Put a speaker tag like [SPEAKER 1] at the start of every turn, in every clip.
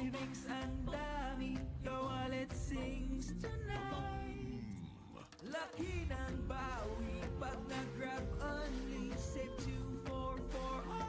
[SPEAKER 1] savings ang dami, your wallet sings tonight. Laki ng bawi pag nag-grab only, save 2 for alright.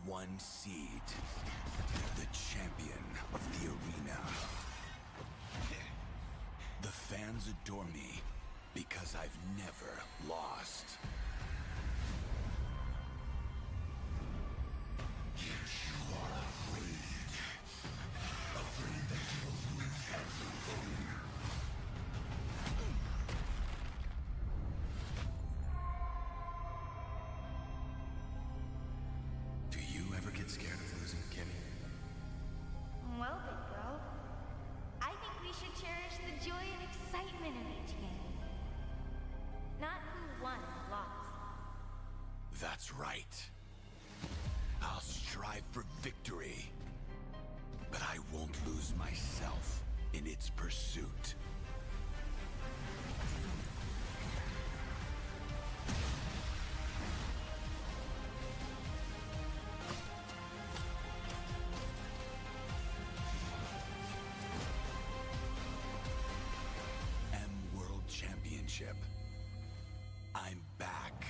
[SPEAKER 2] #1 seed, the champion of the arena. The fans adore me because I've never lost. Yet you are afraid that you'll lose everything. Do you ever get scared of losing, Kimmy?
[SPEAKER 3] Well, big girl, I think we should cherish the joy and excitement of each game. Not who won or lost.
[SPEAKER 2] That's right. I'll strive for victory, but I won't lose myself in its pursuit. World Championship. I'm back.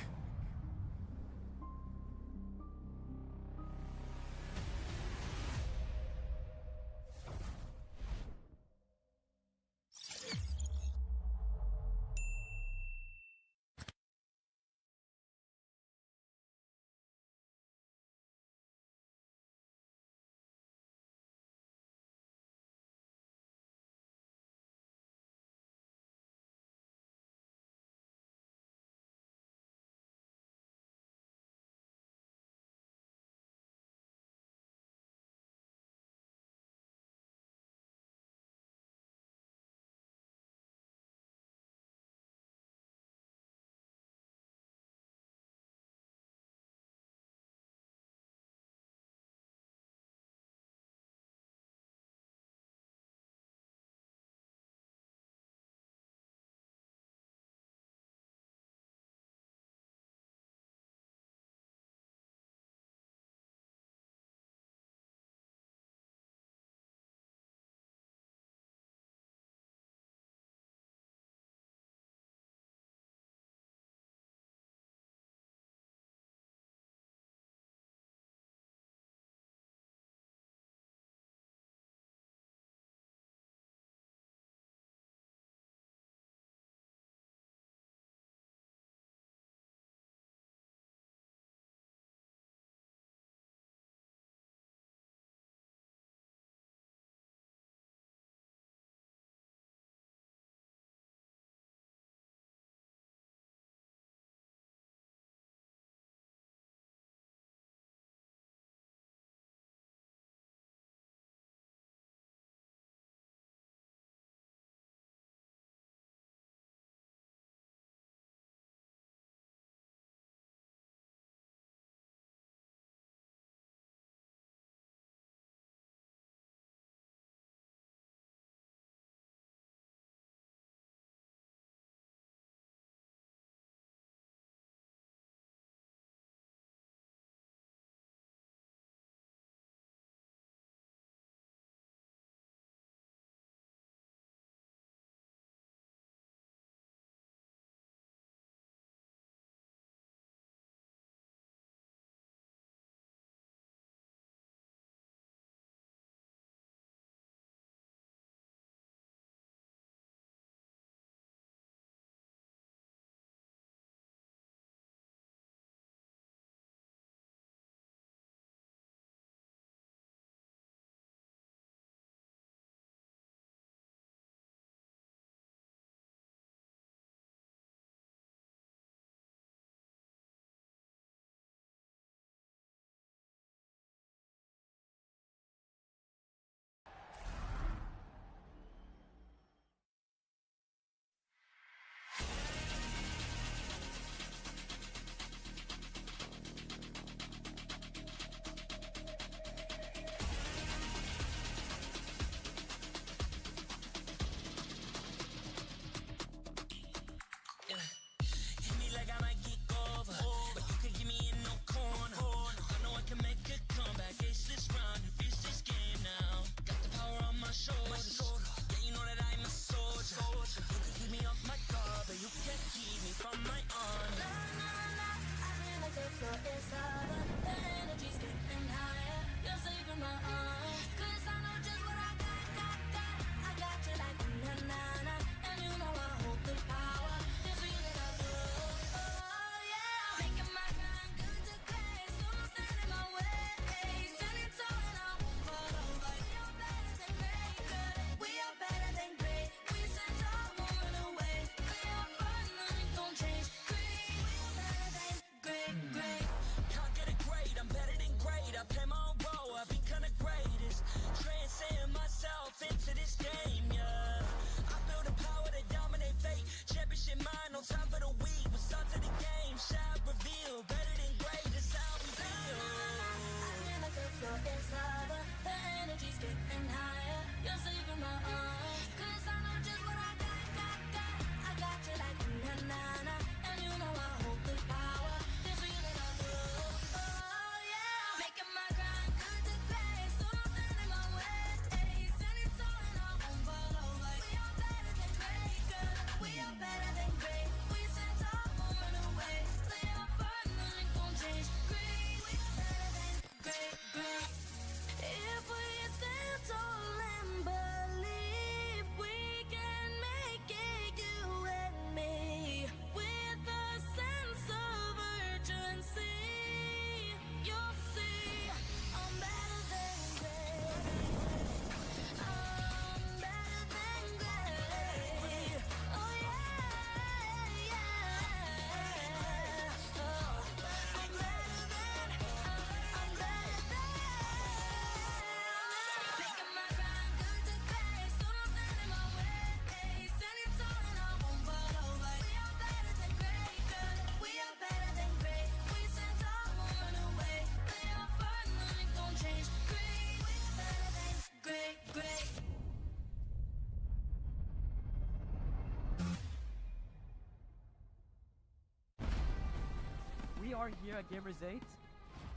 [SPEAKER 4] are here at Gamers 8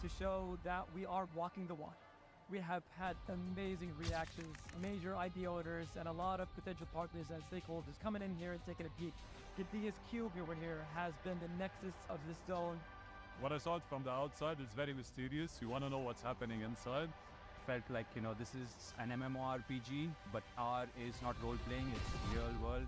[SPEAKER 4] to show that we are walking the walk. We have had amazing reactions, major idea owners, and a lot of potential partners and stakeholders coming in here and taking a peek. Gidea's cube over here has been the nexus of this zone.
[SPEAKER 5] What I saw it from the outside is very mysterious. You want to know what's happening inside.
[SPEAKER 6] Felt like, you know, this is an MMORPG, but R is not role-playing, it's real world.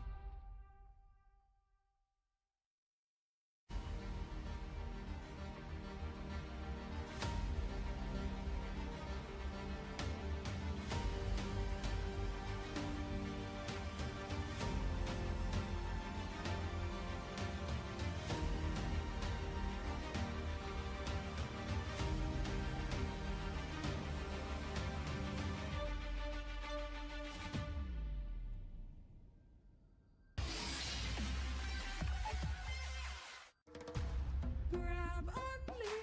[SPEAKER 1] Grab only.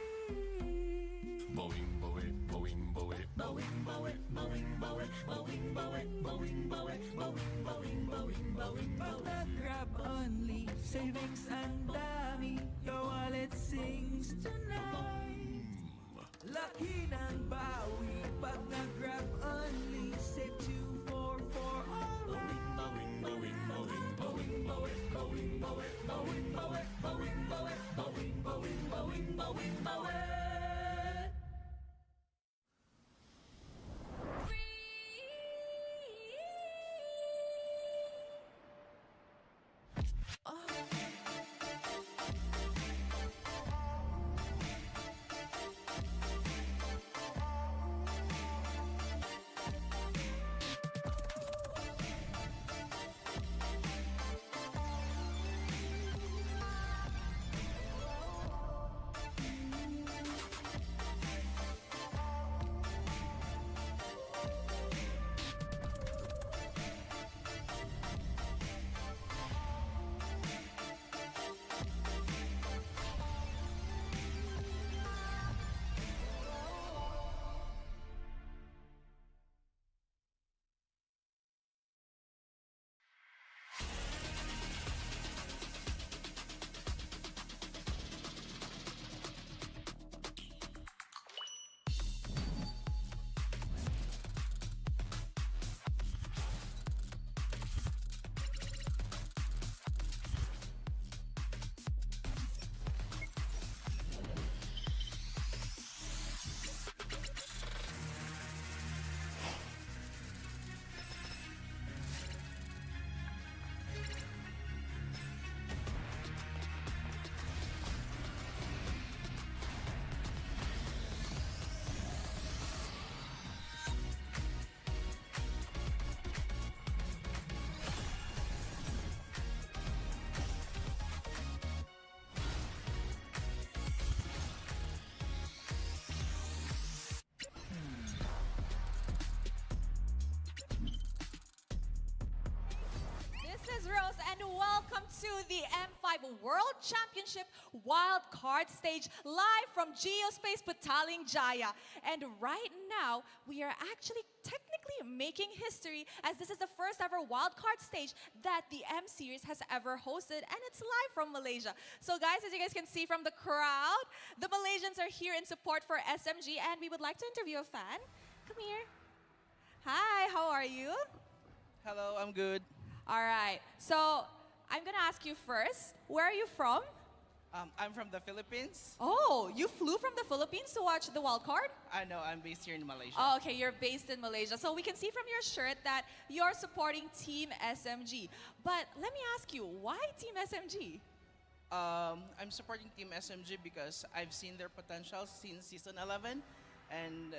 [SPEAKER 2] Boing, boing, boing, boing, boing, boing, boing, boing, boing, boing, boing, boing, boing, boing, boing, boing,
[SPEAKER 1] Pag nag-grab only, savings ang dami, your wallet sings tonight. Laki ng bawi, pag nag-grab only, save 244 alright.
[SPEAKER 2] boing, boing, boing, boing, boing, boing, boing, boing, boing, boing, boing, boing, boing, boing, boing, boing.
[SPEAKER 7] This is Rose, and welcome to the M5 World Championship Wildcard Stage, live from Geospace Petaling Jaya. And right now, we are actually technically making history, as this is the first ever wildcard stage that the M Series has ever hosted, and it's live from Malaysia. So guys, as you guys can see from the crowd, the Malaysians are here in support for SMG, and we would like to interview a fan. Come here. Hi, how are you?
[SPEAKER 8] Hello, I'm good.
[SPEAKER 7] All right, so I'm gonna ask you first, where are you from?
[SPEAKER 8] I'm from the Philippines.
[SPEAKER 7] Oh, you flew from the Philippines to watch the wild card?
[SPEAKER 8] I know, I'm based here in Malaysia.
[SPEAKER 7] Oh, okay, you're based in Malaysia. So we can see from your shirt that you're supporting Team SMG. But let me ask you, why Team SMG?
[SPEAKER 8] I'm supporting Team SMG because I've seen their potential since season 11, and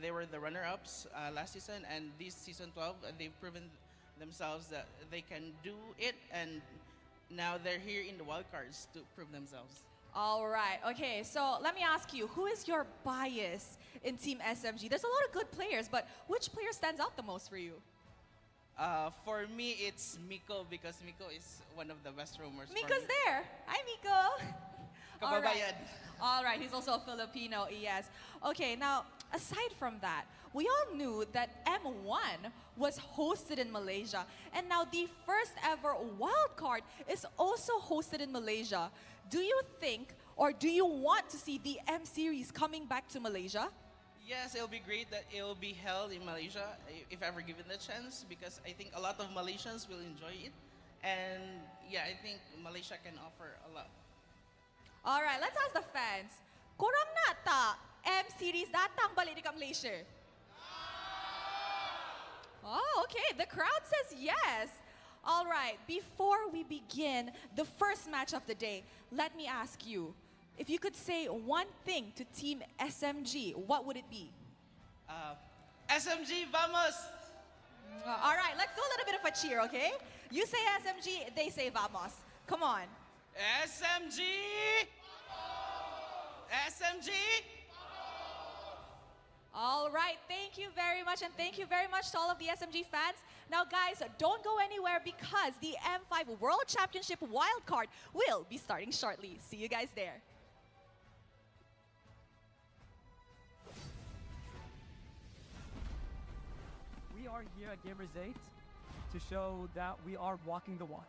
[SPEAKER 8] they were the runner-ups last season, and this season 12, they've proven themselves that they can do it, and now they're here in the wildcards to prove themselves.
[SPEAKER 7] All right, okay, so let me ask you, who is your bias in Team SMG? There's a lot of good players, but which player stands out the most for you?
[SPEAKER 8] For me, it's Miko, because Miko is one of the best roamers.
[SPEAKER 7] Miko's there. Hi, Miko. All right.
[SPEAKER 8] Kababayan.
[SPEAKER 7] All right, he's also a Filipino, yes. Okay, now, aside from that, we all knew that M1 was hosted in Malaysia, and now the first ever wildcard is also hosted in Malaysia. Do you think Or do you want to see the M Series coming back to Malaysia?
[SPEAKER 8] Yes, it'll be great that it will be held in Malaysia if ever given the chance, because I think a lot of Malaysians will enjoy it. And yeah, I think Malaysia can offer a lot.
[SPEAKER 7] All right, let's ask the fans. Kurang nata M Series datang balik dekat Malaysia? Oh, okay. The crowd says yes. All right, before we begin the first match of the day, let me ask you, if you could say one thing to Team SMG, what would it be?
[SPEAKER 8] SMG, vamos!
[SPEAKER 7] All right, let's do a little bit of a cheer, okay? You say SMG, they say vamos. Come on.
[SPEAKER 8] SMG! SMG!
[SPEAKER 7] All right, thank you very much, and thank you very much to all of the SMG fans. Now, guys, don't go anywhere because the M5 World Championship wildcard will be starting shortly. See you guys there.
[SPEAKER 4] We are here at Gamers 8 to show that we are walking the walk.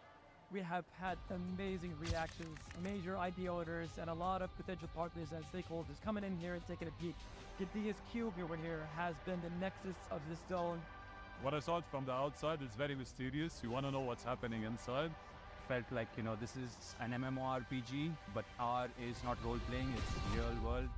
[SPEAKER 4] We have had amazing reactions, major ID owners, and a lot of potential partners and stakeholders coming in here and taking a peek. Gidea's Cube over here has been the nexus of this zone.
[SPEAKER 5] What I saw from the outside is very mysterious. You want to know what's happening inside.
[SPEAKER 6] Felt like, this is an MMORPG, but R is not role-playing, it's real world.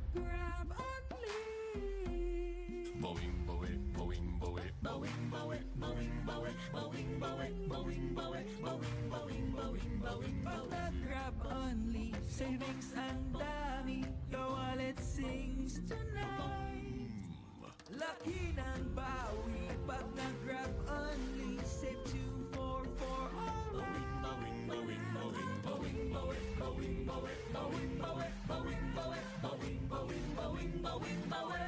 [SPEAKER 1] Grab only.
[SPEAKER 2] Boing, boing, boing, boing, boing, boing, boing, boing, boing, boing, boing, boing, boing, boing, boing,
[SPEAKER 1] Pag nag-grab only, savings ang dami. Your wallet sings tonight. Laki ng bawi. Pag nag-grab only, save 2 for all.
[SPEAKER 2] boing, boing, boing, boing, boing, boing, boing, boing, boing, boing, boing, boing, boing, boing, boing, boing.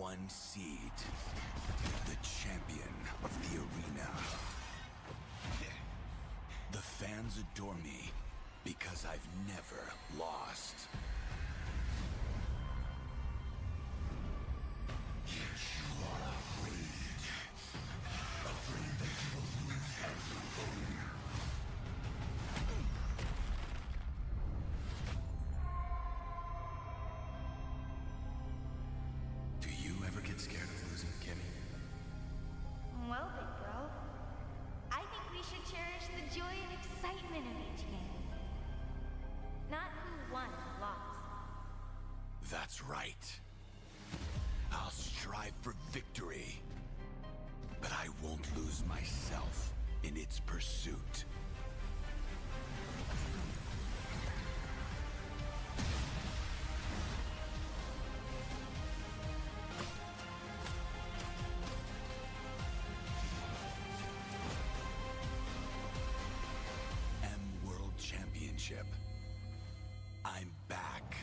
[SPEAKER 1] one seed, the champion of the arena. The fans adore me because I've never lost. You are afraid. Afraid that you will lose everything. Do you ever get scared of losing, Kimmy?
[SPEAKER 3] Well, big girl, I think we should cherish the joy and excitement of each game. Not who won or lost.
[SPEAKER 1] That's right. I'll strive for victory, but I won't lose myself in its pursuit. World Championship. I'm back.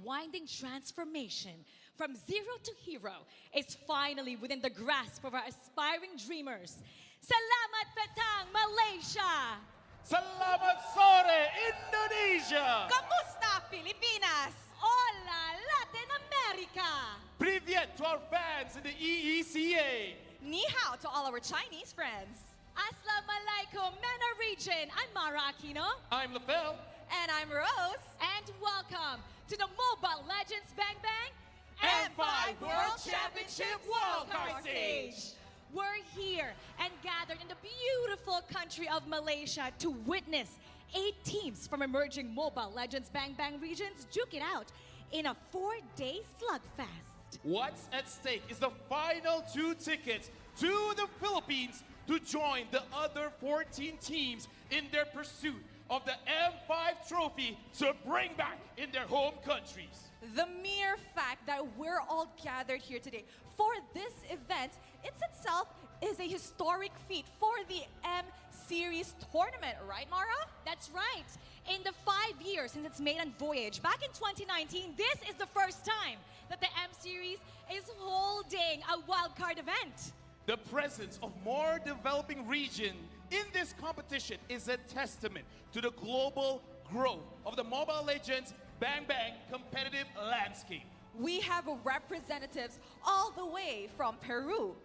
[SPEAKER 7] winding transformation from zero to hero is finally within the grasp of our aspiring dreamers. Salamat Petang, Malaysia!
[SPEAKER 9] Salamat Sore, Indonesia!
[SPEAKER 7] Kamusta, Pilipinas? Hola, Latin America!
[SPEAKER 9] Privyet to our fans in the EECA!
[SPEAKER 7] Ni hao to all our Chinese friends. Assalamu alaikum, MENA region. I'm Mara Aquino.
[SPEAKER 9] I'm LaFell.
[SPEAKER 7] And I'm Rose. And welcome to the Mobile Legends Bang Bang
[SPEAKER 9] M5 World Championship Wildcard Stage.
[SPEAKER 7] We're here and gathered in the beautiful country of Malaysia to witness 8 teams from emerging Mobile Legends Bang Bang regions duke it out in a 4-day slugfest.
[SPEAKER 9] What's at stake is the final 2 tickets to the Philippines to join the other 14 teams in their pursuit of the M5 trophy to bring back in their home countries.
[SPEAKER 7] The mere fact that we're all gathered here today for this event itself is a historic feat for the M Series tournament, right, Mara? That's right. In the 5 years since its maiden voyage back in 2019, this is the first time that the M Series is holding a wildcard event.
[SPEAKER 9] The presence of more developing region in this competition is a testament to the global growth of the Mobile Legends Bang Bang competitive landscape.
[SPEAKER 7] We have representatives all the way from Peru,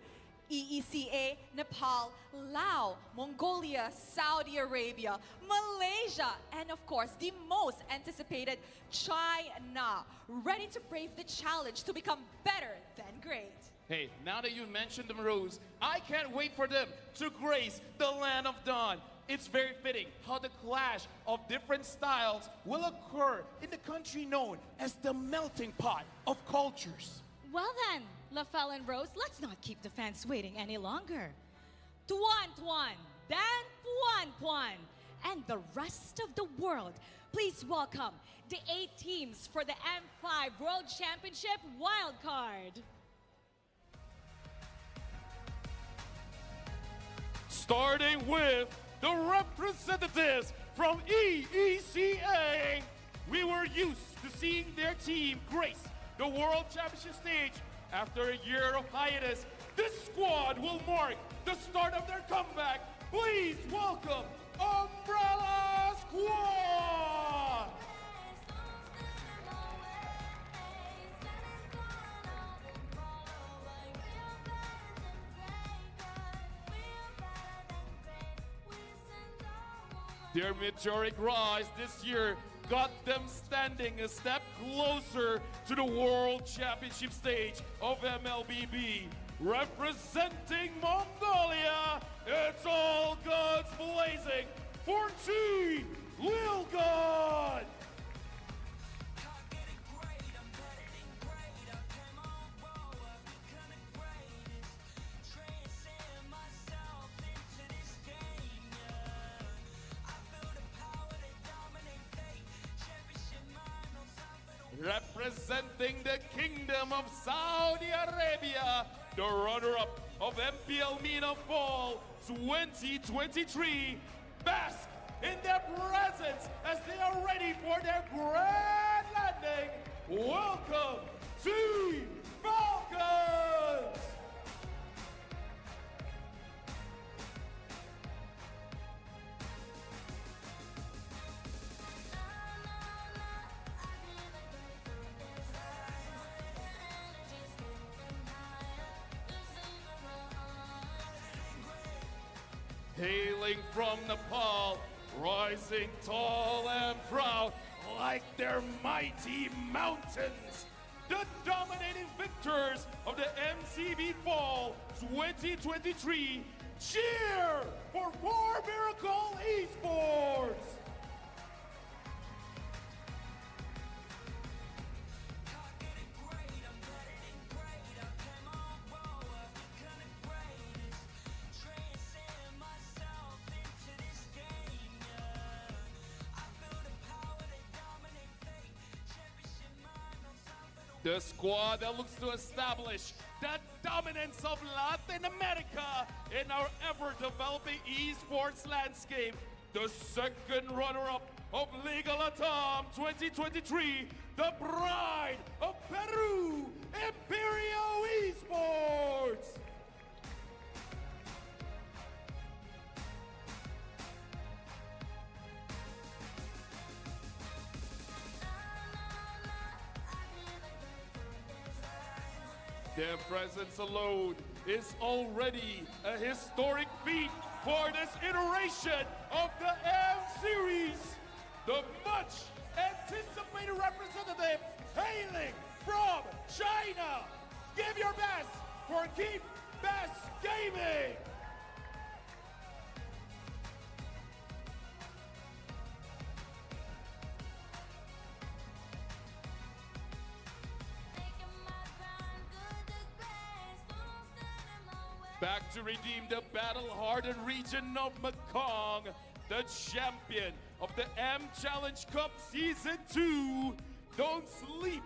[SPEAKER 7] EECA, Nepal, Laos, Mongolia, Saudi Arabia, Malaysia, and of course, the most anticipated, China, ready to brave the challenge to become better than great.
[SPEAKER 9] Hey, now that you mentioned them, Rose, I can't wait for them to grace the land of dawn. It's very fitting how the clash of different styles will occur in the country known as the melting pot of cultures.
[SPEAKER 7] Well then, LaFell and Rose, let's not keep the fans waiting any longer. Tuan Tuan, Dan Puan Puan, and the rest of the world, please welcome the 8 teams for the M5 World Championship Wildcard.
[SPEAKER 9] Starting with the representatives from EECA. We were used to seeing their team grace the World Championship stage. After a year of hiatus, this squad will mark the start of their comeback. Please welcome Umbrella Squad! Their meteoric rise this year got them standing a step closer to the World Championship stage of MLBB. Representing Mongolia, it's all guns blazing for Team Lil God! Representing the Kingdom of Saudi Arabia, the runner-up of MPL MENA Fall 2023, bask in their presence as they are ready for their grand landing. Welcome, Team Falcons! Hailing from Nepal, rising tall and proud like their mighty mountains. The dominating victors of the MCB Fall 2023, cheer for 4 Miracle Esports! The squad that looks to establish the dominance of Latin America in our ever-developing esports landscape the second runner-up of Liga Latam 2023, the pride of Peru, Imperio Esports. Their presence alone is already a historic feat for this iteration of the M Series. The much anticipated representative hailing from China. Give your best for Keep Best Gaming. Back to redeem the battle-hardened region of Mekong, the champion of the M Challenge Cup Season 2. Don't sleep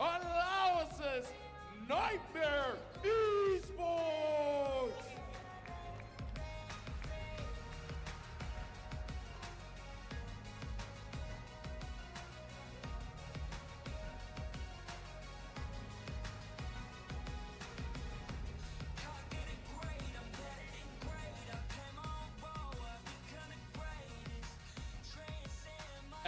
[SPEAKER 9] on Laos's Nightmare Esports!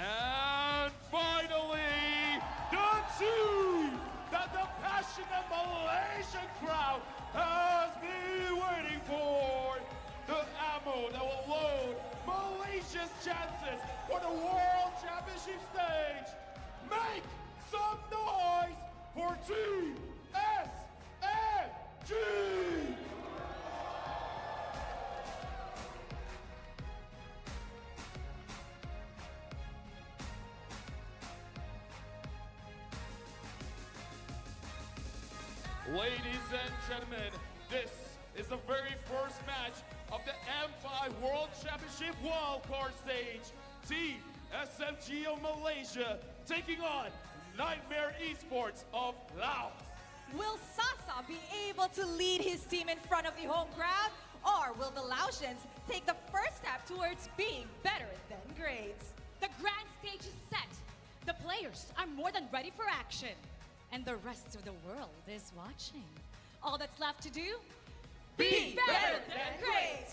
[SPEAKER 9] And finally, the team that the passionate Malaysian crowd has been waiting for. The ammo that will load Malaysia's chances for the World Championship stage. Make some noise for Team SMG! Ladies and gentlemen, this is the very first match of the M5 World Championship wildcard stage. Team SMG of Malaysia taking on Nightmare Esports of Laos.
[SPEAKER 7] Will Sasa be able to lead his team in front of the home crowd? Or will the Laotians take the first step towards being better than great?
[SPEAKER 10] The grand stage is set. The players are more than ready for action. And the rest of the world is watching. All that's left to do?
[SPEAKER 7] Be better than great!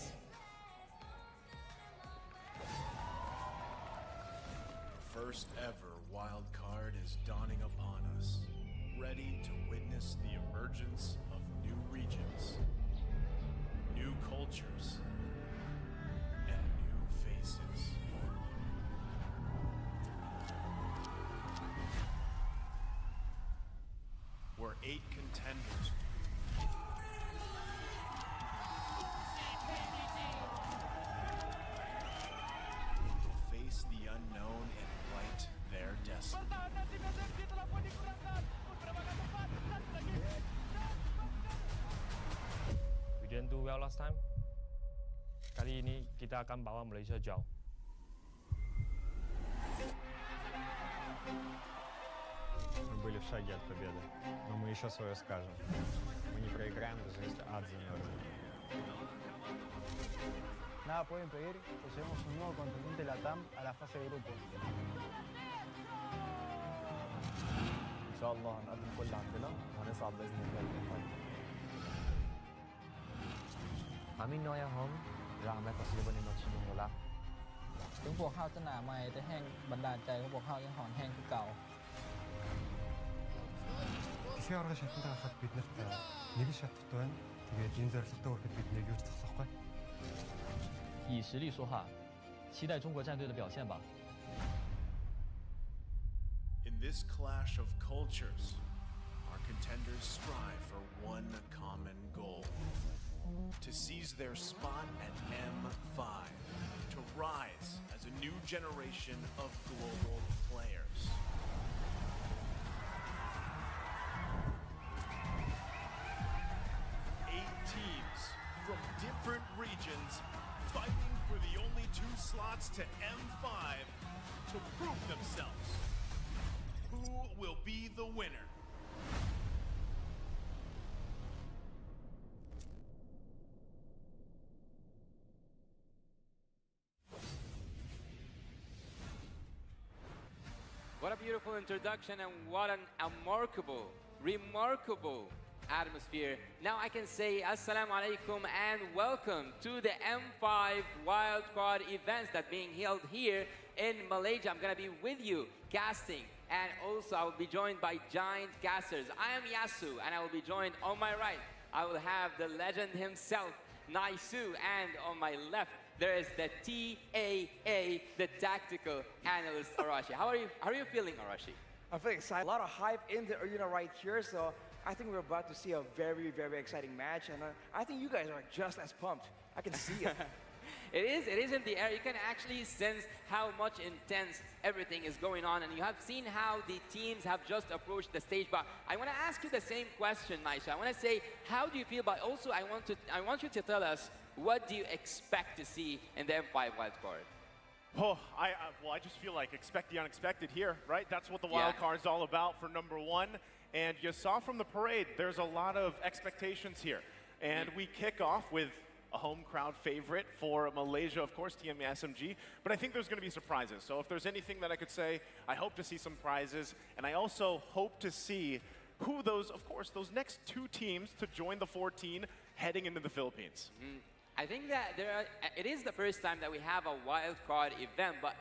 [SPEAKER 11] First ever wild card is dawning upon us, ready to witness the emergence of new regions, new cultures, and new faces. Where 8 contenders will face the unknown and write their destiny.
[SPEAKER 12] We didn't do well last time. Kali ini kita akan bawa Malaysia jauh.
[SPEAKER 13] Мы были в шаге от победы, но мы еще свое скажем. Мы не проиграем, даже если ад замерзнет.
[SPEAKER 14] Nada puede impedir que llevemos un nuevo contendiente LATAM a la fase de grupos.
[SPEAKER 13] إن شاء الله هنقدم كل اللي عندنا وهنصعد بإذن الله للفاينل.
[SPEAKER 15] Amin nói home, rằng mẹ có sự bên nó chỉ muốn là.
[SPEAKER 14] ถึงพวกเขาจะหนาใหม่แต่แห้งบันดาลใจของพวกเขายังหอนแห้งคือเก่า
[SPEAKER 16] Дэлхийн аварга шатанд гарахад бид нарт нэг шатт байна. Тэгээд энэ зорилготой хүрэхэд бид нэг юу ч зогсохгүй.
[SPEAKER 17] 以实力说话，期待中国战队的表现吧。
[SPEAKER 11] In this clash of cultures, our contenders strive for one common goal: to seize their spot at M5, to rise as a new generation of global players. Eight teams from different regions fighting for the only 2 slots to M5 to prove themselves. Who will be the winner?
[SPEAKER 18] beautiful introduction and what an remarkable atmosphere. Now I can say Assalamu alaikum and welcome to the M5 Wildcard events that being held here in Malaysia. I'm gonna be with you casting, and also I will be joined by giant casters. I am Yasu, and I will be joined on my right. I will have the legend himself, Naisu, and on my left there is the TAA, the tactical analyst, Arashi. How are you feeling, Arashi?
[SPEAKER 19] I'm feeling excited. A lot of hype in the arena right here, so I think we're about to see a very, very exciting match, and I think you guys are just as pumped. I can see it.
[SPEAKER 18] It is in the air. You can actually sense how much intense everything is going on, and you have seen how the teams have just approached the stage. But I want to ask you the same question, Naisha. I want to say, how do you feel? But also, I want you to tell us, what do you expect to see in the M5 wildcard?
[SPEAKER 9] Oh, well, I just feel like expect the unexpected here, right? That's what the wild card's all about for number one. And you saw from the parade, there's a lot of expectations here. And we kick off with a home crowd favorite for Malaysia, of course, TM SMG. But I think there's going to be surprises. So if there's anything that I could say, I hope to see some prizes. And I also hope to see who those next two teams to join the 14 heading into the Philippines.
[SPEAKER 18] I think that it is the first time that we have a wildcard event, but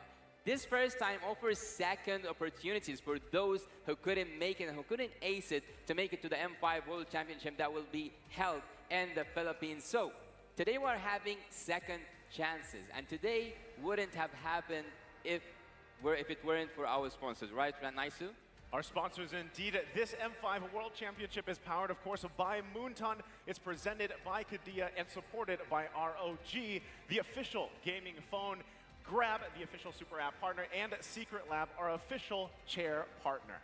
[SPEAKER 18] this first time offers second opportunities for those who couldn't make it and who couldn't ace it to make it to the M5 World Championship that will be held in the Philippines. So today we're having second chances, and today wouldn't have happened if it weren't for our sponsors, right, Naisu?
[SPEAKER 9] Our sponsors indeed. This M5 World Championship is powered, of course, by Moonton. It's presented by Kadia and supported by ROG, the official gaming phone, Grab, the official super app partner, and Secret Lab, our official chair partner.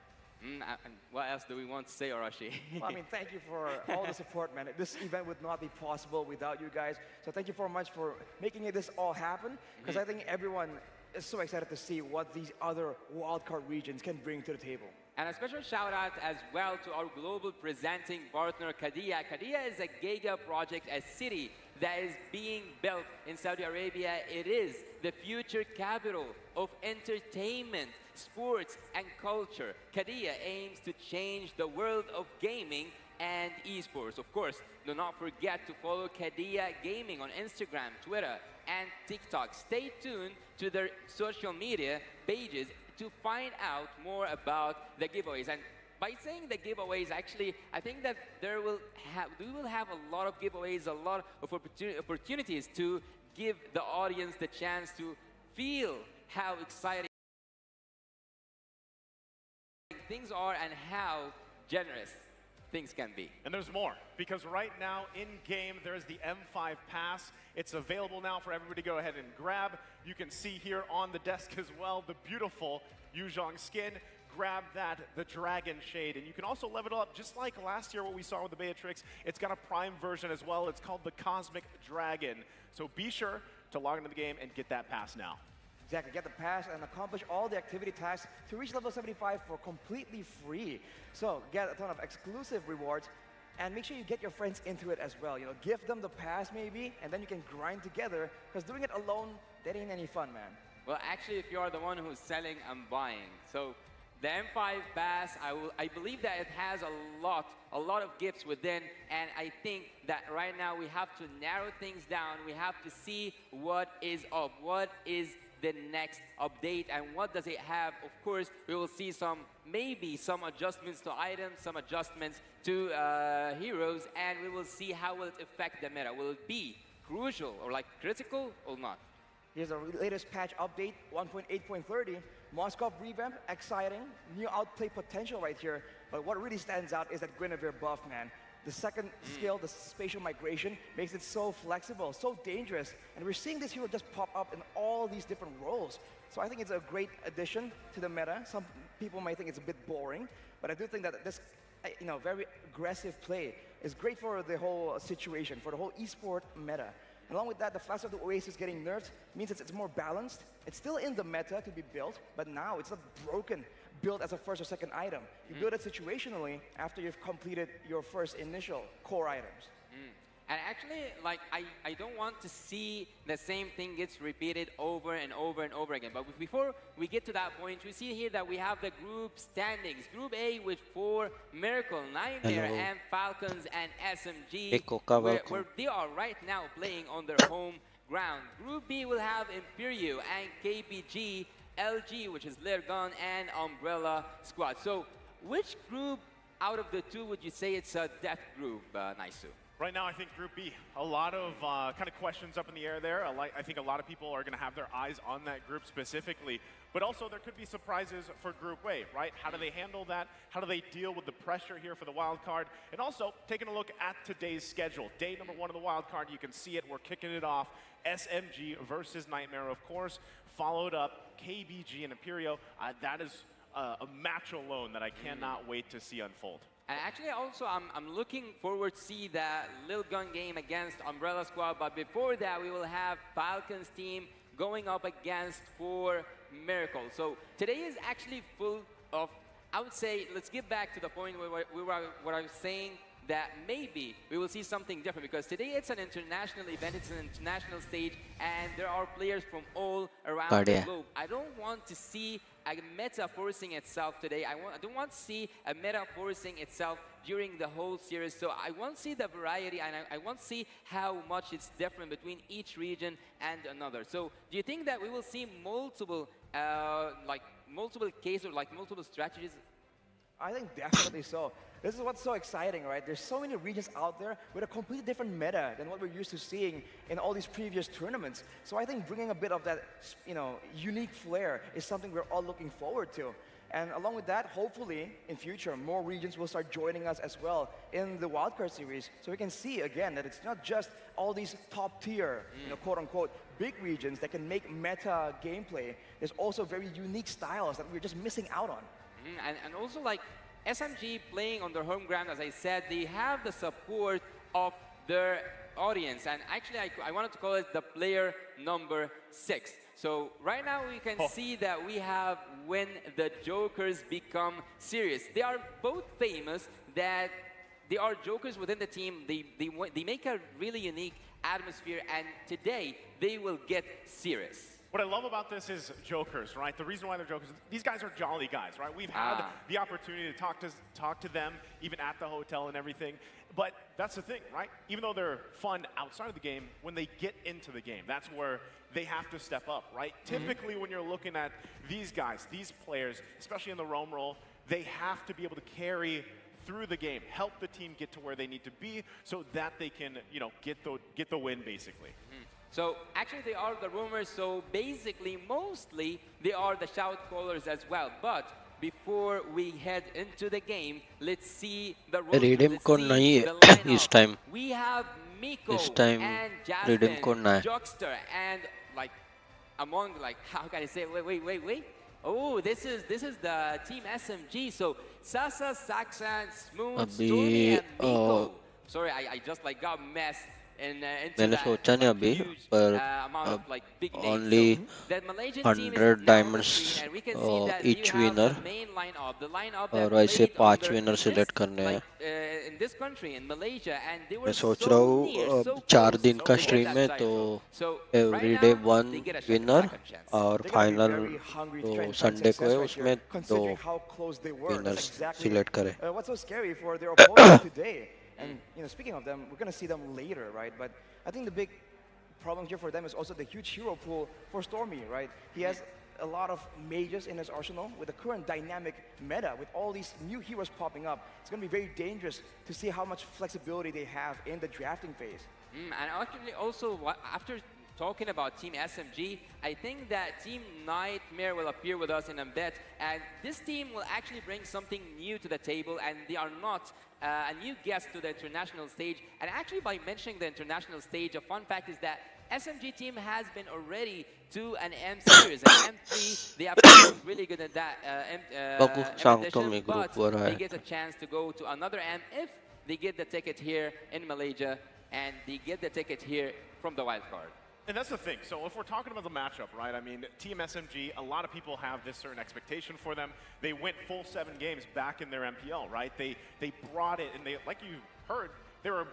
[SPEAKER 18] What else do we want to say, Arashi?
[SPEAKER 19] Well, I mean, thank you for all the support, man. This event would not be possible without you guys. So thank you very much for making this all happen, because I think everyone is so excited to see what these other wildcard regions can bring to the table.
[SPEAKER 18] And a special shout out as well to our global presenting partner, Kadia. Kadia is a giga project, a city that is being built in Saudi Arabia. It is the future capital of entertainment, sports, and culture. Kadia aims to change the world of gaming and esports. Of course, do not forget to follow Kadia Gaming on Instagram, Twitter, and TikTok. Stay tuned to their social media pages to find out more about the giveaways. And by saying the giveaways, actually, I think that we will have a lot of giveaways, a lot of opportunities to give the audience the chance to feel how exciting things are and how generous things can be.
[SPEAKER 9] And there's more, because right now in-game there's the M5 Pass. It's available now for everybody to go ahead and grab. You can see here on the desk as well the beautiful Yuzhong skin. Grab that, the Dragon Shade, and you can also level it up just like last year what we saw with the Beatrix. It's got a Prime version as well. It's called the Cosmic Dragon. So be sure to log into the game and get that pass now.
[SPEAKER 19] Exactly, get the pass and accomplish all the activity tasks to reach level 75 for completely free. So get a ton of exclusive rewards, and make sure you get your friends into it as well. You know, give them the pass maybe, and then you can grind together, because doing it alone, that ain't any fun, man.
[SPEAKER 18] Well, actually, if you are the one who's selling, I'm buying. So the M5 Pass, I believe that it has a lot of gifts within, and I think that right now we have to narrow things down. We have to see what is up, what is the next update, and what does it have. Of course, we will see maybe some adjustments to items, some adjustments to heroes, and we will see how will it affect the meta. Will it be crucial or like critical or not?
[SPEAKER 19] Here's the latest patch update, 1.8.30. Moskov revamp, exciting, new outplay potential right here. But what really stands out is that Guinevere buff, man. The second skill, the spatial migration, makes it so flexible, so dangerous. And we're seeing this hero just pop up in all these different roles. So I think it's a great addition to the meta. Some people might think it's a bit boring, but I do think that this very aggressive play is great for the whole situation, for the whole esport meta. And along with that, the flash of the Oasis getting nerfed means it's more balanced. It's still in the meta to be built, but now it's not broken, built as a first or second item. You build it situationally after you've completed your first initial core items.
[SPEAKER 18] And actually, like, I don't want to see the same thing gets repeated over and over and over again. But before we get to that point, we see here that we have the group standings. Group A with 4 Miracle, Nightmare,
[SPEAKER 20] Hello.
[SPEAKER 18] and Falcons, and SMG,
[SPEAKER 20] Hey, Coca,
[SPEAKER 18] where
[SPEAKER 20] welcome.
[SPEAKER 18] they are right now playing on their home ground. Group B will have Imperio and KBG, LG, which is Lergon, and Umbrella Squad. So which group out of the two would you say it's a death group, Naisu?
[SPEAKER 9] Right now, I think Group B, a lot of kind of questions up in the air there. I think a lot of people are going to have their eyes on that group specifically. But also, there could be surprises for Group A, right? How do they handle that? How do they deal with the pressure here for the wild card? And also, taking a look at today's schedule. Day number 1 of the wild card, you can see it. We're kicking it off. SMG versus Nightmare, of course. Followed up, KBG and Imperio. That is a match alone that I cannot wait to see unfold.
[SPEAKER 18] And actually, also, I'm looking forward to see that Lil Gun game against Umbrella Squad. But before that, we will have Falcons team going up against 4 Miracle. So today is actually full of, I would say, let's get back to the point where what I was saying, that maybe we will see something different, because today it's an international event, it's an international stage, and there are players from all around the globe. I don't want to see a meta forcing itself today. I don't want to see a meta forcing itself during the whole series. So I want to see the variety, and I want to see how much it's different between each region and another. So do you think that we will see multiple cases, or like multiple strategies?
[SPEAKER 19] I think definitely so. This is what's so exciting, right? There's so many regions out there with a completely different meta than what we're used to seeing in all these previous tournaments. So I think bringing a bit of that, unique flair is something we're all looking forward to. And along with that, hopefully, in future, more regions will start joining us as well in the wildcard series. So we can see, again, that it's not just all these top-tier, quote-unquote, big regions that can make meta gameplay. There's also very unique styles that we're just missing out on.
[SPEAKER 18] And also, like, SMG playing on their home ground, as I said, they have the support of their audience. And actually, I wanted to call it the player number 6. So right now, we can see that we have when the Jokers become serious. They are both famous that they are Jokers within the team. They make a really unique atmosphere, and today they will get serious.
[SPEAKER 9] What I love about this is Jokers, right? The reason why they're Jokers, these guys are jolly guys, right? We've had the opportunity to talk to them, even at the hotel and everything. But that's the thing, right? Even though they're fun outside of the game, when they get into the game, that's where they have to step up, right? Typically, when you're looking at these guys, these players, especially in the roam role, they have to be able to carry through the game, help the team get to where they need to be, so that they can, get the win, basically.
[SPEAKER 18] So actually, they are the roamers. So basically, mostly, they are the shout callers as well. But before we head into the game, let's see the roster.
[SPEAKER 20] Redeem code nahi hai is time.
[SPEAKER 18] We have Miko
[SPEAKER 20] This time
[SPEAKER 18] and
[SPEAKER 20] redeem code
[SPEAKER 18] Jasmine,
[SPEAKER 20] nahi hai.
[SPEAKER 18] Jokster, and like among how can I say? Wait. Oh, this is the team SMG. So Sasa, Saxon, Smooth, Stormy, and Miko. Sorry, I just got messed.
[SPEAKER 20] मैंने सोचा नहीं अभी पर only 100 diamonds each winner और ऐसे 5 winner select करने हैं मैं सोच रहा हूँ 4 दिन का stream है तो every day 1 winner और final तो Sunday को है उसमें 2 winners select करें.
[SPEAKER 19] What's so scary for their opponents today? And speaking of them, we're going to see them later, right? But I think the big problem here for them is also the huge hero pool for Stormy, right? He has a lot of mages in his arsenal. With the current dynamic meta, with all these new heroes popping up, it's going to be very dangerous to see how much flexibility they have in the drafting phase.
[SPEAKER 18] And actually, also, after talking about Team SMG, I think that Team Nightmare will appear with us in a bit, and this team will actually bring something new to the table, and they are not a new guest to the international stage. And actually, by mentioning the international stage, a fun fact is that SMG team has been already to an M series, an M3. They are really good at that edition, but they get a chance to go to another M if they get the ticket here in Malaysia, and they get the ticket here from the wildcard.
[SPEAKER 9] And that's the thing. So if we're talking about the matchup, right? I mean, Team SMG, a lot of people have this certain expectation for them. They went full 7 games back in their MPL, right? They brought it, and they, like you heard,
[SPEAKER 21] They were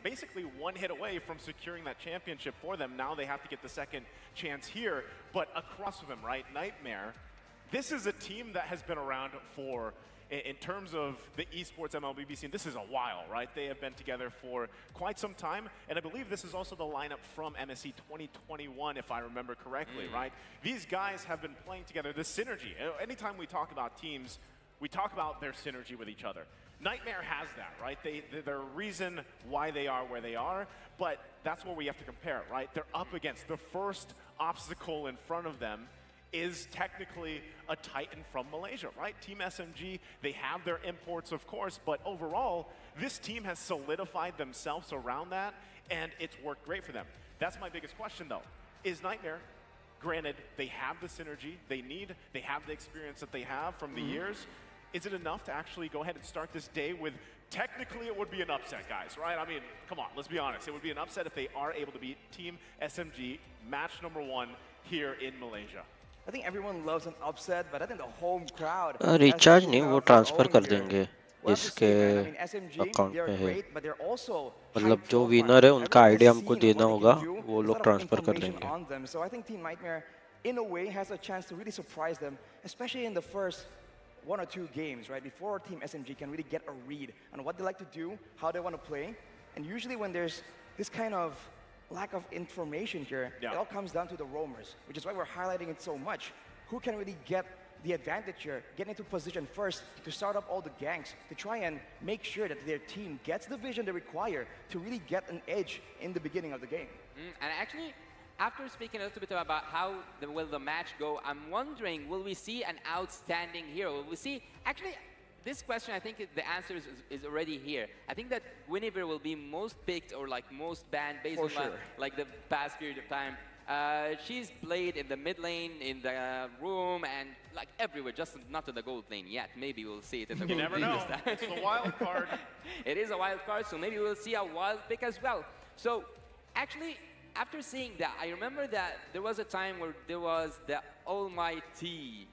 [SPEAKER 21] basically one hit away from securing that championship for them. Now they have to get the second chance here. But across from them, right, Nightmare, this is a team that has been around for, in terms of the esports MLBB scene, this is a while, right? They have been together for quite some time, and I believe this is also the lineup from MSC 2021, if I remember correctly, right? These guys have been playing together, the synergy. Anytime we talk about teams, we talk about their synergy with each other. Nightmare has that, right? They're a reason why they are where they are, but that's where we have to compare it, right? They're up against the first obstacle in front of them is technically a Titan from Malaysia, right? Team SMG, they have their imports, of course, but overall, this team has solidified themselves around that, and it's worked great for them. That's my biggest question, though. Is Nightmare, granted, they have the synergy they have the experience that they have from the years, is it enough to actually go ahead and start this day with, technically it would be an upset, guys, right? I mean, come on, let's be honest. It would be an upset if they are able to beat Team SMG, match number 1 here in Malaysia.
[SPEAKER 19] I think everyone loves an upset, but I think the home crowd.
[SPEAKER 20] Recharge नहीं वो transfer कर देंगे इसके account पे है मतलब जो winner है उनका आईडी हमको देना होगा वो लोग ट्रांसफर कर देंगे.
[SPEAKER 19] So I think Team Nightmare in a way has a chance to really surprise them, especially in the first 1 or 2 games, right? Before Team SMG can really get a read on what they like to do, how they want to play. And usually when there's this kind of lack of information here, it all comes down to the roamers, which is why we're highlighting it so much. Who can really get the advantage here, get into position first to start up all the ganks, to try and make sure that their team gets the vision they require to really get an edge in the beginning of the game.
[SPEAKER 18] And actually, after speaking a little bit about how will the match go, I'm wondering, will we see an outstanding hero? Will we see, actually, this question, I think the answer is already here. I think that Guinevere will be most picked or like most banned based on like the past period of time. She's played in the mid lane, in the room, and like everywhere, just not in the gold lane yet. Maybe we'll see it in the gold lane.
[SPEAKER 21] You never know. It's the wild card.
[SPEAKER 18] It is a wild card, so maybe we'll see a wild pick as well. So actually, after seeing that, I remember that there was a time where there was the almighty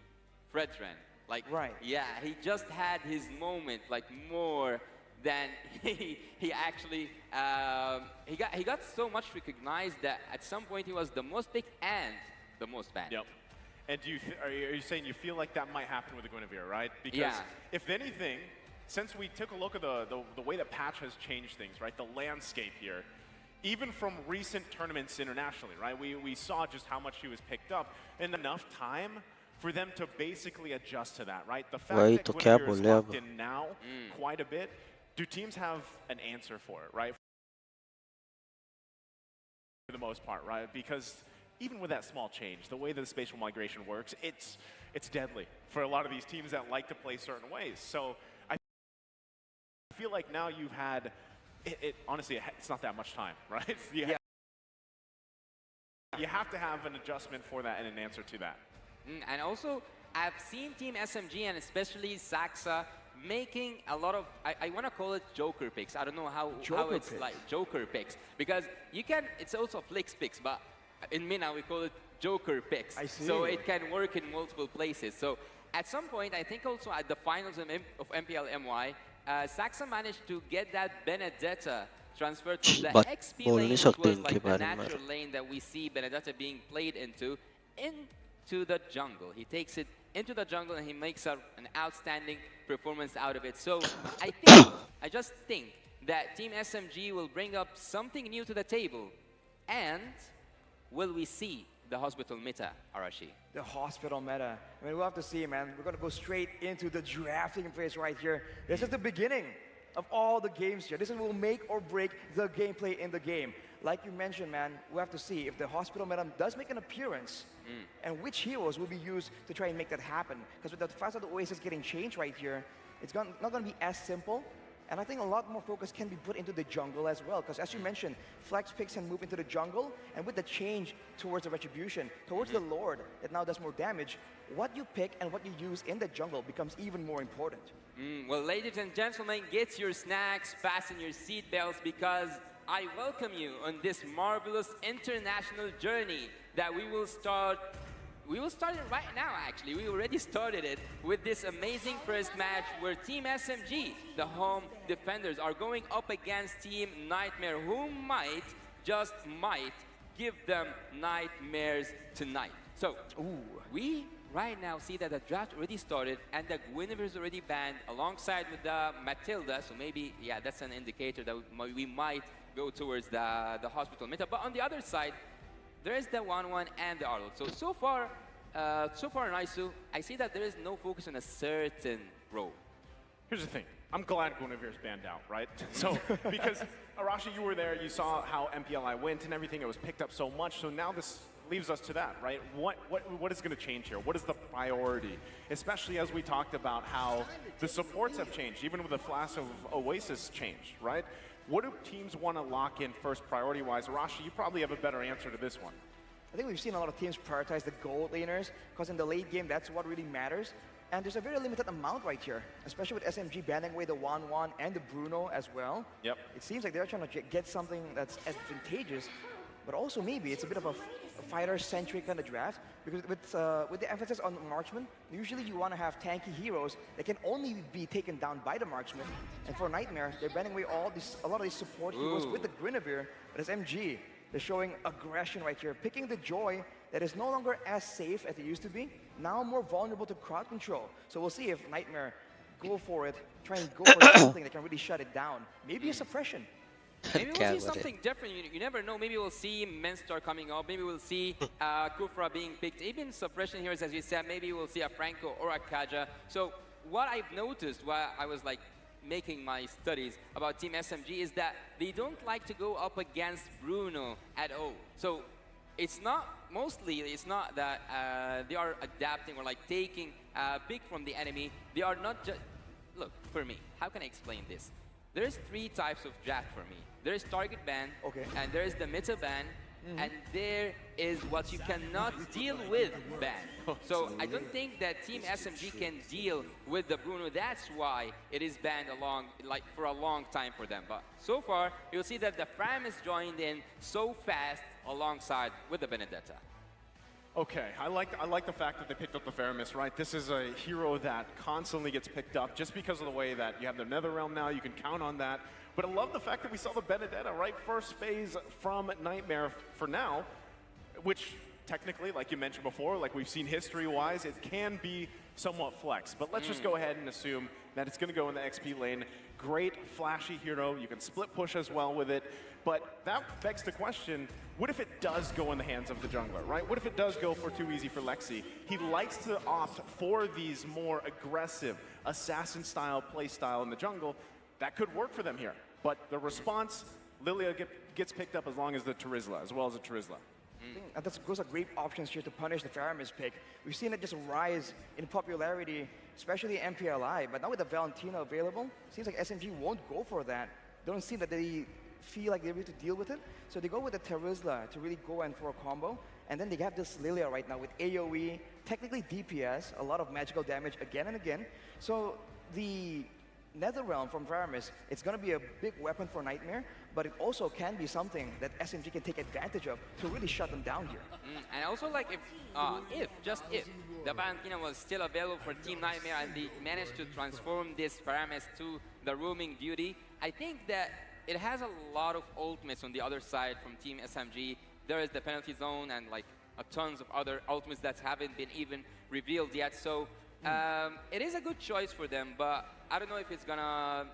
[SPEAKER 18] Fredren. Like, yeah, he just had his moment, like more than he actually, he got so much recognized that at some point he was the most picked and the most banned.
[SPEAKER 21] Yep. And are you saying you feel like that might happen with the Guinevere, right? Because if anything, since we took a look at the way that patch has changed things, right? The landscape here, even from recent tournaments internationally, right? We saw just how much he was picked up in enough time for them to basically adjust to that, right? The fact that Guinevere is locked in now quite a bit, do teams have an answer for it, right? For the most part, right? Because even with that small change, the way that the spatial migration works, it's deadly for a lot of these teams that like to play certain ways. So I feel like now you've had, honestly, it's not that much time, right? You have to have an adjustment for that and an answer to that.
[SPEAKER 18] And also, I've seen Team SMG and especially Saxa making a lot of, I want to call it Joker picks. I don't know how it's like Joker picks. Because you can, it's also Flix picks, but in Mina we call it Joker picks. I see. So it can work in multiple places. So at some point, I think also at the finals of MPL MY, Saxa managed to get that Benedetta transferred from the XP lane, which was like the natural lane that we see Benedetta being played into the jungle. He takes it into the jungle and he makes an outstanding performance out of it. So I just think that Team SMG will bring up something new to the table. And will we see the hospital meta, Arashi?
[SPEAKER 19] The hospital meta. I mean, we'll have to see, man. We're going to go straight into the drafting phase right here. This is the beginning of all the games here. This will make or break the gameplay in the game. Like you mentioned, man, we have to see if the hospital meta does make an appearance and which heroes will be used to try and make that happen. Because with the fact that the Oasis getting changed right here, it's not going to be as simple. And I think a lot more focus can be put into the jungle as well. Because as you mentioned, flex picks can move into the jungle. And with the change towards the Retribution, towards the Lord that now does more damage, what you pick and what you use in the jungle becomes even more important.
[SPEAKER 18] Well, ladies and gentlemen, get your snacks, fasten your seatbelts, because I welcome you on this marvelous international journey that we will start we will start it right now, actually. We already started it with this amazing first match where Team SMG, the home defenders, are going up against Team Nightmare, who might, just might, give them nightmares tonight. So, we right now see that the draft already started and the Guinevere is already banned alongside with the Matilda. So maybe, yeah, that's an indicator that we might go towards the hospital meta. But on the other side, there is the 1-1 and the Arnold. So far, Naisu, I see that there is no focus on a certain role.
[SPEAKER 21] Here's the thing. I'm glad Guinevere's banned out, right? So, because Arashi, you were there, you saw how MPLI went and everything, it was picked up so much, so now this leaves us to that, right? What is going to change here? What is the priority? Especially as we talked about how the supports have changed, even with the flash of Oasis changed, right? What do teams want to lock in first priority-wise? Arashi, you probably have a better answer to this one.
[SPEAKER 19] I think we've seen a lot of teams prioritize the gold laners, because in the late game, that's what really matters. And there's a very limited amount right here, especially with SMG banning away the 1-1 and the Bruno as well.
[SPEAKER 21] Yep.
[SPEAKER 19] It seems like they're trying to get something that's advantageous, but also maybe it's a bit of a fighter-centric kind of draft, because with the emphasis on marksman, usually you want to have tanky heroes that can only be taken down by the marksman. And for Nightmare, they're banning away a lot of these support heroes with the Guinevere, but as MG, they're showing aggression right here, picking the Joy that is no longer as safe as it used to be, now more vulnerable to crowd control. So we'll see if Nightmare go for it, try and go for something that can really shut it down. Maybe a suppression.
[SPEAKER 18] Maybe we'll see something different. You never know. Maybe we'll see Menstar coming up. Maybe we'll see Kufra being picked. Even suppression here, as you said, maybe we'll see a Franco or a Kaja. So what I've noticed while I was like making my studies about Team SMG is that they don't like to go up against Bruno at all. So it's not, mostly it's not that they are adapting or like taking pick from the enemy. They are not just, look, for me, how can I explain this? There's three types of draft for me. There is target ban, and there is the meta ban, and there is what you cannot deal with ban. So I don't think that Team SMG can deal with the Bruno. That's why it is banned for a long time for them. But so far, you'll see that the Fram is joined in so fast alongside with the Benedetta.
[SPEAKER 21] Okay, I like the fact that they picked up the Faramis, right? This is a hero that constantly gets picked up just because of the way that you have the Netherrealm now, you can count on that. But I love the fact that we saw the Benedetta, right? First phase from Nightmare for now, which technically, like you mentioned before, like we've seen history-wise, it can be somewhat flex. But let's just go ahead and assume that it's going to go in the XP lane. Great, flashy hero. You can split push as well with it. But that begs the question, what if it does go in the hands of the jungler, right? What if it does go for too easy for Lexi? He likes to opt for these more aggressive assassin-style play style in the jungle. That could work for them here. But the response, Lilia gets picked up as long as the Terizla, as well as the Terizla.
[SPEAKER 19] I think those are great options here to punish the Faramis pick. We've seen it just rise in popularity, especially MPLI. But now with the Valentino available, it seems like SMG won't go for that. They don't seem that they feel like they're able to deal with it. So they go with the Terizla to really go in for a combo. And then they have this Lilia right now with AoE, technically DPS, a lot of magical damage again and again. So the Netherrealm from Faramis, it's going to be a big weapon for Nightmare, but it also can be something that SMG can take advantage of to really shut them down here.
[SPEAKER 18] And also, like, if the Valentino was still available for Team Nightmare and they managed to transform this Faramis to the roaming beauty, I think that it has a lot of ultimates on the other side from Team SMG. There is the penalty zone and like tons of other ultimates that haven't been even revealed yet. So it is a good choice for them, but I don't know if it's gonna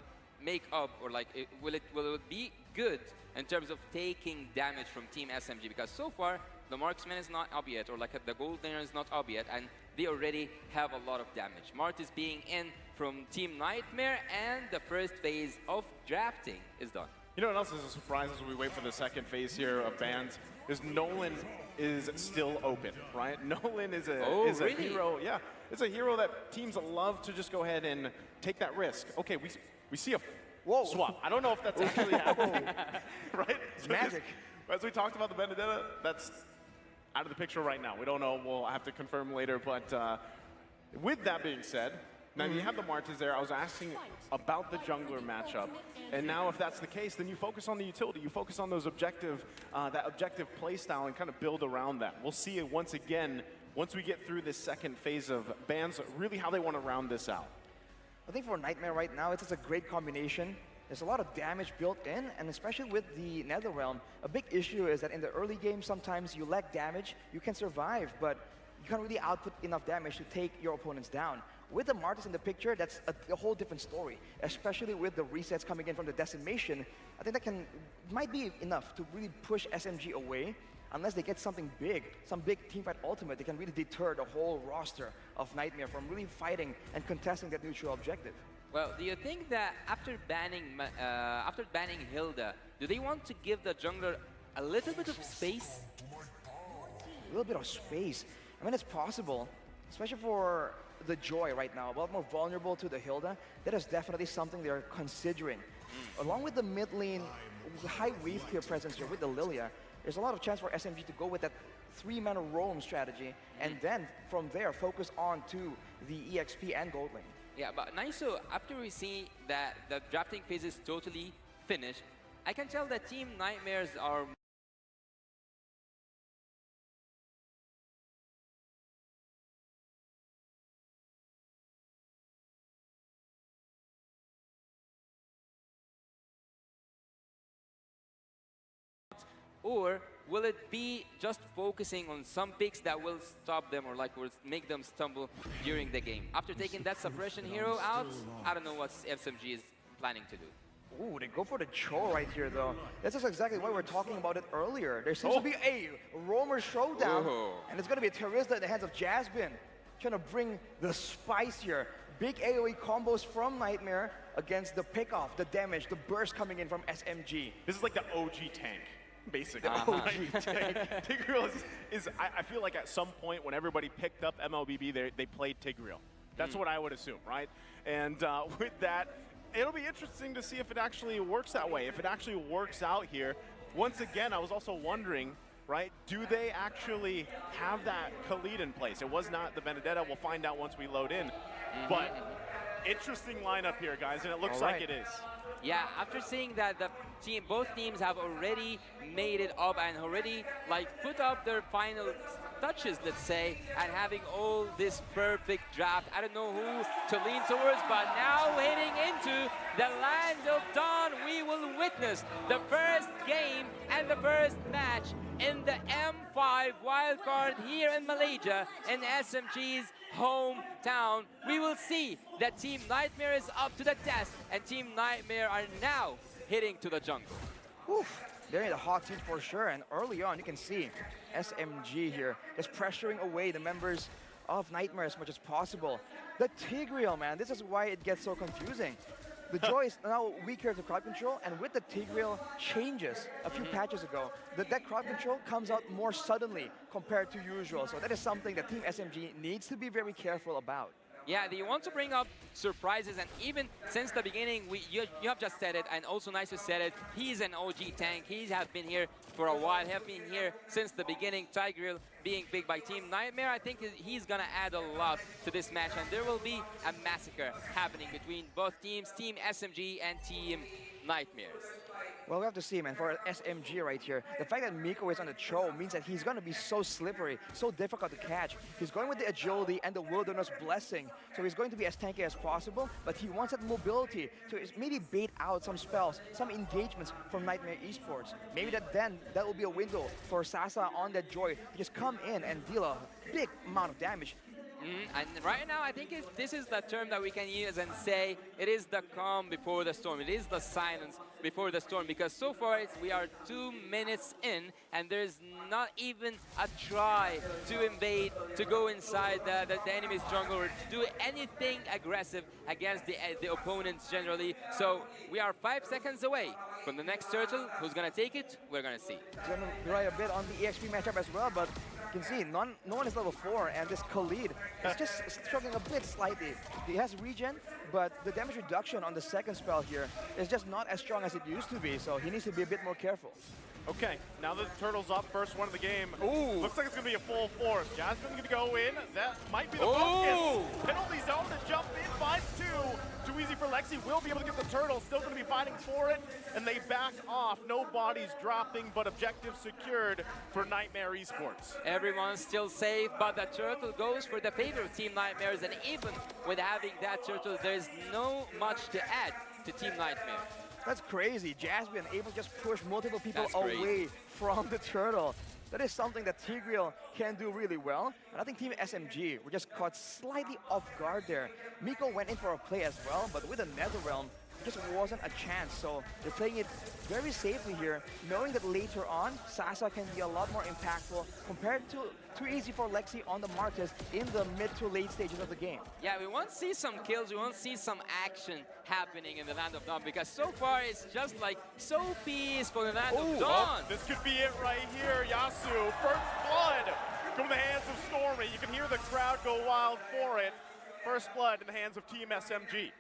[SPEAKER 18] make up or like will it be good in terms of taking damage from Team SMG, because so far the marksman is not up yet, or like the gold laner is not up yet, and they already have a lot of damage. Mart is being in from Team Nightmare, and the first phase of drafting is done.
[SPEAKER 21] You know what else is a surprise as we wait for the second phase here of bans is Nolan is still open, right? Nolan is a
[SPEAKER 18] really?
[SPEAKER 21] hero. Yeah, it's a hero that teams love to just go ahead and take that risk. Okay, we see a swap. I don't know if that's actually happening, right?
[SPEAKER 19] It's magic.
[SPEAKER 21] As we talked about the Benedetta, that's out of the picture right now. We don't know. We'll have to confirm later. But with that being said, now you have the Marches there. I was asking about the jungler matchup. And now if that's the case, then you focus on the utility. You focus on those objective, that objective play style and kind of build around that. We'll see once again once we get through this second phase of bans, really how they want to round this out.
[SPEAKER 19] I think for Nightmare right now, it's just a great combination. There's a lot of damage built in, and especially with the Netherrealm, a big issue is that in the early game, sometimes you lack damage, you can survive, but you can't really output enough damage to take your opponents down. With the Martyrs in the picture, that's a whole different story, especially with the resets coming in from the Decimation. I think that might be enough to really push SMG away. Unless they get something big, some big teamfight ultimate, they can really deter the whole roster of Nightmare from really fighting and contesting that neutral objective.
[SPEAKER 18] Well, do you think that after banning Hilda, do they want to give the jungler a little bit of space?
[SPEAKER 19] A little bit of space. I mean, it's possible, especially for the Joy right now, a lot more vulnerable to the Hilda. That is definitely something they're considering. Along with the mid lane, high wave clear presence here with the Lilia, there's a lot of chance for SMG to go with that 3-mana roam strategy, and then from there focus on to the EXP and gold lane.
[SPEAKER 18] Yeah, but Naiso, after we see that the drafting phase is totally finished, I can tell that Team Nightmares are or will it be just focusing on some picks that will stop them or like will make them stumble during the game? After taking that suppression hero out, I don't know what SMG is planning to do.
[SPEAKER 19] Ooh, they go for the Cho right here though. This is exactly why we were talking about it earlier. There seems to be a Roamer showdown, and it's going to be a Teresa in the hands of Jasmine, trying to bring the spice here. Big AoE combos from Nightmare against the pickoff, the damage, the burst coming in from SMG.
[SPEAKER 21] This is like the OG tank. Basically, Tigreal I feel like at some point when everybody picked up MLBB, they played Tigreal. That's what I would assume, right? And with that, it'll be interesting to see if it actually works that way. If it actually works out here. Once again, I was also wondering, right, do they actually have that Khalid in place? It was not the Benedetta. We'll find out once we load in. But interesting lineup here, guys, and it looks like it is.
[SPEAKER 18] Yeah, after seeing that both teams have already made it up and already like put up their final touches, let's say, and having all this perfect draft. I don't know who to lean towards, but now heading into the land of dawn, we will witness the first game and the first match in the M5 wildcard here in Malaysia, in SMG's hometown. We will see that Team Nightmare is up to the test, and Team Nightmare are now heading to the jungle.
[SPEAKER 19] Oof, they're in the hot seat for sure, and early on you can see SMG here is pressuring away the members of Nightmare as much as possible. The Tigreal, man, this is why it gets so confusing. The Joy is now weaker to crowd control, and with the Tigreal changes a few patches ago, that crowd control comes out more suddenly compared to usual. So that is something that Team SMG needs to be very careful about.
[SPEAKER 18] Yeah, they want to bring up surprises, and even since the beginning, you have just said it, and also Nice said it, he's an OG tank. He has been here for a while, have been here since the beginning. Tigreal being big by Team Nightmare, I think he's gonna add a lot to this match, and there will be a massacre happening between both teams, Team SMG and Team Nightmares.
[SPEAKER 19] Well, we have to see, man, for SMG right here, the fact that Miko is on the Cho means that he's going to be so slippery, so difficult to catch. He's going with the agility and the Wilderness Blessing, so he's going to be as tanky as possible, but he wants that mobility to maybe bait out some spells, some engagements from Nightmare Esports. Maybe that will be a window for Sasa on that Joy to just come in and deal a big amount of damage.
[SPEAKER 18] And right now, I think this is the term that we can use and say it is the calm before the storm. It is the silence before the storm, because so far we are 2 minutes in and there's not even a try to invade, to go inside the enemy's jungle or to do anything aggressive against the opponents generally. So we are 5 seconds away from the next turtle. Who's gonna take it? We're gonna see.
[SPEAKER 19] It's gonna rely a bit on the EXP matchup as well, but you can see no one is level 4, and this Khalid is just struggling a bit slightly. He has regen, but the damage reduction on the second spell here is just not as strong as it used to be, so he needs to be a bit more careful.
[SPEAKER 21] Okay, now that the turtle's up, first one of the game. Ooh. Looks like it's going to be a full force. Jasmine going to go in. That might be the focus. Penalty zone to jump in, finds 2. Too easy for Lexi, will be able to get the turtle, still going to be fighting for it, and they back off. No bodies dropping, but objective secured for Nightmare Esports.
[SPEAKER 18] Everyone's still safe, but the turtle goes for the favor of Team Nightmares, and even with having that turtle, there's no much to add to Team Nightmare.
[SPEAKER 19] That's crazy. Jasmine able to just push multiple people away from the turtle. That is something that Tigreal can do really well. And I think Team SMG were just caught slightly off guard there. Miko went in for a play as well, but with a Netherrealm, it just wasn't a chance. So they're playing it very safely here, knowing that later on, Sasa can be a lot more impactful compared to too easy for Lexi on the Marcus in the mid to late stages of the game.
[SPEAKER 18] Yeah, we want to see some kills, we want to see some action happening in the Land of Dawn, because so far it's just like so peaceful in the Land of Dawn.
[SPEAKER 21] This could be it right here, Yasu. First blood from the hands of Stormy. You can hear the crowd go wild for it. First blood in the hands of Team SMG.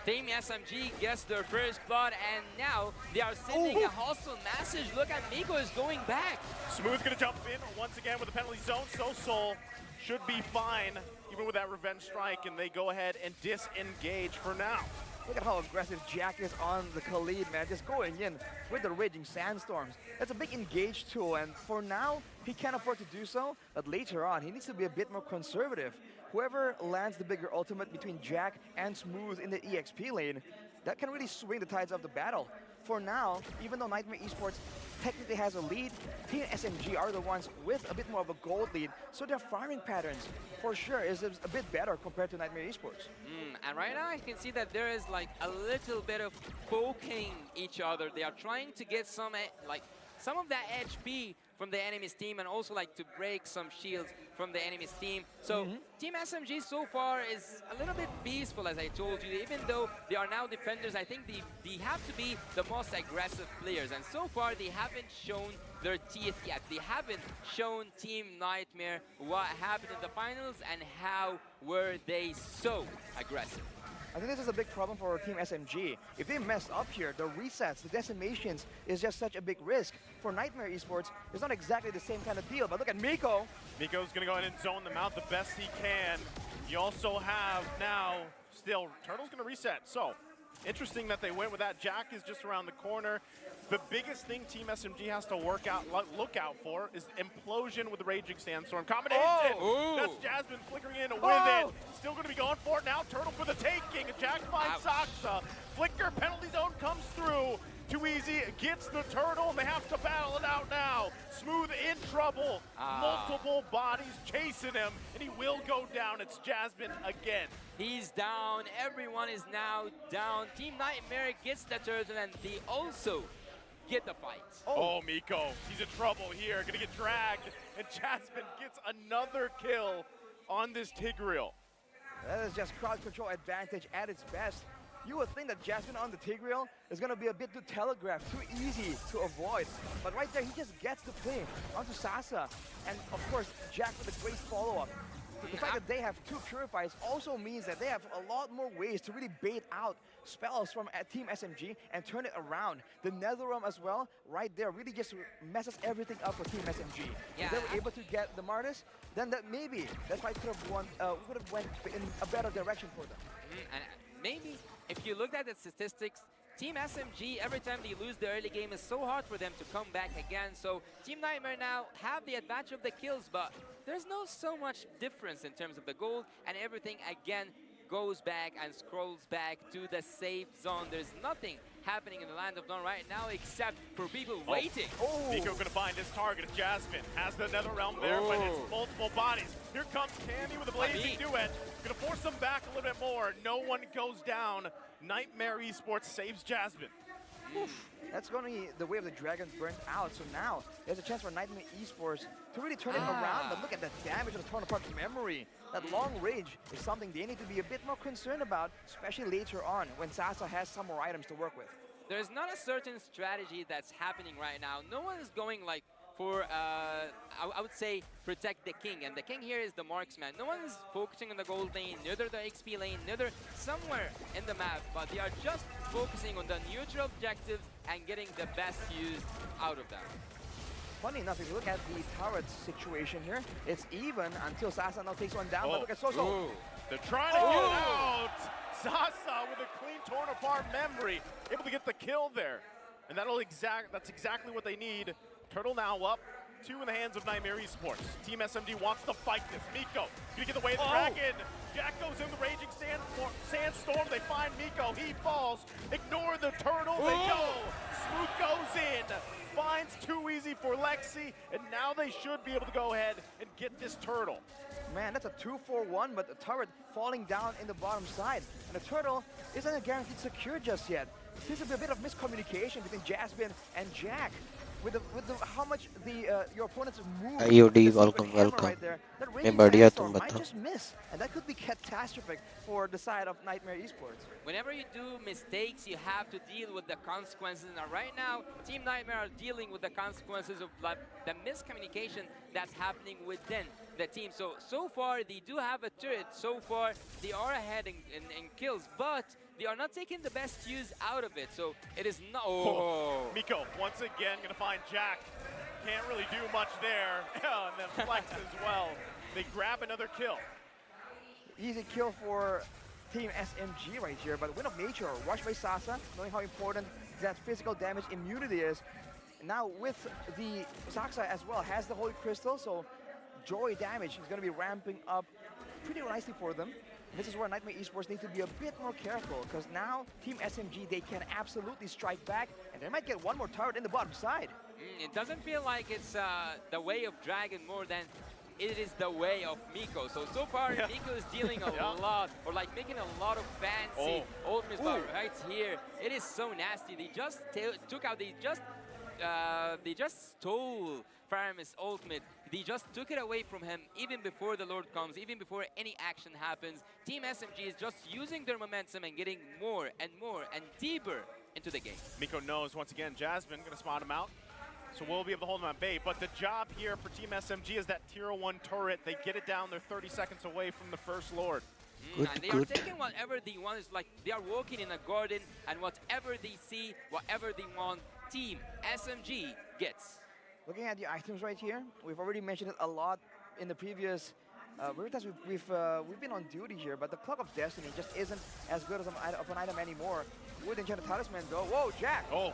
[SPEAKER 18] Team SMG gets their first blood, and now they are sending a hostile message. Look at Miko is going back.
[SPEAKER 21] Smooth gonna jump in once again with the penalty zone. So Soul should be fine, even with that revenge strike, and they go ahead and disengage for now.
[SPEAKER 19] Look at how aggressive Jack is on the Khalid, man. Just going in with the Raging Sandstorms. That's a big engage tool, and for now, he can't afford to do so. But later on, he needs to be a bit more conservative. Whoever lands the bigger ultimate between Jack and Smooth in the EXP lane, that can really swing the tides of the battle. For now, even though Nightmare Esports technically has a lead, Team SMG are the ones with a bit more of a gold lead, so their firing patterns, for sure, is a bit better compared to Nightmare Esports.
[SPEAKER 18] And right now I can see that there is like a little bit of poking each other. They are trying to get some of that HP from the enemy's team, and also like to break some shields from the enemy's team. So Team SMG so far is a little bit peaceful, as I told you. Even though they are now defenders, I think they have to be the most aggressive players, and so far they haven't shown their teeth yet. They haven't shown Team Nightmare what happened in the finals and how were they so aggressive.
[SPEAKER 19] I think this is a big problem for Team SMG. If they mess up here, the resets, the decimations is just such a big risk. For Nightmare Esports, it's not exactly the same kind of deal, but look at Miko.
[SPEAKER 21] Miko's gonna go ahead and zone them out the best he can. You also have now, still, Turtle's gonna reset. So, interesting that they went with that. Jack is just around the corner. The biggest thing Team SMG has to look out for is implosion with the Raging Sandstorm combination. That's Jasmine flickering in with it. Still going to be going for it now. Turtle for the taking. Jack finds Saksa. Flicker penalty zone comes through. Too easy. Gets the turtle, and they have to battle it out now. Smooth in trouble. Multiple bodies chasing him, and he will go down. It's Jasmine again.
[SPEAKER 18] He's down. Everyone is now down. Team Nightmare gets the turtle, and they also get the fight.
[SPEAKER 21] Oh, Miko, he's in trouble here. Gonna get dragged, and Jasmine gets another kill on this Tigreal.
[SPEAKER 19] That is just crowd control advantage at its best. You would think that Jasmine on the Tigreal is going to be a bit too telegraphed, too easy to avoid. But right there, he just gets the play onto Sasa. And of course, Jack with a great follow-up. The fact that they have two Purifies also means that they have a lot more ways to really bait out spells from Team SMG and turn it around. The Netherrealm as well, right there, really just messes everything up for Team SMG. If they were able to get the Martis, then maybe that fight could have went in a better direction for them.
[SPEAKER 18] And maybe if you look at the statistics, Team SMG, every time they lose the early game, is so hard for them to come back again. So Team Nightmare now have the advantage of the kills, but there's no so much difference in terms of the gold, and everything again goes back and scrolls back to the safe zone. There's nothing happening in the Land of Dawn right now except for people waiting.
[SPEAKER 21] Miko gonna find his target. Jasmine has the Netherrealm there, but it's multiple bodies. Here comes Candy with a blazing duet. Gonna force them back a little bit more. No one goes down. Nightmare Esports saves Jasmine.
[SPEAKER 19] That's going to be the way of the Dragons burnt out. So now there's a chance for Nightmare Esports to really turn it around. But look at the damage on the torn apart memory. That long range is something they need to be a bit more concerned about, especially later on when Sasa has some more items to work with.
[SPEAKER 18] There's not a certain strategy that's happening right now. No one is going like for, I would say, protect the king. And the king here is the marksman. No one is focusing on the gold lane, neither the XP lane, neither somewhere in the map. But they are just focusing on the neutral objectives and getting the best use out of them.
[SPEAKER 19] Funny enough, if you look at the turret situation here, it's even until Sasa now takes one down. But look at Soso.
[SPEAKER 21] They're trying to get out. Sasa with a clean torn apart memory, able to get the kill there. And that's exactly what they need. Turtle now up, 2 in the hands of Nightmare Esports. Team SMG wants to fight this. Miko gonna get away the dragon. Jack goes in the raging sandstorm. They find Miko. He falls. Ignore the turtle. They go. Smooth goes in. Finds too easy for Lexi, and now they should be able to go ahead and get this turtle.
[SPEAKER 19] Man, that's a 2-4-1, but the turret falling down in the bottom side. And the turtle isn't guaranteed secure just yet. Seems to be a bit of miscommunication between Jasmine and Jack. With how much your opponents move.
[SPEAKER 20] IOD, welcome.
[SPEAKER 19] Right there, that
[SPEAKER 20] मैं
[SPEAKER 19] raging
[SPEAKER 20] बढ़िया
[SPEAKER 19] sandstorm
[SPEAKER 20] तुम
[SPEAKER 19] might
[SPEAKER 20] बताओ.
[SPEAKER 19] just miss, and that could be catastrophic for the side of Nightmare Esports.
[SPEAKER 18] Whenever you do mistakes, you have to deal with the consequences. Now, right now, Team Nightmare are dealing with the consequences of like, the miscommunication that's happening within the team. So far, they do have a turret. So far, they are ahead in kills, but they are not taking the best use out of it. So it is not. Oh.
[SPEAKER 21] Miko once again gonna find Jack. Can't really do much there. And then Flex as well. They grab another kill.
[SPEAKER 19] Easy kill for Team SMG right here, but Win of Nature, rushed by Sasa, knowing how important that physical damage immunity is. Now with the Sasa as well, has the Holy Crystal, so Joy damage is going to be ramping up pretty nicely for them. This is where Nightmare Esports need to be a bit more careful, because now Team SMG, they can absolutely strike back, and they might get one more turret in the bottom side.
[SPEAKER 18] It doesn't feel like it's the way of Dragon more than it is the way of Miko. So far, Miko is dealing a lot, or like making a lot of fancy ultimates, but right here, it is so nasty. They just they just stole Faramis' ultimate. They just took it away from him even before the Lord comes, even before any action happens. Team SMG is just using their momentum and getting more and more and deeper into the game.
[SPEAKER 21] Miko knows, once again, Jasmine gonna spot him out. So we'll be able to hold him at bay. But the job here for Team SMG is that tier 1 turret. They get it down. They're 30 seconds away from the first Lord.
[SPEAKER 18] And they are taking whatever they want. It's like they are walking in a garden, and whatever they see, whatever they want, Team SMG gets.
[SPEAKER 19] Looking at the items right here, we've already mentioned it a lot in the previous times we've been on duty here, but the Clock of Destiny just isn't as good as an item anymore. With Enchanted Talisman though, whoa, Jack!
[SPEAKER 21] Oh,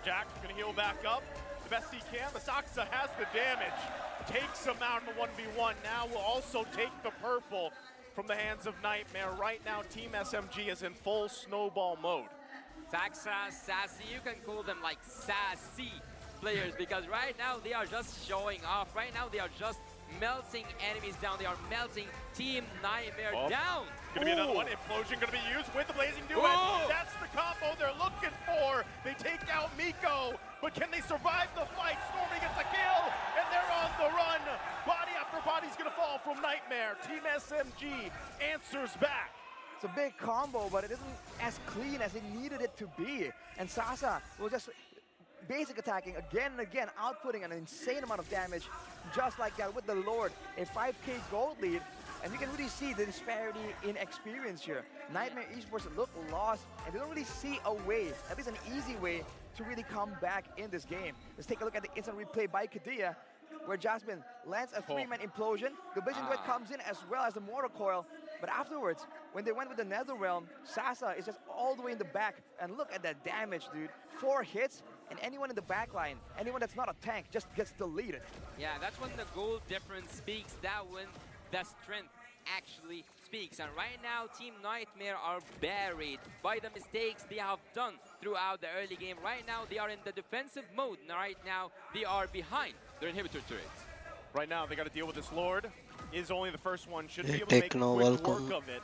[SPEAKER 21] Jack gonna heal back up the best he can. The Saxa has the damage, takes him out in the 1v1. Now will also take the purple from the hands of Nightmare. Right now, Team SMG is in full snowball mode.
[SPEAKER 18] Saxa, Sassy, you can call them like sassy players, because right now they are just showing off. Right now they are just melting enemies down. They are melting Team Nightmare down.
[SPEAKER 21] Gonna be another one. Implosion gonna be used with the Blazing Duet. That's the combo they're looking for. They take out Miko, but can they survive the fight? Stormy gets a kill, and they're on the run. Body after body's gonna fall from Nightmare. Team SMG answers back.
[SPEAKER 19] It's a big combo, but it isn't as clean as it needed it to be. And Sasa will just basic attacking again and again, outputting an insane amount of damage, just like that with the Lord. A 5k gold lead, and you can really see the disparity in experience here. Nightmare Esports look lost, and they don't really see a way, at least an easy way, to really come back in this game. Let's take a look at the instant replay by Kadia, where Jasmine lands a 3-man implosion. The Blazing Duet comes in as well as the Mortar Coil. But afterwards, when they went with the Netherrealm, Sasa is just all the way in the back. And look at that damage, dude. 4 hits, and anyone in the back line, anyone that's not a tank, just gets deleted.
[SPEAKER 18] Yeah, that's when the goal difference speaks. That when the strength actually speaks. And right now, Team Nightmare are buried by the mistakes they have done throughout the early game. Right now, they are in the defensive mode. Right now, they are behind their inhibitor turrets.
[SPEAKER 21] Right now, they got to deal with this Lord. Is only the first one. Should be able to make quick work of it,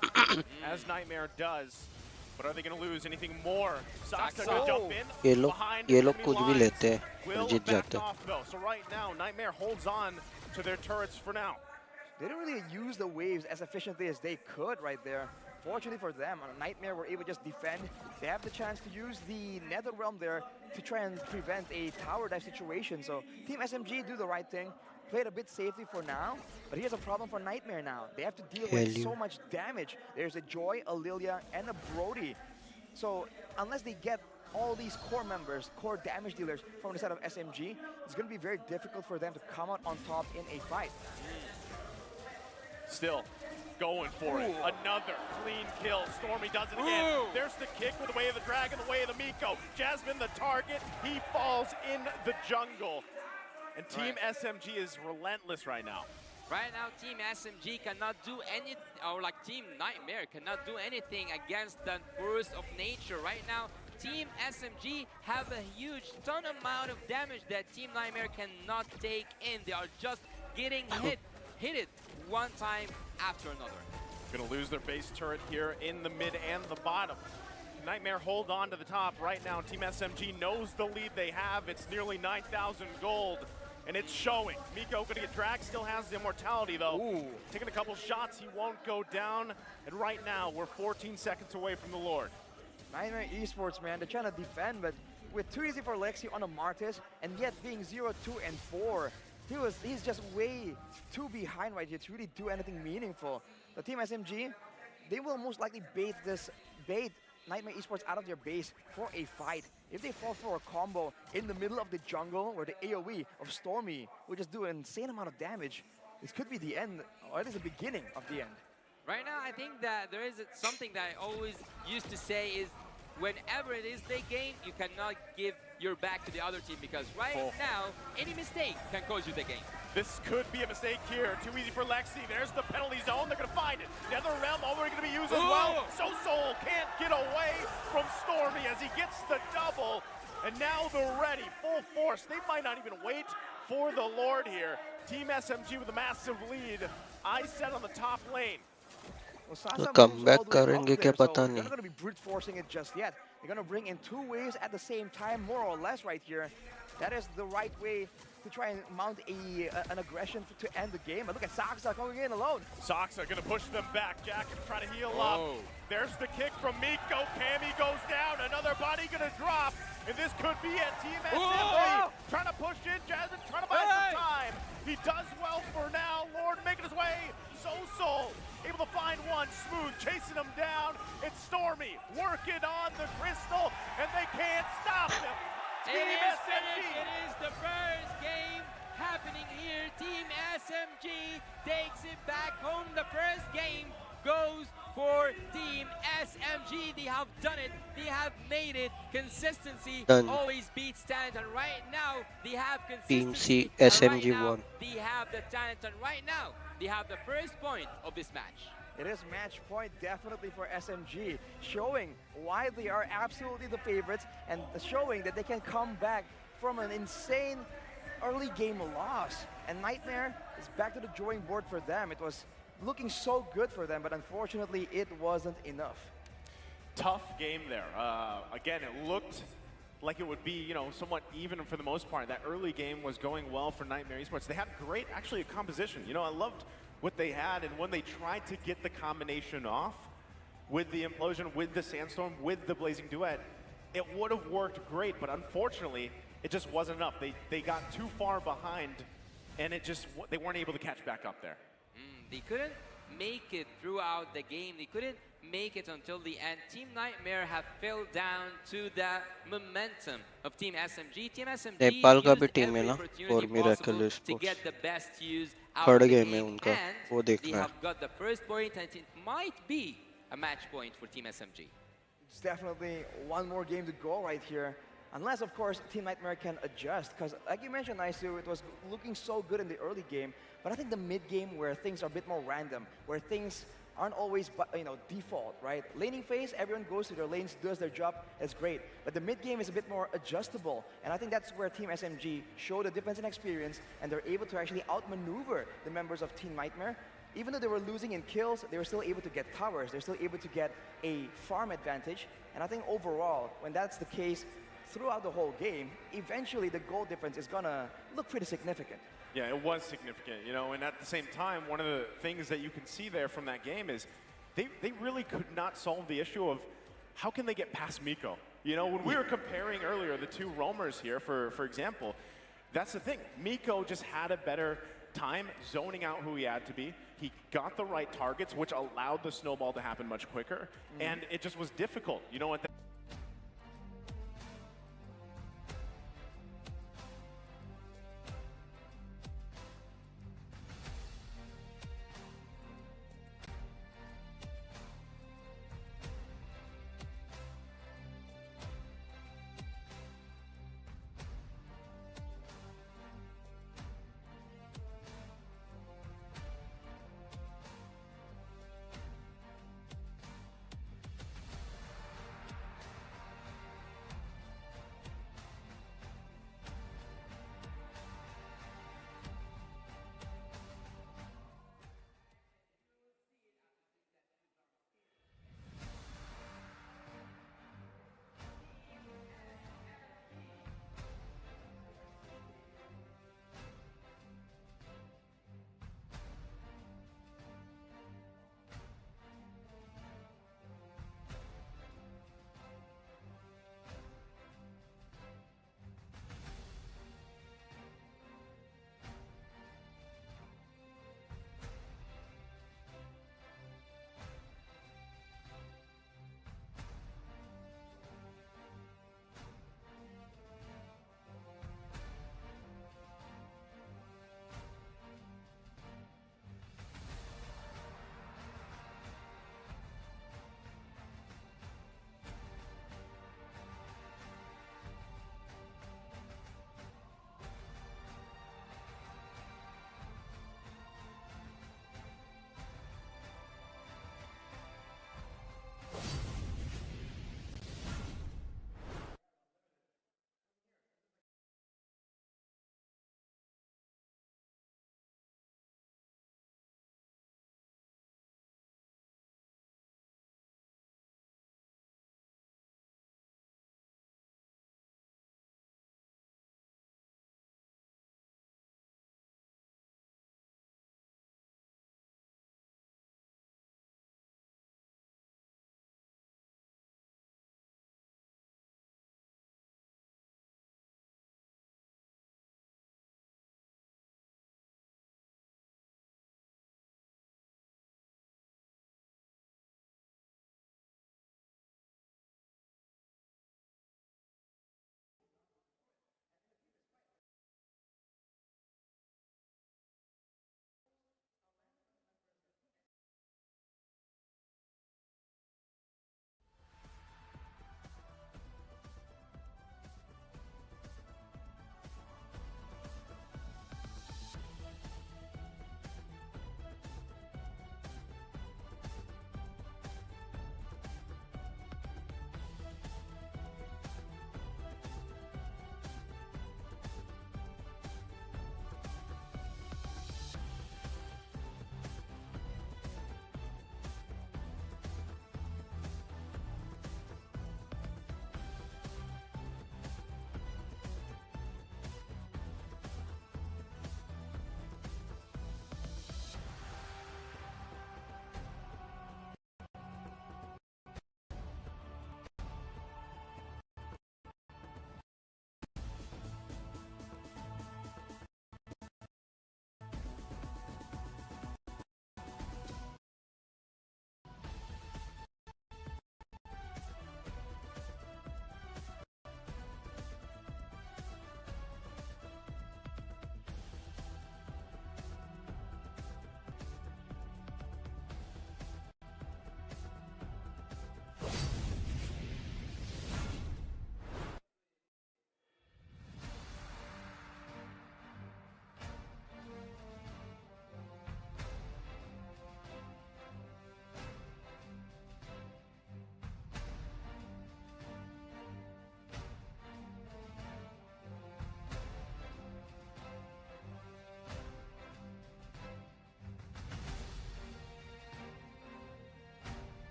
[SPEAKER 21] as Nightmare does. But are they going to lose anything more? Saxa going to jump in behind
[SPEAKER 20] ये लोग कुछ भी लेते हैं
[SPEAKER 21] will
[SPEAKER 20] Jeet
[SPEAKER 21] back
[SPEAKER 20] जाते हैं.
[SPEAKER 21] off though. So right now, Nightmare holds on to their turrets for now.
[SPEAKER 19] They didn't really use the waves as efficiently as they could right there. Fortunately for them, Nightmare were able to just defend. They have the chance to use the Netherrealm there to try and prevent a tower dive situation. So Team SMG do the right thing. Played a bit safely for now, but here's a problem for Nightmare now. They have to deal with so much damage. There's a Joy, a Lilia, and a Brody. So unless they get all these core members, core damage dealers from the side of SMG, it's going to be very difficult for them to come out on top in a fight.
[SPEAKER 21] Still, going for it. Another clean kill. Stormy does it again. There's the kick with the way of the dragon, the way of the Miko. Jasmine the target. He falls in the jungle. And Team SMG is relentless right now.
[SPEAKER 18] Right now, Team SMG cannot do any, or like Team Nightmare cannot do anything against the force of nature. Right now, Team SMG have a huge ton amount of damage that Team Nightmare cannot take in. They are just getting hit it one time after another.
[SPEAKER 21] Gonna lose their base turret here in the mid and the bottom. Nightmare hold on to the top right now. Team SMG knows the lead they have. It's nearly 9,000 gold. And it's showing. Miko gonna get dragged, still has the immortality though. Taking a couple shots, he won't go down. And right now, we're 14 seconds away from the Lord.
[SPEAKER 19] Nightmare Esports, man, they're trying to defend, but with too easy for Lexi on a Martis, and yet being 0-2 and 4, he's just way too behind right here to really do anything meaningful. The Team SMG, they will most likely bait Nightmare Esports out of their base for a fight. If they fall for a combo in the middle of the jungle where the AoE of Stormy will just do an insane amount of damage, this could be the end, or at least the beginning of the end.
[SPEAKER 18] Right now, I think that there is something that I always used to say is whenever it is they game, you cannot give your back to the other team because right now, any mistake can cause you the game.
[SPEAKER 21] This could be a mistake here. Too easy for Lexi. There's the penalty zone. They're going to find it. Nether Realm already going to be used as well. Soul can't get away from Stormy as he gets the double. And now they're ready. Full force. They might not even wait for the Lord here. Team SMG with a massive lead. I set on the top lane.
[SPEAKER 19] Well, Sasa
[SPEAKER 20] comeback
[SPEAKER 19] moves all the way
[SPEAKER 20] करेंगे
[SPEAKER 19] up
[SPEAKER 20] क्या
[SPEAKER 19] there,
[SPEAKER 20] पता
[SPEAKER 19] so
[SPEAKER 20] नहीं.
[SPEAKER 19] they're not going to be brute forcing it just yet. They're going to bring in 2 waves at the same time, more or less right here. That is the right way to try and mount an aggression to end the game. But look at Saksa going in alone.
[SPEAKER 21] Saksa going to push them back. Jack is trying to heal up. There's the kick from Miko. Cammy goes down. Another body going to drop. And this could be it. Team SMG trying to push in. Jasmine trying to buy some time. He does well for now. Lord making his way. Soul able to find one. Smooth chasing him down. It's Stormy working on the crystal. And they can't stop him.
[SPEAKER 18] It is finished. It is the first game happening here. Team SMG takes it back home. The first game goes for Team SMG. They have done it. They have made it. Consistency always beats talent. And right now, they have consistency.
[SPEAKER 20] Team SMG
[SPEAKER 18] right
[SPEAKER 20] won.
[SPEAKER 18] They have the talent. And right now, they have the first point of this match.
[SPEAKER 19] It is match point definitely for SMG, showing why they are absolutely the favorites and showing that they can come back from an insane early game loss. And Nightmare is back to the drawing board for them. It was looking so good for them, but unfortunately it wasn't enough.
[SPEAKER 21] Tough game there. Again, it looked like it would be, somewhat even for the most part. That early game was going well for Nightmare Esports. They had great, actually, composition. I loved what they had, and when they tried to get the combination off with the implosion, with the sandstorm, with the blazing duet, it would have worked great, but unfortunately, it just wasn't enough. They got too far behind, and they weren't able to catch back up there.
[SPEAKER 18] They couldn't make it throughout the game. They couldn't make it until the end. Team Nightmare have fell down to the momentum of Team SMG. Team SMG
[SPEAKER 20] Nepal का भी
[SPEAKER 18] used
[SPEAKER 20] team है
[SPEAKER 18] every
[SPEAKER 20] ना
[SPEAKER 18] opportunity
[SPEAKER 20] और
[SPEAKER 18] possible
[SPEAKER 20] Miracle
[SPEAKER 18] to get
[SPEAKER 20] Sports.
[SPEAKER 18] the best use out
[SPEAKER 20] third
[SPEAKER 18] of the
[SPEAKER 20] game है
[SPEAKER 18] game,
[SPEAKER 20] उनका,
[SPEAKER 18] and
[SPEAKER 20] वो
[SPEAKER 18] they
[SPEAKER 20] देखना है.
[SPEAKER 18] have got the first point, and it might be a match point for Team SMG.
[SPEAKER 19] It's definitely one more game to go right here. Unless, of course, Team Nightmare can adjust. Because, like you mentioned, Naisu, it was looking so good in the early game. But I think the mid-game, where things are a bit more random, where things aren't always, default, right? Laning phase, everyone goes to their lanes, does their job, that's great. But the mid-game is a bit more adjustable. And I think that's where Team SMG showed a difference in experience, and they're able to actually outmaneuver the members of Team Nightmare. Even though they were losing in kills, they were still able to get towers. They're still able to get a farm advantage. And I think overall, when that's the case, throughout the whole game, eventually the goal difference is gonna look pretty significant.
[SPEAKER 21] Yeah, it was significant, and at the same time, one of the things that you can see there from that game is they really could not solve the issue of how can they get past Miko. When we were comparing earlier the two roamers here, for example, that's the thing. Miko just had a better time zoning out who he had to be. He got the right targets, which allowed the snowball to happen much quicker, and it just was difficult. At that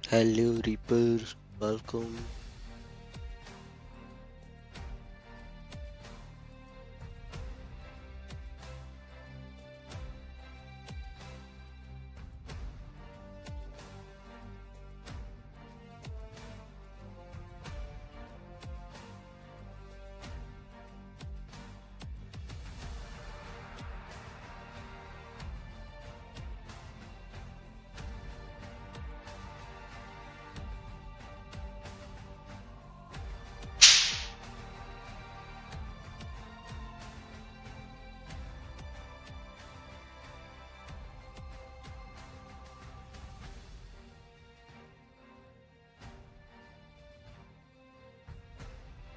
[SPEAKER 20] Hello Reapers, welcome.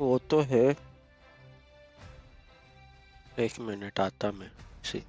[SPEAKER 20] वो तो है, एक minute आता मैं सी।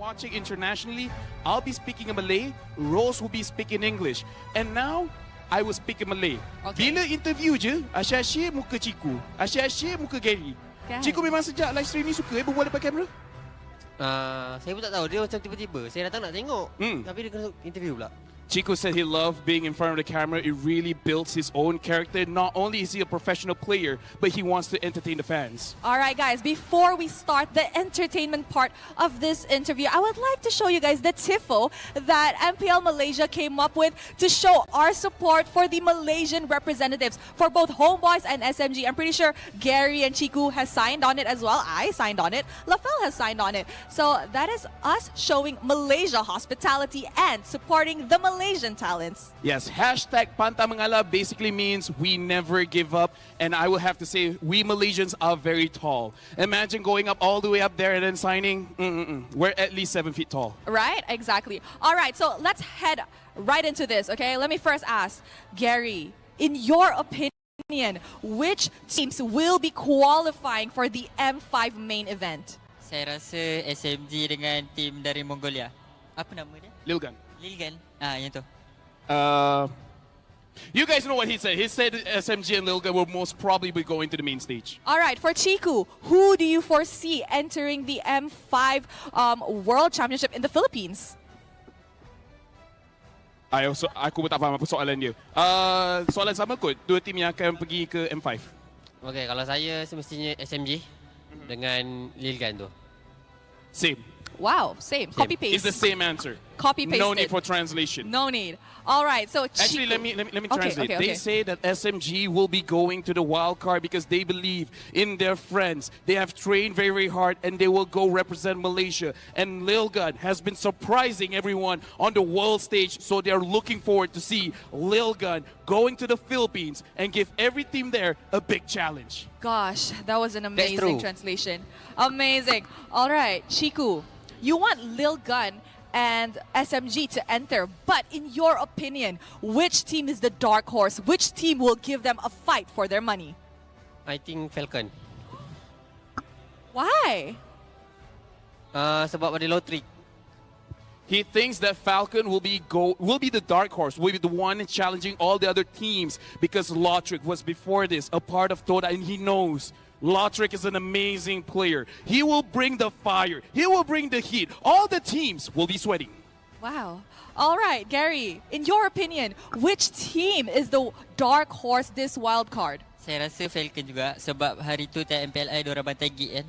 [SPEAKER 9] Watching internationally, I'll be speaking in Malay, Rose will be speaking English. And now, I will speak in Malay.
[SPEAKER 7] Okay.
[SPEAKER 9] Bila interview je, asyik-asyik muka Ciku, asyik-asyik muka Gary.
[SPEAKER 7] Kan?
[SPEAKER 9] Ciku memang sejak live stream ni suka berbual depan kamera?
[SPEAKER 15] Saya pun tak tahu, dia macam tiba-tiba. Saya datang nak tengok, tapi dia kena interview pula.
[SPEAKER 9] Chico said he loved being in front of the camera. It really builds his own character. Not only is he a professional player, but he wants to entertain the fans.
[SPEAKER 7] All right, guys, before we start the entertainment part of this interview, I would like to show you guys the tifo that MPL Malaysia came up with to show our support for the Malaysian representatives for both Homeboys and SMG. I'm pretty sure Gary and Chiku has signed on it as well. I signed on it. Lafel has signed on it. So that is us showing Malaysia hospitality and supporting the Malaysian talents.
[SPEAKER 9] Yes, hashtag Pantang Mengalah basically means we never give up. And I will have to say, we Malaysians are very tall. Imagine going up all the way up there and then signing. We're at least 7 feet tall.
[SPEAKER 7] Right, exactly. All right, so let's head right into this, okay? Let me first ask, Gary, in your opinion, which teams will be qualifying for the M5 main event?
[SPEAKER 8] Saya rasa SMG dengan tim dari Mongolia. Apa nama dia?
[SPEAKER 9] Lilgan.
[SPEAKER 8] Lilgan. Ah, yang tu.
[SPEAKER 9] You guys know what he said. He said SMG and Lilgan will most probably be going to the main stage.
[SPEAKER 7] All right, for Chiku, who do you foresee entering the M5 World Championship in the Philippines?
[SPEAKER 9] Aku tak faham apa soalan dia. Soalan sama kot, dua tim yang akan pergi ke M5.
[SPEAKER 15] Okay, kalau saya semestinya SMG dengan Lilgan tu.
[SPEAKER 9] Same.
[SPEAKER 7] Wow, same. Copy paste.
[SPEAKER 9] It's the same answer.
[SPEAKER 7] Copy paste.
[SPEAKER 9] No need for translation.
[SPEAKER 7] No need. All right, so
[SPEAKER 9] actually, let me translate.
[SPEAKER 7] Okay.
[SPEAKER 9] They say that SMG will be going to the wild card because they believe in their friends. They have trained very, very hard, and they will go represent Malaysia. And Lilgan has been surprising everyone on the world stage, so they are looking forward to see Lilgan going to the Philippines and give every team there a big challenge.
[SPEAKER 7] Gosh, that was an amazing translation. Amazing. All right, Chiku, you want Lilgan and SMG to enter, but in your opinion, which team is the dark horse? Which team will give them a fight for their money?
[SPEAKER 15] I think Falcon.
[SPEAKER 7] Why?
[SPEAKER 15] Sebab ada low trick.
[SPEAKER 9] He thinks that Falcon will be the dark horse, will be the one challenging all the other teams because Lotric was before this a part of Toda, and he knows Lotric is an amazing player. He will bring the fire. He will bring the heat. All the teams will be sweating.
[SPEAKER 7] Wow. All right, Gary, in your opinion, which team is the dark horse this wild card?
[SPEAKER 8] Saya rasa Falcon juga sebab hari tu time MPLI diorang bantai gate kan.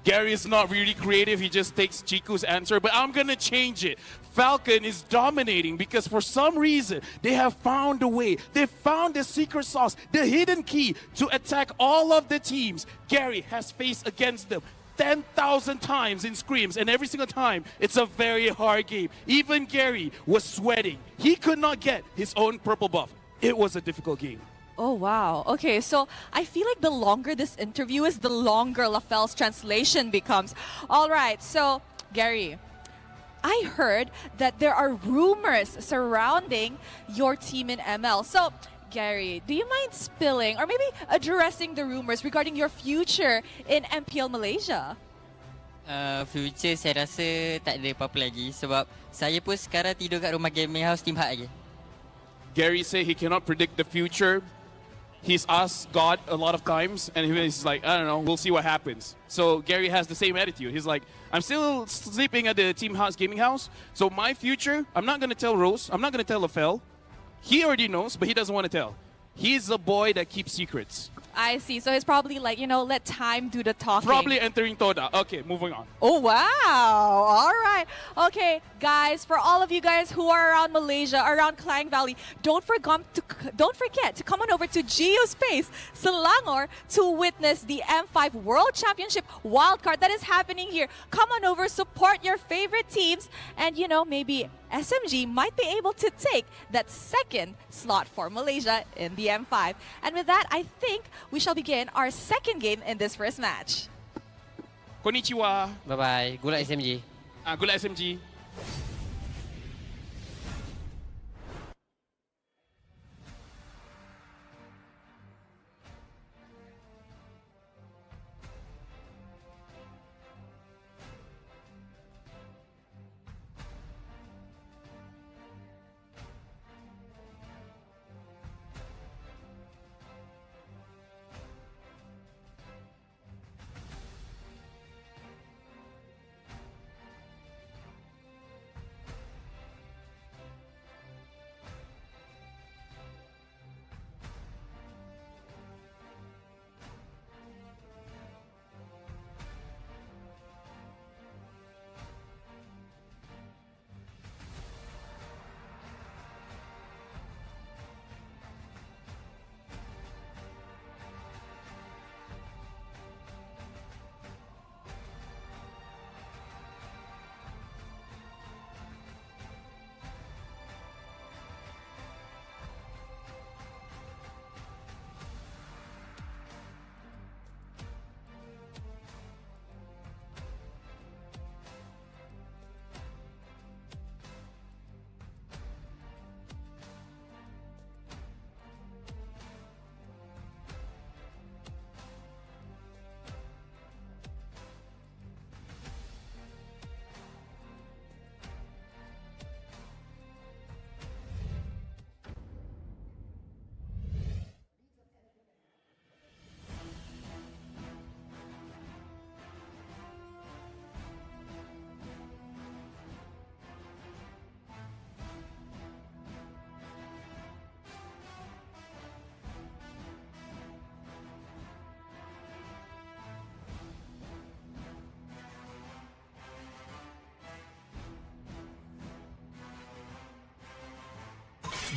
[SPEAKER 9] Gary is not really creative. He just takes Chiku's answer, but I'm going to change it. Falcon is dominating because for some reason, they have found a way. They found the secret sauce, the hidden key to attack all of the teams Gary has faced against them 10,000 times in scrims, and every single time, it's a very hard game. Even Gary was sweating. He could not get his own purple buff. It was a difficult game.
[SPEAKER 7] Oh, wow. Okay, so I feel like the longer this interview is, the longer LaFell's translation becomes. All right, so Gary, I heard that there are rumors surrounding your team in ML. So, Gary, do you mind spilling or maybe addressing the rumors regarding your future in MPL Malaysia?
[SPEAKER 8] Future saya rasa tak ada apa-apa lagi sebab saya pun sekarang tidur kat rumah gaming house Team Hut aja.
[SPEAKER 9] Gary said he cannot predict the future. He's asked God a lot of times, and he's like, I don't know, we'll see what happens. So Gary has the same attitude. He's like, I'm still sleeping at the Team House gaming house, so my future, I'm not going to tell Rose, I'm not going to tell LaFell. He already knows, but he doesn't want to tell. He's a boy that keeps secrets.
[SPEAKER 7] I see. So he's probably like, let time do the talking.
[SPEAKER 9] Probably entering Toda. Okay, moving on.
[SPEAKER 7] Oh, wow. All right. Okay, guys, for all of you guys who are around Malaysia, around Klang Valley, don't forget to come on over to Geospace Selangor to witness the M5 World Championship wildcard that is happening here. Come on over, support your favorite teams, and, maybe SMG might be able to take that second slot for Malaysia in the M5. And with that, I think we shall begin our second game in this first match.
[SPEAKER 9] Konnichiwa.
[SPEAKER 15] Bye-bye. Good luck, SMG.
[SPEAKER 9] Good luck, SMG.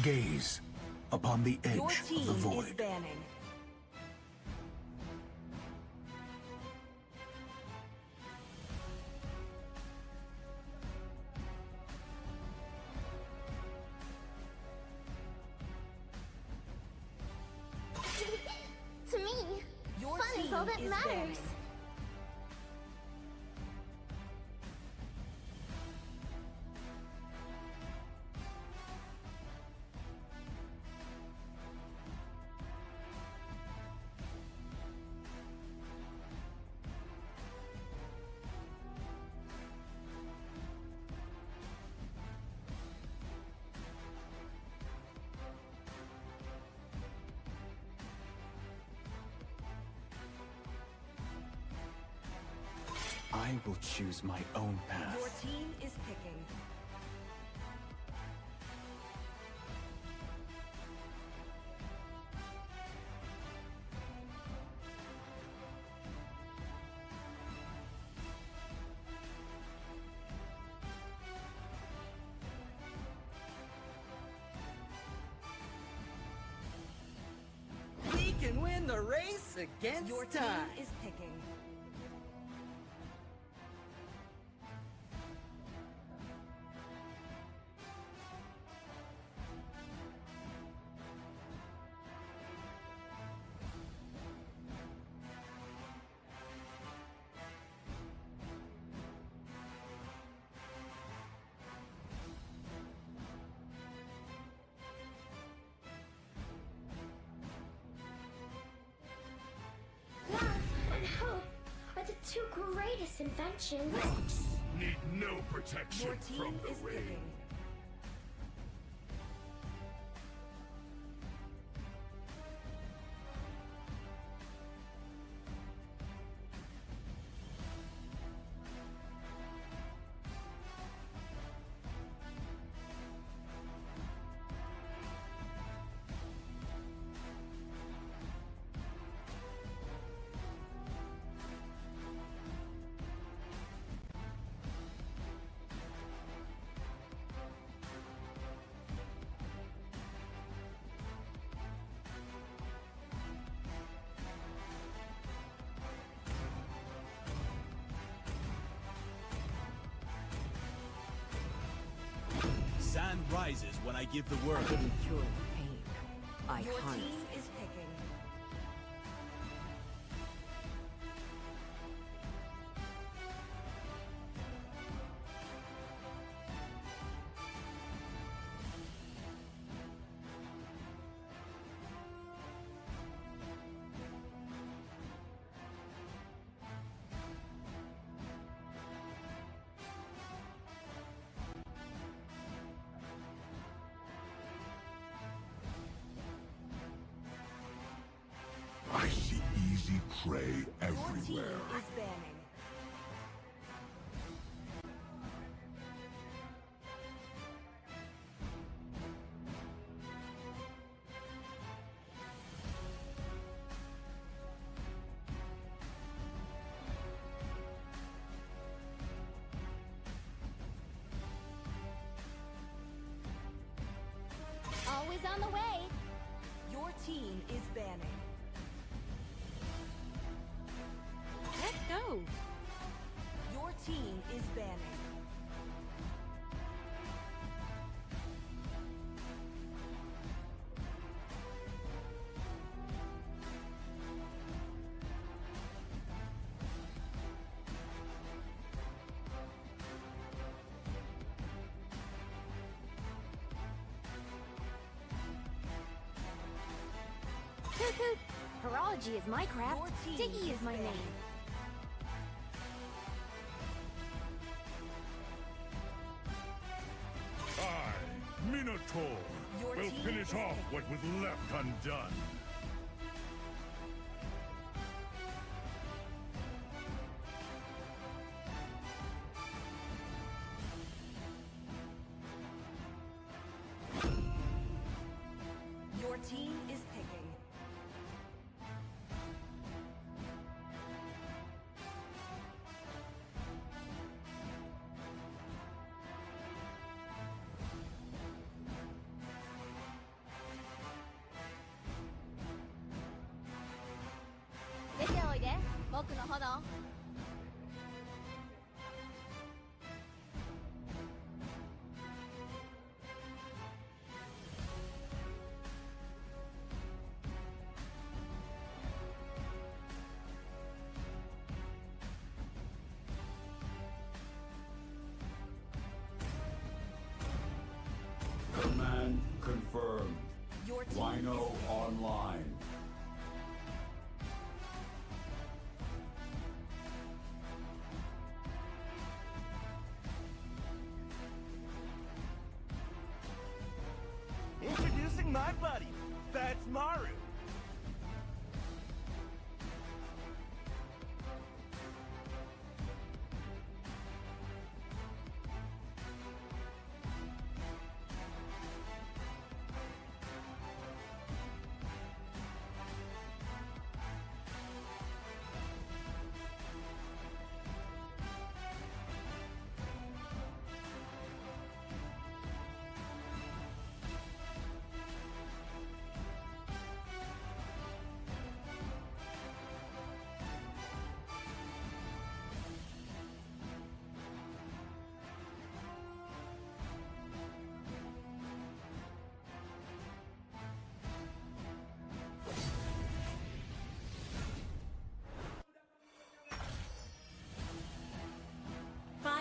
[SPEAKER 2] Gaze upon the edge
[SPEAKER 4] Your
[SPEAKER 2] of
[SPEAKER 4] team
[SPEAKER 2] the
[SPEAKER 4] is
[SPEAKER 2] void.
[SPEAKER 4] banning.
[SPEAKER 22] To me,
[SPEAKER 4] Your
[SPEAKER 22] fun is all
[SPEAKER 4] team
[SPEAKER 22] that
[SPEAKER 4] is
[SPEAKER 22] matters.
[SPEAKER 4] banning.
[SPEAKER 2] I will choose my own path.
[SPEAKER 4] Your team is picking. win the race against your time. Team is picking.
[SPEAKER 22] Love and hope are the two greatest inventions.
[SPEAKER 2] Rocks need no protection
[SPEAKER 4] Your team
[SPEAKER 2] from the
[SPEAKER 4] is
[SPEAKER 2] rain.
[SPEAKER 4] picking.
[SPEAKER 1] Sand rises when I give the word.
[SPEAKER 4] Cure the pain. Your team is picking.
[SPEAKER 2] I see easy prey
[SPEAKER 4] Your team
[SPEAKER 2] everywhere.
[SPEAKER 4] is banning.
[SPEAKER 22] Always on the way.
[SPEAKER 4] Your team is banning.
[SPEAKER 10] Let's go.
[SPEAKER 4] Your team is banning.
[SPEAKER 22] Cuckoo. Horology is my craft.
[SPEAKER 4] Your team
[SPEAKER 22] Diggy is my
[SPEAKER 4] banned.
[SPEAKER 22] name.
[SPEAKER 2] I, Minotaur,
[SPEAKER 4] Your
[SPEAKER 2] will
[SPEAKER 4] team
[SPEAKER 2] finish
[SPEAKER 4] is
[SPEAKER 2] off
[SPEAKER 4] picking.
[SPEAKER 2] what was left undone.
[SPEAKER 4] Your team is picking.
[SPEAKER 2] Command confirmed.
[SPEAKER 4] Your team
[SPEAKER 2] Rhino
[SPEAKER 4] is
[SPEAKER 2] online.
[SPEAKER 1] Introducing my buddy. That's Maru.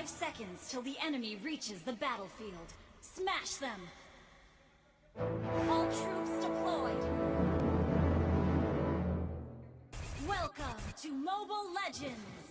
[SPEAKER 5] 5 seconds till the enemy reaches the battlefield. Smash them! All troops deployed! Welcome to Mobile Legends!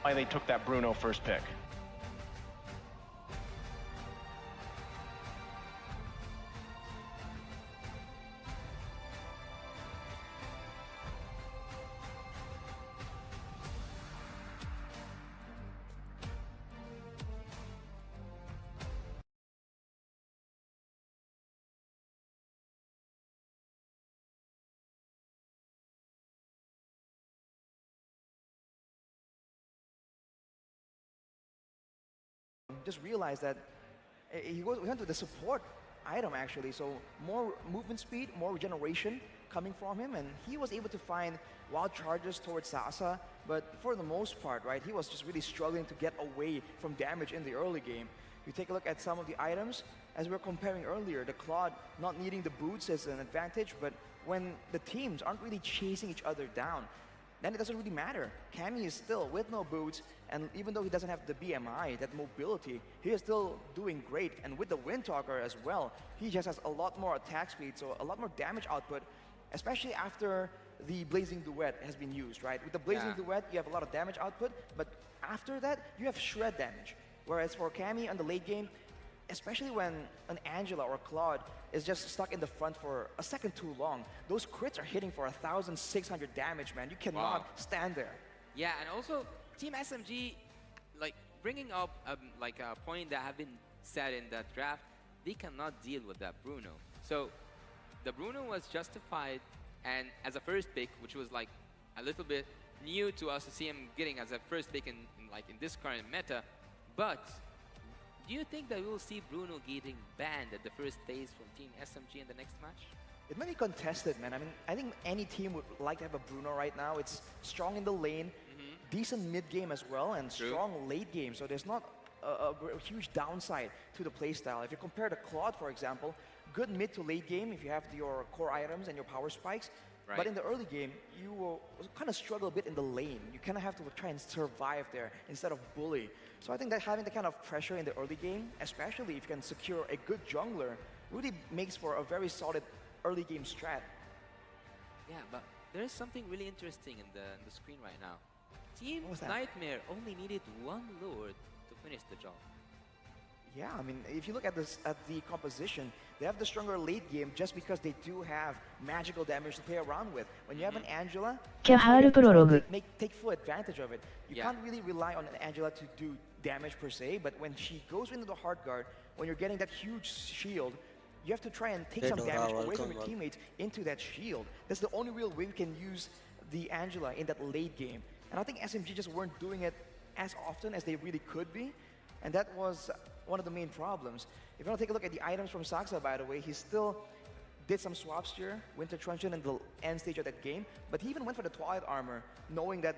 [SPEAKER 21] why they took that Bruno first pick.
[SPEAKER 19] Just realized that he went to the support item actually, so more movement speed, more regeneration coming from him, and he was able to find wild charges towards Sasa, but for the most part, right, he was just really struggling to get away from damage in the early game. You take a look at some of the items, as we were comparing earlier, the Claude not needing the boots is an advantage, but when the teams aren't really chasing each other down, then it doesn't really matter. Cammy is still with no boots, and even though he doesn't have the BMI, that mobility, he is still doing great. And with the Windtalker as well, he just has a lot more attack speed, so a lot more damage output, especially after the Blazing Duet has been used, right? With the Blazing Duet, you have a lot of damage output, but after that, you have shred damage. Whereas for Cammy on the late game, especially when an Angela or Claude is just stuck in the front for a second too long, those crits are hitting for 1,600 damage, man. You cannot stand there.
[SPEAKER 18] Yeah, and also Team SMG, like bringing up like a point that have been said in that draft, they cannot deal with that Bruno. So the Bruno was justified, and as a first pick, which was like a little bit new to us to see him getting as a first pick in this current meta, but do you think that we will see Bruno getting banned at the first phase from Team SMG in the next match?
[SPEAKER 19] It may be contested, man. I mean, I think any team would like to have a Bruno right now. It's strong in the lane, decent mid game as well, and strong late game. So there's not a huge downside to the playstyle. If you compare to Claude, for example, good mid to late game if you have your core items and your power spikes.
[SPEAKER 18] Right.
[SPEAKER 19] But in the early game, you will kind of struggle a bit in the lane. You kind of have to try and survive there instead of bully. So I think that having the kind of pressure in the early game, especially if you can secure a good jungler, really makes for a very solid early game strat.
[SPEAKER 18] Yeah, but there is something really interesting in the screen right now. Team Nightmare only needed one Lord to finish the job.
[SPEAKER 19] Yeah, I mean, if you look at this at the composition, they have the stronger late game just because they do have magical damage to play around with. When you have an Angela, take full advantage of it. You can't really rely on an Angela to do damage per se, but when she goes into the hard guard, when you're getting that huge shield, you have to try and take some damage away from your teammates into that shield. That's the only real way you can use the Angela in that late game. And I think SMG just weren't doing it as often as they really could be, and that was one of the main problems. If you want to take a look at the items from Saksa, by the way, he still did some swaps here, Winter Truncheon in the end stage of that game, but he even went for the Twilight Armor, knowing that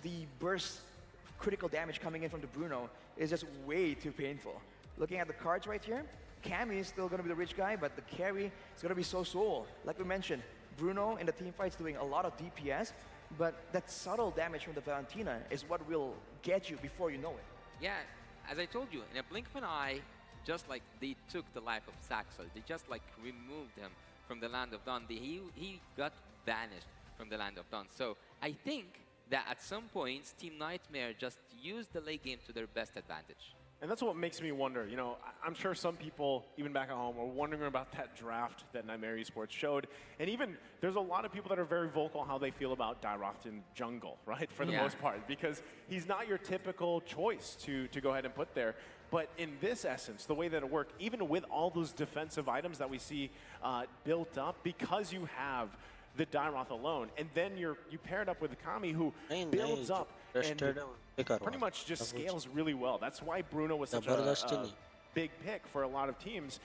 [SPEAKER 19] the burst critical damage coming in from the Bruno is just way too painful. Looking at the cards right here, Cammy is still going to be the rich guy, but the carry is going to be So. Like we mentioned, Bruno in the team fight is doing a lot of DPS, but that subtle damage from the Valentina is what will get you before you know it.
[SPEAKER 18] Yeah, as I told you, in a blink of an eye, just like they took the life of Saxo, they just like removed him from the Land of Dawn. He got vanished from the Land of Dawn. So I think that at some points, Team Nightmare just used the late game to their best advantage.
[SPEAKER 21] And that's what makes me wonder, you know, I'm sure some people, even back at home, are wondering about that draft that Nightmare Esports showed. And even, there's a lot of people that are very vocal how they feel about Dairoth in jungle, right, for the most part, because he's not your typical choice to go ahead and put there. But in this essence, the way that it worked, even with all those defensive items that we see built up, because you have the Dairoth alone, and then you pair it up with Kami, who builds up and pretty much just scales really well. That's why Bruno was such a big pick for a lot of teams.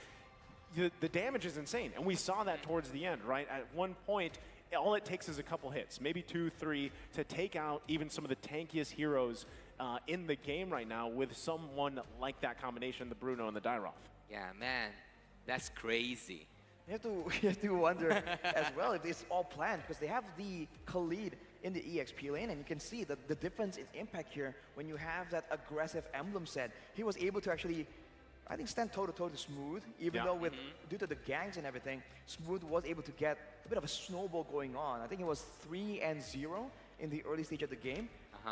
[SPEAKER 21] The damage is insane, and we saw that towards the end, right? At one point, all it takes is a couple hits, maybe 2, 3, to take out even some of the tankiest heroes in the game right now with someone like that combination, the Bruno and the Dairoth.
[SPEAKER 18] Yeah, man, that's crazy.
[SPEAKER 19] You have to wonder as well if it's all planned, because they have the Khalid in the EXP lane, and you can see the difference in impact here when you have that aggressive emblem set. He was able to actually, I think, stand toe-to-toe to Smooth, even though due to the gangs and everything, Smooth was able to get a bit of a snowball going on. I think it was 3-0 in the early stage of the game.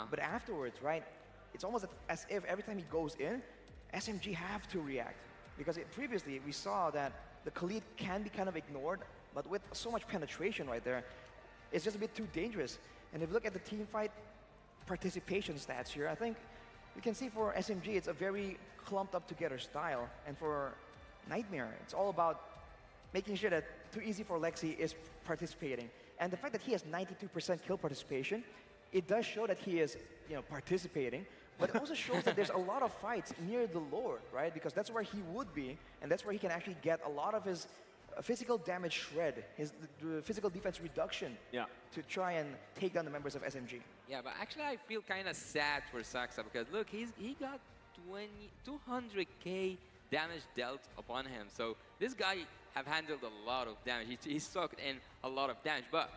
[SPEAKER 19] But afterwards, right, it's almost as if every time he goes in, SMG have to react. Because previously we saw that the Khalid can be kind of ignored, but with so much penetration right there, it's just a bit too dangerous. And if you look at the team fight participation stats here, I think you can see for SMG it's a very clumped up together style, and for Nightmare it's all about making sure that Too Easy for Lexi is participating. And the fact that he has 92% kill participation, it does show that he is, participating, but it also shows that there's a lot of fights near the Lord, right? Because that's where he would be, and that's where he can actually get a lot of his physical damage shred, his physical defense reduction, to try and take down the members of SMG.
[SPEAKER 18] Yeah, but actually I feel kind of sad for Saksa because look, he got 200k damage dealt upon him. So this guy have handled a lot of damage. He sucked in a lot of damage. But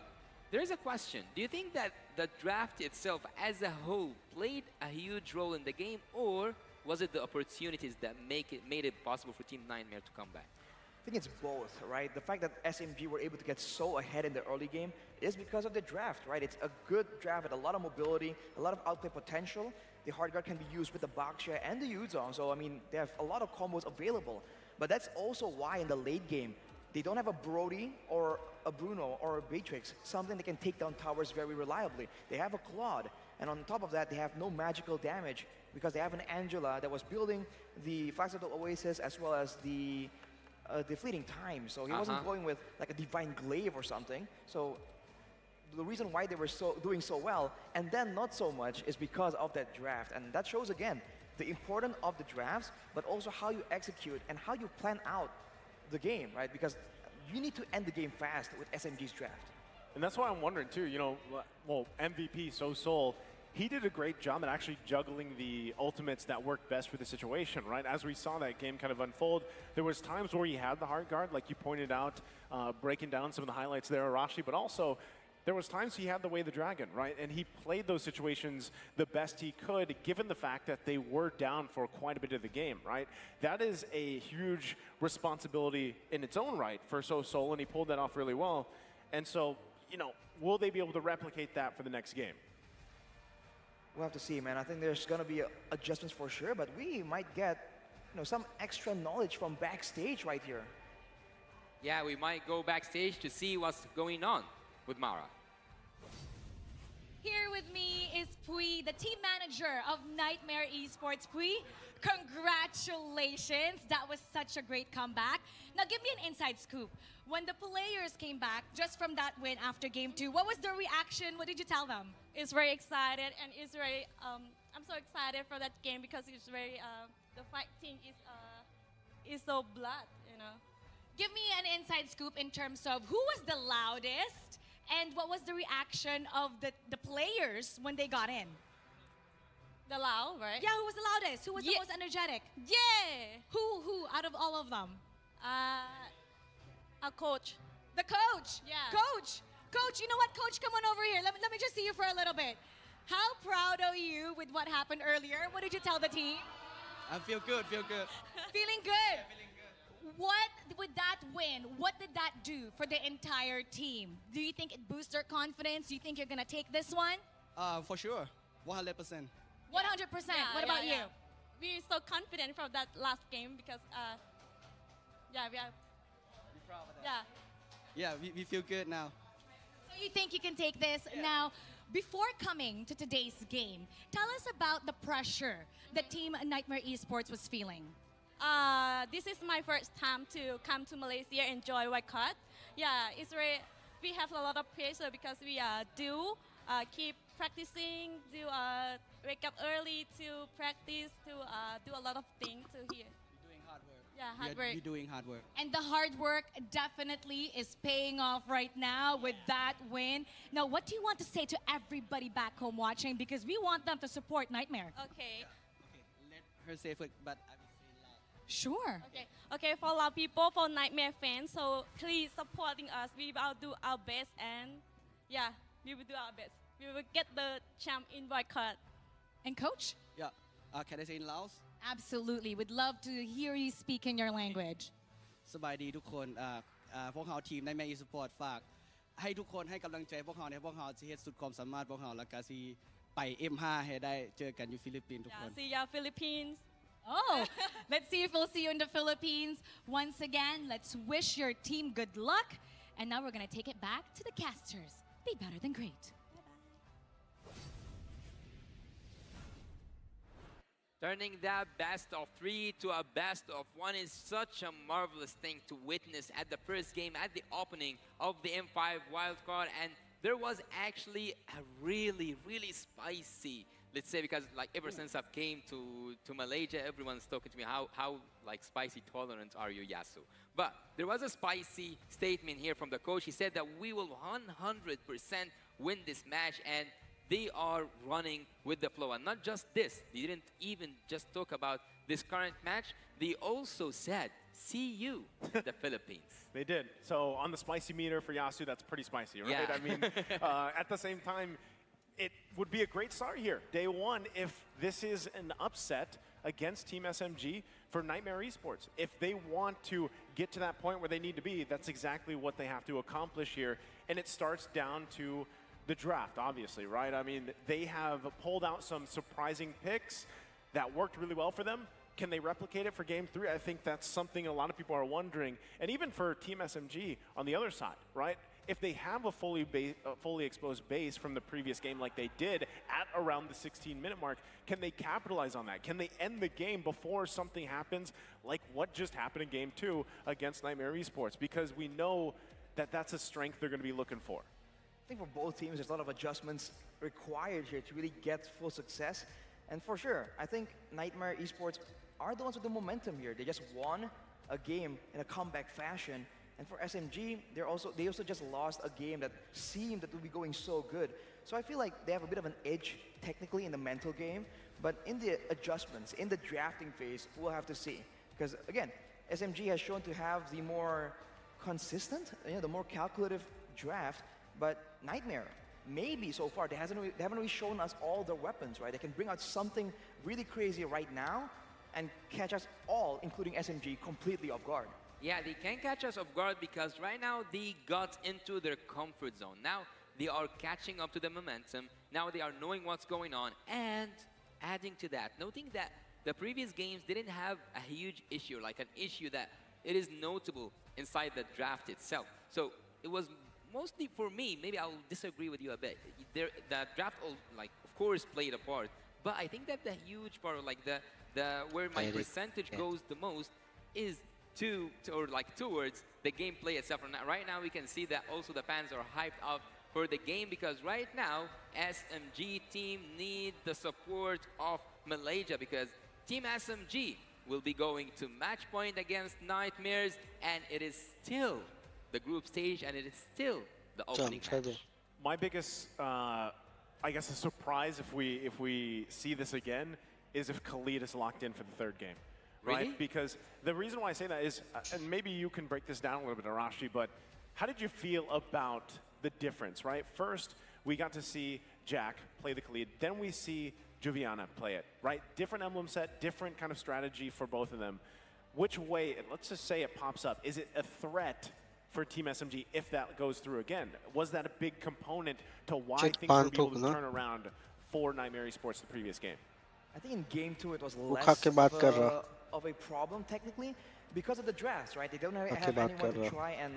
[SPEAKER 18] there is a question. Do you think that the draft itself as a whole played a huge role in the game, or was it the opportunities that made it possible for Team Nightmare to come back?
[SPEAKER 19] I think it's both, right? The fact that SMG were able to get so ahead in the early game is because of the draft, right? It's a good draft with a lot of mobility, a lot of outplay potential. The hard guard can be used with the Baksha and the Yuzong, so I mean, they have a lot of combos available. But that's also why in the late game, they don't have a Brody or a Bruno or a Beatrix, something that can take down towers very reliably. They have a Claude, and on top of that, they have no magical damage because they have an Angela that was building the Flags of the Oasis as well as the Fleeting Time. So he wasn't going with like a Divine Glaive or something. So the reason why they were doing so well and then not so much is because of that draft. And that shows again the importance of the drafts, but also how you execute and how you plan out the game, right? Because you need to end the game fast with SMG's draft.
[SPEAKER 21] And that's why I'm wondering too, MVP Soul, he did a great job at actually juggling the ultimates that worked best for the situation, right? As we saw that game kind of unfold, there was times where he had the hard guard, like you pointed out, breaking down some of the highlights there, Arashi, but also there was times he had the Way of the Dragon, right? And he played those situations the best he could, given the fact that they were down for quite a bit of the game, right? That is a huge responsibility in its own right for Soul, and he pulled that off really well. And so, will they be able to replicate that for the next game?
[SPEAKER 19] We'll have to see, man. I think there's going to be adjustments for sure, but we might get, some extra knowledge from backstage right here.
[SPEAKER 18] Yeah, we might go backstage to see what's going on with Mara.
[SPEAKER 10] Here with me is Pui, the team manager of Nightmare Esports. Pui, congratulations. That was such a great comeback. Now give me an inside scoop. When the players came back just from that win after game 2, what was their reaction? What did you tell them?
[SPEAKER 3] It's very excited, and it's very, I'm so excited for that game because it's very, the fighting is so blood,
[SPEAKER 10] Give me an inside scoop in terms of who was the loudest and what was the reaction of the players when they got in?
[SPEAKER 3] The loud, right?
[SPEAKER 10] Yeah, who was the loudest? Who was the most energetic?
[SPEAKER 3] Yeah!
[SPEAKER 10] Who out of all of them?
[SPEAKER 3] A coach.
[SPEAKER 10] The coach?
[SPEAKER 3] Yeah.
[SPEAKER 10] Coach, you know what? Coach, come on over here. Let me just see you for a little bit. How proud are you with what happened earlier? What did you tell the team?
[SPEAKER 6] I feel good.
[SPEAKER 10] Feeling good?
[SPEAKER 6] Yeah, feeling good.
[SPEAKER 10] What, with that win, what did that do for the entire team? Do you think it boosts their confidence? Do you think you're going to take this one?
[SPEAKER 6] For sure. 100%.
[SPEAKER 10] 100%. What about you?
[SPEAKER 3] We're so confident from that last game because, we are
[SPEAKER 6] proud of that.
[SPEAKER 3] Yeah.
[SPEAKER 6] Yeah, we feel good now.
[SPEAKER 10] So you think you can take this?
[SPEAKER 6] Yeah.
[SPEAKER 10] Now, before coming to today's game, tell us about the pressure that Team Nightmare Esports was feeling.
[SPEAKER 3] This is my first time to come to Malaysia and join Wildcard. Yeah, we have a lot of pressure because we keep practicing, wake up early to practice, to do a lot of things to here.
[SPEAKER 6] We're doing hard work.
[SPEAKER 3] Yeah, hard work.
[SPEAKER 6] We're doing hard work.
[SPEAKER 10] And the hard work definitely is paying off right now with that win. Now, what do you want to say to everybody back home watching? Because we want them to support Nightmare.
[SPEAKER 3] Okay.
[SPEAKER 6] Let her say it, but I will say loud.
[SPEAKER 10] Sure.
[SPEAKER 3] Okay, for our people, for Nightmare fans, so please supporting us. We will do our best, and yeah, we will do our best. We will get the champ in Wildcard.
[SPEAKER 10] And coach?
[SPEAKER 6] Yeah. Can I say in Laos?
[SPEAKER 10] Absolutely. We'd love to hear you speak in your language.
[SPEAKER 6] สบายดีทุกคนพวกเราทีมในแมอีสปอร์ตฝากให้ทุกคนให้กำลังใจพวกเราเนี่ยพวกเราจะเฮ็ดสุดความสามารถพวกเราแล้วก็สิ ไป M5 ให้ได้เจอกันอยู่ฟิลิปปินส์ทุกคน
[SPEAKER 3] See ya Philippines.
[SPEAKER 10] Oh, let's see if we'll see you in the Philippines. Once again, let's wish your team good luck. And now we're going to take it back to the casters. Be better than great.
[SPEAKER 18] Turning that best of 3 to a best of 1 is such a marvelous thing to witness at the first game, at the opening of the M5 wildcard. And there was actually a really, really spicy, let's say, because like ever since I've came to Malaysia, everyone's talking to me, how like spicy tolerant are you, Yasu? But there was a spicy statement here from the coach. He said that we will 100% win this match, and they are running with the flow. And not just this, they didn't even just talk about this current match. They also said, see you in the Philippines.
[SPEAKER 21] They did. So on the spicy meter for Yasu, that's pretty spicy, right?
[SPEAKER 18] Yeah.
[SPEAKER 21] I mean, at the same time, it would be a great start here. Day one, if this is an upset against Team SMG for Nightmare Esports. If they want to get to that point where they need to be, that's exactly what they have to accomplish here. And it starts down to the draft, obviously, right? I mean, they have pulled out some surprising picks that worked really well for them. Can they replicate it for Game 3? I think that's something a lot of people are wondering. And even for Team SMG on the other side, right? If they have a fully exposed base from the previous game like they did at around the 16-minute mark, can they capitalize on that? Can they end the game before something happens like what just happened in Game 2 against Nightmare Esports? Because we know that that's a strength they're going to be looking for.
[SPEAKER 19] I think for both teams, there's a lot of adjustments required here to really get full success. And for sure, I think Nightmare Esports are the ones with the momentum here. They just won a game in a comeback fashion. And for SMG, they also just lost a game that seemed that would be going so good. So I feel like they have a bit of an edge technically in the mental game, but in the adjustments, in the drafting phase, we'll have to see. Because again, SMG has shown to have the more consistent, the more calculative draft, but Nightmare, maybe so far, they haven't really shown us all their weapons, right? They can bring out something really crazy right now and catch us all, including SMG, completely off guard.
[SPEAKER 18] Yeah, they can catch us off guard because right now they got into their comfort zone. Now they are catching up to the momentum. Now they are knowing what's going on. And adding to that, noting that the previous games didn't have a huge issue, like an issue that it is notable inside the draft itself. So it was mostly for me, maybe I'll disagree with you a bit. The draft, like, of course, played a part. But I think that the huge part, like where my percentage goes the most is towards the gameplay itself. Right now we can see that also the fans are hyped up for the game because right now SMG team need the support of Malaysia because Team SMG will be going to match point against Nightmares, and it is still the group stage and it is still the opening match.
[SPEAKER 21] My biggest, I guess, a surprise if we see this again is if Khalid is locked in for the third game. Right?
[SPEAKER 18] Really?
[SPEAKER 21] Because the reason why I say that is, and maybe you can break this down a little bit, Arashi, but how did you feel about the difference, right? First, we got to see Jack play the Khalid. Then we see Juviana play it, right? Different emblem set, different kind of strategy for both of them. Which way, let's just say it pops up. Is it a threat for Team SMG if that goes through again? Was that a big component to why things were able to turn around for Nightmare Esports the previous game?
[SPEAKER 19] I think in Game 2 it was less of a problem technically because of the drafts, right? They don't have anyone to try and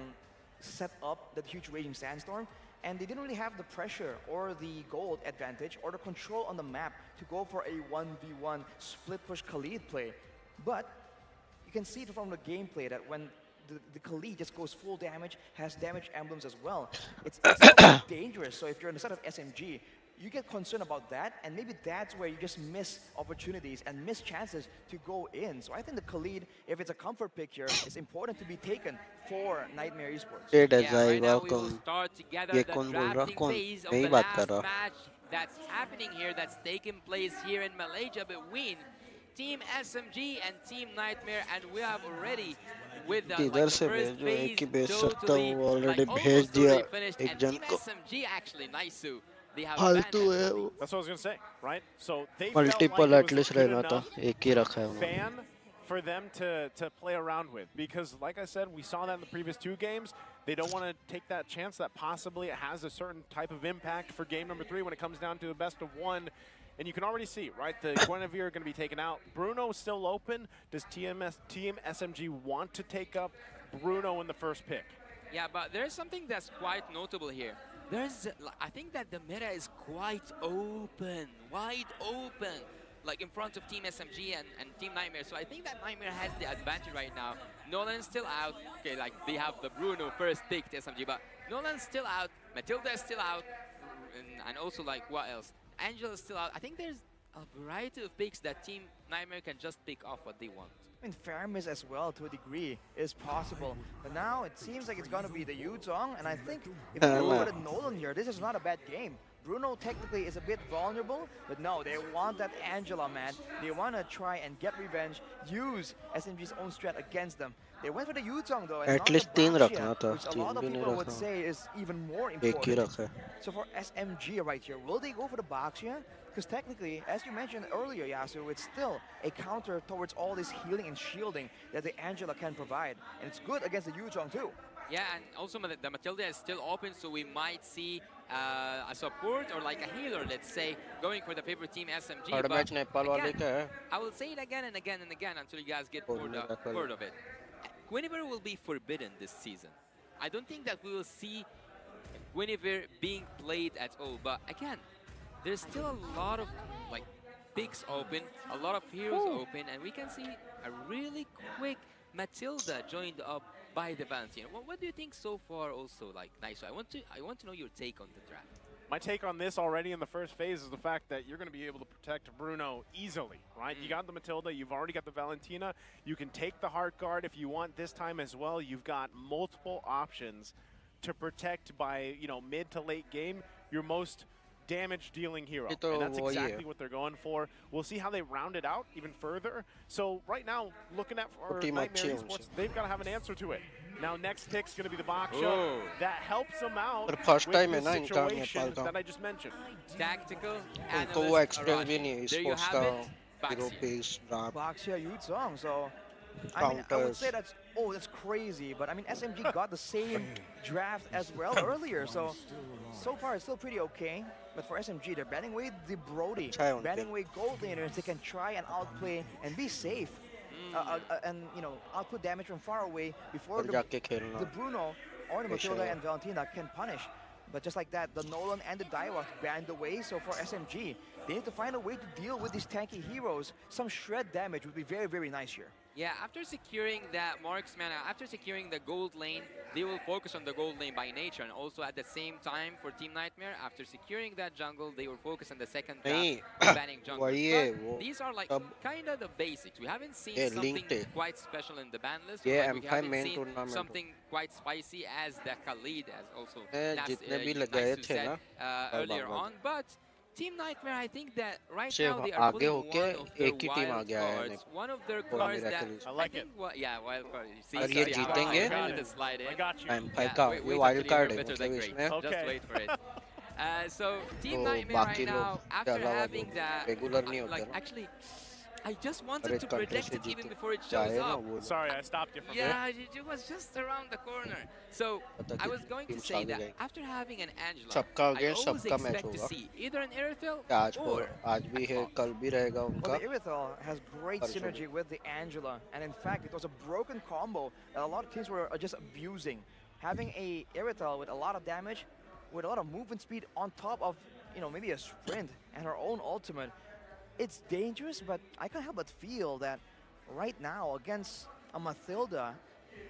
[SPEAKER 19] set up that huge Raging Sandstorm, and they didn't really have the pressure or the gold advantage or the control on the map to go for a 1v1 split push Khalid play. But you can see it from the gameplay that when the Khalid just goes full damage, has damage emblems as well, it's dangerous. So if you're on the side of SMG, you get concerned about that, and maybe that's where you just miss opportunities and miss chances to go in. So I think the Khalid, if it's a comfort pick here, it's important to be taken for Nightmare Esports.
[SPEAKER 18] Right now we will start together the drafting phase of the last match that's happening here, that's taking place here in Malaysia between Team SMG and Team Nightmare, and we have already with the first phase totally finished, and Team SMG actually, Naisu.
[SPEAKER 21] That's what I was going to say, right? So they
[SPEAKER 20] multiple at least रहना था एक ही रखा है
[SPEAKER 21] fan for them to play around with, because like I said, we saw that in the previous 2 games. They don't want to take that chance that possibly it has a certain type of impact for game number 3 when it comes down to a best of 1. And you can already see, right, the Guinevere are going to be taken out. Bruno is still open. Does Team SMG want to take up Bruno in the first pick?
[SPEAKER 12] Yeah, but there's something that's quite notable here. I think that the meta is quite open, wide open, like in front of Team SMG and Team Nightmare. So I think that Nightmare has the advantage right now. Nolan's still out. Okay, like they have the Bruno first pick to SMG, but Nolan's still out. Matilda is still out. And also, like, what else? Angela's still out. I think there's a variety of picks that Team Nightmare can just pick off what they want.
[SPEAKER 19] I mean, fairness as well, to a degree, is possible. But now it seems like it's going to be the Yuzong, and I think if you go with Nolan here, this is not a bad game. Bruno technically is a bit vulnerable, but no, they want that Angela, man. They want to try and get revenge, use SMG's own strat against them. They went for the Yuzong though, and
[SPEAKER 20] At least 3 रखना था,
[SPEAKER 19] which a lot of
[SPEAKER 20] 3 भी नहीं
[SPEAKER 19] people would
[SPEAKER 20] रखा.
[SPEAKER 19] say is even more
[SPEAKER 20] एक ही
[SPEAKER 19] important.
[SPEAKER 20] रखा है.
[SPEAKER 19] So for SMG right here, will they go for the Baxia? Because technically, as you mentioned earlier, Yasu, it's still a counter towards all this healing and shielding that the Angela can provide. And it's good against the Yuzong too.
[SPEAKER 12] Yeah, and also the Matilda is still open, so we might see a support or like a healer, let's say, going for the favorite team SMG.
[SPEAKER 20] Third
[SPEAKER 12] But
[SPEAKER 20] match Nepal वाले
[SPEAKER 12] again,
[SPEAKER 20] का है.
[SPEAKER 12] I will say it again and again and again until you guys get
[SPEAKER 20] Oh,
[SPEAKER 12] bored
[SPEAKER 20] miracle.
[SPEAKER 12] of it. Guinevere will be forbidden this season. I don't think that we will see Guinevere being played at all. But again, there's still a lot of like picks open, a lot of heroes open, and we can see a really quick Matilda joined up by the Valentina. What do you think so far? Also, like, nice. I want to know your take on the draft.
[SPEAKER 21] My take on this already in the first phase is the fact that you're going to be able to protect Bruno easily, right? You got the Matilda, you've already got the Valentina. You can take the Heart Guard if you want this time as well. You've got multiple options to protect by, you know, mid to late game your most damage dealing hero. And that's exactly what they're going for. We'll see how they round it out even further. So right now, looking at for Nightmare Esports, they've got to have an answer to it. Now next pick's going to be the box show. That helps them out with the situation that I just mentioned.
[SPEAKER 12] Tactical
[SPEAKER 20] उनको वो experience भी नहीं है sports का hero base draft.
[SPEAKER 19] Baxia Yuzong, so I mean, I would say that's crazy, but I mean SMG got the same draft as well earlier, so far it's still pretty okay. But for SMG, they're banning away the Brody, banning away gold laners. They can try and outplay and be safe, and you know, output damage from far away before the Bruno or the Matilda and Valentina can punish. But just like that, the Nolan and the Daiwa banned away. So for SMG, they need to find a way to deal with these tanky heroes. Some shred damage would be very, very nice here.
[SPEAKER 12] Yeah, after securing that marksman, after securing the gold lane, they will focus on the gold lane by nature. And also at the same time for Team Nightmare, after securing that jungle, they will focus on the second draft, banning jungle. These are like kind of the basics. We haven't seen something quite special in the ban list.
[SPEAKER 20] Yeah,
[SPEAKER 12] like we haven't seen something quite spicy as the Khalid, as also Nasu said earlier on. But Team Nightmare, I think that right now they are putting one of their cards that
[SPEAKER 21] I like it.
[SPEAKER 12] Yeah, wild card. See,
[SPEAKER 20] और ये जीतेंगे
[SPEAKER 12] I
[SPEAKER 21] got you.
[SPEAKER 20] Vampire का ये wild card है मतलब इसमें
[SPEAKER 12] just wait for it. So Team Nightmare right now, after having that, like actually, I just wanted to predict it even before it shows up.
[SPEAKER 21] Sorry, I stopped you from
[SPEAKER 12] Yeah, it was just around the corner. So I was going to say that after having an Angela, I always expect to see either an Irithel or
[SPEAKER 20] आज भी है कल भी रहेगा उनका.
[SPEAKER 19] Well, the Irithel has great synergy with the Angela, and in fact, it was a broken combo that a lot of teams were just abusing. Having a Irithel with a lot of damage, with a lot of movement speed on top of, you know, maybe a sprint and her own ultimate, it's dangerous, but I can't help but feel that right now against a Matilda,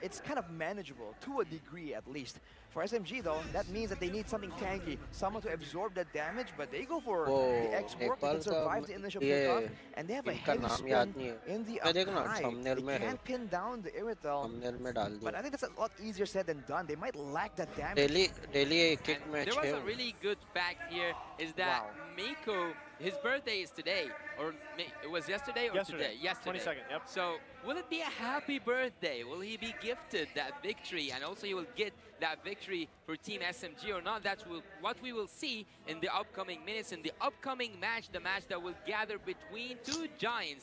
[SPEAKER 19] it's kind of manageable, to a degree at least. For SMG though, that means that they need something tanky, someone to absorb that damage, but they go for the X-Warp that can survive the initial pickoff, and they have a heavy spin in the up high. They can't pin down the Irithel, but I think that's a lot easier said than done. They might lack that damage.
[SPEAKER 20] Daily kick match
[SPEAKER 12] there was a really good fact here, is that Miko, his birthday is today, or it was yesterday or today? Yesterday.
[SPEAKER 21] 22nd, yep.
[SPEAKER 12] So will it be a happy birthday? Will he be gifted that victory, and also he will get that victory for Team SMG or not? That's what we will see in the upcoming minutes, in the upcoming match, the match that will gather between two giant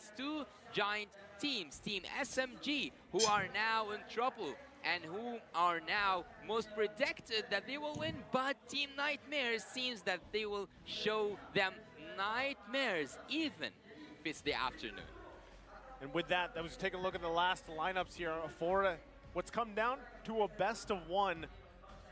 [SPEAKER 18] teams, Team SMG, who are now in trouble and who are now most predicted that they will win, but Team Nightmares seems that they will show them nightmares even if it's the afternoon.
[SPEAKER 21] And with that, I was taking a look at the last lineups here for what's come down to a best of one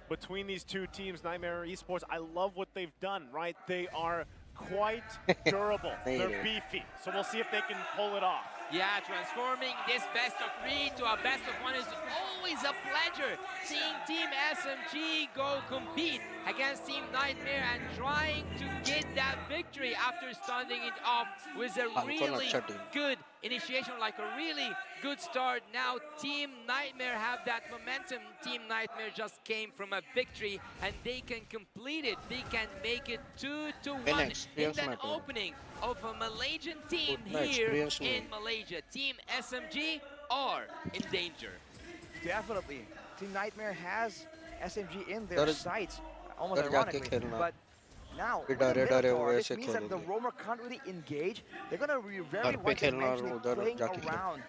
[SPEAKER 21] between these two teams, Nightmare Esports. I love what they've done, right? They are quite durable. They're beefy. So we'll see if they can pull it off.
[SPEAKER 18] Yeah, transforming this best of 3 to a best of 1 is always a pleasure. Seeing Team SMG go compete against Team Nightmare and trying to get that victory after starting it off with a really good initiation, like a really good start. Now Team Nightmare have that momentum. Team Nightmare just came from a victory and they can complete it. They can make it 2-1 in that opening of a Malaysian team here in Malaysia. Team SMG are in danger.
[SPEAKER 19] Definitely. Team Nightmare has SMG in their sights, almost ironically. But now, with the Minotaur, this means that the roamer can't really engage. They're going to be very one-dimensionally playing around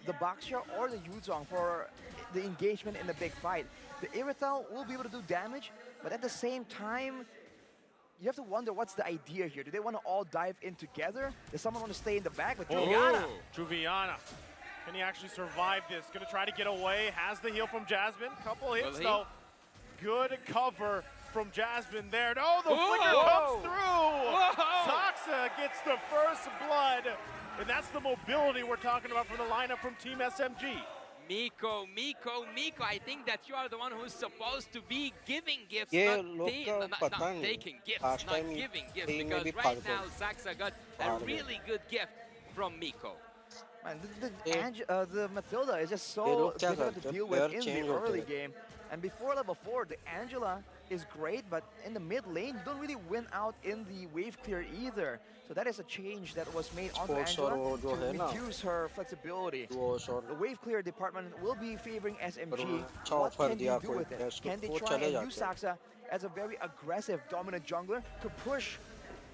[SPEAKER 19] the Baxia or the Yuzong for the engagement in the big fight. The Irithel will be able to do damage, but at the same time, you have to wonder what's the idea here. Do they want to all dive in together? Does someone want to stay in the back with Juliana?
[SPEAKER 21] Juliana. Can he actually survive this? Gonna try to get away. Has the heal from Jasmine. Couple hits though. Good cover from Jasmine there. No, the flicker comes through. Saxa gets the first blood. And that's the mobility we're talking about from the lineup from Team SMG.
[SPEAKER 18] Miko, I think that you are the one who's supposed to be giving gifts,
[SPEAKER 20] Yeah,
[SPEAKER 18] not taking gifts, not giving gifts, because right now Saxa got a really good gift from Miko.
[SPEAKER 19] Man, the Matilda is just so difficult to deal with in the early game. And before level 4, the Angela is great, but in the mid lane, you don't really win out in the wave clear either. So that is a change that was made onto Angela to reduce her flexibility. The wave clear department will be favoring SMG. What can they do with it? Can they try and use Saxa as a very aggressive, dominant jungler to push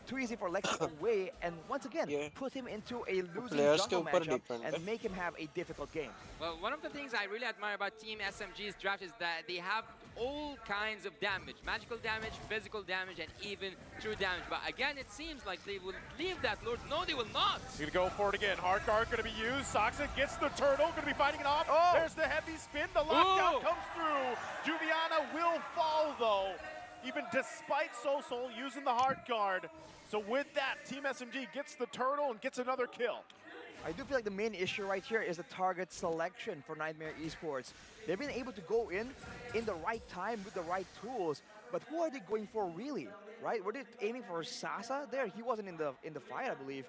[SPEAKER 19] too easy for Lexi away and once again put him into a losing jungle matchup and make him have a difficult game?
[SPEAKER 18] Well, one of the things I really admire about Team SMG's draft is that they have all kinds of damage. Magical damage, physical damage, and even true damage. But again, it seems like they will leave that Lord. No, they will not.
[SPEAKER 21] He's gonna go for it again. Hard guard gonna be used. Saxa gets the turtle, gonna be fighting it off. There's the heavy spin. The lockdown comes through. Juliana will fall though, even despite Sosol using the hard guard. So with that, Team SMG gets the turtle and gets another kill.
[SPEAKER 19] I do feel like the main issue right here is the target selection for Nightmare Esports. They've been able to go in the right time with the right tools, but who are they going for really, right? Were they aiming for Sasa there? He wasn't in the fight, I believe.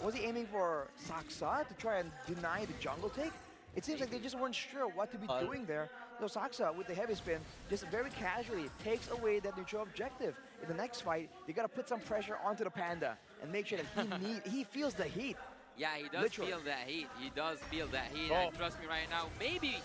[SPEAKER 19] Was he aiming for Saxa to try and deny the jungle take? It seems like they just weren't sure what to be doing there. So Saxa, with the heavy spin, just very casually takes away that neutral objective. In the next fight, they gotta put some pressure onto the Panda and make sure that he feels the heat.
[SPEAKER 18] Yeah, he does feel that heat. He does feel that heat. And trust me right now, maybe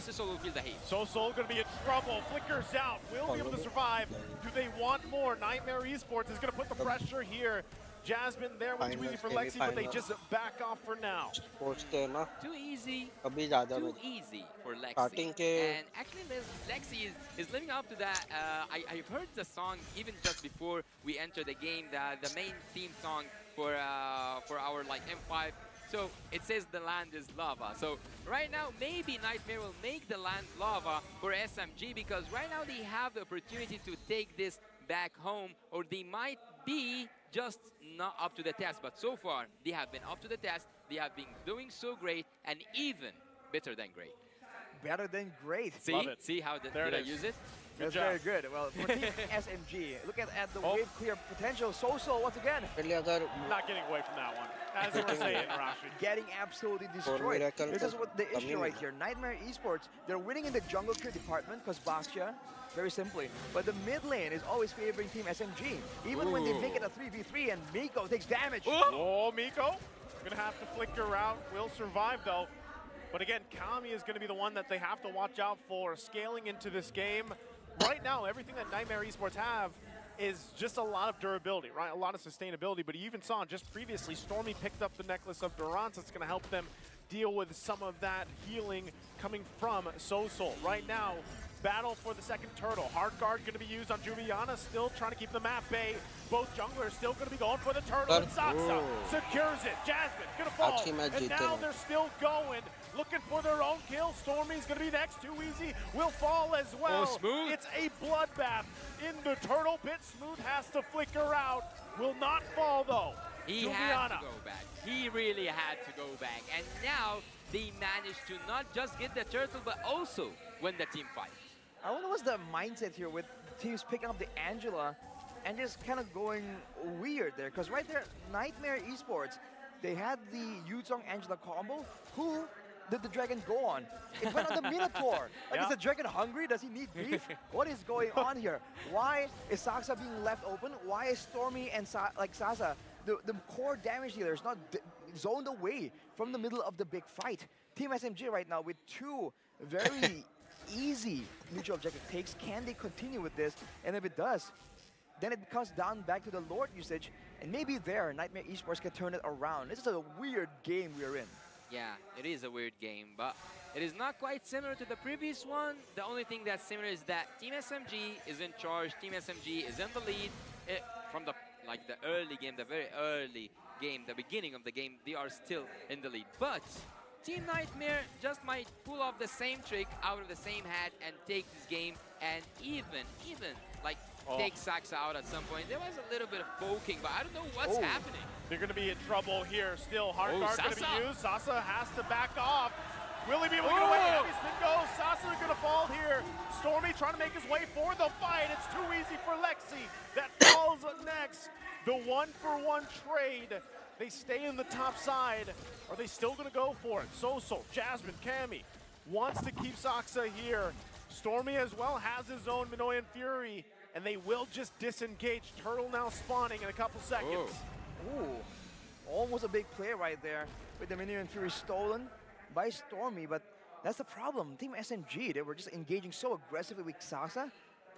[SPEAKER 18] Sosol will feel the heat.
[SPEAKER 21] Sosol gonna be in trouble. Flickers out. Will be able to survive. Do they want more? Nightmare Esports is gonna put the pressure here. Jasmine there was too easy for Lexi, but they just back off for now.
[SPEAKER 18] Too easy for Lexi. And actually, Lexi is living up to that. I've heard the song even just before we enter the game, the main theme song for our like M5. So it says the land is lava. So right now, maybe Nightmare will make the land lava for SMG because right now they have the opportunity to take this back home, or they might be just not up to the test. But so far, they have been up to the test. They have been doing so great and even better than great.
[SPEAKER 19] Better than great.
[SPEAKER 18] See how did I use it?
[SPEAKER 19] That's very good. Well, for Team SMG, look at the wave clear potential. Sosol once again.
[SPEAKER 21] Not getting away from that one. As you were saying, Rashi.
[SPEAKER 19] Getting absolutely destroyed. This is what the issue right here. Nightmare Esports, they're winning in the jungle clear department because Baxia, very simply. But the mid lane is always favoring Team SMG. Even when they make it a 3v3 and Miko takes damage.
[SPEAKER 21] Oh, Miko. Gonna have to flicker out. Will survive though. But again, Kami is gonna be the one that they have to watch out for. Scaling into this game. Right now, everything that Nightmare Esports have is just a lot of durability, right? A lot of sustainability, but you even saw just previously, Stormy picked up the necklace of Durance. That's going to help them deal with some of that healing coming from Soul. Right now, battle for the second turtle. Hard guard going to be used on Juviana, still trying to keep the map bay. Both junglers still going to be going for the turtle, and Saksa secures it. Jasmine going to fall, and now they're still going, looking for their own kill. Stormy's going to be next. Too Easy will fall as well.
[SPEAKER 12] Smooth.
[SPEAKER 21] It's a bloodbath in the turtle pit. Smooth has to flicker out. Will not fall though.
[SPEAKER 12] He
[SPEAKER 21] Juviana
[SPEAKER 12] had to go back. He really had to go back. And now they managed to not just get the turtle, but also win the team fight.
[SPEAKER 19] I wonder what's the mindset here with teams picking up the Angela and just kind of going weird there. Because right there, Nightmare Esports, they had the Yuzong Angela combo. Who did the dragon go on? It went on the Minotaur. Like, is the dragon hungry? Does he need beef? What is going on here? Why is Saksa being left open? Why is Stormy and Sasa, the core damage dealers, not zoned away from the middle of the big fight? Team SMG right now with two very easy neutral objective takes. Can they continue with this? And if it does, then it comes down back to the Lord usage, and maybe there, Nightmare Esports can turn it around. This is a weird game we're in.
[SPEAKER 12] Yeah, it is a weird game, but it is not quite similar to the previous one. The only thing that's similar is that Team SMG is in charge. Team SMG is in the lead. From the early game, the very early game, the beginning of the game, they are still in the lead. But Team Nightmare just might pull off the same trick out of the same hat and take this game, and even take Saksa out at some point. There was a little bit of poking, but I don't know what's happening.
[SPEAKER 21] They're going to be in trouble here. Still, hard guard going to be used. Sasa has to back off. Will he be able to get away? Heavy spin goes. Sasa going to fall here. Stormy trying to make his way for the fight. It's too easy for Lexi. That falls next. The 1-for-1 trade. They stay in the top side. Are they still going to go for it? Soul, Jasmine, Cammy wants to keep Saksa here. Stormy as well has his own Minoan Fury, and they will just disengage. Turtle now spawning in a couple seconds.
[SPEAKER 19] Ooh, almost a big play right there with the Minoan Fury stolen by Stormy, but that's the problem. Team SMG, they were just engaging so aggressively with Saksa,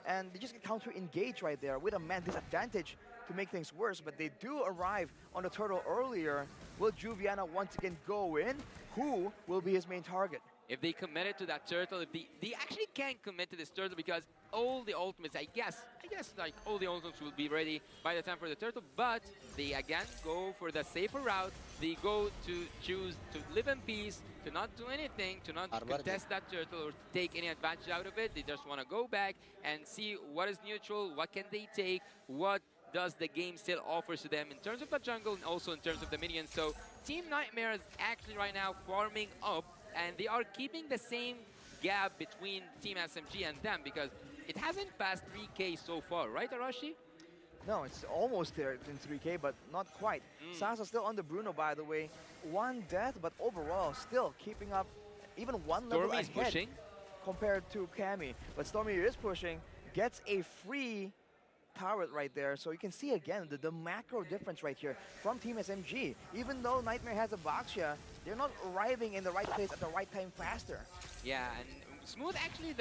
[SPEAKER 19] and they just get counter-engaged right there with a man disadvantage to make things worse, but they do arrive on the turtle earlier. Will Juviana once again go in? Who will be his main target?
[SPEAKER 12] If they committed to that turtle, if they actually can't commit to this turtle because all the ultimates, I guess like all the ultimates will be ready by the time for the turtle, but they again go for the safer route. They go to choose to live in peace, to not do anything, to not contest that turtle or to take any advantage out of it. They just want to go back and see what is neutral, what can they take, what does the game still offers to them in terms of the jungle and also in terms of the minions. So Team Nightmare is actually right now farming up, and they are keeping the same gap between Team SMG and them because it hasn't passed 3K so far, right, Arashi?
[SPEAKER 19] No, it's almost there in 3K, but not quite. Sasa still on the Bruno, by the way. One death, but overall still keeping up even one level ahead
[SPEAKER 12] pushing
[SPEAKER 19] compared to Cammy. But Stormy is pushing, gets a free turret right there. So you can see again the macro difference right here from Team SMG. Even though Nightmare has a Baxia, they're not arriving in the right place at the right time faster.
[SPEAKER 12] Yeah, and Smooth actually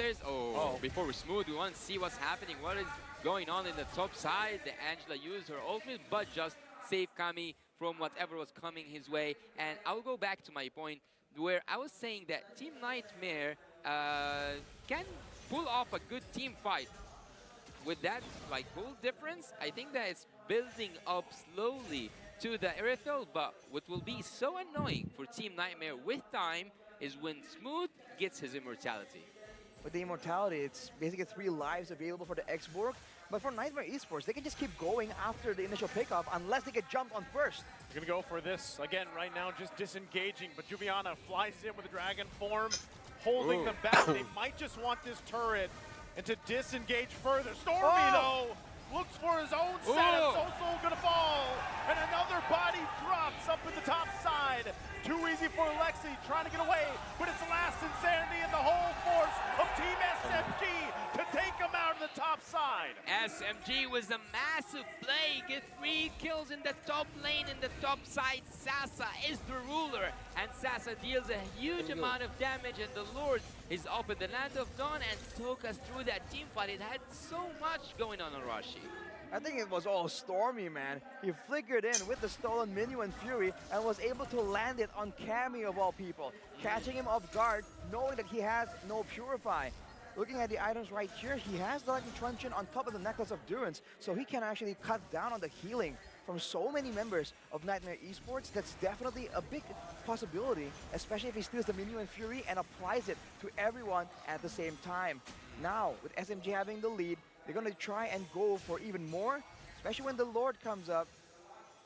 [SPEAKER 12] before we Smooth, we want to see what's happening. What is going on in the top side? The Angela used her ultimate, but just saved Kami from whatever was coming his way. And I'll go back to my point where I was saying that Team Nightmare can pull off a good team fight. With that goal difference, I think that it's building up slowly to the Irithel, but what will be so annoying for Team Nightmare with time is when Smooth gets his immortality.
[SPEAKER 19] With the immortality, it's basically 3 lives available for the X-Borg, but for Nightmare Esports, they can just keep going after the initial pickup unless they get jumped on first.
[SPEAKER 21] They're going to go for this again right now, just disengaging, but Juviana flies in with a dragon form, holding them back. They might just want this turret and to disengage further. Stormy, though, looks for his own setup. Soul gonna fall, and another body drops up in the top side. Too easy for Lexi, trying to get away, but it's Last Insanity and the whole force of Team SMG to take him out of the top side.
[SPEAKER 12] SMG was a massive play, get 3 kills in the top lane in the top side. Sasa is the ruler, and Sasa deals a huge amount of damage, and the Lord is up in the Land of Dawn and took us through that team fight. It had so much going on Arashi.
[SPEAKER 19] I think it was all Stormy, man. He flickered in with the stolen Minuan Fury and was able to land it on Cammy of all people, catching him off guard, knowing that he has no Purify. Looking at the items right here, he has the Lightning Truncheon on top of the Necklace of Durance, so he can actually cut down on the healing from so many members of Nightmare Esports. That's definitely a big possibility, especially if he steals the Minuan Fury and applies it to everyone at the same time. Now, with SMG having the lead, they're going to try and go for even more, especially when the Lord comes up.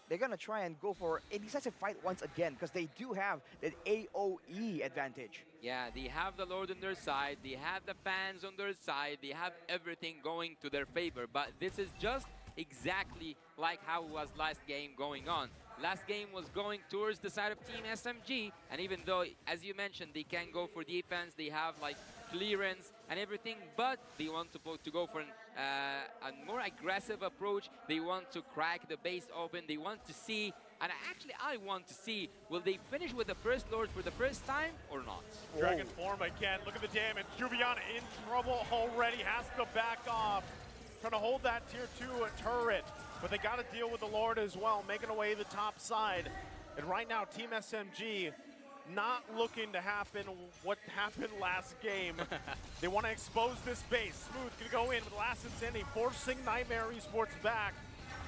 [SPEAKER 19] They're going to try and go for a decisive fight once again because they do have that AoE advantage.
[SPEAKER 18] Yeah, they have the Lord on their side, they have the fans on their side, they have everything going to their favor. But this is just exactly like how it was last game going on. Last game was going towards the side of Team SMG, and even though, as you mentioned, they can go for defense, they have like clearance and everything, but they want to go for a more aggressive approach. They want to crack the base open. They want to see, and actually I want to see, will they finish with the first Lord for the first time or not?
[SPEAKER 21] Dragon form again. Look at the damage. Juviana in trouble already. Has to back off. Trying to hold that tier 2 turret. But they got to deal with the Lord as well, making away the top side. And right now, Team SMG not looking to happen what happened last game. They want to expose this base. Smooth going to go in with Last Insanity, forcing Nightmare Esports back.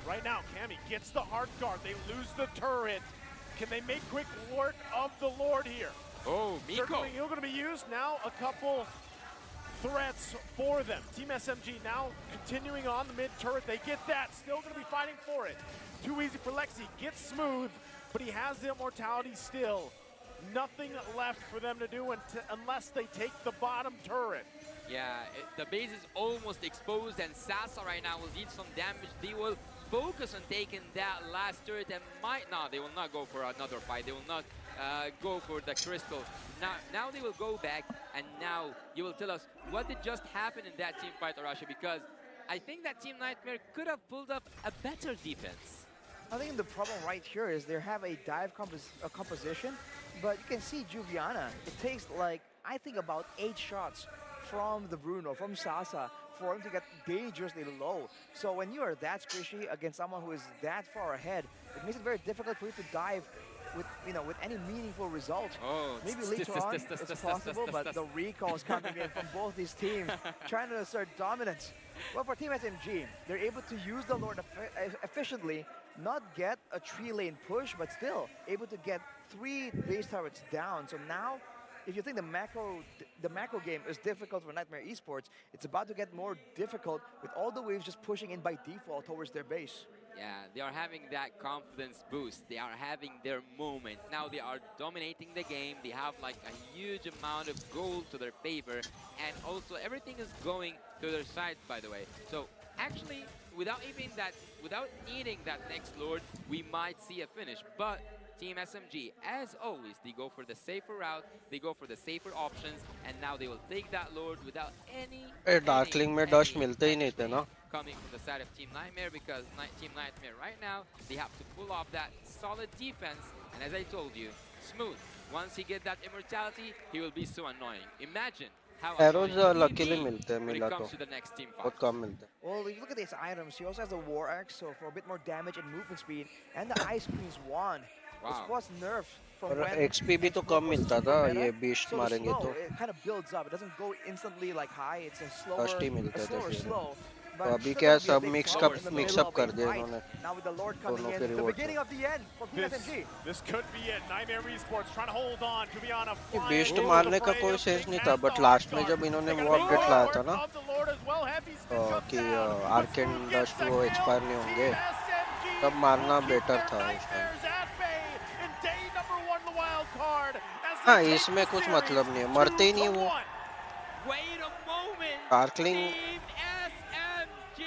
[SPEAKER 21] Right now, Cammy gets the hard guard. They lose the turret. Can they make quick work of the Lord here?
[SPEAKER 18] Oh, Miko.
[SPEAKER 21] Certainly, he's going to be used. Now a couple threats for them. Team SMG now continuing on the mid turret. They get that. Still going to be fighting for it. Too easy for Lexi. Gets Smooth, but he has the immortality still. Nothing left for them to do unless they take the bottom turret.
[SPEAKER 18] Yeah, the base is almost exposed, and Sasa right now will need some damage. They will focus on taking that last turret and they will not go for another fight. They will not go for the crystal. Now they will go back, and now you will tell us what did just happen in that team fight, Arasha, because I think that Team Nightmare could have pulled up a better defense.
[SPEAKER 19] I think the problem right here is they have a dive composition, but you can see Juviana. It takes like, I think about 8 shots from the Bruno, from Sasa, for him to get dangerously low. So when you are that squishy against someone who is that far ahead, it makes it very difficult for you to dive with, with any meaningful result.
[SPEAKER 18] Oh,
[SPEAKER 19] maybe later on it's possible, but the recalls coming in from both these teams, trying to assert dominance. Well, for Team SMG, they're able to use the Lord efficiently, not get a 3-lane push, but still able to get 3 base turrets down. So now, if you think the macro game is difficult for Nightmare Esports, it's about to get more difficult with all the waves just pushing in by default towards their base.
[SPEAKER 18] Yeah, they are having that confidence boost. They are having their moment. Now they are dominating the game. They have like a huge amount of gold to their favor. And also everything is going to their side, by the way. So actually, without needing that next Lord, we might see a finish. But Team SMG, as always, they go for the safer route, they go for the safer options, and now they will take that Lord without any
[SPEAKER 20] Darkling में dust मिलते ही नहीं थे ना
[SPEAKER 18] coming from the side of Team Nightmare, because Team Nightmare right now, they have to pull off that solid defense. And as I told you, Smooth, once he gets that immortality, he will be so annoying. Imagine how
[SPEAKER 20] arrows
[SPEAKER 18] annoying
[SPEAKER 20] luckily मिलते हैं
[SPEAKER 18] when it
[SPEAKER 20] मिला
[SPEAKER 18] comes
[SPEAKER 20] तो
[SPEAKER 18] to the next team fight.
[SPEAKER 20] बहुत कम मिलते हैं
[SPEAKER 19] Well, if you look at these items, he also has the War Axe, so for a bit more damage and movement speed, and the Ice Queen's Wand, which was nerfed from
[SPEAKER 20] और
[SPEAKER 19] when
[SPEAKER 20] XP भी तो कम मिलता था ये beast मारेंगे तो
[SPEAKER 19] it kind of builds up. It doesn't go instantly like high. It's a slower,
[SPEAKER 20] Dust ही मिलते थे
[SPEAKER 19] slower
[SPEAKER 20] फिर
[SPEAKER 19] slow.
[SPEAKER 20] तो
[SPEAKER 19] But
[SPEAKER 20] अभी
[SPEAKER 19] still
[SPEAKER 20] क्या
[SPEAKER 19] gonna be a
[SPEAKER 20] सब
[SPEAKER 19] big
[SPEAKER 20] mix
[SPEAKER 19] problem in the middle
[SPEAKER 20] up
[SPEAKER 19] of
[SPEAKER 20] कर
[SPEAKER 19] a
[SPEAKER 20] दिया
[SPEAKER 19] fight.
[SPEAKER 20] इन्होंने
[SPEAKER 19] Now with the Lord coming
[SPEAKER 20] दोनों
[SPEAKER 19] in,
[SPEAKER 20] के
[SPEAKER 19] the
[SPEAKER 20] reward
[SPEAKER 19] beginning of the end for Team SMG.
[SPEAKER 21] This could be it. Nightmare Esports trying to hold on. Juviana
[SPEAKER 20] ये
[SPEAKER 21] flying
[SPEAKER 20] beast
[SPEAKER 21] into the
[SPEAKER 20] मारने का
[SPEAKER 21] fray
[SPEAKER 20] कोई
[SPEAKER 21] of
[SPEAKER 20] sense
[SPEAKER 21] Big
[SPEAKER 20] नहीं था
[SPEAKER 21] and
[SPEAKER 20] but
[SPEAKER 21] the
[SPEAKER 20] last में
[SPEAKER 21] hard
[SPEAKER 20] जब
[SPEAKER 21] guard.
[SPEAKER 20] इन्होंने
[SPEAKER 21] They
[SPEAKER 20] वो
[SPEAKER 21] got
[SPEAKER 20] अपडेट
[SPEAKER 21] the
[SPEAKER 20] लाया
[SPEAKER 21] reward
[SPEAKER 20] था ना
[SPEAKER 21] of the Lord as well. Heavy's been shut
[SPEAKER 20] कि
[SPEAKER 21] down.
[SPEAKER 20] आर्केन डस्ट वो एक्सपायर नहीं होंगे
[SPEAKER 21] SMG
[SPEAKER 20] तब मारना
[SPEAKER 21] will keep
[SPEAKER 20] बेटर
[SPEAKER 21] their
[SPEAKER 20] था उस time
[SPEAKER 21] nightmares at bay in day number 1 the wild card as
[SPEAKER 20] हाँ
[SPEAKER 21] they take
[SPEAKER 20] इसमें
[SPEAKER 21] the
[SPEAKER 20] कुछ
[SPEAKER 21] series
[SPEAKER 20] मतलब नहीं है मरते ही नहीं वो
[SPEAKER 21] 2-1.
[SPEAKER 18] Wait a moment.
[SPEAKER 20] Darkling
[SPEAKER 18] Team SMG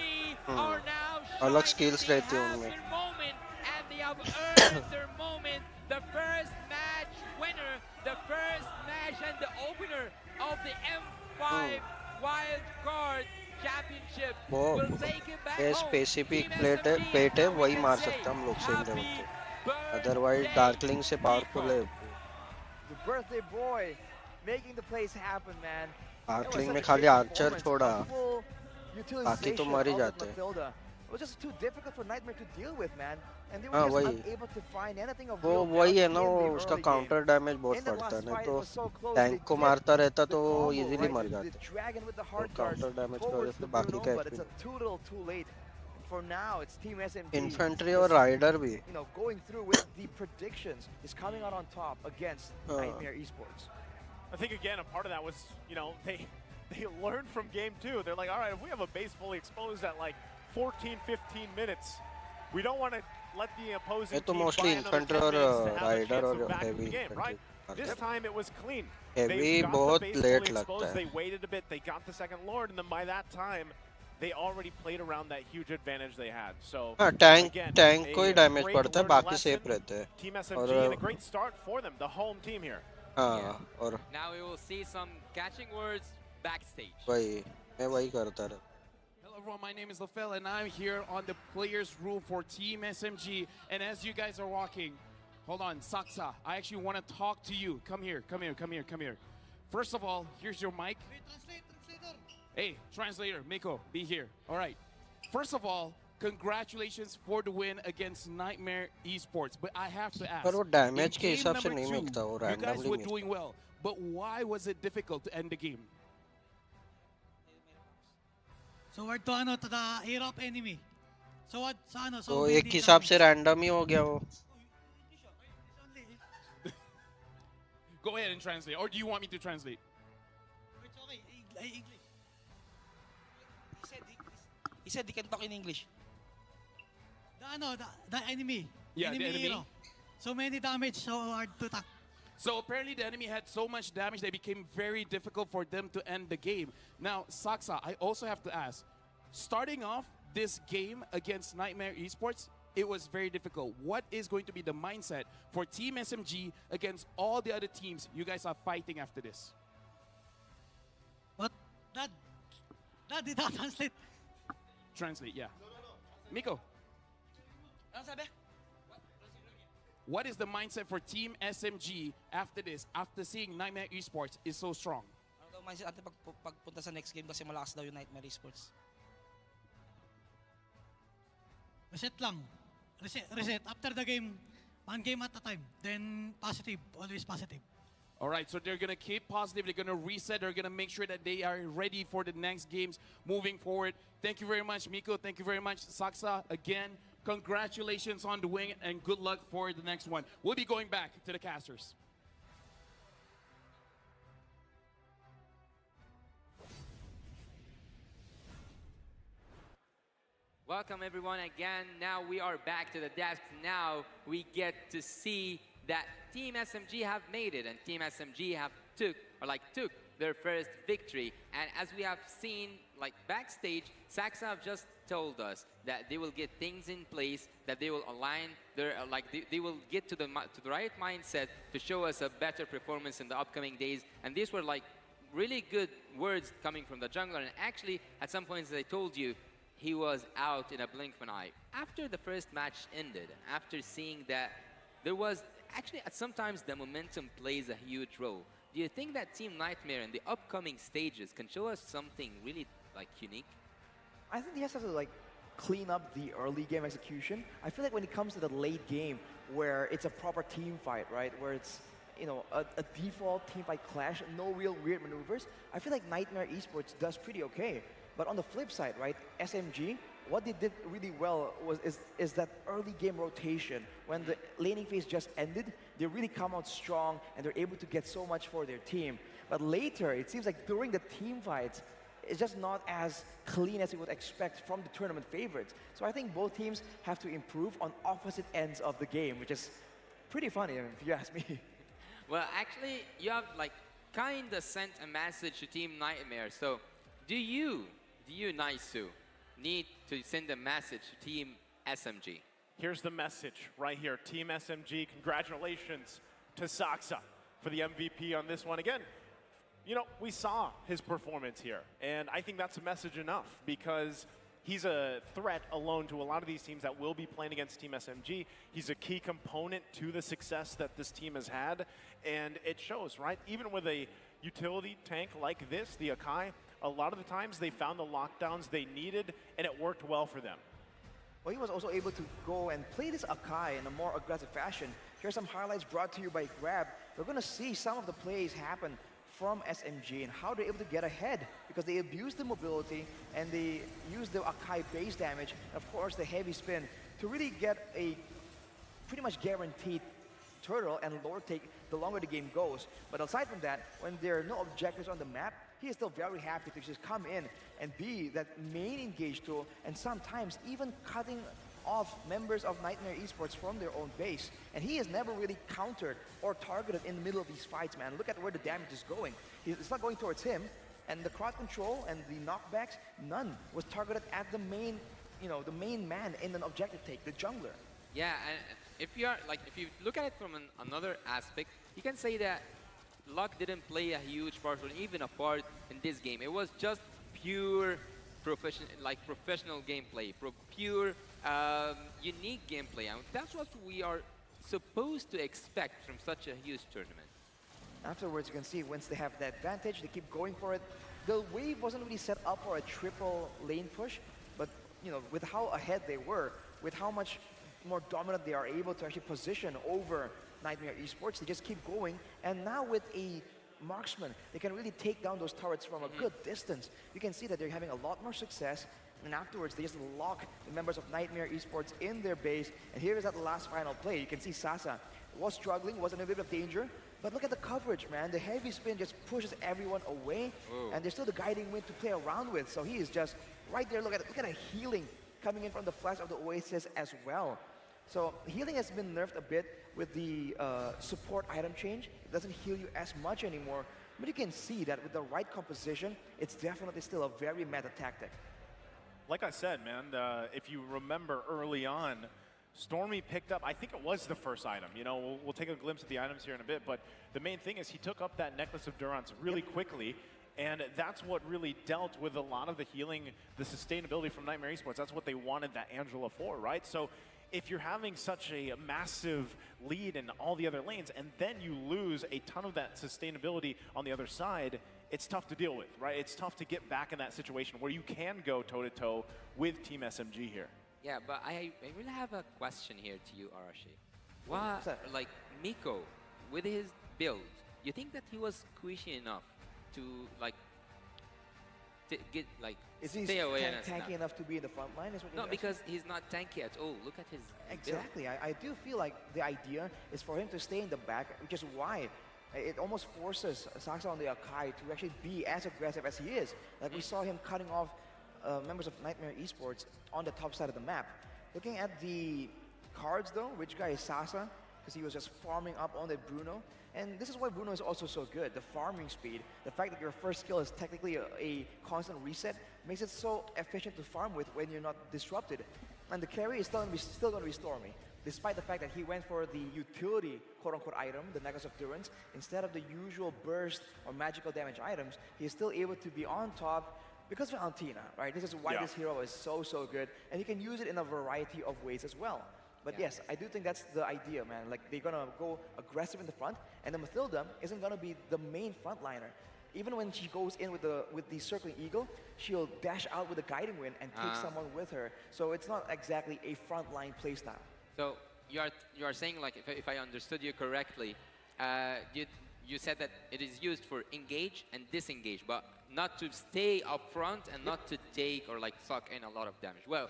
[SPEAKER 18] are now
[SPEAKER 20] अलग
[SPEAKER 18] shining.
[SPEAKER 20] स्किल्स
[SPEAKER 18] They
[SPEAKER 20] रहती हैं
[SPEAKER 18] have
[SPEAKER 20] उनमें
[SPEAKER 18] their moment, and they have earned their moment. The first match winner, the first match and the opener of the M5 Wild Card Championship
[SPEAKER 20] वो
[SPEAKER 18] will take it back
[SPEAKER 20] ये
[SPEAKER 18] home.
[SPEAKER 20] Specific
[SPEAKER 18] Team
[SPEAKER 20] plate है
[SPEAKER 18] SMG,
[SPEAKER 20] पेट है
[SPEAKER 18] now we
[SPEAKER 20] वही
[SPEAKER 18] can
[SPEAKER 20] मार
[SPEAKER 18] say
[SPEAKER 20] सकते हम लोग same
[SPEAKER 18] happy
[SPEAKER 20] level पे अदरवाइज डार्कलिंग से पावरफुल है
[SPEAKER 19] The birthday boy making the plays happen, man.
[SPEAKER 20] Darkling में खाली आर्चर छोड़ा बाकी तो मर ही जाते हैं
[SPEAKER 19] was just too difficult for Nightmare to deal with, man. And they were just unable to find anything of
[SPEAKER 20] वो
[SPEAKER 19] real
[SPEAKER 20] वही
[SPEAKER 19] value
[SPEAKER 20] है
[SPEAKER 19] in
[SPEAKER 20] ना,
[SPEAKER 19] the
[SPEAKER 20] वो
[SPEAKER 19] early
[SPEAKER 20] उसका
[SPEAKER 19] game.
[SPEAKER 20] काउंटर डैमेज बहुत
[SPEAKER 19] In that
[SPEAKER 20] पड़ता है,
[SPEAKER 19] last
[SPEAKER 20] नहीं
[SPEAKER 19] fight,
[SPEAKER 20] तो
[SPEAKER 19] it was so close.
[SPEAKER 20] Tank
[SPEAKER 19] They
[SPEAKER 20] को
[SPEAKER 19] did
[SPEAKER 20] मारता रहता
[SPEAKER 19] the
[SPEAKER 20] तो वो
[SPEAKER 19] combo,
[SPEAKER 20] इजीली
[SPEAKER 19] right?
[SPEAKER 20] मर
[SPEAKER 19] The
[SPEAKER 20] जाते
[SPEAKER 19] dragon with the
[SPEAKER 20] और
[SPEAKER 19] hard guard
[SPEAKER 20] काउंटर डैमेज की वजह
[SPEAKER 19] towards
[SPEAKER 20] से
[SPEAKER 19] the
[SPEAKER 20] बाकी
[SPEAKER 19] Bruno,
[SPEAKER 20] कैच
[SPEAKER 19] but
[SPEAKER 20] भी
[SPEAKER 19] it's a too little too late. And for now, it's Team SMG.
[SPEAKER 20] Infantry
[SPEAKER 19] just,
[SPEAKER 20] और राइडर भी
[SPEAKER 19] you know, going through with the predictions, is coming out on top against Nightmare Esports.
[SPEAKER 21] I think again a part of that was, you know, they learned from game 2. They're like, all right, if we have a base fully exposed at like 14, 15 minutes, we don't want to let the opposing
[SPEAKER 20] ये तो
[SPEAKER 21] team
[SPEAKER 20] mostly
[SPEAKER 21] buy another 10
[SPEAKER 20] infantry और
[SPEAKER 21] minutes to have a
[SPEAKER 20] rider
[SPEAKER 21] chance
[SPEAKER 20] और
[SPEAKER 21] of back
[SPEAKER 20] heavy
[SPEAKER 21] the game, right? This time it was clean.
[SPEAKER 20] Heavy
[SPEAKER 21] They got the
[SPEAKER 20] बहुत
[SPEAKER 21] base
[SPEAKER 20] late
[SPEAKER 21] fully
[SPEAKER 20] लगता
[SPEAKER 21] exposed.
[SPEAKER 20] है
[SPEAKER 21] They waited a bit. They got the second Lord, and then by that time, they already played around that huge advantage they had. So
[SPEAKER 20] हाँ tank
[SPEAKER 21] again,
[SPEAKER 20] को ही
[SPEAKER 21] a
[SPEAKER 20] damage
[SPEAKER 21] great
[SPEAKER 20] पड़ता है,
[SPEAKER 21] learning
[SPEAKER 20] बाकी safe
[SPEAKER 21] lesson.
[SPEAKER 20] रहते हैं
[SPEAKER 21] Team SMG
[SPEAKER 20] और
[SPEAKER 21] and a great start for them, the home team here.
[SPEAKER 20] हाँ और
[SPEAKER 12] Now we will see some catching words backstage.
[SPEAKER 20] वही मैं वही करता रहा.
[SPEAKER 9] Hello everyone, my name is Lafel and I'm here on the players room for Team SMG. And as you guys are walking, hold on, Saksa, I actually want to talk to you. Come here, come here, come here, come here. First of all, here's your mic. Hey, translator, Miko, be here. All right. First of all, congratulations for the win against Nightmare Esports. But I have to ask,
[SPEAKER 20] पर वो damage
[SPEAKER 9] in
[SPEAKER 20] के
[SPEAKER 9] game
[SPEAKER 20] हिसाब से
[SPEAKER 9] number
[SPEAKER 20] नहीं
[SPEAKER 9] 2,
[SPEAKER 20] मिलता, वो
[SPEAKER 9] you guys
[SPEAKER 20] randomly
[SPEAKER 9] were
[SPEAKER 20] मिलता.
[SPEAKER 9] doing well. But why was it difficult to end the game?
[SPEAKER 13] So we're to ano to the air of enemy. So what sa ano
[SPEAKER 20] तो एक हिसाब से रैंडम ही हो गया वो.
[SPEAKER 9] Go ahead and translate. Or do you want me to translate?
[SPEAKER 13] It's okay. English.
[SPEAKER 14] He said he can talk in English.
[SPEAKER 13] The enemy.
[SPEAKER 9] Yeah, the enemy.
[SPEAKER 13] Hero. So many damage, so hard to attack.
[SPEAKER 9] So apparently the enemy had so much damage that it became very difficult for them to end the game. Now, Saksa, I also have to ask, starting off this game against Nightmare Esports, it was very difficult. What is going to be the mindset for Team SMG against all the other teams you guys are fighting after this?
[SPEAKER 13] What? That did not translate.
[SPEAKER 9] Translate, yeah. Miko.
[SPEAKER 14] Ano sabi?
[SPEAKER 9] What is the mindset for Team SMG after this, after seeing Nightmare Esports is so strong?
[SPEAKER 14] Ano daw mindset natin pagpunta sa next game kasi malakas daw yung Nightmare Esports.
[SPEAKER 13] Reset lang. Reset. After the game, one game at a time. Then positive. Always positive.
[SPEAKER 9] All right, so they're going to keep positive. They're going to reset. They're going to make sure that they are ready for the next games moving forward. Thank you very much, Miko. Thank you very much, Saksa. Again, congratulations on the win and good luck for the next one. We'll be going back to the casters.
[SPEAKER 18] Welcome everyone again. Now we are back to the desk. Now we get to see that Team SMG have made it and Team SMG have took their first victory. And as we have seen like backstage, Saksa have just told us that they will get things in place, that they will align their they will get to the right mindset to show us a better performance in the upcoming days. And these were like really good words coming from the jungler. And actually, at some points, as I told you, he was out in a blink of an eye. After the first match ended, after seeing that there was actually sometimes the momentum plays a huge role. Do you think that Team Nightmare in the upcoming stages can show us something really like unique?
[SPEAKER 19] I think he has to like clean up the early game execution. I feel like when it comes to the late game, where it's a proper team fight, right, where it's a default team fight clash, no real weird maneuvers, I feel like Nightmare Esports does pretty okay. But on the flip side, right, SMG, what they did really well is that early game rotation. When the laning phase just ended, they really come out strong and they're able to get so much for their team. But later, it seems like during the team fights, it's just not as clean as you would expect from the tournament favorites. So I think both teams have to improve on opposite ends of the game, which is pretty funny, if you ask me.
[SPEAKER 18] Well, actually, you have like kind of sent a message to Team Nightmare. So do you, Naisu, need to send a message to Team SMG?
[SPEAKER 21] Here's the message right here. Team SMG, congratulations to Saksa for the MVP on this one. Again, you know, we saw his performance here, and I think that's a message enough because he's a threat alone to a lot of these teams that will be playing against Team SMG. He's a key component to the success that this team has had, and it shows, right? Even with a utility tank like this, the Akai, a lot of the times they found the lockdowns they needed, and it worked well for them.
[SPEAKER 19] Well, he was also able to go and play this Akai in a more aggressive fashion. Here's some highlights brought to you by Grab. We're going to see some of the plays happen from SMG and how they're able to get ahead because they abuse the mobility and they use the Akai base damage and of course the heavy spin to really get a pretty much guaranteed turtle and lower take the longer the game goes. But aside from that, when there are no objectives on the map, he is still very happy to just come in and be that main engage tool and sometimes even cutting off members of Nightmare Esports from their own base. And he is never really countered or targeted in the middle of these fights, man. Look at where the damage is going. It's not going towards him. And the crowd control and the knockbacks, none was targeted at the main, the main man in an objective take, the jungler.
[SPEAKER 12] Yeah, and if you look at it from another aspect, you can say that luck didn't play a huge part or even a part in this game. It was just pure professional gameplay, pure unique gameplay. And that's what we are supposed to expect from such a huge tournament.
[SPEAKER 19] Afterwards, you can see once they have the advantage, they keep going for it. The wave wasn't really set up for a triple lane push, but with how ahead they were, with how much more dominant they are able to actually position over Nightmare Esports, they just keep going. And now with a marksman, they can really take down those turrets from a good distance. You can see that they're having a lot more success. And afterwards, they just lock the members of Nightmare Esports in their base. And here is that last final play. You can see Sasa was struggling, was in a bit of danger. But look at the coverage, man. The heavy spin just pushes everyone away. Whoa. And there's still the guiding wind to play around with. So he is just right there. Look at a healing coming in from the flash of the Oasis as well. So healing has been nerfed a bit with the support item change. It doesn't heal you as much anymore. But you can see that with the right composition, it's definitely still a very meta tactic.
[SPEAKER 21] Like I said, man, if you remember early on, Stormy picked up, I think it was the first item. We'll take a glimpse at the items here in a bit, but the main thing is he took up that Necklace of Durance really quickly, and that's what really dealt with a lot of the healing, the sustainability from Nightmare Esports. That's what they wanted that Angela for, right? So if you're having such a massive lead in all the other lanes, and then you lose a ton of that sustainability on the other side, it's tough to deal with, right? It's tough to get back in that situation where you can go toe-to-toe with Team SMG here.
[SPEAKER 12] Yeah, but I really have a question here to you, Arashi. Why, Miko, with his build, you think that he was squishy enough to,
[SPEAKER 19] is he
[SPEAKER 12] stay away
[SPEAKER 19] tanky enough to be in the front line? Is what
[SPEAKER 12] no, because he's not tanky at all. Look at his
[SPEAKER 19] exactly. I do feel like the idea is for him to stay in the back, which is why it almost forces Saksa on the Akai to actually be as aggressive as he is. Like we saw him cutting off members of Nightmare Esports on the top side of the map. Looking at the cards though, which guy is Sasa? Because he was just farming up on that Bruno. And this is why Bruno is also so good, the farming speed. The fact that your first skill is technically a constant reset makes it so efficient to farm with when you're not disrupted. And the carry is still going to be Stormy. Despite the fact that he went for the utility quote-unquote item, the Necklace of Durance, instead of the usual burst or magical damage items, he's still able to be on top because of Altina, right? This is why this hero is so good. And he can use it in a variety of ways as well. But yes, I do think that's the idea, man. Like, they're gonna go aggressive in the front, and then Mathilda isn't gonna be the main frontliner. Even when she goes in with the Circling Eagle, she'll dash out with the Guiding Wind and take someone with her. So it's not exactly a frontline playstyle.
[SPEAKER 12] So you are saying, like, if I understood you correctly, you said that it is used for engage and disengage, but not to stay up front and not to take or suck in a lot of damage. Well,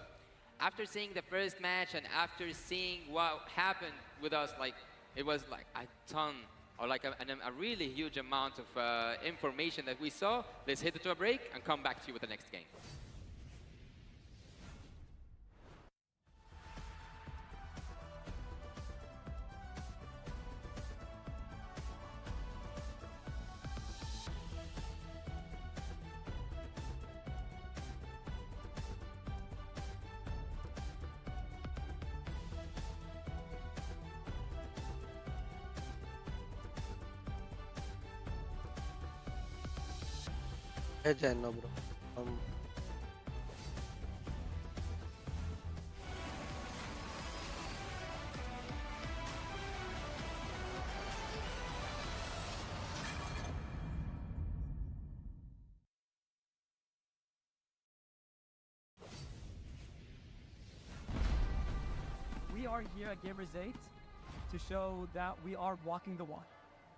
[SPEAKER 12] after seeing the first match and after seeing what happened with us, it was a ton or a really huge amount of information that we saw. Let's hit it to a break and come back to you with the next game.
[SPEAKER 20] Jenna, bro.
[SPEAKER 16] are here at Gamers 8 to show that we are walking the walk.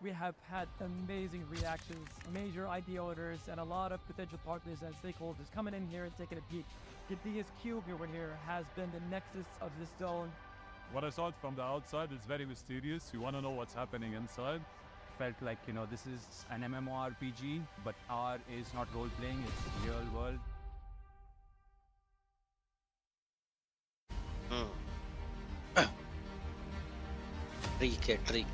[SPEAKER 16] We have had amazing reactions, major ID owners, and a lot of potential partners and stakeholders coming in here and taking a peek. Gidea's cube over here has been the nexus of this zone.
[SPEAKER 17] What I saw it from the outside is very mysterious. You want to know what's happening inside.
[SPEAKER 23] Felt like, you know, this is an MMORPG, but R is not role-playing, it's real world.
[SPEAKER 20] Trick.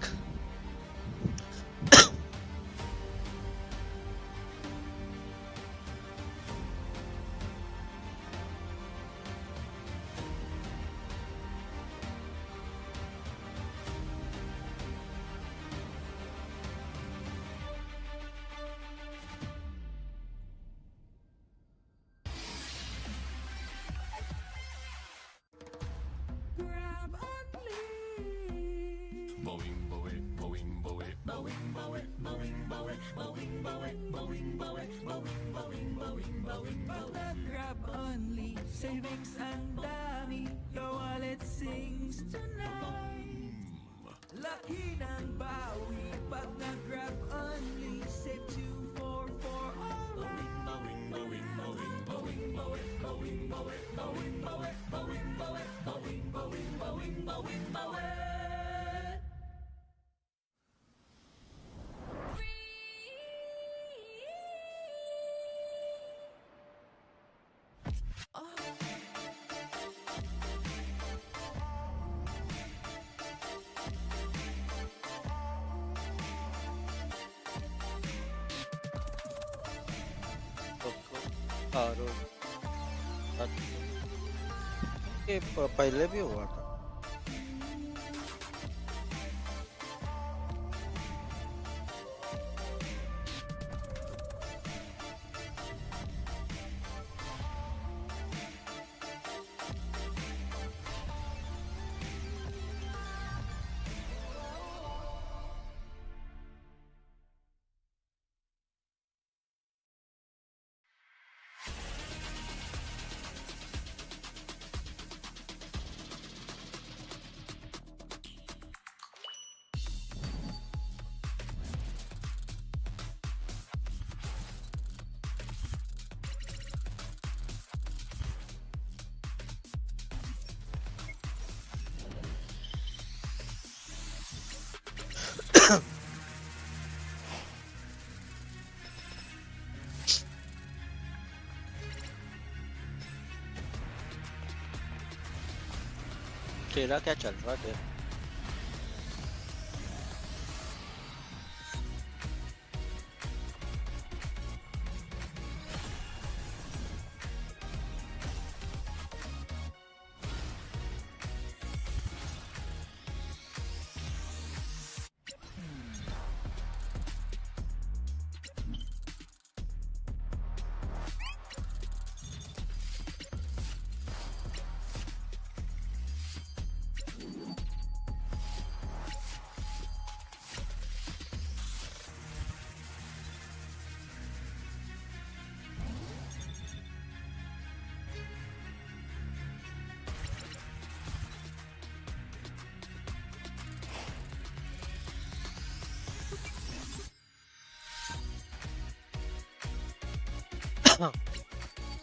[SPEAKER 1] Grab only.
[SPEAKER 2] Boing, boing, boing, boing, boing, boing, boing, boing, boing, boing, boing, boing, boing, boing, boing, boing,
[SPEAKER 1] Pag nag-grab only, savings ang dami, your wallet sings tonight. Laki ng bawi, pag nag-grab only, save 2 for all. Bowing, bowing, bowing, bowing, bowing, bowing, bowing, bowing, bowing, bowing, bowing, bowing, bowing, bowing, bowing, bowing, bowing.
[SPEAKER 20] ये पहले भी हुआ था। तेरा क्या चल रहा है?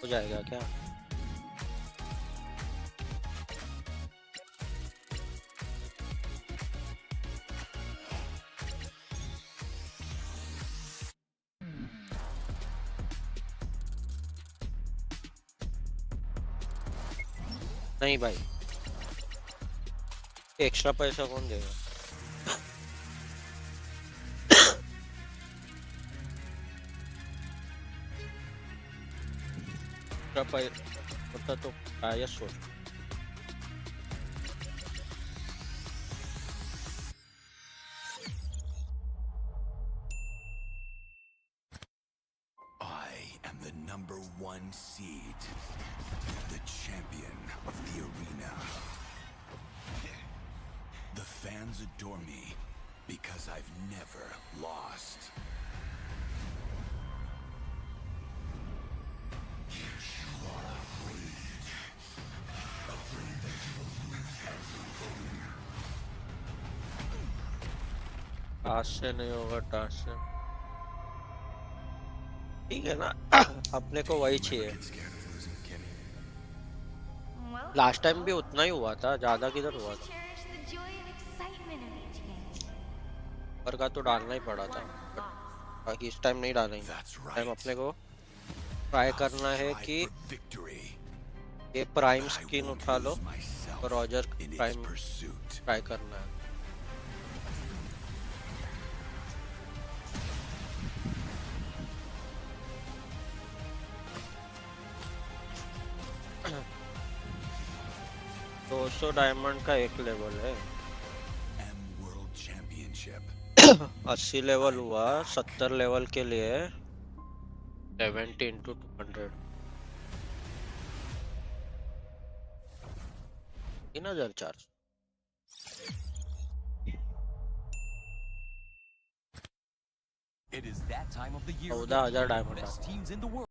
[SPEAKER 20] हो जाएगा क्या? नहीं भाई, एक्स्ट्रा पैसा कौन देगा? होता तो आया सोच।
[SPEAKER 2] I am the #1 seed, the champion of the arena. The fans adore me because I've never lost. You are afraid that you will lose everything.
[SPEAKER 20] Task से नहीं होगा, टास्क से ठीक है ना। अपने को वही चाहिए। लास्ट टाइम भी उतना ही हुआ था, ज्यादा किधर हुआ था। पर का तो डालना ही पड़ा था, बट बाकी इस टाइम नहीं डालेंगे। टाइम अपने को ट्राई करना है कि ये प्राइम स्किन उठा लो और रॉजर प्राइम ट्राई करना है। दो 200 डायमंड का एक लेवल है। 80 लेवल हुआ, 70 लेवल के लिए 70 into 200 3,400।
[SPEAKER 2] It is that time of the year.
[SPEAKER 20] 14,000 diamond
[SPEAKER 2] Best teams in the world.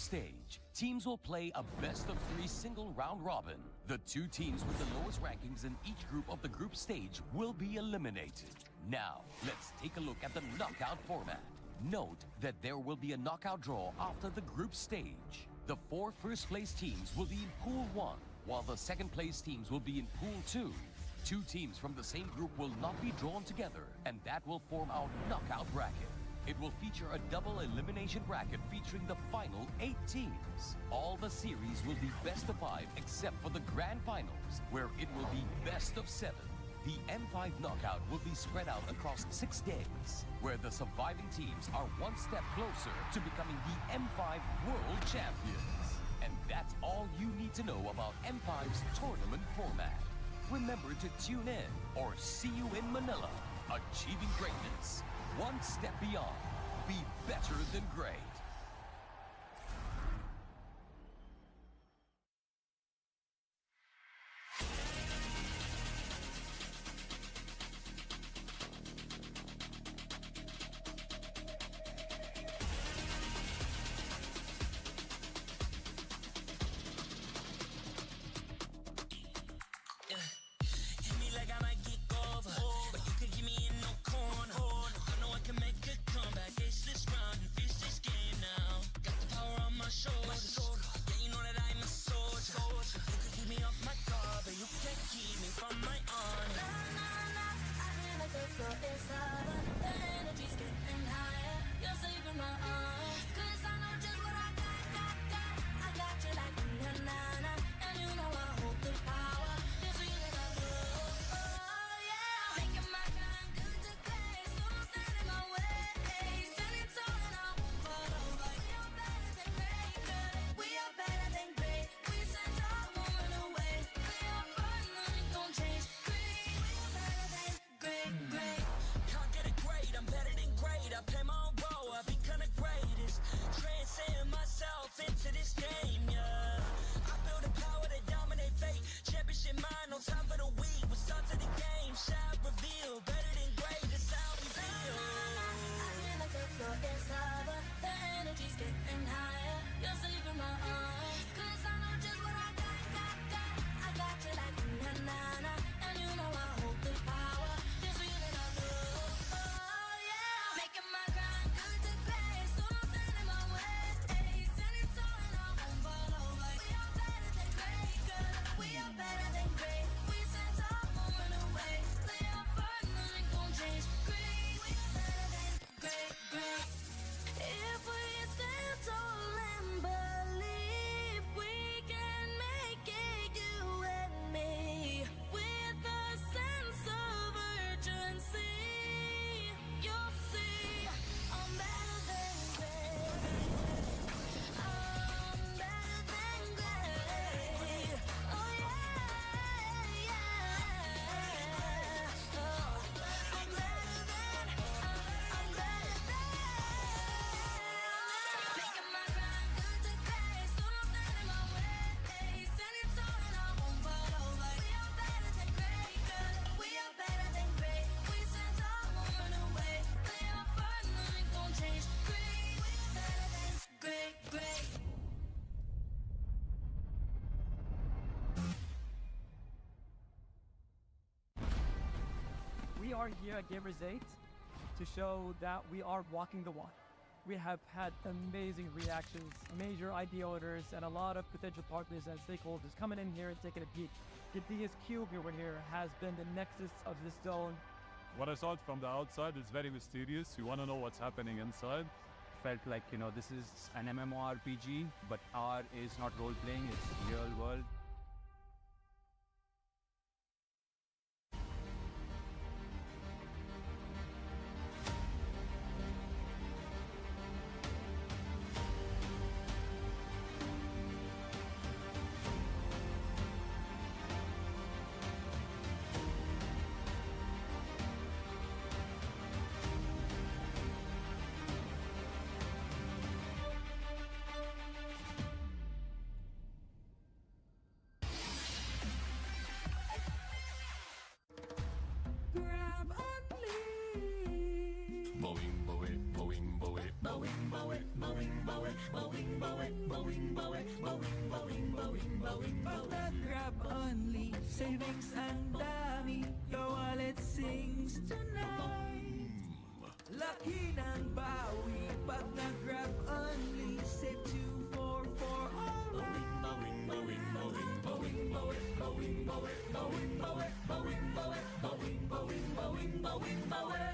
[SPEAKER 2] stage, teams will play a best-of-3 single round robin. The 2 teams with the lowest rankings in each group of the group stage will be eliminated. Now, let's take a look at the knockout format. Note that there will be a knockout draw after the group stage. The 4 first-place teams will be in Pool 1, while the second-place teams will be in Pool 2. 2 teams from the same group will not be drawn together, and that will form our knockout bracket. It will feature a double elimination bracket featuring the final 8 teams. All the series will be best of 5 except for the grand finals, where it will be best of 7. The M5 knockout will be spread out across 6 days, where the surviving teams are one step closer to becoming the M5 World Champions. And that's all you need to know about M5's tournament format. Remember to tune in or see you in Manila. Achieving greatness, one step beyond. Be better than great.
[SPEAKER 1] Hit me like I might kick over, but you could give me in no corner. I know I can make a comeback, ace this round and finish this game now. Got the power on my shoulders, yeah, you know that I'm a soldier. You could keep me off my guard, but you can't keep me from my honor. Nah, nah, nah, I feel like the floor is hotter, the energy's getting higher. You're saving my arms, 'cause I know just what I got. I got you like na-na-na, and you know I hold the power. This feeling I love, oh yeah. Making my grind good to great, so don't stand in my way. Standing tall and I won't fall over. We are better than great, good. We are better than great. We stand tall, won't run away. We are fun, nothing gon' change. Great, we are better than great. Can't get it great, I'm better than great. I play my own role, I become the greatest. Transcend myself into this game, yeah. I build a power to dominate fate. Championship mind, no time for the weak. We start to the game, shout, reveal. Better than great, that's how we feel. I feel like the floor is hotter, the energy's getting higher. You're saving my arms, 'cause I know just what I got. I got you like na-na-na, and you know I hold the power. This feeling I love, oh yeah. Making my grind good to great, so don't stand in my way. Standing tall and I won't fall over. We are better than great, good. We are better than great. We stand tall, won't run away. Play our part, nothing gon' change. Great, we are better than great. If we stand tall and believe we can make it, you and me, with a sense of urgency, you'll see I'm better than great. I'm better than great. Oh yeah, yeah. Oh, I'm better than. Making my grind good to great, so don't stand in my way. Standing tall and I won't fall over. We are better than great, good. We are better than great. We stand tall, won't run away. Play our part, nothing gon' change. Great, we are better than great.
[SPEAKER 16] We are here at Gamers 8 to show that we are walking the walk. We have had amazing reactions, major idea owners, and a lot of potential partners and stakeholders coming in here and taking a peek. Gidea's Cube over here has been the nexus of this zone.
[SPEAKER 17] What I saw from the outside is very mysterious. You want to know what's happening inside.
[SPEAKER 23] Felt like, this is an MMORPG, but R is not role-playing, it's real world.
[SPEAKER 1] Pag nag-grab only, savings ang dami, your wallet sings tonight. Laki ng bawi, pag nag-grab only, save 244 alright. Bawing, bawing, bawing, bawing, bawing, bawing, bawing, bawing, bawing, bawing, bawing, bawing, bawing, bawing, bawing, bawing.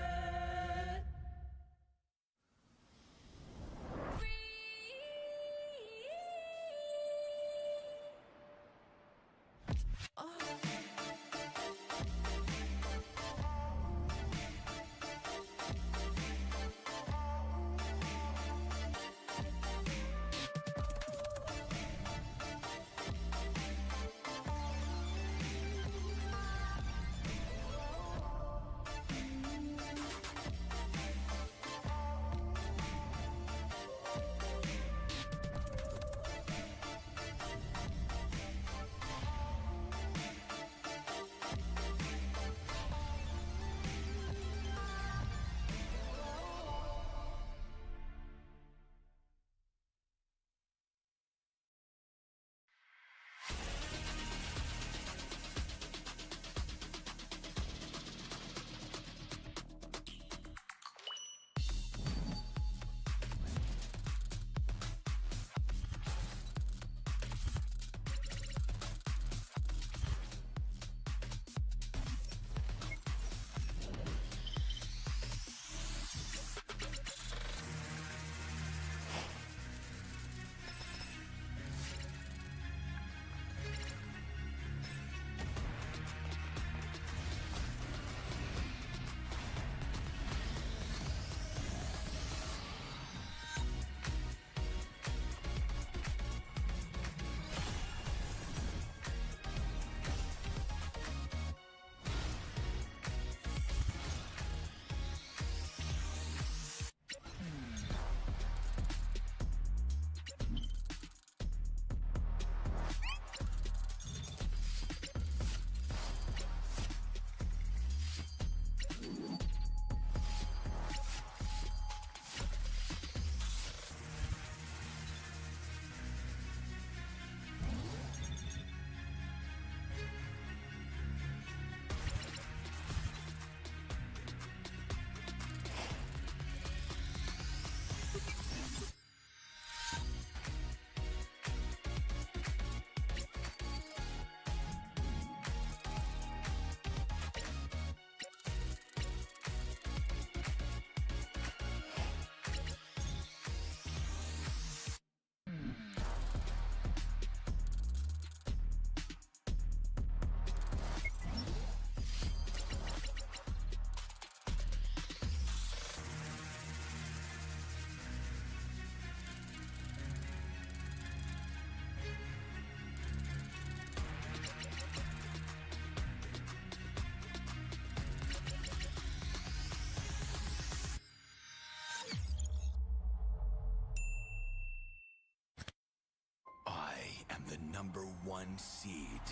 [SPEAKER 2] The number 1 seed,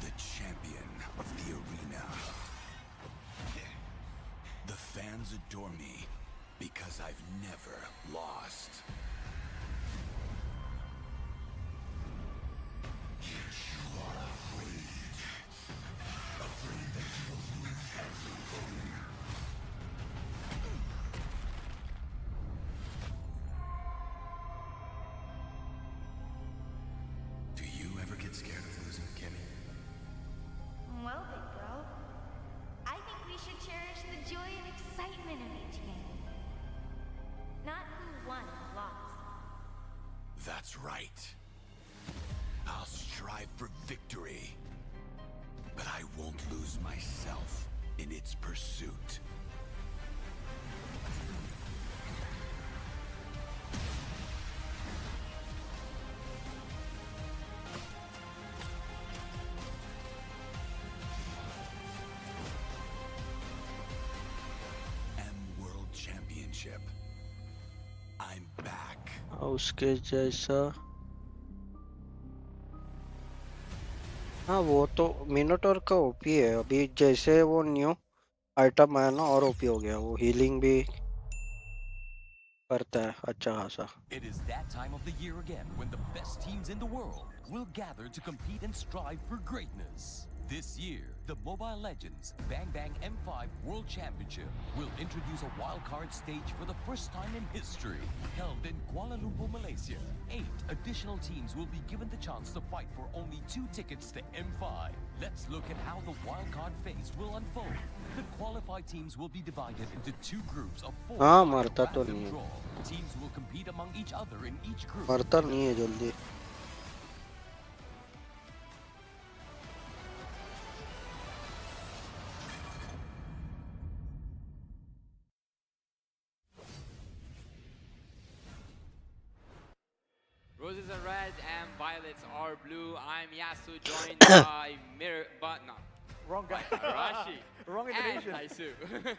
[SPEAKER 2] the champion of the arena. The fans adore me because I've never lost. You are afraid that you will lose everything. Do you ever get scared of losing, Kimmy?
[SPEAKER 22] Well, big bro, I think we should cherish the joy and excitement of each game. Not who won or lost.
[SPEAKER 2] That's right. I'll strive for victory, but I won't lose myself in its pursuit. World Championship. I'm back.
[SPEAKER 20] उसके जैसा हाँ वो तो मिनोटोर का OP है अभी जैसे वो न्यू आइटम आया ना और ओपी हो गया वो हीलिंग भी करता है अच्छा खासा.
[SPEAKER 2] It is that time of the year again when the best teams in the world will gather to compete and strive for greatness. This year, the Mobile Legends Bang Bang M5 World Championship will introduce a wildcard stage for the first time in history. Held in Kuala Lumpur, Malaysia, 8 additional teams will be given the chance to fight for only 2 tickets to M5. Let's look at how the wildcard phase will unfold. The qualified teams will be divided into 2 groups of 4
[SPEAKER 20] हाँ
[SPEAKER 2] by a
[SPEAKER 20] मरता तो
[SPEAKER 2] random
[SPEAKER 20] नहीं है.
[SPEAKER 2] draw. Teams will compete among each other in each group.
[SPEAKER 20] मरता नहीं है जल्दी.
[SPEAKER 18] Roses are red and violets are blue. I'm Yasu, joined by Mirror, but no.
[SPEAKER 19] Wrong guy.
[SPEAKER 18] Rashi.
[SPEAKER 19] Wrong
[SPEAKER 18] And
[SPEAKER 19] intonation.
[SPEAKER 18] Taisu.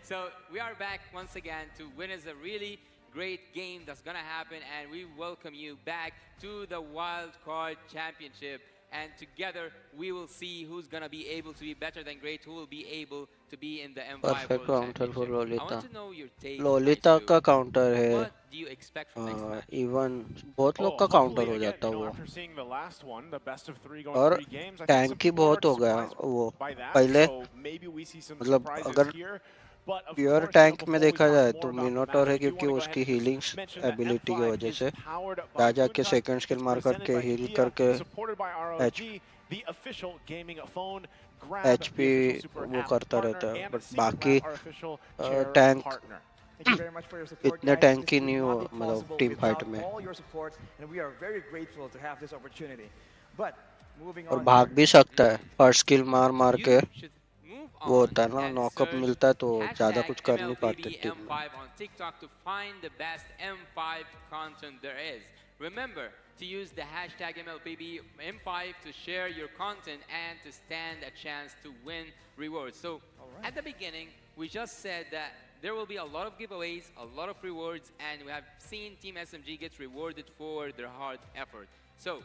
[SPEAKER 18] So we are back once again to witness a really great game that's gonna happen, and we welcome you back to the Wild Card Championship. And together we will see who's gonna be able to be better than great, who will be able to be in the M5
[SPEAKER 20] Perfect
[SPEAKER 18] World
[SPEAKER 20] counter for
[SPEAKER 18] Championship. I
[SPEAKER 20] Lolita.
[SPEAKER 18] want to know your take,
[SPEAKER 20] Lolita
[SPEAKER 18] Taisu.
[SPEAKER 20] का counter है.
[SPEAKER 18] What do you expect from next match?
[SPEAKER 20] Even बहुत लोग का
[SPEAKER 21] hopefully
[SPEAKER 20] counter हो
[SPEAKER 21] again,
[SPEAKER 20] जाता
[SPEAKER 21] you know,
[SPEAKER 20] वो.
[SPEAKER 21] after seeing the last one, the best of 3 going
[SPEAKER 20] और
[SPEAKER 21] 3 games, I think some
[SPEAKER 20] tanky
[SPEAKER 21] people
[SPEAKER 20] बहुत
[SPEAKER 21] are
[SPEAKER 20] हो गया
[SPEAKER 21] surprised
[SPEAKER 20] वो.
[SPEAKER 21] by that.
[SPEAKER 20] पहले
[SPEAKER 21] So maybe we see some
[SPEAKER 20] मतलब
[SPEAKER 21] surprises
[SPEAKER 20] अगर
[SPEAKER 21] here. But of
[SPEAKER 20] pure
[SPEAKER 21] course,
[SPEAKER 20] tank में
[SPEAKER 21] before we
[SPEAKER 20] देखा
[SPEAKER 21] talk
[SPEAKER 20] जाए
[SPEAKER 21] more
[SPEAKER 20] तो
[SPEAKER 21] about the
[SPEAKER 20] मिनोटॉर
[SPEAKER 21] match,
[SPEAKER 20] है
[SPEAKER 21] I do
[SPEAKER 20] क्योंकि
[SPEAKER 21] want to go
[SPEAKER 20] उसकी
[SPEAKER 21] ahead and
[SPEAKER 20] healing
[SPEAKER 21] just mention that
[SPEAKER 20] ability की
[SPEAKER 21] M5
[SPEAKER 20] वजह
[SPEAKER 21] is
[SPEAKER 20] से
[SPEAKER 21] powered
[SPEAKER 20] जा
[SPEAKER 21] by
[SPEAKER 20] जाके
[SPEAKER 21] Mooncut.
[SPEAKER 20] सेकंड स्किल
[SPEAKER 21] It's
[SPEAKER 20] मार
[SPEAKER 21] presented
[SPEAKER 20] करके
[SPEAKER 21] by
[SPEAKER 20] हील
[SPEAKER 21] Kadia,
[SPEAKER 20] करके
[SPEAKER 21] supported by
[SPEAKER 20] H
[SPEAKER 21] ROG, the official gaming phone. Grab
[SPEAKER 20] HP
[SPEAKER 21] the official super
[SPEAKER 20] वो
[SPEAKER 21] app
[SPEAKER 20] करता
[SPEAKER 21] partner,
[SPEAKER 20] रहता है.
[SPEAKER 21] and
[SPEAKER 20] बट
[SPEAKER 21] Secret
[SPEAKER 20] बाकी
[SPEAKER 21] Lab, our official chair
[SPEAKER 20] tank
[SPEAKER 21] partner.
[SPEAKER 19] Thank you very much for your support,
[SPEAKER 20] इतने
[SPEAKER 19] guys.
[SPEAKER 20] टैंकी
[SPEAKER 19] This would
[SPEAKER 20] नहीं हो
[SPEAKER 19] not be
[SPEAKER 20] मतलब
[SPEAKER 19] possible
[SPEAKER 20] टीम फाइट
[SPEAKER 19] without
[SPEAKER 20] में.
[SPEAKER 19] all your support, and we are very grateful to have this opportunity. But moving
[SPEAKER 20] और
[SPEAKER 19] on
[SPEAKER 20] भाग
[SPEAKER 19] here.
[SPEAKER 20] भी सकता है. फर्स्ट स्किल मार मार के
[SPEAKER 18] You should move
[SPEAKER 20] वो
[SPEAKER 18] on
[SPEAKER 20] होता है ना
[SPEAKER 18] and
[SPEAKER 20] नॉकअप
[SPEAKER 18] search
[SPEAKER 20] मिलता है तो ज़्यादा
[SPEAKER 18] hashtag
[SPEAKER 20] कुछ कर नहीं पाते टीम में.
[SPEAKER 18] MLBBM5 on TikTok to find the best M5 content there is. Remember to use the hashtag MLBBM5 to share your content and to stand a chance to win rewards. So at the beginning, we just said that there will be a lot of giveaways, a lot of rewards, and we have seen Team SMG gets rewarded for their hard effort. So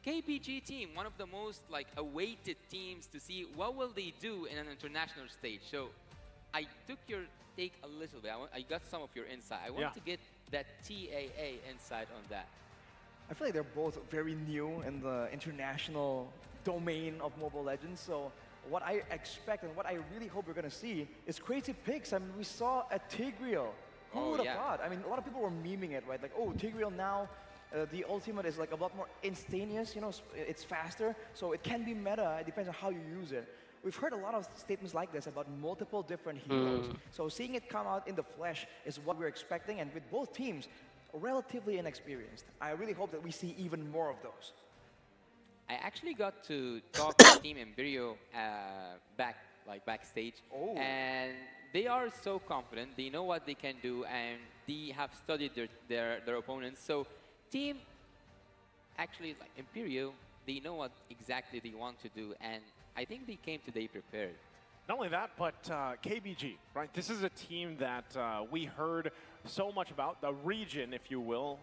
[SPEAKER 18] KPG team, one of the most awaited teams to see what will they do in an international stage. So I took your take a little bit. I got some of your insight. I want to get that TAA insight on that.
[SPEAKER 19] I feel like they're both very new in the international domain of Mobile Legends. So what I expect and what I really hope we're going to see is crazy picks. I mean, we saw a Tigreal. Who would have thought? I mean, a lot of people were memeing it, right? Like, oh, Tigreal now, the ultimate is like a lot more instantaneous, you know, it's faster. So it can be meta. It depends on how you use it. We've heard a lot of statements like this about multiple different heroes. So seeing it come out in the flesh is what we're expecting. And with both teams, relatively inexperienced. I really hope that we see even more of those.
[SPEAKER 18] I actually got to talk to Team Imperio backstage, and they are so confident. They know what they can do, and they have studied their opponents. So Team, actually Imperio, they know what exactly they want to do, and I think they came today prepared.
[SPEAKER 21] Not only that, but KBG, right? This is a team that we heard so much about, the region, if you will,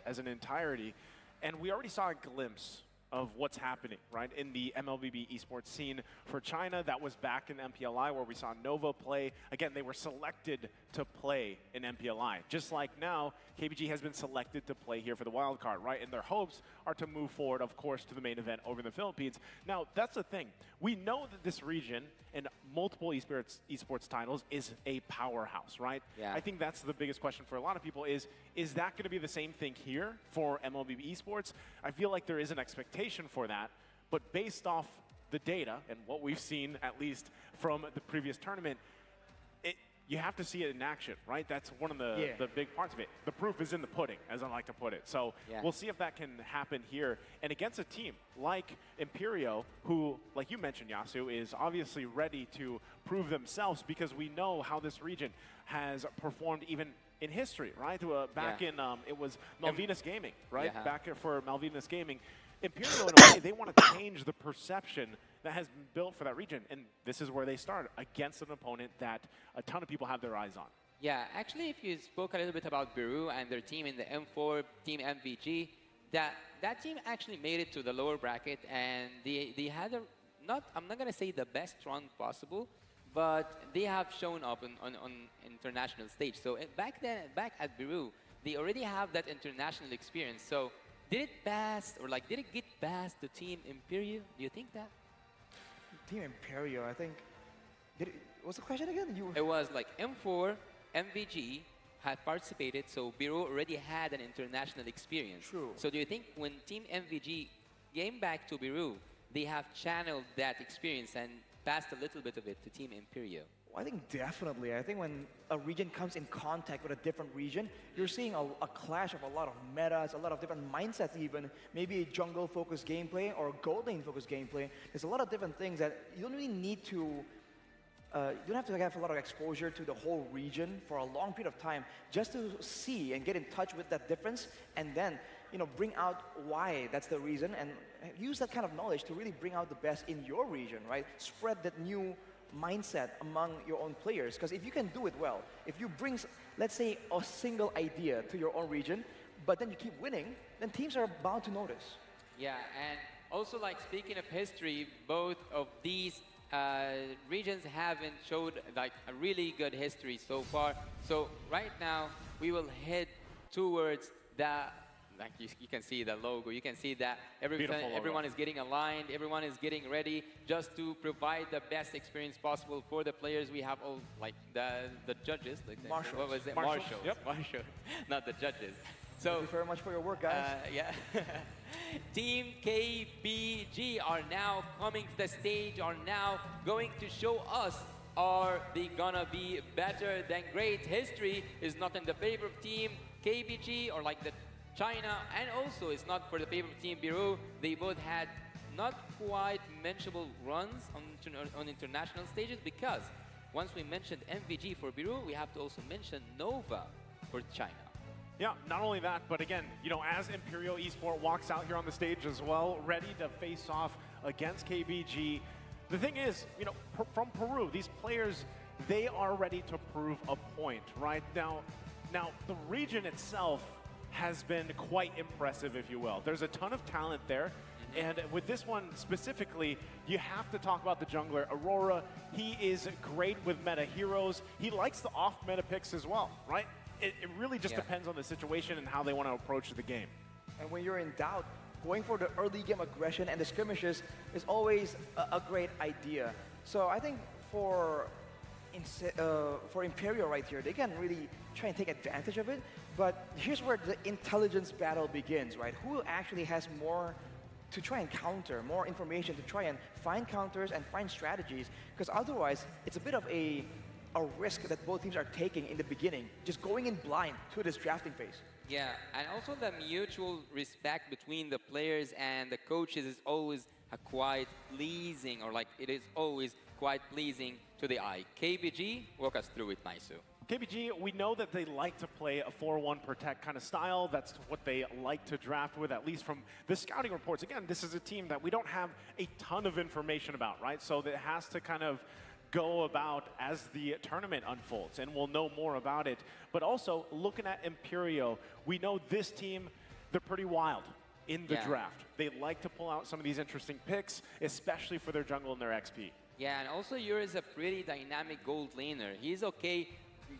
[SPEAKER 21] as an entirety. And we already saw a glimpse of what's happening, right, in the MLBB esports scene for China. That was back in MPLI where we saw Nova play. Again, they were selected to play in MPLI. Just like now, KBG has been selected to play here for the wild card, right? And their hopes are to move forward, of course, to the main event over in the Philippines. Now, that's the thing. We know that this region and multiple esports titles is a powerhouse, right?
[SPEAKER 18] Yeah.
[SPEAKER 21] I think that's the biggest question for a lot of people is that going to be the same thing here for MLBB esports? I feel like there is an expectation for that, but based off the data and what we've seen, at least from the previous tournament, you have to see it in action, right? That's one of the big parts of it. The proof is in the pudding, as I like to put it. So we'll see if that can happen here. And against a team like Imperio, who, like you mentioned, Yasu, is obviously ready to prove themselves because we know how this region has performed even in history, right? Back in, it was Malvinas Gaming, right? Back for Malvinas Gaming. Imperial, in a way, they want to change the perception that has been built for that region. And this is where they start, against an opponent that a ton of people have their eyes on.
[SPEAKER 18] Yeah, actually, if you spoke a little bit about Beru and their team in the M4, Team MVG, that team actually made it to the lower bracket, and they had I'm not going to say the best run possible, but they have shown up on international stage. So back at Biru, they already have that international experience. So did it pass, or like, did it get past the Team Imperio? Do you think that?
[SPEAKER 19] Team Imperio, I think. What's the question again?
[SPEAKER 18] It was like M4, MVG had participated, so Biru already had an international experience.
[SPEAKER 19] True.
[SPEAKER 18] So do you think when Team MVG came back to Biru, they have channeled that experience and passed a little bit of it to Team Imperio?
[SPEAKER 19] I think definitely. I think when a region comes in contact with a different region, you're seeing a clash of a lot of metas, a lot of different mindsets even, maybe a jungle-focused gameplay or gold lane-focused gameplay. There's a lot of different things that you don't really need to, you don't have to have a lot of exposure to the whole region for a long period of time just to see and get in touch with that difference, and then bring out why that's the reason, and use that kind of knowledge to really bring out the best in your region, right? Spread that new mindset among your own players, because if you can do it well, if you bring, let's say, a single idea to your own region, but then you keep winning, then teams are bound to notice.
[SPEAKER 18] Yeah, and also, like, speaking of history, both of these regions haven't showed like a really good history so far. So right now we will head towards the, like you can see the logo, you can see that everyone is getting aligned, everyone is getting ready just to provide the best experience possible for the players. We have all like the judges, like
[SPEAKER 19] Marshals.
[SPEAKER 18] What was it?
[SPEAKER 19] Marshals.
[SPEAKER 18] Yep. Marshal, not the judges. So
[SPEAKER 19] thank you very much for your work, guys.
[SPEAKER 18] Yeah. Team KBG are now coming to the stage, are now going to show us, are they gonna be better than great? History is not in the favor of Team KBG or like the China, and also it's not for the favor of Team Biru. They both had not quite mentionable runs on international stages, because once we mentioned MVG for Biru, we have to also mention Nova for China.
[SPEAKER 21] Yeah, not only that, but again, as Imperial Esport walks out here on the stage as well, ready to face off against KBG. The thing is, from Peru, these players, they are ready to prove a point, right? Now the region itself has been quite impressive, if you will. There's a ton of talent there. And with this one specifically, you have to talk about the jungler, Aurora. He is great with meta heroes. He likes the off-meta picks as well, right? It really just depends on the situation and how they want to approach the game.
[SPEAKER 19] And when you're in doubt, going for the early game aggression and the skirmishes is always a great idea. So I think for Imperial right here, they can really try and take advantage of it. But here's where the intelligence battle begins, right? Who actually has more to try and counter, more information to try and find counters and find strategies? Because otherwise, it's a bit of a risk that both teams are taking in the beginning, just going in blind to this drafting phase.
[SPEAKER 18] Yeah, and also the mutual respect between the players and the coaches is always quite pleasing, or like it is always quite pleasing to the eye. KBG, walk us through it, Maisu.
[SPEAKER 21] KBG, we know that they like to play a 4-1 protect kind of style. That's what they like to draft with, at least from the scouting reports. Again, this is a team that we don't have a ton of information about, right? So it has to kind of go about as the tournament unfolds, and we'll know more about it. But also, looking at Imperio, we know this team, they're pretty wild in the draft. They like to pull out some of these interesting picks, especially for their jungle and their XP.
[SPEAKER 18] Yeah, and also Yuri is a pretty dynamic gold laner. He's okay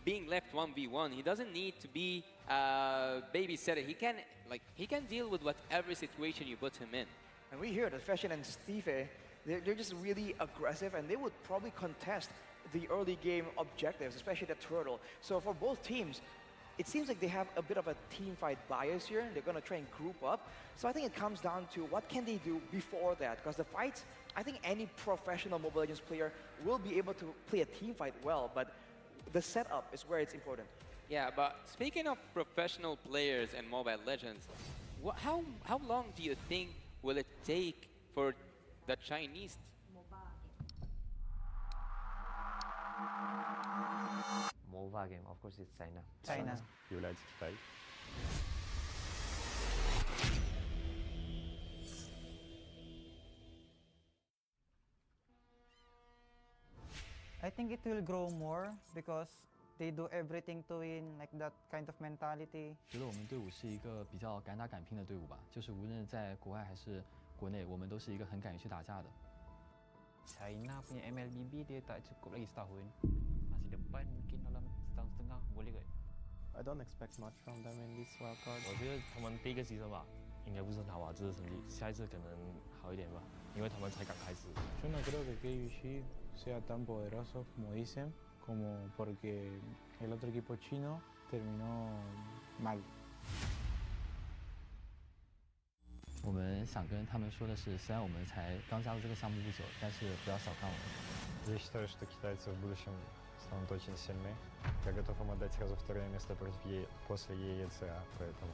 [SPEAKER 18] being left 1v1. He doesn't need to be babysitter. He can deal with whatever situation you put him in.
[SPEAKER 19] And we hear that Fashion and Steve, they're just really aggressive, and they would probably contest the early game objectives, especially the turtle. So for both teams, it seems like they have a bit of a team fight bias here. They're going to try and group up. So I think it comes down to what can they do before that, because the fights, I think any professional Mobile Legends player will be able to play a team fight well, but the setup is where it's important.
[SPEAKER 18] Yeah, but speaking of professional players and Mobile Legends, how long do you think will it take for the Chinese?
[SPEAKER 7] MOBA game, of course, it's China.
[SPEAKER 8] China.
[SPEAKER 17] United States.
[SPEAKER 8] I think it will grow more because they do everything to win, like that kind of mentality.
[SPEAKER 11] 觉得我们队伍是一个比较敢打敢拼的队伍吧，就是无论在国外还是国内，我们都是一个很敢于去打架的。
[SPEAKER 4] China punya MLBB dia tak cukup lagi setahun. Masih depan mungkin dalam setahun setengah boleh kot.
[SPEAKER 5] I don't expect much from them in this wildcard.
[SPEAKER 15] 我觉得他们第一个season吧，应该不是很好啊，这次成绩，下一次可能好一点吧，因为他们才刚开始。
[SPEAKER 5] Yo no creo que KBG sea tan poderoso como dicen, como porque el otro equipo chino terminó mal.
[SPEAKER 11] 我们想跟他们说的是，虽然我们才刚加入这个项目不久，但是不要小看我们。
[SPEAKER 24] Я считаю, что китайцы в будущем станут очень сильны. Я готов им отдать сразу второе место после EECA, поэтому...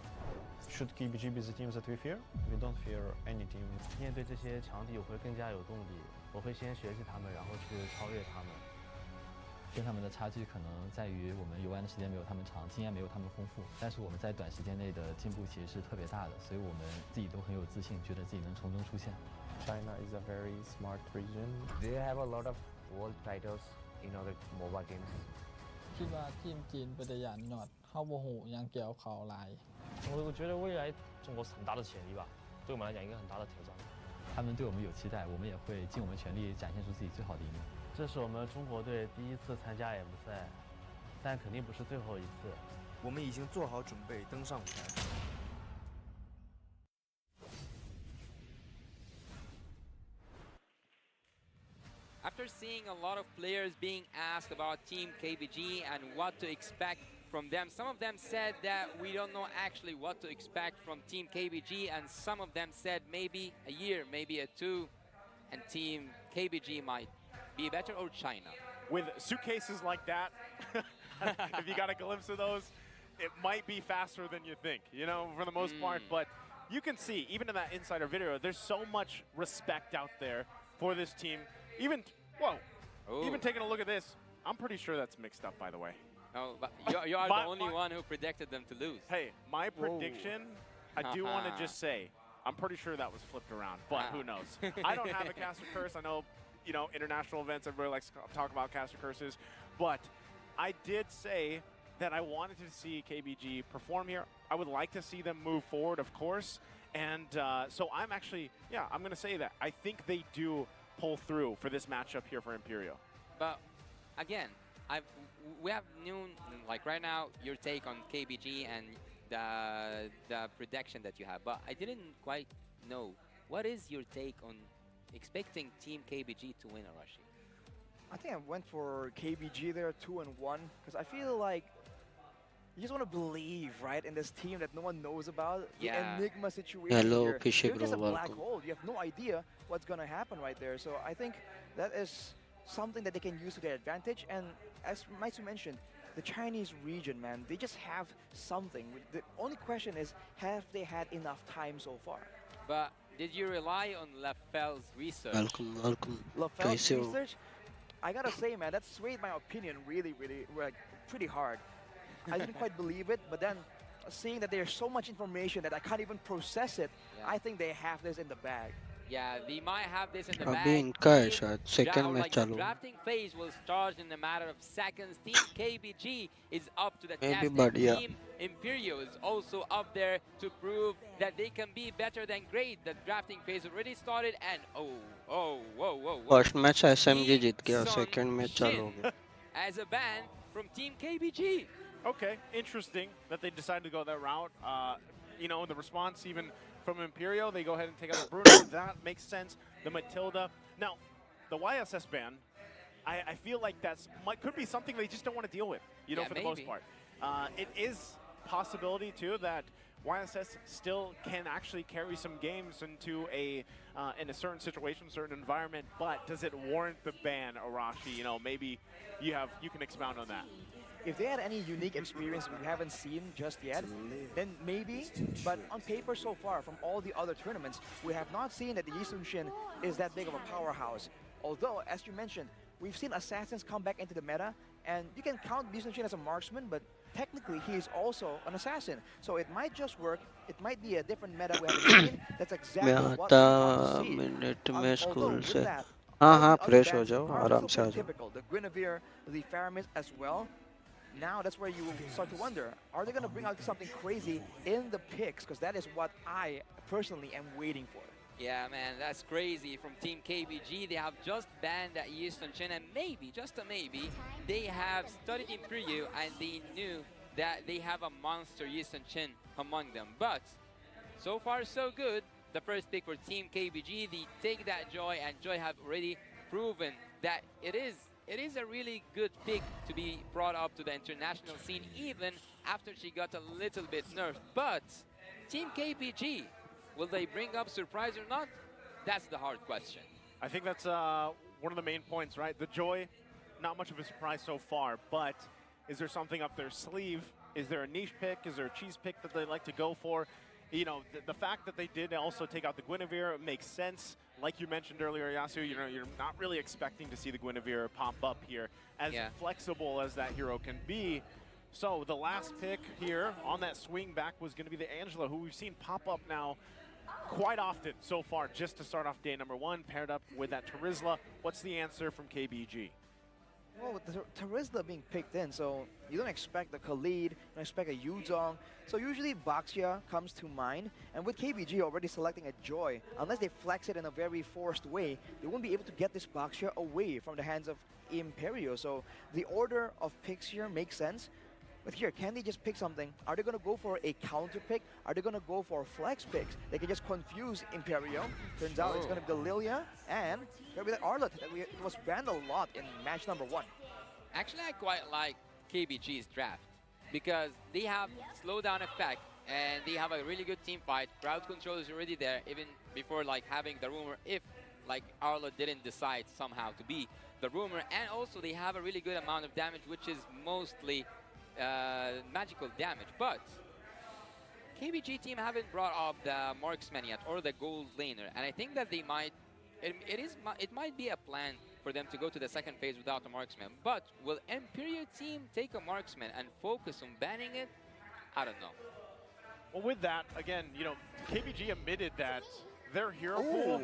[SPEAKER 24] Should KBG be the team that we fear? We don't fear any team.
[SPEAKER 7] 面对这些强敌，我会更加有动力。我会先学习他们，然后去超越他们。
[SPEAKER 11] 跟他们的差距可能在于我们游玩的时间没有他们长，经验没有他们丰富，但是我们在短时间内的进步其实是特别大的，所以我们自己都很有自信，觉得自己能从中出现。
[SPEAKER 5] China is a very smart region.
[SPEAKER 7] They have a lot of world titles in other mobile games.
[SPEAKER 25] คิดว่าทีมจีนเป็นอย่างหนอดเข้าโมโหยังเกี่ยวเขาลาย
[SPEAKER 15] 我觉得未来中国是很大的潜力吧，对我们来讲一个很大的挑战。
[SPEAKER 11] 他们对我们有期待，我们也会尽我们全力展现出自己最好的一面。
[SPEAKER 7] 这是我们中国队第一次参加 M 赛，但肯定不是最后一次。
[SPEAKER 26] 我们已经做好准备登上舞台。
[SPEAKER 12] After seeing a lot of players being asked about Team KBG and what to expect from them, some of them said that we don't know actually what to expect from Team KBG, and some of them said maybe a year, maybe a two, and Team KBG might be better, or China.
[SPEAKER 21] With suitcases like that, if you got a glimpse of those, it might be faster than you think, you know, for the most part. But you can see, even in that insider video, there's so much respect out there for this team. Even, even taking a look at this, I'm pretty sure that's mixed up, by the way.
[SPEAKER 12] No, but you are the only one who predicted them to lose.
[SPEAKER 21] Hey, my prediction, I do want to just say, I'm pretty sure that was flipped around, but who knows? I don't have a caster curse. I know, you know, international events, everybody likes to talk about caster curses, but I did say that I wanted to see KBG perform here. I would like to see them move forward, of course, and so I'm actually, I'm going to say that. I think they do pull through for this matchup here for Imperial.
[SPEAKER 12] But again, we have known, like right now, your take on KBG and the prediction that you have, but I didn't quite know. What is your take on expecting Team KBG to win Arashi?
[SPEAKER 19] I think I went for KBG there, 2-1, because I feel like you just want to believe, right, in this team that no one knows about. The Enigma situation
[SPEAKER 20] Hello,
[SPEAKER 19] here.
[SPEAKER 20] Kishik,
[SPEAKER 19] You're just a black
[SPEAKER 20] welcome.
[SPEAKER 19] hole. You have no idea what's going to happen right there. So I think that is something that they can use to their advantage. And as Maitsu mentioned, the Chinese region, man, they just have something. The only question is, have they had enough time so far?
[SPEAKER 12] But did you rely on LaFell's research?
[SPEAKER 20] Welcome.
[SPEAKER 19] LaFell's research? I gotta say, man, that swayed my opinion really, like, pretty hard. I didn't quite believe it, but then seeing that there's so much information that I can't even process it, I think they have this in the bag.
[SPEAKER 12] Yeah, they might have this in the
[SPEAKER 20] अभी
[SPEAKER 12] bag.
[SPEAKER 20] इनका है शायद second match
[SPEAKER 12] The
[SPEAKER 20] चालू.
[SPEAKER 12] drafting phase will start in a matter of seconds. Team KBG is up to the
[SPEAKER 20] Maybe,
[SPEAKER 12] test.
[SPEAKER 20] but yeah.
[SPEAKER 12] Team Imperial is also up there to prove that they can be better than great. The drafting phase already started, and whoa.
[SPEAKER 20] First match SMG जीत गया, second match चालू हो गया.
[SPEAKER 12] As a ban from Team KBG.
[SPEAKER 21] Okay, interesting that they decided to go that route. You know, the response even from Imperial, they go ahead and take out the Bruno. That makes sense. The Matilda. Now, the YSS ban, I feel like could be something they just don't want to deal with, you know, for the most part. It is possibility, too, that YSS still can actually carry some games into in a certain situation, certain environment, but does it warrant the ban, Arashi? You know, maybe you can expound on that.
[SPEAKER 19] If they had any unique experience we haven't seen just yet, then maybe. But on paper so far, from all the other tournaments, we have not seen that the Yi Sun-shin is that big of a powerhouse. Although, as you mentioned, we've seen Assassins come back into the meta, and you can count Yi Sun-shin as a marksman, but technically he is also an assassin. So it might just work. It might be a different meta we haven't seen. That's exactly what we want to see.
[SPEAKER 20] Minute में
[SPEAKER 19] Although
[SPEAKER 20] school
[SPEAKER 19] with
[SPEAKER 20] से
[SPEAKER 19] that,
[SPEAKER 20] हाँ
[SPEAKER 19] all the other
[SPEAKER 20] fresh हो
[SPEAKER 19] bans
[SPEAKER 20] जाओ
[SPEAKER 19] are
[SPEAKER 20] आराम
[SPEAKER 19] also
[SPEAKER 20] से आ
[SPEAKER 19] pretty
[SPEAKER 20] जाओ.
[SPEAKER 19] typical. The Guinevere, the Faramis as well. Now that's where you start to wonder, are they going to bring out something crazy in the picks? Because that is what I personally am waiting for.
[SPEAKER 12] Yeah, man, that's crazy from Team KBG. They have just banned that Houston Chin, and maybe, just a maybe, they have studied Imperio and they knew that they have a monster Houston Chin among them. But so far, so good. The first pick for Team KBG, the Take That Joy, and Joy have already proven that it is a really good pick to be brought up to the international scene, even after she got a little bit nerfed. But Team KBG, will they bring up surprise or not? That's the hard question.
[SPEAKER 21] I think that's one of the main points, right? The Joy, not much of a surprise so far, but is there something up their sleeve? Is there a niche pick? Is there a cheese pick that they like to go for? You know, the fact that they did also take out the Guinevere makes sense. Like you mentioned earlier, Yasu, you know, you're not really expecting to see the Guinevere pop up here, as flexible as that hero can be. So the last pick here on that swing back was going to be the Angela, who we've seen pop up now quite often so far, just to start off day number one, paired up with that Terizla. What's the answer from KBG?
[SPEAKER 19] Well, with the Terizla being picked in, so you don't expect a Khalid, you don't expect a Yuzong. So usually Baxia comes to mind, and with KBG already selecting a Joy, unless they flex it in a very forced way, they won't be able to get this Baxia away from the hands of Imperio. So the order of picks here makes sense. But here, can they just pick something? Are they going to go for a counter pick? Are they going to go for flex picks? They can just confuse Imperio. Turns out it's going to be the Lilia and maybe the Arlott that was banned a lot in match number one.
[SPEAKER 12] Actually, I quite like KBG's draft because they have slowdown effect and they have a really good team fight. Crowd control is already there even before like having the rumor if like Arlott didn't decide somehow to be the rumor. And also they have a really good amount of damage, which is mostly magical damage, but KBG team haven't brought up the marksman yet or the gold laner, and I think that they might. It might be a plan for them to go to the second phase without a marksman. But will Imperio team take a marksman and focus on banning it? I don't know.
[SPEAKER 21] Well, with that, again, you know, KBG admitted that their hero pool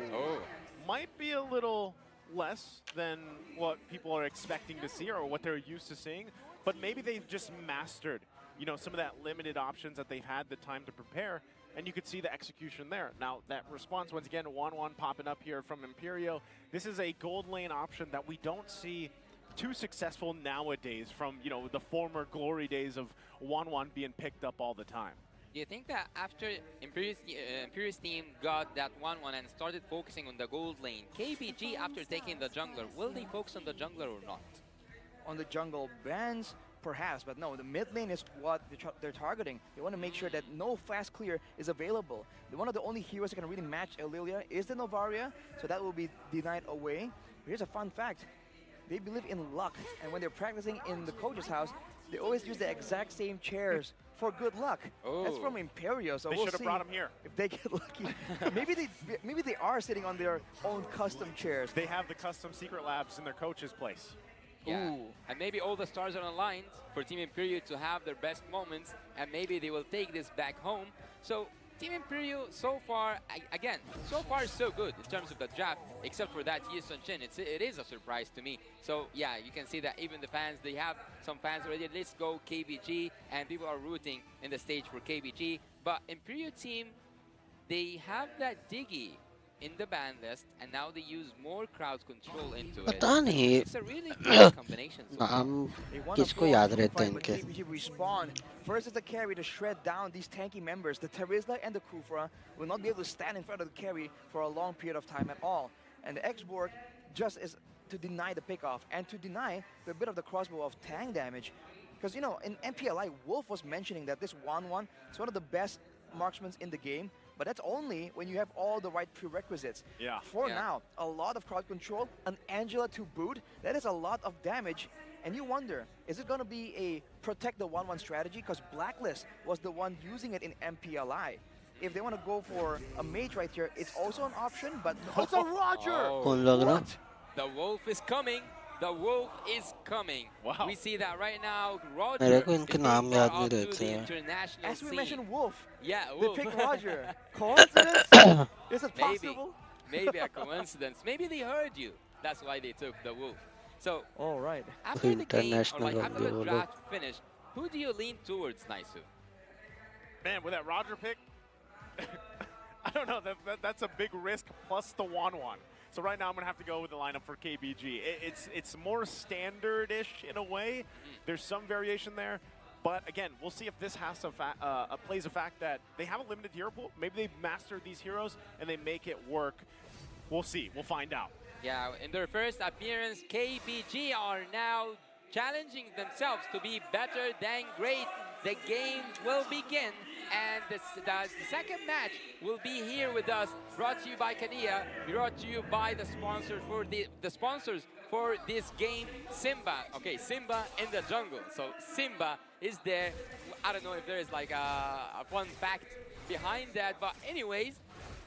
[SPEAKER 21] might be a little less than what people are expecting to see or what they're used to seeing. But maybe they've just mastered, you know, some of that limited options that they've had the time to prepare, and you could see the execution there. Now, that response, once again, 1-1 popping up here from Imperio. This is a gold lane option that we don't see too successful nowadays from, you know, the former glory days of 1-1 being picked up all the time.
[SPEAKER 12] Do you think that after Imperio's team got that 1-1 and started focusing on the gold lane, KBG, after taking the jungler, will they focus on the jungler or not?
[SPEAKER 19] On the jungle bans, perhaps, but no, the mid lane is what they're targeting. They want to make sure that no fast clear is available. One of the only heroes that can really match Lilia is the Novaria, so that will be denied away. Here's a fun fact. They believe in luck, and when they're practicing in the coach's house, they always use the exact same chairs for good luck. That's from Imperio, so
[SPEAKER 21] they
[SPEAKER 19] we'll
[SPEAKER 21] should have
[SPEAKER 19] see
[SPEAKER 21] brought him here.
[SPEAKER 19] if they get lucky. maybe they are sitting on their own custom chairs.
[SPEAKER 21] They have the custom secret labs in their coach's place.
[SPEAKER 12] Yeah, and maybe all the stars are aligned for Team Imperio to have their best moments, and maybe they will take this back home. So Team Imperio, so far, again, so far so good in terms of the draft, except for that Houston Chin. It is a surprise to me. So yeah, you can see that even the fans, they have some fans already, let's go KBG, and people are rooting in the stage for KBG. But Imperio team, they have that Diggy in the ban list, and now they use more crowd control into it.
[SPEAKER 20] पता नहीं
[SPEAKER 12] It's a really good combination.
[SPEAKER 20] नाम किसको याद रहता है इनके
[SPEAKER 19] KBG respawn. First is the carry to shred down these tanky members. The Terizla and the Kufra will not be able to stand in front of the carry for a long period of time at all. And the X-Borg just is to deny the pickoff and to deny the bit of the crossbow of tank damage. Because, you know, in MPLI, Wolf was mentioning that this 1-1 is one of the best marksmen in the game. But that's only when you have all the right prerequisites.
[SPEAKER 21] Yeah.
[SPEAKER 19] For now, a lot of crowd control, an Angela to boot, that is a lot of damage. And you wonder, is it going to be a protect the 1-1 strategy? Because Blacklist was the one using it in MPLI. If they want to go for a mage right here, it's also an option, but it's a Roger!
[SPEAKER 12] What? The Wolf is coming. The Wolf is coming.
[SPEAKER 21] Wow.
[SPEAKER 12] We see that right now. Roger
[SPEAKER 20] मेरे
[SPEAKER 12] is
[SPEAKER 20] को इनके
[SPEAKER 12] being
[SPEAKER 20] नाम याद
[SPEAKER 12] brought
[SPEAKER 20] नहीं
[SPEAKER 12] up to
[SPEAKER 20] रहते
[SPEAKER 12] the
[SPEAKER 20] हैं
[SPEAKER 12] international
[SPEAKER 19] As we
[SPEAKER 12] scene.
[SPEAKER 19] mentioned, Wolf.
[SPEAKER 12] Yeah,
[SPEAKER 19] They
[SPEAKER 12] Wolf.
[SPEAKER 19] picked Roger. Coincidence? Is it possible?
[SPEAKER 12] Maybe a coincidence. Maybe they heard you. That's why they took the Wolf. So,
[SPEAKER 19] all right.
[SPEAKER 12] After the game, or
[SPEAKER 20] International
[SPEAKER 12] like after the
[SPEAKER 20] Wolf.
[SPEAKER 12] draft finished, who do you lean towards, Naisu?
[SPEAKER 21] Man, with that Roger pick, I don't know. that's a big risk plus the 1-1. So right now I'm gonna have to go with the lineup for KBG. It's more standard-ish in a way. There's some variation there, but again, we'll see if this has plays a fact that they have a limited hero pool. Maybe they've mastered these heroes and they make it work. We'll see. We'll find out.
[SPEAKER 18] Yeah, in their first appearance, KBG are now challenging themselves to be better than great. The game will begin, and the second match will be here with us, brought to you by Kadia, brought to you by the sponsors for the sponsors for this game, Simba. Okay, Simba in the jungle. So Simba is there. I don't know if there is like a fun fact behind that, but anyways,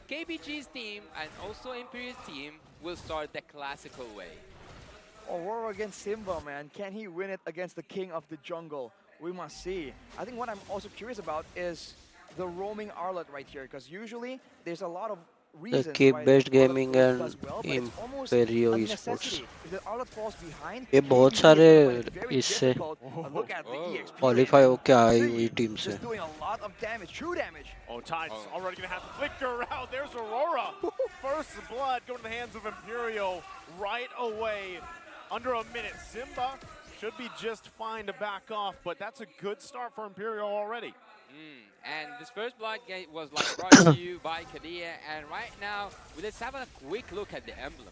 [SPEAKER 18] KBG's team and also Imperial's team will start the classical way.
[SPEAKER 19] Aurora against Simba, man. Can he win it against the king of the jungle? We must see. I think what I'm also curious about is the roaming Arlet right here, because usually there's a lot of reasons
[SPEAKER 20] keep
[SPEAKER 19] why
[SPEAKER 20] best
[SPEAKER 19] Arlet
[SPEAKER 20] gaming
[SPEAKER 19] does
[SPEAKER 20] and
[SPEAKER 19] well, but it's almost
[SPEAKER 20] Imperio
[SPEAKER 19] a
[SPEAKER 20] esports.
[SPEAKER 19] necessity. If the Arlet falls behind,
[SPEAKER 20] ये बहुत
[SPEAKER 19] KBG
[SPEAKER 20] सारे
[SPEAKER 19] is gonna find it very
[SPEAKER 20] इससे
[SPEAKER 19] difficult. Look at the EXP.
[SPEAKER 20] Qualify होके आई हुई team से.
[SPEAKER 19] Just doing a lot of damage, true damage.
[SPEAKER 21] Oh, Tide's already gonna have to flicker out. There's Aurora. First blood going to the hands of Imperio right away. Under a minute, Simba should be just fine to back off, but that's a good start for Imperio already.
[SPEAKER 18] And this first blood gate was like brought to you by Kadia, and right now, let's have a quick look at the emblems.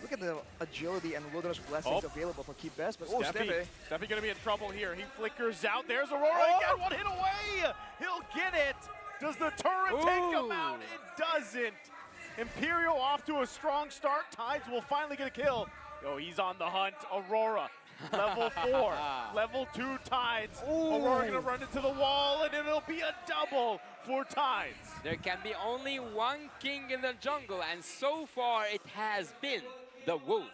[SPEAKER 19] Look at the agility and wilderness blessings available for Keep Best, but
[SPEAKER 21] Steffi gonna be in trouble here. He flickers out. There's Aurora again, one hit away. He'll get it. Does the turret take him out? It doesn't. Imperial off to a strong start. Tides will finally get a kill. Oh, he's on the hunt. Aurora, level 4, level 2 Tides. Aurora gonna run into the wall, and it'll be a double for Tides.
[SPEAKER 18] There can be only one king in the jungle, and so far it has been the Wolf.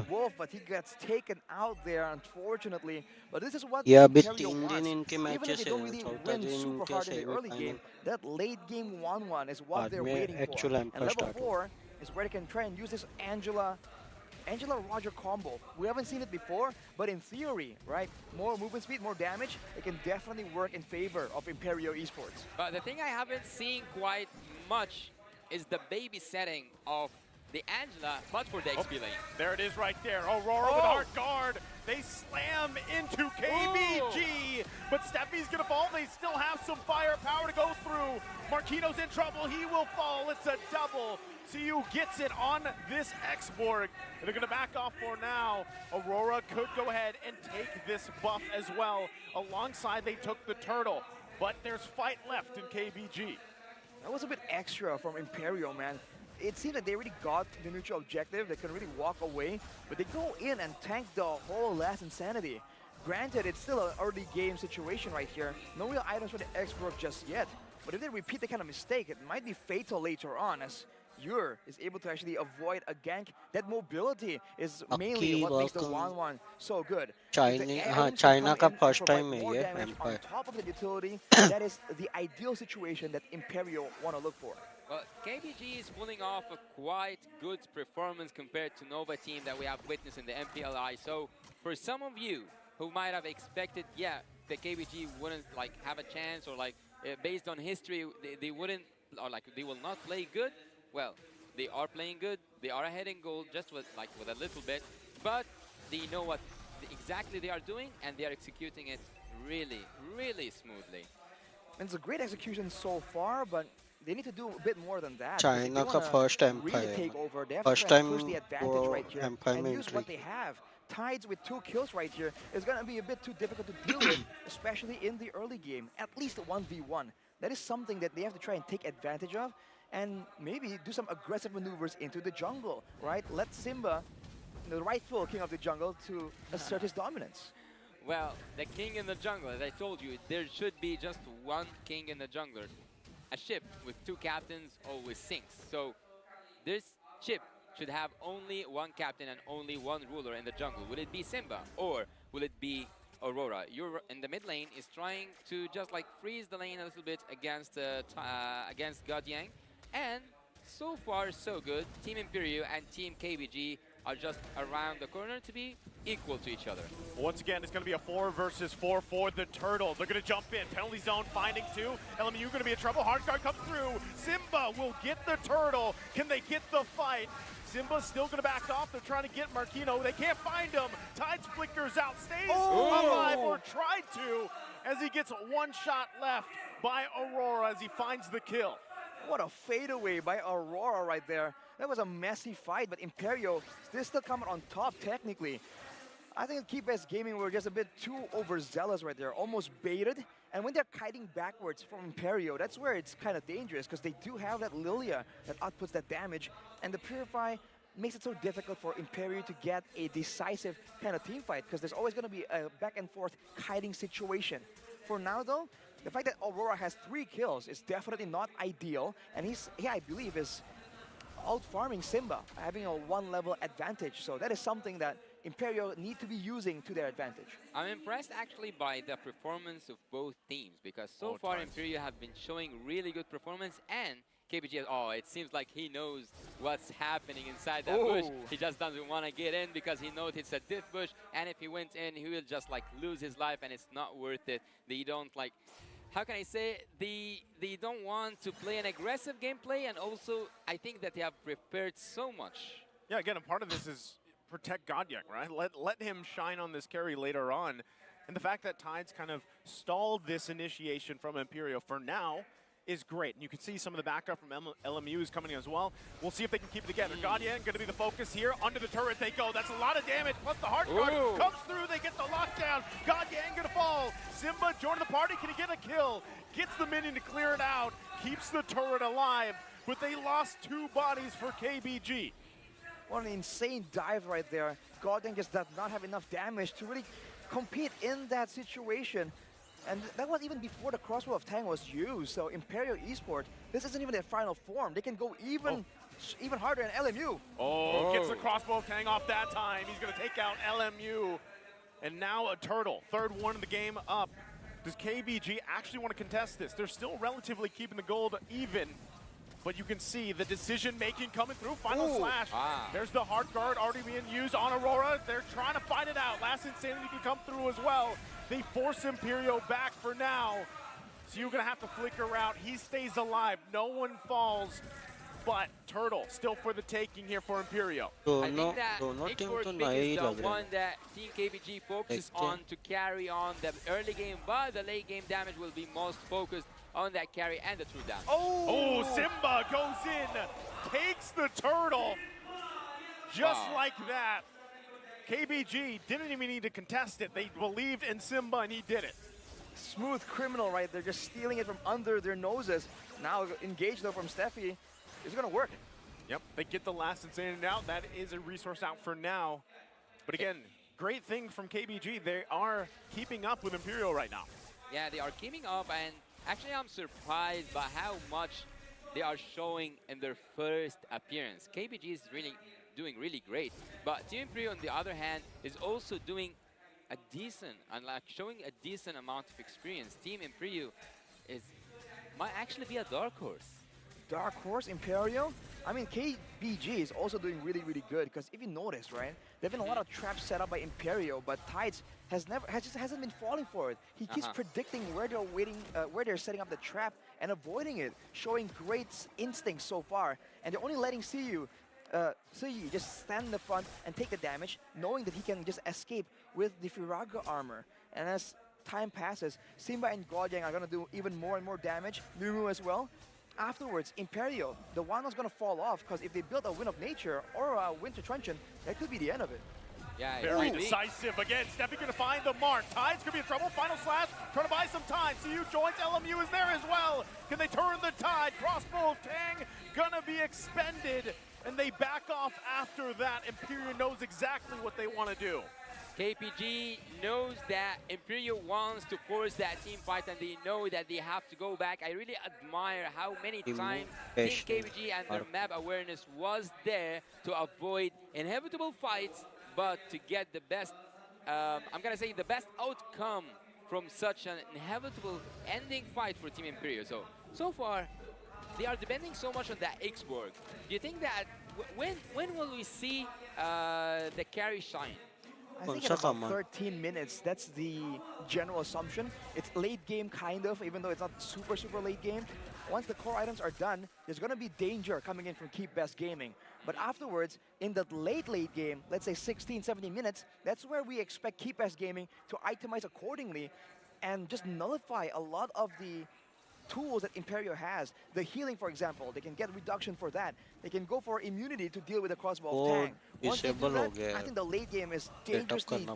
[SPEAKER 19] Wolf, but he gets taken out there, unfortunately. But this is what
[SPEAKER 20] अभी
[SPEAKER 19] Imperial
[SPEAKER 20] 3
[SPEAKER 19] wants.
[SPEAKER 20] दिन इनके
[SPEAKER 19] Even if
[SPEAKER 20] matches
[SPEAKER 19] they don't
[SPEAKER 20] हैं.
[SPEAKER 19] really
[SPEAKER 20] चौथा
[SPEAKER 19] win
[SPEAKER 20] दिन
[SPEAKER 19] super
[SPEAKER 20] इनके
[SPEAKER 19] hard in the early
[SPEAKER 20] semifinal.
[SPEAKER 19] game, that late game 1-1 is what
[SPEAKER 20] बाद
[SPEAKER 19] they're
[SPEAKER 20] में
[SPEAKER 19] waiting
[SPEAKER 20] actual
[SPEAKER 19] for. And
[SPEAKER 20] Empire
[SPEAKER 19] level
[SPEAKER 20] start
[SPEAKER 19] 4 is where they can try and use this Angela Roger combo. We haven't seen it before, but in theory, right, more movement speed, more damage, it can definitely work in favor of Imperio Esports.
[SPEAKER 18] But the thing I haven't seen quite much is the babysitting of the Angela, but for the XP lane.
[SPEAKER 21] There it is right there. Aurora with Heart Guard. They slam into KBG, but Steffi's gonna fall. They still have some firepower to go through. Marquino's in trouble. He will fall. It's a double. CU gets it on this X-Borg. They're gonna back off for now. Aurora could go ahead and take this buff as well. Alongside, they took the turtle, but there's fight left in KBG.
[SPEAKER 19] That was a bit extra from Imperio, man. It seemed like they already got the neutral objective. They could really walk away, but they go in and tank the whole last Insanity. Granted, it's still an early game situation right here. No real items for the X-Borg just yet. But if they repeat that kind of mistake, it might be fatal later on, as Yur is able to actually avoid a gank. That mobility is mainly what makes the 1-1 so good.
[SPEAKER 20] China का first time है ये
[SPEAKER 19] Empire. On top of the utility, that is the ideal situation that Imperio want to look for.
[SPEAKER 18] Well, KBG is pulling off a quite good performance compared to Nova team that we have witnessed in the MPLI. So for some of you who might have expected, yeah, that KBG wouldn't like have a chance, or like based on history, they wouldn't, or like they will not play good. Well, they are playing good. They are ahead in goal, just with a little bit, but they know what exactly they are doing, and they are executing it really, really smoothly.
[SPEAKER 19] And it's a great execution so far, but they need to do a bit more than that.
[SPEAKER 20] China का first Empire.
[SPEAKER 19] Really take over. They have
[SPEAKER 20] First
[SPEAKER 19] to try and
[SPEAKER 20] time
[SPEAKER 19] push the advantage right here
[SPEAKER 20] Empire
[SPEAKER 19] and
[SPEAKER 20] में
[SPEAKER 19] use
[SPEAKER 20] entry.
[SPEAKER 19] what they have. Tides with 2 kills right here is going to be a bit too difficult to deal with, especially in the early game. At least a 1v1. That is something that they have to try and take advantage of, and maybe do some aggressive maneuvers into the jungle, right? Let Simba, the rightful king of the jungle, to assert his dominance.
[SPEAKER 18] Well, the king in the jungle, as I told you, there should be just one king in the jungler. A ship with 2 captains always sinks. So this ship should have only one captain and only one ruler in the jungle. Will it be Simba, or will it be Aurora? You're in the mid lane is trying to just like freeze the lane a little bit against God Yang. And so far, so good. Team Imperio and Team KBG
[SPEAKER 12] are just around the corner to be equal to each other.
[SPEAKER 21] Once again, it's going to be a 4 versus 4 for the Turtle. They're going to jump in. Penalty zone finding 2. LMU going to be in trouble. Hard guard comes through. Simba will get the Turtle. Can they get the fight? Simba's still going to back off. They're trying to get Marquino. They can't find him. Tides flickers out. Stays alive, or tried to, as he gets 1 shot left by Aurora as he finds the kill.
[SPEAKER 19] What a fadeaway by Aurora right there. That was a messy fight, but Imperio, they're still coming on top technically. I think Keybest Gaming were just a bit too overzealous right there, almost baited. And when they're kiting backwards from Imperio, that's where it's kind of dangerous, because they do have that Lilia that outputs that damage. And the Purify makes it so difficult for Imperio to get a decisive kind of team fight, because there's always going to be a back and forth kiting situation. For now though, the fact that Aurora has 3 kills is definitely not ideal, and he, I believe, is out-farming Simba, having a 1-level advantage. So that is something that Imperio need to be using to their advantage.
[SPEAKER 12] I'm impressed actually by the performance of both teams, because so far Imperio have been showing really good performance, and KBG, it seems like he knows what's happening inside that bush. He just doesn't want to get in because he knows it's a diff bush, and if he went in, he will just like lose his life, and it's not worth it. They don't like, how can I say, they don't want to play an aggressive gameplay, and also I think that they have prepared so much.
[SPEAKER 21] Yeah, again, a part of this is protect Godyak, right? Let him shine on this carry later on. And the fact that Tides kind of stalled this initiation from Imperio for now is great. And you can see some of the backup from LMU is coming as well. We'll see if they can keep it together. Godyak going to be the focus here. Under the turret they go. That's a lot of damage. Plus the hard guard comes through. They get the lockdown. Godyak going to fall. Simba joining the party. Can he get a kill? Gets the minion to clear it out. Keeps the turret alive. But they lost 2 bodies for KBG.
[SPEAKER 19] What an insane dive right there. Godyak just does not have enough damage to really compete in that situation. And that was even before the crossbow of Tang was used. So Imperial Esports, this isn't even their final form. They can go even harder than LMU.
[SPEAKER 21] Gets the crossbow of Tang off that time. He's going to take out LMU. And now a Turtle, 3rd one in the game up. Does KBG actually want to contest this? They're still relatively keeping the gold even. But you can see the decision-making coming through. Final slash. There's the hard guard already being used on Aurora. They're trying to fight it out. Last Insanity can come through as well. They force Imperio back for now. So you're going to have to flicker out. He stays alive. No one falls. But Turtle still for the taking here for Imperio.
[SPEAKER 12] I think that Nickford pick is the one that Team KBG focuses on to carry on the early game, but the late game damage will be most focused on that carry and the true damage.
[SPEAKER 21] Simba goes in, takes the Turtle, just like that. KBG didn't even need to contest it. They believed in Simba, and he did it.
[SPEAKER 19] Smooth criminal right there, just stealing it from under their noses. Now engaged though from Steffi. It's gonna work.
[SPEAKER 21] Yep, they get the last Insanity out. That is a resource out for now. But again, great thing from KBG. They are keeping up with Imperial right now.
[SPEAKER 12] Yeah, they are keeping up, and actually I'm surprised by how much they are showing in their first appearance. KBG is really doing really great, but Team Imperial on the other hand is also doing a decent, and like showing a decent amount of experience. Team Imperial might actually be a dark horse.
[SPEAKER 19] Dark horse, Imperial? I mean, KBG is also doing really, really good, because if you notice, right, there have been a lot of traps set up by Imperial, but Tides just hasn't been falling for it. He keeps predicting where they're where they're setting up the trap and avoiding it, showing great instincts so far. And they're only letting Siyu just stand in the front and take the damage, knowing that he can just escape with the Firaga armor. And as time passes, Simba and Godyak are gonna do even more and more damage, Lumu as well. Afterwards, Imperio, the one that's gonna fall off, because if they build a Wind of Nature or a Winter Truncheon, that could be the end of it.
[SPEAKER 12] Yeah,
[SPEAKER 21] very decisive. Again, Steffi gonna find the mark. Tides could be in trouble. Final slash, trying to buy some time. CU joins, LMU is there as well. Can they turn the tide? Crossbow of Tang gonna be expended, and they back off after that. Imperial knows exactly what they want to do.
[SPEAKER 12] KPG knows that Imperial wants to force that team fight, and they know that they have to go back. I really admire how many times Team KPG and their map awareness was there to avoid inevitable fights, but to get the best, I'm gonna say the best outcome from such an inevitable ending fight for Team Imperial. So far, they are depending so much on that X-Borg. Do you think that when will we see the carry shine?
[SPEAKER 19] I think in about 13 minutes, that's the general assumption. It's late game kind of, even though it's not super late game. Once the core items are done, there's going to be danger coming in from Keep Best Gaming. But afterwards, in the late game, let's say 16, 17 minutes, that's where we expect Keep Best Gaming to itemize accordingly and just nullify a lot of the tools that Imperio has. The healing, for example, they can get reduction for that. They can go for immunity to deal with the crossbow of Tang. Once they do that, I think the late game is dangerously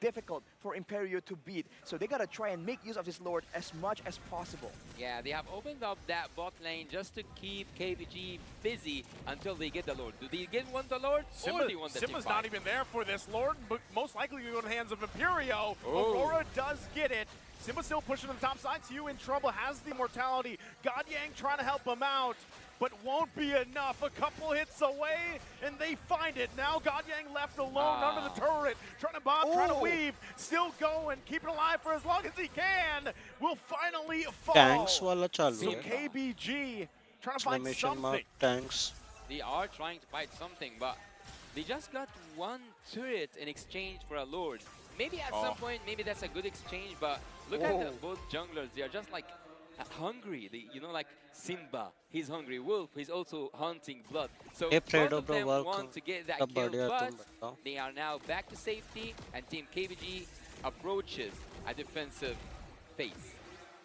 [SPEAKER 19] difficult for Imperio to beat. So they gotta try and make use of this Lord as much as possible.
[SPEAKER 12] Yeah, they have opened up that bot lane just to keep KBG busy until they get the Lord. Do they want the Lord or do they want the
[SPEAKER 21] Simba's
[SPEAKER 12] team
[SPEAKER 21] not
[SPEAKER 12] fight?
[SPEAKER 21] even there for this Lord, but most likely going to go in the hands of Imperio.
[SPEAKER 12] Oh.
[SPEAKER 21] Aurora does get it. Simba still pushing to the top side. Tiu in trouble, has the immortality. God Yang trying to help him out, but won't be enough. A couple hits away, and they find it. Now God Yang left alone under the turret, trying to bomb, trying to weave, still going, keeping alive for as long as he can. Will finally fall.
[SPEAKER 20] Tanks wala chalu
[SPEAKER 21] So
[SPEAKER 20] hai.
[SPEAKER 21] KBG trying to find
[SPEAKER 20] Exclamation mark,
[SPEAKER 21] something.
[SPEAKER 20] tanks.
[SPEAKER 12] They are trying to fight something, but they just got one turret in exchange for a Lord. Maybe at some point, maybe that's a good exchange, but look at both junglers. They are just like hungry. They, you know, like Simba, he's hungry. Wolf, he's also hunting blood. So both of them want to get that kill, but they are now back to safety, and Team KBG approaches a defensive phase.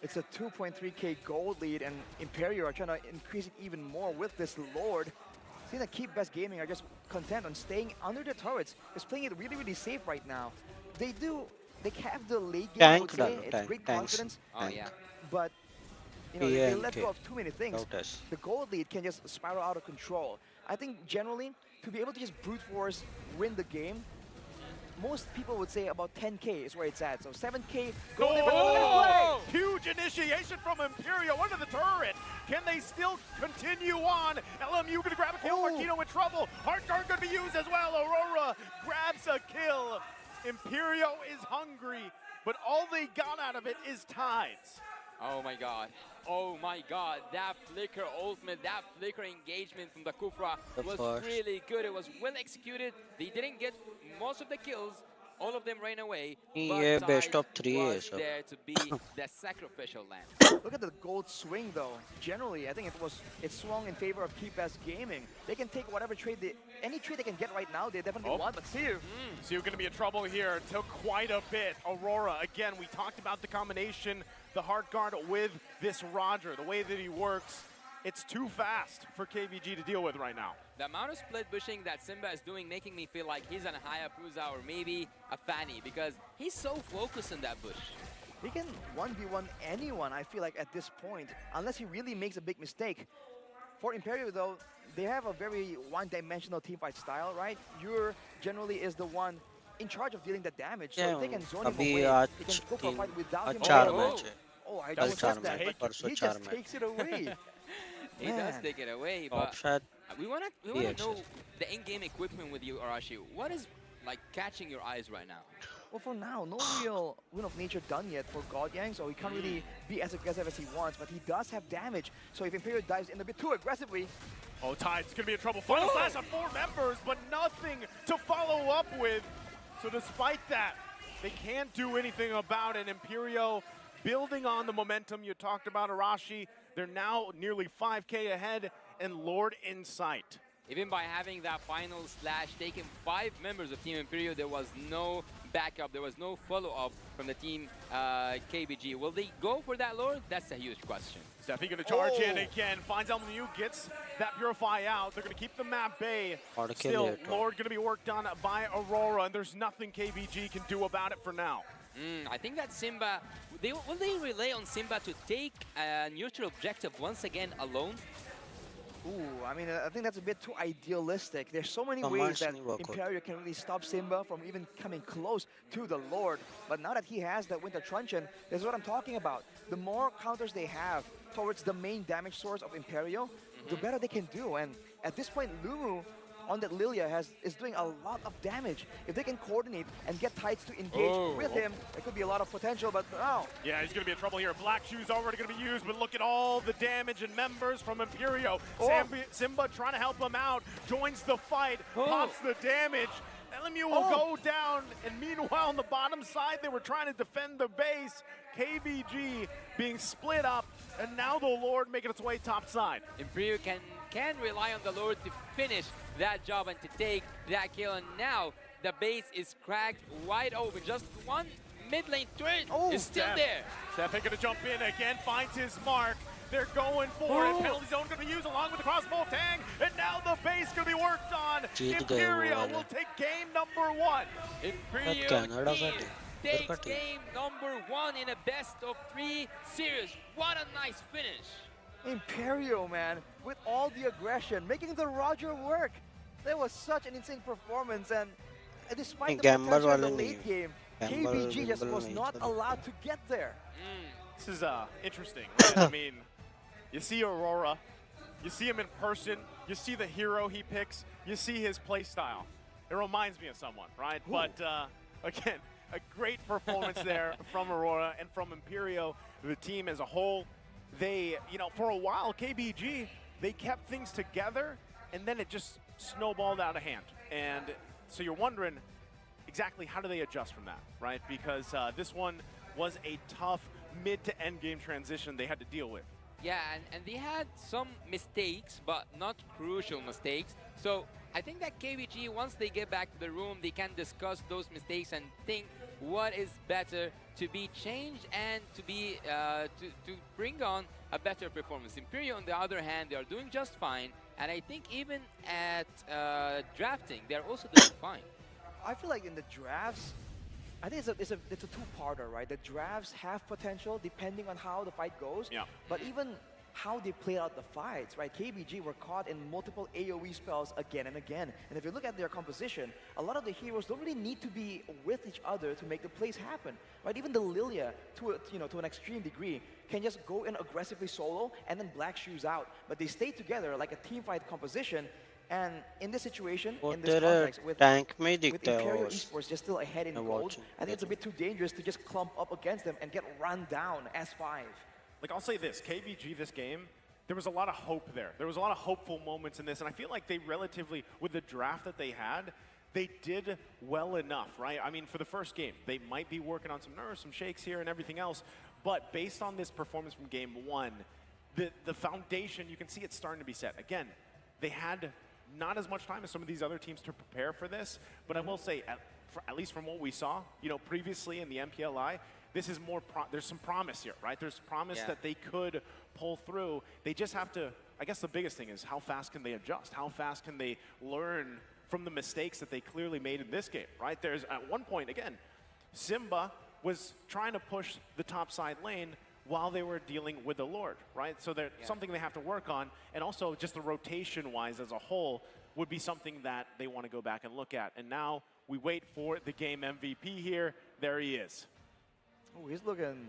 [SPEAKER 19] It's a 2.3k gold lead, and Imperio are trying to increase it even more with this Lord. See that Keep Best Gaming are just content on staying under the turrets. It's playing it really safe right now. They have the late game, I would say. It's great confidence.
[SPEAKER 12] Oh yeah.
[SPEAKER 19] But you know, they let go of too many things. The gold lead can just spiral out of control. I think generally, to be able to just brute force win the game, most people would say about 10k is where it's at. So 7k gold lead.
[SPEAKER 21] Huge initiation from Imperio under the turret. Can they still continue on? LMU gonna grab a kill. Martino in trouble. Heart Guard gonna be used as well. Aurora grabs a kill. Imperio is hungry, but all they got out of it is tides.
[SPEAKER 12] Oh my god. Oh my god. That flicker ultimate, that flicker engagement from the Kufra was really good. It was well executed. They didn't get most of the kills. All of them ran away.
[SPEAKER 20] Yeah,
[SPEAKER 12] but
[SPEAKER 20] best of
[SPEAKER 12] Tide
[SPEAKER 20] 3
[SPEAKER 12] was
[SPEAKER 20] so.
[SPEAKER 12] there to be the sacrificial lamb.
[SPEAKER 19] Look at the gold swing though. Generally, I think it swung in favor of Keep Best Gaming. They can take whatever trade any trade they can get right now, they definitely want, but Siu.
[SPEAKER 21] Siu gonna be in trouble here. Took quite a bit. Aurora, again, we talked about the combination, the Heart Guard with this Roger, the way that he works. It's too fast for KBG to deal with right now.
[SPEAKER 12] The amount of split bushing that Simba is doing making me feel like he's an Hayabusa or maybe a Fanny because he's so focused on that bush.
[SPEAKER 19] He can 1v1 anyone, I feel like, at this point, unless he really makes a big mistake. For Imperio, though, they have a very one-dimensional teamfight style, right? You're generally is the one in charge of dealing the damage, so if they can zone him away, they can go for a fight without him. I just said that, but he just takes it away.
[SPEAKER 12] He does take it away, but we wanna know the in-game equipment with you, Arashi. What is like catching your eyes right now?
[SPEAKER 19] Well, for now, no real Wind of Nature done yet for God Yang, so he can't really be as aggressive as he wants, but he does have damage. So if Imperio dives in a bit too aggressively...
[SPEAKER 21] Oh, Tide's gonna be in trouble. Final slash on 4 members, but nothing to follow up with. So despite that, they can't do anything about it. Imperio building on the momentum you talked about, Arashi. They're now nearly 5k ahead and Lord in sight.
[SPEAKER 12] Even by having that final slash taking 5 members of Team Imperio, there was no backup, there was no follow-up from the team KBG. Will they go for that Lord? That's a huge question.
[SPEAKER 21] Steffi gonna charge in again, finds LMU, gets that Purify out. They're gonna keep the map bay. Still, Lord gonna be worked on by Aurora, and there's nothing KBG can do about it for now.
[SPEAKER 12] I think that Simba, will they rely on Simba to take a neutral objective once again alone?
[SPEAKER 19] Ooh, I mean, I think that's a bit too idealistic. There's so many ways that Imperio can really stop Simba from even coming close to the Lord. But now that he has that Winter Truncheon, this is what I'm talking about. The more counters they have towards the main damage source of Imperio, the better they can do. And at this point, Lumu on that Lilia is doing a lot of damage. If they can coordinate and get Tides to engage with him, there could be a lot of potential, but no.
[SPEAKER 21] Yeah, he's going to be in trouble here. Black Shoe's already going to be used, but look at all the damage and members from Imperio. Simba trying to help him out, joins the fight, pops the damage. LMU will go down, and meanwhile on the bottom side, they were trying to defend the base. KBG being split up, and now the Lord making its way top side.
[SPEAKER 12] Imperio can rely on the Lord to finish that job and to take that kill, and now the base is cracked wide open. Just one mid lane turret is still there.
[SPEAKER 21] Steph gonna jump in again, finds his mark. They're going for it. Penalty zone gonna be used along with the crossbow tang, and now the base gonna be worked on. Imperio will take game number 1.
[SPEAKER 12] Imperio takes game number 1 in a best-of-3 series. What a nice finish.
[SPEAKER 19] Imperio, man, with all the aggression, making the Roger work. That was such an insane performance, and despite the potential in the late game, KBG just was not allowed to get there.
[SPEAKER 21] This is interesting, right? I mean, you see Aurora, you see him in person, you see the hero he picks, you see his play style. It reminds me of someone, right? Ooh. But again, a great performance there from Aurora and from Imperio, the team as a whole. They, for a while, KBG, they kept things together, and then it just snowballed out of hand. And so you're wondering exactly how do they adjust from that, right? Because this one was a tough mid to end game transition they had to deal with.
[SPEAKER 12] Yeah, and they had some mistakes, but not crucial mistakes. So I think that KBG, once they get back to the room, they can discuss those mistakes and think what is better to be changed and to be to bring on a better performance. Imperio, on the other hand, they are doing just fine, and I think even at drafting, they are also doing fine.
[SPEAKER 19] I feel like in the drafts, I think it's a two-parter, right? The drafts have potential depending on how the fight goes, but even how they play out the fights, right? KBG were caught in multiple AoE spells again and again. And if you look at their composition, a lot of the heroes don't really need to be with each other to make the plays happen, right? Even the Lilia, to an extreme degree, can just go in aggressively solo and then Black Shoes out. But they stay together like a team fight composition. And in this situation, in this context, with Imperio Esports just still ahead in gold, I think it's a bit too dangerous to just clump up against them and get run down S5.
[SPEAKER 21] Like, I'll say this, KBG this game, there was a lot of hope there. There was a lot of hopeful moments in this, and I feel like they relatively, with the draft that they had, they did well enough, right? I mean, for the first game, they might be working on some nerves, some shakes here and everything else, but based on this performance from game 1, the foundation, you can see it's starting to be set. Again, they had not as much time as some of these other teams to prepare for this, but I will say, at least from what we saw, previously in the MPLI, this is more, there's some promise here, right? There's promise that they could pull through. They just have to, I guess the biggest thing is how fast can they adjust? How fast can they learn from the mistakes that they clearly made in this game, right? There's, at one point, again, Simba was trying to push the top side lane while they were dealing with the Lord, right? So there's something they have to work on, and also just the rotation-wise as a whole would be something that they want to go back and look at. And now we wait for the game MVP here. There he is.
[SPEAKER 19] Oh, he's looking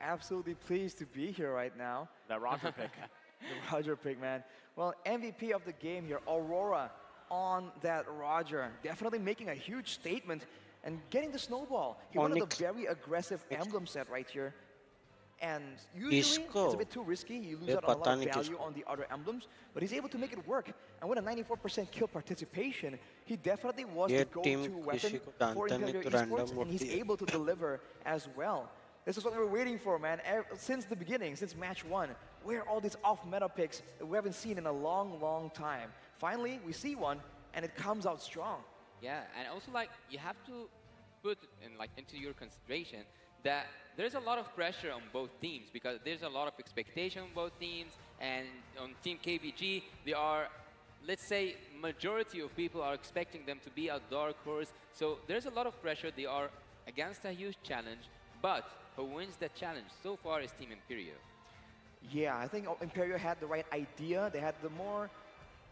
[SPEAKER 19] absolutely pleased to be here right now.
[SPEAKER 21] That Roger pick.
[SPEAKER 19] The Roger pick, man. Well, MVP of the game here, Aurora on that Roger. Definitely making a huge statement and getting the snowball. He wanted a very aggressive emblem set right here. And usually, it's a bit too risky. You lose out on a lot of value on the other emblems, but he's able to make it work. And with a 94% kill participation, he definitely was the go-to weapon for Imperio Esports, and he's able to deliver as well. This is what we were waiting for, man, since the beginning, since match 1. Where are all these off-meta picks that we haven't seen in a long, long time? Finally, we see one, and it comes out strong.
[SPEAKER 12] Yeah, and also, you have to put into your consideration that there's a lot of pressure on both teams because there's a lot of expectation on both teams, and on Team KBG, they are, let's say, majority of people are expecting them to be a dark horse. So there's a lot of pressure. They are against a huge challenge, but who wins that challenge so far is Team Imperio.
[SPEAKER 19] Yeah, I think Imperio had the right idea. They had the more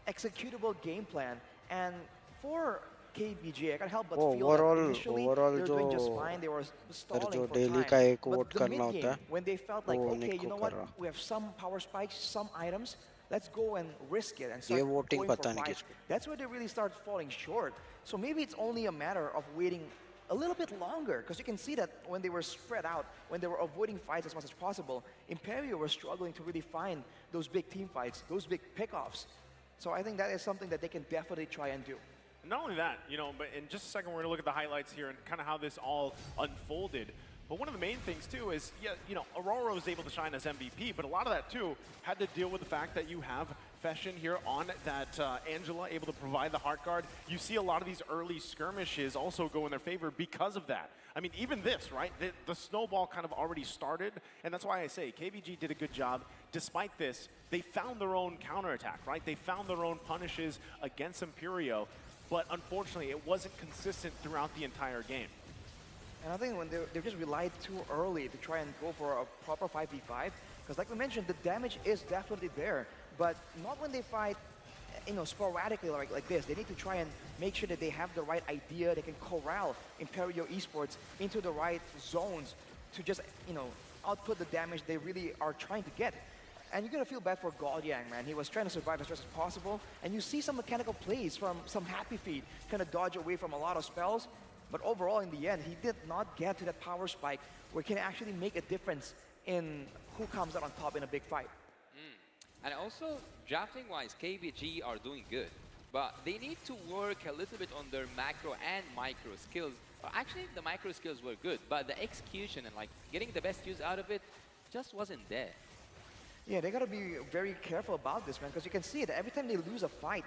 [SPEAKER 19] executable game plan, and for KBG, I can't help but feel that initially they were doing just fine. They were stalling for time. But the mid-game, when they felt like, okay, you know what, we have some power spikes, some items, let's go and risk it and
[SPEAKER 20] ये
[SPEAKER 19] start
[SPEAKER 20] voting
[SPEAKER 19] going for
[SPEAKER 20] पता नहीं
[SPEAKER 19] fights.
[SPEAKER 20] किसको.
[SPEAKER 19] That's where they really start falling short. So maybe it's only a matter of waiting a little bit longer, because you can see that when they were spread out, when they were avoiding fights as much as possible, Imperio were struggling to really find those big team fights, those big pickoffs. So I think that is something that they can definitely try and do.
[SPEAKER 21] Not only that, you know, but in just a second we're going to look at the highlights here and kind of how this all unfolded. But one of the main things too is, yeah, you know, Aurora was able to shine as MVP, but a lot of that too had to deal with the fact that you have Fashion here on that Angela, able to provide the heart guard. You see a lot of these early skirmishes also go in their favor because of that. I mean, even this, right? The snowball kind of already started, and that's why I say KVG did a good job. Despite this, they found their own counterattack, right? They found their own punishes against Imperio, but unfortunately, it wasn't consistent throughout the entire game.
[SPEAKER 19] And I think when they just relied too early to try and go for a proper 5v5, because like we mentioned, the damage is definitely there, but not when they fight, you know, sporadically like this. They need to try and make sure that they have the right idea. They can corral Imperio Esports into the right zones to just, you know, output the damage they really are trying to get. And you're going to feel bad for Godyang, man. He was trying to survive as best as possible, and you see some mechanical plays from some Happy Feet, kind of dodge away from a lot of spells. But overall, in the end, he did not get to that power spike where he can actually make a difference in who comes out on top in a big fight.
[SPEAKER 12] And also, drafting-wise, KVG are doing good. But they need to work a little bit on their macro and micro skills. Actually, the micro skills were good, but the execution and like getting the best use out of it just wasn't there.
[SPEAKER 19] Yeah, they got to be very careful about this, man, because you can see that every time they lose a fight,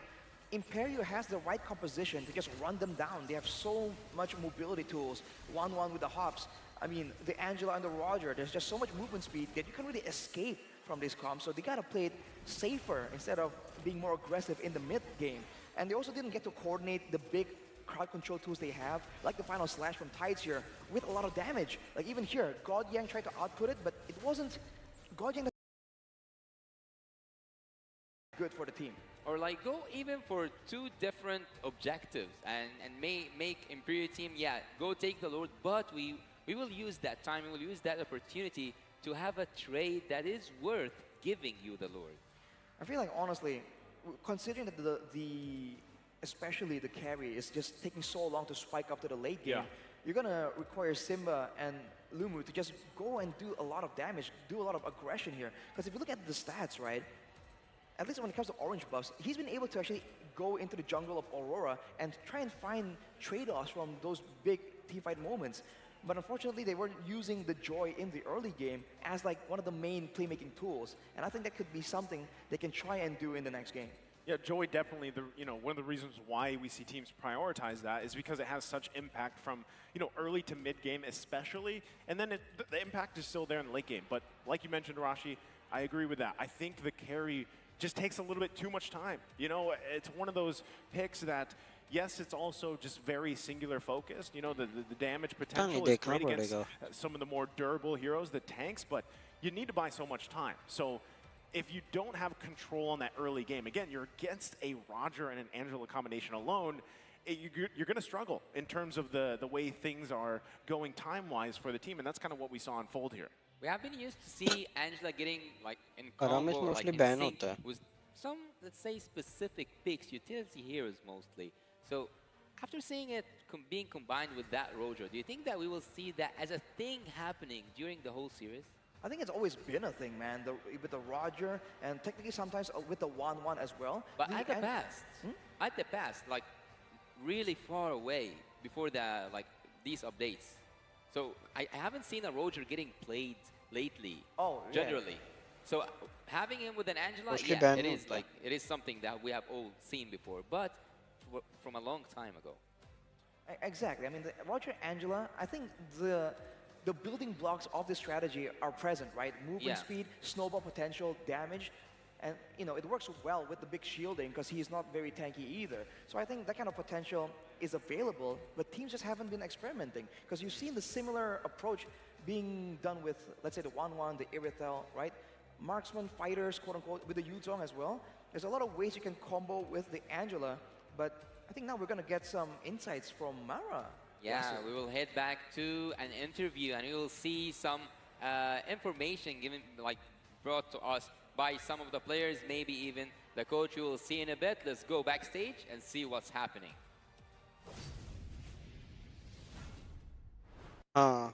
[SPEAKER 19] Imperio has the right composition to just run them down. They have so much mobility tools, 1-1 with the hops. I mean, the Angela and the Roger, there's just so much movement speed that you can really escape from this comp. So they got to play it safer instead of being more aggressive in the mid game. And they also didn't get to coordinate the big crowd control tools they have, like the final slash from Tides here, with a lot of damage. Like even here, Godyang tried to output it, but it wasn't Godyang good for the team.
[SPEAKER 12] Or like go even for two different objectives and make Imperial team, yeah, go take the Lord, but we will use that time, we will use that opportunity to have a trade that is worth giving you the Lord.
[SPEAKER 19] I feel like honestly, considering that especially the carry is just taking so long to spike up to the late game, you're gonna require Simba and Lumu to just go and do a lot of damage, do a lot of aggression here. Because if you look at the stats, right, at least when it comes to orange buffs, he's been able to actually go into the jungle of Aurora and try and find trade-offs from those big teamfight moments. But unfortunately, they weren't using the Joy in the early game as like one of the main playmaking tools. And I think that could be something they can try and do in the next game.
[SPEAKER 21] Yeah, Joy definitely, one of the reasons why we see teams prioritize that is because it has such impact from, early to mid game especially, and then the impact is still there in the late game. But like you mentioned, Rashi, I agree with that. I think the carry just takes a little bit too much time. It's one of those picks that, yes, it's also just very singular focused. The damage potential is great against some of the more durable heroes, the tanks, but you need to buy so much time. So if you don't have control on that early game, again, you're against a Roger and an Angela combination alone, you're going to struggle in terms of the way things are going time-wise for the team, and that's kind of what we saw unfold here.
[SPEAKER 12] We have been used to see Angela getting like in combo or like in sync with some, let's say, specific picks, utility heroes mostly. So after seeing it being combined with that Roger, do you think that we will see that as a thing happening during the whole series?
[SPEAKER 19] I think it's always been a thing, man, with the Roger and technically sometimes with the 1-1 as well.
[SPEAKER 12] But at the past, like really far away before these updates. So I haven't seen a Roger getting played lately, generally. So having him with an Angela, yeah, it is something that we have all seen before, but from a long time ago.
[SPEAKER 19] Exactly. I mean, the Roger Angela, I think the building blocks of this strategy are present, right? Movement speed, snowball potential, damage. And, it works well with the big shielding because he is not very tanky either. So I think that kind of potential is available, but teams just haven't been experimenting. Because you've seen the similar approach being done with, let's say, the 1-1, the Irithel, right? Marksman, fighters, quote-unquote, with the Yuzong as well. There's a lot of ways you can combo with the Angela, but I think now we're going to get some insights from Mara.
[SPEAKER 12] Yeah, we will head back to an interview and we will see some information brought to us
[SPEAKER 18] by some of the players, maybe even the coach. We will see in a bit. Let's go backstage and see what's happening.
[SPEAKER 22] And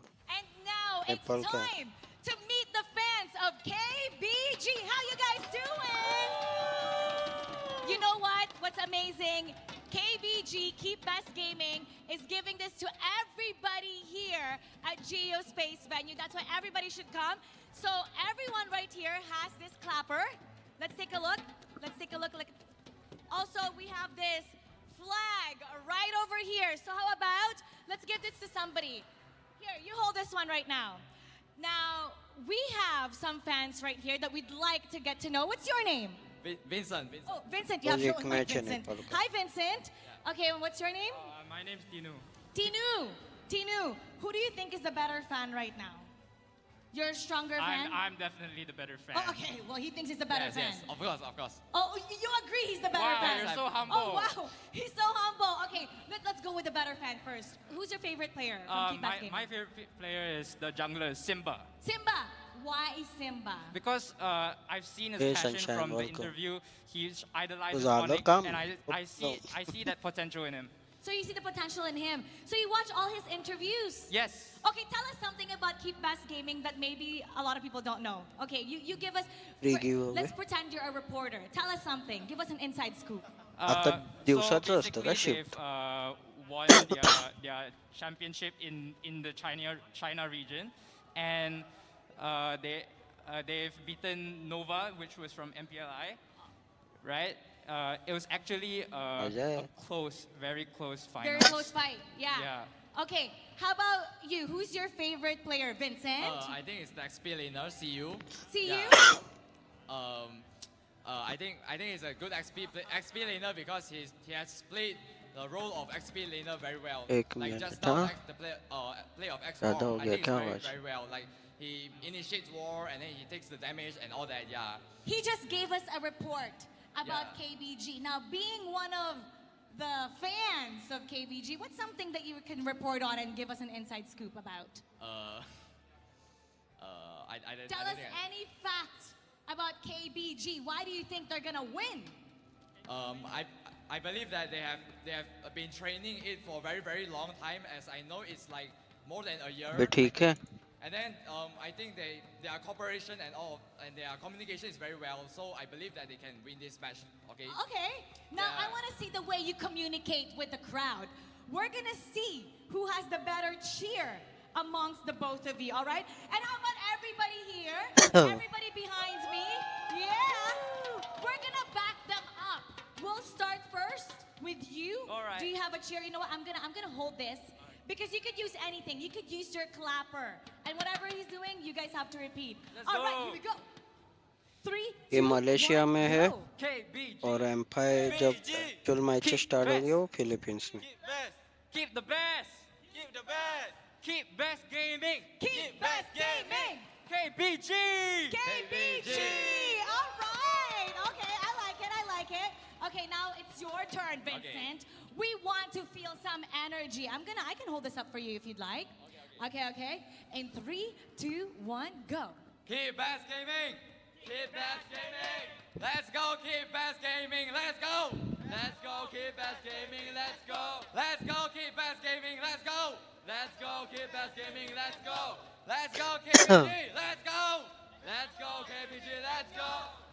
[SPEAKER 22] now it's time to meet the fans of KBG. How you guys doing? You know what? What's amazing? KBG, Keep Best Gaming, is giving this to everybody here at Geospace venue. That's why everybody should come. So everyone right here has this clapper. Let's take a look. Let's take a look. Also, we have this flag right over here. So how about, let's give this to somebody. Here, you hold this one right now. Now, we have some fans right here that we'd like to get to know. What's your name?
[SPEAKER 3] Vincent.
[SPEAKER 22] Oh, Vincent, you have your own mic, Vincent. Hi, Vincent. Okay, and what's your name?
[SPEAKER 3] My name's Tinu.
[SPEAKER 22] Tinu, who do you think is the better fan right now? You're a stronger fan?
[SPEAKER 3] I'm definitely the better fan.
[SPEAKER 22] Oh, okay, well, he thinks he's the better fan.
[SPEAKER 3] Yes, of course.
[SPEAKER 22] Oh, you agree he's the better fan?
[SPEAKER 3] Wow, you're so humble.
[SPEAKER 22] Oh, wow, he's so humble. Okay, let's go with the better fan first. Who's your favorite player from Keep Best Gaming?
[SPEAKER 3] My favorite player is the jungler, Simba.
[SPEAKER 22] Simba. Why Simba?
[SPEAKER 3] Because I've seen his passion from the interview. He idolizes Sonic, and I see that potential in him.
[SPEAKER 22] So you see the potential in him. So you watch all his interviews?
[SPEAKER 3] Yes.
[SPEAKER 22] Okay, tell us something about Keep Best Gaming that maybe a lot of people don't know. Okay, you give us... Let's pretend you're a reporter. Tell us something. Give us an inside scoop.
[SPEAKER 20] आता दिवसाचं असतं का
[SPEAKER 3] They've
[SPEAKER 20] shift
[SPEAKER 3] won their championship in the China region, and they've beaten Nova, which was from MPLI, right? It was actually a close, very close fight.
[SPEAKER 22] Very close fight, yeah. Okay, how about you? Who's your favorite player, Vincent?
[SPEAKER 3] I think it's the XP laner, CU.
[SPEAKER 22] CU?
[SPEAKER 3] I think it's a good XP laner because he has played the role of XP laner very well. Like just now, the play of X War, I think it's very well. Like he initiates war and then he takes the damage and all that. Yeah.
[SPEAKER 22] He just gave us a report about KBG. Now, being one of the fans of KBG, what's something that you can report on and give us an inside scoop about? Tell us any facts about KBG. Why do you think they're gonna win?
[SPEAKER 3] I believe that they have been training it for a very, very long time, as I know it's like more than a year.
[SPEAKER 20] ठीक है
[SPEAKER 3] And then I think their cooperation and their communication is very well. So I believe that they can win this match. Okay.
[SPEAKER 22] Okay. Now I want to see the way you communicate with the crowd. We're gonna see who has the better cheer amongst the both of you. All right. And how about everybody here? Everybody behind me? Yeah. We're gonna back them up. We'll start first with you.
[SPEAKER 3] All right.
[SPEAKER 22] Do you have a cheer? You know what? I'm gonna hold this. Because you could use anything. You could use your clapper. And whatever he's doing, you guys have to repeat. All right, here we go. 3, 2, 1,
[SPEAKER 20] ये Malaysia में है
[SPEAKER 3] KBG.
[SPEAKER 20] और empire जब actual match start होगी वो Philippines में
[SPEAKER 3] Keep the best. Keep the best. Keep best gaming.
[SPEAKER 22] Keep best gaming.
[SPEAKER 3] KBG.
[SPEAKER 22] KBG. All right. Okay, I like it. Okay, now it's your turn, Vincent. We want to feel some energy. I can hold this up for you if you'd like. Okay. In 3, 2, 1, go.
[SPEAKER 3] Keep best gaming. Keep best gaming. Let's go, keep best gaming. Let's go. Let's go, keep best gaming. Let's go. Let's go, keep best gaming. Let's go. Let's go, keep best gaming. Let's go. Let's go, KBG. Let's go. Let's go, KBG. Let's go.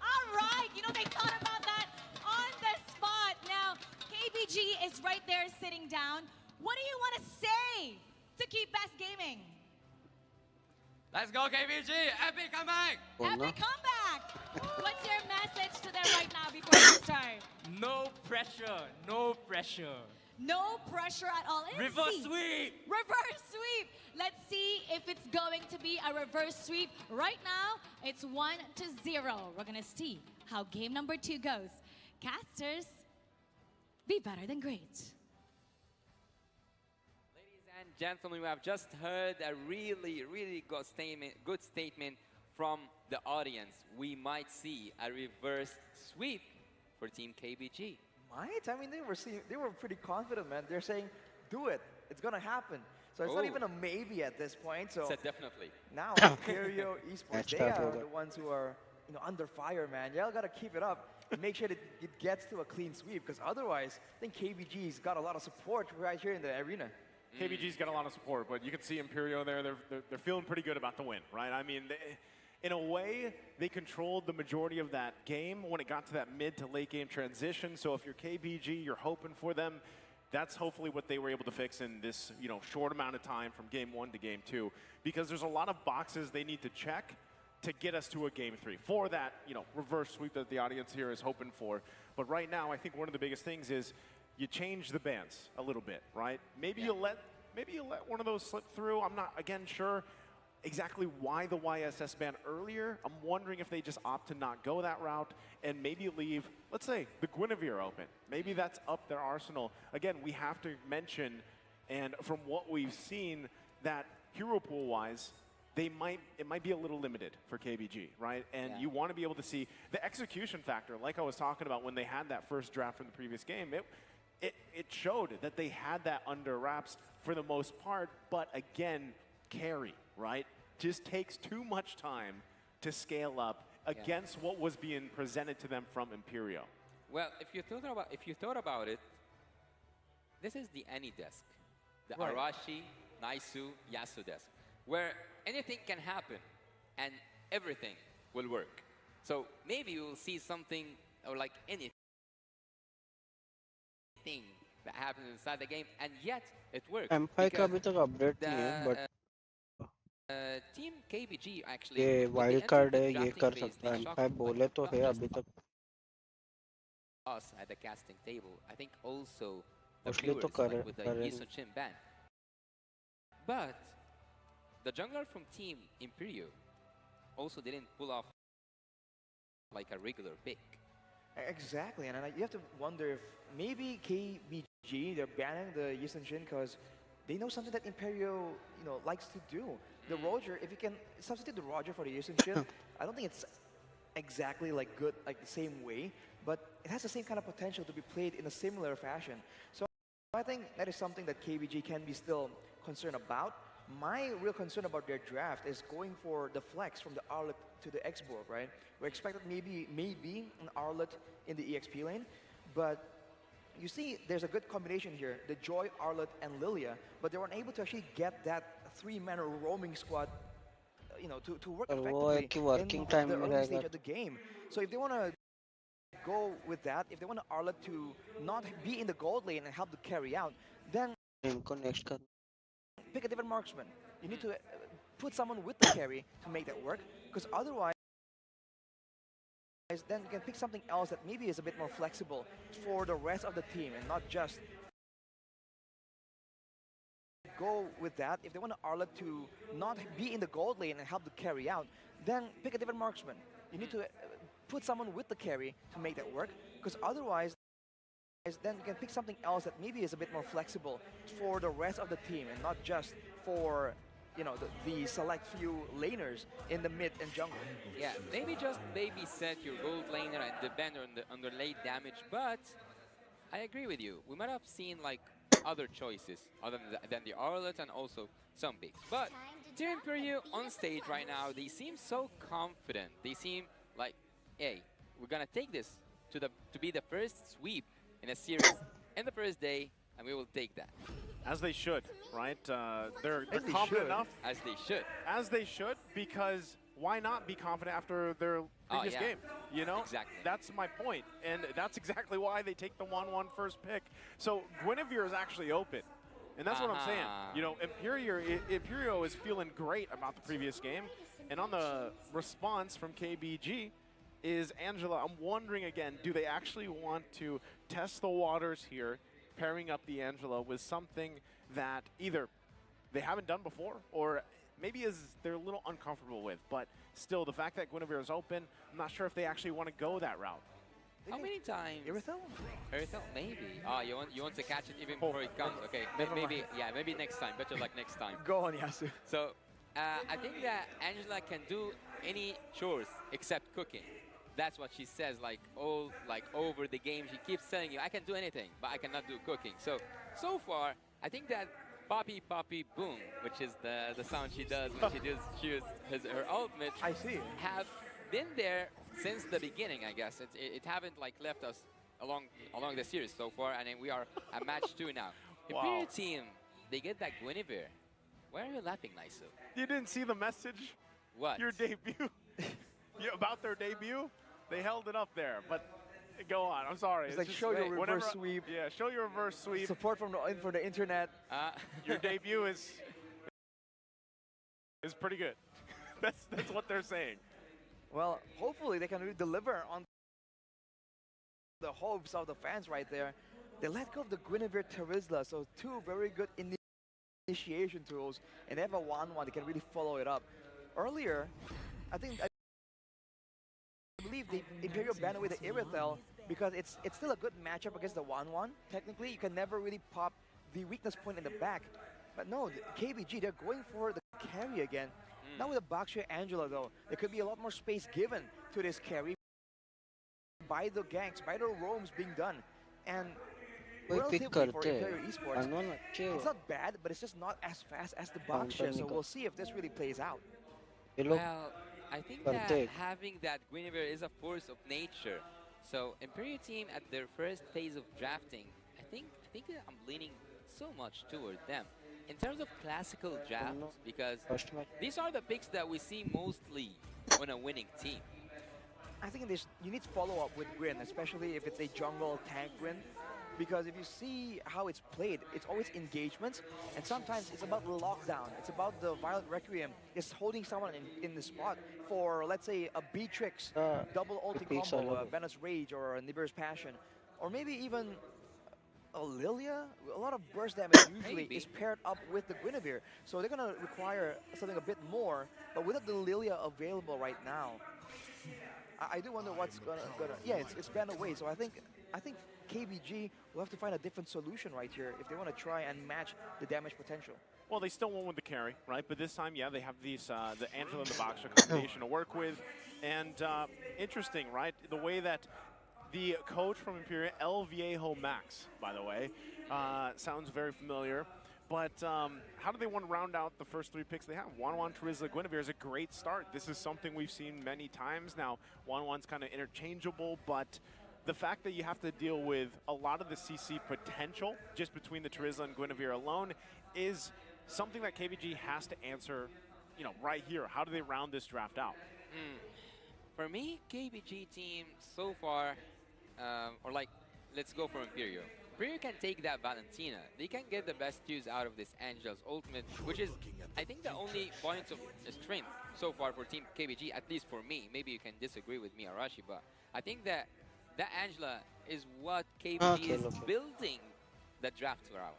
[SPEAKER 22] All right. You know, they thought about that on the spot. Now, KBG is right there sitting down. What do you want to say to Keep Best Gaming?
[SPEAKER 3] Let's go, KBG. Epic comeback.
[SPEAKER 22] Epic comeback. What's your message to them right now before we start?
[SPEAKER 3] No pressure. No pressure.
[SPEAKER 22] No pressure at all.
[SPEAKER 3] Reverse sweep.
[SPEAKER 22] Reverse sweep. Let's see if it's going to be a reverse sweep. Right now, it's 1-0. We're going to see how game number 2 goes. Casters, be better than great.
[SPEAKER 18] Ladies and gentlemen, we have just heard a really, really good statement from the audience. We might see a reverse sweep for Team KBG.
[SPEAKER 19] Might? I mean, they were pretty confident, man. They're saying, do it. It's going to happen. So it's not even a maybe at this point. So
[SPEAKER 18] said definitely.
[SPEAKER 19] Now, Ontario Esports, they are the ones who are under fire, man. Y'all gotta keep it up. Make sure that it gets to a clean sweep, because otherwise, I think KBG's got a lot of support right here in the arena.
[SPEAKER 21] KBG's got a lot of support, but you can see Imperio there. They're feeling pretty good about the win, right? I mean, in a way, they controlled the majority of that game when it got to that mid to late game transition. So if you're KBG, you're hoping for them. That's hopefully what they were able to fix in this short amount of time from game 1 to game 2, because there's a lot of boxes they need to check to get us to a game 3 for that reverse sweep that the audience here is hoping for. But right now, I think one of the biggest things is you change the bans a little bit, right? Maybe you let one of those slip through. I'm not again sure exactly why the YSS ban earlier. I'm wondering if they just opt to not go that route and maybe leave, let's say, the Guinevere open. Maybe that's up their arsenal. Again, we have to mention, and from what we've seen, that hero pool wise, it might be a little limited for KBG, right? And you want to be able to see the execution factor, like I was talking about when they had that first draft from the previous game. It showed that they had that under wraps for the most part, but again, carry, right? Just takes too much time to scale up against what was being presented to them from Imperio.
[SPEAKER 18] Well, if you thought about it, this is the Any desk, the
[SPEAKER 19] Right.
[SPEAKER 18] Arashi, Naisu, Yasu desk, where anything can happen and everything will work. So maybe you will see something or like anything that happens inside the game, and yet it works.
[SPEAKER 20] M5 का अभी तक update नहीं है, but
[SPEAKER 18] Team KBG actually,
[SPEAKER 20] ये
[SPEAKER 18] when they
[SPEAKER 20] wild
[SPEAKER 18] entered
[SPEAKER 20] card
[SPEAKER 18] the
[SPEAKER 20] है, ये
[SPEAKER 18] drafting
[SPEAKER 20] कर
[SPEAKER 18] phase,
[SPEAKER 20] सकता
[SPEAKER 18] they
[SPEAKER 20] है.
[SPEAKER 18] shocked
[SPEAKER 20] M5 बोले तो
[SPEAKER 18] not
[SPEAKER 20] है
[SPEAKER 18] just
[SPEAKER 20] अभी तक.
[SPEAKER 18] us at the casting table. I think also the
[SPEAKER 20] Mostly
[SPEAKER 18] viewers,
[SPEAKER 20] तो कर
[SPEAKER 18] like with the
[SPEAKER 20] रहे
[SPEAKER 18] Yisun Chin ban. But the jungler from Team Imperio also didn't pull off like a regular pick.
[SPEAKER 19] Exactly, and you have to wonder if maybe KBG, they're banning the Yisun Shin because they know something that Imperio, likes to do. The Roger, if you can substitute the Roger for the Yisun Shin, I don't think it's exactly like good, like the same way, but it has the same kind of potential to be played in a similar fashion. So I think that is something that KBG can be still concerned about. My real concern about their draft is going for the flex from the Arlet to the X-Borg, right? We expected maybe an Arlet in the EXP lane, but you see there's a good combination here, the Joy, Arlet, and Lilia, but they weren't able to actually get that 3-man roaming squad to work effectively in the early stage of the game. So if they want to go with that, if they want Arlet to not be in the gold lane and help to carry out, then pick a different marksman. You need to put someone with the carry to make that work, because otherwise then you can pick something else that maybe is a bit more flexible for the rest of the team and not just go with that. If they want Arlet to not be in the gold lane and help to carry out, then pick a different marksman. You need to put someone with the carry to make that work, because otherwise then you can pick something else that maybe is a bit more flexible for the rest of the team and not just for the select few laners in the mid and jungle.
[SPEAKER 18] Yeah, maybe just babysit your gold laner and depend on the late damage, but I agree with you. We might have seen like other choices other than the Arlet and also some picks. But Team Imperio on stage right now, they seem so confident. They seem like, hey, we're gonna take this to be the first sweep in a series in the first day, and we will take that.
[SPEAKER 21] As they should, right? They're confident enough.
[SPEAKER 18] As they should.
[SPEAKER 21] As they should, because why not be confident after their previous game?
[SPEAKER 18] Exactly.
[SPEAKER 21] That's my point, and that's exactly why they take the 1-1 first pick. So Guinevere is actually open, and that's what I'm saying. Imperio is feeling great about the previous game, and on the response from KBG is Angela. I'm wondering again, do they actually want to test the waters here, pairing up the Angela with something that either they haven't done before or maybe they're a little uncomfortable with? But still, the fact that Guinevere is open, I'm not sure if they actually want to go that route.
[SPEAKER 18] How many times?
[SPEAKER 19] Irithel?
[SPEAKER 18] Irithel, maybe. Oh, you want to catch it even before it comes. Okay, maybe next time. Better luck next time.
[SPEAKER 19] Go on, Yasu.
[SPEAKER 18] So I think that Angela can do any chores except cooking. That's what she says, like over the game. She keeps telling you, I can do anything, but I cannot do cooking. So far, I think that Poppy Poppy Boom, which is the sound she does when she does her ultimate,
[SPEAKER 19] I see,
[SPEAKER 18] have
[SPEAKER 12] been there since the beginning, I guess. It haven't like left us along the series so far, and then we are at match 2 now. Imperial team, they get that Guinevere. Why are you laughing, Naisu?
[SPEAKER 21] You didn't see the message?
[SPEAKER 12] What?
[SPEAKER 21] Your debut? About their debut? They held it up there, but go on. I'm sorry.
[SPEAKER 19] It's like show your reverse sweep.
[SPEAKER 21] Yeah, show your reverse sweep.
[SPEAKER 19] Support from the internet.
[SPEAKER 21] Your debut is pretty good. That's what they're saying.
[SPEAKER 19] Well, hopefully they can really deliver on the hopes of the fans right there. They let go of the Guinevere Terizla, so 2 very good initiation tools, and they have a 1-1. They can really follow it up. Earlier, I believe the Imperial banned away the Irithel because it's still a good matchup against the 1-1. Technically, you can never really pop the weakness point in the back. But no, the KBG, they're going for the carry again. Now with the Baxia Angela though, there could be a lot more space given to this carry by the ganks, by the roams being done. And relatively for Imperial Esports, it's not bad, but it's just not as fast as the Baxia, so we'll see if this really plays out.
[SPEAKER 12] Well, I think that having that Guinevere is a force of nature. So Imperial team at their first phase of drafting, I think that I'm leaning so much toward them. In terms of classical drafts, because these are the picks that we see mostly on a winning team.
[SPEAKER 19] I think you need to follow up with Grin, especially if it's a jungle tank Grin. Because if you see how it's played, it's always engagements, and sometimes it's about the lockdown. It's about the Violet Requiem. It's holding someone in the spot for, let's say, a Beatrix double ulti combo, Venus Rage or a Nibiru's Passion, or maybe even a Lilia. A lot of burst damage usually is paired up with the Guinevere, so they're gonna require something a bit more. But without the Lilia available right now, I do wonder what's gonna. Yeah, it's banned away. So I think KBG will have to find a different solution right here if they want to try and match the damage potential.
[SPEAKER 21] Well, they still won with the carry, right? But this time, yeah, they have these the Angela and the Baxia combination to work with. And interesting, right? The way that the coach from Imperial, El Viejo Max, by the way, sounds very familiar. But how do they want to round out the first 3 picks they have? 1-1 Terizla Guinevere is a great start. This is something we've seen many times now. 1-1's kind of interchangeable, but the fact that you have to deal with a lot of the CC potential just between the Terizla and Guinevere alone is something that KBG has to answer, right here. How do they round this draft out?
[SPEAKER 12] For me, KBG team so far, let's go for Imperial. Imperial can take that Valentina. They can get the best use out of this Angela's ultimate, which is, I think, the only point of strength so far for Team KBG, at least for me. Maybe you can disagree with me, Arashi, but I think that Angela is what KBG is building the draft around.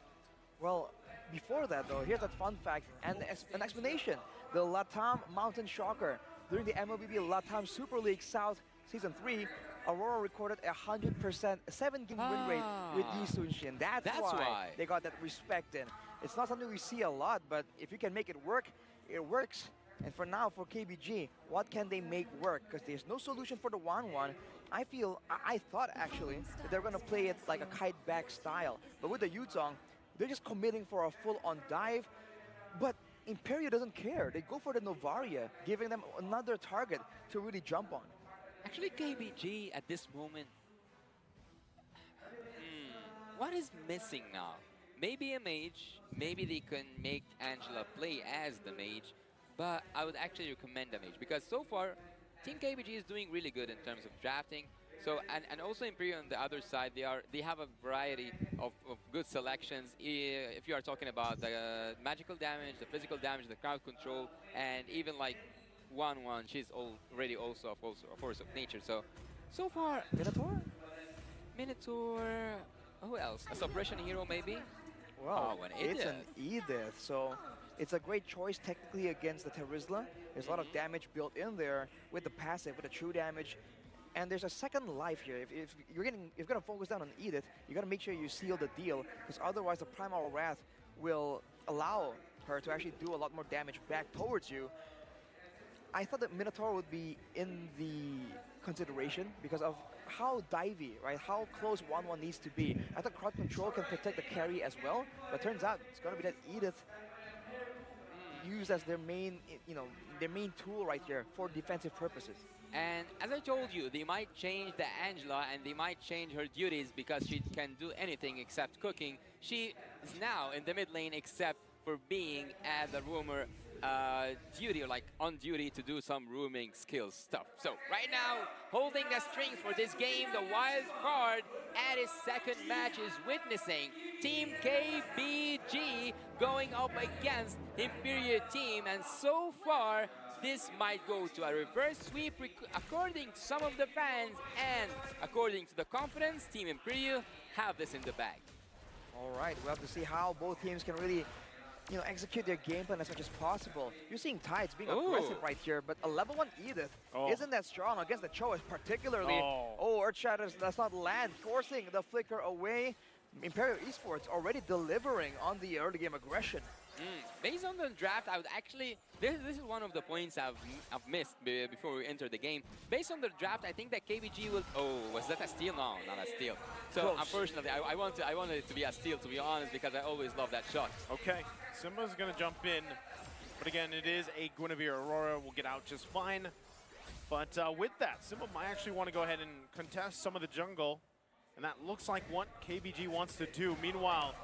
[SPEAKER 19] Well, before that though, here's a fun fact and an explanation. The Latam Mountain Shocker during the MLBB Latam Super League South Season 3, Aurora recorded 100% 7-game win rate with Yi Sun-shin. That's why they got that respect in. It's not something we see a lot, but if you can make it work, it works. And for now, for KBG, what can they make work? Because there's no solution for the 1-1. I thought actually that they're gonna play it like a kite back style. But with the Yuzong, they're just committing for a full-on dive. But Imperial doesn't care. They go for the Novaria, giving them another target to really jump on.
[SPEAKER 12] Actually, KBG at this moment, what is missing now? Maybe a mage, maybe they can make Angela play as the mage, but I would actually recommend a mage because so far, Team KBG is doing really good in terms of drafting. So, and also Imperial on the other side, they have a variety of good selections. If you are talking about the magical damage, the physical damage, the crowd control, and even like 1-1, she's already also a force of nature. So far, Minotaur, who else? A suppression hero maybe?
[SPEAKER 19] Well, it's an Edith, so it's a great choice technically against the Terizla. There's a lot of damage built in there with the passive, with the true damage. And there's a second life here. If you're gonna focus down on Edith, you gotta make sure you seal the deal, because otherwise the Primal Wrath will allow her to actually do a lot more damage back towards you. I thought that Minotaur would be in the consideration because of how divey, right? How close 1-1 needs to be. I thought crowd control can protect the carry as well, but turns out it's gonna be that Edith used as their main, their main tool right here for defensive purposes.
[SPEAKER 18] And as I told you, they might change the Angela and they might change her duties because she can do anything except cooking. She is now in the mid lane except for being at the roamer duty, or like on duty to do some rooming skills stuff. So right now, holding the strings for this game, the wild card at his second match is witnessing Team KBG going up against Imperial team, and so far this might go to a reverse sweep according to some of the fans, and according to the confidence, Team Imperial have this in the bag.
[SPEAKER 19] All right, we'll have to see how both teams can really, you know, execute their game plan as much as possible. You're seeing Tides being aggressive right here, but a level 1 Edith isn't that strong against the Choice particularly. Earthshatter does not land, forcing the flicker away. Imperial Esports already delivering on the early game aggression.
[SPEAKER 18] Based on the draft, I would actually, this is one of the points I've missed before we enter the game. Based on the draft, I think that KBG will, was that a steal? No, not a steal. So unfortunately, I wanted it to be a steal, to be honest, because I always love that shot.
[SPEAKER 21] Okay, Simba's gonna jump in, but again, it is a Guinevere. Aurora will get out just fine. But with that, Simba might actually want to go ahead and contest some of the jungle, and that looks like what KBG wants to do. Meanwhile,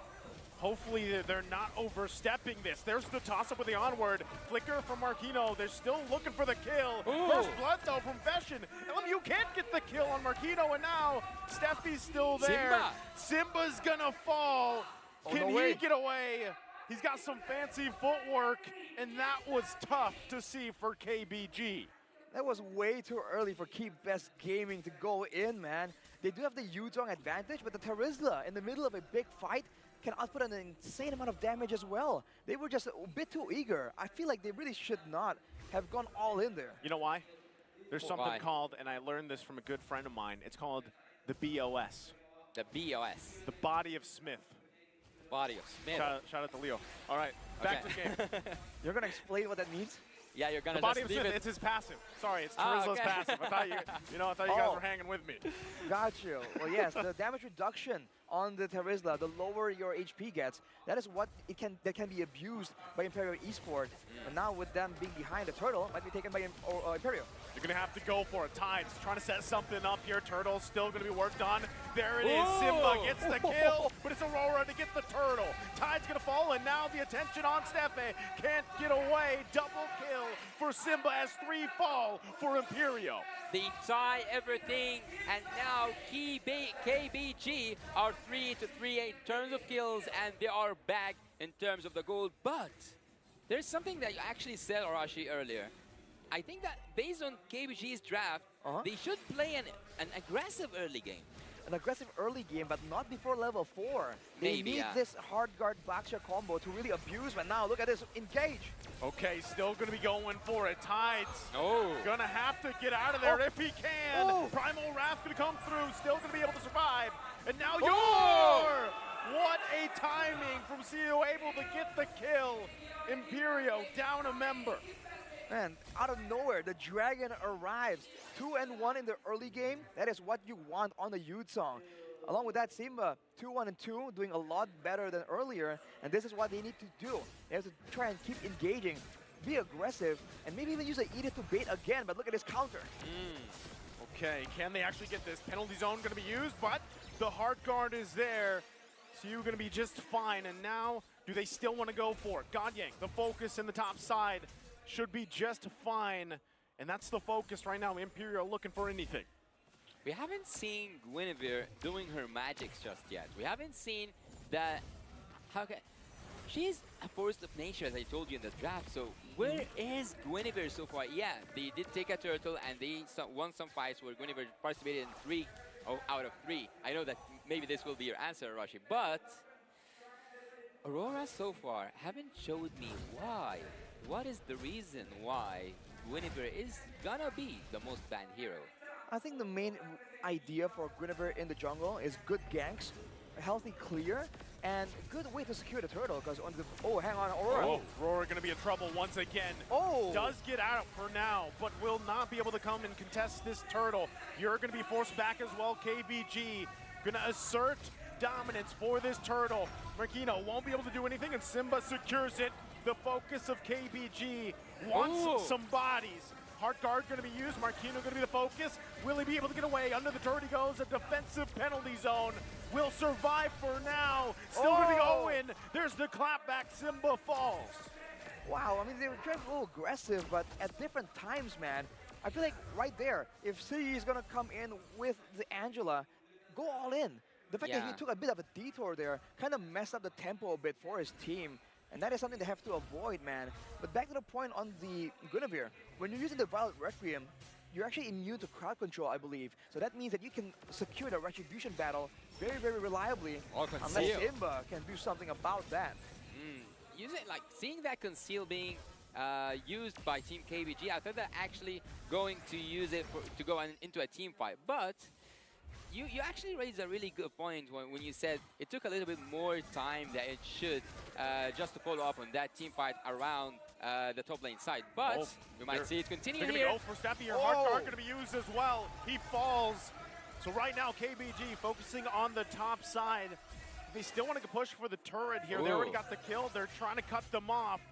[SPEAKER 21] hopefully they're not overstepping this. There's the toss-up with the onward. Flicker from Marquino. They're still looking for the kill. First blood, though, from Veshin. LMU can't get the kill on Marquino, and now Steffi's still there. Simba's gonna fall. Can he get away? He's got some fancy footwork, and that was tough to see for KBG.
[SPEAKER 19] That was way too early for Keep Best Gaming to go in, man. They do have the Yuzong advantage, but the Terizla in the middle of a big fight can output an insane amount of damage as well. They were just a bit too eager. I feel like they really should not have gone all in there.
[SPEAKER 21] You know why? There's something called, and I learned this from a good friend of mine, it's called the BOS.
[SPEAKER 18] The BOS.
[SPEAKER 21] The Body of Smith.
[SPEAKER 18] Body of Smith.
[SPEAKER 21] Shout out to Leo. All right, back to the game.
[SPEAKER 19] You're going to explain what that means?
[SPEAKER 18] Yeah, you're gonna
[SPEAKER 21] the body
[SPEAKER 18] just
[SPEAKER 21] of
[SPEAKER 18] leave
[SPEAKER 21] Smith,
[SPEAKER 18] it.
[SPEAKER 21] it's his passive. Sorry, it's Terizla's passive. I thought you guys were hanging with me.
[SPEAKER 19] Got you. Well, yes, the damage reduction on the Terizla, the lower your HP gets, that is what that can be abused by Imperial Esports. And now with them being behind the turtle, might be taken by Imperial.
[SPEAKER 21] You're gonna have to go for it. Tides trying to set something up here. Turtle still gonna be worked on. There it is. Simba gets the kill, but it's Aurora to get the turtle. Tide's gonna fall, and now the attention on Steffe. Can't get away. Double kill for Simba as 3 fall for Imperial.
[SPEAKER 18] They tie everything, and now KBG are 3-3 in terms of kills, and they are back in terms of the gold. But there's something that you actually said, Arashi, earlier. I think that based on KBG's draft, they should play an aggressive early game.
[SPEAKER 19] An aggressive early game, but not before level 4. They need this hard guard backshot combo to really abuse, but now look at this, engage.
[SPEAKER 21] Okay, still gonna be going for it. Tides gonna have to get out of there if he can. Primal Wrath gonna come through, still gonna be able to survive. And now Yor! What a timing from CEO, able to get the kill. Imperio down a member.
[SPEAKER 19] Man, out of nowhere, the Dragon arrives. 2-1 in the early game. That is what you want on the Yuzong. Along with that, Simba, 2-1-2, doing a lot better than earlier. And this is what they need to do. They have to try and keep engaging, be aggressive, and maybe even use an Edith to bait again. But look at this counter.
[SPEAKER 21] Okay, can they actually get this? Penalty zone going to be used, but the hard guard is there. So you're going to be just fine. And now, do they still want to go for it? Godyank, the focus in the top side, should be just fine. And that's the focus right now. Imperial looking for anything.
[SPEAKER 18] We haven't seen Guinevere doing her magics just yet. We haven't seen that. She's a force of nature, as I told you in the draft. So where is Guinevere so far? Yeah, they did take a turtle and they won some fights where Guinevere participated in 3 out of 3. I know that maybe this will be your answer, Rashi, but Aurora so far haven't showed me why. What is the reason why Guinevere is gonna be the most banned hero?
[SPEAKER 19] I think the main idea for Guinevere in the jungle is good ganks, a healthy clear, and a good way to secure the turtle. Because on the hang on, Aurora.
[SPEAKER 21] Aurora gonna be in trouble once again. Does get out for now, but will not be able to come and contest this turtle. You're gonna be forced back as well. KBG gonna assert dominance for this turtle. Marquino won't be able to do anything, and Simba secures it. The focus of KBG wants some bodies. Heart guard going to be used. Marquino going to be the focus. Will he be able to get away? Under the turret he goes. A defensive penalty zone. Will survive for now. Still going to be Owen. There's the clapback. Simba falls.
[SPEAKER 19] Wow, I mean, they were trying to be a little aggressive, but at different times, man. I feel like right there, if City is going to come in with the Angela, go all in. The fact that he took a bit of a detour there kind of messed up the tempo a bit for his team. And that is something they have to avoid, man. But back to the point on the Guinevere, when you're using the Violet Requiem, you're actually immune to crowd control, I believe. So that means that you can secure the Retribution battle very, very reliably, unless Simba can do something about that.
[SPEAKER 18] Seeing that conceal being used by Team KBG, I thought they're actually going to use it to go into a team fight. But you actually raised a really good point when you said it took a little bit more time than it should just to follow up on that team fight around the top lane side. But we might see it continue here.
[SPEAKER 21] They're going to go for Steppy here. Heart guard going to be used as well. He falls. So right now, KBG focusing on the top side. They still want to push for the turret here. They already got the kill. They're trying to cut them off.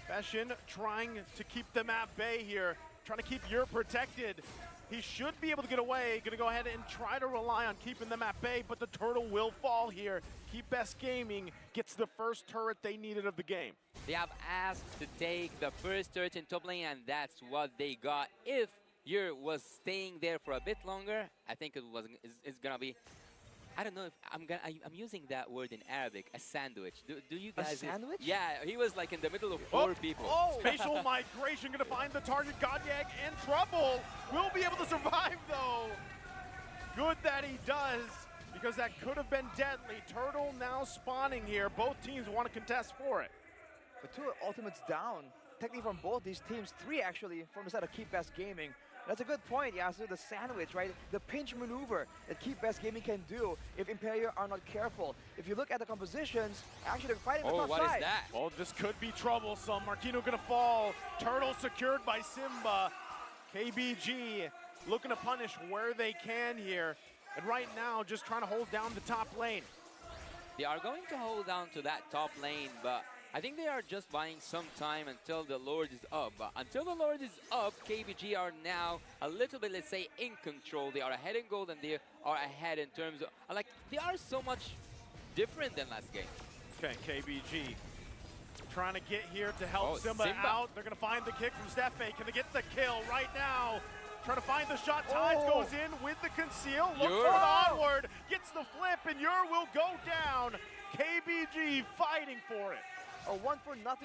[SPEAKER 21] Fashion trying to keep them at bay here. Trying to keep Yer protected. He should be able to get away. Going to go ahead and try to rely on keeping them at bay, but the turtle will fall here. Keep Best Gaming gets the first turret they needed of the game.
[SPEAKER 18] They have asked to take the first turret in top lane, and that's what they got. If Yer was staying there for a bit longer, I think it's going to be, I don't know if I'm using that word in Arabic, a sandwich. Do you guys?
[SPEAKER 19] A sandwich?
[SPEAKER 18] Yeah, he was like in the middle of four people.
[SPEAKER 21] Spatial migration going to find the target. Godyag in trouble. Will be able to survive though. Good that he does, because that could have been deadly. Turtle now spawning here. Both teams want to contest for it.
[SPEAKER 19] The two ultimates down, technically from both these teams. 3 actually from the side of Keep Best Gaming. That's a good point, Yasu. The sandwich, right? The pinch maneuver that Keep Best Gaming can do if Imperio are not careful. If you look at the compositions, actually they're fighting the top side.
[SPEAKER 18] What is that?
[SPEAKER 21] Oh, this could be troublesome. Marquino gonna fall. Turtle secured by Simba. KBG looking to punish where they can here. And right now, just trying to hold down the top lane.
[SPEAKER 18] They are going to hold down to that top lane, but I think they are just buying some time until the Lord is up. But until the Lord is up, KBG are now a little bit, let's say, in control. They are ahead in gold, and they are ahead in terms of, like, they are so much different than last game.
[SPEAKER 21] Okay, KBG trying to get here to help Simba out. They're going to find the kick from Stefe. Can they get the kill right now? Trying to find the shot. Tides goes in with the conceal. Looks for the onward. Gets the flip, and Yer will go down. KBG fighting for it.
[SPEAKER 19] A 1-0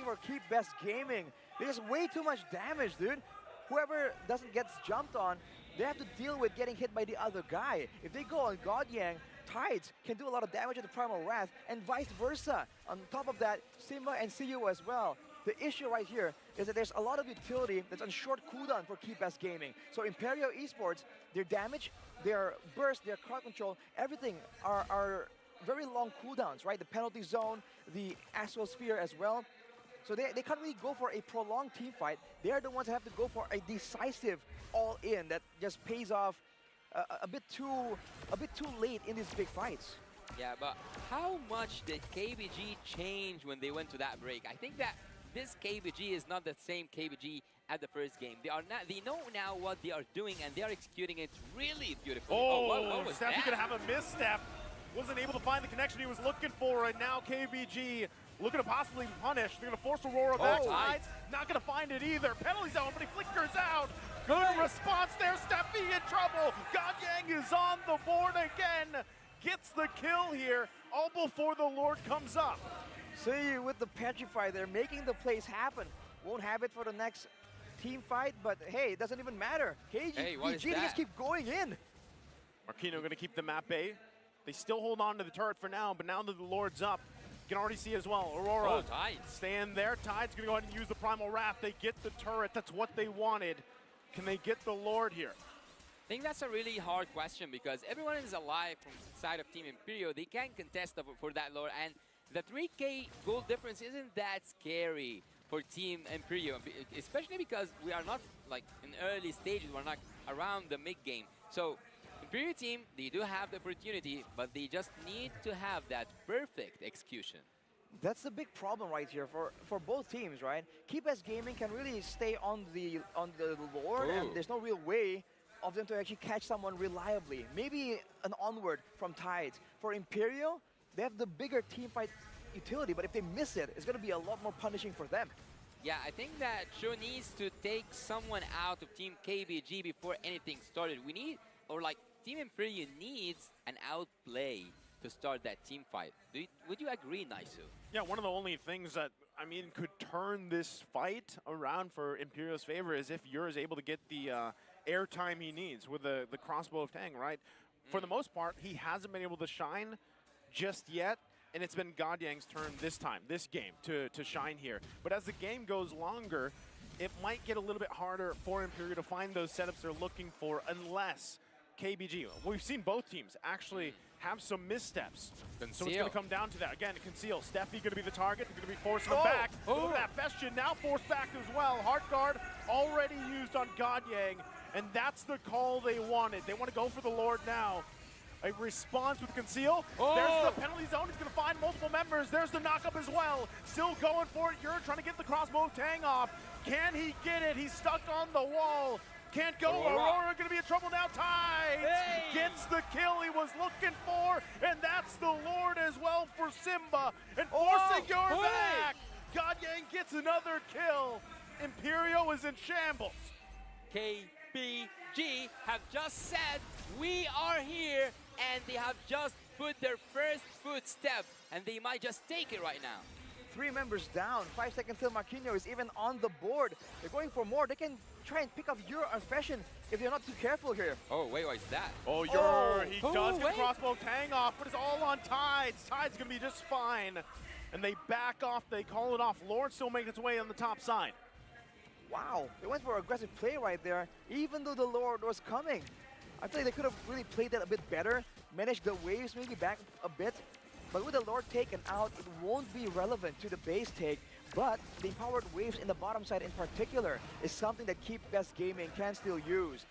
[SPEAKER 19] for Keep Best Gaming. There's way too much damage, dude. Whoever doesn't get jumped on, they have to deal with getting hit by the other guy. If they go on Godyang, Tides can do a lot of damage to the Primal Wrath, and vice versa. On top of that, Simba and CU as well. The issue right here is that there's a lot of utility that's on short cooldown for Keep Best Gaming. So Imperio Esports, their damage, their burst, their crowd control, everything are very long cooldowns, right? The penalty zone, the Astral Sphere as well. So they can't really go for a prolonged team fight. They are the ones that have to go for a decisive all-in that just pays off a bit too late in these big fights.
[SPEAKER 18] Yeah, but how much did KBG change when they went to that break? I think that this KBG is not the same KBG at the first game. They know now what they are doing, and they are executing it really beautifully.
[SPEAKER 21] What was that? Gonna have a misstep. Wasn't able to find the connection he was looking for, and now KBG looking to possibly punish. They're going to force Aurora back. Tides not going to find it either. Penalty zone, but he flickers out. Good response there. Steppy in trouble. Godyang is on the board again. Gets the kill here, all before the Lord comes up.
[SPEAKER 19] See, with the Petrify, they're making the plays happen. Won't have it for the next team fight, but hey, it doesn't even matter. KBG just keep going in.
[SPEAKER 21] Marquino going to keep them at bay. They still hold on to the turret for now, but now that the Lord's up, you can already see as well. Aurora staying there. Tide's going to go ahead and use the Primal Wrath. They get the turret. That's what they wanted. Can they get the Lord here?
[SPEAKER 18] I think that's a really hard question, because everyone is alive from the side of Team Imperio. They can contest for that Lord, and the 3K gold difference isn't that scary for Team Imperio, especially because we are not like in early stages. We're not around the mid game. So Imperio team, they do have the opportunity, but they just need to have that perfect execution.
[SPEAKER 19] That's the big problem right here for both teams, right? Keep-Best Gaming can really stay on the Lord, and there's no real way of them to actually catch someone reliably. Maybe an onward from Tides. For Imperial, they have the bigger team fight utility, but if they miss it, it's going to be a lot more punishing for them.
[SPEAKER 18] Yeah, I think that Sho needs to take someone out of Team KBG before anything started. We need, or like Team Imperial needs an outplay to start that team fight. Would you agree, Naisu?
[SPEAKER 21] Yeah, one of the only things that, I mean, could turn this fight around for Imperial's favor is if Yer is able to get the airtime he needs with the crossbow of Tang, right? For the most part, he hasn't been able to shine just yet, and it's been Godyang's turn this time, this game, to shine here. But as the game goes longer, it might get a little bit harder for Imperial to find those setups they're looking for unless KBG, we've seen both teams actually have some missteps.
[SPEAKER 18] Conceal.
[SPEAKER 21] So it's going to come down to that. Again, Conceal. Steffi going to be the target. They're going to be forcing him back. Look at that Festian now forced back as well. Hard guard already used on Godyang, and that's the call they wanted. They want to go for the Lord now. A response with Conceal. There's the penalty zone. He's going to find multiple members. There's the knockup as well. Still going for it. You're trying to get the crossbow Tang off. Can he get it? He's stuck on the wall. Can't go. Aurora going to be in trouble now. Tides gets the kill he was looking for, and that's the Lord as well for Simba. And forcing Yor back. Godyang gets another kill. Imperial is in shambles.
[SPEAKER 18] KBG have just said, we are here, and they have just put their first footstep, and they might just take it right now.
[SPEAKER 19] 3 members down. 5 seconds till Marquinhos is even on the board. They're going for more. They can try and pick up Yor and Fashion if they're not too careful here.
[SPEAKER 18] Oh, wait, what is that?
[SPEAKER 21] Oh, Yor, he does get crossbow Tang off, but it's all on Tides. Tides going to be just fine. And they back off. They call it off. Lord still making its way on the top side.
[SPEAKER 19] Wow, they went for aggressive play right there, even though the Lord was coming. I feel like they could have really played that a bit better, managed the waves maybe back a bit. But with the Lord taken out, it won't be relevant to the base take. But the empowered waves in the bottom side in particular is something that Keep-Best Gaming can still use.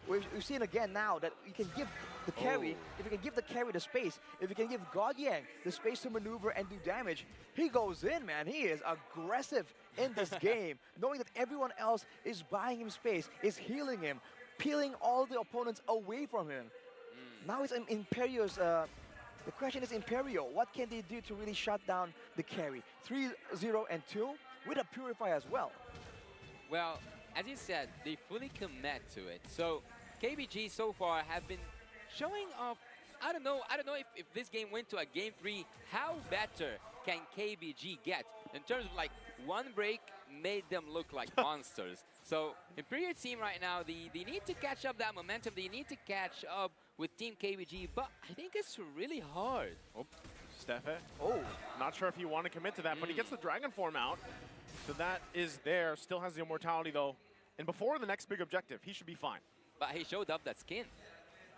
[SPEAKER 19] We've seen again now that you can give the carry, if you can give the carry the space, if you can give Godyang the space to maneuver and do damage, he goes in, man. He is aggressive in this game, knowing that everyone else is buying him space, is healing him, peeling all the opponents away from him. Now it's Imperial's... the question is Imperial, what can they do to really shut down the carry? 3-0 and 2 with a Purify as well.
[SPEAKER 18] Well, as you said, they fully commit to it. So KBG so far have been showing off. I don't know if this game went to a game 3, how better can KBG get? In terms of like one break made them look like monsters. So Imperial team right now, they need to catch up that momentum. They need to catch up with Team KBG, but I think it's really hard.
[SPEAKER 21] Oh, Steffe. Oh, not sure if you want to commit to that, but he gets the Dragon form out. So that is there. Still has the immortality though. And before the next big objective, he should be fine.
[SPEAKER 18] But he showed up that skin.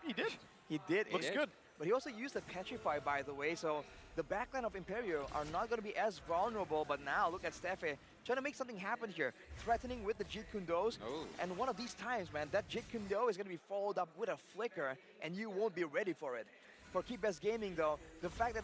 [SPEAKER 21] He did.
[SPEAKER 19] He did.
[SPEAKER 21] Looks good.
[SPEAKER 19] But he also used the Petrify, by the way, so the backline of Imperial are not going to be as vulnerable. But now, look at Steffe trying to make something happen here, threatening with the Jeet Kune Dos. And one of these times, man, that Jeet Kune Do is going to be followed up with a flicker, and you won't be ready for it. For Keep-Best Gaming, though, the fact that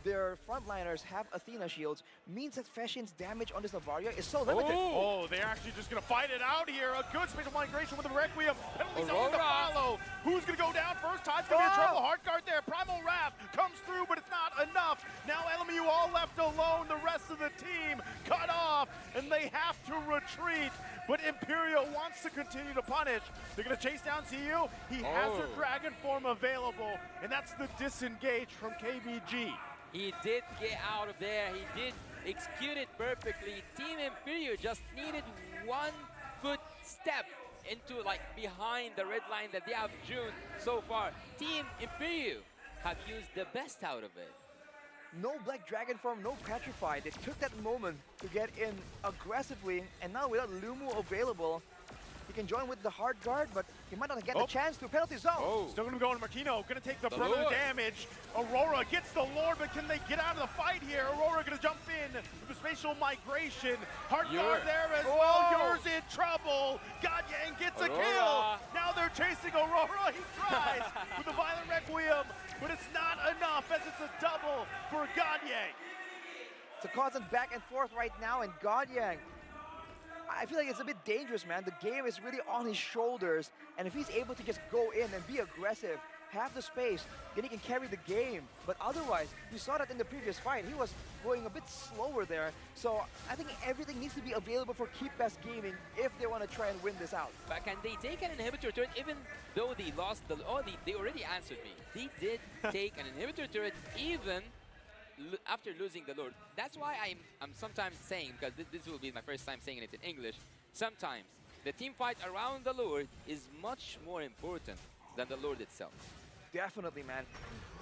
[SPEAKER 19] their frontliners have Athena shields means that Fashian's damage on this Navaria is so limited.
[SPEAKER 21] Oh, they're actually just going to fight it out here. A good spatial migration with the Requiem. Penalty zone to follow. Who's going to go down first? Tide's going to be in trouble. Hard guard there. Primal Wrath comes through, but it's not enough. Now LMU all left alone. The rest of the team cut off, and they have to retreat. But Imperial wants to continue to punish. They're going to chase down CU. He has a Dragon form available, and that's the disengage from KBG.
[SPEAKER 18] He did get out of there. He did execute it perfectly. Team Imperial just needed 1 foot step into like behind the red line that they have June so far. Team Imperial have used the best out of it.
[SPEAKER 19] No Black Dragon form, no Petrify. They took that moment to get in aggressively, and now without Lumu available, he can join with the hard guard, but he might not get the chance to penalty zone.
[SPEAKER 21] Still going to go into Marquino, going to take the brunt of the damage. Aurora gets the Lord, but can they get out of the fight here? Aurora going to jump in with the spatial migration. Hard guard there as well. Yor's in trouble. Godyang gets a kill. Now they're chasing Aurora. He tries with the Violent Requiem, but it's not enough as it's a double for Godyang.
[SPEAKER 19] It's a constant back and forth right now, and Godyang, I feel like it's a bit dangerous, man. The game is really on his shoulders, and if he's able to just go in and be aggressive, have the space, then he can carry the game. But otherwise, we saw that in the previous fight, he was going a bit slower there. So I think everything needs to be available for Keep Best Gaming if they want to try and win this out.
[SPEAKER 12] But can they take an inhibitor turret even though they lost the... Oh, they already answered me. They did take an inhibitor turret even after losing the Lord. That's why I'm sometimes saying, because this will be my first time saying it in English, sometimes the team fight around the Lord is much more important than the Lord itself.
[SPEAKER 19] Definitely, man.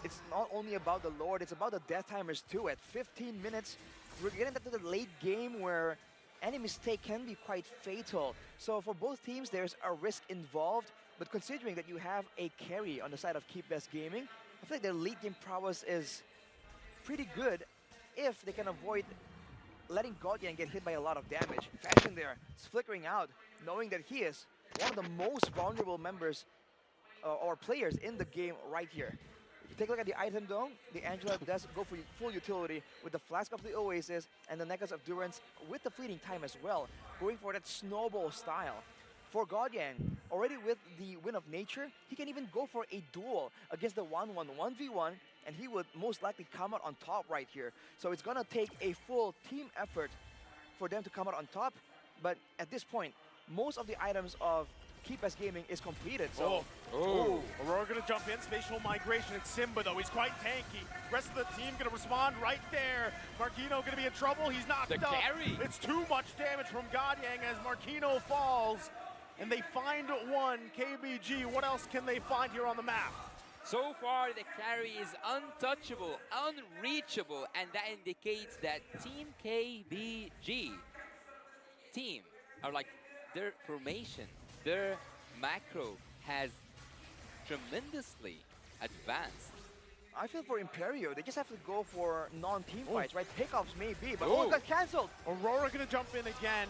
[SPEAKER 19] It's not only about the Lord, it's about the death timers too. At 15 minutes, we're getting into the late game where any mistake can be quite fatal. So for both teams, there's a risk involved. But considering that you have a carry on the side of Keep Best Gaming, I feel like their late game prowess is pretty good if they can avoid letting Godyang get hit by a lot of damage. Fashion there, it's flickering out, knowing that he is one of the most vulnerable members or players in the game right here. If you take a look at the item though, the Angela does go for full utility with the Flask of the Oasis and the Necklace of Durance with the fleeting time as well, going for that snowball style. For Godyang, already with the Wind of Nature, he can even go for a duel against the 1v1, and he would most likely come out on top right here. So it's gonna take a full team effort for them to come out on top, but at this point, most of the items of Keep Best Gaming is completed, so...
[SPEAKER 21] Aurora gonna jump in, spatial migration. It's Simba though, he's quite tanky. Rest of the team gonna respond right there. Marquino gonna be in trouble, he's knocked up.
[SPEAKER 12] Carry.
[SPEAKER 21] It's too much damage from Godyang as Marquino falls. And they find one, KBG. What else can they find here on the map?
[SPEAKER 12] So far, the carry is untouchable, unreachable, and that indicates that Team KBG team are like their formation, their macro has tremendously advanced.
[SPEAKER 19] I feel for Imperio, they just have to go for non-team fights, right? Pickups maybe, but it got cancelled.
[SPEAKER 21] Aurora gonna jump in again.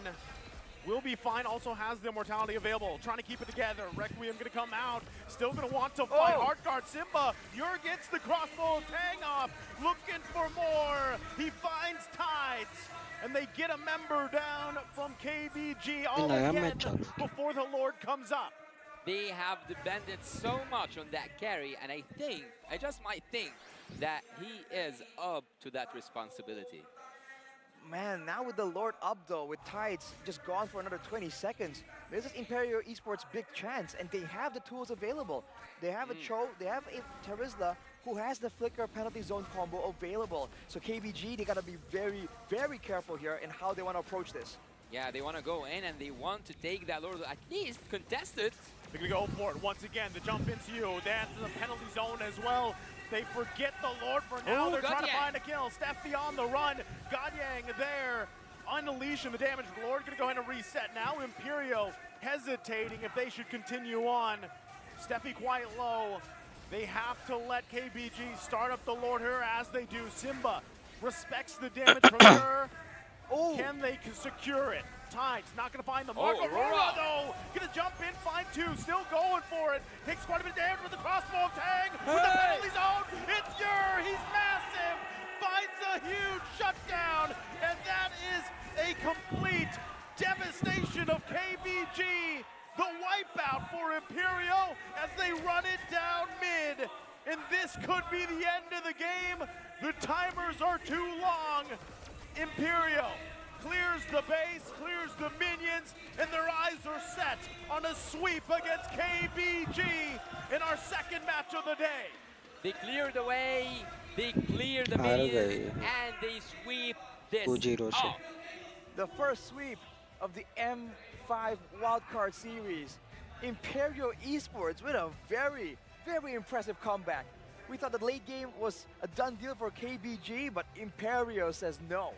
[SPEAKER 21] Will be fine, also has the immortality available, trying to keep it together. Requiem gonna come out, still gonna want to fight. Hard guard Simba, Ur gets the crossbow tang off, looking for more. He finds Tides, and they get a member down from KBG all again before the Lord comes up.
[SPEAKER 12] They have depended so much on that carry, and I just might think that he is up to that responsibility.
[SPEAKER 19] Man, now with the Lord up though, with Tides just gone for another 20 seconds, this is Imperio Esports' big chance, and they have the tools available. They have a Cho, they have a Terizla who has the Flicker penalty zone combo available. So KBG, they gotta be very, very careful here in how they want to approach this.
[SPEAKER 12] Yeah, they want to go in and they want to take that Lord, at least contest it.
[SPEAKER 21] They're gonna go for it once again. The jump into you, they have the penalty zone as well. They forget the Lord for now. They're trying to find a kill. Steffi on the run. Godyang there, unleashing the damage. The Lord gonna go ahead and reset now. Imperio hesitating if they should continue on. Steffi quite low. They have to let KBG start up the Lord here as they do. Simba respects the damage from her. Can they secure it? Tides not gonna find the mark. Aurora though, gonna jump in, find two, still going for it. Takes quite a bit of damage with the crossbow of Tang. With the penalty zone, it's Ur, he's massive. Finds a huge shutdown, and that is a complete devastation of KBG. The wipeout for Imperio as they run it down mid. And this could be the end of the game. The timers are too long. Imperio clears the base, clears the minions, and their eyes are set on a sweep against KBG in our second match of the day.
[SPEAKER 12] They clear the way, they clear the minions, and they sweep this off.
[SPEAKER 19] The first sweep of the M5 Wildcard Series. Imperio Esports with a very, very impressive comeback. We thought the late game was a done deal for KBG, but Imperio says no.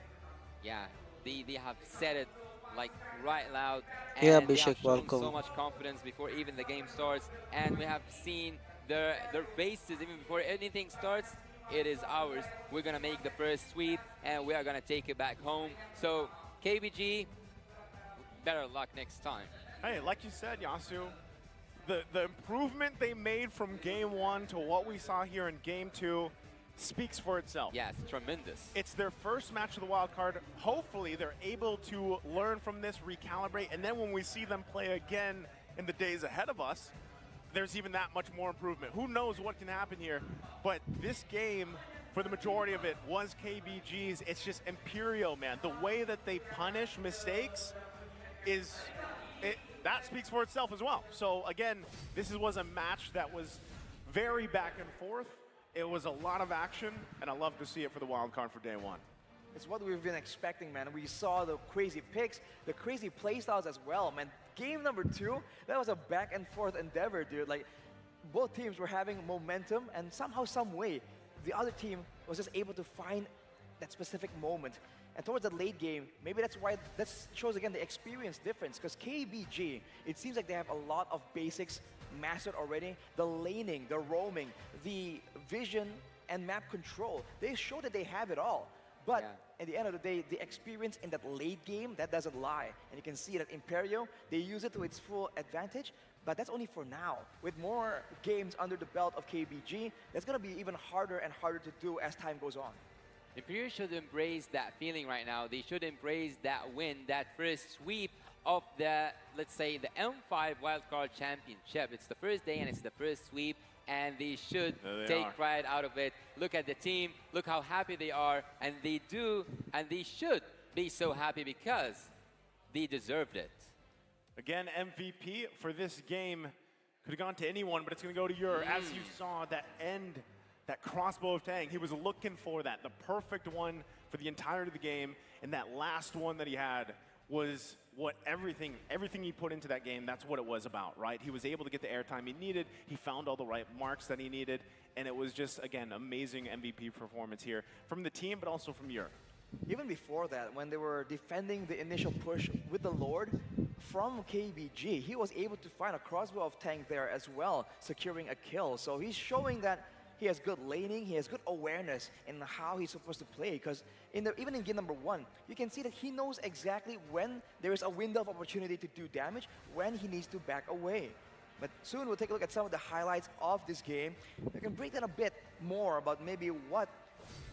[SPEAKER 12] Yeah, they have said it like right loud, and
[SPEAKER 20] yeah,
[SPEAKER 12] they have shown
[SPEAKER 20] welcome.
[SPEAKER 12] so much confidence before even the game starts, and we have seen their faces even before anything starts. It is ours. We're gonna make the first sweep, and we are gonna take it back home. So KBG, better luck next time.
[SPEAKER 21] Hey, like you said, Yasu, the improvement they made from game one to what we saw here in game two speaks for itself.
[SPEAKER 18] Yes, tremendous.
[SPEAKER 21] It's their first match of the wild card. Hopefully they're able to learn from this, recalibrate, and then when we see them play again in the days ahead of us, there's even that much more improvement. Who knows what can happen here, but this game, for the majority of it, was KBG's. It's just Imperial, man. The way that they punish mistakes that speaks for itself as well. So again, this was a match that was very back and forth. It was a lot of action, and I love to see it for the wild card for day one.
[SPEAKER 19] It's what we've been expecting, man. We saw the crazy picks, the crazy playstyles as well, man. Game number 2, that was a back and forth endeavor, dude. Like, both teams were having momentum, and somehow, some way, the other team was just able to find that specific moment. And towards the late game, maybe that's why that shows again the experience difference, because KBG, it seems like they have a lot of basics mastered already. The laning, the roaming, the vision, and map control. They show that they have it all. But at the end of the day, the experience in that late game, that doesn't lie. And you can see that Imperio, they use it to its full advantage, but that's only for now. With more games under the belt of KBG, that's going to be even harder and harder to do as time goes on.
[SPEAKER 18] Imperial should embrace that feeling right now. They should embrace that win, that first sweep of the, let's say, the M5 Wildcard Championship. It's the first day and it's the first sweep, and they should take pride out of it. Look at the team, look how happy they are, and they do, and they should be so happy because they deserved it.
[SPEAKER 21] Again, MVP for this game could have gone to anyone, but it's going to go to Ur. As you saw, that end, that crossbow of Tang, he was looking for that, the perfect one for the entirety of the game, and that last one that he had was what everything he put into that game, that's what it was about, right? He was able to get the airtime he needed, he found all the right marks that he needed, and it was just, again, amazing MVP performance here from the team, but also from Ur.
[SPEAKER 19] Even before that, when they were defending the initial push with the Lord, from KBG, he was able to find a crossbow of Tang there as well, securing a kill. So he's showing that he has good laning, he has good awareness in how he's supposed to play, because even in game number 1, you can see that he knows exactly when there is a window of opportunity to do damage, when he needs to back away. But soon we'll take a look at some of the highlights of this game. We can break down a bit more about maybe what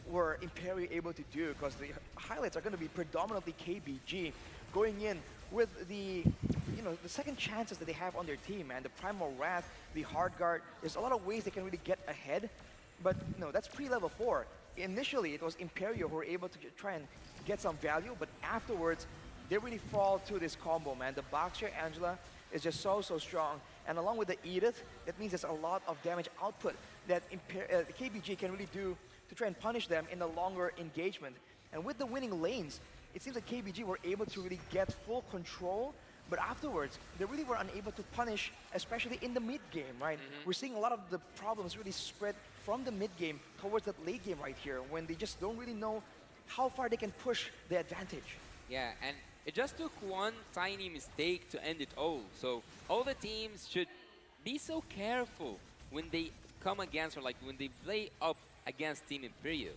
[SPEAKER 19] were Imperio able to do, because the highlights are going to be predominantly KBG going in with the second chances that they have on their team, man. The Primal Wrath, the Hard Guard, there's a lot of ways they can really get ahead, but that's pre-level 4. Initially, it was Imperio who were able to try and get some value, but afterwards, they really fall to this combo, man. The Boxer Angela is just so strong, and along with the Edith, that means there's a lot of damage output that KBG can really do to try and punish them in the longer engagement. And with the winning lanes, it seems like KBG were able to really get full control, but afterwards, they really were unable to punish, especially in the mid-game, right? We're seeing a lot of the problems really spread from the mid-game towards that late game right here, when they just don't really know how far they can push the advantage.
[SPEAKER 18] Yeah, and it just took one tiny mistake to end it all. So all the teams should be so careful when they come against, or like when they play up against Team Imperio.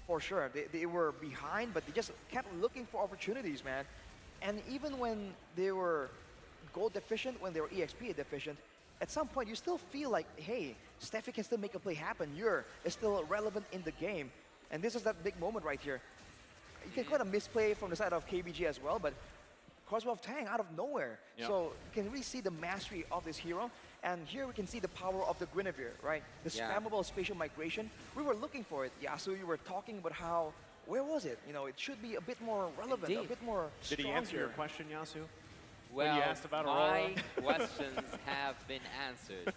[SPEAKER 19] For sure, they were behind, but they just kept looking for opportunities, man. And even when they were gold deficient, when they were EXP deficient, at some point you still feel like, hey, Steffi can still make a play happen. Ur is still relevant in the game. And this is that big moment right here. You can quite a misplay from the side of KBG as well, but crossbow of Tang out of nowhere.
[SPEAKER 21] Yep.
[SPEAKER 19] So you can really see the mastery of this hero. And here we can see the power of the Guinevere, right? The spammable spatial migration. We were looking for it. Yasu, you were talking about how, where was it? It should be a bit more relevant, a bit more
[SPEAKER 21] Did he answer your question, Yasu?
[SPEAKER 18] Well,
[SPEAKER 21] when you asked about Aurora?
[SPEAKER 18] my questions have been answered.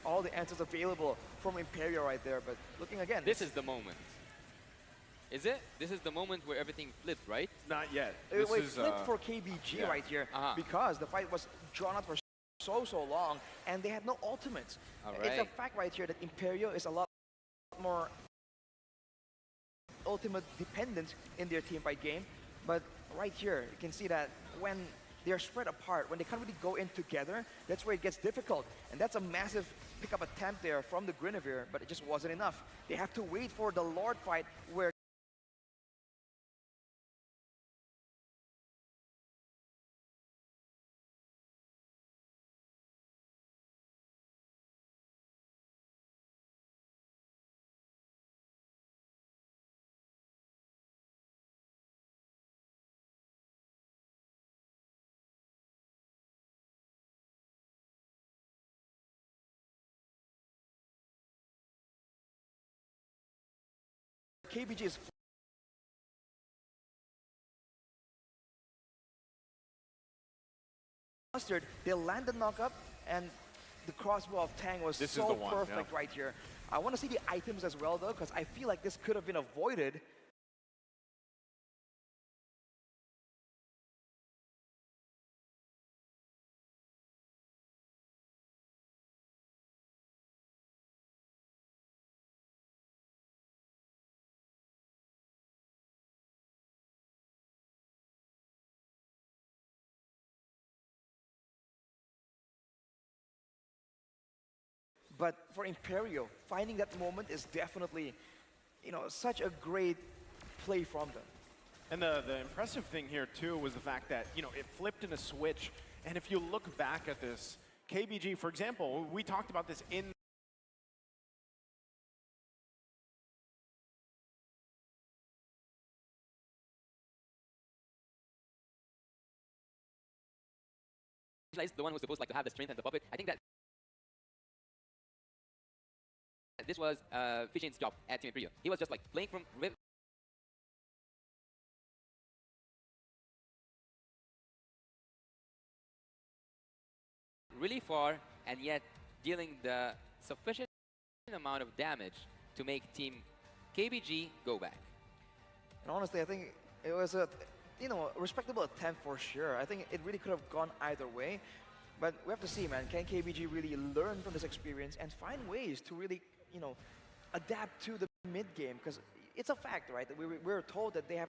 [SPEAKER 19] All the answers available from Imperio right there, but looking again.
[SPEAKER 18] This is the moment. Is it? This is the moment where everything flipped, right?
[SPEAKER 21] Not yet.
[SPEAKER 19] It flipped for KBG right here, because the fight was drawn out for so long, and they had no ultimates. It's a fact right here that Imperio is a lot more ultimate dependent in their team fight game, but right here you can see that when they're spread apart, when they can't really go in together, that's where it gets difficult. And that's a massive pickup attempt there from the Guinevere, but it just wasn't enough. They have to wait for the Lord fight where KBG is flustered. They land the knock-up, and the crossbow of Tang was
[SPEAKER 21] This is
[SPEAKER 19] so
[SPEAKER 21] the one,
[SPEAKER 19] perfect
[SPEAKER 21] yeah.
[SPEAKER 19] right here. I want to see the items as well, though, because I feel like this could have been avoided. But for Imperial, finding that moment is definitely, you know, such a great play from them.
[SPEAKER 21] And the impressive thing here, too, was the fact that, you know, it flipped in a switch. And if you look back at this, KBG, for example, we talked about this in
[SPEAKER 18] the one who's supposed to have the strength and the puppet. I think that this was Fishin's job at Team Imperial. He was just like playing from really far and yet dealing the sufficient amount of damage to make Team KBG go back.
[SPEAKER 19] And honestly, I think it was a, you know, a respectable attempt for sure. I think it really could have gone either way. But we have to see, man, can KBG really learn from this experience and find ways to really, you know, adapt to the mid game? Because it's a fact, right? We're told that they have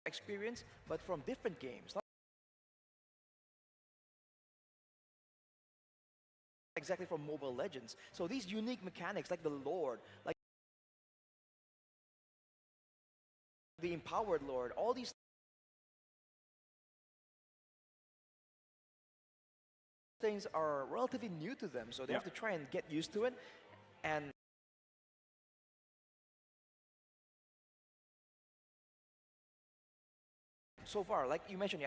[SPEAKER 19] experience, but from different games. Not exactly from Mobile Legends. So these unique mechanics like the Lord, like the Empowered Lord, all these things are relatively new to them, so they have to try and get used to it. And so far, like you mentioned,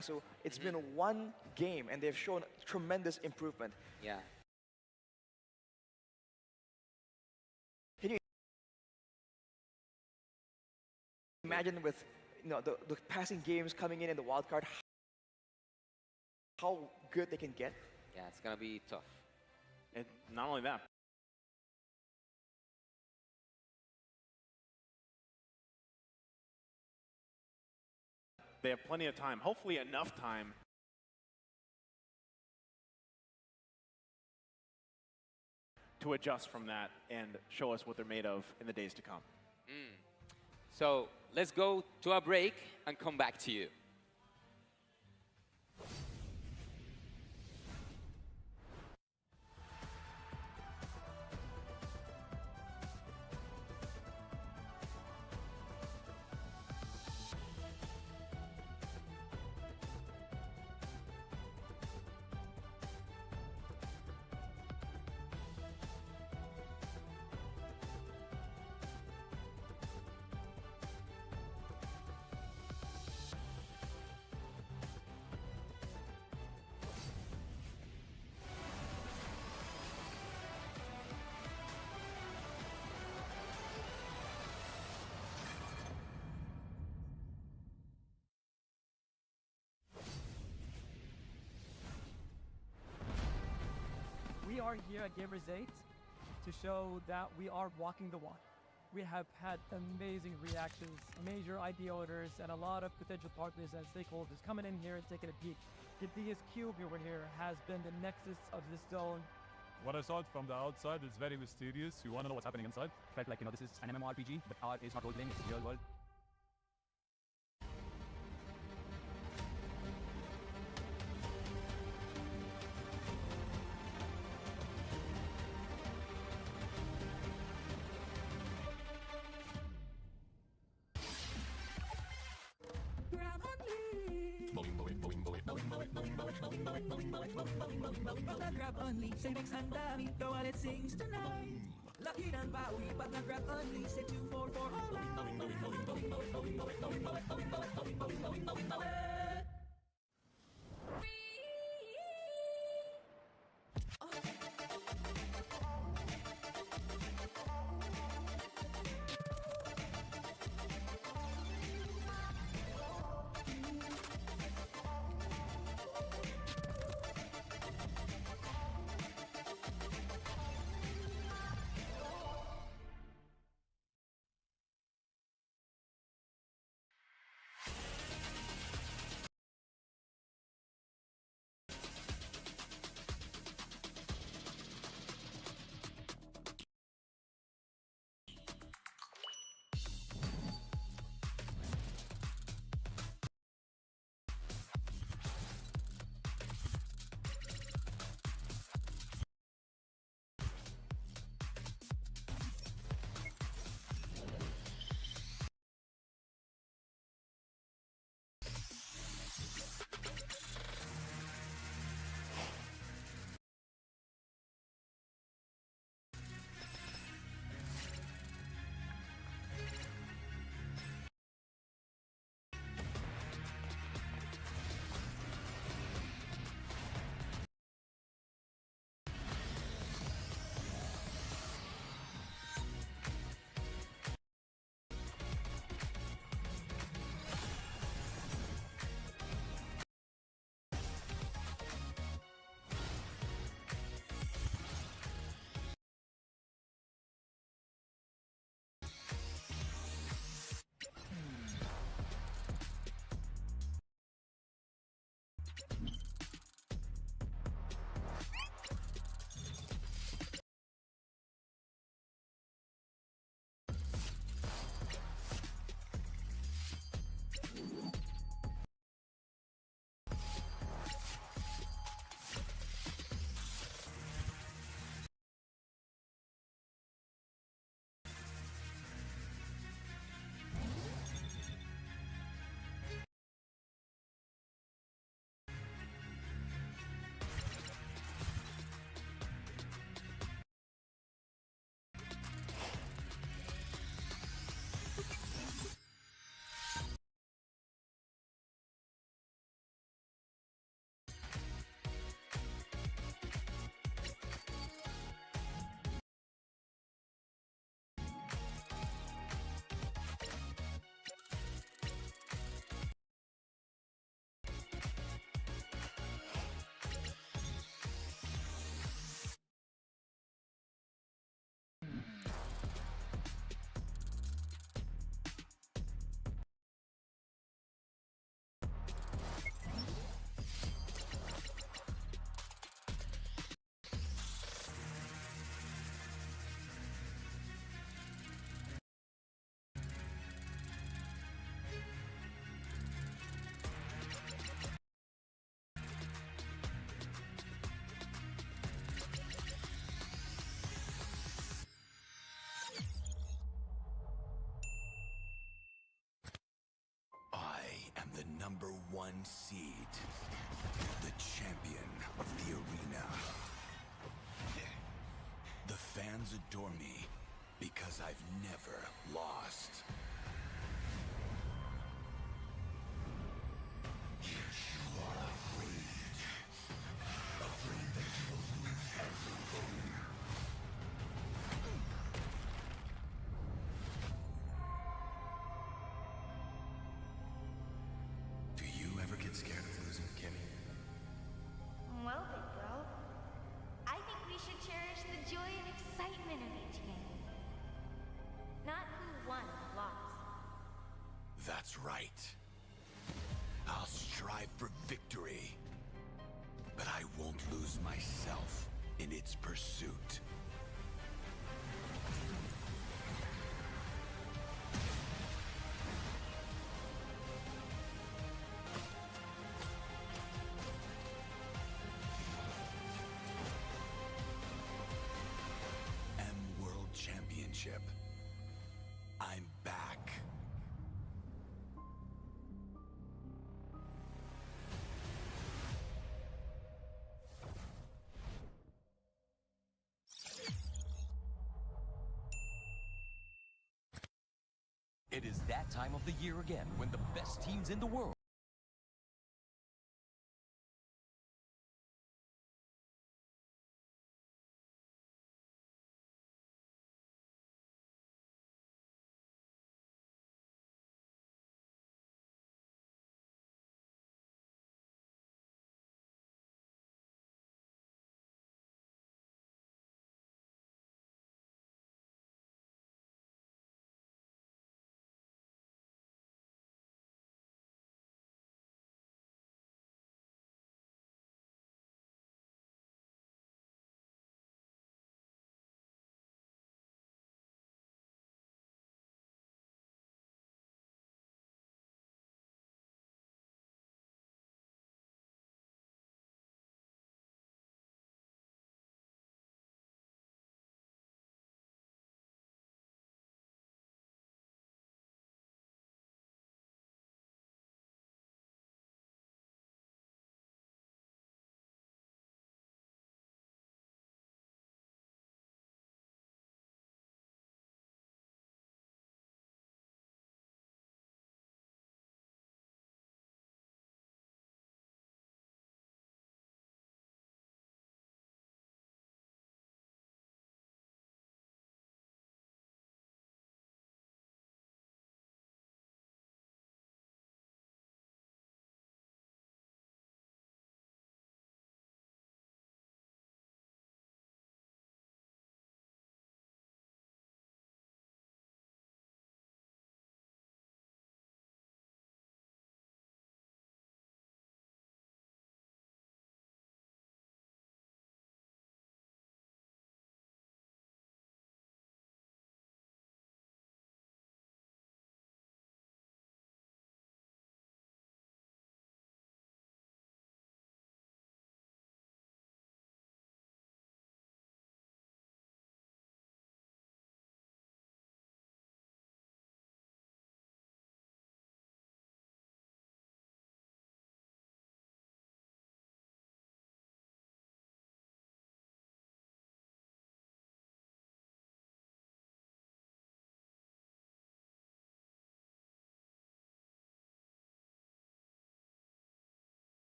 [SPEAKER 19] so it's been one game, and they've shown tremendous improvement.
[SPEAKER 18] Yeah.
[SPEAKER 19] Can you imagine with, you know, the passing games coming in the wild card, how good they can get?
[SPEAKER 18] Yeah, it's gonna be tough.
[SPEAKER 21] And not only that, they have plenty of time, hopefully enough time to adjust from that and show us what they're made of in the days to come.
[SPEAKER 18] So let's go to a break and come back to you.
[SPEAKER 6] We are here at Gamers 8 to show that we are walking the walk. We have had amazing reactions, major ID owners, and a lot of potential partners and stakeholders coming in here and taking a peek. The DSQ over here has been the nexus of this zone.
[SPEAKER 23] What I saw it from the outside is very mysterious. You want to know what's happening inside? Felt like, you know, this is an MMORPG, but R is not role-playing, it's real world.
[SPEAKER 1] Grab only, savings ang dami, the wallet sings tonight. Laki ng bawi pag nag-grab only. Save 244.
[SPEAKER 2] #1 seed, the champion of the arena. The fans adore me because I've never lost. You are afraid. Afraid that you will lose everything. Do you ever get scared of losing, Kimmy?
[SPEAKER 9] Well, big bro, I think we should cherish the joy and excitement of each game. Not who won or lost.
[SPEAKER 2] That's right. I'll strive for victory, but I won't lose myself in its pursuit. World Championship. I'm back.
[SPEAKER 8] It is that time of the year again when the best teams in the world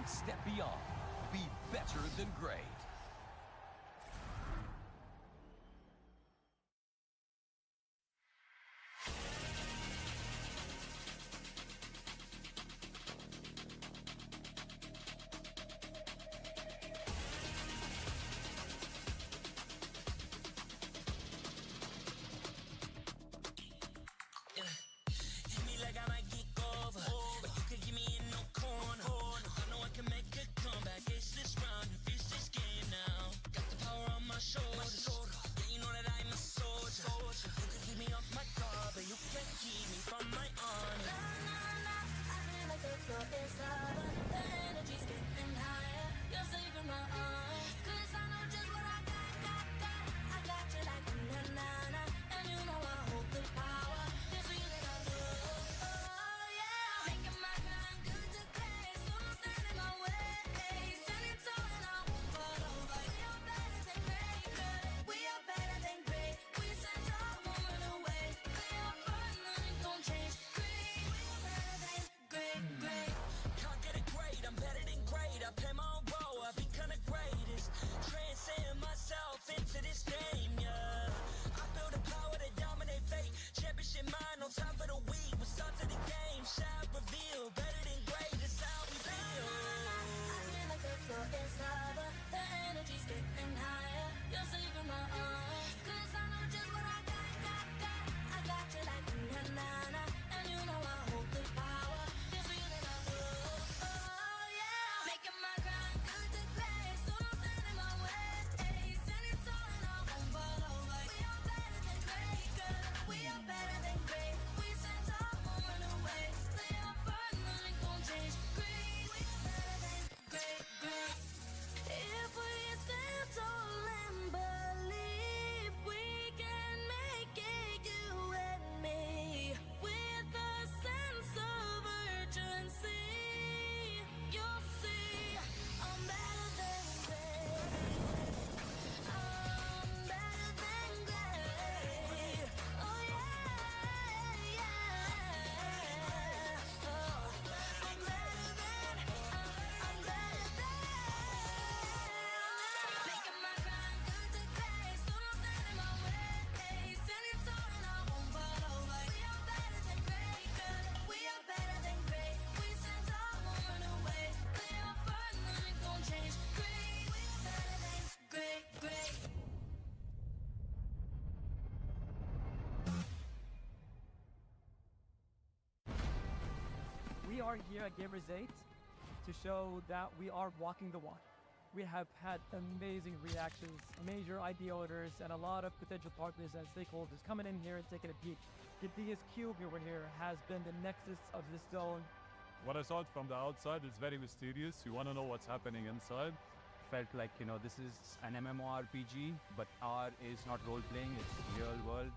[SPEAKER 8] one step beyond. Be better than great.
[SPEAKER 6] We are here at Gamers 8 to show that we are walking the walk. We have had amazing reactions, major idea owners, and a lot of potential partners and stakeholders coming in here and taking a peek. Gideon's cube over here has been the nexus of this zone.
[SPEAKER 23] What I saw it from the outside is very mysterious. You want to know what's happening inside. Felt like, this is an MMORPG, but R is not role-playing, it's real world.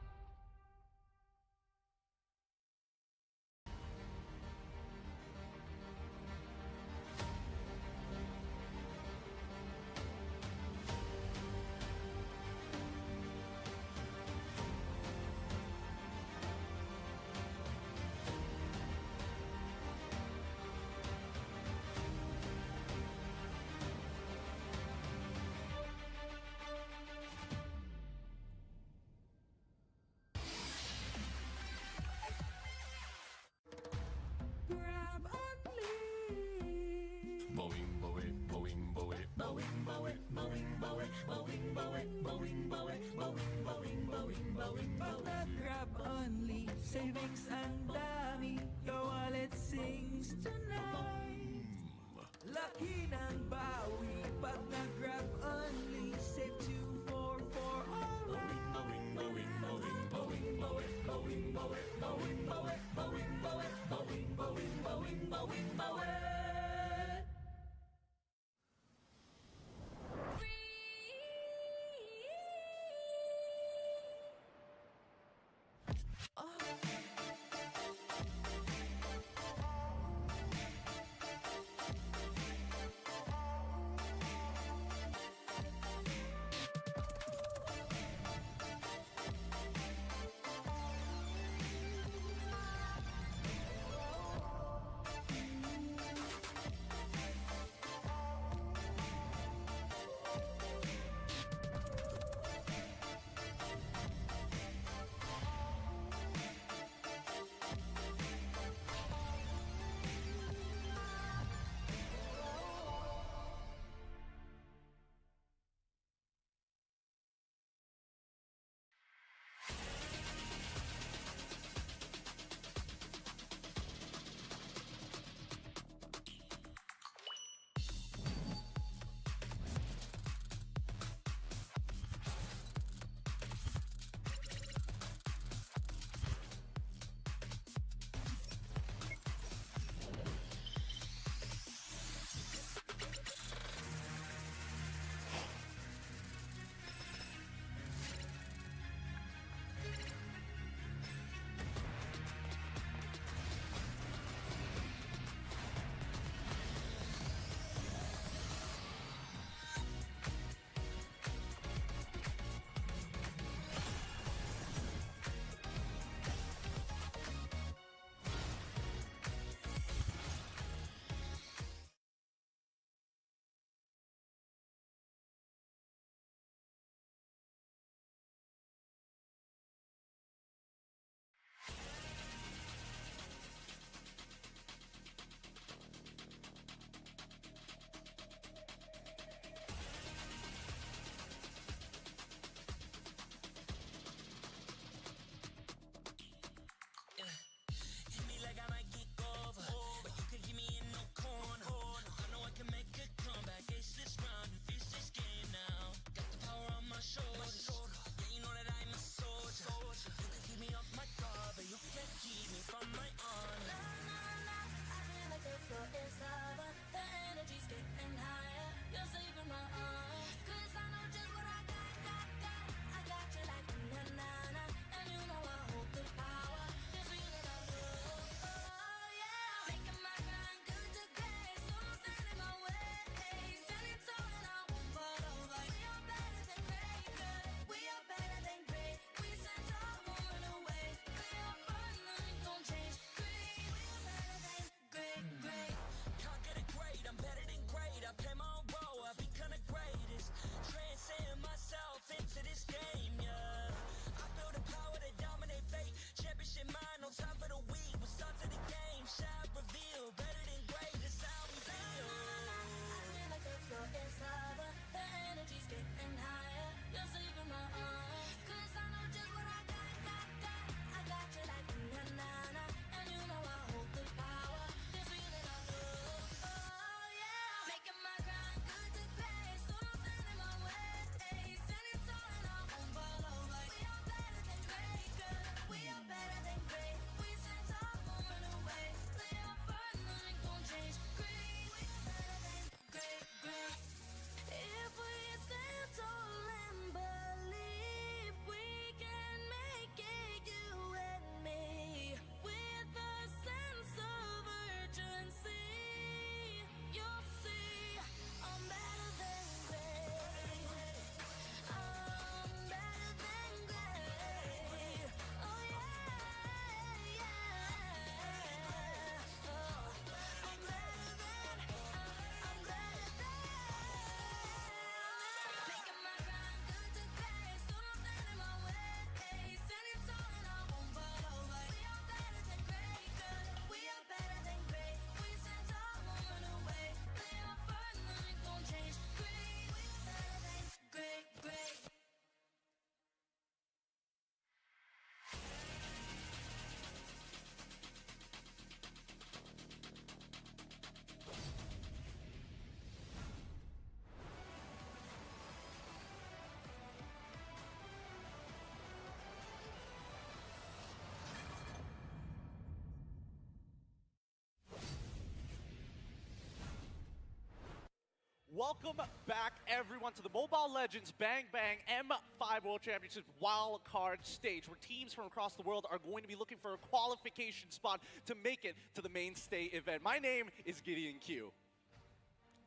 [SPEAKER 4] welcome back everyone to the Mobile Legends Bang Bang M5 World Championship wildcard stage, where teams from across the world are going to be looking for a qualification spot to make it to the mainstay event. My name is Gideon Q.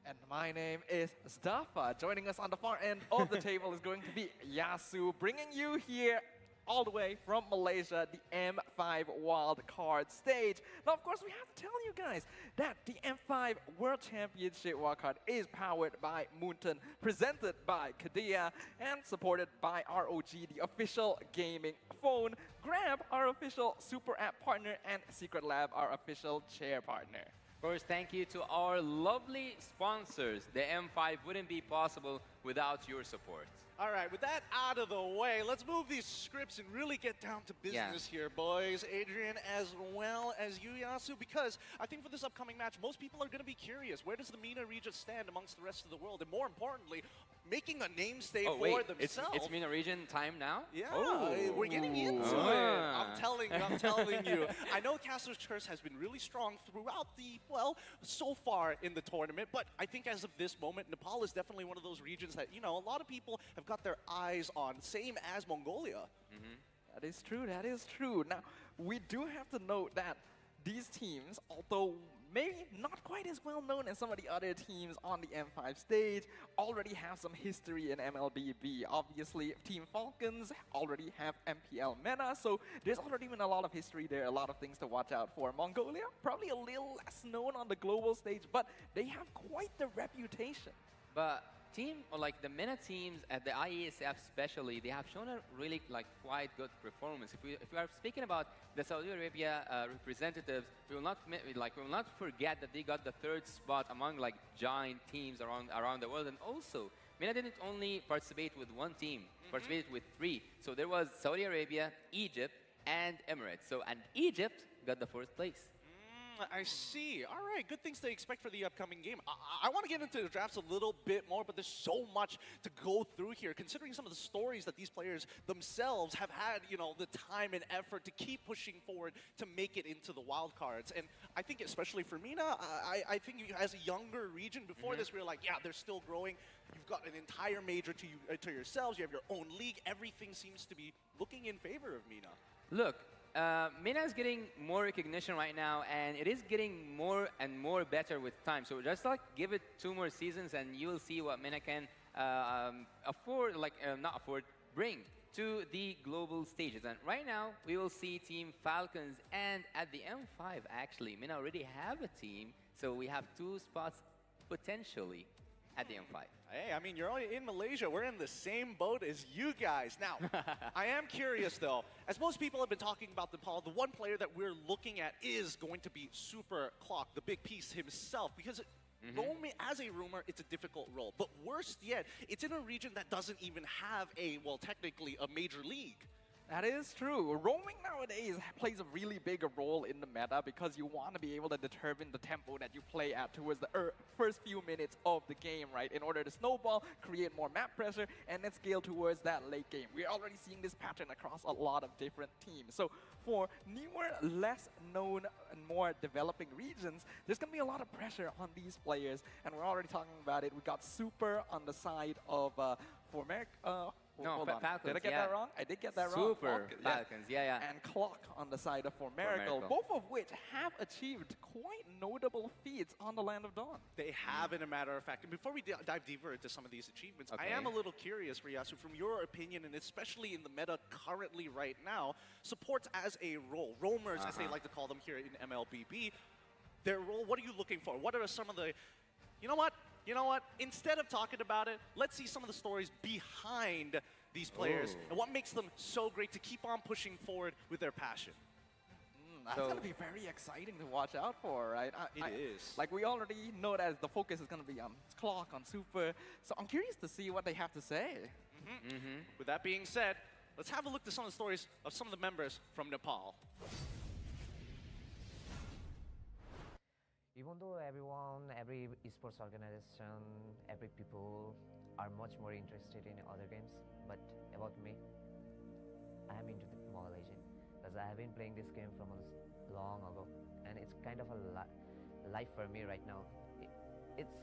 [SPEAKER 10] And my name is Staffa. Joining us on the far end of the table is going to be Yasu, bringing you here all the way from Malaysia, the M5 wildcard stage. Now, of course, we have to tell you guys that the M5 World Championship wildcard is powered by Moonton, presented by Kadia, and supported by ROG, the official gaming phone, Grab, our official super app partner, and Secret Lab, our official chair partner.
[SPEAKER 12] First, thank you to our lovely sponsors. The M5 wouldn't be possible without your support.
[SPEAKER 4] All right, with that out of the way, let's move these scripts and really get down to business here, boys. Adrian, as well as you, Yasu, because I think for this upcoming match, most people are going to be curious. Where does the MENA region stand amongst the rest of the world? And more importantly, making a namesake for themselves.
[SPEAKER 12] It's MENA region time now?
[SPEAKER 4] Yeah, we're getting into it. I'm telling you. I know Castle's Curse has been really strong throughout the, well, so far in the tournament, but I think as of this moment, Nepal is definitely one of those regions that, you know, a lot of people have got their eyes on, same as Mongolia.
[SPEAKER 10] That is true, that is true. Now, we do have to note that these teams, although maybe not quite as well known as some of the other teams on the M5 stage, already have some history in MLBB. Obviously, Team Falcons already have MPL MENA, so there's already been a lot of history there, a lot of things to watch out for. Mongolia, probably a little less known on the global stage, but they have quite the reputation.
[SPEAKER 12] But the MENA teams at the IESF especially, they have shown a really quite good performance. If we are speaking about the Saudi Arabia representatives, we will not forget that they got the 3rd spot among giant teams around the world. And also, MENA didn't only participate with one team, participated with 3. So there was Saudi Arabia, Egypt, and Emirates. And Egypt got the 4th place.
[SPEAKER 4] I see. All right, good things to expect for the upcoming game. I want to get into the drafts a little bit more, but there's so much to go through here, considering some of the stories that these players themselves have had, you know, the time and effort to keep pushing forward to make it into the wild cards. And I think especially for MENA, I think as a younger region, before this, we were like, yeah, they're still growing. You've got an entire major to yourselves. You have your own league. Everything seems to be looking in favor of MENA.
[SPEAKER 12] Look, MENA is getting more recognition right now, and it is getting more and more better with time. So just give it 2 more seasons, and you will see what MENA can bring to the global stages. And right now, we will see Team Falcons, and at the M5, actually, MENA already have a team, so we have 2 spots potentially at the M5.
[SPEAKER 4] Hey, I mean, you're only in Malaysia. We're in the same boat as you guys. Now, I am curious, though. As most people have been talking about Nepal, the one player that we're looking at is going to be Super Clock, the big piece himself, because as a rumor, it's a difficult role. But worst yet, it's in a region that doesn't even have technically a major league.
[SPEAKER 10] That is true. Roaming nowadays plays a really big role in the meta because you want to be able to determine the tempo that you play at towards the first few minutes of the game, right? In order to snowball, create more map pressure, and then scale towards that late game. We're already seeing this pattern across a lot of different teams. So for newer, less known, and more developing regions, there's going to be a lot of pressure on these players, and we're already talking about it. We got Super on the side of
[SPEAKER 12] Falcons.
[SPEAKER 10] Did I get that wrong? I did get that wrong.
[SPEAKER 12] Super Falcons, yeah.
[SPEAKER 10] And Clock on the side of Formerical, both of which have achieved quite notable feats on the Land of Dawn.
[SPEAKER 4] They have, in a matter of fact. And before we dive deeper into some of these achievements, I am a little curious, Ryasu, from your opinion, and especially in the meta currently right now, supports as a role, roamers, as they like to call them here in MLBB, their role, what are you looking for? What are some of the, you know what? Instead of talking about it, let's see some of the stories behind these players and what makes them so great to keep on pushing forward with their passion.
[SPEAKER 10] That's going to be very exciting to watch out for, right?
[SPEAKER 4] It is.
[SPEAKER 10] Like, we already know that the focus is going to be on Clock, on Super, so I'm curious to see what they have to say.
[SPEAKER 4] With that being said, let's have a look at some of the stories of some of the members from Nepal.
[SPEAKER 13] Even though every esports organization, every people are much more interested in other games, but about me, I am into the Mobile Legends because I have been playing this game from long ago, and it's kind of a life for me right now. It's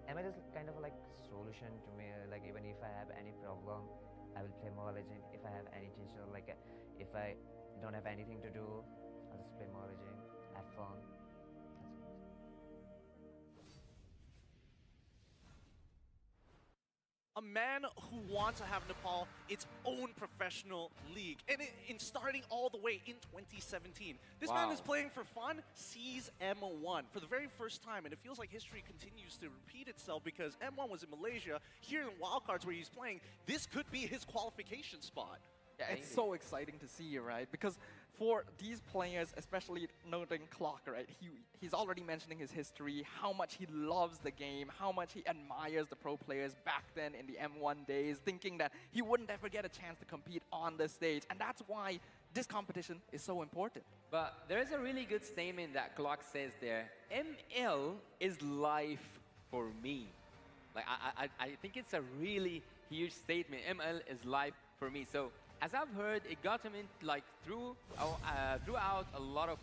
[SPEAKER 13] ML is kind of like solution to me. Like even if I have any problem, I will play Mobile Legend. If I have any tension, like if I don't have anything to do, I'll just play Mobile Legend, have fun.
[SPEAKER 4] A man who wants to have Nepal its own professional league. And in starting all the way in 2017, this man is playing for fun, sees M1 for the very first time. And it feels like history continues to repeat itself because M1 was in Malaysia. Here in Wildcards where he's playing, this could be his qualification spot.
[SPEAKER 10] Yeah, it's so exciting to see, right? Because for these players, especially noting Clock, right? He's already mentioning his history, how much he loves the game, how much he admires the pro players back then in the M1 days, thinking that he wouldn't ever get a chance to compete on the stage. And that's why this competition is so important.
[SPEAKER 18] But there's a really good statement that Clock says there. ML is life for me. Like, I think it's a really huge statement. ML is life for me. So, as I've heard, it got him in, like, throughout a lot of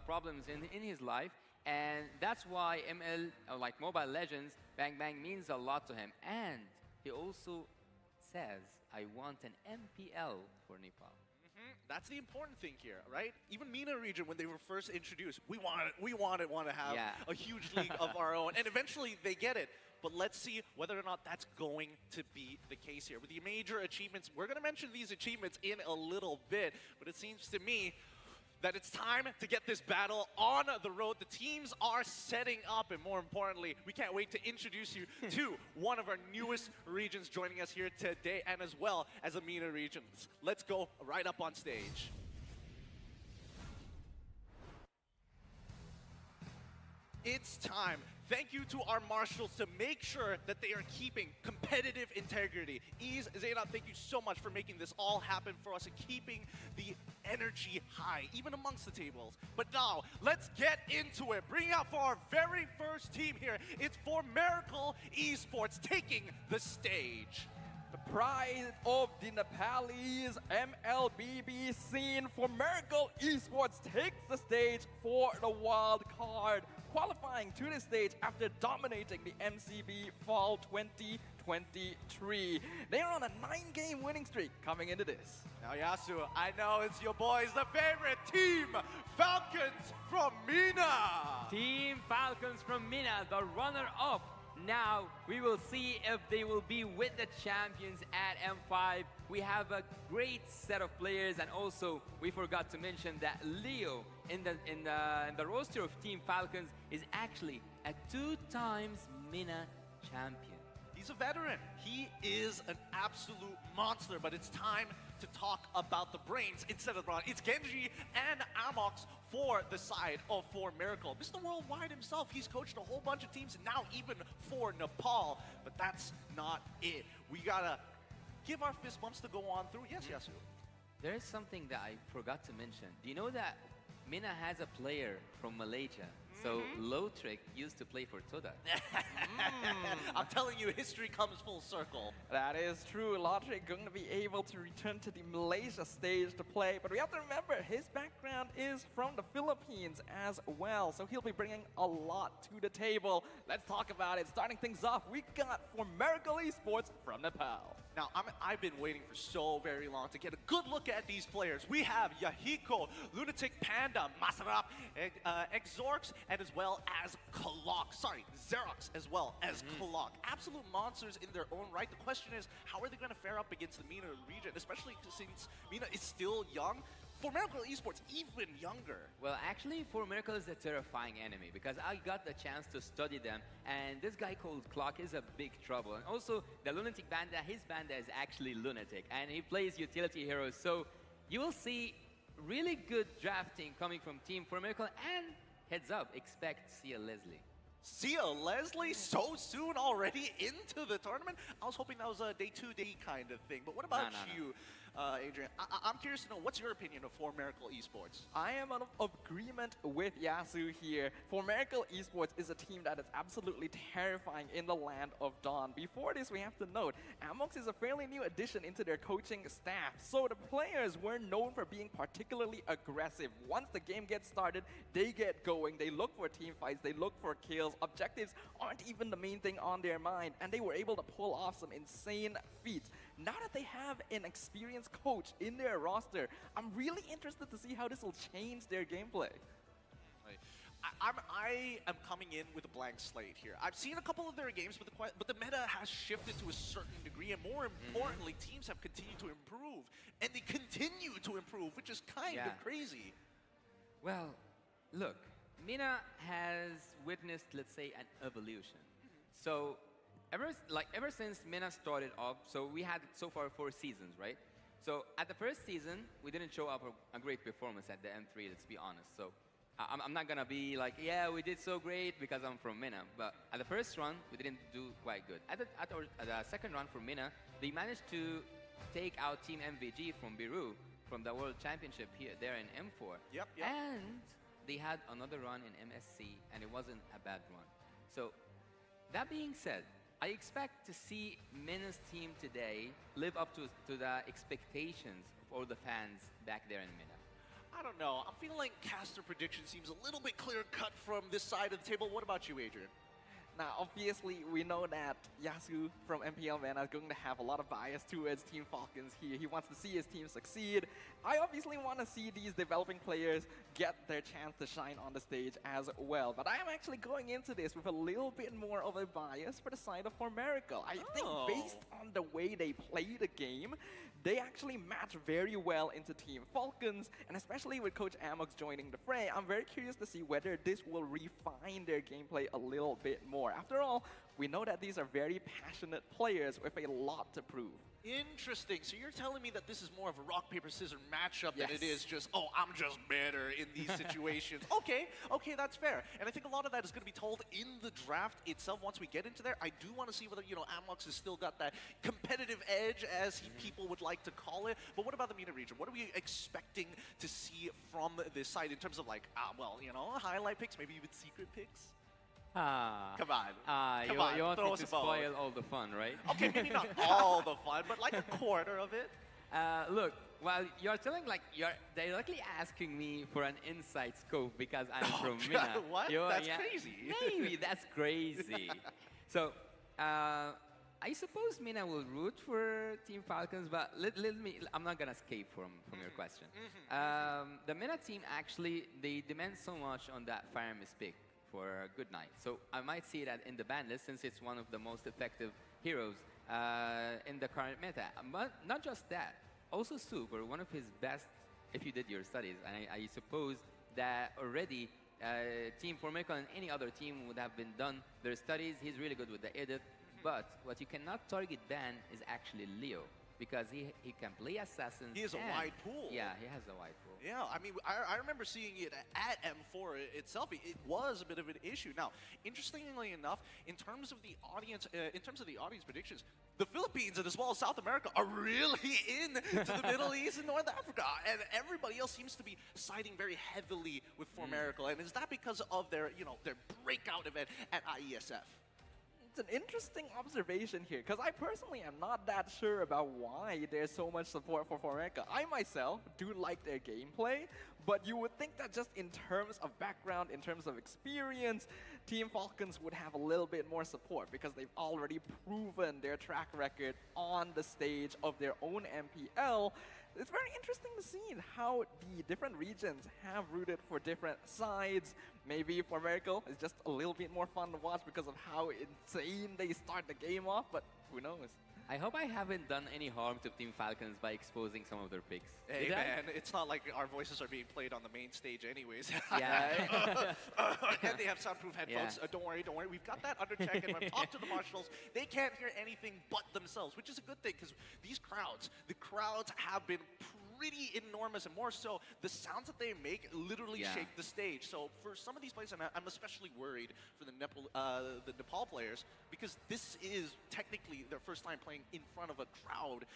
[SPEAKER 18] problems in his life, and that's why ML, like Mobile Legends, Bang Bang means a lot to him. And he also says, I want an MPL for Nepal.
[SPEAKER 4] That's the important thing here, right? Even MENA region, when they were first introduced, we want to have a huge league of our own, and eventually they get it. But let's see whether or not that's going to be the case here. With the major achievements, we're going to mention these achievements in a little bit, but it seems to me that it's time to get this battle on the road. The teams are setting up, and more importantly, we can't wait to introduce you to one of our newest regions joining us here today, and as well as the MENA regions. Let's go right up on stage. It's time. Thank you to our marshals to make sure that they are keeping competitive integrity. Zainab, thank you so much for making this all happen for us and keeping the energy high, even amongst the tables. But now, let's get into it. Bringing out for our very first team here, it's For Miracle Esports taking the stage.
[SPEAKER 10] The pride of the Nepalese MLBB scene, For Miracle Esports takes the stage for the wild card, qualifying to the stage after dominating the MCB Fall 2023. They're on a 9-game winning streak coming into this.
[SPEAKER 4] Now, Yasu, I know it's your boys, the favorite Team Falcons from MENA.
[SPEAKER 18] Team Falcons from MENA, the runner-up. Now, we will see if they will be with the champions at M5. We have a great set of players, and also we forgot to mention that Leo in the roster of Team Falcons is actually a 2-times MENA champion.
[SPEAKER 4] He's a veteran. He is an absolute monster, but it's time to talk about the brains instead of the brawn. It's Genji and Amox for the side of For Miracle. Mr. Worldwide himself, he's coached a whole bunch of teams, and now even for Nepal. But that's not it. We gotta give our fist bumps to go on through. Yes, Yasu.
[SPEAKER 18] There is something that I forgot to mention. Do you know that MENA has a player from Malaysia? So Lotrick used to play for Toda.
[SPEAKER 4] I'm telling you, history comes full circle.
[SPEAKER 10] That is true. Lotrick going to be able to return to the Malaysia stage to play. But we have to remember, his background is from the Philippines as well. So he'll be bringing a lot to the table. Let's talk about it. Starting things off, we got For Miracle Esports from Nepal.
[SPEAKER 4] Now, I've been waiting for so very long to get a good look at these players. We have Yahiko, Lunatic Panda, Masarap, Exorx, and as well as Kalok. Sorry, Xerox as well as Kalok. Absolute monsters in their own right. The question is, how are they going to fare up against the MENA region, especially since MENA is still young? For Miracle Esports, even younger.
[SPEAKER 18] Well, actually, For Miracle is a terrifying enemy because I got the chance to study them, and this guy called Clock is a big trouble. And also, the Lunatic Banda, his banda is actually Lunatic, and he plays utility heroes. So you will see really good drafting coming from Team For Miracle, and heads up, expect Sia Leslie.
[SPEAKER 4] Sia Leslie so soon already into the tournament? I was hoping that was a day 2 kind of thing, but what about you? Adrian, I'm curious to know, what's your opinion of For Miracle Esports?
[SPEAKER 10] I am in agreement with Yasu here. For Miracle Esports is a team that is absolutely terrifying in the land of Dawn. Before this, we have to note, Amox is a fairly new addition into their coaching staff. So the players were known for being particularly aggressive. Once the game gets started, they get going. They look for team fights. They look for kills. skills. Objectives aren't even the main thing on their mind, and they were able to pull off some insane feats. Now that they have an experienced coach in their roster, I'm really interested to see how this will change their gameplay.
[SPEAKER 4] I am coming in with a blank slate here. I've seen a couple of their games, but the meta has shifted to a certain degree, and more importantly, teams have continued to improve, and they continue to improve, which is kind of crazy.
[SPEAKER 18] Well, look, MENA has witnessed, let's say, an evolution. So ever since MENA started off, so we had so far 4 seasons, right? So at the first season, we didn't show up a great performance at the M3, let's be honest. So I'm not gonna be like, yeah, we did so great because I'm from MENA. But at the first run, we didn't do quite good. At the second run for MENA, they managed to take out Team MVG from Beirut, from the World Championship there in M4.
[SPEAKER 4] Yep.
[SPEAKER 18] And they had another run in MSC, and it wasn't a bad run. So that being said, I expect to see MENA's team today live up to the expectations of all the fans back there in MENA.
[SPEAKER 4] I don't know. I'm feeling like caster prediction seems a little bit clear-cut from this side of the table. What about you, Adrian?
[SPEAKER 10] Now, obviously, we know that Yasu from MPL MENA is going to have a lot of bias towards Team Falcons here. He wants to see his team succeed. I obviously want to see these developing players get their chance to shine on the stage as well. But I am actually going into this with a little bit more of a bias for the side of Formerical. I think based on the way they play the game, they actually match very well into Team Falcons, and especially with Coach Amox joining the fray, I'm very curious to see whether this will refine their gameplay a little bit more. After all, we know that these are very passionate players with a lot to prove.
[SPEAKER 4] Interesting. So you're telling me that this is more of a rock, paper, scissors matchup than it is just, oh, I'm just better in these situations. Okay, that's fair. And I think a lot of that is going to be told in the draft itself once we get into there. I do want to see whether, Amox has still got that competitive edge, as people would like to call it. But what about the MENA region? What are we expecting to see from this side in terms of, like, highlight picks, maybe even secret picks? Come on.
[SPEAKER 18] You want me to spoil all the fun, right?
[SPEAKER 4] Okay, maybe not all the fun, but like a quarter of it.
[SPEAKER 18] Look, while you're telling, you're directly asking me for an inside scope because I'm from MENA.
[SPEAKER 4] What? That's crazy.
[SPEAKER 18] Maybe that's crazy. So, I suppose MENA will root for Team Falcons, but I'm not gonna escape from your question. The MENA team actually, they demand so much on that Fire Miss pick for a good night. So I might see that in the ban list, since it's one of the most effective heroes in the current meta. But not just that, also Super, one of his best, if you did your studies, and I suppose that already Team Formerical and any other team would have been done their studies. He's really good with the edit, but what you cannot target ban is actually Leo, because he can play assassins.
[SPEAKER 4] He has a wide pool.
[SPEAKER 18] Yeah, he has a wide pool.
[SPEAKER 4] Yeah, I mean, I remember seeing it at M4 itself. It was a bit of an issue. Now, interestingly enough, in terms of the audience predictions, the Philippines and as well as South America are really into the Middle East and North Africa, and everybody else seems to be siding very heavily with Formerical. And is that because of their breakout event at IESF?
[SPEAKER 10] It's an interesting observation here, because I personally am not that sure about why there's so much support for Formerical. I myself do like their gameplay, but you would think that just in terms of background, in terms of experience, Team Falcons would have a little bit more support, because they've already proven their track record on the stage of their own MPL. It's very interesting to see how the different regions have rooted for different sides. Maybe Formerical is just a little bit more fun to watch because of how insane they start the game off, but who knows?
[SPEAKER 18] I hope I haven't done any harm to Team Falcons by exposing some of their picks.
[SPEAKER 4] Hey, man, it's not like our voices are being played on the main stage anyways.
[SPEAKER 18] Yeah.
[SPEAKER 4] And they have soundproof headphones. Don't worry. We've got that under check, and I've talked to the marshals. They can't hear anything but themselves, which is a good thing, because these crowds, have been pretty enormous, and more so, the sounds that they make literally shake the stage. So for some of these players, and I'm especially worried for the Nepal players, because this is technically their first time playing in front of a crowd,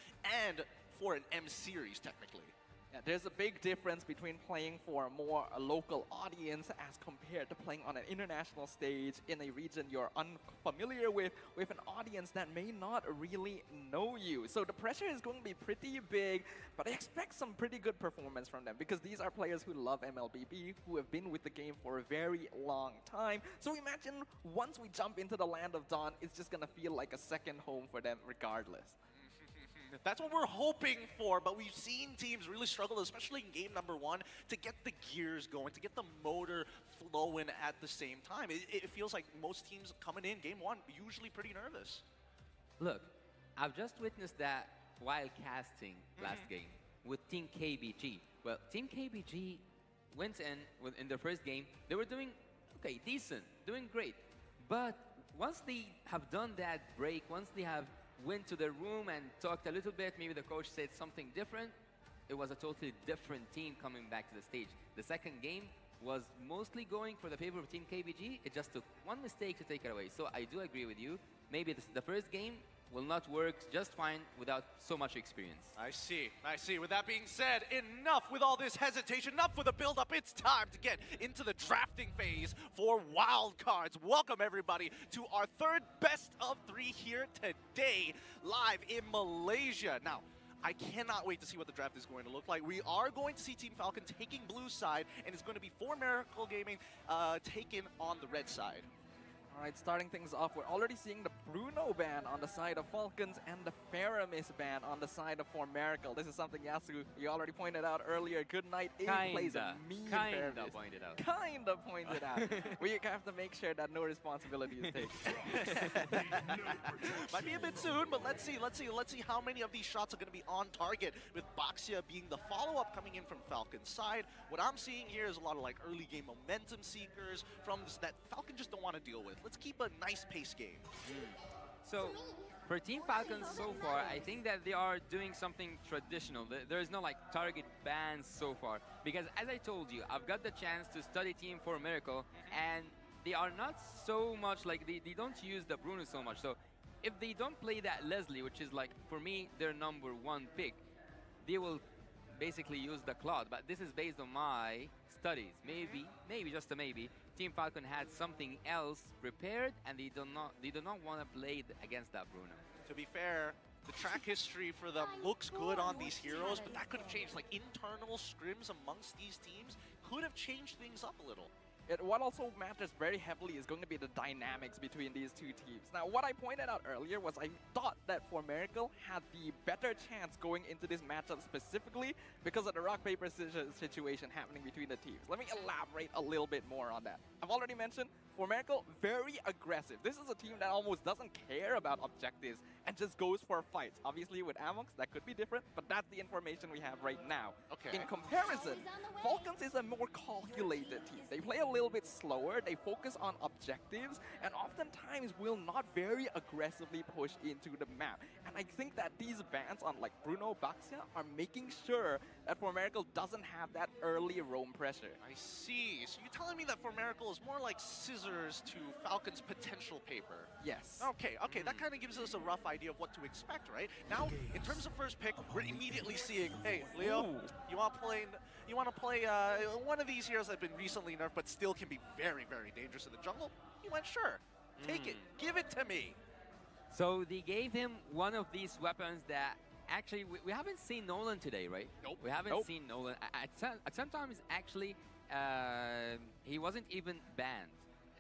[SPEAKER 4] and for an M series technically.
[SPEAKER 10] Yeah, there's a big difference between playing for a more local audience as compared to playing on an international stage in a region you're unfamiliar with an audience that may not really know you. So the pressure is going to be pretty big, but I expect some pretty good performance from them because these are players who love MLBB, who have been with the game for a very long time. So imagine once we jump into the Land of Dawn, it's just going to feel like a second home for them regardless.
[SPEAKER 4] That's what we're hoping for, but we've seen teams really struggle, especially in game number 1, to get the gears going, to get the motor flowing at the same time. It feels like most teams coming in game 1 usually pretty nervous.
[SPEAKER 18] Look, I've just witnessed that while casting last game with Team KBG. Well, Team KBG went in their first game. They were doing, okay, decent, doing great. But once they have done that break, once they have went to the room and talked a little bit, maybe the coach said something different, it was a totally different team coming back to the stage. The second game was mostly going for the favor of Team KBG. It just took one mistake to take it away. So I do agree with you. Maybe the first game will not work just fine without so much experience.
[SPEAKER 4] I see. With that being said, enough with all this hesitation, enough with the build-up. It's time to get into the drafting phase for wildcards. Welcome, everybody, to our third best of 3 here today, live in Malaysia. Now, I cannot wait to see what the draft is going to look like. We are going to see Team Falcon taking blue side, and it's going to be 4 Miracle Gaming taken on the red side.
[SPEAKER 10] All right, starting things off, we're already seeing the Bruno ban on the side of Falcons and the Faramis ban on the side of Miracle. This is something, Yasu, you already pointed out earlier. Good Night plays a mean
[SPEAKER 18] Kinda
[SPEAKER 10] Faramis.
[SPEAKER 18] pointed out.
[SPEAKER 10] Kinda pointed out. We have to make sure that no responsibility is taken.
[SPEAKER 4] Might be a bit soon, but let's see how many of these shots are going to be on target, with Baxia being the follow-up coming in from Falcon's side. What I'm seeing here is a lot of like early game momentum seekers from this that Falcon just don't want to deal with. Let's keep a nice pace game.
[SPEAKER 18] So, for Team Falcons so far, I think that they are doing something traditional. There is no like target bans so far. Because as I told you, I've got the chance to study Team for Miracle, and they are not so much like, they don't use the Bruno so much. So, if they don't play that Leslie, which is like, for me, their number 1 pick, they will basically use the Claude. But this is based on my studies. Maybe, just a maybe, Team Falcon had something else prepared, and they do not want to play against that Bruno.
[SPEAKER 4] To be fair, the track history for them looks good on these heroes, but that could have changed. Like internal scrims amongst these teams could have changed things up a little.
[SPEAKER 10] What also matters very heavily is going to be the dynamics between these two teams. Now, what I pointed out earlier was I thought that Miracle had the better chance going into this matchup specifically because of the rock-paper situation happening between the teams. Let me elaborate a little bit more on that. I've already mentioned Miracle, very aggressive. This is a team that almost doesn't care about objectives and just goes for fights. Obviously, with Amox, that could be different, but that's the information we have right now.
[SPEAKER 4] Okay.
[SPEAKER 10] In comparison, Falcons is a more calculated team. They play a little bit slower, they focus on objectives, and oftentimes will not very aggressively push into the map. And I think that these bans on like Bruno, Baxia are making sure that Miracle doesn't have that early roam pressure.
[SPEAKER 4] I see. So you're telling me that Miracle is more like scissors to Falcon's potential paper?
[SPEAKER 10] Yes.
[SPEAKER 4] Okay, that kind of gives us a rough idea of what to expect, right? Now, in terms of first pick, we're immediately seeing, hey, Leo, you want to play one of these heroes that have been recently nerfed but still can be very, very dangerous in the jungle? He went, sure, take it, give it to me.
[SPEAKER 18] So they gave him one of these weapons that actually we haven't seen Nolan today, right?
[SPEAKER 4] Nope.
[SPEAKER 18] We haven't seen Nolan. At sometimes actually he wasn't even banned,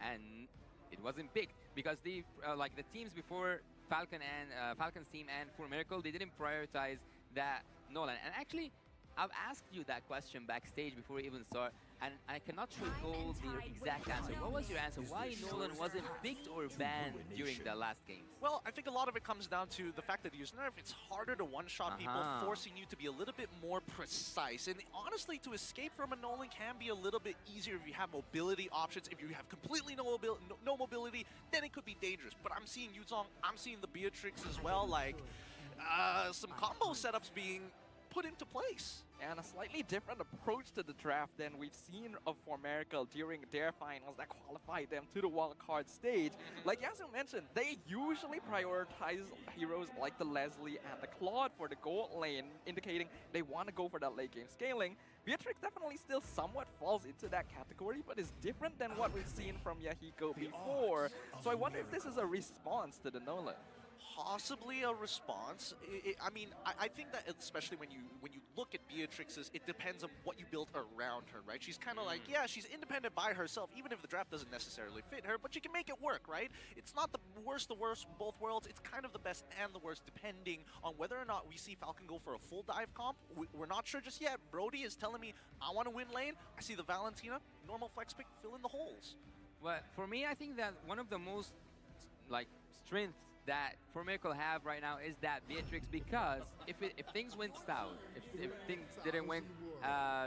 [SPEAKER 18] and it wasn't picked because the like the teams before Falcon's team and for Miracle, they didn't prioritize that Nolan. And actually, I've asked you that question backstage before we even start, and I cannot recall the exact answer. What was your answer? Why Nolan wasn't picked or banned during the last games?
[SPEAKER 4] Well, I think a lot of it comes down to the fact that he was nerfed. It's harder to one-shot people, forcing you to be a little bit more precise. And honestly, to escape from a Nolan can be a little bit easier if you have mobility options. If you have completely no mobility, then it could be dangerous. But I'm seeing Yuzong, I'm seeing the Beatrix as well, like some combo setups being put into place.
[SPEAKER 10] And a slightly different approach to the draft than we've seen of Formerical during their finals that qualified them to the wildcard stage. Like Yasu mentioned, they usually prioritize heroes like the Leslie and the Claude for the gold lane, indicating they want to go for that late game scaling. Beatrix definitely still somewhat falls into that category, but is different than what we've seen from Yahiko before. So I wonder if this is a response to the Nolan.
[SPEAKER 4] Possibly a response. I mean, I think that especially when you look at Beatrix's, it depends on what you build around her, right? She's kind of like, yeah, she's independent by herself, even if the draft doesn't necessarily fit her, but she can make it work, right? It's not the worst from both worlds. It's kind of the best and the worst, depending on whether or not we see Falcon go for a full dive comp. We're not sure just yet. Brody is telling me, I want to win lane. I see the Valentina, normal flex pick, fill in the holes.
[SPEAKER 12] Well, for me, I think that one of the most, strengths that Formerical have right now is that Beatrix, because if things went south, if things didn't went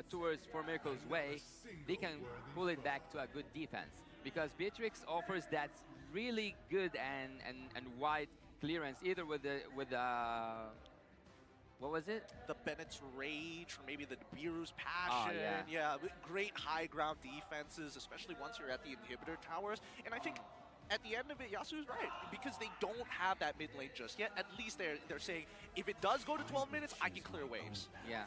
[SPEAKER 12] towards Formerical's way, they can pull it back to a good defense. Because Beatrix offers that really good and wide clearance, either with what was it?
[SPEAKER 4] The Bennett's Rage, or maybe the Nibiru's Passion.
[SPEAKER 12] Oh,
[SPEAKER 4] yeah, great high ground defenses, especially once you're at the inhibitor towers. And I think at the end of it, Yasu's right, because they don't have that mid lane just yet. At least they're saying, if it does go to 12 minutes, I can clear waves.
[SPEAKER 12] Yeah,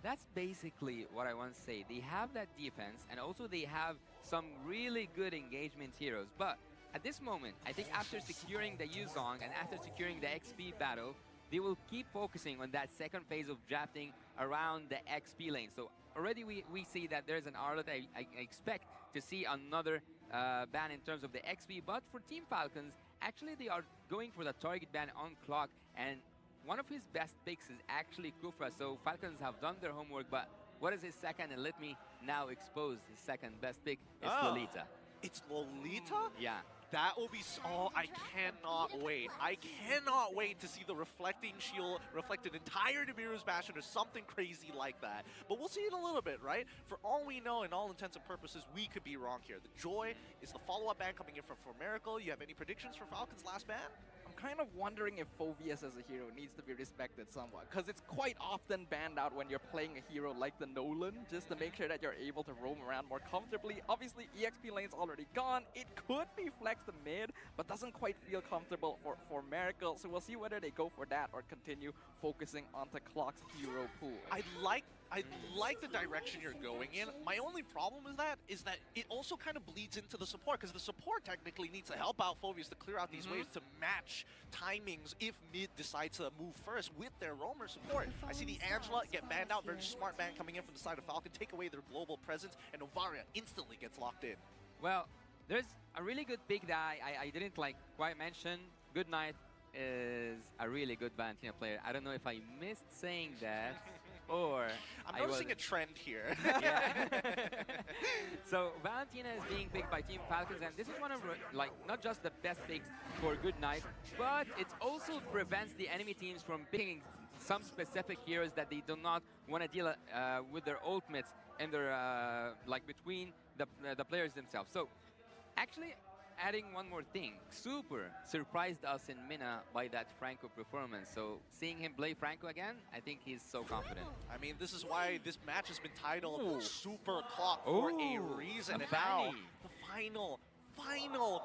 [SPEAKER 12] that's basically what I want to say. They have that defense, and also they have some really good engagement heroes. But at this moment, I think after securing the Yuzong and after securing the XP battle, they will keep focusing on that second phase of drafting around the XP lane. So already we see that there's an Arlet. I expect to see another ban in terms of the XP, but for Team Falcons, actually they are going for the target ban on Clock, and one of his best picks is actually Kufra, so Falcons have done their homework, but what is his second? And let me now expose his second best pick. It's Lolita.
[SPEAKER 4] It's Lolita?
[SPEAKER 12] Yeah.
[SPEAKER 4] That will be I cannot wait. I cannot wait to see the reflecting shield reflect an entire Nibiru's Bastion or something crazy like that. But we'll see in a little bit, right? For all we know, in all intents and purposes, we could be wrong here. The Joy is the follow-up ban coming in from Formerical. You have any predictions for Falcon's last ban?
[SPEAKER 10] I'm kind of wondering if Phoveus as a hero needs to be respected somewhat, because it's quite often banned out when you're playing a hero like the Nolan, just to make sure that you're able to roam around more comfortably. Obviously, EXP lane's already gone. It could be flex the mid, but doesn't quite feel comfortable for Miracle, so we'll see whether they go for that or continue focusing on the Clock's hero pool.
[SPEAKER 4] I like the direction you're going in. My only problem is that it also kind of bleeds into the support, because the support technically needs to help out Phoveus to clear out these waves to match timings if mid decides to move first with their roamer support. I see the Angela get banned out, very smart ban coming in from the side of Falcon, take away their global presence, and Novaria instantly gets locked in.
[SPEAKER 12] Well, there's a really good pick that I didn't quite mention. Good Night is a really good Valentina player. I don't know if I missed saying that. Or
[SPEAKER 4] I'm noticing a trend here.
[SPEAKER 12] So Valentina is being picked by Team Falcons, and this is one of not just the best picks for Good Night, but it also prevents the enemy teams from picking some specific heroes that they do not want to deal with their ultimates and their between the players themselves. So actually, adding one more thing, Super surprised us in Mina by that Franco performance. So seeing him play Franco again, I think he's so confident.
[SPEAKER 4] I mean, this is why this match has been titled Super Clock for a reason. And now, the final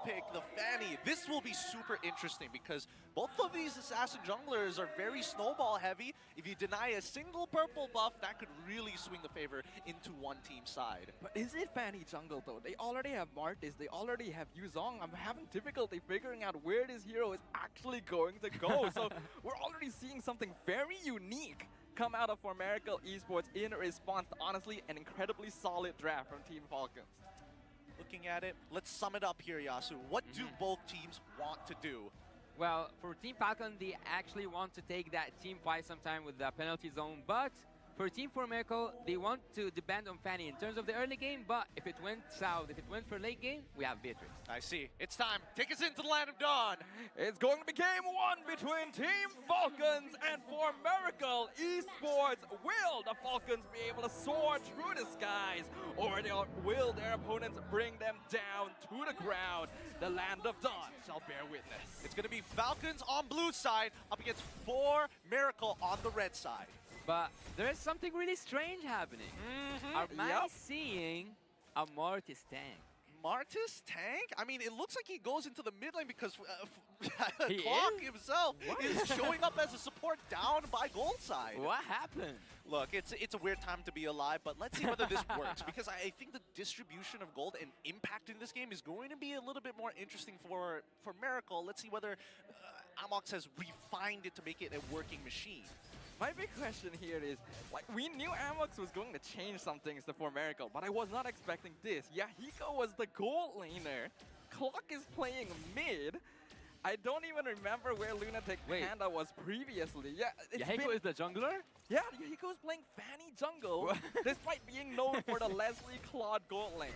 [SPEAKER 4] pick, the Fanny. This will be super interesting because both of these assassin junglers are very snowball heavy. If you deny a single purple buff, that could really swing the favor into one team's side.
[SPEAKER 10] But is it Fanny jungle though? They already have Martis, they already have Yuzong. I'm having difficulty figuring out where this hero is actually going to go. So we're already seeing something very unique come out of Formerical Esports in response to, honestly, an incredibly solid draft from Team Falcons.
[SPEAKER 4] Looking at it, let's sum it up here, Yasu. What do both teams want to do?
[SPEAKER 12] Well, for Team Falcon, they actually want to take that team fight sometime with the penalty zone, but for Team Miracle, they want to depend on Fanny in terms of the early game, but if it went south, if it went for late game, we have Beatrix.
[SPEAKER 4] I see. It's time. Take us into the land of dawn.
[SPEAKER 10] It's going to be game 1 between Team Falcons and Miracle Esports. Will the Falcons be able to soar through the skies, or will their opponents bring them down to the ground? The land of dawn shall bear witness.
[SPEAKER 4] It's going to be Falcons on blue side up against Miracle on the red side.
[SPEAKER 12] But there is something really strange happening. Am I seeing a Mortis tank?
[SPEAKER 4] Mortis tank? I mean, it looks like he goes into the mid lane because Clock himself is showing up as a support down by gold side.
[SPEAKER 12] What happened?
[SPEAKER 4] Look, it's a weird time to be alive, but let's see whether this works, because I think the distribution of gold and impact in this game is going to be a little bit more interesting for Miracle. Let's see whether Amox has refined it to make it a working machine.
[SPEAKER 10] My big question here is, like, we knew Amox was going to change some things for Miracle, but I was not expecting this. Yahiko was the gold laner. Clock is playing mid. I don't even remember where Lunatic Panda was previously. Yeah,
[SPEAKER 12] Yahiko is the jungler?
[SPEAKER 10] Yeah, Yahiko is playing Fanny jungle, despite being known for the Leslie Claude gold lane.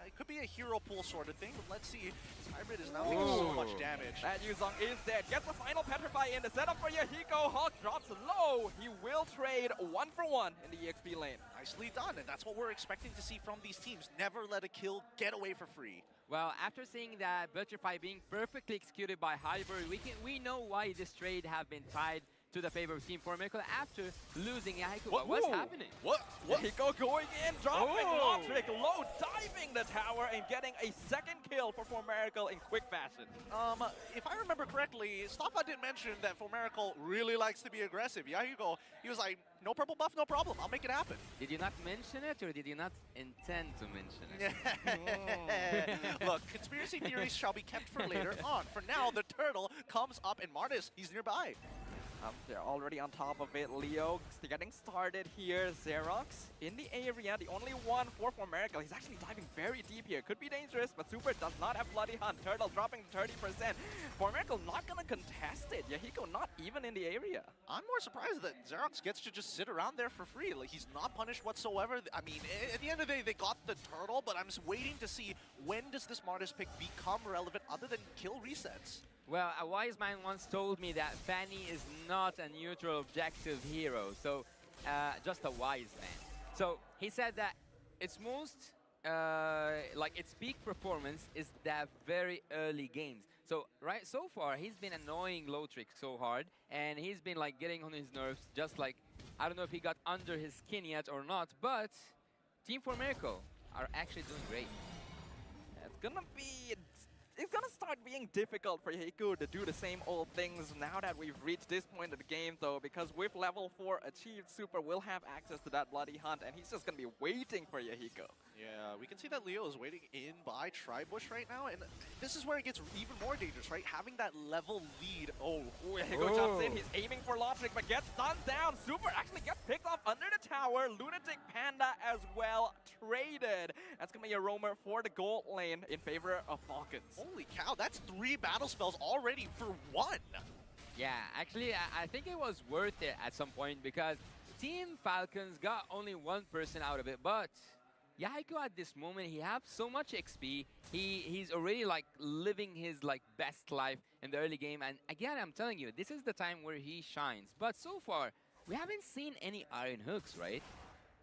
[SPEAKER 4] It could be a hero pool sort of thing, but let's see. This hybrid is now taking so much damage.
[SPEAKER 10] That Yuzong is dead. Gets the final Petrify in. The setup for Yahiko. Hawk drops low. He will trade 1 for 1 in the EXP lane.
[SPEAKER 4] Nicely done, and that's what we're expecting to see from these teams. Never let a kill get away for free.
[SPEAKER 12] Well, after seeing that Petrify being perfectly executed by Hybrid, we know why this trade have been tied to the favor of Team Miracle after losing Yahiko. What's happening?
[SPEAKER 10] What? Yahiko going in, dropping Lotric, low diving the tower and getting a second kill for Miracle in quick fashion.
[SPEAKER 4] If I remember correctly, Staffa did mention that Miracle really likes to be aggressive. Yahiko, he was like, no purple buff, no problem, I'll make it happen.
[SPEAKER 12] Did you not mention it, or did you not intend to mention it?
[SPEAKER 4] Look, conspiracy theories shall be kept for later on. For now, the turtle comes up and Martis, he's nearby.
[SPEAKER 10] They're already on top of it. Leo getting started here. Xerox in the area, the only one for Miracle. He's actually diving very deep here. Could be dangerous, but Super does not have Bloody Hunt. Turtle dropping 30%. Miracle not gonna contest it. Yahiko not even in the area.
[SPEAKER 4] I'm more surprised that Xerox gets to just sit around there for free. Like, he's not punished whatsoever. I mean, at the end of the day, they got the turtle, but I'm just waiting to see when does this Martis pick become relevant other than kill resets.
[SPEAKER 12] Well, a wise man once told me that Fanny is not a neutral objective hero, so just a wise man. So he said that its most, like its peak performance is that very early games. So so far he's been annoying Lotric so hard, and he's been like getting on his nerves, just like, I don't know if he got under his skin yet or not, but Team Miracle are actually doing great.
[SPEAKER 10] It's gonna start being difficult for Yahiko to do the same old things now that we've reached this point of the game, though, because with level 4 achieved, Super will have access to that Bloody Hunt, and he's just gonna be waiting for Yahiko.
[SPEAKER 4] Yeah, we can see that Leo is waiting in by Tribush right now, and this is where it gets even more dangerous, right? Having that level lead.
[SPEAKER 10] Yahiko jumps in, he's aiming for Lotric, but gets stunned down. Super actually gets picked off under the tower. Lunatic Panda as well traded. That's gonna be a roamer for the gold lane in favor of Falcons.
[SPEAKER 4] Holy cow, that's 3 battle spells already for 1.
[SPEAKER 12] Yeah, actually, I think it was worth it at some point, because Team Falcons got only 1 person out of it, but Yahiko at this moment, he has so much XP, he's already like living his like best life in the early game, and again, I'm telling you, this is the time where he shines. But so far, we haven't seen any iron hooks, right?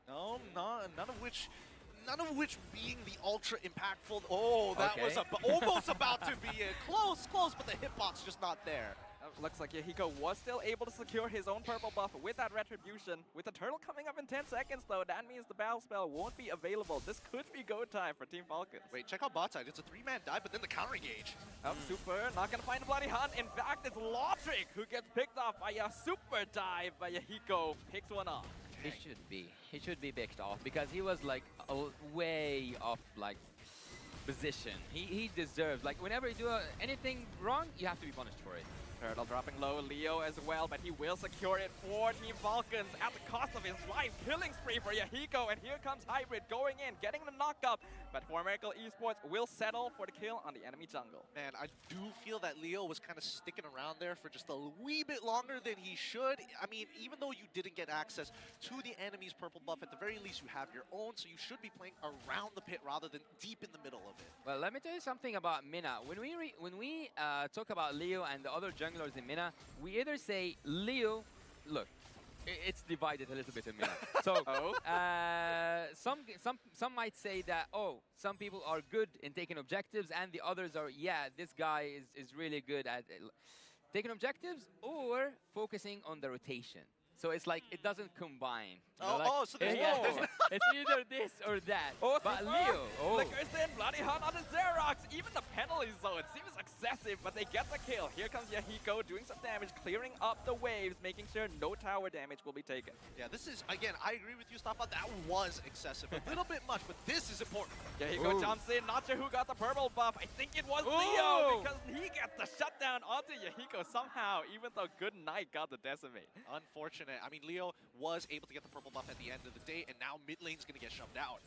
[SPEAKER 4] No, none of which being the ultra impactful. Oh, that was almost about to be it. Close, but the hitbox just not there.
[SPEAKER 10] Looks like Yahiko was still able to secure his own purple buff with that retribution. With the turtle coming up in 10 seconds, though, that means the battle spell won't be available. This could be go time for Team Falcons.
[SPEAKER 4] Wait, check out bot side. It's a 3-man dive, but then the counter engage.
[SPEAKER 10] Super not gonna find a Bloody Hunt. In fact, it's Lotric who gets picked off by a super dive, but Yahiko picks one off.
[SPEAKER 12] He should be picked off, because he was like way off like position. He deserves, like, whenever you do anything wrong, you have to be punished for it.
[SPEAKER 10] Turtle dropping low, Leo as well, but he will secure it for Team Falcons at the cost of his life. Killing spree for Yahiko, and here comes Hybrid going in, getting the knock-up, but For Miracle Esports will settle for the kill on the enemy jungle.
[SPEAKER 4] Man, I do feel that Leo was kind of sticking around there for just a wee bit longer than he should. I mean, even though you didn't get access to the enemy's purple buff, at the very least you have your own, so you should be playing around the pit rather than deep in the middle of it.
[SPEAKER 12] Well, let me tell you something about Mina. When we talk about Leo and the other junglers in Mina, we either say Leo, look, it's divided a little bit in Mina. So some might say that, oh, some people are good in taking objectives, and the others are, yeah, this guy is really good at taking objectives or focusing on the rotation. So it's like it doesn't combine.
[SPEAKER 10] So there's
[SPEAKER 12] it's either this or that.
[SPEAKER 10] Oh,
[SPEAKER 12] but
[SPEAKER 10] Super
[SPEAKER 12] Leo,
[SPEAKER 10] Flickers in, Bloody Hunt on the Xerox. Even the penalty zone seems excessive, but they get the kill. Here comes Yahiko doing some damage, clearing up the waves, making sure no tower damage will be taken.
[SPEAKER 4] Yeah, this is, again, I agree with you, Stapa. That was excessive. A little bit much, but this is important.
[SPEAKER 10] Yahiko jumps in, not sure who got the purple buff. I think it was Leo, because he gets the shutdown onto Yahiko somehow, even though Good Night got the decimate.
[SPEAKER 4] Unfortunate. I mean, Leo was able to get the purple buff at the end of the day, and now mid lane's going to get shoved out.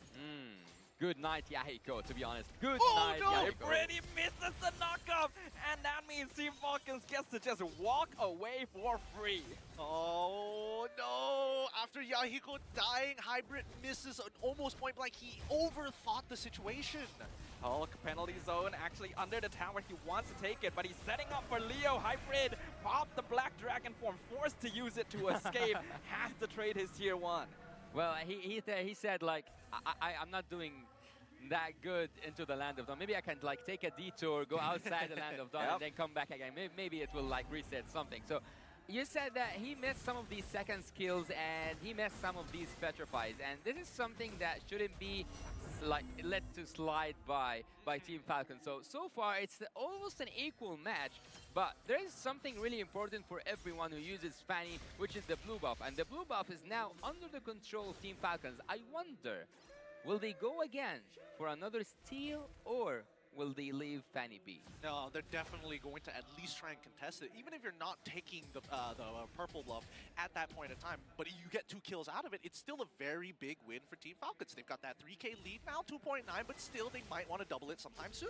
[SPEAKER 12] Good night, Yahiko, to be honest. Good
[SPEAKER 10] night,
[SPEAKER 12] Yahiko.
[SPEAKER 10] Already misses the knockup, and that means Team Falcons gets to just walk away for free.
[SPEAKER 4] Oh, no. After Yahiko dying, Hybrid misses an almost point blank. He overthought the situation.
[SPEAKER 10] Hulk penalty zone actually under the tower. He wants to take it, but he's setting up for Leo. Hybrid popped the Black Dragon form, forced to use it to escape, has to trade his tier 1.
[SPEAKER 12] Well, he said, like, I'm not doing that good into the Land of Dawn. Maybe I can, like, take a detour, go outside the Land of Dawn, and then come back again. Maybe it will, like, reset something. So you said that he missed some of these second skills, and he missed some of these petrifies. And this is something that shouldn't be, like, let to slide by Team Falcon. So far, it's almost an equal match. But there is something really important for everyone who uses Fanny, which is the blue buff. And the blue buff is now under the control of Team Falcons. I wonder, will they go again for another steal, or will they leave Fanny be?
[SPEAKER 4] No, they're definitely going to at least try and contest it, even if you're not taking the purple buff at that point in time. But if you get 2 kills out of it, it's still a very big win for Team Falcons. They've got that 3K lead now, 2.9, but still they might want to double it sometime soon.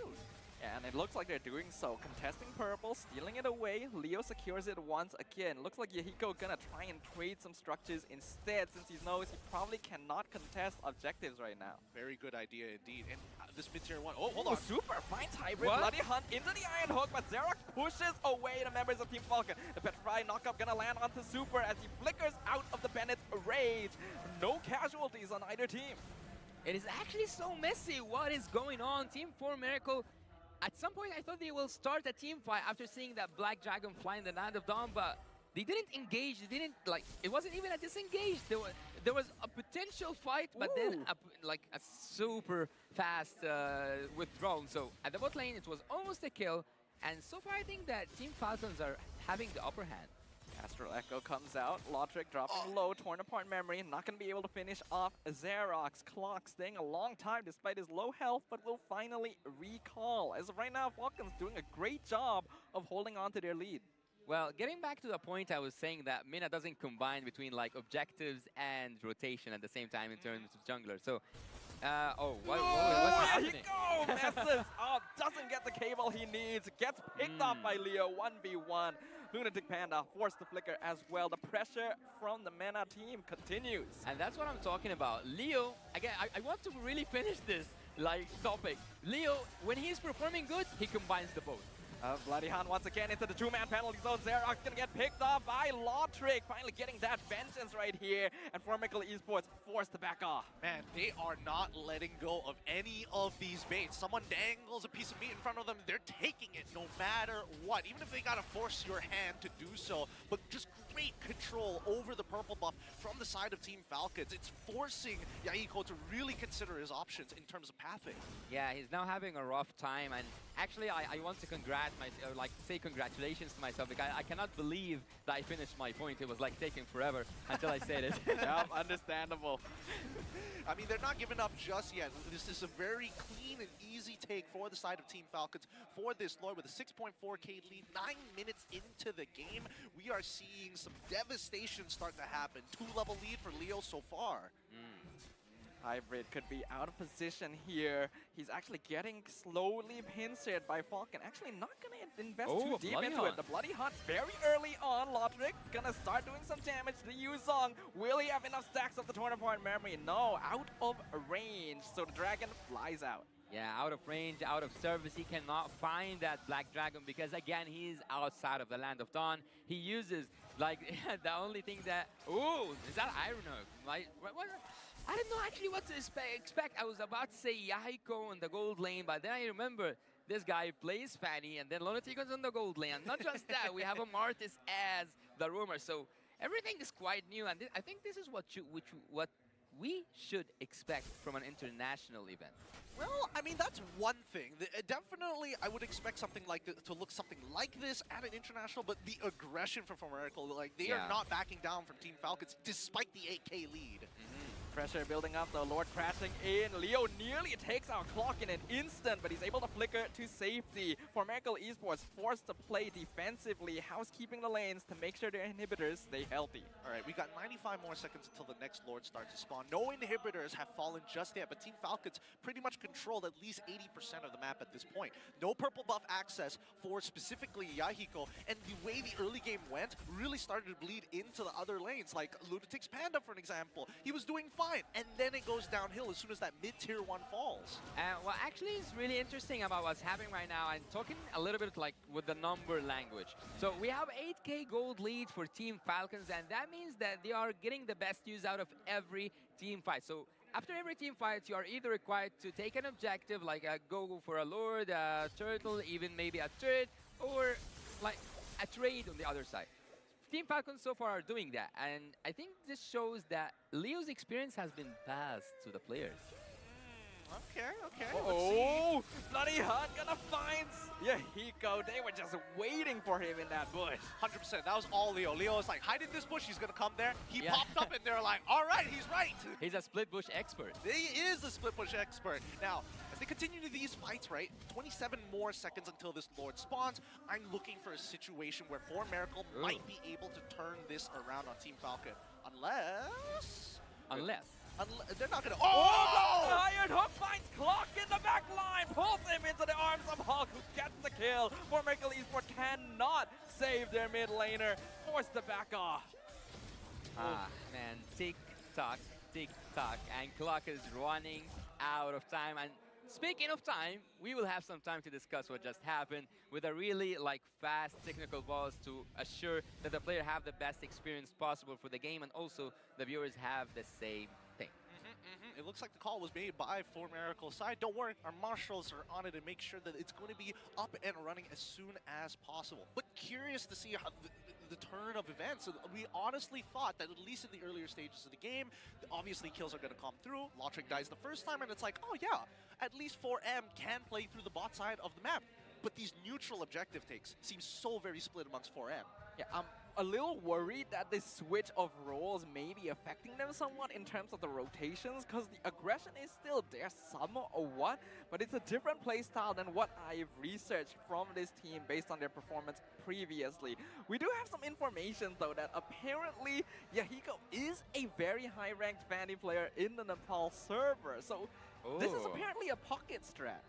[SPEAKER 10] Yeah, and it looks like they're doing so. Contesting purple, stealing it away. Leo secures it once again. Looks like Yahiko gonna try and trade some structures instead, since he knows he probably cannot contest objectives right now.
[SPEAKER 4] Very good idea indeed. And this mid-tier 1, oh, hold on.
[SPEAKER 10] Super finds Hybrid. Bloody Hunt into the Iron Hook, but Xerox pushes away the members of Team Falcon. The Petrify knockup gonna land onto Super as he flickers out of the Bennett's rage. No casualties on either team.
[SPEAKER 12] It is actually so messy. What is going on? Team 4 Miracle, at some point I thought they will start a team fight after seeing that Black Dragon fly in the Land of Dawn, but they didn't engage. They didn't, like, it wasn't even a disengage. There was a potential fight, but then a super fast withdrawal. So at the bot lane, it was almost a kill. And so far, I think that Team Falcons are having the upper hand.
[SPEAKER 10] Astral Echo comes out, Lotric dropping low, torn apart memory, not going to be able to finish off Xerox. Clock staying a long time despite his low health, but will finally recall. As of right now, Falcons doing a great job of holding on to their lead.
[SPEAKER 12] Well, getting back to the point I was saying that Mina doesn't combine between, like, objectives and rotation at the same time in terms of jungler. So, what's happening?
[SPEAKER 10] Here he goes! Messes up, doesn't get the cable he needs, gets picked up by Leo, 1v1. Lunatic Panda forced to flicker as well. The pressure from the Mena team continues.
[SPEAKER 12] And that's what I'm talking about. Leo, again, I want to really finish this, like, topic. Leo, when he's performing good, he combines the both.
[SPEAKER 10] Bloody Hunt once again into the 2-man penalty zone. Xerox gonna get picked up by Lotric. Finally getting that vengeance right here. And For Miracle Esports forced to back off.
[SPEAKER 4] Man, they are not letting go of any of these baits. Someone dangles a piece of meat in front of them, they're taking it no matter what. Even if they gotta force your hand to do so. But just great control over the purple buff from the side of Team Falcons. It's forcing Yahiko to really consider his options in terms of pathing.
[SPEAKER 12] Yeah, he's now having a rough time. And actually, I want to say congratulations to myself, because I cannot believe that I finished my point. It was like taking forever until I said it.
[SPEAKER 10] Yeah, understandable.
[SPEAKER 4] I mean, they're not giving up just yet. This is a very clean and easy take for the side of Team Falcons for this Lord with a 6.4k lead. 9 minutes into the game, we are seeing some devastation start to happen. 2-level lead for Leo so far.
[SPEAKER 10] Hybrid could be out of position here. He's actually getting slowly pincered by Falcon. Actually not gonna invest too deep into it. The Bloody Hunt very early on. Lotric gonna start doing some damage to Yuzong. Will he have enough stacks of the torn apart memory? No, out of range. So the dragon flies out.
[SPEAKER 18] Yeah, out of range, out of service. He cannot find that Black Dragon because, again, he's outside of the Land of Dawn. He uses, like, the only thing that... Ooh, is that Iron Oak? Like, what? I didn't know actually what to expect. I was about to say Yahiko in the gold lane, but then I remember this guy plays Fanny, and then Lunatico's in the gold lane. And not just that, we have a Martis as the rumor. So everything is quite new, and I think this is what we should expect from an international event.
[SPEAKER 4] Well, I mean, that's one thing. Definitely, I would expect something like to look something like this at an international, but the aggression from Miracle, like, they are not backing down from Team Falcons despite the 8k lead.
[SPEAKER 10] Pressure building up, the Lord crashing in. Leo nearly takes our clock in an instant, but he's able to flicker to safety. For Miracle Esports, forced to play defensively, housekeeping the lanes to make sure their inhibitors stay healthy.
[SPEAKER 4] All right, we got 95 more seconds until the next Lord starts to spawn. No inhibitors have fallen just yet, but Team Falcons pretty much controlled at least 80% of the map at this point. No purple buff access for specifically Yahiko, and the way the early game went really started to bleed into the other lanes, like Lunatic's Panda, for an example. He was doing fine, and then it goes downhill as soon as that mid-tier 1 falls.
[SPEAKER 18] Well, actually, it's really interesting about what's happening right now, and talking a little bit like with the number language. So we have 8k gold lead for Team Falcons, and that means that they are getting the best use out of every team fight. So after every team fight, you are either required to take an objective, like go for a Lord, a Turtle, even maybe a turret, or like a trade on the other side. Team Falcons so far are doing that, and I think this shows that Leo's experience has been passed to the players.
[SPEAKER 4] Okay.
[SPEAKER 10] Oh, Bloody Hunt gonna find Yahiko. They were just waiting for him in that bush.
[SPEAKER 4] 100%. That was all Leo. Leo was like, hide in this bush. He's gonna come there. He popped up, and they're like, all right, he's right.
[SPEAKER 18] He's a split bush expert.
[SPEAKER 4] He is a split bush expert. Now, as they continue these fights, right, 27 more seconds until this Lord spawns, I'm looking for a situation where Miracle might be able to turn this around on Team Falcon. Unless they're not gonna.
[SPEAKER 10] Oh! Iron Hook finds Clock in the back line, pulls him into the arms of Hulk, who gets the kill. Miracle Esports cannot save their mid laner, forced to back off.
[SPEAKER 18] Man, tick tock, and Clock is running out of time. And speaking of time, we will have some time to discuss what just happened with a really fast technical balls to assure that the player have the best experience possible for the game, and also the viewers have the same thing.
[SPEAKER 4] It looks like the call was made by Miracle's side. Don't worry, our marshals are on it to make sure that it's going to be up and running as soon as possible. But curious to see how the turn of events. We honestly thought that at least in the earlier stages of the game, obviously kills are going to come through. Lotric dies the first time, and it's like, oh yeah, at least 4M can play through the bot side of the map. But these neutral objective takes seem so very split amongst 4M.
[SPEAKER 10] Yeah, I'm a little worried that this switch of roles may be affecting them somewhat in terms of the rotations, because the aggression is still there somewhat, but it's a different playstyle than what I've researched from this team based on their performance previously. We do have some information, though, that apparently Yahiko is a very high-ranked Fanny player in the Nepal server, so this is apparently a pocket strat.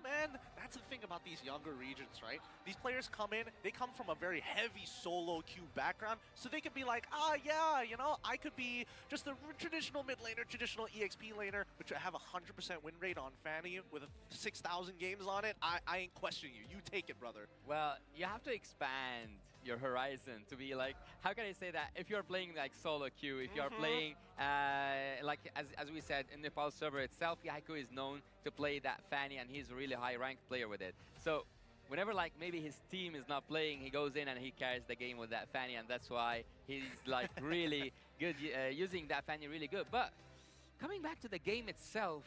[SPEAKER 4] Man, that's the thing about these younger regions, right? These players come in, they come from a very heavy solo queue background, so they could be like, yeah, you know, I could be just a traditional mid laner, traditional EXP laner, which I have a 100% win rate on Fanny with 6,000 games on it. I ain't questioning you. You take it, brother.
[SPEAKER 18] Well, you have to expand your horizon to be like, how can I say that? If you're playing solo queue, if you're playing as we said in Nepal server itself, Yahiko is known to play that Fanny, and he's a really high ranked player with it. So whenever maybe his team is not playing, he goes in and he carries the game with that Fanny, and that's why he's really good, using that Fanny really good. But coming back to the game itself,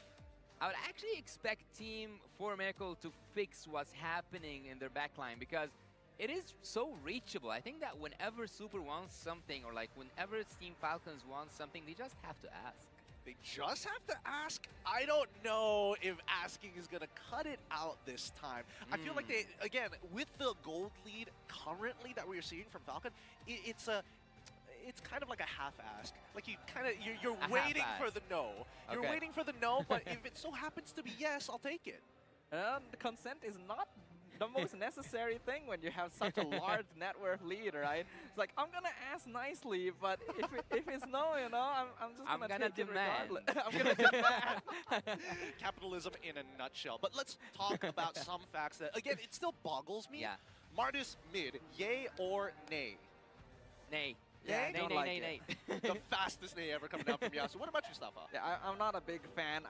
[SPEAKER 18] I would actually expect Team Miracle to fix what's happening in their backline, because it is so reachable. I think that whenever Super wants something, or whenever Team Falcons wants something, they just have to ask.
[SPEAKER 4] They just have to ask. I don't know if asking is going to cut it out this time. I feel like they, again, with the gold lead currently that we're seeing from Falcon, it's kind of like a half ask. Like you're waiting for the no. You're waiting for the no, but if it so happens to be yes, I'll take it.
[SPEAKER 10] The consent is not the most necessary thing when you have such a large net worth lead, right? It's like, I'm gonna ask nicely, but if it's no, you know, I'm just gonna take
[SPEAKER 12] demand.
[SPEAKER 10] it regardless. I'm gonna demand.
[SPEAKER 4] Capitalism in a nutshell. But let's talk about some facts that, again, it still boggles me.
[SPEAKER 12] Yeah.
[SPEAKER 4] Martis mid, yay or nay?
[SPEAKER 12] Nay.
[SPEAKER 10] Yeah,
[SPEAKER 12] nay, nay, nay.
[SPEAKER 4] The fastest nay ever coming out from Yasu. What about you, Mustafa?
[SPEAKER 10] Yeah, I'm not a big fan.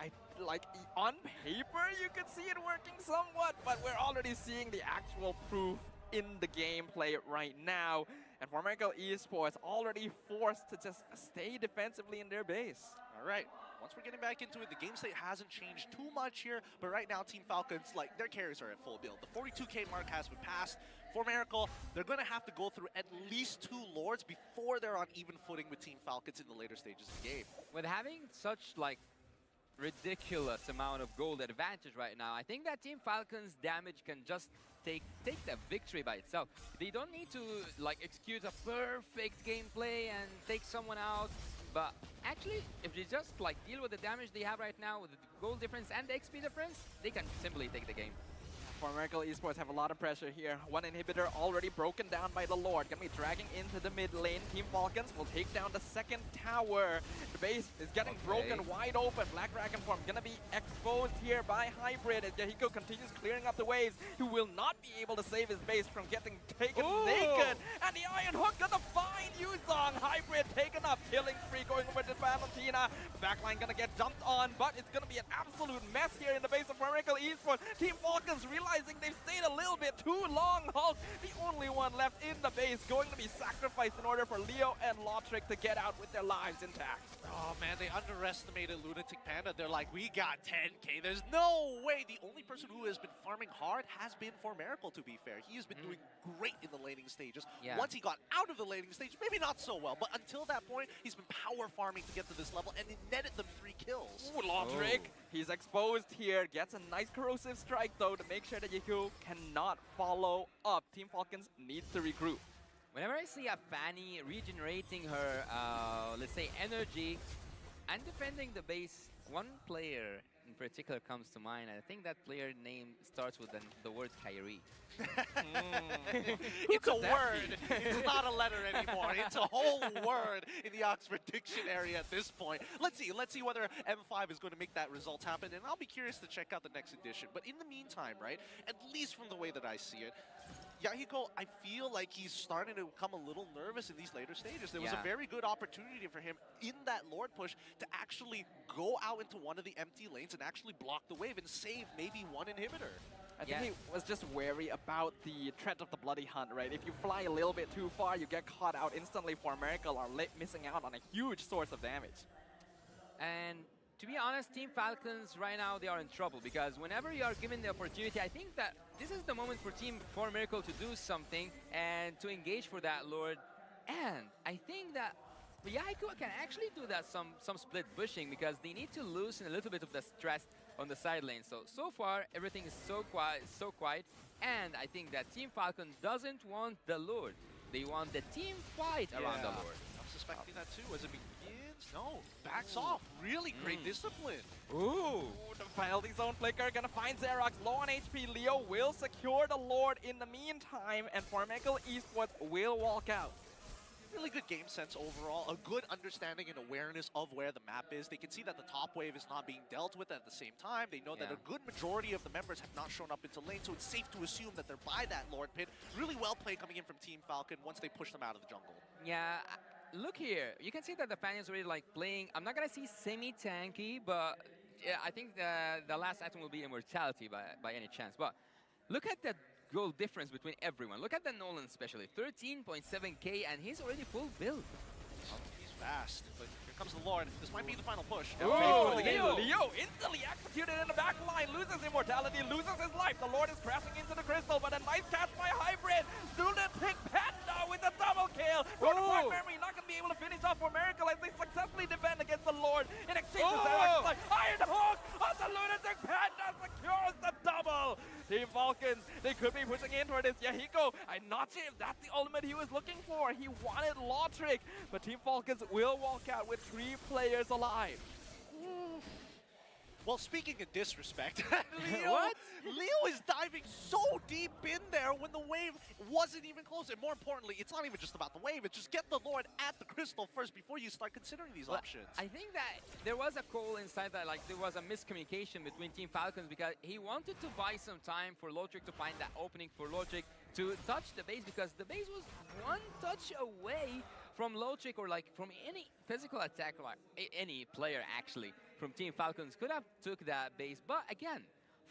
[SPEAKER 10] On paper, you could see it working somewhat, but we're already seeing the actual proof in the gameplay right now. And Formerical Esports already forced to just stay defensively in their base.
[SPEAKER 4] All right. Once we're getting back into it, the game state hasn't changed too much here, but right now Team Falcons, like, their carries are at full build. The 42k mark has been passed. For Miracle, they're going to have to go through at least 2 Lords before they're on even footing with Team Falcons in the later stages of the game.
[SPEAKER 12] With having such, like, ridiculous amount of gold advantage right now, I think that Team Falcon's damage can just take the victory by itself. They don't need to, like, execute a perfect gameplay and take someone out. But actually, if they just like deal with the damage they have right now with the gold difference and the XP difference, they can simply take the game.
[SPEAKER 10] Formerical Esports have a lot of pressure here. One inhibitor already broken down by the Lord. Gonna be dragging into the mid lane. Team Falcons will take down the second tower. The base is getting broken wide open. Black Dragon form gonna be exposed here by Hybrid as Yahiko continues clearing up the waves. He will not be able to save his base from getting taken naked. And the Iron Hook gonna find Yuzong. Hybrid taken up. Killing spree going over to Valentina. Backline gonna get jumped on, but it's gonna be an absolute mess here in the base of Formerical Esports. Team Falcons realizing they've stayed a little bit too long. Hulk, the only one left in the base, going to be sacrificed in order for Leo and Lotric to get out with their lives intact.
[SPEAKER 4] Oh man, they underestimated Lunatic Panda. They're like, we got 10k. There's no way. The only person who has been farming hard has been Formerical, to be fair. He has been doing great in the laning stages.
[SPEAKER 12] Yeah.
[SPEAKER 4] Once he got out of the laning stage, maybe not so well, but until that point, he's been power farming to get to this level, and he netted them 3 kills.
[SPEAKER 10] Ooh, Lotric, he's exposed here. Gets a nice corrosive strike, though, to make sure that Yahiko cannot follow up. Team Falcons needs to regroup.
[SPEAKER 12] Whenever I see a Fanny regenerating her, let's say, energy and defending the base, one player in particular comes to mind. I think that player name starts with the word Kyrie.
[SPEAKER 4] It's a word. It's not a letter anymore. It's a whole word in the Oxford Dictionary at this point. Let's see whether M5 is going to make that result happen, and I'll be curious to check out the next edition. But in the meantime, right, at least from the way that I see it, Yahiko, I feel like he's starting to become a little nervous in these later stages. There was a very good opportunity for him in that Lord push to actually go out into one of the empty lanes and actually block the wave and save maybe one inhibitor.
[SPEAKER 10] I think he was just wary about the threat of the Bloody Hunt, right? If you fly a little bit too far, you get caught out instantly. Formerical are missing out on a huge source of damage.
[SPEAKER 12] And to be honest, Team Falcons right now, they are in trouble because whenever you are given the opportunity, I think that this is the moment for Team Formerical to do something and to engage for that Lord. And I think that Yahiko can actually do that some split bushing because they need to loosen a little bit of the stress on the side lane. So far, everything is so quiet. And I think that Team Falcon doesn't want the Lord. They want the team fight around the Lord.
[SPEAKER 4] I'm suspecting that too as it begins. No, backs off. Really great discipline.
[SPEAKER 10] Ooh, the penalty zone flicker gonna find Xerox low on HP. Leo will secure the Lord in the meantime, and Formerical Esports will walk out.
[SPEAKER 4] Really good game sense overall, a good understanding and awareness of where the map is. They can see that the top wave is not being dealt with at the same time. They know that a good majority of the members have not shown up into lane, so it's safe to assume that they're by that Lord pit. Really well played coming in from Team Falcon once they push them out of the jungle.
[SPEAKER 12] Yeah, look here. You can see that the fan is already like playing. I'm not gonna see semi-tanky, but yeah, I think the last item will be Immortality by any chance. But look at the goal difference between everyone. Look at the Nolan especially, 13.7k, and he's already full build.
[SPEAKER 4] Oh, he's fast, but here comes the Lord. This might be the final push.
[SPEAKER 10] Oh, Leo instantly executed in the back line, loses immortality, loses his life. The Lord is crashing into the crystal, but a nice catch by Hybrid. Lunatic Panda with a double kill. Memory not going to be able to finish off Formerical as they successfully defend against the Lord. In exchange Falcons. They could be pushing in toward this. Yahiko, I'm not sure if that's the ultimate he was looking for. He wanted Law Trick, but Team Falcons will walk out with 3 players alive.
[SPEAKER 4] Well, speaking of disrespect, Leo is diving so deep in there when the wave wasn't even close. And more importantly, it's not even just about the wave. It's just get the Lord at the crystal first before you start considering these options.
[SPEAKER 12] I think that there was a call inside that, like, there was a miscommunication between Team Falcons because he wanted to buy some time for Logic to find that opening for Logic to touch the base, because the base was one touch away from Logic, or like from any physical attack, like any player actually from Team Falcons could have took that base. But again,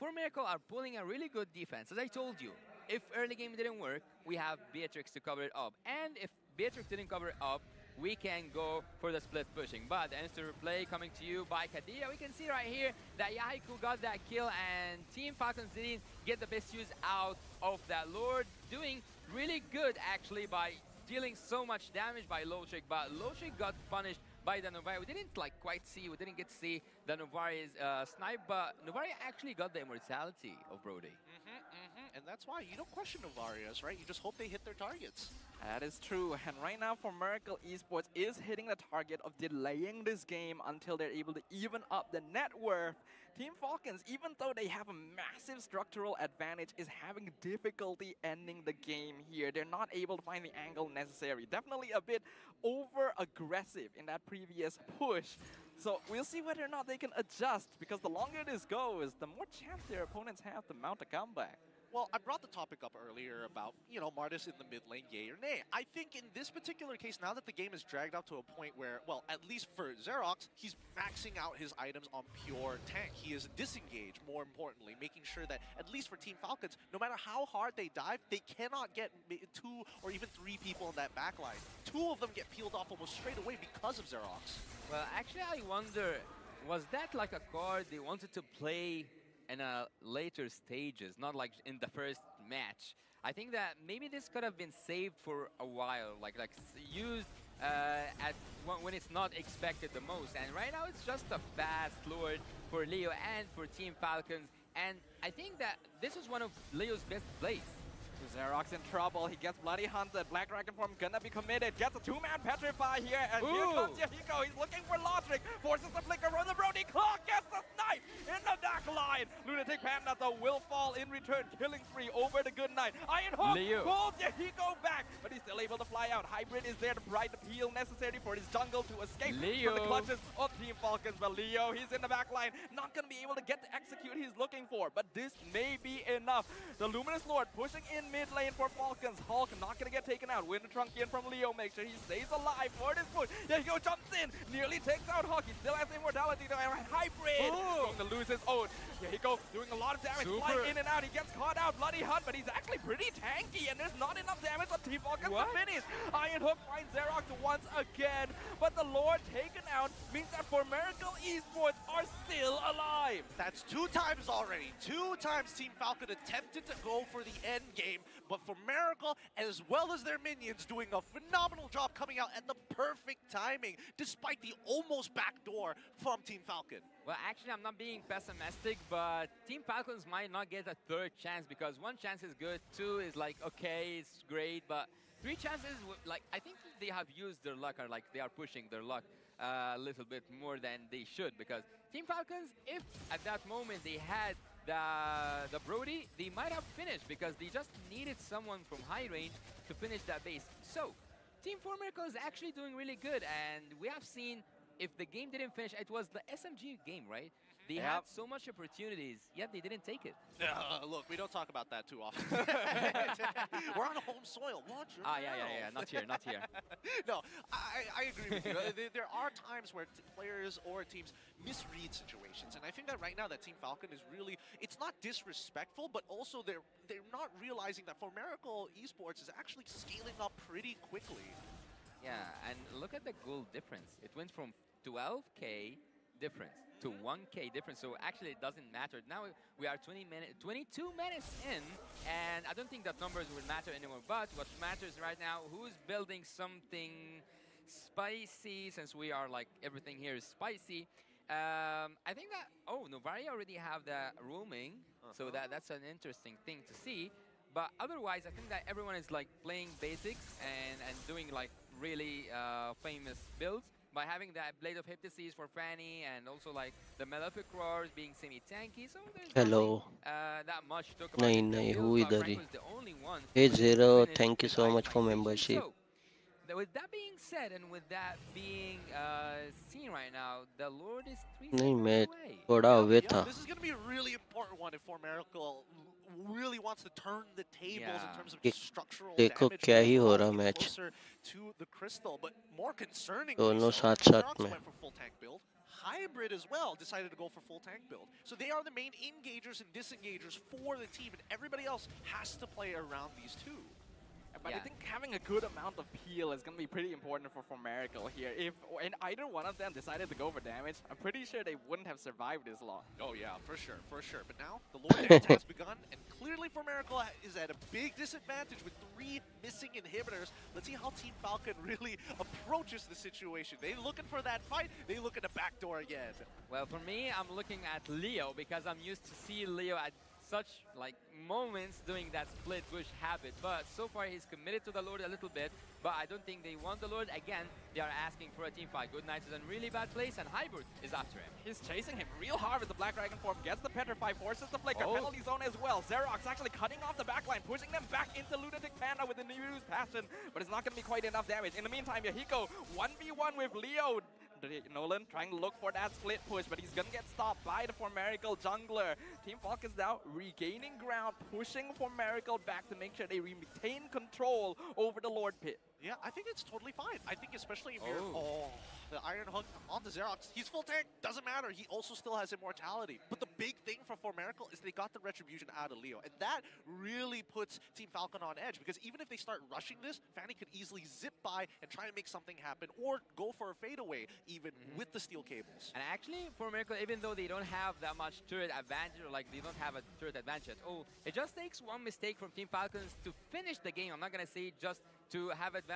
[SPEAKER 12] For Miracle are pulling a really good defense. As I told you, if early game didn't work, we have Beatrix to cover it up. And if Beatrix didn't cover it up, we can go for the split pushing. But the instant replay coming to you by Kadia. We can see right here that Yahiko got that kill, and Team Falcons didn't get the best use out of that Lord. Doing really good actually by dealing so much damage by Logic, but Logic got punished by the Novari. We didn't we didn't get to see the Novari's snipe, but Novari actually got the immortality of Brody.
[SPEAKER 4] And that's why you don't question Novarius, right? You just hope they hit their targets.
[SPEAKER 10] That is true, and right now for Miracle Esports is hitting the target of delaying this game until they're able to even up the net worth. Team Falcons, even though they have a massive structural advantage, is having difficulty ending the game here. They're not able to find the angle necessary. Definitely a bit over-aggressive in that previous push. So we'll see whether or not they can adjust, because the longer this goes, the more chance their opponents have to mount a comeback.
[SPEAKER 4] Well, I brought the topic up earlier about, Martis in the mid lane, yay or nay. I think in this particular case, now that the game is dragged out to a point where, well, at least for Xerox, he's maxing out his items on pure tank. He is disengaged, more importantly, making sure that, at least for Team Falcons, no matter how hard they dive, they cannot get 2 or even 3 people in that backline. 2 of them get peeled off almost straight away because of Xerox.
[SPEAKER 12] Well, actually, I wonder, was that like a card they wanted to play in later stages, not like in the first match? I think that maybe this could have been saved for a while, like used when it's not expected the most. And right now it's just a fast Lord for Leo and for Team Falcons. And I think that this is one of Leo's best plays.
[SPEAKER 10] Xerox in trouble. He gets bloody hunted. Black Dragon form gonna be committed. Gets a 2-man petrify here, and here comes Yahiko. He's looking for Logic. Forces the flicker on the Brody clock. Gets the snipe in the back line. Lunatic Panda though will fall in return, killing spree over the Good Knight. Iron Hook pulls Yahiko back, but he's still able to fly out. Hybrid is there to provide the peel necessary for his jungle to escape from the clutches of Team Falcons. But Leo, he's in the back line, not gonna be able to get the execute he's looking for, but this may be enough. The Luminous Lord pushing in mid lane for Falcons. Hulk not gonna get taken out. Winter Trunkian from Leo, make sure he stays alive for this push. Yahiko jumps in, nearly takes out Hulk. He still has immortality to Hybrid. Going to lose his own. Yahiko doing a lot of damage, flying in and out. He gets caught out, bloody hunt, but he's actually pretty tanky, and there's not enough damage on Team Falcons to finish. Iron Hook finds Xerox once again, but the Lord taken out means that for Miracle Esports are still alive.
[SPEAKER 4] That's 2 times already. 2 times Team Falcon attempted to go for the end game, but for Miracle, as well as their minions, doing a phenomenal job coming out at the perfect timing, despite the almost backdoor from Team Falcon.
[SPEAKER 12] Well, actually, I'm not being pessimistic, but Team Falcons might not get a 3rd chance, because 1 chance is good, 2 is like, okay, it's great, but 3 chances, like, I think they have used their luck, or like they are pushing their luck a little bit more than they should, because Team Falcons, if at that moment they had the Brody, they might have finished, because they just needed someone from high range to finish that base. So, Team 4 Miracle is actually doing really good, and we have seen, if the game didn't finish, it was the SMG game, right? They had so much opportunities, yet they didn't take it.
[SPEAKER 4] Look, we don't talk about that too often. We're on a home soil. Watch your mouth.
[SPEAKER 12] Yeah. Not here.
[SPEAKER 4] No, I agree with you. There are times where players or teams misread situations, and I think that right now that Team Falcon is really, it's not disrespectful, but also they're not realizing that for Miracle Esports is actually scaling up pretty quickly.
[SPEAKER 12] Yeah, and look at the goal difference. It went from 12K difference to 1K difference. So actually it doesn't matter. Now we are 22 minutes in, and I don't think that numbers will matter anymore. But what matters right now, who's building something spicy, since we are like, everything here is spicy. I think that, oh, Novari already have the roaming, so that's an interesting thing to see. But otherwise, I think that everyone is like playing basics and doing like really famous builds by having that Blade of Hypnosis for Fanny and also like the Malefic Roars being semi-tanky. So there's
[SPEAKER 20] Hello.
[SPEAKER 12] nothing that much to talk about
[SPEAKER 20] नहीं
[SPEAKER 12] in the
[SPEAKER 20] नहीं
[SPEAKER 12] build,
[SPEAKER 20] हूँ
[SPEAKER 12] but
[SPEAKER 20] इधर ही.
[SPEAKER 12] Franco is the only one
[SPEAKER 20] Hey
[SPEAKER 12] who is
[SPEAKER 20] Zero,
[SPEAKER 12] doing it
[SPEAKER 20] thank you
[SPEAKER 12] with
[SPEAKER 20] so much for
[SPEAKER 12] itemization.
[SPEAKER 20] membership.
[SPEAKER 12] So, with that being said, and with that being seen right now, the Lord is 3
[SPEAKER 20] नहीं
[SPEAKER 12] seconds
[SPEAKER 20] मैं
[SPEAKER 12] away.
[SPEAKER 20] थोड़ा away था.
[SPEAKER 4] This is going to be a really important one if Miracle really wants to turn the tables in terms of
[SPEAKER 20] देख-
[SPEAKER 4] just structural
[SPEAKER 20] देखो
[SPEAKER 4] damage
[SPEAKER 20] क्या ही हो
[SPEAKER 4] overall
[SPEAKER 20] रहा
[SPEAKER 4] to get
[SPEAKER 20] match.
[SPEAKER 4] closer to the crystal. But more concerningly
[SPEAKER 20] दोनों
[SPEAKER 4] so,
[SPEAKER 20] साथ साथ
[SPEAKER 4] Xerox
[SPEAKER 20] में.
[SPEAKER 4] went for full tank build. Hybrid as well decided to go for full tank build. So they are the main engagers and disengagers for the team, and everybody else has to play around these two.
[SPEAKER 10] But I think having a good amount of peel is going to be pretty important for Miracle here. If either one of them decided to go for damage, I'm pretty sure they wouldn't have survived this long.
[SPEAKER 4] Oh yeah, for sure. But now the Lord Dance has begun, and clearly Miracle is at a big disadvantage with 3 missing inhibitors. Let's see how Team Falcon really approaches the situation. They looking for that fight, they look at the back door again.
[SPEAKER 12] Well, for me, I'm looking at Leo because I'm used to see Leo at such like moments doing that split push habit, but so far he's committed to the Lord a little bit, but I don't think they want the Lord. Again, they are asking for a team fight. Good Knights is in really bad place, and Hybrid is after him.
[SPEAKER 10] He's chasing him real hard with the Black Dragon form, gets the Petrify, forces the Flicker, penalty zone as well. Xerox actually cutting off the backline, pushing them back into Lunatic Panda with the News Passion, but it's not going to be quite enough damage. In the meantime, Yahiko 1v1 with Leo. Nolan trying to look for that split push, but he's gonna get stopped by the Miracle jungler. Team Falcons now regaining ground, pushing Miracle back to make sure they retain control over the Lord Pit.
[SPEAKER 4] Yeah, I think it's totally fine. I think especially if you're... the Iron Hook onto Xerox. He's full tank, doesn't matter. He also still has immortality. But the big thing for Miracle is they got the Retribution out of Leo. And that really puts Team Falcon on edge, because even if they start rushing this, Fanny could easily zip by and try to make something happen, or go for a fadeaway even with the steel cables.
[SPEAKER 12] And actually, for Miracle, even though they don't have that much turret advantage, or like they don't have a turret advantage, it just takes one mistake from Team Falcons to finish the game. I'm not gonna say just to have advantage.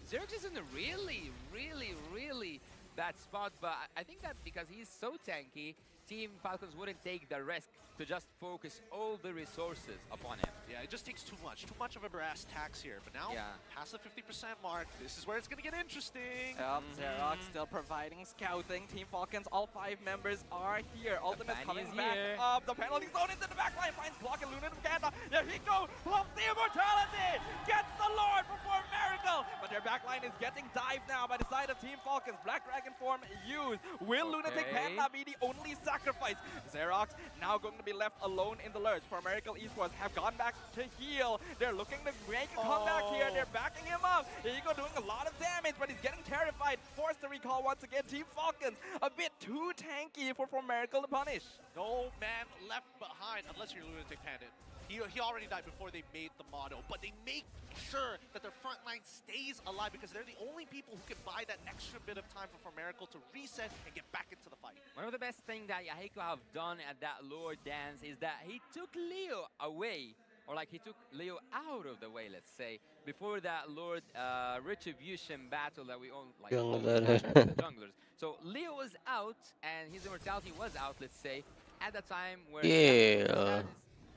[SPEAKER 12] Xerox is in a really bad spot, but I think that because he's so tanky, Team Falcons wouldn't take the risk to just focus all the resources upon him.
[SPEAKER 4] Yeah, it just takes too much of a brass tax here. But now, past the 50% mark, this is where it's going to get interesting.
[SPEAKER 10] Xerox still providing scouting. Team Falcons, all 5 members are here. Ultimate coming back up. The penalty zone into the backline. Finds block and Lunatic Panda. Yahiko pumps the immortality. Gets the Lord before Miracle. But their backline is getting dived now by the side of Team Falcons. Black Dragon form used. Will Lunatic Panda be the only sacrifice? Xerox now going to be left alone in the lurch. For Miracle Esports have gone back to heal. They're looking to make a comeback here. They're backing him up. Yahiko doing a lot of damage, but he's getting terrified. Forced to recall once again. Team Falcons a bit too tanky for Miracle to punish.
[SPEAKER 4] No man left behind unless you're Lunatic Panda. He already died before they made the motto, but they make sure that their front line stays alive because they're the only people who can buy that extra bit of time for Miracle to reset and get back into the fight.
[SPEAKER 12] One of the best things that Yahiko have done at that Lord dance is that he took Leo away, or like he took Leo out of the way, let's say, before that Lord Retribution battle that we all like the junglers. So Leo was out and his immortality was out, let's say, at the time where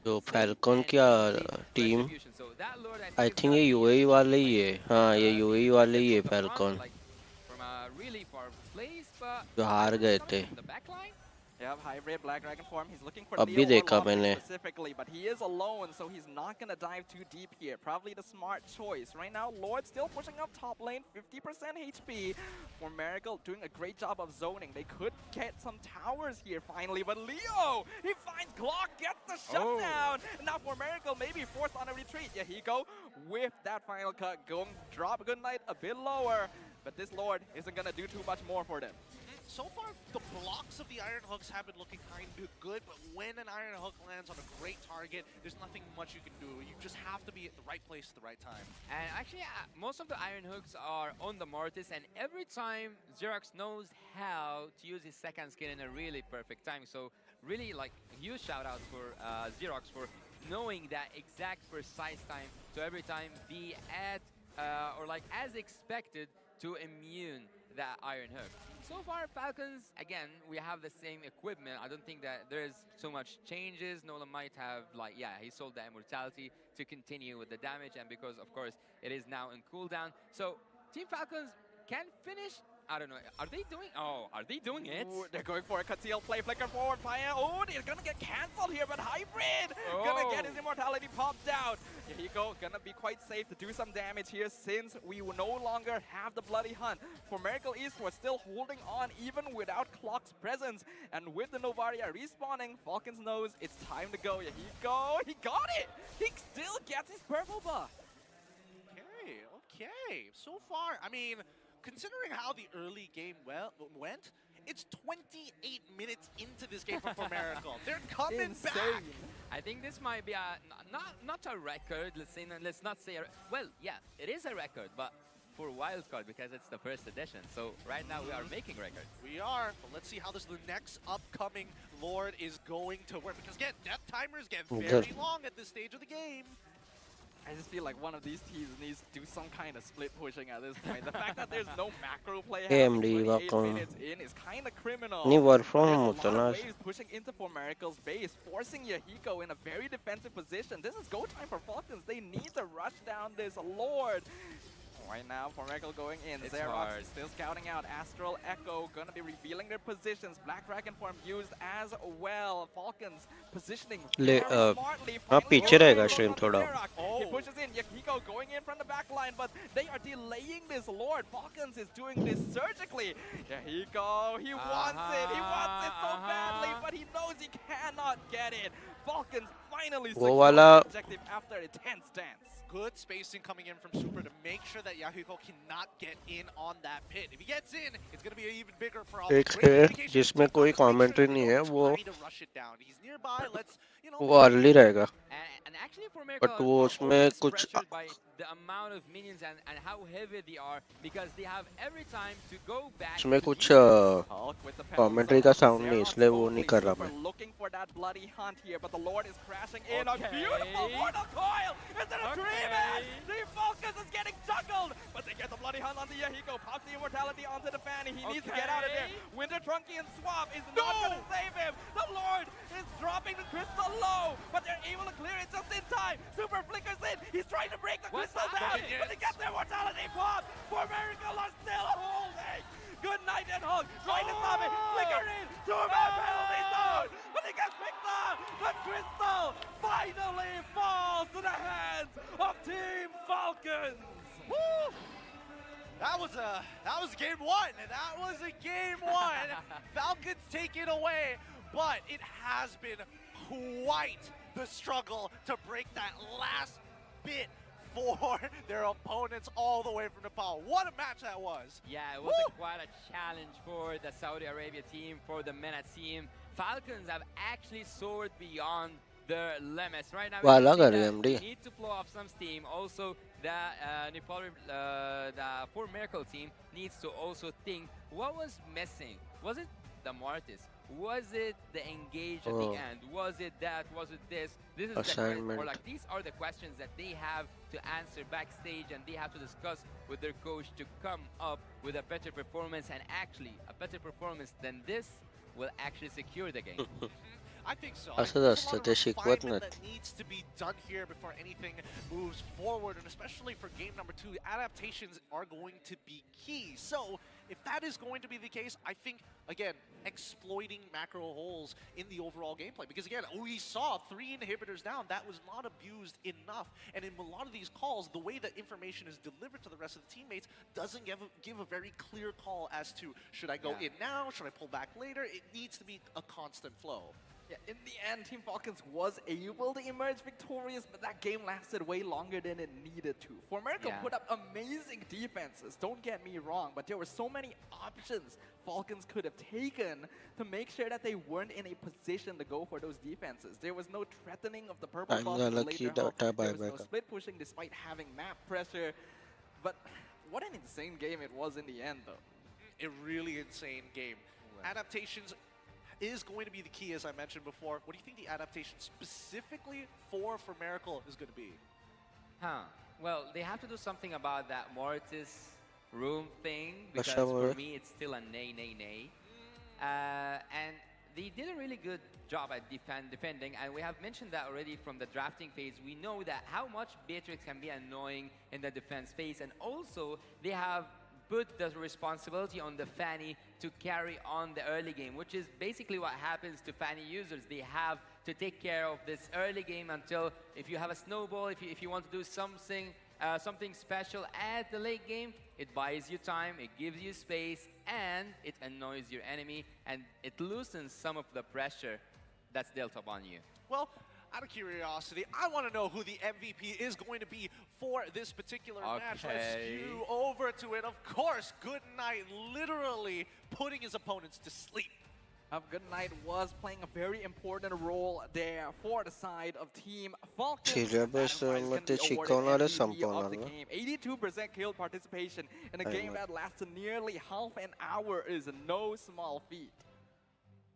[SPEAKER 20] जो Falcon क्या team I think ये UAE वाले ही है हाँ ये UAE वाले ही है Falcon जो हार गए थे
[SPEAKER 10] Yep, hybrid Black Dragon form. He's looking for
[SPEAKER 20] अभी देखा मैंने
[SPEAKER 10] specifically, but he is alone, so he's not gonna dive too deep here. Probably the smart choice. Right now, Lord still pushing up top lane, 50% HP. For Miracle doing a great job of zoning. They could get some towers here finally, but Leo, he finds Glock, gets the shutdown. Now for Miracle, maybe forced on a retreat. Yahiko with that final cut, going drop Good Night a bit lower, but this Lord isn't gonna do too much more for them.
[SPEAKER 4] So far, the blocks of the Iron Hooks have been looking kind of good, but when an Iron Hook lands on a great target, there's nothing much you can do. You just have to be at the right place at the right time.
[SPEAKER 12] And actually, most of the Iron Hooks are on the Mortis, and every time Xerox knows how to use his second skill in a really perfect time. So really, like, huge shout out for Xerox for knowing that exact precise time to every time be at or like as expected to immune that Iron Hook. So far, Falcons, again, we have the same equipment. I don't think that there's so much changes. Nolan might have, like, yeah, he sold the Immortality to continue with the damage, and because, of course, it is now in cooldown. So, Team Falcons can finish. I don't know. Are they doing? Oh, are they doing it?
[SPEAKER 10] Ooh, they're going for a conceal play, flicker forward fire. Oh, they're gonna get cancelled here, but Hybrid gonna get his immortality popped out. Yahiko gonna be quite safe to do some damage here since we will no longer have the Bloody Hunt. For Miracle East, we're still holding on even without Clock's presence. And with the Novaria respawning, Falcons knows it's time to go. Yahiko, he got it! He still gets his purple buff.
[SPEAKER 4] Okay. So far, I mean, considering how the early game went, it's 28 minutes into this game for Miracle. They're coming back.
[SPEAKER 12] I think this might be a not a record. Let's not say well, yeah, it is a record, but for wildcard because it's the first edition. So right now we are making records.
[SPEAKER 4] We are, but let's see how the next upcoming Lord is going to work. Because again, death timers get very long at this stage of the game.
[SPEAKER 10] I just feel like one of these teams needs to do some kind of split pushing at this point. The fact that there's no macro play happening 28 minutes in is kind of criminal.
[SPEAKER 20] Ni work from home
[SPEAKER 10] There's a lot of waves pushing into For Miracle's base, forcing Yahiko in a very defensive position. This is go time for Falcons. They need to rush down this Lord. Right now, For Miracle going in. Xerox is still scouting out. Astral Echo gonna be revealing their positions. Black Dragon form used as well. Falcons positioning very smartly.
[SPEAKER 20] पीछे रहेगा stream थोड़ा.
[SPEAKER 10] He pushes in. Yahiko going in from the back line, but they are delaying this Lord. Falcons is doing this surgically. Yahiko, he wants it. He wants it so badly, but he knows he cannot get it. Falcons finally secure the objective after a tense dance.
[SPEAKER 4] Good spacing coming in from Super to make sure that Yahiko cannot get in on that pit. If he gets in, it's going to be an even bigger problem.
[SPEAKER 20] एक है जिसमें कोई commentary नहीं है वो early रहेगा. But वो उसमें कुछ
[SPEAKER 12] the amount of minions and how heavy they are because they have every time to go back.
[SPEAKER 20] उसमें कुछ commentary का sound नहीं इसलिए वो नहीं कर रहा मैं.
[SPEAKER 10] Looking for that bloody hunt here, but the Lord is crashing in. A beautiful mortal coil! Is it a dream? The focus is getting juggled, but they get the bloody hunt onto Yahiko. Pops the immortality onto the Fanny. He needs to get out of there. Winter Trunky and Swap is not going to save him. The Lord is dropping the crystal low, but they're able to clear it just in time. Super flickers in. He's trying to break the crystal down, but he gets the immortality pop. For Miracle are still holding. Good night and hug. Trying to stop it. Flicker in. 2-man penalty zone. But he gets picked up. The crystal finally falls to the hands of Team Falcons.
[SPEAKER 4] Woo! That was game one. That was a game one. Falcons take it away, but it has been quite the struggle to break that last bit for their opponents all the way from Nepal. What a match that was.
[SPEAKER 12] Yeah, it was quite a challenge for the Saudi Arabia team, for the MENA team. Falcons have actually soared beyond their limits. Right now, we need to blow off some steam. Also, the Nepal, the For Miracle team needs to also think what was missing. Was it the Mortis? Was it the engage at the end? Was it that? Was it this? This is
[SPEAKER 20] assignment.
[SPEAKER 12] Or like these are the questions that they have to answer backstage, and they have to discuss with their coach to come up with a better performance. And actually, a better performance than this will actually secure the game.
[SPEAKER 4] I think so.
[SPEAKER 20] Asıl da शिकवत
[SPEAKER 4] that needs to be done here before anything moves forward, and especially for game number 2, adaptations are going to be key. So if that is going to be the case, I think, again, exploiting macro holes in the overall gameplay. Because again, we saw 3 inhibitors down. That was not abused enough. And in a lot of these calls, the way that information is delivered to the rest of the teammates doesn't give a very clear call as to, should I go in now? Should I pull back later? It needs to be a constant flow.
[SPEAKER 10] Yeah, in the end, Team Falcons was able to emerge victorious, but that game lasted way longer than it needed to. For Miracle put up amazing defenses, don't get me wrong, but there were so many options Falcons could have taken to make sure that they weren't in a position to go for those defenses. There was no threatening of the purple buff in the later half. There was no split pushing despite having map pressure. But what an insane game it was in the end, though.
[SPEAKER 4] A really insane game. Adaptations is going to be the key, as I mentioned before. What do you think the adaptation specifically for Miracle is going to be?
[SPEAKER 12] Well, they have to do something about that Mortis
[SPEAKER 18] room thing, because for me it's still a nay. And they did a really good job at defending, and we have mentioned that already from the drafting phase. We know that how much Beatrix can be annoying in the defense phase, and also they have put the responsibility on the Fanny to carry on the early game, which is basically what happens to Fanny users. They have to take care of this early game until, if you have a snowball, if you want to do something special at the late game, it buys you time, it gives you space, and it annoys your enemy, and it loosens some of the pressure that's dealt upon you.
[SPEAKER 4] Well, out of curiosity, I want to know who the MVP is going to be for this particular match. Let's skew over to it. Of course, Goodnight literally putting his opponents to sleep.
[SPEAKER 10] Goodnight was playing a very important role there for the side of Team Falcons. 82% kill participation in a game that lasted nearly half an hour is no small feat.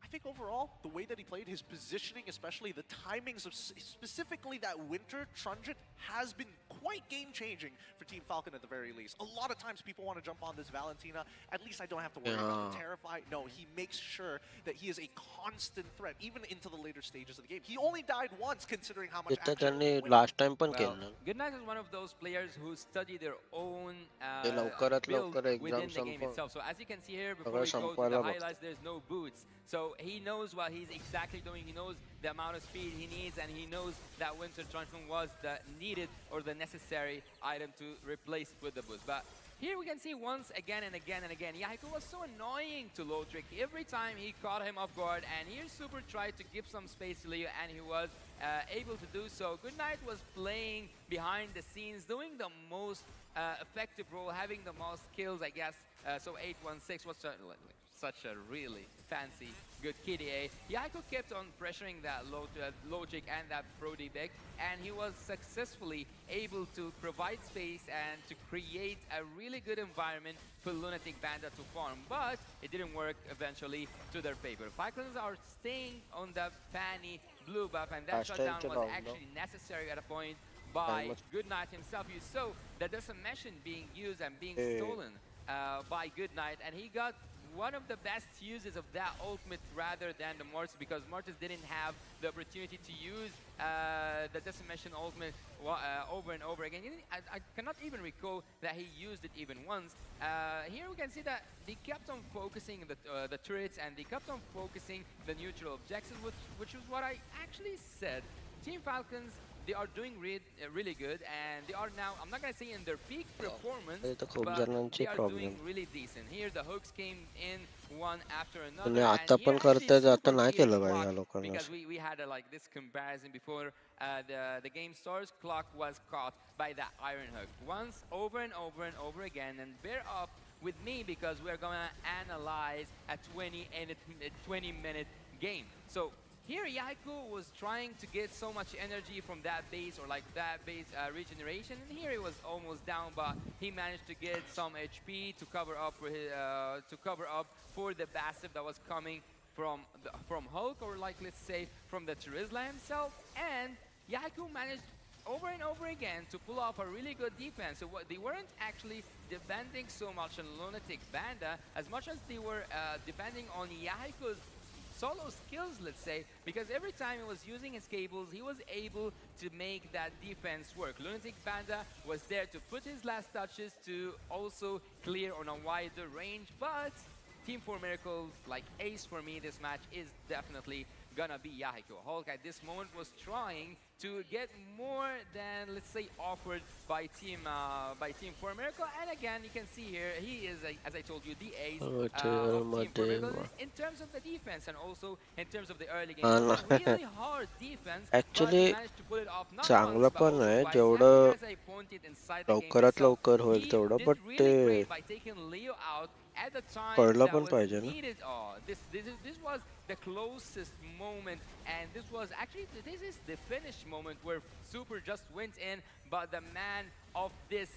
[SPEAKER 4] I think overall, the way that he played, his positioning, especially the timings of specifically that winter Trunjet, has been quite game-changing for Team Falcon at the very least. A lot of times people want to jump on this Valentina. At least I don't have to worry about the Terrify. No, he makes sure that he is a constant threat, even into the later stages of the game. He only died once, considering how much action
[SPEAKER 20] last time पण
[SPEAKER 18] well,
[SPEAKER 20] केलं.
[SPEAKER 18] Goodnight is one of those players who study their own
[SPEAKER 20] लवकरात
[SPEAKER 18] build
[SPEAKER 20] लवकर
[SPEAKER 18] within
[SPEAKER 20] exam
[SPEAKER 18] the game itself. So as you can see here, before
[SPEAKER 20] सगळं
[SPEAKER 18] we go to
[SPEAKER 20] संपवायला
[SPEAKER 18] the
[SPEAKER 20] बघतो.
[SPEAKER 18] highlights, there's no boots. So he knows what he's exactly doing. He knows the amount of speed he needs, and he knows that Winter Truncheon was the needed or the necessary item to replace with the boost. But here we can see once again and again and again, Yahiko was so annoying to Lotric every time he caught him off guard, and here Super tried to give some space to Leo, and he was able to do so. Goodnight was playing behind the scenes, doing the most effective role, having the most kills, I guess. So 816 was certainly such a really fancy, good KDA. Yahiko kept on pressuring that Logic and that Brody deck, and he was successfully able to provide space and to create a really good environment for Lunatic Panda to farm, but it didn't work eventually to their favor. Falcons are staying on the Fanny blue buff, and that shutdown was actually necessary at a point by Goodnight himself. You saw the decimation being used and being stolen by Goodnight, and he got one of the best uses of that ultimate rather than the Mortis, because Mortis didn't have the opportunity to use the decimation ultimate over and over again. I cannot even recall that he used it even once. Here we can see that they kept on focusing the turrets, and they kept on focusing the neutral objectives, which is what I actually said. Team Falcons, they are doing really good, and they are now, I'm not going to say in their peak performance, but they are doing really decent. Here the hooks came in one after another, and here because we had like this comparison before the game starts. Clock was caught by that iron hook once, over and over and over again, and bear up with me because we're going to analyze a 20-minute game. So here Yahiko was trying to get so much energy from that base, or like that base regeneration, and here he was almost down, but he managed to get some HP to cover up for his, for the passive that was coming from Hulk, or like let's say from the Charizla himself, and Yahiko managed over and over again to pull off a really good defense. So they weren't actually depending so much on Lunatic Panda as much as they were depending on Yahiko's solo skills, let's say, because every time he was using his cables, he was able to make that defense work. Lunatic Panda was there to put his last touches to also clear on a wider range, but Team 4 Miracles, like ace for me this match, is definitely gonna be Yahiko. Hulk at this moment was trying to get more than, let's say, offered by Team 4 Miracle, and again you can see here he is, as I told you, the ace of Team 4 Miracle in terms of the defense and also in terms of the early game. Really hard defense,
[SPEAKER 20] Actually,
[SPEAKER 18] but he managed to pull it off not
[SPEAKER 20] चांगलं
[SPEAKER 18] once, but
[SPEAKER 20] पण
[SPEAKER 18] also
[SPEAKER 20] आहे
[SPEAKER 18] twice.
[SPEAKER 20] जेवढं
[SPEAKER 18] As I pointed inside the game
[SPEAKER 20] लवकरात
[SPEAKER 18] itself,
[SPEAKER 20] लवकर होईल
[SPEAKER 18] he
[SPEAKER 20] तेवढं,
[SPEAKER 18] did
[SPEAKER 20] but
[SPEAKER 18] really great by taking Leo out at the time
[SPEAKER 20] कळलं
[SPEAKER 18] that
[SPEAKER 20] पण
[SPEAKER 18] was
[SPEAKER 20] पाहिजे ना.
[SPEAKER 18] needed. Oh, this was the closest moment, and this was actually, this is the finish moment where Super just went in, but the man of this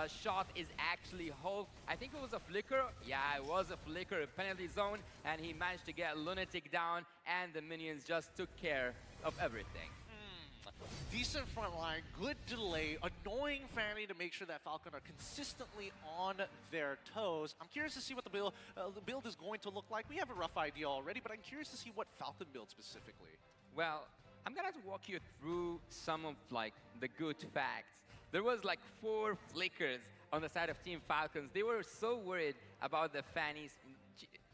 [SPEAKER 18] shot is actually Hulk. I think it was a flicker. Yeah, it was a flicker, a penalty zone, and he managed to get Lunatic down, and the minions just took care of everything.
[SPEAKER 4] decent front line, good delay, annoying Fanny to make sure that Falcon are consistently on their toes. I'm curious to see what the build is going to look like. We have a rough idea already, but I'm curious to see what Falcon builds specifically.
[SPEAKER 18] Well, I'm gonna walk you through some of like the good facts. There was like 4 flickers on the side of Team Falcons. They were so worried about the Fannies.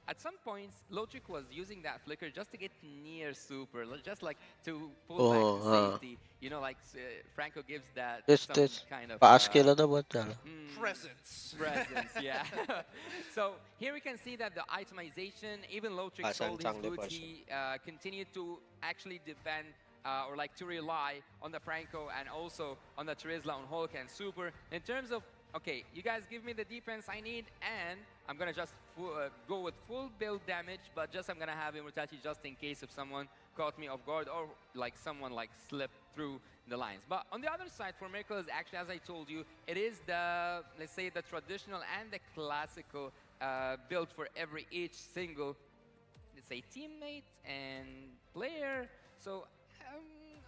[SPEAKER 18] At some points, Logic was using that flicker just to get near Super, just like to pull back to safety. You know, like Franco gives that some kind of
[SPEAKER 4] presence.
[SPEAKER 18] Presence, yeah. So here we can see that the itemization, even Logic sold his booty, continued to actually defend or like to rely on the Franco and also on the Trizla on Hulk and Super. In terms of, okay, you guys give me the defense I need, and I'm gonna just go with full build damage, but just I'm gonna have Immortality just in case if someone caught me off guard or like someone like slipped through the lines. But on the other side, for Miracle is actually, as I told you, it is the, let's say, the traditional and the classical build for each single, let's say, teammate and player. So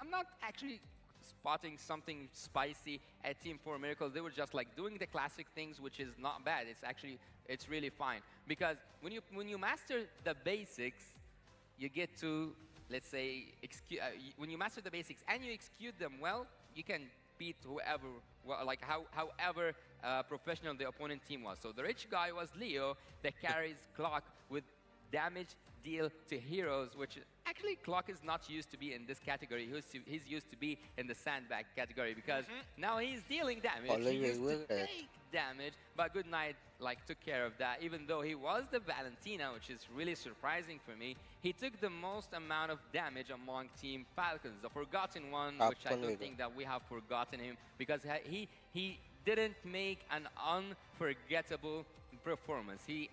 [SPEAKER 18] I'm not actually spotting something spicy at Team 4 Miracle. They were just like doing the classic things, which is not bad. It's actually, it's really fine. Because when you master the basics, you get to, let's say, when you master the basics and you execute them well, you can beat whoever, well, like however professional the opponent team was. So the rich guy was Leo that carries Clock with damage deal to heroes, which actually Clock is not used to be in this category. He's used to be in the sandbag category because now he's dealing damage. He used to take damage, but Good Knight like took care of that. Even though he was the Valentina, which is really surprising for me, he took the most amount of damage among Team Falcons. The Forgotten One, which I don't think that we have forgotten him because he didn't make an unforgettable performance. He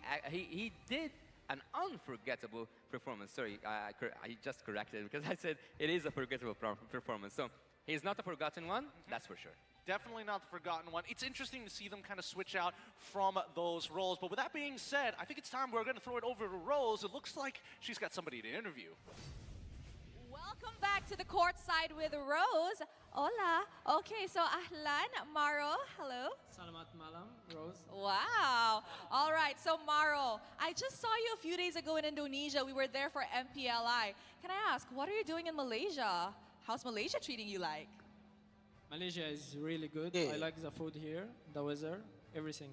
[SPEAKER 18] did an unforgettable performance. Sorry, I just corrected because I said it is a forgettable performance. So he's not a forgotten one, that's for sure.
[SPEAKER 4] Definitely not the forgotten one. It's interesting to see them kind of switch out from those roles. But with that being said, I think it's time we're going to throw it over to Rose. It looks like she's got somebody to interview.
[SPEAKER 22] Welcome back to the court side with Rose. Hola. Okay, so ahlan, Maro. Hello.
[SPEAKER 5] Salamat malam, Rose.
[SPEAKER 22] Wow. All right, so Maro, I just saw you a few days ago in Indonesia. We were there for MPLI. Can I ask, what are you doing in Malaysia? How's Malaysia treating you like?
[SPEAKER 5] Malaysia is really good. I like the food here, the weather, everything.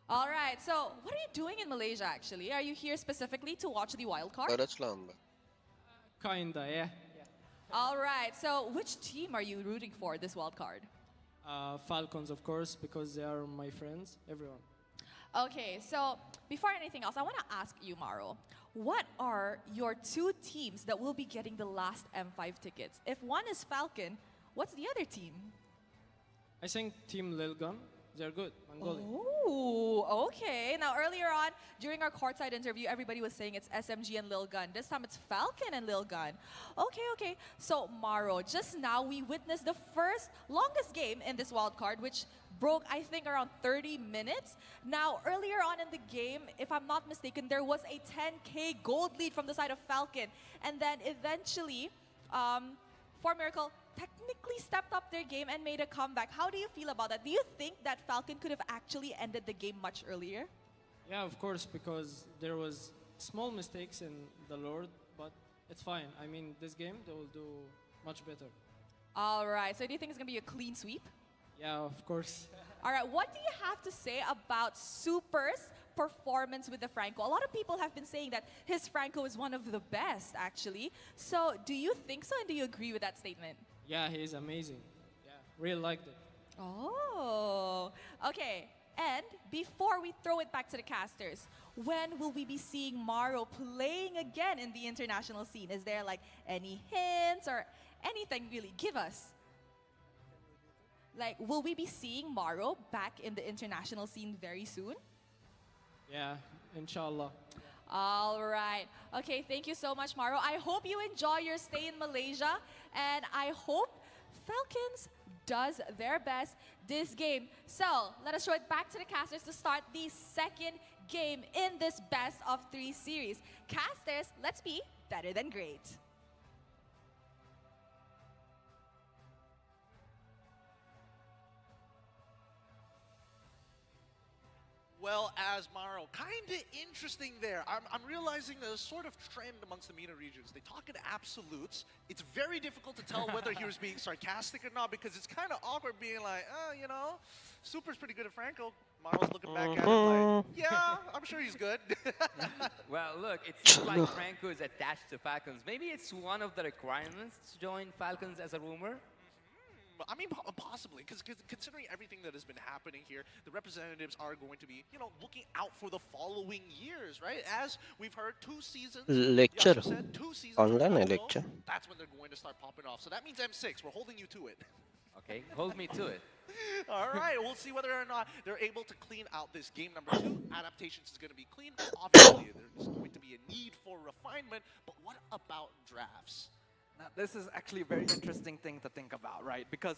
[SPEAKER 22] All right, so what are you doing in Malaysia actually? Are you here specifically to watch the wild card?
[SPEAKER 5] Kinda, yeah.
[SPEAKER 22] All right, so which team are you rooting for this wild card?
[SPEAKER 5] Falcons, of course, because they are my friends, everyone.
[SPEAKER 22] Okay, so before anything else, I want to ask you, Maro, what are your 2 teams that will be getting the last M5 tickets? If one is Falcon, what's the other team?
[SPEAKER 5] I think Team Lilgun, they're good, Mongolia.
[SPEAKER 22] Oh, okay. Now, earlier on, during our courtside interview, everybody was saying it's SMG and Lil Gun. This time, it's Falcon and Lil Gun. Okay. So, Maro, just now, we witnessed the first longest game in this wildcard, which broke, I think, around 30 minutes. Now, earlier on in the game, if I'm not mistaken, there was a 10K gold lead from the side of Falcon. And then, eventually, For Miracle technically stepped up their game and made a comeback. How do you feel about that? Do you think that Falcon could have actually ended the game much earlier?
[SPEAKER 5] Yeah, of course, because there was small mistakes in the Lord, but it's fine. I mean, this game, they will do much better.
[SPEAKER 22] All right, so do you think it's going to be a clean sweep?
[SPEAKER 5] Yeah, of course.
[SPEAKER 22] All right, what do you have to say about Super's performance with the Franco? A lot of people have been saying that his Franco is one of the best, actually. So do you think so, and do you agree with that statement?
[SPEAKER 5] Yeah, he is amazing. Yeah, really liked it.
[SPEAKER 22] Oh, okay. And before we throw it back to the casters, when will we be seeing Maro playing again in the international scene? Is there like any hints or anything really? Give us. Like, will we be seeing Maro back in the international scene very soon?
[SPEAKER 5] Yeah, inshallah.
[SPEAKER 22] All right. Okay, thank you so much, Maro. I hope you enjoy your stay in Malaysia, and I hope Falcons does their best this game. So, let us throw it back to the casters to start the second game in this best of 3 series. Casters, let's be better than great.
[SPEAKER 4] well as Maro. Kind of interesting there. I'm realizing there's a sort of trend amongst the MENA regions. They talk in absolutes. It's very difficult to tell whether he was being sarcastic or not because it's kind of awkward being like, oh, you know, Super's pretty good at Franco. Maro's looking back at him like, yeah, I'm sure he's good.
[SPEAKER 12] Well, look, it seems like Franco is attached to Falcons. Maybe it's one of the requirements to join Falcons as a rumor.
[SPEAKER 4] I mean, possibly, because considering everything that has been happening here, the representatives are going to be, you know, looking out for the following years, right? As we've heard, 2 seasons.
[SPEAKER 20] Lecture.
[SPEAKER 4] Yasu said 2 seasons.
[SPEAKER 20] Online lecture.
[SPEAKER 4] That's when they're going to start popping off. So that means M6. We're holding you to it.
[SPEAKER 12] Okay, hold me to it.
[SPEAKER 4] All right, we'll see whether or not they're able to clean out this game number 2. Adaptations is going to be clean. Obviously, there's going to be a need for refinement. But what about drafts?
[SPEAKER 10] Now, this is actually a very interesting thing to think about, right? Because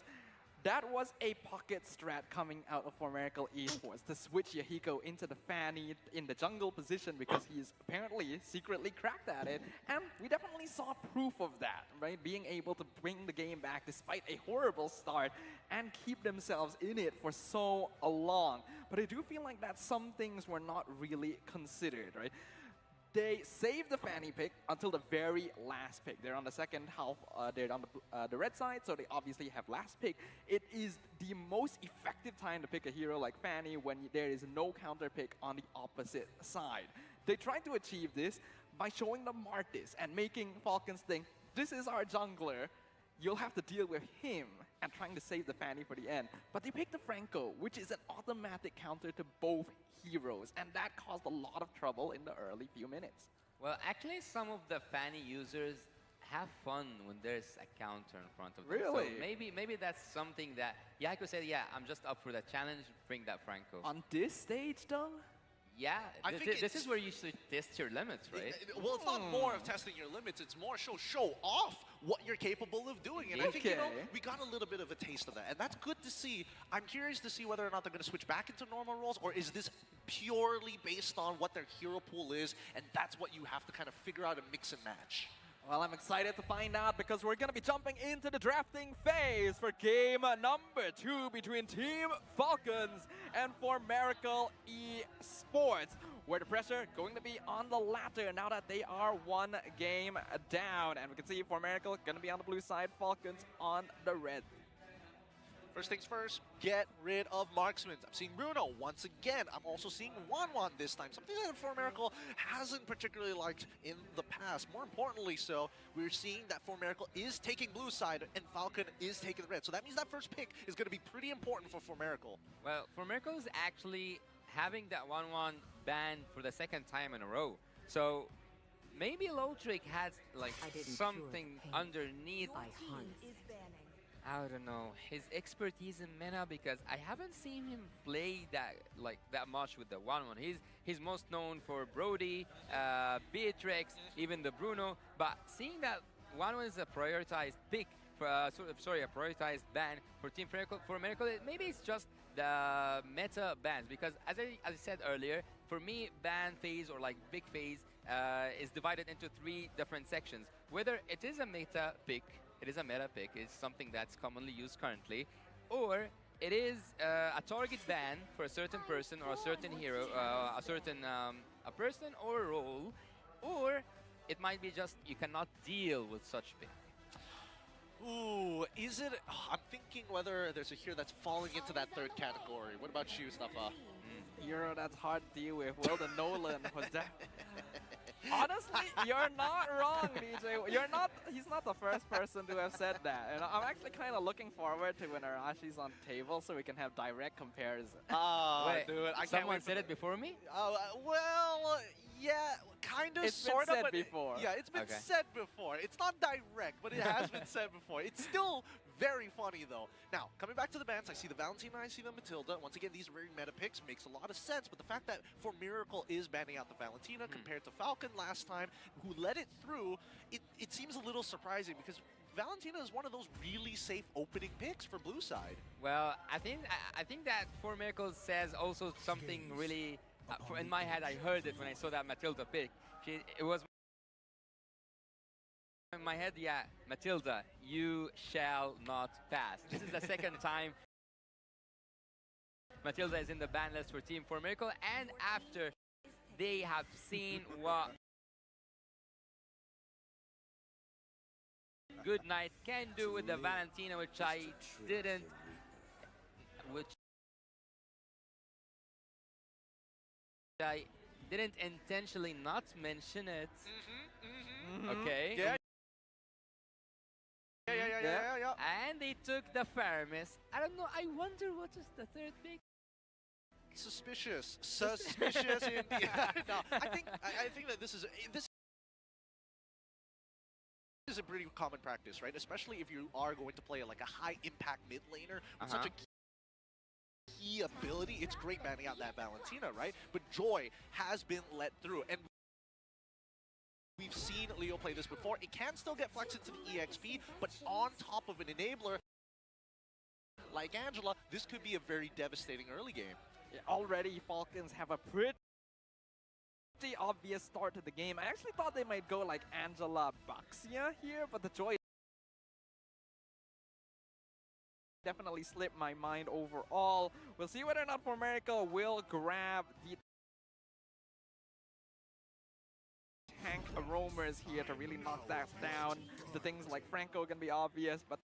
[SPEAKER 10] that was a pocket strat coming out of Formerical Esports to switch Yahiko into the Fanny in the jungle position because he's apparently secretly cracked at it. And we definitely saw proof of that, right? Being able to bring the game back despite a horrible start and keep themselves in it for so long. But I do feel like that some things were not really considered, right? They saved the Fanny pick until the very last pick. They're on the second half. They're on the red side, so they obviously have last pick. It is the most effective time to pick a hero like Fanny when there is no counter pick on the opposite side. They tried to achieve this by showing the Martis and making Falcons think, this is our jungler. You'll have to deal with him and trying to save the Fanny for the end. But they picked the Franco, which is an automatic counter to both heroes, and that caused a lot of trouble in the early few minutes.
[SPEAKER 12] Well, actually, some of the Fanny users have fun when there's a counter in front of them.
[SPEAKER 10] Really?
[SPEAKER 12] So maybe that's something that Yahiko said, yeah, I'm just up for the challenge, bring that Franco.
[SPEAKER 10] On this stage, though?
[SPEAKER 12] Yeah,
[SPEAKER 4] I think
[SPEAKER 12] this is where you should test your limits, right?
[SPEAKER 4] Well, it's not more of testing your limits. It's more show off what you're capable of doing. And I think, you know, we got a little bit of a taste of that. And that's good to see. I'm curious to see whether or not they're going to switch back into normal roles, or is this purely based on what their hero pool is, and that's what you have to kind of figure out and mix and match.
[SPEAKER 10] Well, I'm excited to find out because we're going to be jumping into the drafting phase for game number 2 between Team Falcons and Formerical Esports, where the pressure going to be on the latter now that they are 1 game down. And we can see Formerical going to be on the blue side, Falcons on the red.
[SPEAKER 4] First things first, get rid of marksmen. I'm seeing Bruno once again. I'm also seeing Wanwan this time, something that Formerical hasn't particularly liked in the past. More importantly so, we're seeing that Formerical is taking blue side and Falcon is taking the red. So that means that first pick is going to be pretty important for Formerical.
[SPEAKER 12] Well, Formerical is actually having that 1-1 ban for the 2nd time in a row. So maybe Lotrick has like something underneath. I don't know, his expertise in meta, because I haven't seen him play that much with the 1-1. He's most known for Brody, Beatrix, even the Bruno. But seeing that 1-1 is a prioritized pick, for, a prioritized ban for Team Formerical, maybe it's just the meta bans. Because as I said earlier, for me, ban phase or like big phase is divided into 3 different sections. Whether it is a meta pick, it's something that's commonly used currently, or it is a target ban for a certain person or a certain hero, a person or a role, or it might be just you cannot deal with such pick.
[SPEAKER 4] Ooh, is it? I'm thinking whether there's a hero that's falling into that 3rd category. What about you, Staffa?
[SPEAKER 10] Hero that's hard to deal with. Well, the Nolan was that. Honestly, you're not wrong, DJ. He's not the first person to have said that. And I'm actually kind of looking forward to when Arashi's on table so we can have direct comparison.
[SPEAKER 12] Wait,
[SPEAKER 4] dude, I
[SPEAKER 12] someone said it before me?
[SPEAKER 4] Well, yeah, kind of, sort of.
[SPEAKER 10] It's been said before.
[SPEAKER 4] Yeah, it's been said before. It's not direct, but it has been said before. It's still very funny, though. Now, coming back to the bans, I see the Valentina, I see the Matilda. Once again, these are very meta picks. Makes a lot of sense. But the fact that Formerical is banning out the Valentina compared to Falcon last time, who let it through, it seems a little surprising because Valentina is one of those really safe opening picks for blue side.
[SPEAKER 12] Well, I think that Formerical says also something really. In my head, I heard it when I saw that Matilda pick. It was in my head, yeah, Matilda, you shall not pass. This is the 2nd time Matilda is in the ban list for Team 4Miracle, and after they have seen what Good Night can do with the Valentina, which I didn't intentionally not mention it. Okay.
[SPEAKER 4] Yeah. Yeah.
[SPEAKER 12] And they took the Faramis. I don't know. I wonder what is the third pick.
[SPEAKER 4] Suspicious indeed. No, I think that this is a pretty common practice, right? Especially if you are going to play like a high impact mid laner with such a key ability. It's great banning out that Valentina, right? But Joy has been let through, and we've seen Leo play this before. It can still get flexed into the EXP, but on top of an enabler like Angela, this could be a very devastating early game.
[SPEAKER 10] Yeah, already Falcons have a pretty obvious start to the game. I actually thought they might go like Angela Baxia here, but the Joy definitely slipped my mind overall. We'll see whether or not 4Miracle will grab the tank roamers here to really knock that down. The things like Franco can be obvious, but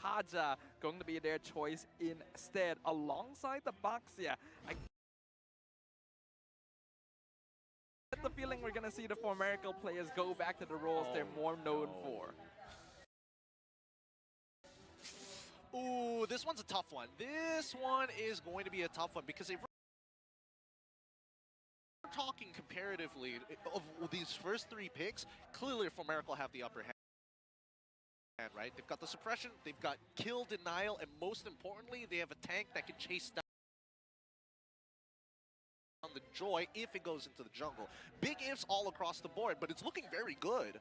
[SPEAKER 10] Kaja going to be their choice instead, alongside the Baxia. I get the feeling we're going to see the 4Miracle players go back to the roles they're more known for.
[SPEAKER 4] Ooh, this one's a tough one. This one is going to be a tough one because if we're talking comparatively of these first three picks, clearly 4Miracle have the upper hand. Right? They've got the suppression, they've got kill denial, and most importantly, they have a tank that can chase down the Joy if it goes into the jungle. Big ifs all across the board, but it's looking very good.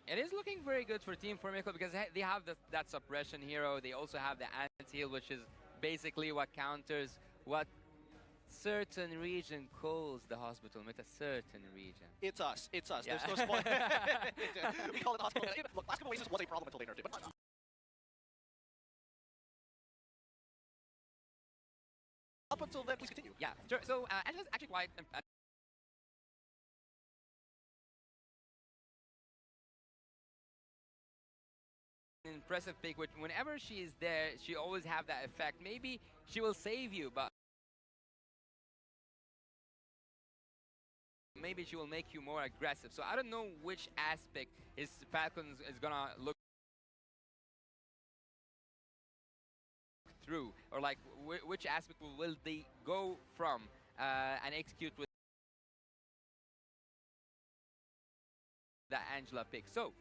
[SPEAKER 12] It is looking very good for Team 4Miracle because they have that suppression hero. They also have the anti-heal, which is basically what counters what certain region calls the hospital with a certain region.
[SPEAKER 4] It's us. It's us.
[SPEAKER 12] Yeah.
[SPEAKER 4] There's no spoil. We call it the hospital. Look, last couple Oasis was a problem until they nerfed it. But up until then, please continue.
[SPEAKER 12] Yeah. Sure. So Angela's actually quite an impressive pick. Which whenever she is there, she always have that effect. Maybe she will save you, but maybe she will make you more aggressive. So I don't know which aspect Falcons is gonna look through, or like which aspect will they go from and execute with the Angela pick. So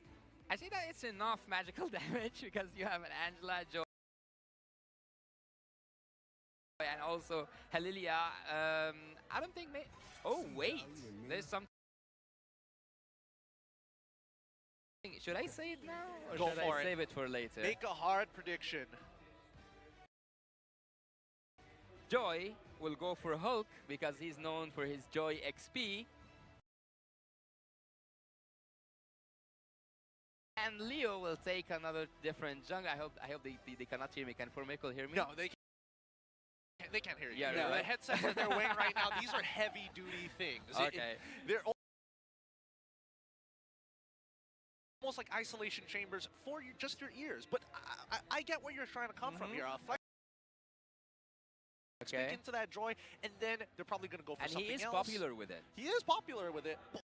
[SPEAKER 12] I say that it's enough magical damage because you have an Angela, Joy, and also Helilia. I don't think. Oh wait, there's something. Should I say it now, or
[SPEAKER 4] Go
[SPEAKER 12] should
[SPEAKER 4] for
[SPEAKER 12] I
[SPEAKER 4] it.
[SPEAKER 12] save it for later?
[SPEAKER 4] Make a hard prediction.
[SPEAKER 12] Joy will go for Hulk because he's known for his Joy XP. And Leo will take another different jungle. I hope they cannot hear me. Can 4Miracle hear me?
[SPEAKER 4] No, they can't hear you.
[SPEAKER 12] Yeah,
[SPEAKER 4] The
[SPEAKER 12] right.
[SPEAKER 4] headsets that they're wearing right now, these are heavy-duty things.
[SPEAKER 12] Okay.
[SPEAKER 4] They're almost like isolation chambers for just your ears. But I get where you're trying to come from here. Speak into that Joy, and then they're probably going to go for something else.
[SPEAKER 12] And he is popular with it.
[SPEAKER 4] He is popular with it. But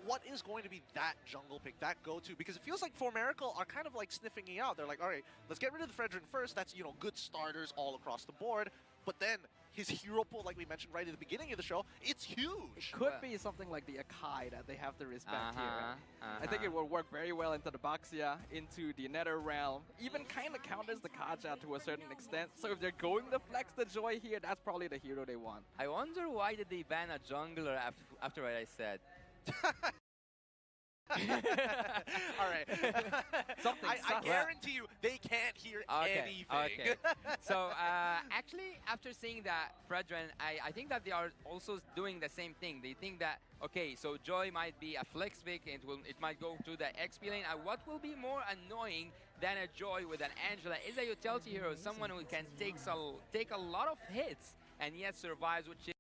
[SPEAKER 4] what is going to be that jungle pick, that go-to? Because it feels like 4Miracle are kind of like sniffing me out. They're like, all right, let's get rid of the Fredrin first. That's, you know, good starters all across the board. But then his hero pool, like we mentioned right at the beginning of the show, it's huge.
[SPEAKER 10] Could be something like the Akai that they have to respect here. I think it will work very well into the Baxia, into the Nether Realm. Even kind of counters the Kaja to a certain extent. So if they're going to flex the Joy here, that's probably the hero they want.
[SPEAKER 12] I wonder why did they ban a jungler after what I said.
[SPEAKER 4] All right. I guarantee you, they can't hear anything.
[SPEAKER 12] Okay. So actually, after seeing that, Fredren, I think that they are also doing the same thing. They think that okay, so Joy might be a flex pick, and it might go to the XP lane. What will be more annoying than a Joy with an Angela is a utility hero, someone who can take a lot of hits and yet survives, which is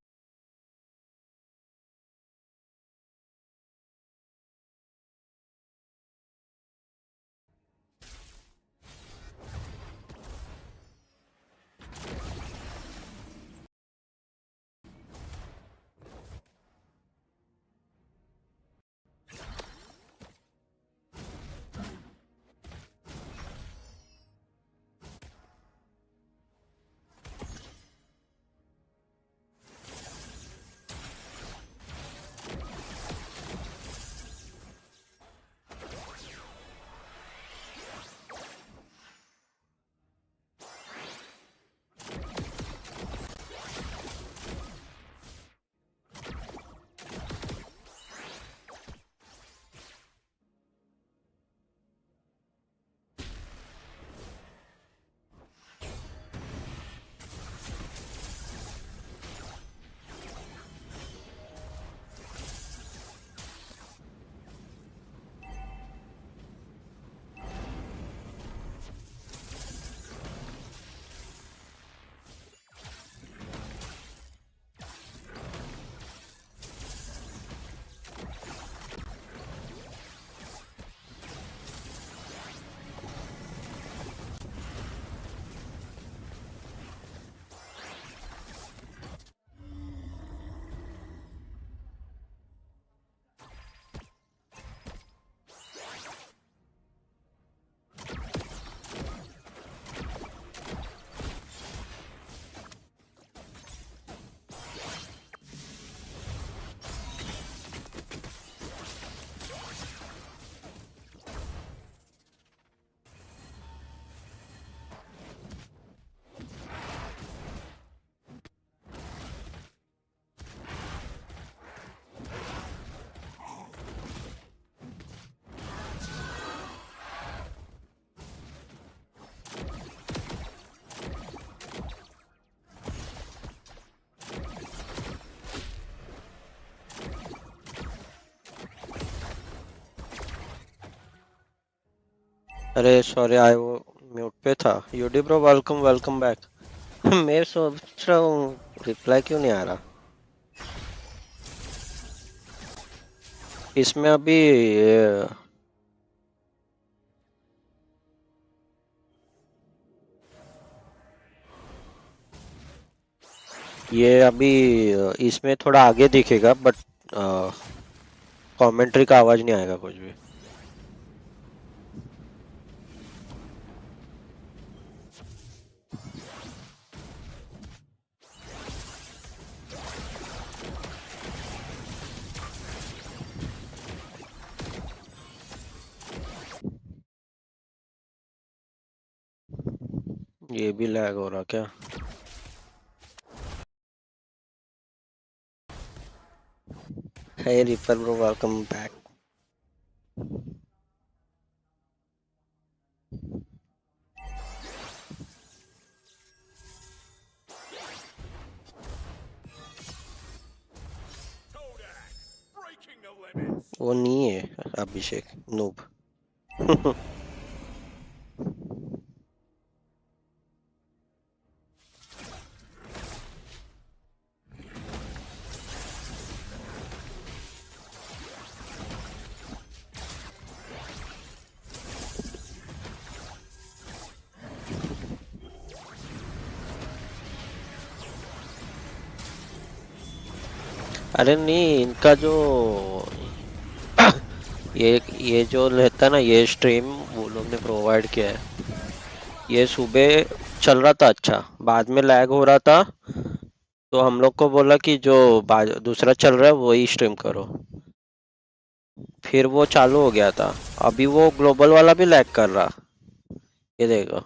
[SPEAKER 20] अरे sorry I वो mute पे था। UD bro welcome back. मैं सोच रहा हूँ reply क्यों नहीं आ रहा इसमें अभी। ये अभी इसमें थोड़ा आगे दिखेगा बट कमेंट्री का आवाज नहीं आएगा कुछ भी। ये भी लैग हो रहा क्या? Hey Reaper bro, welcome back. वो नहीं है अभिषेक नूब। अरे नहीं इनका जो ये जो रहता है ना ये स्ट्रीम वो लोग ने प्रोवाइड किया है। ये सुबह चल रहा था अच्छा, बाद में लैग हो रहा था तो हम लोग को बोला कि जो दूसरा चल रहा है वही स्ट्रीम करो, फिर वो चालू हो गया था। अभी वो ग्लोबल वाला भी लैग कर रहा, ये देखो।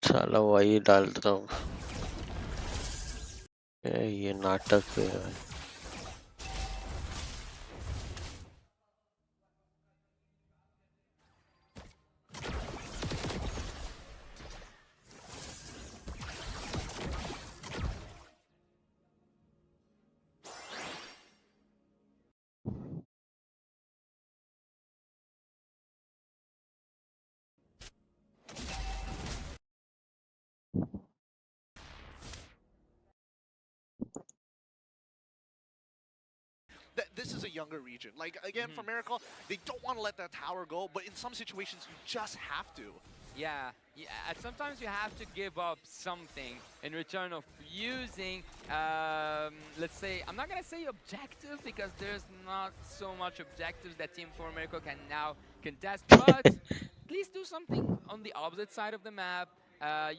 [SPEAKER 20] साला वही डालता हूँ। ये नाटक है।
[SPEAKER 4] This is a younger region. Like, again, for Miracle, they don't want to let that tower go, but in some situations, you just have to.
[SPEAKER 12] Yeah, sometimes you have to give up something in return of using, let's say, I'm not going to say objective because there's not so much objectives that Team 4 Miracle can now contest, but please do something on the opposite side of the map.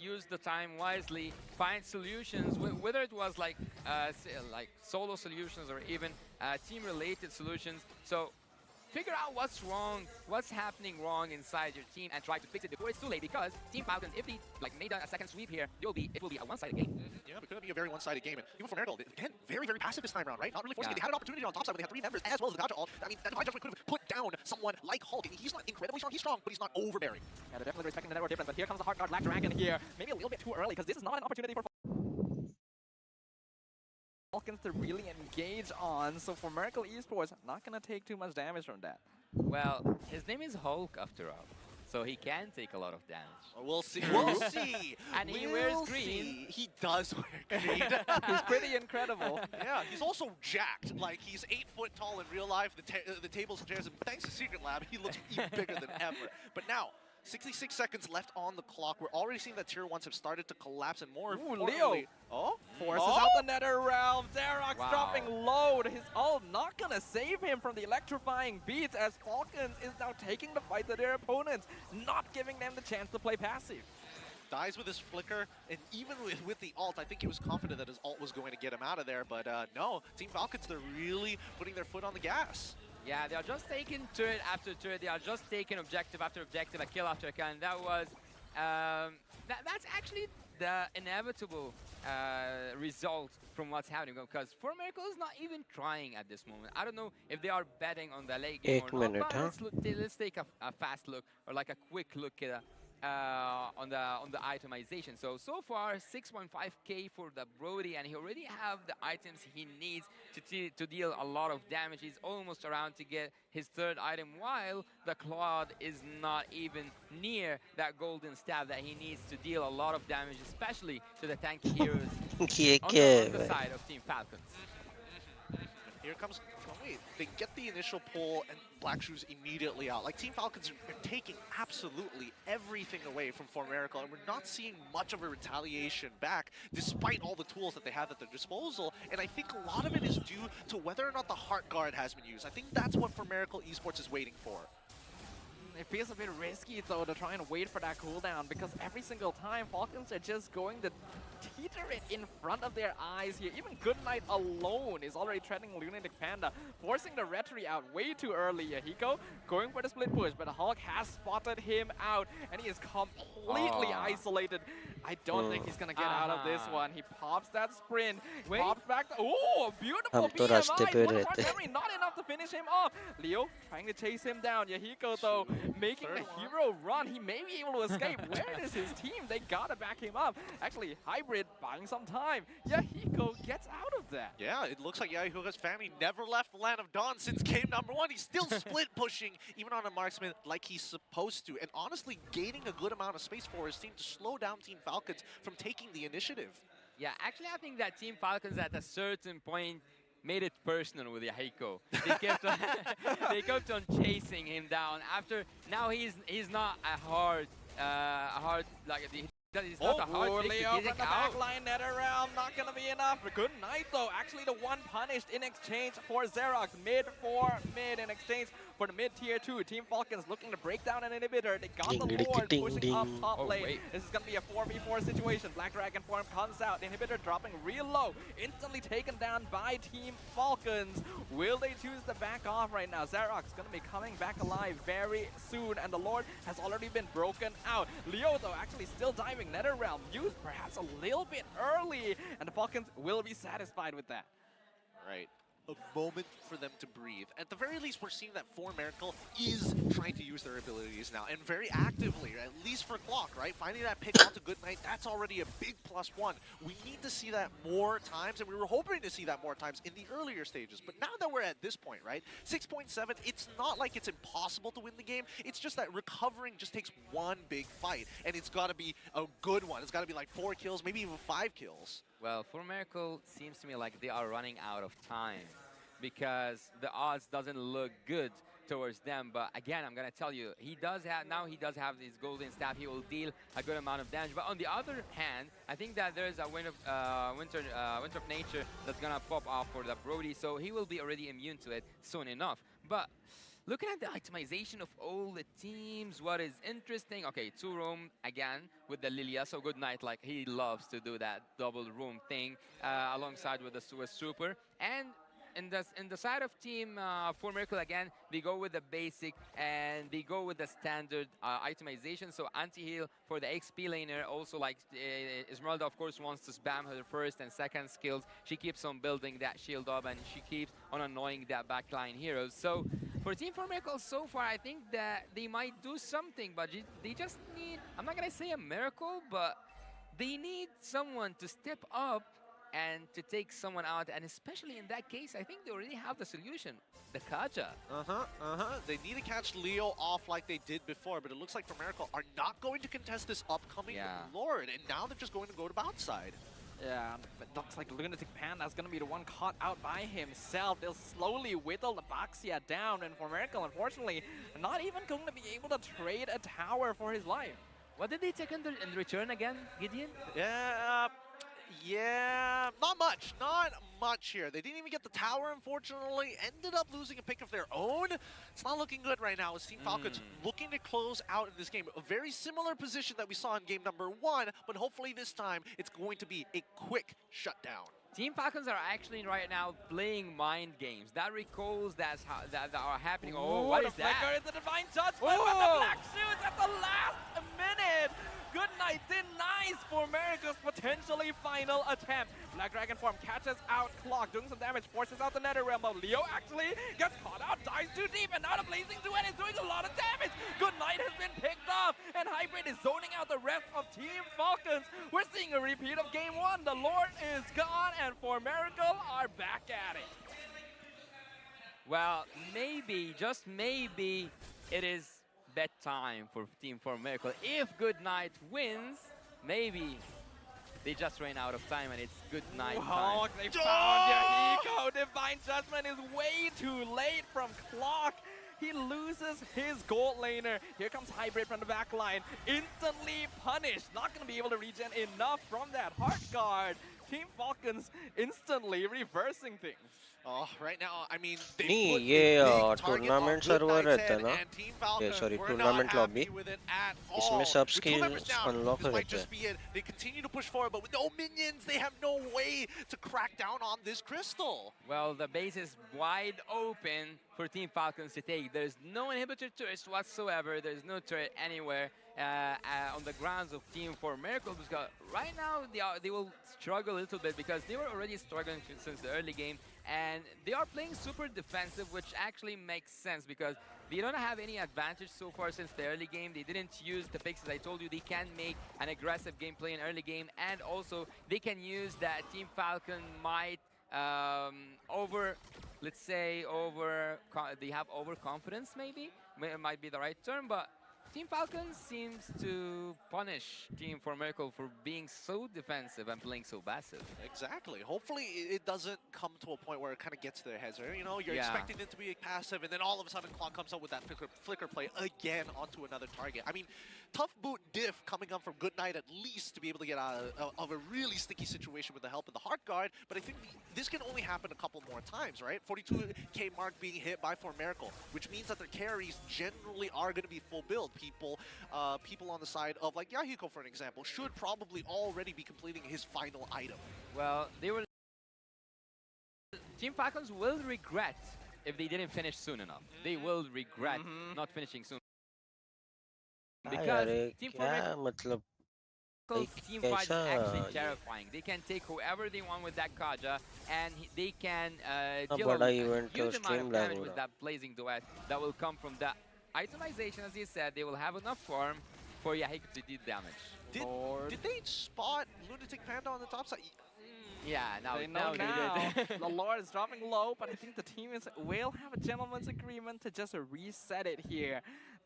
[SPEAKER 12] Use the time wisely, find solutions, whether it was like solo solutions or even team-related solutions. So figure out what's wrong, what's happening wrong inside your team, and try to fix it before it's too late. Because Team Falcons, if they made a second sweep here, it will be a one-sided game.
[SPEAKER 4] Yeah, it could be a very one-sided game. And even for Miracle, again, very, very passive this time around, right? Not really forcing it. They had an opportunity on top side when they had 3 members as well as the Gotcha ult. I mean, that Divine Judgment could have put down someone like Hulk. I mean, he's not incredibly strong. He's strong, but he's not overbearing.
[SPEAKER 10] Yeah, they're definitely respecting the network difference. But here comes the Hard Guard Black Dragon here. Maybe a little bit too early because this is not an opportunity for Falcons to really engage on. So for Miracle Esports, not going to take too much damage from that.
[SPEAKER 12] Well, his name is Hulk after all, so he can take a lot of damage.
[SPEAKER 4] We'll see. We'll see.
[SPEAKER 12] And he wears green.
[SPEAKER 4] He does wear green.
[SPEAKER 10] He's pretty incredible.
[SPEAKER 4] Yeah, he's also jacked. Like, he's 8 foot tall in real life. The tables and chairs, and thanks to Secret Lab, he looks even bigger than ever. But now, 66 seconds left on the clock. We're already seeing that tier 1s have started to collapse, and more
[SPEAKER 10] Leo forces out the Nether Realm. Xerox dropping load. His ult not gonna save him from the electrifying beats as Falcons is now taking the fight to their opponents, not giving them the chance to play passive.
[SPEAKER 4] Dies with his flicker, and even with the ult, I think he was confident that his ult was going to get him out of there, but no, Team Falcons, they're really putting their foot on the gas.
[SPEAKER 12] Yeah, they are just taking turret after turret. They are just taking objective after objective, a kill after a kill, and that was that's actually the inevitable result from what's happening. Because 4 Miracle is not even trying at this moment. I don't know if they are betting on the late game or not. But let's take a fast look or like a quick look on the itemization. So far 6.5k for the Brody, and he already have the items he needs to deal a lot of damage. He's almost around to get his 3rd item, while the Claude is not even near that golden staff that he needs to deal a lot of damage, especially to the tanky heroes on the side of Team Falcons.
[SPEAKER 4] Here comes wait, they get the initial pull and Black Shoes immediately out. Like, Team Falcons are taking absolutely everything away from 4 Miracle, and we're not seeing much of a retaliation back, despite all the tools that they have at their disposal. And I think a lot of it is due to whether or not the Heart Guard has been used. I think that's what 4 Miracle Esports is waiting for.
[SPEAKER 10] It feels a bit risky, though, to try and wait for that cooldown, because every single time Falcons are just going to teeter it in front of their eyes here. Even Goodnight alone is already threatening Lunatic Panda, forcing the Retry out way too early. Yahiko going for the split push, but Hulk has spotted him out, and he is completely isolated. I don't think he's going to get out of this one. He pops that sprint, pops back. Oh, beautiful BMI! Not enough to finish him off. Leo trying to chase him down. Yahiko, though, making the hero run. He may be able to escape. Where is his team? They gotta back him up. Actually, Hybrid buying some time. Yahiko gets out of that.
[SPEAKER 4] Yeah, it looks like Yahiko's family never left the Land of Dawn since game number 1. He's still split pushing, even on a marksman like he's supposed to. And honestly, gaining a good amount of space for his team to slow down Team Falcons from taking the initiative.
[SPEAKER 12] Yeah, actually, I think that Team Falcons at a certain point made it personal with Yahiko. They kept on chasing him down. Now he's not a hard like he's not a hard thing
[SPEAKER 10] Leo
[SPEAKER 12] to
[SPEAKER 10] from
[SPEAKER 12] get
[SPEAKER 10] the
[SPEAKER 12] out.
[SPEAKER 10] backline, Nether Realm, not gonna be enough. Good night though, actually the one punished in exchange for Xerox. Mid for mid in exchange for the mid-tier 2. Team Falcons looking to break down an inhibitor. They got the Lord pushing up top lane. This is going to be a 4v4 situation. Black Dragon form comes out. Inhibitor dropping real low. Instantly taken down by Team Falcons. Will they choose to back off right now? Zarok's going to be coming back alive very soon, and the Lord has already been broken out. Leo, though, actually still diving NetherRealm. Used perhaps a little bit early, and the Falcons will be satisfied with that.
[SPEAKER 4] Right. A moment for them to breathe. At the very least, we're seeing that Miracle is trying to use their abilities now, and very actively, at least for Clock, right? Finding that pick out to Goodnight, that's already a big +1. We need to see that more times, and we were hoping to see that more times in the earlier stages. But now that we're at this point, right? 6.7, it's not like it's impossible to win the game. It's just that recovering just takes one big fight, and it's got to be a good one. It's got to be like 4 kills, maybe even 5 kills.
[SPEAKER 12] Well, for Miracle, it seems to me like they are running out of time because the odds doesn't look good towards them. But again, I'm gonna tell you, he does have his golden staff. He will deal a good amount of damage. But on the other hand, I think that there's a winter of nature that's gonna pop off for the Brody, so he will be already immune to it soon enough. But looking at the itemization of all the teams, what is interesting, okay, 2 roam again with the Lilia, so Goodnight, like he loves to do that double room thing alongside with the Swiss Trooper. And in the side of Team Miracle again, they go with the basic and they go with the standard itemization. So anti-heal for the XP laner, also like Esmeralda of course wants to spam her first and second skills. She keeps on building that shield up and she keeps on annoying that backline heroes. So for Team Miracle so far, I think that they might do something, but they just need, I'm not gonna say a miracle, but they need someone to step up and to take someone out, and especially in that case, I think they already have the solution, the Kaja.
[SPEAKER 4] They need to catch Leo off like they did before, but it looks like Miracle are not going to contest this upcoming Lord, and now they're just going to go to bounce side.
[SPEAKER 10] Yeah, but looks like Lunatic Panda's gonna be the one caught out by himself. They'll slowly whittle the Baxia down, and Miracle, unfortunately, not even going to be able to trade a tower for his life.
[SPEAKER 12] What did they take in return again, Gideon?
[SPEAKER 4] Yeah, not much here. They didn't even get the tower, unfortunately. Ended up losing a pick of their own. It's not looking good right now as Team Falcons looking to close out in this game. A very similar position that we saw in game number 1, but hopefully this time it's going to be a quick shutdown.
[SPEAKER 12] Team Falcons are actually right now playing mind games. That recalls that are happening. Oh, what is that?
[SPEAKER 10] It's a divine judgment with the black shoes at the last minute. Goodnight denies Miracle's potentially final attempt. Black Dragon form catches out Clock, doing some damage, forces out the NetherRealm, but Leo actually gets caught out, dives too deep, and now the Blazing Duet is doing a lot of damage. Goodnight has been picked off, and Hybrid is zoning out the rest of Team Falcons. We're seeing a repeat of game 1. The Lord is gone, and Miracle are back at it.
[SPEAKER 12] Well, maybe, just maybe, it is bedtime for Team Miracle. If Goodnight wins, maybe they just ran out of time and it's Goodnight time.
[SPEAKER 10] They found Yahiko. Divine Judgment is way too late from Clock. He loses his gold laner. Here comes Hybrid from the back line. Instantly punished. Not going to be able to regen enough from that Heart Guard. Team Falcons instantly reversing things.
[SPEAKER 4] Right now, I mean,
[SPEAKER 20] ये tournament server रहता है ना, ये sorry tournament lobby, इसमें सब skills unlock रहते हैं.
[SPEAKER 4] They continue to push forward, but with no minions, they have no way to crack down on this crystal.
[SPEAKER 12] Well, the base is wide open for Team Falcons to take. There's no inhibitor turret whatsoever. There's no turret anywhere on the grounds of Team Miracle. Because right now they will struggle a little bit because they were already struggling since the early game. And they are playing super defensive, which actually makes sense because they don't have any advantage so far since the early game. They didn't use the picks. As I told you, they can make an aggressive gameplay in early game, and also they can use that Team Falcon might they have overconfidence maybe. It might be the right term, but Team Falcons seems to punish Team Formerical for being so defensive and playing so passive.
[SPEAKER 4] Exactly. Hopefully it doesn't come to a point where it kind of gets to their heads. Right? You know, you're expecting them to be passive, and then all of a sudden Clock comes up with that flicker play again onto another target. I mean, tough boot diff coming up from Goodnight at least to be able to get out of a really sticky situation with the help of the Heart Guard, but I think this can only happen a couple more times, right? 42k mark being hit by Formerical, which means that their carries generally are going to be full build. People on the side of like Yahiko, for an example, should probably already be completing his final item.
[SPEAKER 12] Well, Team Falcons will regret if they didn't finish soon enough. They will regret not finishing soon. Because Team Formerical team fight is actually terrifying. They can take whoever they want with that Kaja, and they can deal a huge amount of damage with that Blazing Duet that will come from the itemization. As you said, they will have enough farm for Yahiko to do damage.
[SPEAKER 4] Did they spot Lunatic Panda on the top side?
[SPEAKER 12] Yeah, now
[SPEAKER 10] they know
[SPEAKER 12] now.
[SPEAKER 10] The Lord is dropping low, but I think the team will have a gentleman's agreement to just reset it here.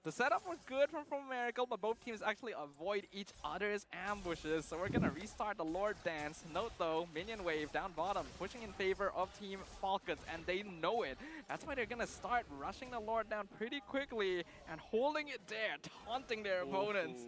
[SPEAKER 10] The setup was good from Formerical, but both teams actually avoid each other's ambushes. So we're going to restart the Lord Dance. Note though, minion wave down bottom, pushing in favor of Team Falcons, and they know it. That's why they're going to start rushing the Lord down pretty quickly and holding it there, taunting their opponents.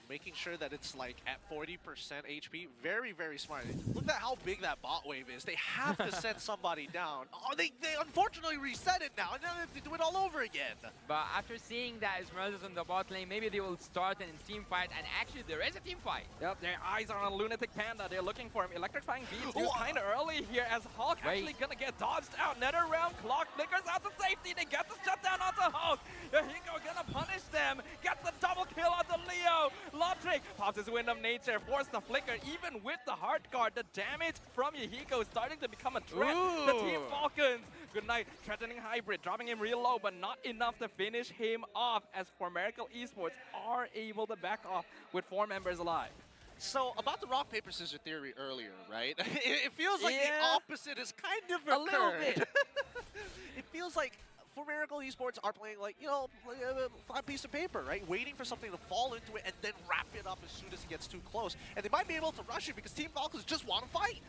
[SPEAKER 4] Making sure that it's like at 40% HP. Very, very smart. Look at how big that bot wave is. They have to send somebody down. Oh, they unfortunately reset it now, and now they have to do it all over again.
[SPEAKER 12] But after seeing that Esmeralda's on the bot lane, maybe they will start a team fight, and actually there is a team fight.
[SPEAKER 10] Yep, their eyes are on Lunatic Panda. They're looking for him. Electrifying beats kind of early here as Hulk actually gonna get dodged out. Nether Realm Clock flickers out to safety. They get the shutdown onto Hulk. Yahiko gonna punish them. Get the double kill onto Leo. Lotrick pops his Wind of Nature, force the flicker. Even with the Heart Guard, the damage from Yahiko is starting to become a threat. The Team Falcons. Goodnight, threatening hybrid, dropping him real low, but not enough to finish him off as Formerical Esports are able to back off with 4 members alive.
[SPEAKER 4] So, about the rock, paper, scissors theory earlier, right? It feels like the opposite is kind of occurred.
[SPEAKER 10] A little bit.
[SPEAKER 4] It feels like Formerical Esports are playing like, you know, a flat piece of paper, right? Waiting for something to fall into it and then wrap it up as soon as it gets too close. And they might be able to rush it because Team Falcons just want to fight.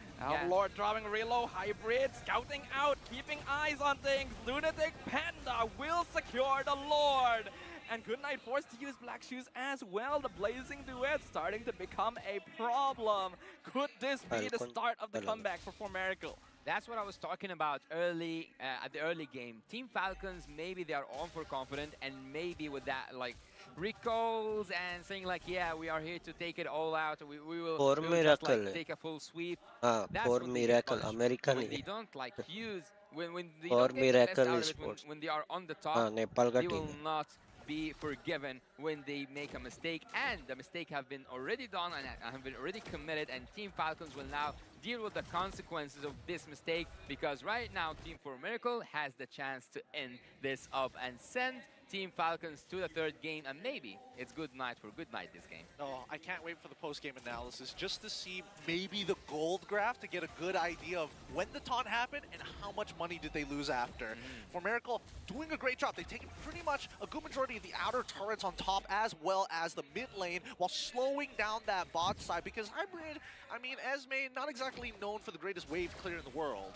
[SPEAKER 10] Lord dropping real low, hybrid, scouting out, keeping eyes on things. Lunatic Panda will secure the Lord. And Goodnight forced to use Black Shoes as well. The Blazing Duet starting to become a problem. Could this be the start of the comeback for Formerical?
[SPEAKER 12] That's what I was talking about early at the early game. Team Falcons, maybe they are overconfident, and maybe with that like recalls and saying like, yeah, we are here to take it all out. We will just, like, take a full sweep.
[SPEAKER 20] For Miracle, American.
[SPEAKER 12] When they don't like use when they
[SPEAKER 20] For
[SPEAKER 12] don't get the best
[SPEAKER 20] Miracle
[SPEAKER 12] out of it,
[SPEAKER 20] Esports.
[SPEAKER 12] when they are on the top,
[SPEAKER 20] Nepal
[SPEAKER 12] they will not be forgiven when they make a mistake, and the mistake have been already done and have been already committed, and Team Falcons will now deal with the consequences of this mistake, because right now Team Formerical has the chance to end this up and send Team Falcons to the 3rd game, and maybe it's good night for Goodnight this game.
[SPEAKER 4] Oh, I can't wait for the post-game analysis just to see maybe the gold graph to get a good idea of when the taunt happened and how much money did they lose after. Formerical doing a great job. They've taken pretty much a good majority of the outer turrets on top as well as the mid lane while slowing down that bot side, because Hybrid, I mean, Esme, not exactly known for the greatest wave clear in the world.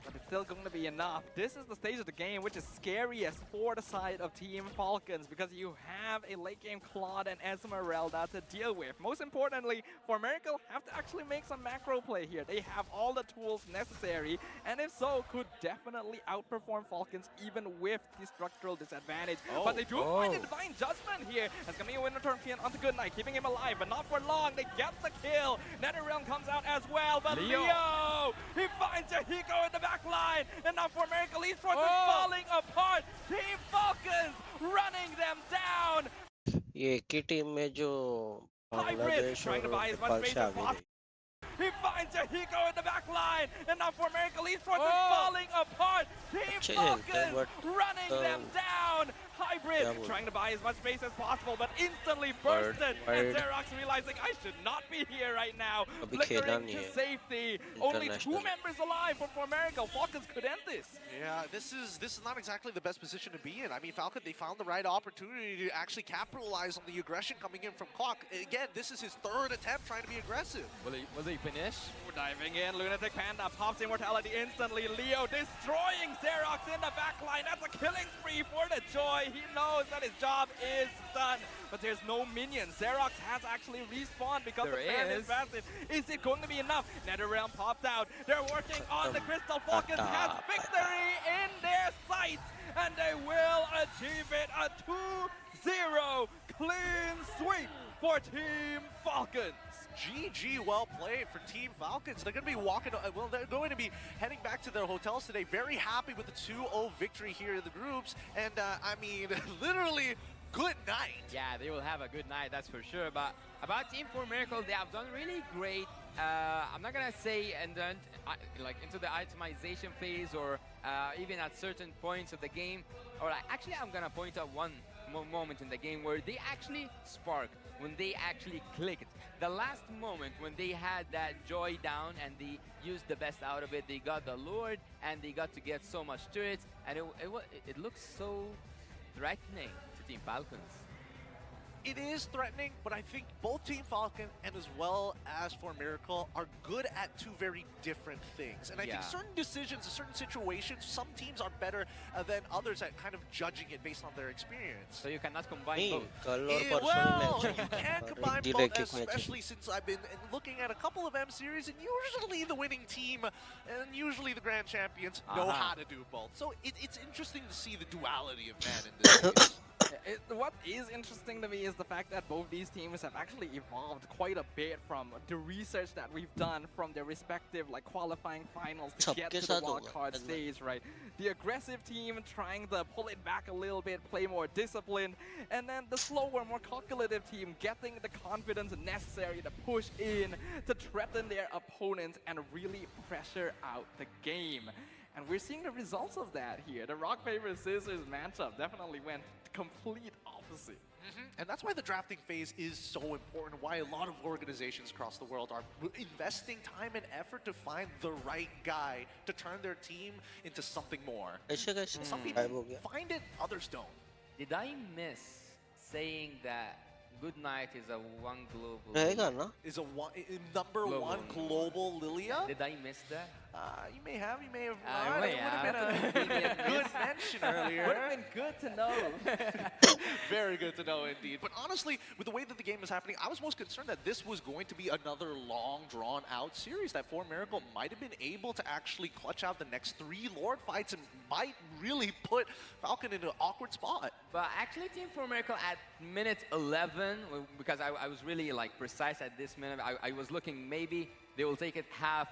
[SPEAKER 10] But it's still going to be enough. This is the stage of the game which is scariest for the side of Team Falcons, because you have a late game Claude and Esmeralda to deal with. Most importantly, Formerical have to actually make some macro play here. They have all the tools necessary, and if so, could definitely outperform Falcons even with the structural disadvantage. But they do find a Divine Judgment here. That's going to be a Winter Torfian onto Goodnight, keeping him alive, but not for long. They get the kill. NetherRealm comes out as well, but Leo, he finds Yahiko in the back line, and now Formerical Esports is falling apart. Team Falcons running them down.
[SPEAKER 20] ये एक ही team में जो बांग्लादेश और नेपाल से आगे रही.
[SPEAKER 10] He finds Yahiko in the back line, and now Formerical Esports is falling apart. Team Falcons running them down. hybrid, trying to buy as much space as possible, but instantly bursted. And Xerox realizing I should not be here right now. Flickering to safety. Only 2 members alive for Formerica. Falcons could end this.
[SPEAKER 4] Yeah, this is not exactly the best position to be in. I mean, Falcon, they found the right opportunity to actually capitalize on the aggression coming in from Clock. Again, this is his 3rd attempt trying to be aggressive.
[SPEAKER 10] Will he finish? We're diving in. Lunatic Panda pops immortality instantly. Leo destroying Xerox in the backline. That's a killing spree for the Joy. He knows that his job is done. But there's no minions. Xerox has actually respawned because the fan is passive. Is it going to be enough? NetherRealm popped out. They're working on the Crystal. Falcons has victory in their sights. And they will achieve it. A 2-0 clean sweep for Team Falcons.
[SPEAKER 4] GG, well played for Team Falcons. They're going to be walking, well, they're going to be heading back to their hotels today. Very happy with the 2-0 victory here in the groups. And I mean, literally, good night.
[SPEAKER 12] Yeah, they will have a good night, that's for sure. But about Team Formerica, they have done really great. I'm not gonna say and then like into the itemization phase or even at certain points of the game. Or actually, I'm gonna point out one moment in the game where they actually sparked, when they actually clicked. The last moment when they had that Joy down and they used the best out of it, they got the Lord and they got to get so much turrets, and it looks so threatening to Team Falcons.
[SPEAKER 4] It is threatening, but I think both Team Falcon and as well as Formerica are good at 2 very different things. And I think certain decisions, certain situations, some teams are better than others at kind of judging it based on their experience.
[SPEAKER 12] So you cannot combine both.
[SPEAKER 4] Well, you can combine both, especially since I've been looking at a couple of M series, and usually the winning team and usually the grand champions know how to do both. So it's interesting to see the duality of man in this case.
[SPEAKER 10] What is interesting to me is the fact that both these teams have actually evolved quite a bit from the research that we've done from their respective qualifying finals to get to the wildcard stage, right? The aggressive team trying to pull it back a little bit, play more disciplined, and then the slower, more calculative team getting the confidence necessary to push in, to threaten their opponents and really pressure out the game. And we're seeing the results of that here. The rock, paper, scissors matchup definitely went complete opposite.
[SPEAKER 4] And that's why the drafting phase is so important, why a lot of organizations across the world are investing time and effort to find the right guy to turn their team into something more. Some people find it, others don't.
[SPEAKER 12] Did I miss saying that Good Night is a one global?
[SPEAKER 4] Is a number one global Lilia?
[SPEAKER 12] Did I miss that?
[SPEAKER 4] You may have not. It would have been a good mention earlier.
[SPEAKER 10] Would have been good to know.
[SPEAKER 4] Very good to know indeed. But honestly, with the way that the game is happening, I was most concerned that this was going to be another long, drawn-out series, that Formerica might have been able to actually clutch out the next 3 Lord fights and might really put Falcon in an awkward spot.
[SPEAKER 12] But actually, Team Formerica at minute 11, because I was really precise at this minute, I was looking maybe they will take it half,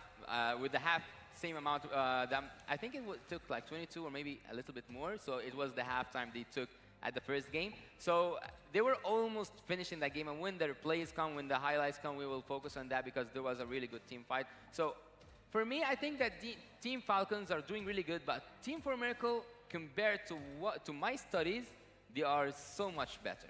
[SPEAKER 12] with the half same amount. I think it took 22 or maybe a little bit more. So it was the halftime they took at the first game. So they were almost finishing that game. And when the replays come, when the highlights come, we will focus on that because there was a really good team fight. So for me, I think that Team Falcons are doing really good. But Team Formerica, compared to my studies, they are so much better.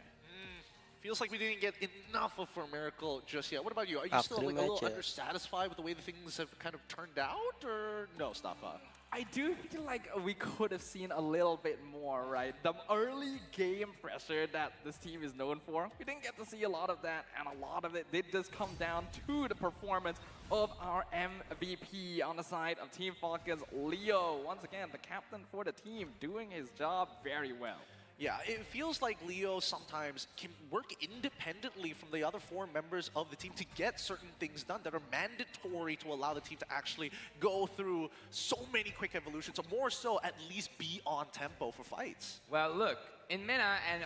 [SPEAKER 4] Feels like we didn't get enough of Formerica just yet. What about you? Are you still a little undersatisfied with the way the things have kind of turned out, or no, Stafa?
[SPEAKER 10] I do feel like we could have seen a little bit more, right? The early game pressure that this team is known for, we didn't get to see a lot of that, and a lot of it did just come down to the performance of our MVP on the side of Team Falcons, Leo. Once again, the captain for the team, doing his job very well.
[SPEAKER 4] Yeah, it feels like Leo sometimes can work independently from the other 4 members of the team to get certain things done that are mandatory to allow the team to actually go through so many quick evolutions, or more so, at least be on tempo for fights.
[SPEAKER 12] Well, look, in MENA and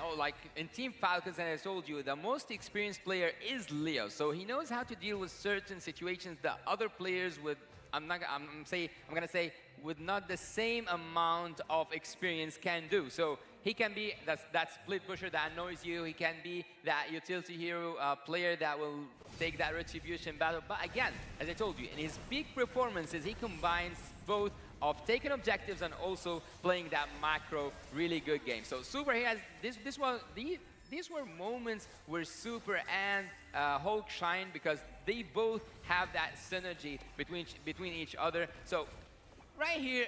[SPEAKER 12] in Team Falcons, as I told you, the most experienced player is Leo. So he knows how to deal with certain situations that other players with, I'm gonna say, with not the same amount of experience can do. So he can be that split pusher that annoys you. He can be that utility hero player that will take that retribution battle. But again, as I told you, in his peak performances, he combines both of taking objectives and also playing that macro really good game. So Super here has these were moments where Super and Hulk shine because they both have that synergy between each other. So right here,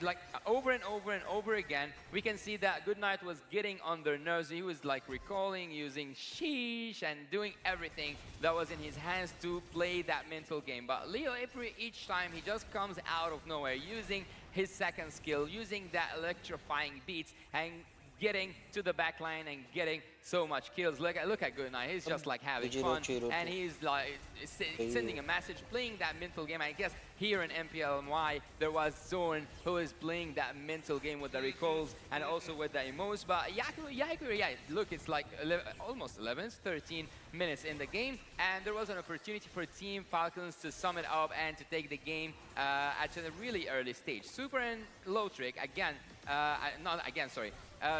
[SPEAKER 12] like over and over again, we can see that Goodnight was getting on their nerves. He was like recalling, using sheesh, and doing everything that was in his hands to play that mental game. But Leo, each time, he just comes out of nowhere, using his second skill, using that electrifying beats, and getting to the back line and getting so much kills. Look at Goodnight. He's just like having fun, and he's like sending a message, playing that mental game. I guess here in MPLMY there was Zorn who is playing that mental game with the recalls and also with the emos. But Yahiko, yeah, look, it's like almost 11, 13 minutes in the game, and there was an opportunity for Team Falcons to sum it up and to take the game at a really early stage. Super and Lotrick again.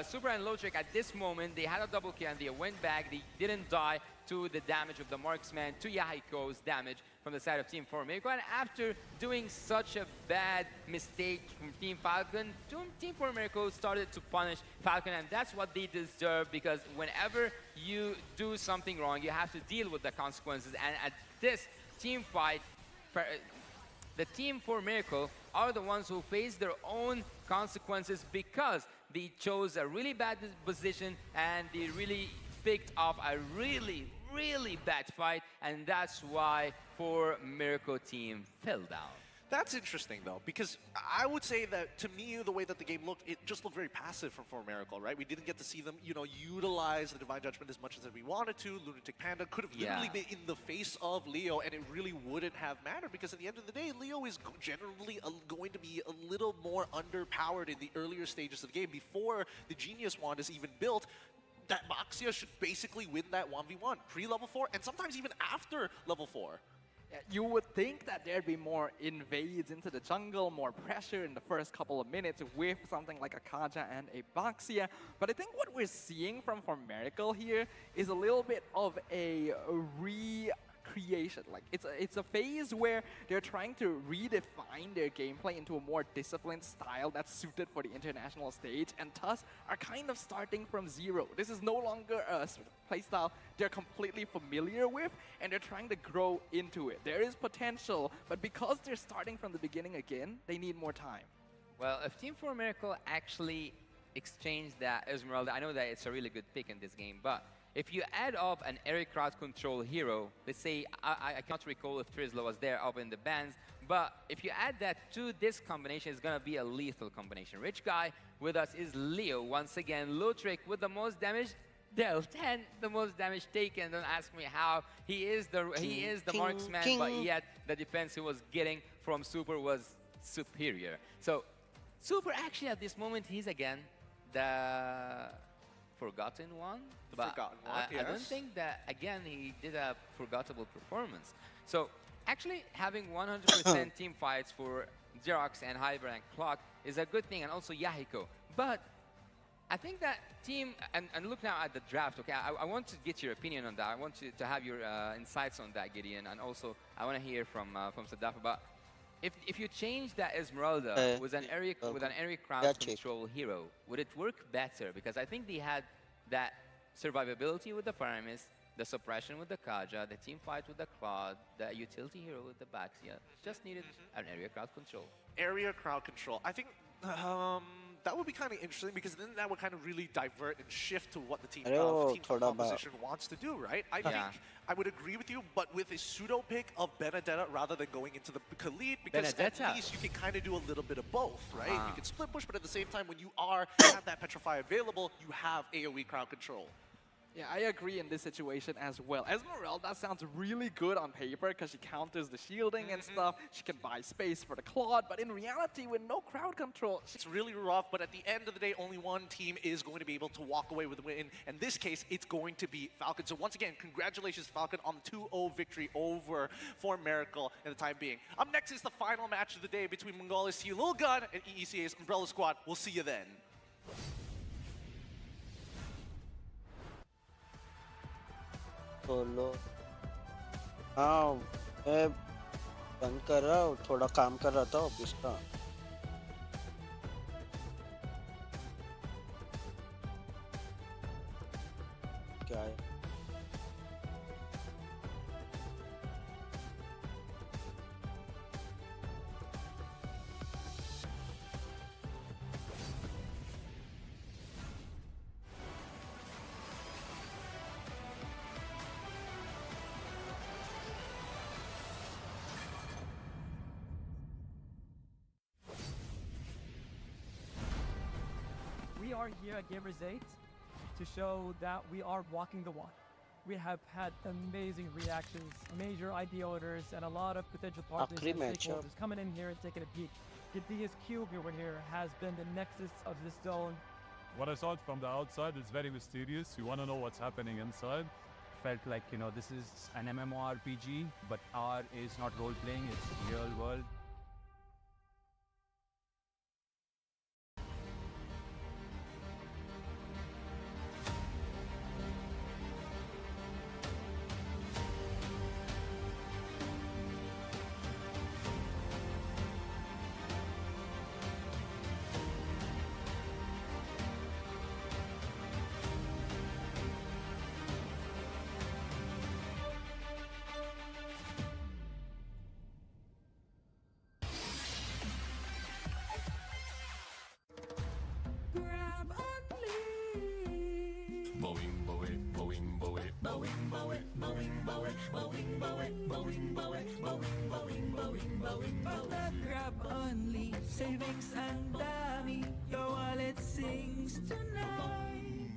[SPEAKER 12] Super and Lotrick at this moment, they had a double kill and they went back. They didn't die to the damage of the marksman, to Yahiko's damage from the side of Team Formerico. And after doing such a bad mistake from Team Falcon, Team Formerico started to punish Falcon, and that's what they deserve, because whenever you do something wrong, you have to deal with the consequences. And at this team fight, the Team Formerico are the ones who face their own consequences because they chose a really bad position and they really picked off a really bad fight, and that's why Formerico team fell down.
[SPEAKER 4] That's interesting, though, because I would say that, to me, the way that the game looked, it just looked very passive from Formerico, right? We didn't get to see them, utilize the Divine Judgment as much as we wanted to. Lunatic Panda could have literally been in the face of Leo, and it really wouldn't have mattered, because at the end of the day, Leo is generally going to be a little more underpowered in the earlier stages of the game. Before the Genius Wand is even built, that Baxia should basically win that 1v1 pre-level 4, and sometimes even after level 4.
[SPEAKER 10] You would think that there'd be more invades into the jungle, more pressure in the first couple of minutes with something like a Kaja and a Baxia. But I think what we're seeing from Formerico here is a little bit of a recreation. Like it's a phase where they're trying to redefine their gameplay into a more disciplined style that's suited for the international stage, and thus are kind of starting from zero. This is no longer a playstyle they're completely familiar with, and they're trying to grow into it. There is potential, but because they're starting from the beginning again, they need more time.
[SPEAKER 12] Well, if Team Formerico actually exchanged that Esmeralda, I know that it's a really good pick in this game, but if you add up an area crowd control hero, let's say, I can't recall if Trizla was there up in the bands, but if you add that to this combination, it's going to be a lethal combination. Rich Guy with us is Leo once again. Lotrick with the most damage dealt and the most damage taken. Don't ask me how. He is the marksman, but yet the defense he was getting from Super was superior. So Super actually at this moment, he's again the forgotten one. But I don't think that, again, he did a forgettable performance. So actually having 100% team fights for Xerox and Hyper and Clock is a good thing, and also Yahiko. But I think that team, and look now at the draft, okay, I want to get your opinion on that. I want to have your insights on that, Gideon, and also I want to hear from Sadafa. But if you change that Esmeralda with an area crowd control hero, would it work better? Because I think they had that survivability with the Paramis, the suppression with the Kaja, the team fight with the Claude, the utility hero with the Baxia. Just needed an area crowd control.
[SPEAKER 4] Area crowd control. I think that would be kind of interesting, because then that would kind of really divert and shift to what the team composition wants to do, right? I think I would agree with you, but with a pseudo pick of Benedetta rather than going into the Khalid, because at least you can kind of do a little bit of both, right? You can split push, but at the same time, when you have that Petrify available, you have AoE crowd control.
[SPEAKER 10] Yeah, I agree in this situation as well. Esmeralda sounds really good on paper because she counters the shielding and stuff. She can buy space for the Claude, but in reality, with no crowd control,
[SPEAKER 4] it's really rough. But at the end of the day, only one team is going to be able to walk away with the win. In this case, it's going to be Falcon. So once again, congratulations, Falcon, on the 2-0 victory over Formerico in the time being. Up next is the final match of the day between Mongolia's T Lil Gun and EECA's Umbrella Squad. We'll see you then.
[SPEAKER 20] Solo. मैं बंद कर रहा हूँ, थोड़ा काम कर रहा था ऑफिस का। क्या है?
[SPEAKER 6] We are here at Gamers 8 to show that we are walking the walk. We have had amazing reactions, major idea owners, and a lot of potential partners
[SPEAKER 20] आखिरी
[SPEAKER 6] and
[SPEAKER 20] match है।
[SPEAKER 6] stakeholders coming in here and taking a peek. Gadia's cube over here has been the nexus of this zone.
[SPEAKER 23] What I saw from the outside is very mysterious. You want to know what's happening inside. Felt like, this is an MMORPG, but R is not role-playing, it's real world.
[SPEAKER 1] Grab only.
[SPEAKER 2] Boing, boing, boing, boing, boing, boing, boing, boing, boing, boing, boing, boing, boing, boing, boing, boing,
[SPEAKER 1] Grab only. Savings ang dami. Your wallet sings tonight.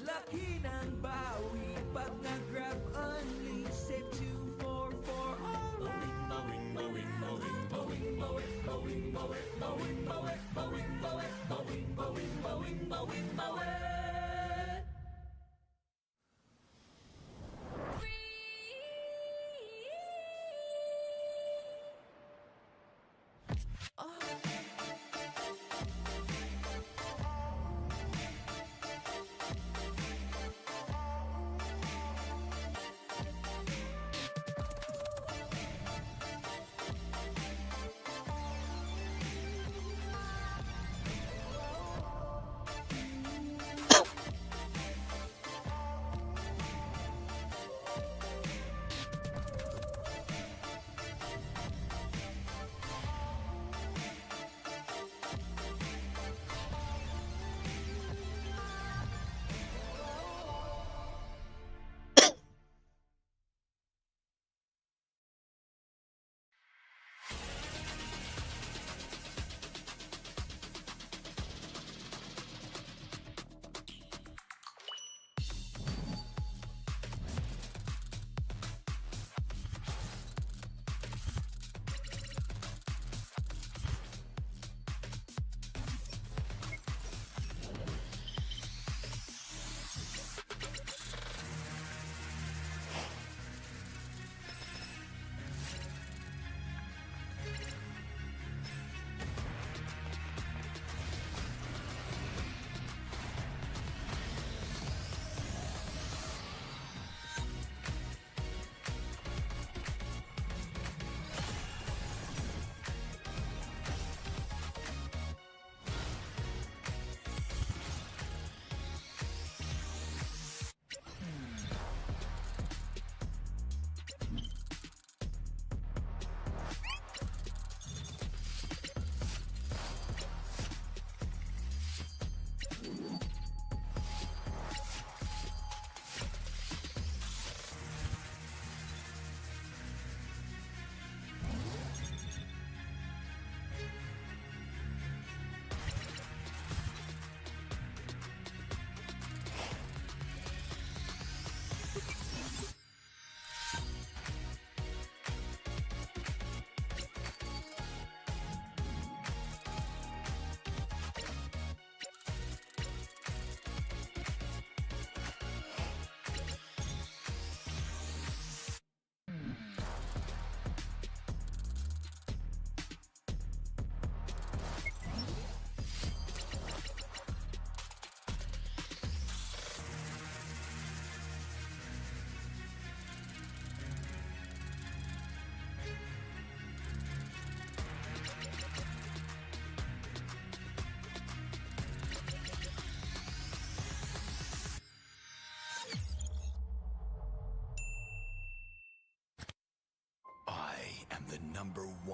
[SPEAKER 1] Laki ng bawi. Pag nag-grab only. Save 2 for all.
[SPEAKER 2] boing, boing, boing, boing, boing, boing, boing, boing, boing, boing, boing, boing, boing, boing, boing, boing, boing.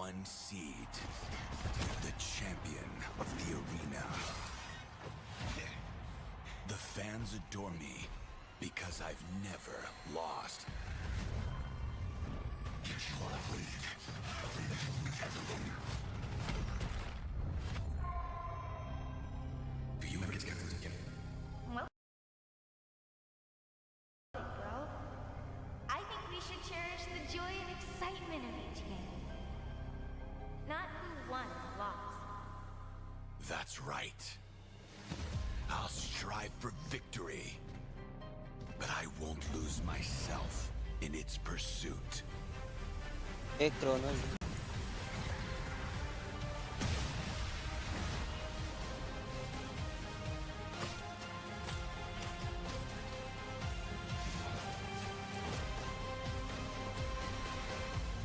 [SPEAKER 14] one seed, the champion of the arena. The fans adore me because I've never lost. Do you ever get together again?
[SPEAKER 9] Well, bro. I think we should cherish the joy and excitement of each game. Not who won or lost.
[SPEAKER 14] That's right. I'll strive for victory, but I won't lose myself in its pursuit.
[SPEAKER 20] एक Chrono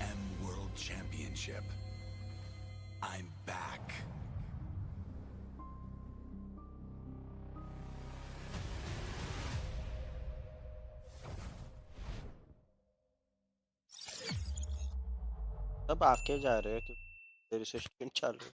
[SPEAKER 14] M World Championship. I'm back.
[SPEAKER 20] सब आके जा रहे हैं क्योंकि देर से stream चालू है।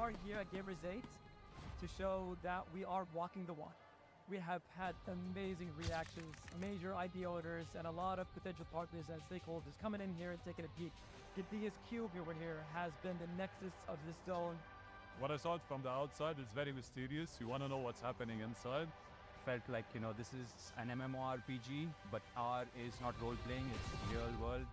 [SPEAKER 6] are here at Gamers 8 to show that we are walking the walk. We have had amazing reactions, major idea owners, and a lot of potential partners and stakeholders coming in here and taking a peek. Kadia's cube over here has been the nexus of this zone.
[SPEAKER 23] What I saw from the outside is very mysterious. You want to know what's happening inside. Felt like, this is an MMORPG, but R is not role-playing, it's real world.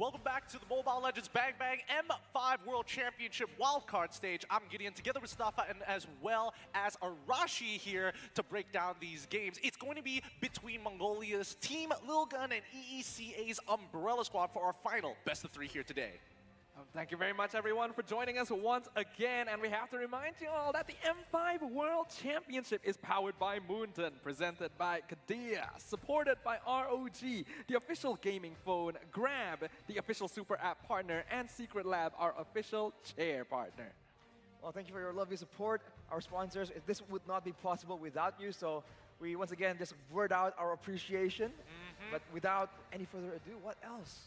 [SPEAKER 4] Welcome back to the Mobile Legends Bang Bang M5 World Championship wildcard stage. I'm Gideon together with Stafa and as well as Arashi here to break down these games. It's going to be between Mongolia's Team Lil Gun and EECA's Umbrella Squad for our final best of 3 here today.
[SPEAKER 10] Thank you very much, everyone, for joining us once again. And we have to remind you all that the M5 World Championship is powered by Moonton, presented by Kadia, supported by ROG, the official gaming phone, Grab, the official super app partner, and Secret Lab, our official chair partner.
[SPEAKER 19] Well, thank you for your lovely support, our sponsors. This would not be possible without you, so we once again just word out our appreciation. But without any further ado, what else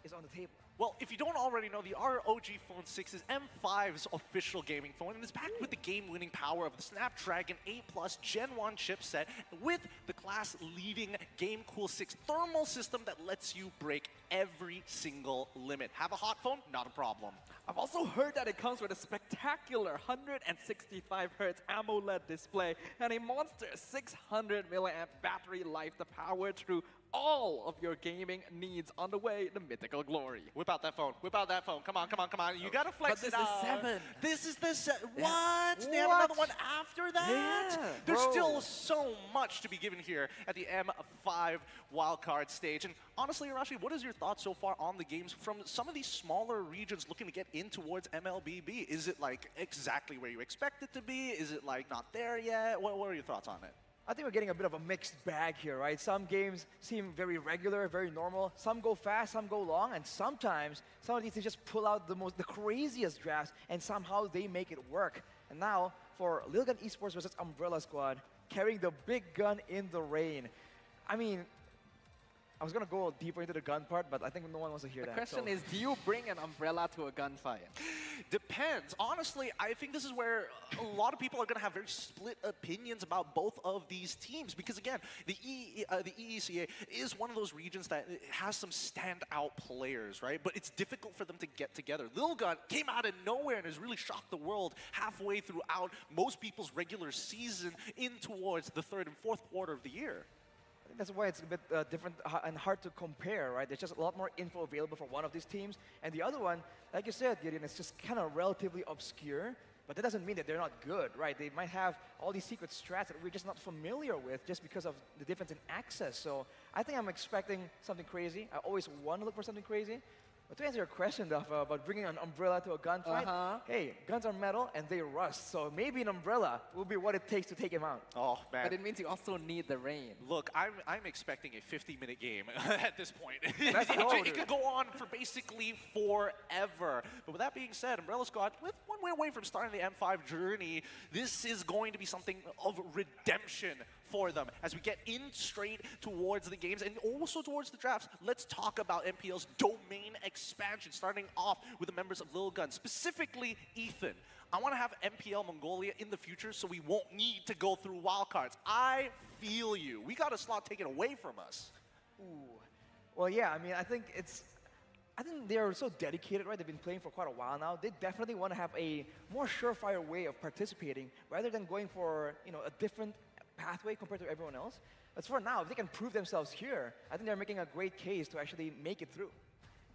[SPEAKER 19] is on the table?
[SPEAKER 4] Well, if you don't already know, the ROG Phone 6 is M5's official gaming phone, and it's backed with the game-winning power of the Snapdragon 8 Plus Gen 1 chipset with the class-leading GameCool 6 thermal system that lets you break every single limit. Have a hot phone? Not a problem.
[SPEAKER 10] I've also heard that it comes with a spectacular 165Hz AMOLED display and a monster 600 milliamp battery life to power through all of your gaming needs on the way to mythical glory.
[SPEAKER 4] Whip out that phone. Whip out that phone. Come on, come on, come on. You gotta flex it out.
[SPEAKER 10] But this
[SPEAKER 4] This
[SPEAKER 10] is 7.
[SPEAKER 4] is the What? They have another one after that?
[SPEAKER 10] Yeah,
[SPEAKER 4] There's
[SPEAKER 10] bro.
[SPEAKER 4] still so much to be given here at the M5 wildcard stage. And honestly, Arashi, what is your thoughts so far on the games from some of these smaller regions looking to get in towards MLBB? Is it like exactly where you expect it to be? Is it like not there yet? What are your thoughts on it?
[SPEAKER 19] I think we're getting a bit of a mixed bag here, right? Some games seem very regular, very normal. Some go fast, some go long, and sometimes some of these things just pull out the craziest drafts, and somehow they make it work. And now for Lil Gun Esports versus Umbrella Squad, carrying the big gun in the rain. I mean, I was gonna go deeper into the gun part, but I think no one wants to hear that.
[SPEAKER 10] The question is, do you bring an umbrella to a gunfight?
[SPEAKER 4] Depends. Honestly, I think this is where a lot of people are going to have very split opinions about both of these teams. Because again, the EECA is one of those regions that has some standout players, right? But it's difficult for them to get together. Lil Gun came out of nowhere and has really shocked the world halfway throughout most people's regular season in towards the 3rd and 4th quarter of the year.
[SPEAKER 19] I think that's why it's a bit different and hard to compare, right? There's just a lot more info available for one of these teams. And the other one, like you said, Gideon, it's just kind of relatively obscure. But that doesn't mean that they're not good, right? They might have all these secret strats that we're just not familiar with just because of the difference in access. So I think I'm expecting something crazy. I always want to look for something crazy. But to answer your question, Dafa, about bringing an umbrella to a gunfight, hey, guns are metal and they rust, so maybe an umbrella will be what it takes to take him out.
[SPEAKER 4] Oh, man.
[SPEAKER 10] But it means you also need the rain.
[SPEAKER 4] Look, I'm expecting a 50-minute game at this point.
[SPEAKER 19] Let's go,
[SPEAKER 4] It could go on for basically forever. But with that being said, Umbrella Squad, with one win away from starting the M5 journey, this is going to be something of redemption for them as we get in straight towards the games and also towards the drafts. Let's talk about MPL's domain expansion, starting off with the members of Lil Gun, specifically Ethan. I want to have MPL Mongolia in the future so we won't need to go through wildcards. I feel you. We got a slot taken away from us.
[SPEAKER 19] Ooh. Well, yeah, I mean, I think they're so dedicated, right? They've been playing for quite a while now. They definitely want to have a more surefire way of participating rather than going for, a different pathway compared to everyone else. But for now, if they can prove themselves here, I think they're making a great case to actually make it through.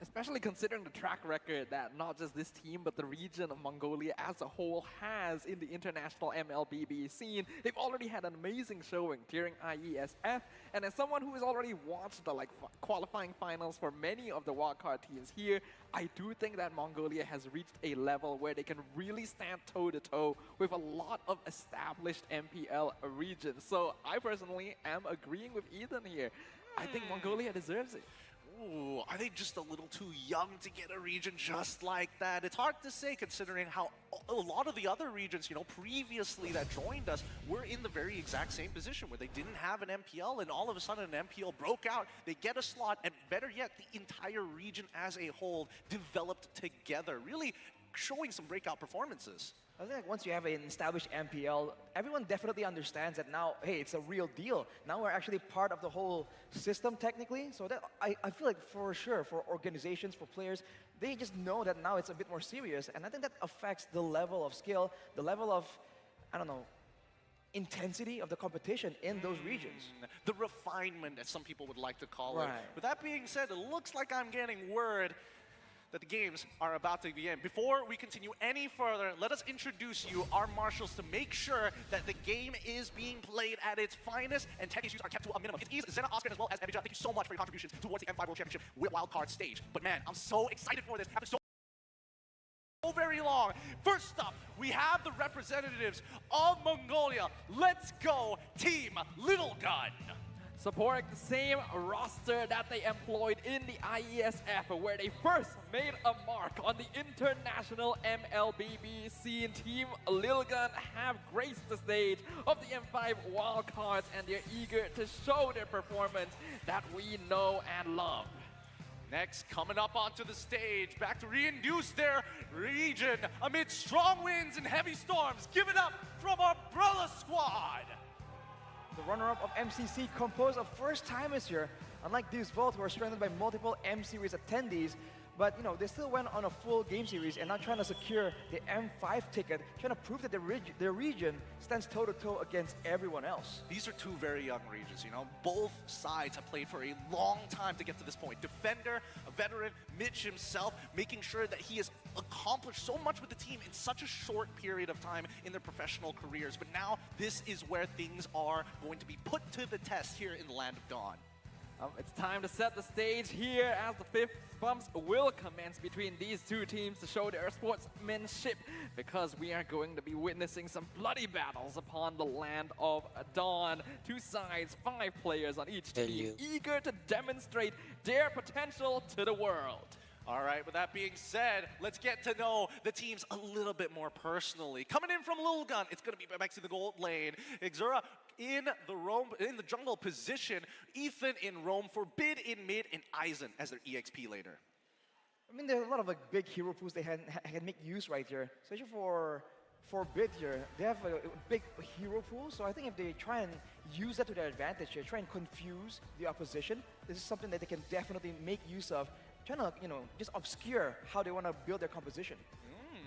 [SPEAKER 10] Especially considering the track record that not just this team, but the region of Mongolia as a whole has in the international MLBB scene. They've already had an amazing showing during IESF, and as someone who has already watched the qualifying finals for many of the wildcard teams here, I do think that Mongolia has reached a level where they can really stand toe-to-toe with a lot of established MPL regions. So I personally am agreeing with Ethan here. I think Mongolia deserves it.
[SPEAKER 4] Ooh, are they just a little too young to get a region just like that? It's hard to say considering how a lot of the other regions, previously that joined us were in the very exact same position where they didn't have an MPL and all of a sudden an MPL broke out. They get a slot and better yet, the entire region as a whole developed together, really showing some breakout performances.
[SPEAKER 19] I think once you have an established MPL, everyone definitely understands that now, hey, it's a real deal. Now we're actually part of the whole system technically. So that I feel like for sure, for organizations, for players, they just know that now it's a bit more serious. And I think that affects the level of skill, the level of, I don't know, intensity of the competition in those regions.
[SPEAKER 4] The refinement, as some people would like to call it.
[SPEAKER 19] Right.
[SPEAKER 4] With that being said, it looks like I'm getting word that the games are about to begin. Before we continue any further, let us introduce you, our marshals, to make sure that the game is being played at its finest and tech issues are kept to a minimum. It's Ease, Zena, Oscar, as well as Abijah. Thank you so much for your contributions towards the M5 World Championship with wildcard stage. But man, I'm so excited for this. After so very long. First up, we have the representatives of Mongolia. Let's go, Team Little Gun.
[SPEAKER 10] Supporting the same roster that they employed in the IESF, where they first made a mark on the international MLBB scene. Team Lil Gun have graced the stage of the M5 wildcards, and they're eager to show their performance that we know and love.
[SPEAKER 4] Next, coming up onto the stage, back to reintroduce their region amid strong winds and heavy storms. Give it up from Umbrella Squad.
[SPEAKER 19] The runner-up of MCC, composed of first-timers here, unlike these both who are strengthened by multiple M-Series attendees. But, you know, they still went on a full game series and now trying to secure the M5 ticket, trying to prove that their region stands toe-to-toe against everyone else.
[SPEAKER 4] These are two very young regions, you know. Both sides have played for a long time to get to this point. Defender, a veteran, Mitch himself, making sure that he has accomplished so much with the team in such a short period of time in their professional careers. But now, this is where things are going to be put to the test here in the Land of Dawn.
[SPEAKER 10] It's time to set the stage here as the fifth bumps will commence between these two teams to show their sportsmanship, because we are going to be witnessing some bloody battles upon the Land of Dawn. Two sides, 5 players on each team, eager to demonstrate their potential to the world.
[SPEAKER 4] All right, with that being said, let's get to know the teams a little bit more personally. Coming in from Lil Gun, it's going to be back to the gold lane. Exura in the jungle position, Ethan in roam, Forbid in mid, and Aizen as their EXP laner.
[SPEAKER 19] I mean, there are a lot of big hero pools they can make use right here, especially for Forbid here. They have a big hero pool, so I think if they try and use that to their advantage here, try and confuse the opposition, this is something that they can definitely make use of, trying to, you know, just obscure how they want to build their composition.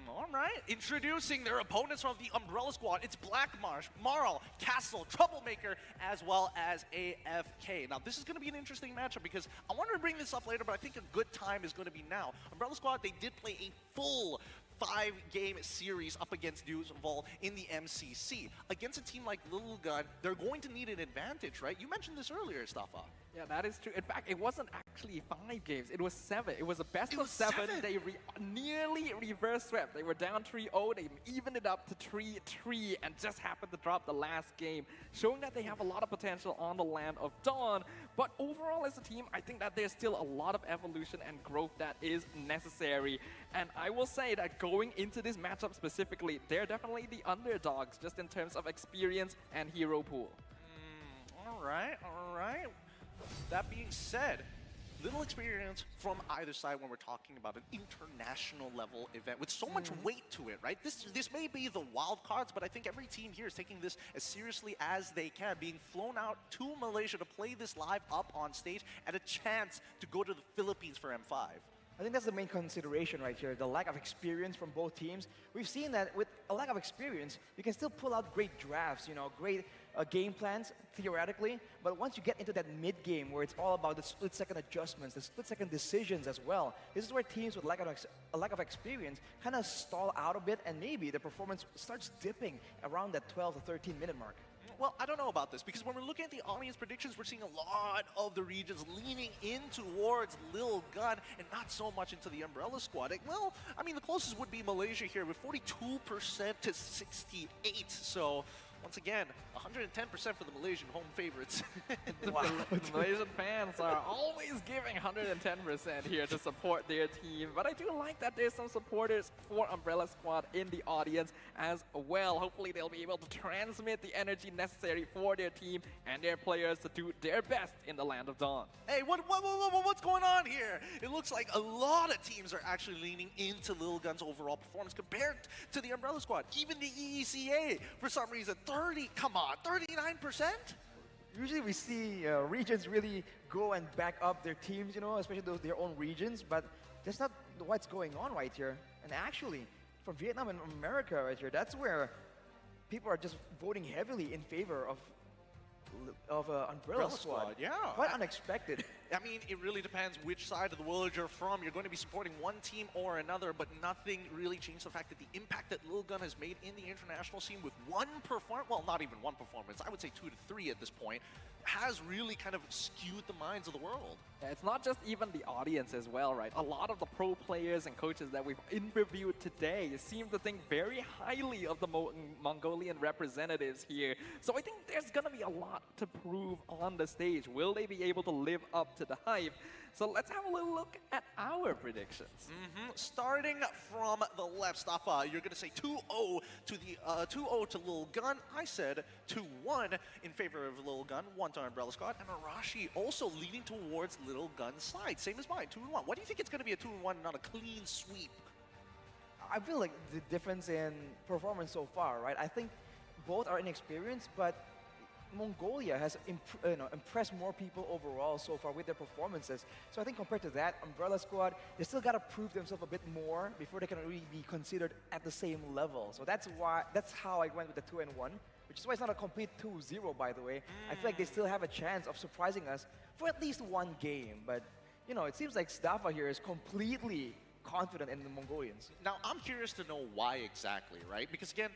[SPEAKER 4] All right, introducing their opponents from the Umbrella Squad. It's Black Marsh, Marl, Castle, Troublemaker, as well as AFK. Now, this is going to be an interesting matchup because I wanted to bring this up later, but I think a good time is going to be now. Umbrella Squad, they did play a full 5-game series up against Duval in the MCC. Against a team like Little Gun, they're going to need an advantage, right? You mentioned this earlier, Stafa.
[SPEAKER 10] Yeah, that is true. In fact, it wasn't actually 5 games. It was 7. It was a best of 7. They nearly reverse swept. They were down 3-0. They evened it up to 3-3 and just happened to drop the last game, showing that they have a lot of potential on the Land of Dawn. But overall, as a team, I think that there's still a lot of evolution and growth that is necessary. And I will say that going into this matchup specifically, they're definitely the underdogs just in terms of experience and hero pool.
[SPEAKER 4] All right, all right. That being said, little experience from either side when we're talking about an international level event with so much weight to it, right? This may be the wild cards, but I think every team here is taking this as seriously as they can, being flown out to Malaysia to play this live up on stage at a chance to go to the Philippines for M5.
[SPEAKER 19] I think that's the main consideration right here, the lack of experience from both teams. We've seen that with a lack of experience, you can still pull out great drafts, you know, great game plans, theoretically, but once you get into that mid-game where it's all about the split-second adjustments, the split-second decisions as well, this is where teams with a lack of experience kind of stall out a bit, and maybe the performance starts dipping around that 12 to 13-minute mark.
[SPEAKER 4] Well, I don't know about this, because when we're looking at the audience predictions, we're seeing a lot of the regions leaning in towards Lil Gun and not so much into the Umbrella Squad. Well, I mean, the closest would be Malaysia here with 42% to 68%. So, once again, 110% for the Malaysian home favorites.
[SPEAKER 10] Wow. The Malaysian fans are always giving 110% here to support their team. But I do like that there's some supporters for Umbrella Squad in the audience as well. Hopefully they'll be able to transmit the energy necessary for their team and their players to do their best in the Land of Dawn.
[SPEAKER 4] Hey, what's going on here? It looks like a lot of teams are actually leaning into Lil Gun's overall performance compared to the Umbrella Squad. Even the EECA, for some reason, 39%?
[SPEAKER 19] Usually we see regions really go and back up their teams, you know, especially their own regions, but that's not what's going on right here. And actually, from Vietnam and America right here, that's where people are just voting heavily in favor of Umbrella Squad.
[SPEAKER 4] Yeah.
[SPEAKER 19] Quite unexpected.
[SPEAKER 4] I mean, it really depends which side of the world you're from. You're going to be supporting one team or another, but nothing really changed the fact that the impact that Lil Gun has made in the international scene with one performance, well, not even one performance, I would say 2 to 3 at this point, has really kind of skewed the minds of the world.
[SPEAKER 10] Yeah, it's not just even the audience as well, right? A lot of the pro players and coaches that we've interviewed today seem to think very highly of the Mongolian representatives here. So I think there's going to be a lot to prove on the stage. Will they be able to live up to the hype? So let's have a little look at our predictions.
[SPEAKER 4] Starting from the left, Stafa, you're going to say 2-0 to the 2-0 to Lil Gun. I said 2-1 in favor of Lil Gun, 1 to Umbrella Squad, and Arashi also leading towards Lil Gun's side. Same as mine, 2-1. Why do you think it's going to be a 2-1, not a clean sweep?
[SPEAKER 19] I feel like the difference in performance so far, right? I think both are inexperienced, but Mongolia has impressed more people overall so far with their performances. So I think compared to that, Umbrella Squad, they still got to prove themselves a bit more before they can really be considered at the same level. So that's how I went with the 2-1, which is why it's not a complete 2-0, by the way. I feel like they still have a chance of surprising us for at least one game. But, you know, it seems like Stafa here is completely confident in the Mongolians.
[SPEAKER 4] Now, I'm curious to know why exactly, right? Because again,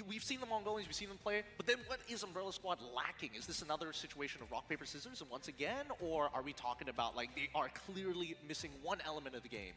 [SPEAKER 4] we've seen the Mongolians, we've seen them play, but then what is Umbrella Squad lacking? Is this another situation of rock, paper, scissors, and once again, or are we talking about like they are clearly missing one element of the game?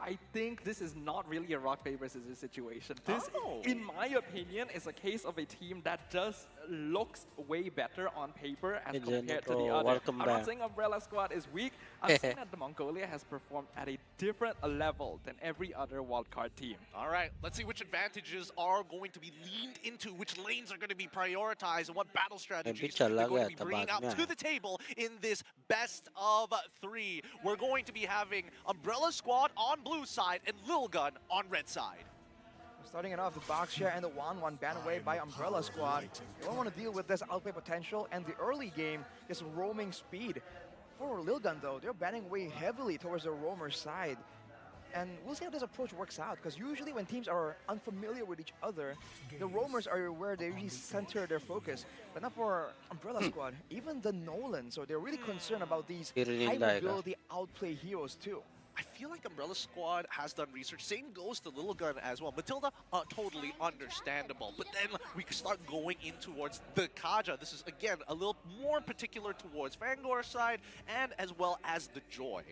[SPEAKER 10] I think this is not really a rock, paper, scissors situation. This, in my opinion, is a case of a team that just looks way better on paper as compared to the other. I'm not saying Umbrella Squad is weak. I'm saying that the Mongolia has performed at a different level than every other wildcard team.
[SPEAKER 4] All right, let's see which advantages are going to be leaned into, which lanes are going to be prioritized, and what battle strategies they're going to be bringing out to the table in this best of 3. We're going to be having Umbrella Squad on blue side and Lil Gun on red side.
[SPEAKER 19] Starting it off, the box share and the 1-1 banned away by Umbrella Squad. You don't want to deal with this outplay potential and the early game, this roaming speed. For Lil Gun though, they're banning away heavily towards the roamer side. And we'll see how this approach works out, because usually when teams are unfamiliar with each other, the roamers are where they really center their focus. But not for Umbrella Squad, even the Nolan, so they're really concerned about these high mobility outplay heroes too.
[SPEAKER 4] I feel like Umbrella Squad has done research. Same goes to Lil Gun as well. Matilda, totally understandable. But then we start going in towards the Kaja. This is, again, a little more particular towards Fangor's side and as well as the Joy.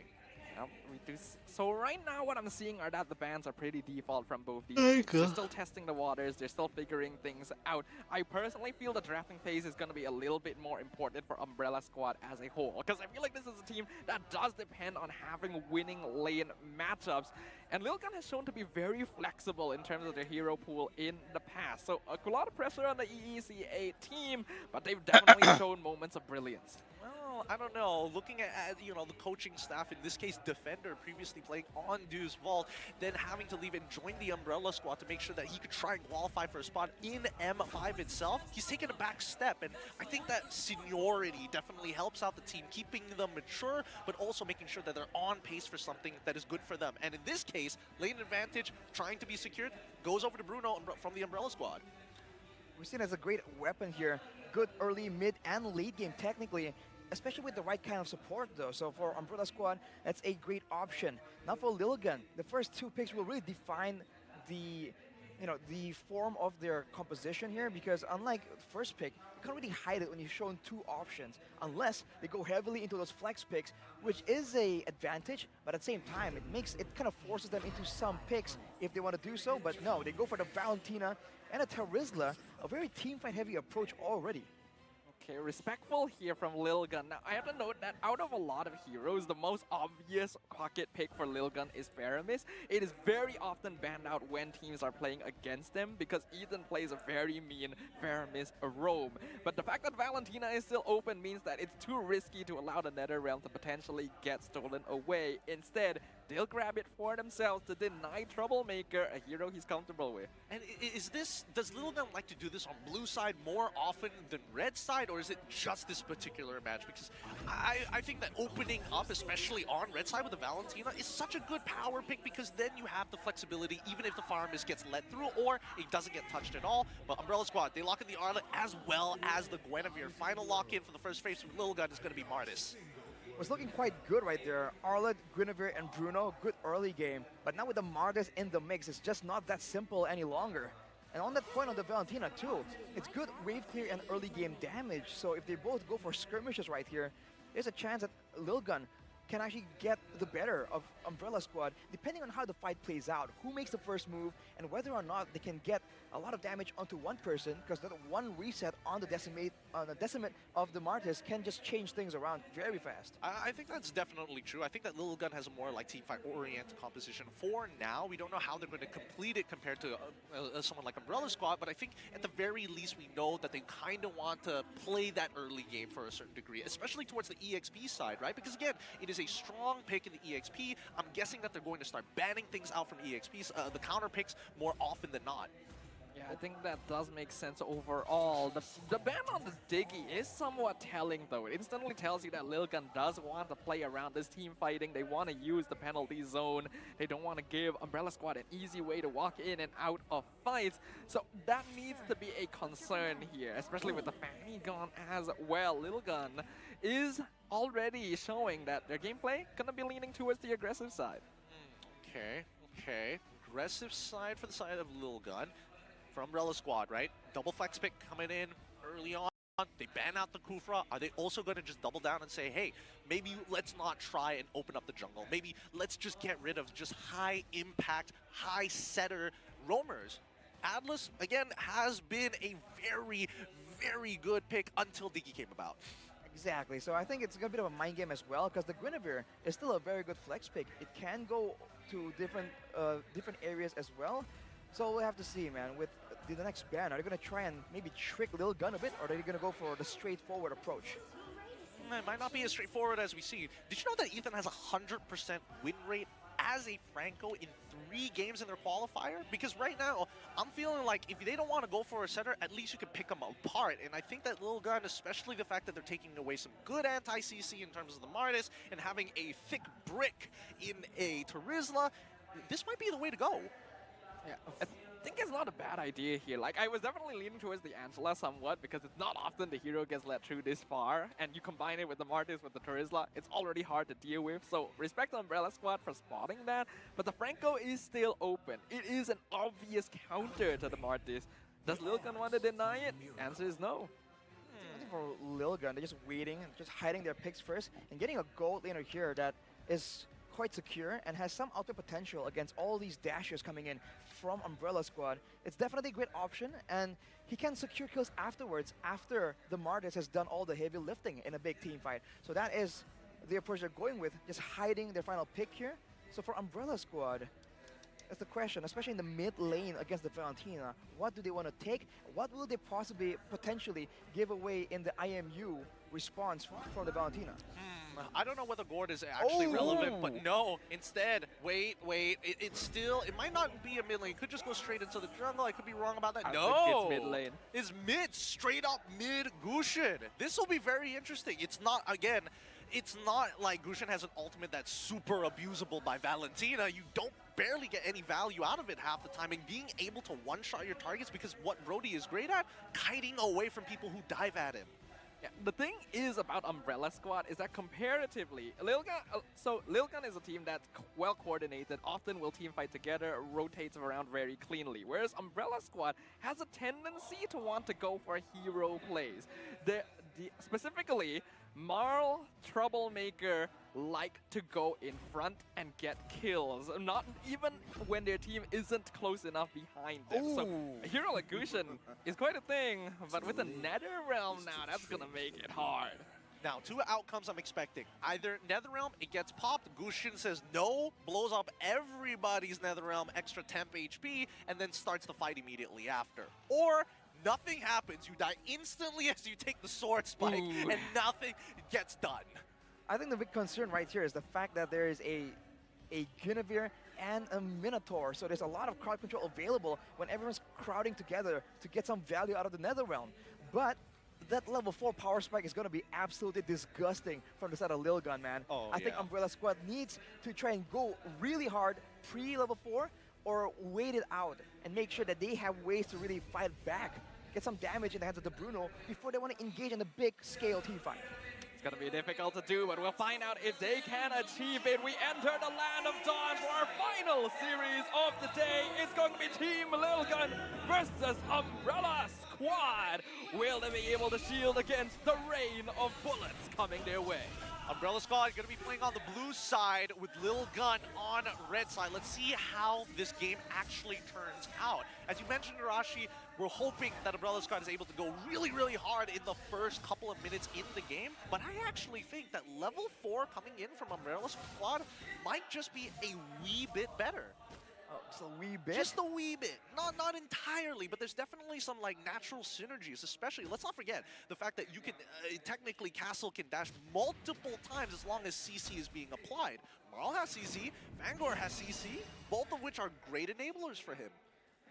[SPEAKER 10] So right now what I'm seeing are that the bans are pretty default from both these teams. They're still testing the waters, they're still figuring things out. I personally feel the drafting phase is going to be a little bit more important for Umbrella Squad as a whole, because I feel like this is a team that does depend on having winning lane matchups. And Lil Gun has shown to be very flexible in terms of their hero pool in the past. So a lot of pressure on the EECA team, but they've definitely shown moments of brilliance.
[SPEAKER 4] Well, I don't know. Looking at you know, the coaching staff, in this case, Defender, previously playing on Deuce Vault, then having to leave and join the Umbrella Squad to make sure that he could try and qualify for a spot in M5 itself, he's taken a back step. And I think that seniority definitely helps out the team, keeping them mature, but also making sure that they're on pace for something that is good for them. And in this case, lane advantage, trying to be secured, goes over to Bruno from the Umbrella Squad.
[SPEAKER 19] We're seen as a great weapon here. Good early, mid, and late game technically, especially with the right kind of support though. So for Umbrella Squad, that's a great option. Now for Lil Gun, the first 2 picks will really define the form of their composition here, because unlike the first pick, you can't really hide it when you're shown 2 options, unless they go heavily into those flex picks, which is a advantage, but at the same time, it kind of forces them into some picks if they want to do so. But no, they go for the Valentina and a Terizla, a very teamfight heavy approach already.
[SPEAKER 10] Okay, respectful here from Lil Gun. Now, I have to note that out of a lot of heroes, the most obvious pocket pick for Lil Gun is Faramis. It is very often banned out when teams are playing against them, because Ethan plays a very mean Faramis roam. But the fact that Valentina is still open means that it's too risky to allow the Nether Realm to potentially get stolen away. Instead, they'll grab it for themselves to deny Troublemaker a hero he's comfortable with.
[SPEAKER 4] And does Little Gun like to do this on blue side more often than red side, or is it just this particular match? Because I think that opening up, especially on red side with the Valentina, is such a good power pick, because then you have the flexibility even if the Fire Mist gets let through or it doesn't get touched at all. But Umbrella Squad, they lock in the Arlet as well as the Guinevere. Final lock-in for the first phase with Little Gun is going to be Martis.
[SPEAKER 19] Was looking quite good right there. Arlet, Guinevere, and Bruno, good early game. But now with the Martis in the mix, it's just not that simple any longer. And on that point on the Valentina too, it's good wave clear and early game damage. So if they both go for skirmishes right here, there's a chance that Lil Gun can actually get the better of Umbrella Squad, depending on how the fight plays out, who makes the first move, and whether or not they can get a lot of damage onto one person, because that one reset on the decimate of the Martis can just change things around very fast.
[SPEAKER 4] I think that's definitely true. I think that Little Gun has a more like teamfight oriented composition. For now, we don't know how they're going to complete it compared to someone like Umbrella Squad, but I think at the very least we know that they kind of want to play that early game for a certain degree, especially towards the EXP side, right? Because again, it is a strong pick in the EXP. I'm guessing that they're going to start banning things out from EXPs, the counter picks, more often than not.
[SPEAKER 10] Yeah, I think that does make sense overall. The ban on the Diggy is somewhat telling, though. It instantly tells you that Lil Gun does want to play around this team fighting. They want to use the penalty zone. They don't want to give Umbrella Squad an easy way to walk in and out of fights. So that needs to be a concern here, especially with the Fanny gone as well. Lil Gun is already showing that their gameplay gonna be leaning towards the aggressive side.
[SPEAKER 4] Okay. Aggressive side for the side of Lil Gun. For Umbrella Squad, right? Double flex pick coming in early on. They ban out the Kufra. Are they also going to just double down and say, hey, maybe let's not try and open up the jungle. Maybe let's just get rid of just high impact, high setter roamers. Atlas, again, has been a very, very good pick until Diggy came about.
[SPEAKER 19] Exactly, so I think it's a bit of a mind game as well, because the Guinevere is still a very good flex pick. It can go to different areas as well. So we'll have to see, man, with the next ban. Are they going to try and maybe trick Lil Gun a bit, or are they going to go for the straightforward approach?
[SPEAKER 4] It might not be as straightforward as we see. Did you know that Ethan has a 100% win rate as a Franco in 3 games in their qualifier? Because right now, I'm feeling like if they don't want to go for a setter, at least you can pick them apart. And I think that Lil Gun, especially the fact that they're taking away some good anti-CC in terms of the Martis and having a thick brick in a Terizla, this might be the way to go.
[SPEAKER 10] Yeah, I think it's not a bad idea here. Like, I was definitely leaning towards the Angela somewhat, because it's not often the hero gets let through this far, and you combine it with the Martis, with the Terizla, it's already hard to deal with. So respect to Umbrella Squad for spotting that, but the Franco is still open. It is an obvious counter to the Martis. Does Lil Gun want to deny it? Answer is no.
[SPEAKER 19] I think for Lil Gun, they're just waiting, just hiding their picks first, and getting a gold laner here that is quite secure and has some output potential against all these dashers coming in from Umbrella Squad. It's definitely a great option, and he can secure kills afterwards, after the Martis has done all the heavy lifting in a big team fight. So that is the approach they're going with, just hiding their final pick here. So for Umbrella Squad, that's the question, especially in the mid lane against the Valentina. What do they want to take? What will they potentially give away in the IMU response from the Valentina?
[SPEAKER 4] I don't know whether Gord is actually relevant, but no. Instead, wait. It might not be a mid lane. It could just go straight into the jungle. I could be wrong about that.
[SPEAKER 10] No! It's mid lane.
[SPEAKER 4] It's mid, straight up mid Gushin. This will be very interesting. It's not like Gushin has an ultimate that's super abusable by Valentina. You don't barely get any value out of it half the time, and being able to one-shot your targets, because what Brody is great at, kiting away from people who dive at him.
[SPEAKER 10] Yeah, the thing is about Umbrella Squad is that comparatively, Lil Gun is a team that's well coordinated, often will team fight together, rotates around very cleanly, whereas Umbrella Squad has a tendency to want to go for hero plays. Specifically, Marl, Troublemaker like to go in front and get kills, not even when their team isn't close enough behind them.
[SPEAKER 19] Ooh.
[SPEAKER 10] So a hero like Gushin is quite a thing, but with the Nether Realm now, that's gonna make it hard.
[SPEAKER 4] Now, 2 outcomes I'm expecting. Either Netherrealm, it gets popped, Gushin says no, blows up everybody's Netherrealm extra temp HP, and then starts the fight immediately after. Or nothing happens, you die instantly as you take the sword spike, and nothing gets done.
[SPEAKER 19] I think the big concern right here is the fact that there is a a Guinevere, and a Minotaur. So there's a lot of crowd control available when everyone's crowding together to get some value out of the Netherrealm. But that level 4 power spike is going to be absolutely disgusting from the side of Lilgun, man. I think Umbrella Squad needs to try and go really hard pre-level 4 or wait it out and make sure that they have ways to really fight back, get some damage in the hands of the Bruno before they want to engage in a big scale team fight.
[SPEAKER 10] It's going to be difficult to do, but we'll find out if they can achieve it. We enter the land of dawn for our final series of the day. It's going to be Team Lilgun versus Umbrella Squad. Will they be able to shield against the rain of bullets coming their way?
[SPEAKER 4] Umbrella Squad going to be playing on the blue side with Lil Gun on red side. Let's see how this game actually turns out. As you mentioned, Rashi, we're hoping that Umbrella Squad is able to go really, really hard in the first couple of minutes in the game. But I actually think that level 4 coming in from Umbrella Squad might just be a wee bit better.
[SPEAKER 19] Oh, just a wee bit?
[SPEAKER 4] Just a wee bit. Not entirely, but there's definitely some like natural synergies, especially, let's not forget, the fact that you can, technically Castle can dash multiple times as long as CC is being applied. Marl has CC, Fangor has CC, both of which are great enablers for him.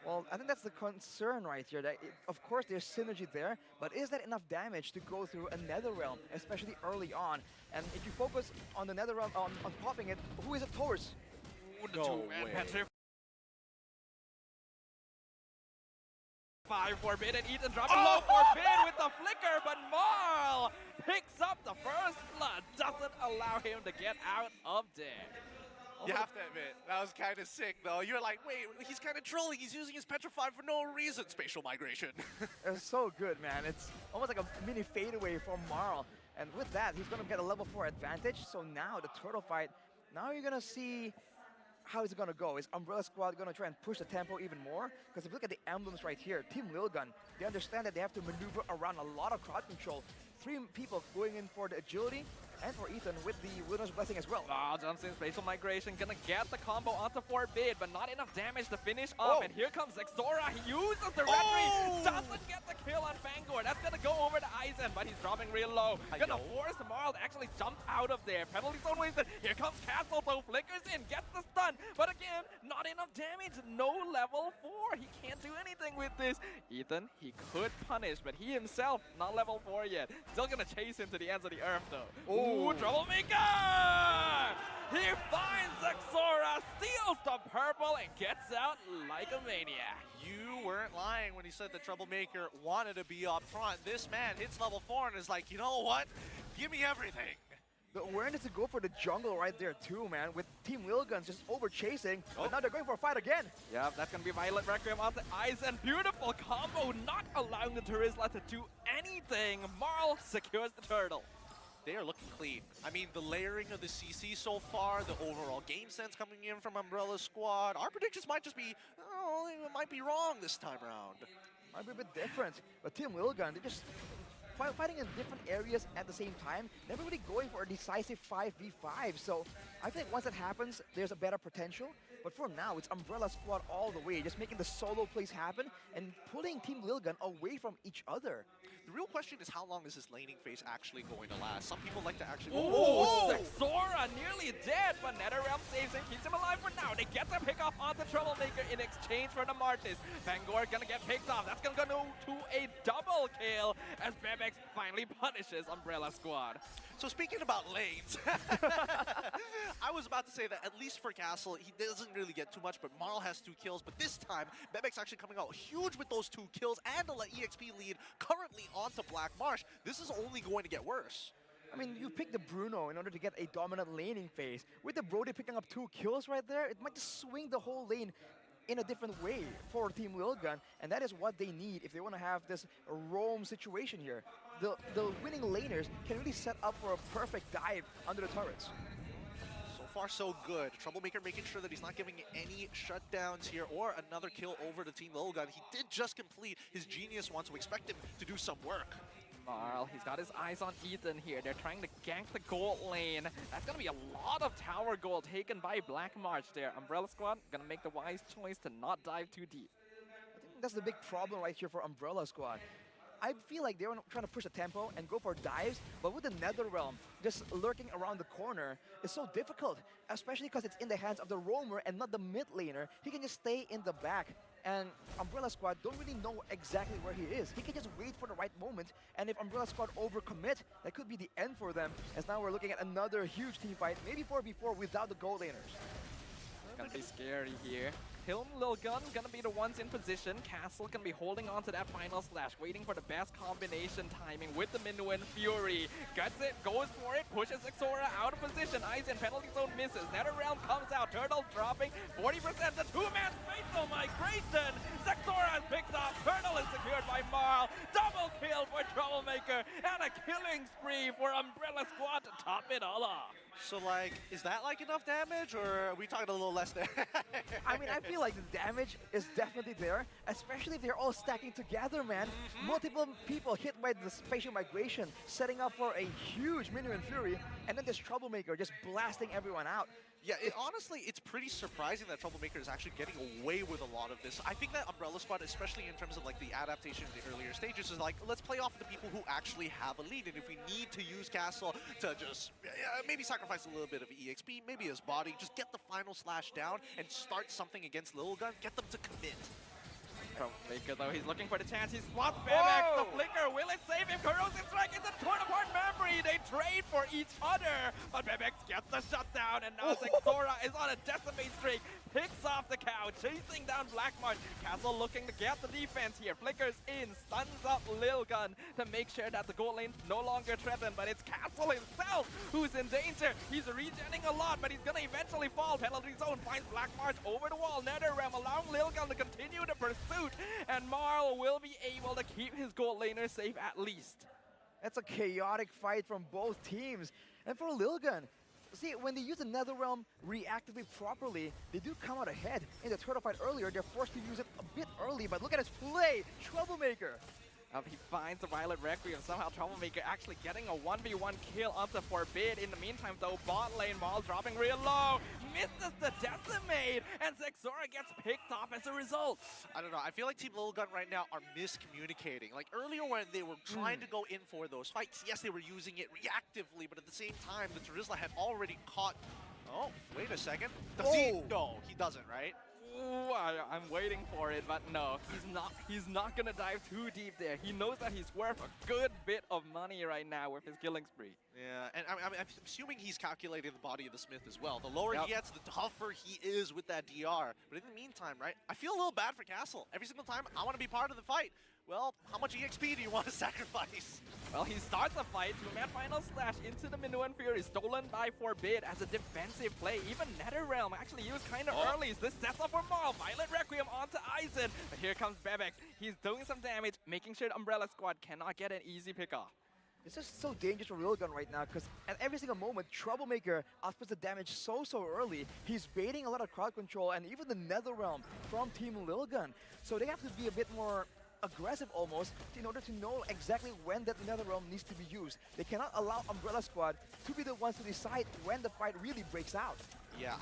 [SPEAKER 19] Well, I think that's the concern right here. That of course, there's synergy there, but is that enough damage to go through a Netherrealm, especially early on? And if you focus on the Netherrealm, on popping it, who is it towards?
[SPEAKER 10] No way. 5 Forbidden, Ethan dropping low Forbid with the flicker, but Marl picks up the first blood, doesn't allow him to get out of there.
[SPEAKER 4] You have to admit, that was kind of sick, though. You're like, wait, he's kind of trolling. He's using his Petrified for no reason. Spatial migration.
[SPEAKER 19] It's so good, man. It's almost like a mini fadeaway from Marl. And with that, he's going to get a level 4 advantage. So now the turtle fight, now you're going to see how is it going to go. Is Umbrella Squad going to try and push the tempo even more? Because if you look at the emblems right here, Team Lilgun, they understand that they have to maneuver around a lot of crowd control. 3 people going in for the agility, and for Ethan with the Wilderness Blessing as well.
[SPEAKER 10] Jumps in, spatial migration, gonna get the combo onto Forbid, but not enough damage to finish off. And here comes Exora, he uses the Retreat, doesn't get the kill on Fangor. That's gonna go over to Aizen, but he's dropping real low. Gonna force Marl to actually jump out of there. Penalty zone wasted. Here comes Castle, though, flickers in, gets the stun, but again, not enough damage, no level 4. He can't do anything with this. Ethan, he could punish, but he himself, not level 4 yet. Still gonna chase him to the ends of the earth, though. Ooh, Troublemaker! He finds Exora, steals the purple, and gets out like a maniac.
[SPEAKER 4] You weren't lying when he said the Troublemaker wanted to be up front. This man hits level 4 and is like, you know what? Give me everything.
[SPEAKER 19] The awareness to go for the jungle right there too, man, with Team Lilguns just over chasing, but now they're going for a fight again.
[SPEAKER 10] Yeah, that's gonna be Violet Requiem onto Aizen. Beautiful combo, not allowing the Turisla to do anything. Marl secures the turtle.
[SPEAKER 4] They are looking clean. I mean, the layering of the CC so far, the overall game sense coming in from Umbrella Squad. Our predictions might just be, oh, it might be wrong this time around.
[SPEAKER 19] Might be a bit different, but Team Lilgun, they're just fighting in different areas at the same time, never really going for a decisive 5v5. So I think once that happens, there's a better potential. But for now, it's Umbrella Squad all the way, just making the solo plays happen and pulling Team Lilgun away from each other.
[SPEAKER 4] The real question is, how long is this laning phase actually going to last? Some people like to actually...
[SPEAKER 10] Ooh, Exora nearly dead, but Netherrealm saves him, keeps him alive for now. They get the pick off on the Troublemaker in exchange for the Martis. Fangor gonna get picked off. That's gonna go to a double kill as Bebex finally punishes Umbrella Squad.
[SPEAKER 4] So speaking about lanes, I was about to say that at least for Castle, he doesn't really get too much, but Marl has 2 kills. But this time, Bebex actually coming out huge with those 2 kills and the EXP lead currently onto Black Marsh. This is only going to get worse.
[SPEAKER 19] I mean, you pick the Bruno in order to get a dominant laning phase. With the Brody picking up 2 kills right there, it might just swing the whole lane in a different way for Team Lilgun, and that is what they need if they want to have this roam situation here. The winning laners can really set up for a perfect dive under the turrets.
[SPEAKER 4] So far, so good. Troublemaker making sure that he's not giving any shutdowns here or another kill over to Team Lilgun. He did just complete his Genius one, so expect him to do some work.
[SPEAKER 10] Marl, he's got his eyes on Ethan here. They're trying to gank the gold lane. That's gonna be a lot of tower gold taken by Black March there. Umbrella Squad gonna make the wise choice to not dive too deep.
[SPEAKER 19] I think that's the big problem right here for Umbrella Squad. I feel like they were trying to push the tempo and go for dives, but with the NetherRealm just lurking around the corner, it's so difficult, especially because it's in the hands of the roamer and not the mid laner. He can just stay in the back, and Umbrella Squad don't really know exactly where he is. He can just wait for the right moment, and if Umbrella Squad overcommit, that could be the end for them, as now we're looking at another huge team fight, maybe 4v4 without the gold laners.
[SPEAKER 10] Gonna be scary here. Hilm, Lilgun gonna be the ones in position. Castle gonna be holding on to that final slash, waiting for the best combination timing with the Minuan Fury. Gets it, goes for it, pushes Xora out of position. Eyes in, penalty zone misses. NetherRealm comes out, Turtle dropping 40%. The two-man fatal migration. Xora is picked up, Turtle is secured by Marl. Double kill for Troublemaker, and a killing spree for Umbrella Squad to top it all off.
[SPEAKER 4] So, like, is that, like, enough damage, or are we talking a little less there?
[SPEAKER 19] I mean, I feel like the damage is definitely there, especially if they're all stacking together, man. Multiple people hit by the spatial migration, setting up for a huge Minuan Fury, and then this Troublemaker just blasting everyone out.
[SPEAKER 4] Yeah, honestly, it's pretty surprising that Troublemaker is actually getting away with a lot of this. I think that Umbrella Squad, especially in terms of like the adaptation in the earlier stages, is like, let's play off of the people who actually have a lead. And if we need to use Castle to just maybe sacrifice a little bit of EXP, maybe his body, just get the final slash down and start something against Lil Gun, get them to commit.
[SPEAKER 10] Flicker though, he's looking for the chance. He spots Bebex, the Flicker. Will it save him? Corrosive Strike is a torn apart memory. They trade for each other, but Bebex gets the shutdown, and now Xora is on a decimate streak. Picks off the cow, chasing down Blackmarch. Castle looking to get the defense here. Flickers in, stuns up Lilgun to make sure that the gold lane no longer threatened, but it's Castle himself who's in danger. He's regenning a lot, but he's gonna eventually fall. Penalty zone finds Blackmarch over the wall. NetherRealm allowing Lilgun to continue the pursuit, and Marl will be able to keep his gold laner safe at least.
[SPEAKER 19] That's a chaotic fight from both teams. And for Lilgun, see, when they use the NetherRealm reactively properly, they do come out ahead. In the turtle fight earlier, they're forced to use it a bit early, but look at his play, Troublemaker.
[SPEAKER 10] He finds the Violet Requiem, somehow Troublemaker actually getting a 1v1 kill onto Forbid. In the meantime though, bot lane Maul dropping real low, misses the decimate, and Xora gets picked off as a result.
[SPEAKER 4] I don't know, I feel like Team Lil Gun right now are miscommunicating. Like earlier when they were trying to go in for those fights, yes, they were using it reactively, but at the same time, the Terizla had already caught... Oh, wait a second. Does he? No, he doesn't, right?
[SPEAKER 10] Ooh, I'm waiting for it, but no, he's not gonna dive too deep there. He knows that he's worth a good bit of money right now with his killing spree.
[SPEAKER 4] Yeah, and I'm assuming he's calculating the body of the Smith as well. The lower he gets, the tougher he is with that DR. But in the meantime, right, I feel a little bad for Castle. Every single time I want to be part of the fight. Well, how much EXP do you want to sacrifice?
[SPEAKER 10] Well, he starts a fight, two-man final slash into the Minuan Fury, stolen by Forbid as a defensive play. Even NetherRealm actually used kind of early. This sets up for Marl. Violet Requiem onto Aizen. But here comes Bebex. He's doing some damage, making sure the Umbrella Squad cannot get an easy pick-off.
[SPEAKER 19] It's just so dangerous for Lilgun right now, because at every single moment, Troublemaker outputs the damage so early. He's baiting a lot of crowd control, and even the NetherRealm from Team Lilgun. So they have to be a bit more aggressive almost in order to know exactly when that NetherRealm needs to be used. They cannot allow Umbrella Squad to be the ones to decide when the fight really breaks out.
[SPEAKER 4] Yeah,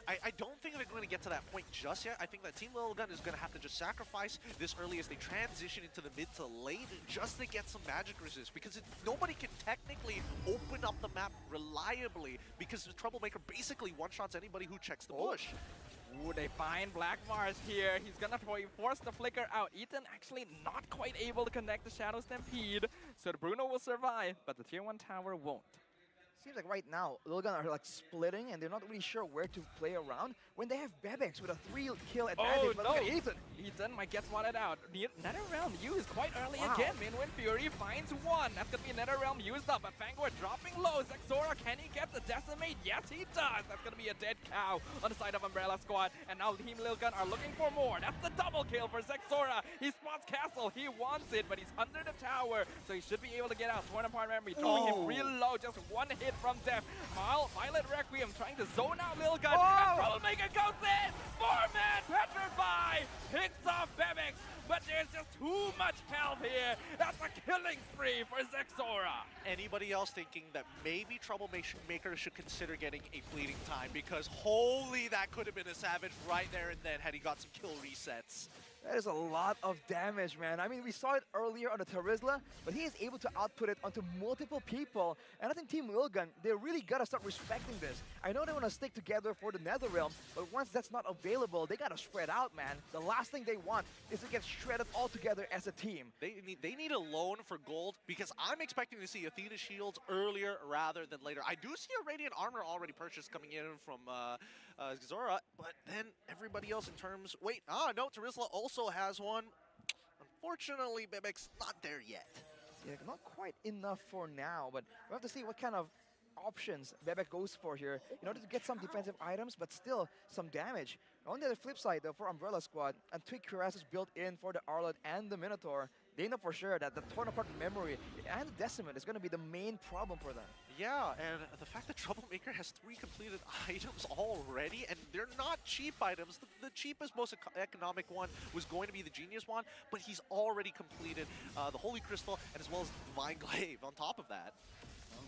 [SPEAKER 4] I don't think they're going to get to that point just yet. I think that Team Lil Gun is going to have to just sacrifice this early as they transition into the mid to late just to get some magic resist, because nobody can technically open up the map reliably because the Troublemaker basically one-shots anybody who checks the bush.
[SPEAKER 10] Ooh, they find Black Mars here. He's gonna force the Flicker out. Ethan actually not quite able to connect the Shadow Stampede, so the Bruno will survive, but the Tier 1 tower won't.
[SPEAKER 19] Seems like right now, Lilgun are like splitting and they're not really sure where to play around when they have Bebex with a 3-kill advantage. But look at Ethan.
[SPEAKER 10] Ethan might get swatted out. NetherRealm used quite early again. Minuan Fury finds one. That's going to be NetherRealm used up. But Fangor dropping low. Xora, can he get the decimate? Yes, he does. That's going to be a dead cow on the side of Umbrella Squad. And now Team Lilgun are looking for more. That's the double kill for Xora. He spots Castle. He wants it, but he's under the tower. So he should be able to get out. Torn apart memory. Throwing him real low. Just one hit from death. Violet Requiem trying to zone out Lilgun. And Troublemaker goes in. 4-man Petrify picks off Bebex, but there's just too much health here. That's a killing spree for Xora.
[SPEAKER 4] Anybody else thinking that maybe Troublemaker should consider getting a fleeting time, because holy, that could have been a savage right there and then had he got some kill resets.
[SPEAKER 19] That is a lot of damage, man. I mean, we saw it earlier on the Terizla, but he is able to output it onto multiple people. And I think Team Lilgun, they really gotta start respecting this. I know they want to stick together for the Netherrealm, but once that's not available, they gotta spread out, man. The last thing they want is to get shredded all together as a team.
[SPEAKER 4] They need a loan for gold because I'm expecting to see Athena shields earlier rather than later. I do see a Radiant armor already purchased coming in from Zora, but then everybody else in terms... Wait, no, Terizla also has one. Unfortunately, Bebek's not there yet.
[SPEAKER 19] Yeah, not quite enough for now, but we have to see what kind of options Bebek goes for here in order to get some defensive items, but still some damage. On the flip side, though, for Umbrella Squad, and Twig Cuirass is built in for the Arlot and the Minotaur. They know for sure that the torn apart memory and the Decimate is going to be the main problem for them.
[SPEAKER 4] Yeah, and the fact that Troublemaker has 3 completed items already, and they're not cheap items. The cheapest, most economic one was going to be the Genius one, but he's already completed the Holy Crystal and as well as the Divine Glaive on top of that.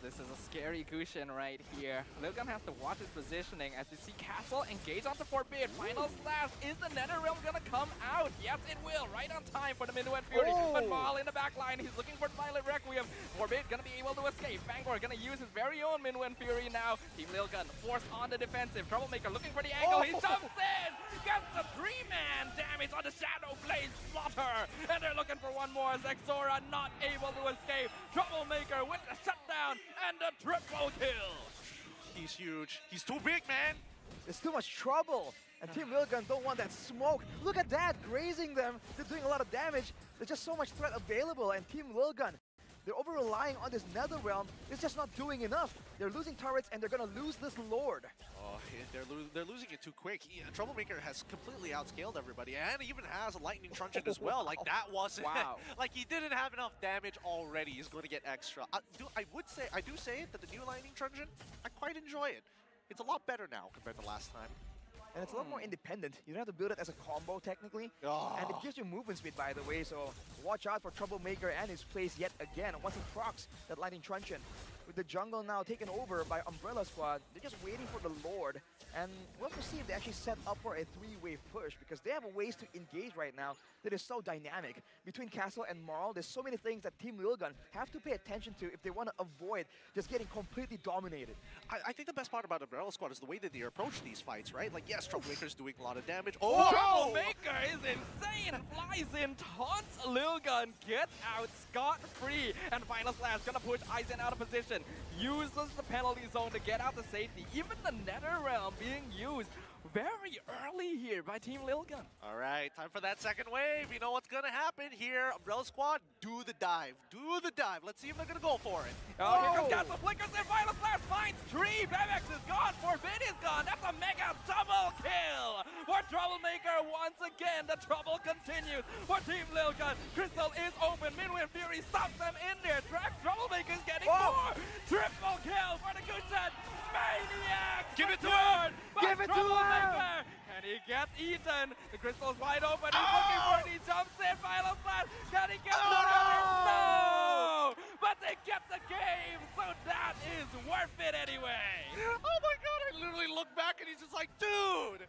[SPEAKER 10] This is a scary Gusion right here. Lilgun has to watch his positioning as we see Castle engage onto Forbid. Final slash. Is the Netherrealm gonna come out? Yes, it will. Right on time for the Minuet Fury. But Maul in the back line. He's looking for Violet Requiem. Forbid gonna be able to escape. Bangor gonna use his very own Minuet Fury now. Team Lilgun forced on the defensive. Troublemaker looking for the angle. He jumps in. Gets the 3-man damage on the Shadow Blade Slaughter. And they're looking for one more. Zexora not able to escape. Troublemaker with the shutdown. And a triple kill!
[SPEAKER 4] He's huge. He's too big, man!
[SPEAKER 19] There's too much trouble! And Team Lilgun don't want that smoke. Look at that, grazing them. They're doing a lot of damage. There's just so much threat available, and Team Lilgun, they're over-relying on this Netherrealm. It's just not doing enough. They're losing turrets, and they're gonna lose this Lord.
[SPEAKER 4] Oh, they're losing it too quick. Troublemaker has completely outscaled everybody, and even has a Lightning Truncheon as well. Like, that wasn't...
[SPEAKER 10] Wow.
[SPEAKER 4] Like, he didn't have enough damage already. He's going to get extra. I do say that the new Lightning Truncheon, I quite enjoy it. It's a lot better now compared to last time.
[SPEAKER 19] And it's a lot more independent. You don't have to build it as a combo, technically.
[SPEAKER 4] Oh.
[SPEAKER 19] And it gives you movement speed, by the way, so watch out for Troublemaker and his plays yet again. Once he procs that Lightning Truncheon. With the jungle now taken over by Umbrella Squad, they're just waiting for the Lord. And we'll have to see if they actually set up for a 3-wave push, because they have ways to engage right now that is so dynamic. Between Castle and Marl, there's so many things that Team Lilgun have to pay attention to if they want to avoid just getting completely dominated.
[SPEAKER 4] I think the best part about Umbrella Squad is the way that they approach these fights, right? Like, yes, Troublemaker's doing a lot of damage.
[SPEAKER 10] Oh! Troublemaker is insane! Flies in, taunts Lilgun, gets out scot-free. And Final Slash gonna push Aizen out of position. Uses the penalty zone to get out to safety. Even the Netherrealm being used very early here by Team Lilgun.
[SPEAKER 4] All right, time for that second wave. You know what's going to happen here. Umbrella Squad, do the dive. Do the dive. Let's see if they're going to go for it.
[SPEAKER 10] Oh, here comes Castle Flickers and Final Slash finds 3. Bebex is gone. Forbid is gone. That's a mega double kill for Troublemaker once again. The trouble continues for Team Lilgun. Crystal is open. Minwin Fury stops them in there. Troublemaker is getting more. Triple kill for the Gusion. Maniac!
[SPEAKER 4] Give it to him!
[SPEAKER 10] Give it to him! And he gets eaten. The crystal's wide open. He's looking for it. He jumps in. Final Slash. Can he get the No! But they get the game, so that is worth it anyway.
[SPEAKER 4] Oh my god, I literally look back and he's just like, dude,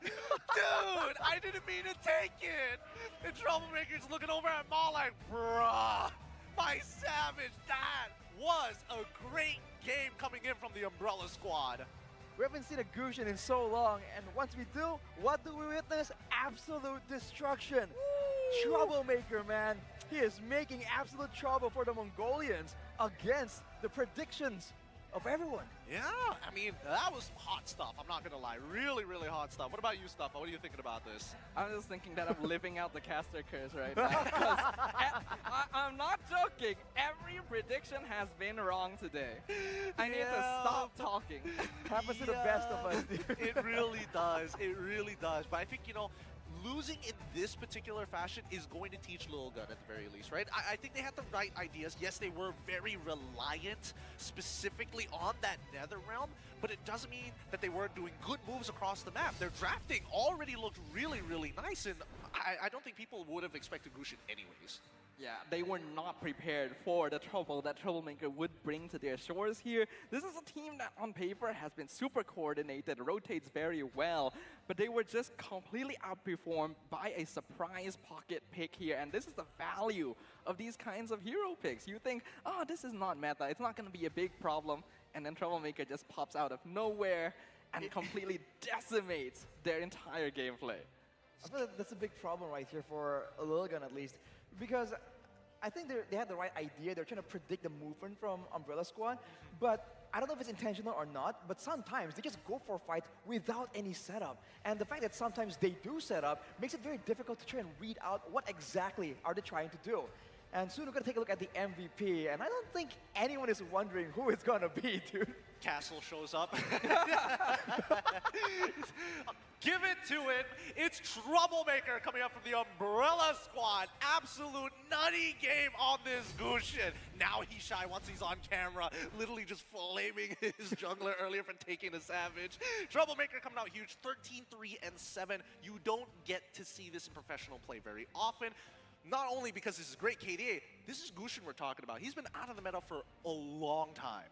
[SPEAKER 4] I didn't mean to take it. And Troublemaker's looking over at Maul like, bruh, my savage, that was a great game coming in from the Umbrella Squad.
[SPEAKER 19] We haven't seen a Gusion in so long, and once we do, what do we witness? Absolute destruction. Woo! Troublemaker, man. He is making absolute trouble for the Mongolians against the predictions of everyone.
[SPEAKER 4] Yeah, I mean, that was hot stuff. I'm not going to lie. Really, really hot stuff. What about you, Stuffa? What are you thinking about this?
[SPEAKER 10] I'm just thinking that I'm living out the caster curse right now. I'm not joking. Every prediction has been wrong today. I need to stop talking.
[SPEAKER 19] Happens to the best of us, dude.
[SPEAKER 4] It really does. It really does. But I think, you know, losing in this particular fashion is going to teach Lilgun at the very least, right? I think they had the right ideas. Yes, they were very reliant specifically on that Netherrealm, but it doesn't mean that they weren't doing good moves across the map. Their drafting already looked really, really nice, and I don't think people would have expected Gusion anyways.
[SPEAKER 10] Yeah, they were not prepared for the trouble that Troublemaker would bring to their shores here. This is a team that on paper has been super coordinated, rotates very well, but they were just completely outperformed by a surprise pocket pick here. And this is the value of these kinds of hero picks. You think, oh, this is not meta, it's not going to be a big problem. And then Troublemaker just pops out of nowhere and completely decimates their entire gameplay.
[SPEAKER 19] I feel like that's a big problem right here for Lilgun at least, because I think they had the right idea. They're trying to predict the movement from Umbrella Squad, but I don't know if it's intentional or not, but sometimes they just go for a fight without any setup. And the fact that sometimes they do set up makes it very difficult to try and read out what exactly are they trying to do. And soon we're going to take a look at the MVP, and I don't think anyone is wondering who it's going to be, dude.
[SPEAKER 4] Castle shows up. Give it to it. It's Troublemaker coming up from the Umbrella Squad. Absolute nutty game on this Gushin. Now he's shy once he's on camera, literally just flaming his jungler earlier for taking a Savage. Troublemaker coming out huge, 13-3-7. You don't get to see this in professional play very often. Not only because this is great KDA, this is Gushin we're talking about. He's been out of the meta for a long time.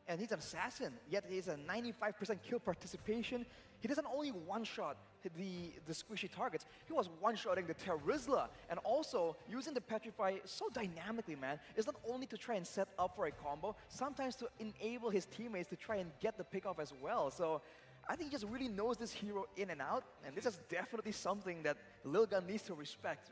[SPEAKER 19] And he's an assassin, yet he's a 95% kill participation. He doesn't only one-shot the squishy targets, he was one-shotting the Terizla, and also using the Petrify so dynamically, man. It's not only to try and set up for a combo, sometimes to enable his teammates to try and get the pick off as well. So I think he just really knows this hero in and out, and this is definitely something that Lilgun needs to respect.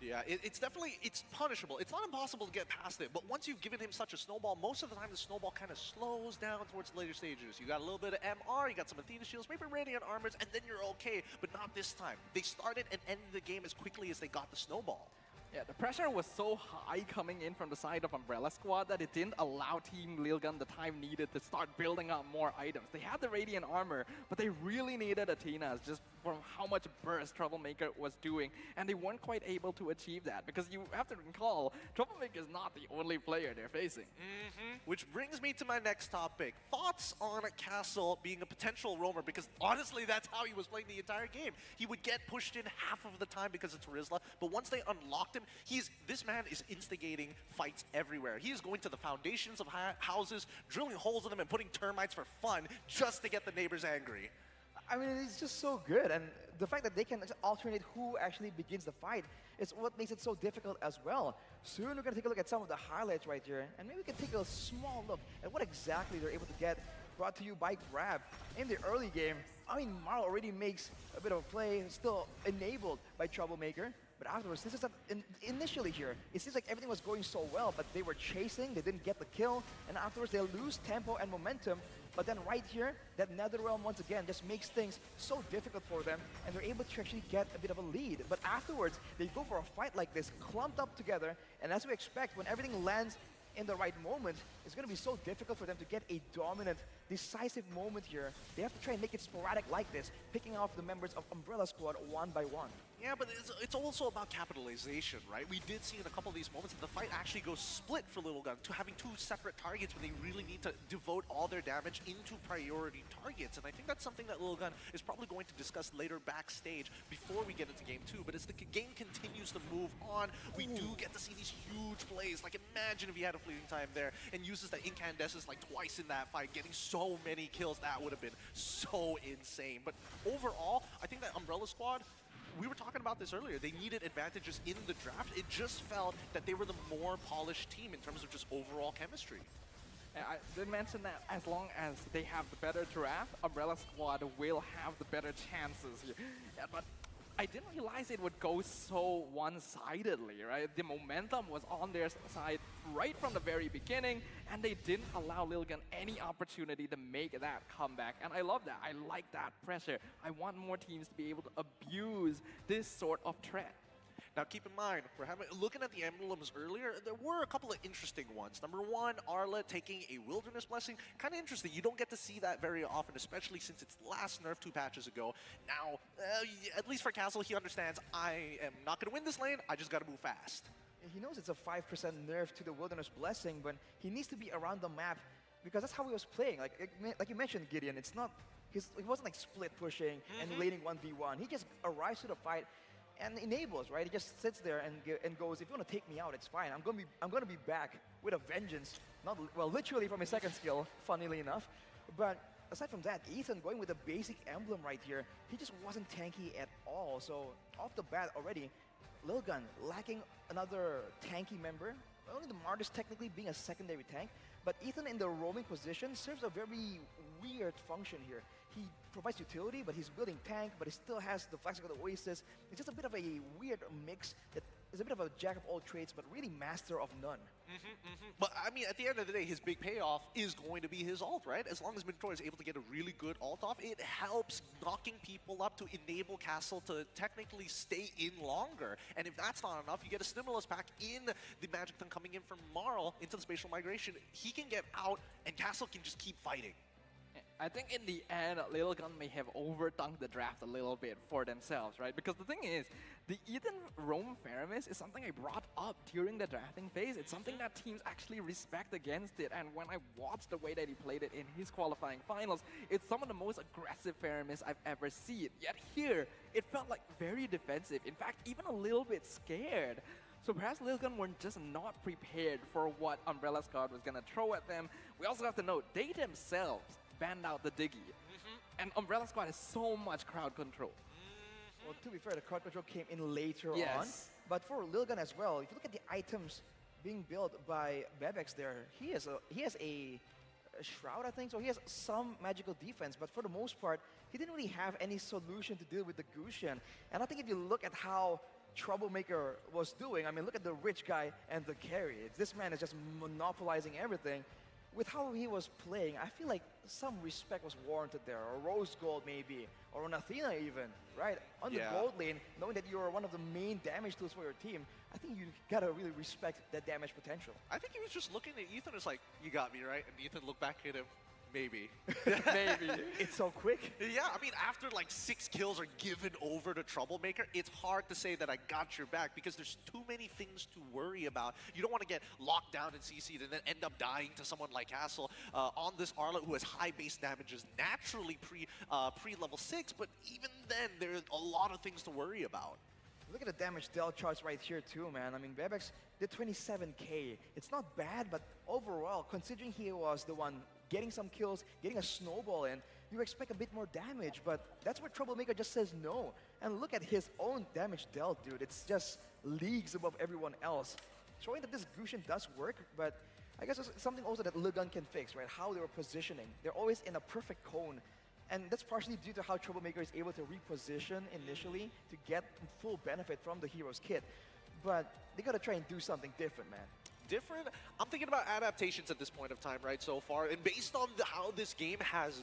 [SPEAKER 4] Yeah, it's definitely, it's punishable. It's not impossible to get past it, but once you've given him such a snowball, most of the time the snowball kind of slows down towards the later stages. You got a little bit of MR, you got some Athena shields, maybe Radiant armors, and then you're okay, but not this time. They started and ended the game as quickly as they got the snowball.
[SPEAKER 10] Yeah, the pressure was so high coming in from the side of Umbrella Squad that it didn't allow Team Lilgun the time needed to start building up more items. They had the Radiant armor, but they really needed Athena's just from how much burst Troublemaker was doing, and they weren't quite able to achieve that, because you have to recall, Troublemaker is not the only player they're facing.
[SPEAKER 4] Which brings me to my next topic. Thoughts on Castle being a potential roamer, because honestly that's how he was playing the entire game. He would get pushed in half of the time because of Terizla, but once they unlocked him, this man is instigating fights everywhere. He is going to the foundations of houses, drilling holes in them and putting termites for fun just to get the neighbors angry.
[SPEAKER 19] I mean, it's just so good, and the fact that they can alternate who actually begins the fight is what makes it so difficult as well. Soon we're going to take a look at some of the highlights right here, and maybe we can take a small look at what exactly they're able to get, brought to you by Grab. In the early game, I mean, Marl already makes a bit of a play, still enabled by Troublemaker. But afterwards, this is initially here, it seems like everything was going so well, but they were chasing, they didn't get the kill, and afterwards they lose tempo and momentum. But then right here, that Netherrealm once again just makes things so difficult for them, and they're able to actually get a bit of a lead. But afterwards, they go for a fight like this, clumped up together, and as we expect, when everything lands in the right moment, it's going to be so difficult for them to get a dominant, decisive moment here. They have to try and make it sporadic like this, picking off the members of Umbrella Squad one by one.
[SPEAKER 4] Yeah, but it's also about capitalization, right? We did see in a couple of these moments that the fight actually goes split for Lilgun to having two separate targets when they really need to devote all their damage into priority targets. And I think that's something that Lilgun is probably going to discuss later backstage before we get into game 2. But as the game continues to move on, we do get to see these huge plays. Like, imagine if he had a fleeting time there and uses the incandescence like twice in that fight, getting so many kills. That would have been so insane. But overall, I think that Umbrella Squad, we were talking about this earlier, they needed advantages in the draft. It just felt that they were the more polished team in terms of just overall chemistry.
[SPEAKER 10] I did mention that as long as they have the better draft, Umbrella Squad will have the better chances here. Yeah, but I didn't realize it would go so one-sidedly, right? The momentum was on their side right from the very beginning, and they didn't allow Lilgun any opportunity to make that comeback. And I love that. I like that pressure. I want more teams to be able to abuse this sort of threat.
[SPEAKER 4] Now keep in mind, we're looking at the emblems earlier, there were a couple of interesting ones. Number one, Arla taking a Wilderness Blessing. Kind of interesting. You don't get to see that very often, especially since its last nerf 2 patches ago. Now, at least for Castle, he understands, I am not going to win this lane, I just got to move fast.
[SPEAKER 19] He knows it's a 5% nerf to the Wilderness Blessing, but he needs to be around the map because that's how he was playing. Like you mentioned, Gideon, it wasn't like split pushing and laning 1v1. He just arrives to the fight, and enables, right? He just sits there and goes, if you want to take me out, it's fine. I'm gonna be back with a vengeance. Not well, literally from his second skill, funnily enough. But aside from that, Ethan going with a basic emblem right here. He just wasn't tanky at all. So off the bat already, Lilgun lacking another tanky member. Only the Martyrs technically being a secondary tank. But Ethan in the roaming position serves a very weird function here. He provides utility, but he's building tank, but he still has the flexible Oasis. It's just a bit of a weird mix that is a bit of a jack of all trades, but really master of none.
[SPEAKER 4] But I mean, at the end of the day, his big payoff is going to be his ult, right? As long as Minotaur is able to get a really good ult off, it helps knocking people up to enable Castle to technically stay in longer. And if that's not enough, you get a stimulus pack in the Magic Tongue coming in from Marl into the spatial migration. He can get out, and Castle can just keep fighting.
[SPEAKER 10] I think in the end, Lilgun may have overdunked the draft a little bit for themselves, right? Because the thing is, the Ethan Roam Faramis is something I brought up during the drafting phase. It's something that teams actually respect against it. And when I watched the way that he played it in his qualifying finals, it's some of the most aggressive Faramis I've ever seen. Yet here, it felt like very defensive. In fact, even a little bit scared. So perhaps Lilgun were just not prepared for what Umbrella Squad was going to throw at them. We also have to note, they themselves banned out the Diggy. And Umbrella Squad has so much crowd control.
[SPEAKER 19] Well, to be fair, the crowd control came in later on. But for Lilgun as well, if you look at the items being built by Bebex there, he has a Shroud, I think. So he has some magical defense, but for the most part, he didn't really have any solution to deal with the Gusion. And I think if you look at how Troublemaker was doing, I mean, look at the rich guy and the carry. This man is just monopolizing everything. With how he was playing, I feel like some respect was warranted there, or Rose Gold maybe, or an Athena even, right? On the gold lane, knowing that you're one of the main damage tools for your team, I think you gotta really respect that damage potential.
[SPEAKER 4] I think he was just looking at Ethan and was like, you got me, right? And Ethan looked back at him, maybe.
[SPEAKER 19] Maybe. It's so quick.
[SPEAKER 4] Yeah, I mean, after like 6 kills are given over to Troublemaker, it's hard to say that I got your back because there's too many things to worry about. You don't want to get locked down and CC'd and then end up dying to someone like Castle on this Arla who has high base damages naturally pre-level 6, but even then, there's a lot of things to worry about.
[SPEAKER 19] Look at the damage dealt charts right here too, man. I mean, Bebex did 27k. It's not bad, but overall, considering he was the one getting some kills, getting a snowball in, you expect a bit more damage, but that's where Troublemaker just says no. And look at his own damage dealt, dude. It's just leagues above everyone else. Showing that this Gusion does work, but I guess it's something also that Lilgun can fix, right? How they were positioning. They're always in a perfect cone. And that's partially due to how Troublemaker is able to reposition initially to get full benefit from the hero's kit. But they gotta try and do something different, man.
[SPEAKER 4] Different? I'm thinking about adaptations at this point of time, right, so far. And based on how this game has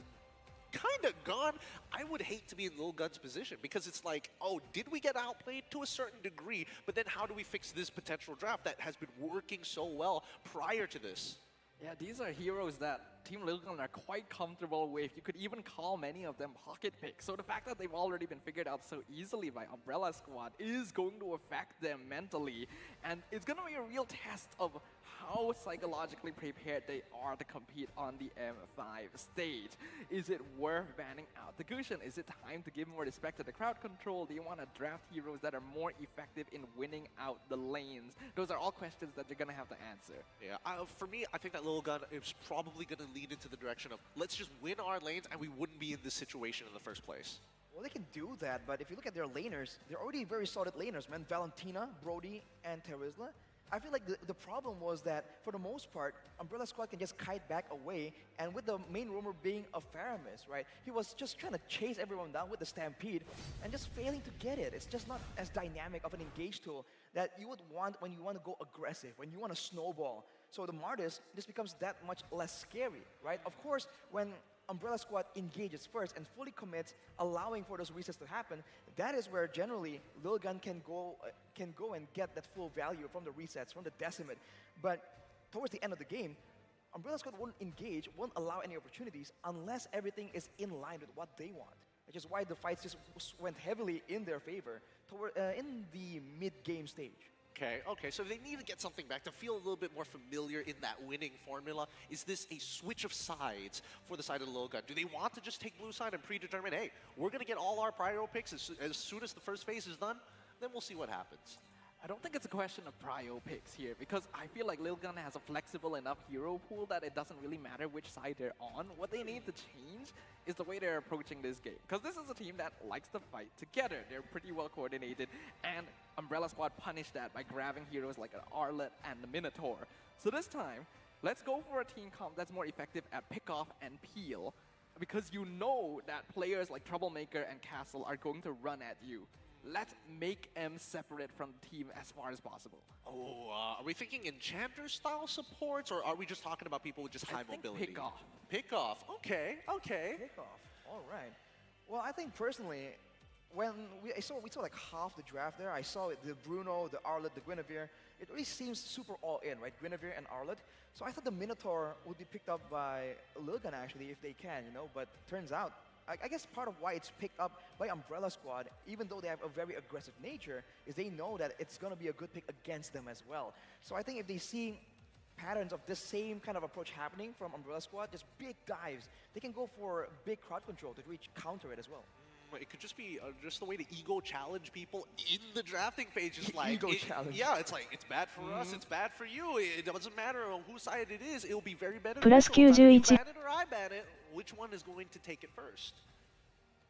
[SPEAKER 4] kind of gone, I would hate to be in Lilgun's position because it's like, oh, did we get outplayed to a certain degree? But then how do we fix this potential draft that has been working so well prior to this?
[SPEAKER 10] Yeah, these are heroes that Team Lilgun are quite comfortable with. You could even call many of them pocket picks. So the fact that they've already been figured out so easily by Umbrella Squad is going to affect them mentally. And it's going to be a real test of how psychologically prepared they are to compete on the M5 stage. Is it worth banning out the Gusion? Is it time to give more respect to the crowd control? Do you want to draft heroes that are more effective in winning out the lanes? Those are all questions that you're going to have to answer.
[SPEAKER 4] Yeah, for me, I think that Lilgun is probably going to lead into the direction of let's just win our lanes and we wouldn't be in this situation in the first place.
[SPEAKER 19] Well, they can do that, but if you look at their laners, they're already very solid laners, man. Valentina, Brody, and Terizla. I feel like the problem was that, for the most part, Umbrella Squad can just kite back away, and with the main roamer being a Faramis, right? He was just trying to chase everyone down with the Stampede, and just failing to get it. It's just not as dynamic of an engage tool that you would want when you want to go aggressive, when you want to snowball. So the Martis just becomes that much less scary, right? Of course, when Umbrella Squad engages first and fully commits, allowing for those resets to happen, that is where generally Lilgun can go and get that full value from the resets, from the decimate. But towards the end of the game, Umbrella Squad won't engage, won't allow any opportunities unless everything is in line with what they want. Which is why the fights just went heavily in their favor in the mid-game stage.
[SPEAKER 4] Okay, so they need to get something back to feel a little bit more familiar in that winning formula. Is this a switch of sides for the side of the Lilgun? Do they want to just take blue side and predetermine, hey, we're going to get all our prior picks as soon as the first phase is done? then we'll see what happens.
[SPEAKER 10] I don't think it's a question of prio picks here, because I feel like Lil Gun has a flexible enough hero pool that it doesn't really matter which side they're on. What they need to change is the way they're approaching this game, because this is a team that likes to fight together. They're pretty well coordinated, and Umbrella Squad punished that by grabbing heroes like an Arlet and the Minotaur. So this time, let's go for a team comp that's more effective at pick-off and peel, because you know that players like Troublemaker and Castle are going to run at you. Let's make them separate from the team as far as possible.
[SPEAKER 4] Oh, are we thinking Enchanter-style supports, or are we just talking about people with just high mobility?
[SPEAKER 10] Pick-off.
[SPEAKER 4] Pick-off, okay, okay.
[SPEAKER 19] Pick-off, all right. Well, I think personally, when we saw like half the draft there, I saw the Bruno, the Arlet, the Guinevere. It really seems super all-in, right? Guinevere and Arlet. So I thought the Minotaur would be picked up by Lil Gun, actually, if they can, you know, but turns out, I guess part of why it's picked up by Umbrella Squad, even though they have a very aggressive nature, is they know that it's going to be a good pick against them as well. So I think if they see patterns of this same kind of approach happening from Umbrella Squad, just big dives, they can go for big crowd control to reach counter it as well.
[SPEAKER 4] It could just be just the way to ego challenge people in the drafting phase. Just like
[SPEAKER 19] ego challenge.
[SPEAKER 4] Yeah, it's like it's bad for us, it's bad for you. It doesn't matter on whose side it is. It'll be very beneficial. Either you ban it or I ban it. Which one is going to take it first?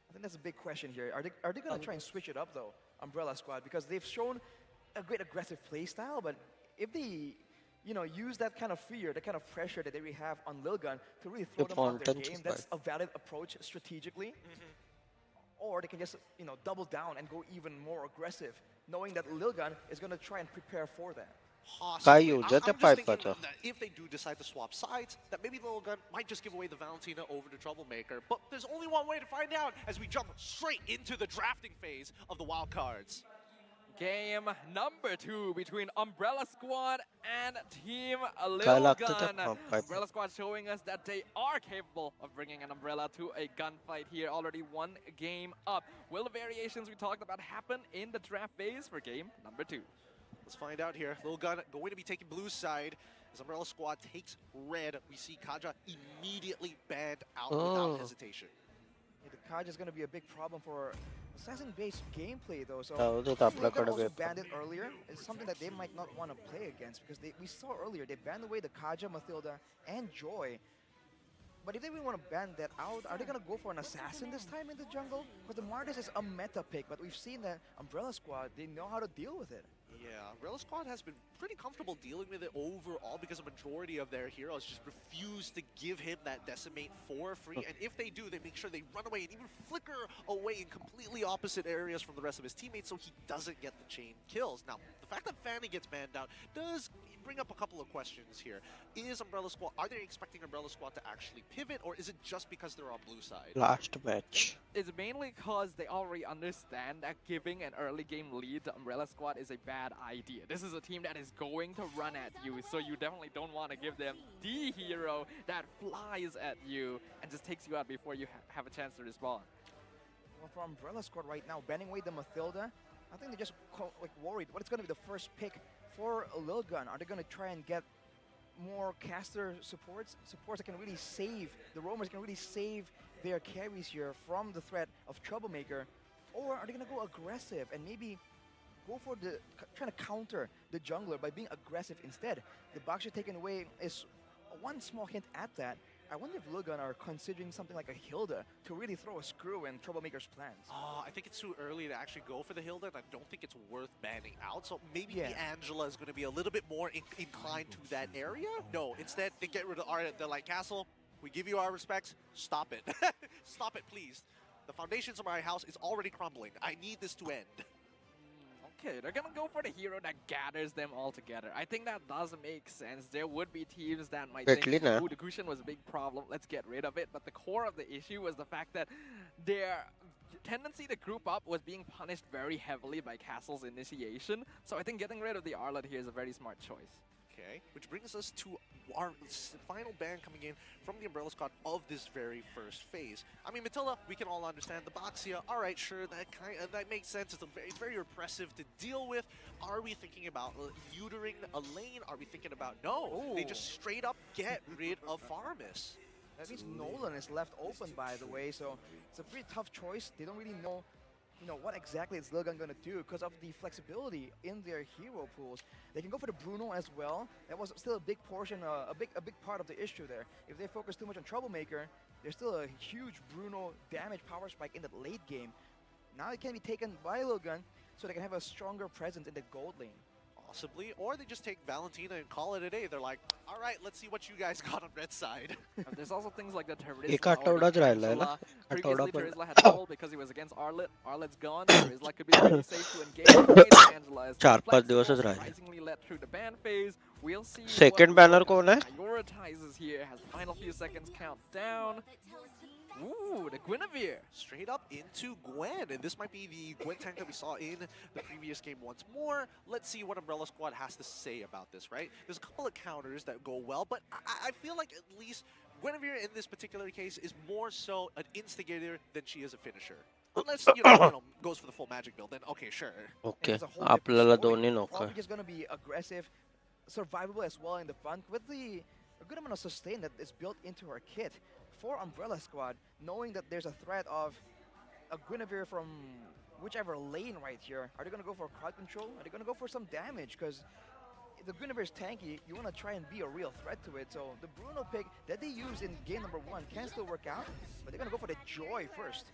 [SPEAKER 19] I think that's a big question here. Are they going to try and switch it up though, Umbrella Squad, because they've shown a great aggressive play style, but if they use that kind of fear, that kind of pressure that they really have on Lil Gun to really throw them off their game, that's a valid approach strategically. Or they can just, double down and go even more aggressive, knowing that Lil Gun is going to try and prepare for that.
[SPEAKER 4] Possibly. I'm just thinking that if they do decide to swap sides, that maybe Lil Gun might just give away the Valentina over to Troublemaker. But there's only one way to find out as we jump straight into the drafting phase of the wild cards.
[SPEAKER 10] Game number 2 between Umbrella Squad and Team Lil Gun. Umbrella Squad showing us that they are capable of bringing an Umbrella to a gunfight here. Already one game up. Will the variations we talked about happen in the draft phase for game number 2?
[SPEAKER 4] Let's find out here. Lil Gun going to be taking blue side. As Umbrella Squad takes red, we see Kaja immediately banned out without hesitation.
[SPEAKER 19] Yeah, the Kaja is going to be a big problem for assassin-based gameplay, though. So
[SPEAKER 20] also
[SPEAKER 19] banned it earlier. It's something that they might not want to play against, because we saw earlier they banned away the Kaja, Mathilda, and Joy. But if they really want to ban that out, are they going to go for an assassin this time in the jungle? Because the Martis is a meta pick, but we've seen that Umbrella Squad, they know how to deal with it.
[SPEAKER 4] Yeah, Umbrella Squad has been pretty comfortable dealing with it overall because a majority of their heroes just refuse to give him that Decimate for free. And if they do, they make sure they run away and even flicker away in completely opposite areas from the rest of his teammates so he doesn't get the chain kills. Now, the fact that Fanny gets banned out does bring up a couple of questions here. Is Umbrella Squad, are they expecting Umbrella Squad to actually pivot, or is it just because they're on blue side?
[SPEAKER 20] Last match.
[SPEAKER 10] It's mainly because they already understand that giving an early game lead to Umbrella Squad is a bad idea. This is a team that is going to run at you, so you definitely don't want to give them the hero that flies at you and just takes you out before you have a chance to respond.
[SPEAKER 19] Well, for Umbrella Squad right now, banning away the Mathilda, I think they're just worried. What is going to be the first pick for Lil Gun? Are they going to try and get more caster supports that can really save, the roamers can really save their carries here from the threat of Troublemaker? Or are they going to go aggressive and maybe go for trying to counter the jungler by being aggressive instead? The Baksha taken away is one small hint at that. I wonder if Lil Gun are considering something like a Hilda to really throw a screw in Troublemaker's plans.
[SPEAKER 4] I think it's too early to actually go for the Hilda, and I don't think it's worth banning out. So maybe the Angela is going to be a little bit more inclined to that area. No, instead they get rid of Arya. They're like, Castle, we give you our respects. Stop it. Stop it, please. The foundations of my house is already crumbling. I need this to end.
[SPEAKER 10] Okay, they're gonna go for the hero that gathers them all together. I think that does make sense. There would be teams that might think, ooh, the cushion was a big problem, let's get rid of it. But the core of the issue was the fact that their tendency to group up was being punished very heavily by Castle's initiation. So I think getting rid of the Arlet here is a very smart choice.
[SPEAKER 4] Okay, which brings us to our final ban coming in from the Umbrella Squad of this very first phase. I mean, Matilda, we can all understand. The Baxia, all right, sure, that makes sense. It's very repressive to deal with. Are we thinking about neutering a lane? Are we thinking about, no, they just straight up get rid of Farmus?
[SPEAKER 19] That means Nolan is left open, by the way, so it's a pretty tough choice. They don't really know what exactly is Lilgun going to do because of the flexibility in their hero pools. They can go for the Bruno as well. That was still a big portion, a big part of the issue there. If they focus too much on Troublemaker, there's still a huge Bruno damage power spike in the late game. Now it can be taken by Lilgun, so they can have a stronger presence in the gold lane.
[SPEAKER 4] Possibly, or they just take Valentina and call it a day. They're like, all right, let's see what you guys got on red side.
[SPEAKER 10] There's also things like the
[SPEAKER 20] एक
[SPEAKER 10] Terizla or
[SPEAKER 20] आठवडाच
[SPEAKER 10] the
[SPEAKER 20] राहिला आहे ना
[SPEAKER 10] Terizla. Previously,
[SPEAKER 20] आठवडा पण
[SPEAKER 10] Terizla had trouble because he was against Arlet. Arlet's gone. Terizla could be pretty safe to engage. Angela is
[SPEAKER 20] 4-5 दिवसच
[SPEAKER 10] flexible,
[SPEAKER 20] राहिले
[SPEAKER 10] surprisingly led through the ban phase. We'll see
[SPEAKER 20] Second
[SPEAKER 10] what
[SPEAKER 20] banner
[SPEAKER 10] Lilgun
[SPEAKER 20] कौन है?
[SPEAKER 10] prioritizes here. Has the final few seconds count down. Ooh, the Guinevere.
[SPEAKER 4] Straight up into Gwen, and this might be the Gwen tank that we saw in the previous game once more. Let's see what Umbrella Squad has to say about this, right? There's a couple of counters that go well, but I feel like at least Guinevere in this particular case is more so an instigator than she is a finisher. Unless, goes for the full magic build, then okay, sure.
[SPEAKER 20] Okay, आपल्याला दोन्ही नको
[SPEAKER 19] Probably just going to be aggressive, survivable as well in the front with a good amount of sustain that is built into her kit. For Umbrella Squad, knowing that there's a threat of a Guinevere from whichever lane right here, are they going to go for crowd control? Are they going to go for some damage? Because if the Guinevere is tanky, you want to try and be a real threat to it. So the Bruno pick that they use in game number 1 can still work out, but they're going to go for the Joy first.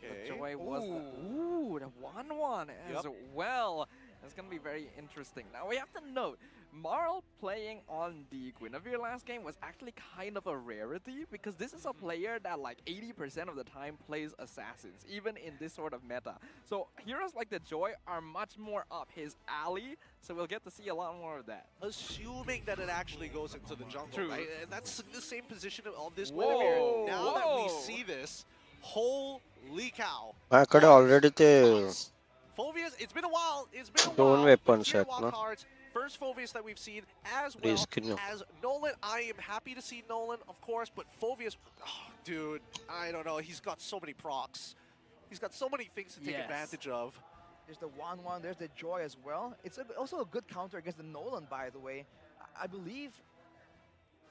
[SPEAKER 10] The Joy was the 1-1 as well. It's going to be very interesting. Now we have to note, Marl playing on the Guinevere last game was actually kind of a rarity because this is a player that like 80% of the time plays assassins, even in this sort of meta. So heroes like the Joy are much more up his alley, so we'll get to see a lot more of that.
[SPEAKER 4] Assuming that it actually goes into the jungle,
[SPEAKER 10] True.
[SPEAKER 4] right? And that's the same position of this Guinevere. Now that we see this, holy cow.
[SPEAKER 20] माझ्याकडे already ते
[SPEAKER 4] Phoveus, it's been a while. It's been a
[SPEAKER 20] दोन
[SPEAKER 4] while.
[SPEAKER 20] weapons
[SPEAKER 4] Here,
[SPEAKER 20] आहेत
[SPEAKER 4] wild
[SPEAKER 20] ना
[SPEAKER 4] cards. First Phoveus that we've seen, as well as Nolan. I am happy to see Nolan, of course, but Phoveus, dude, I don't know. He's got so many procs. He's got so many things to take advantage of.
[SPEAKER 19] There's the 1-1, there's the Joy as well. It's also a good counter against the Nolan, by the way. I believe,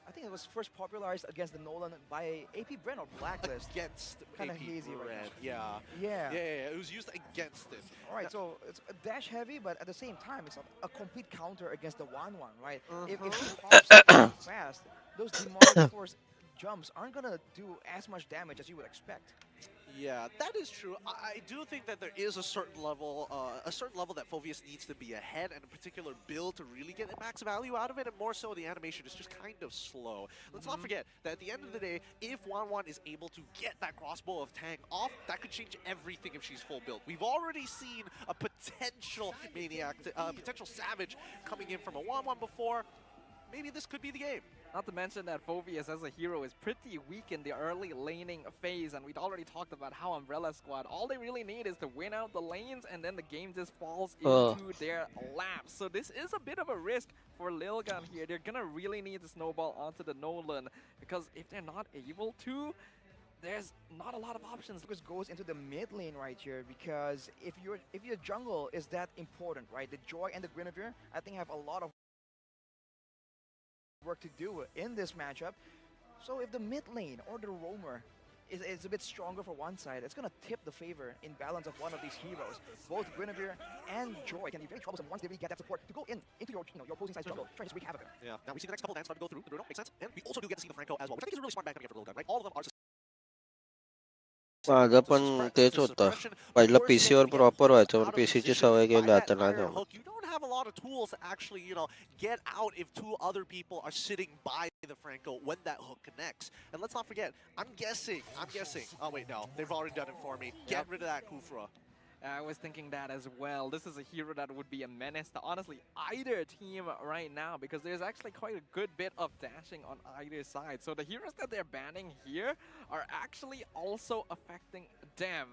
[SPEAKER 19] I think it was first popularized against the Nolan by AP Brent or Blacklist.
[SPEAKER 4] Against
[SPEAKER 19] kind of
[SPEAKER 4] AP
[SPEAKER 19] hazy right
[SPEAKER 4] Brent,
[SPEAKER 19] now.
[SPEAKER 4] yeah. It was used against it.
[SPEAKER 19] All right, so it's a dash heavy, but at the same time, it's a complete counter against the 1-1, right? If it pops up fast, those demonic force jumps aren't gonna do as much damage as you would expect.
[SPEAKER 4] Yeah, that is true. I do think that there is a certain level that Phoveus needs to be ahead, and a particular build to really get max value out of it, and more so the animation is just kind of slow. Let's not forget that at the end of the day, if Wan is able to get that crossbow of Tang off, that could change everything if she's full build. We've already seen a potential maniac, potential savage coming in from a Wan before. Maybe this could be the game.
[SPEAKER 10] Not to mention that Phoveus as a hero is pretty weak in the early laning phase, and we'd already talked about how Umbrella Squad, all they really need is to win out the lanes, and then the game just falls into their laps. So this is a bit of a risk for Lilgun here. They're gonna really need to snowball onto the Nolan, because if they're not able to, there's not a lot of options.
[SPEAKER 19] Focus goes into the mid lane right here, because if your jungle is that important, right? The Joy and the Guinevere, I think have a lot of work to do in this matchup. So if the mid lane or the roamer is a bit stronger for one side, it's going to tip the favor in balance of one of these heroes. Both Guinevere and Joy can be very troublesome once they really get that support to go into your opposing side's jungle, try to wreak havoc.
[SPEAKER 4] Yeah. Now we see the next couple lands start to go through. The Bruno makes sense, and we also do get to see the Franco as well, which I think is a really smart ban coming in for Lilgun, right? All of them are.
[SPEAKER 20] माझं पण तेच होतं पहिलं PC वर proper व्हायचं पण PC ची सवय गेली आता नाही जमत.
[SPEAKER 4] You don't have a lot of tools to actually, get out if two other people are sitting by the Franco when that hook connects. And let's not forget, I'm guessing. Oh wait, no, they've already done it for me. Get rid of that Kufra.
[SPEAKER 10] I was thinking that as well. This is a hero that would be a menace to honestly either team right now, because there's actually quite a good bit of dashing on either side. So the heroes that they're banning here are actually also affecting them.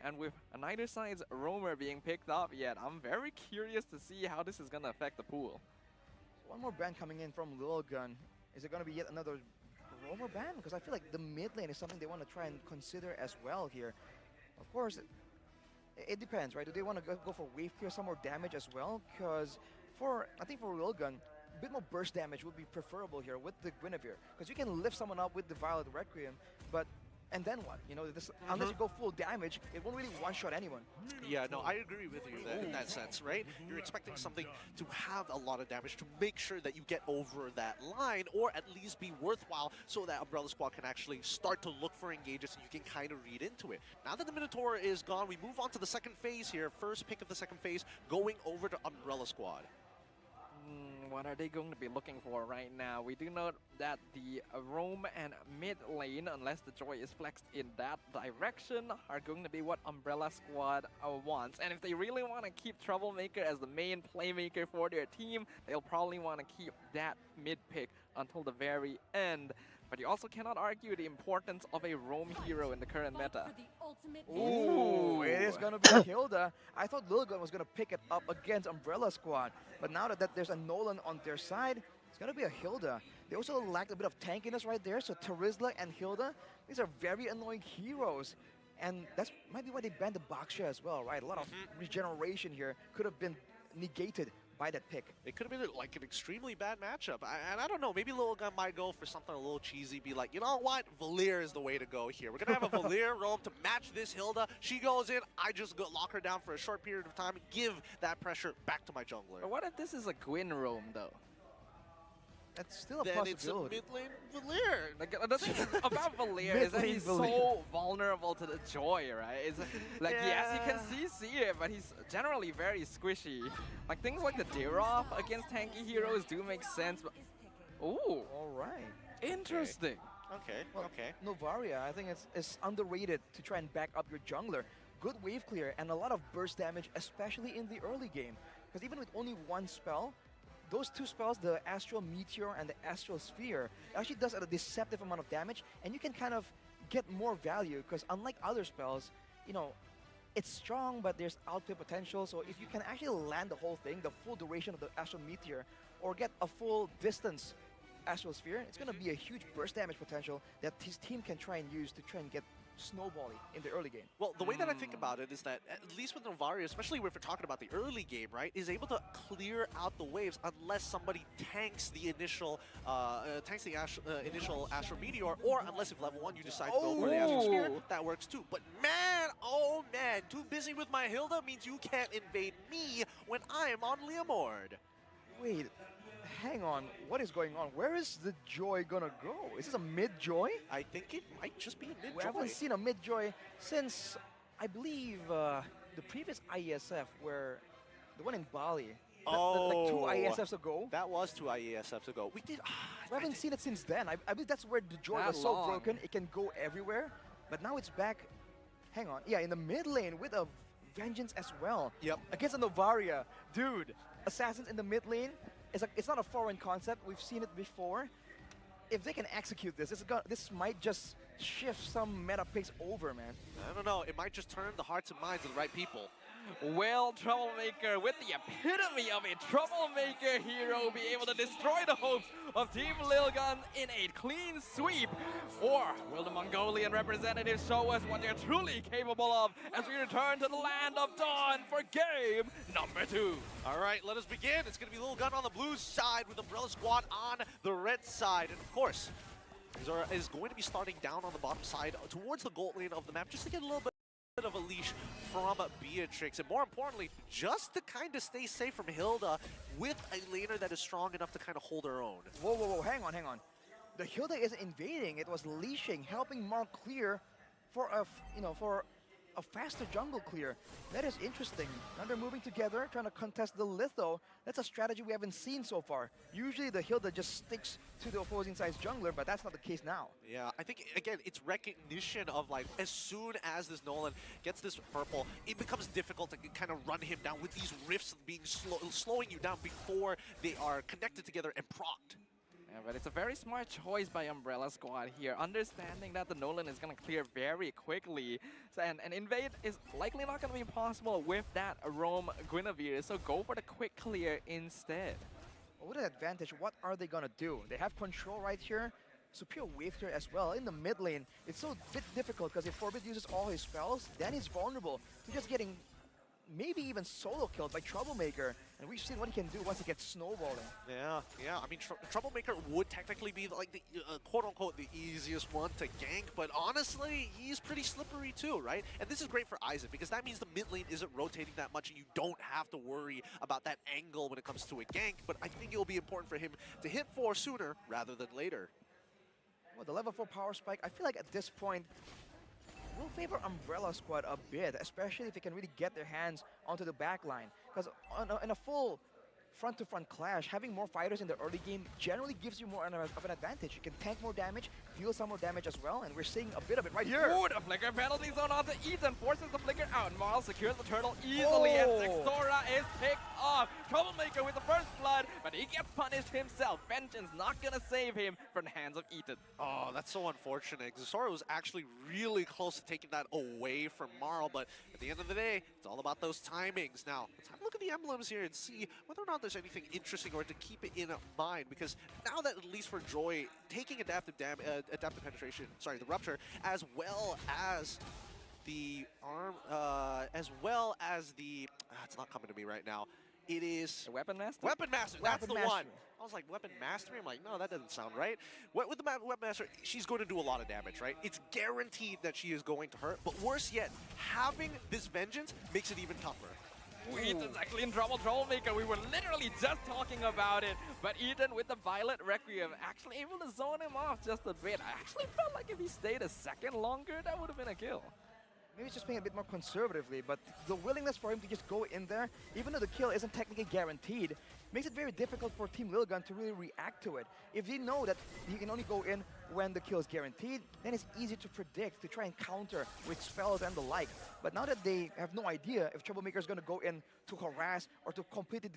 [SPEAKER 10] And with neither side's roamer being picked up yet, I'm very curious to see how this is going to affect the pool.
[SPEAKER 19] One more ban coming in from Lilgun. Is it going to be yet another roamer ban? Because I feel like the mid lane is something they want to try and consider as well here. Of course, it depends, right? Do they want to go for wave clear, some more damage as well? Because I think for Lilgun, a bit more burst damage would be preferable here with the Guinevere. Because you can lift someone up with the Violet Requiem, but And then what? You know, unless you go full damage, it won't really one-shot anyone.
[SPEAKER 4] Yeah, no, I agree with you in that sense, right? You're expecting something to have a lot of damage to make sure that you get over that line, or at least be worthwhile, so that Umbrella Squad can actually start to look for engages and you can kind of read into it. Now that the Minotaur is gone, we move on to the second phase here. First pick of the second phase, going over to Umbrella Squad.
[SPEAKER 10] What are they going to be looking for right now? We do know that the roam and mid lane, unless the Joy is flexed in that direction, are going to be what Umbrella Squad wants. And if they really want to keep Troublemaker as the main playmaker for their team, they'll probably want to keep that mid pick until the very end. But you also cannot argue the importance of a roam hero in the current meta.
[SPEAKER 19] Ooh, it is going to be a Hilda. I thought Lilgun was going to pick it up against Umbrella Squad. But now that there's a Nolan on their side, it's going to be a Hilda. They also lacked a bit of tankiness right there. So Terizla and Hilda, these are very annoying heroes. And that's might be why they banned the Baksha as well, right? A lot of regeneration here could have been negated by that pick.
[SPEAKER 4] It could have been like an extremely bad matchup. And I don't know, maybe Lil Gun might go for something a little cheesy, be like, you know what, Valier is the way to go here. We're going to have a Valier roam to match this Hilda. She goes in, I just go lock her down for a short period of time and give that pressure back to my jungler.
[SPEAKER 10] But what if this is a Gwyn roam, though?
[SPEAKER 19] That's still a
[SPEAKER 4] then
[SPEAKER 19] possibility.
[SPEAKER 4] it's a mid-lane Valier.
[SPEAKER 10] Like, the thing about Valier is that he's so vulnerable to the Joy, right? It's like, yes, you can see it, but he's generally very squishy. Like, things like the Dirov against tanky heroes do make sense, but... Ooh.
[SPEAKER 19] All right.
[SPEAKER 10] Interesting.
[SPEAKER 4] Okay,
[SPEAKER 19] well,
[SPEAKER 4] okay.
[SPEAKER 19] Novaria, I think it's underrated to try and back up your jungler. Good wave clear and a lot of burst damage, especially in the early game. Because even with only one spell, those two spells, the Astral Meteor and the Astral Sphere, actually does a deceptive amount of damage, and you can kind of get more value, because unlike other spells, you know, it's strong, but there's outplay potential, so if you can actually land the whole thing, the full duration of the Astral Meteor, or get a full distance Astral Sphere, it's going to be a huge burst damage potential that his team can try and use to try and get snowballing in the early game.
[SPEAKER 4] Well, the way that I think about it is that, at least with Novaria, especially if we're talking about the early game, right, is able to clear out the waves unless somebody tanks the initial initial Astral Meteor, or unless if level 1 you decide to go for the Astral Sphere, that works too. But man, oh man, too busy with my Hilda means you can't invade me when I am on Leomord.
[SPEAKER 19] Wait, hang on, what is going on? Where is the Joy gonna go? Is this a mid-Joy?
[SPEAKER 4] I think it might just be a mid-Joy.
[SPEAKER 19] We haven't seen a mid-Joy since, I believe, the previous IESF, where the one in Bali. Like 2 IESFs ago.
[SPEAKER 4] That was 2 IESFs ago. We
[SPEAKER 19] haven't seen it since then. I believe that's where the Joy was so broken, it can go everywhere. But now it's back, hang on, yeah, in the mid lane with a Vengeance as well.
[SPEAKER 4] Yep.
[SPEAKER 19] Against a Novaria. Dude, Assassins in the mid lane, it's not a foreign concept. We've seen it before. If they can execute this, this might just shift some meta picks over, man.
[SPEAKER 4] I don't know. It might just turn the hearts and minds of the right people.
[SPEAKER 10] Will Troublemaker, with the epitome of a Troublemaker hero, be able to destroy the hopes of Team Lilgun in a clean sweep? Or will the Mongolian representatives show us what they're truly capable of as we return to the land of Dawn for game number 2?
[SPEAKER 4] All right, let us begin. It's going to be Lilgun on the blue side with Umbrella Squad on the red side. And of course, Zora is going to be starting down on the bottom side towards the gold lane of the map just to get a little bit of a leash from Beatrix, and more importantly, just to kind of stay safe from Hilda with a laner that is strong enough to kind of hold her own.
[SPEAKER 19] Whoa, whoa, whoa, hang on, hang on. The Hilda isn't invading, it was leashing, helping Mark clear for a faster jungle clear. That is interesting. Now they're moving together, trying to contest the Litho. That's a strategy we haven't seen so far. Usually the Hilda just sticks to the opposing side's jungler, but that's not the case now.
[SPEAKER 4] Yeah, I think, again, it's recognition of, like, as soon as this Nolan gets this purple, it becomes difficult to kind of run him down with these rifts being slowing you down before they are connected together and procced.
[SPEAKER 10] Yeah, but it's a very smart choice by Umbrella Squad here, understanding that the Nolan is going to clear very quickly. So, and invade is likely not going to be possible with that roam Guinevere, so go for the quick clear instead.
[SPEAKER 19] With an advantage, what are they going to do? They have control right here, superior wave clear as well. In the mid lane, it's so bit difficult because if Forbid uses all his spells, then he's vulnerable to just getting maybe even solo killed by Troublemaker. And we've seen what he can do once he gets snowballing.
[SPEAKER 4] Yeah. I mean, Troublemaker would technically be like the quote-unquote the easiest one to gank, but honestly, he's pretty slippery too, right? And this is great for Isaac because that means the mid lane isn't rotating that much and you don't have to worry about that angle when it comes to a gank, but I think it will be important for him to hit 4 sooner rather than later.
[SPEAKER 19] Well, the level 4 power spike, I feel like at this point, will favor Umbrella Squad a bit, especially if they can really get their hands onto the back line. Because in a full front-to-front clash, having more fighters in the early game generally gives you more of an advantage. You can tank more damage, deal some more damage as well, and we're seeing a bit of it right here.
[SPEAKER 10] Ooh, the flicker penalty zone onto Ethan, forces the flicker out. Marl secures the turtle easily, and Zexora is picked off. Troublemaker with the first blood, but he gets punished himself. Vengeance not gonna save him from the hands of Ethan.
[SPEAKER 4] Oh, that's so unfortunate. Zexora was actually really close to taking that away from Marl, but at the end of the day, it's all about those timings. Now, let's have a look at the emblems here and see whether or not there's anything interesting or to keep it in mind, because now that at least for Joy, taking adaptive penetration, sorry, the rupture, as well as the arm, as well as the, it's not coming to me right now. It is
[SPEAKER 10] the Weapon Master?
[SPEAKER 4] Weapon Master, that's the one. I was like, Weapon Mastery? I'm like, no, that doesn't sound right. With the Weapon Master, she's going to do a lot of damage, right? It's guaranteed that she is going to hurt, but worse yet, having this Vengeance makes it even tougher.
[SPEAKER 10] Ooh, Ethan's actually in trouble, Troublemaker. We were literally just talking about it, but Ethan with the Violet Requiem actually able to zone him off just a bit. I actually felt like if he stayed a second longer, that would have been a kill.
[SPEAKER 19] Maybe he's just playing a bit more conservatively, but the willingness for him to just go in there, even though the kill isn't technically guaranteed, makes it very difficult for Team Lilgun to really react to it. If they know that he can only go in when the kill is guaranteed, then it's easy to predict, to try and counter with spells and the like. But now that they have no idea if Troublemaker is going to go in to harass or to completely,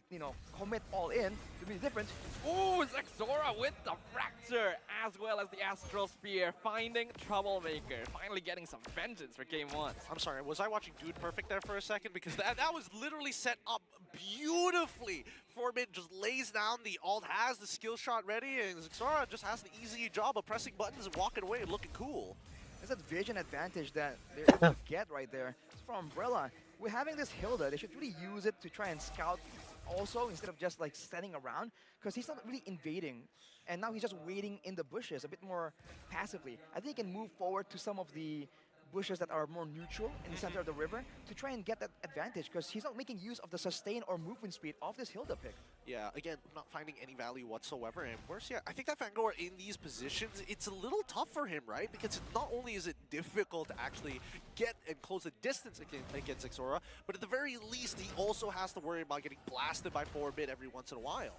[SPEAKER 19] commit all in, to be different.
[SPEAKER 10] Ooh, Zexora with the Fracture, as well as the Astral Spear, finding Troublemaker, finally getting some vengeance for game 1.
[SPEAKER 4] I'm sorry, was I watching Dude Perfect there for a second? Because that was literally set up beautifully. Forbid just lays down the ult, has the skill shot ready, and Zexora just has the easy job of pressing buttons and walking away and looking cool.
[SPEAKER 19] It's that vision advantage that they're able to get right there. It's from Umbrella. We're having this Hilda, they should really use it to try and scout also instead of just like standing around, because he's not really invading. And now he's just waiting in the bushes a bit more passively. I think he can move forward to some of the bushes that are more neutral in the center of the river to try and get that advantage, because he's not making use of the sustain or movement speed of this Hilda pick.
[SPEAKER 4] Yeah, again, not finding any value whatsoever, and worse yet, I think that Fangor in these positions, it's a little tough for him, right? Because not only is it difficult to actually get and close the distance against Zexora, but at the very least, he also has to worry about getting blasted by 4-bit every once in a while.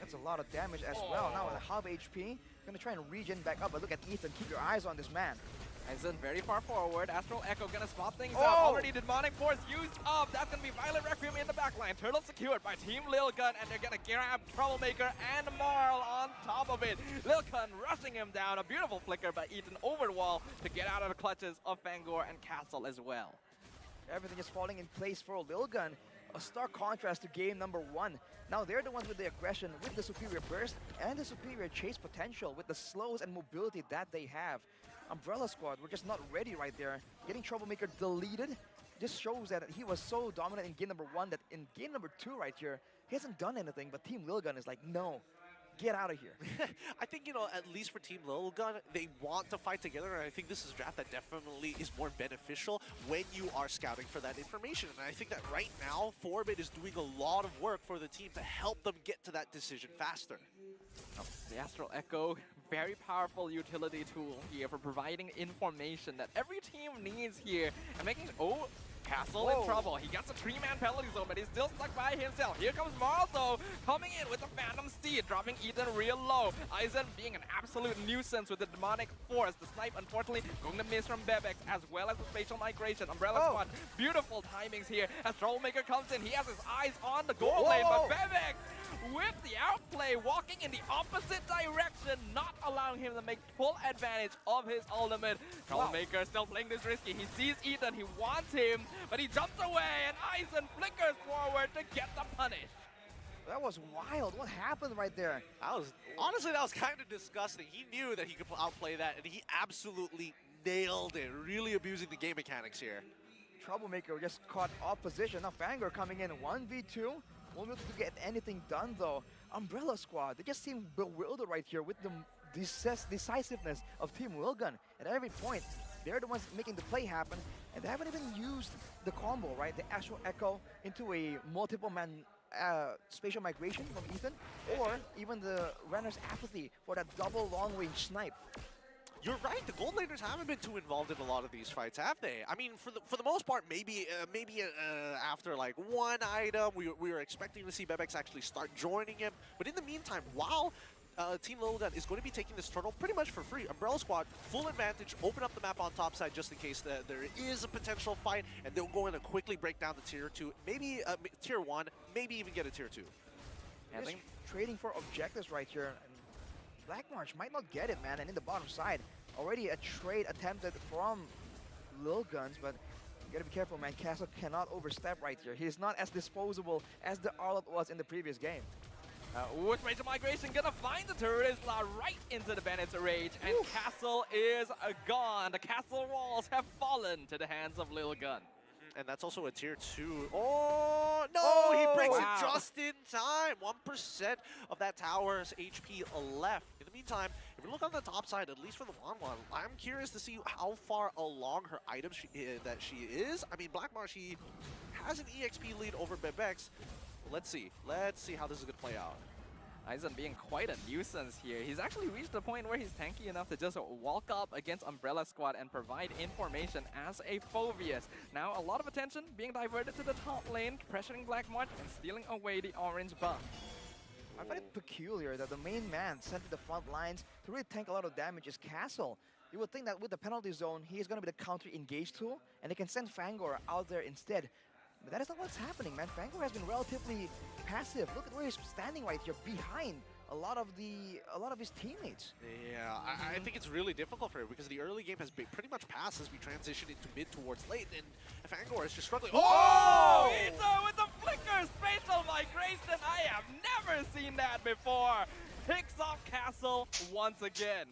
[SPEAKER 19] That's a lot of damage as well. Now with a half HP, gonna try and regen back up, but look at Ethan, keep your eyes on this man.
[SPEAKER 10] Aizen very far forward. Astral Echo gonna spot things out. Already Demonic Force used up. That's gonna be Violet Requiem in the backline. Turtle secured by Team Lilgun, and they're gonna grab Troublemaker and Marl on top of it. Lilgun rushing him down. A beautiful flicker by Ethan over the wall to get out of the clutches of Fangor and Castle as well.
[SPEAKER 19] Everything is falling in place for Lilgun. A stark contrast to game number 1. Now they're the ones with the aggression, with the superior burst, and the superior chase potential, with the slows and mobility that they have. Umbrella Squad, we're just not ready right there. Getting Troublemaker deleted just shows that he was so dominant in game number 1 that in game number 2 right here, he hasn't done anything, but Team Lilgun is like, no, get out of here.
[SPEAKER 4] I think, at least for Team Lilgun, they want to fight together, and I think this is a draft that definitely is more beneficial when you are scouting for that information. And I think that right now, 4-bit is doing a lot of work for the team to help them get to that decision faster.
[SPEAKER 10] The Astral Echo, very powerful utility tool here for providing information that every team needs here and making Castle in trouble. He gets a 3-man penalty zone, but he's still stuck by himself. Here comes Marl, though, coming in with the Phantom Steed, dropping Ethan real low. Aizen being an absolute nuisance with the Demonic Force. The snipe, unfortunately, going to miss from Bebex, as well as the Spatial Migration. Umbrella Squad, beautiful timings here. As Troublemaker comes in, he has his eyes on the goal lane, but Bebex with the outplay, walking in the opposite direction, not allowing him to make full advantage of his ultimate. Troublemaker still playing this risky. He sees Ethan, he wants him, but he jumps away, and Aizen flickers forward to get the punish.
[SPEAKER 19] That was wild. What happened right there?
[SPEAKER 4] Honestly, that was kind of disgusting. He knew that he could outplay that, and he absolutely nailed it, really abusing the game mechanics here.
[SPEAKER 19] Troublemaker just caught off position. Now Fangor coming in 1v2. Won't be able to get anything done though. Umbrella Squad, they just seem bewildered right here with the decisiveness of Team Wilgun. At every point, they're the ones making the play happen, and they haven't even used the combo, right? The Astral Echo into a multiple man spatial migration from Ethan, or even the Renner's Apathy for that double long range snipe.
[SPEAKER 4] You're right. The gold laners haven't been too involved in a lot of these fights, have they? I mean, for the most part, maybe after like one item, we were expecting to see Bebex actually start joining him. But in the meantime, while Team Lil'Gun is going to be taking this turtle pretty much for free, Umbrella Squad, full advantage, open up the map on top side just in case there is a potential fight, and they'll go in and quickly break down the tier 2, maybe tier 1, maybe even get a tier 2.
[SPEAKER 19] And they're trading for objectives right here. Black March might not get it, man, and in the bottom side, already a trade attempted from Lil'Guns, but you gotta be careful, man. Castle cannot overstep right here. He's not as disposable as the Arlott was in the previous game.
[SPEAKER 10] With Major Migration gonna find the Turisla right into the Bandit's Rage, and Castle is gone. The castle walls have fallen to the hands of Lil'Gun.
[SPEAKER 4] And that's also a tier 2. Oh, no! He breaks it just in time. 1% of that tower's HP left. In the meantime, if you look on the top side, at least for the Wanwan, I'm curious to see how far along her items that she is. I mean, Black Marsh, she has an EXP lead over Bebex. Let's see. Let's see how this is going to play out.
[SPEAKER 10] Aizen being quite a nuisance here. He's actually reached the point where he's tanky enough to just walk up against Umbrella Squad and provide information as a Phobius. Now a lot of attention being diverted to the top lane, pressuring Black March and stealing away the orange buff.
[SPEAKER 19] I find it peculiar that the main man sent to the front lines to really tank a lot of damage is Castle. You would think that with the penalty zone, he is going to be the counter engage tool, and they can send Fangor out there instead. But that is not what's happening, man. Fangor has been relatively passive. Look at where he's standing right here, behind a lot of his teammates.
[SPEAKER 4] Yeah, I think it's really difficult for him because the early game has been pretty much passed as we transition into mid towards late, and Fangor is just struggling.
[SPEAKER 10] Oh! Ito with the flicker spatial migration. I have never seen that before. Picks off Castle once again.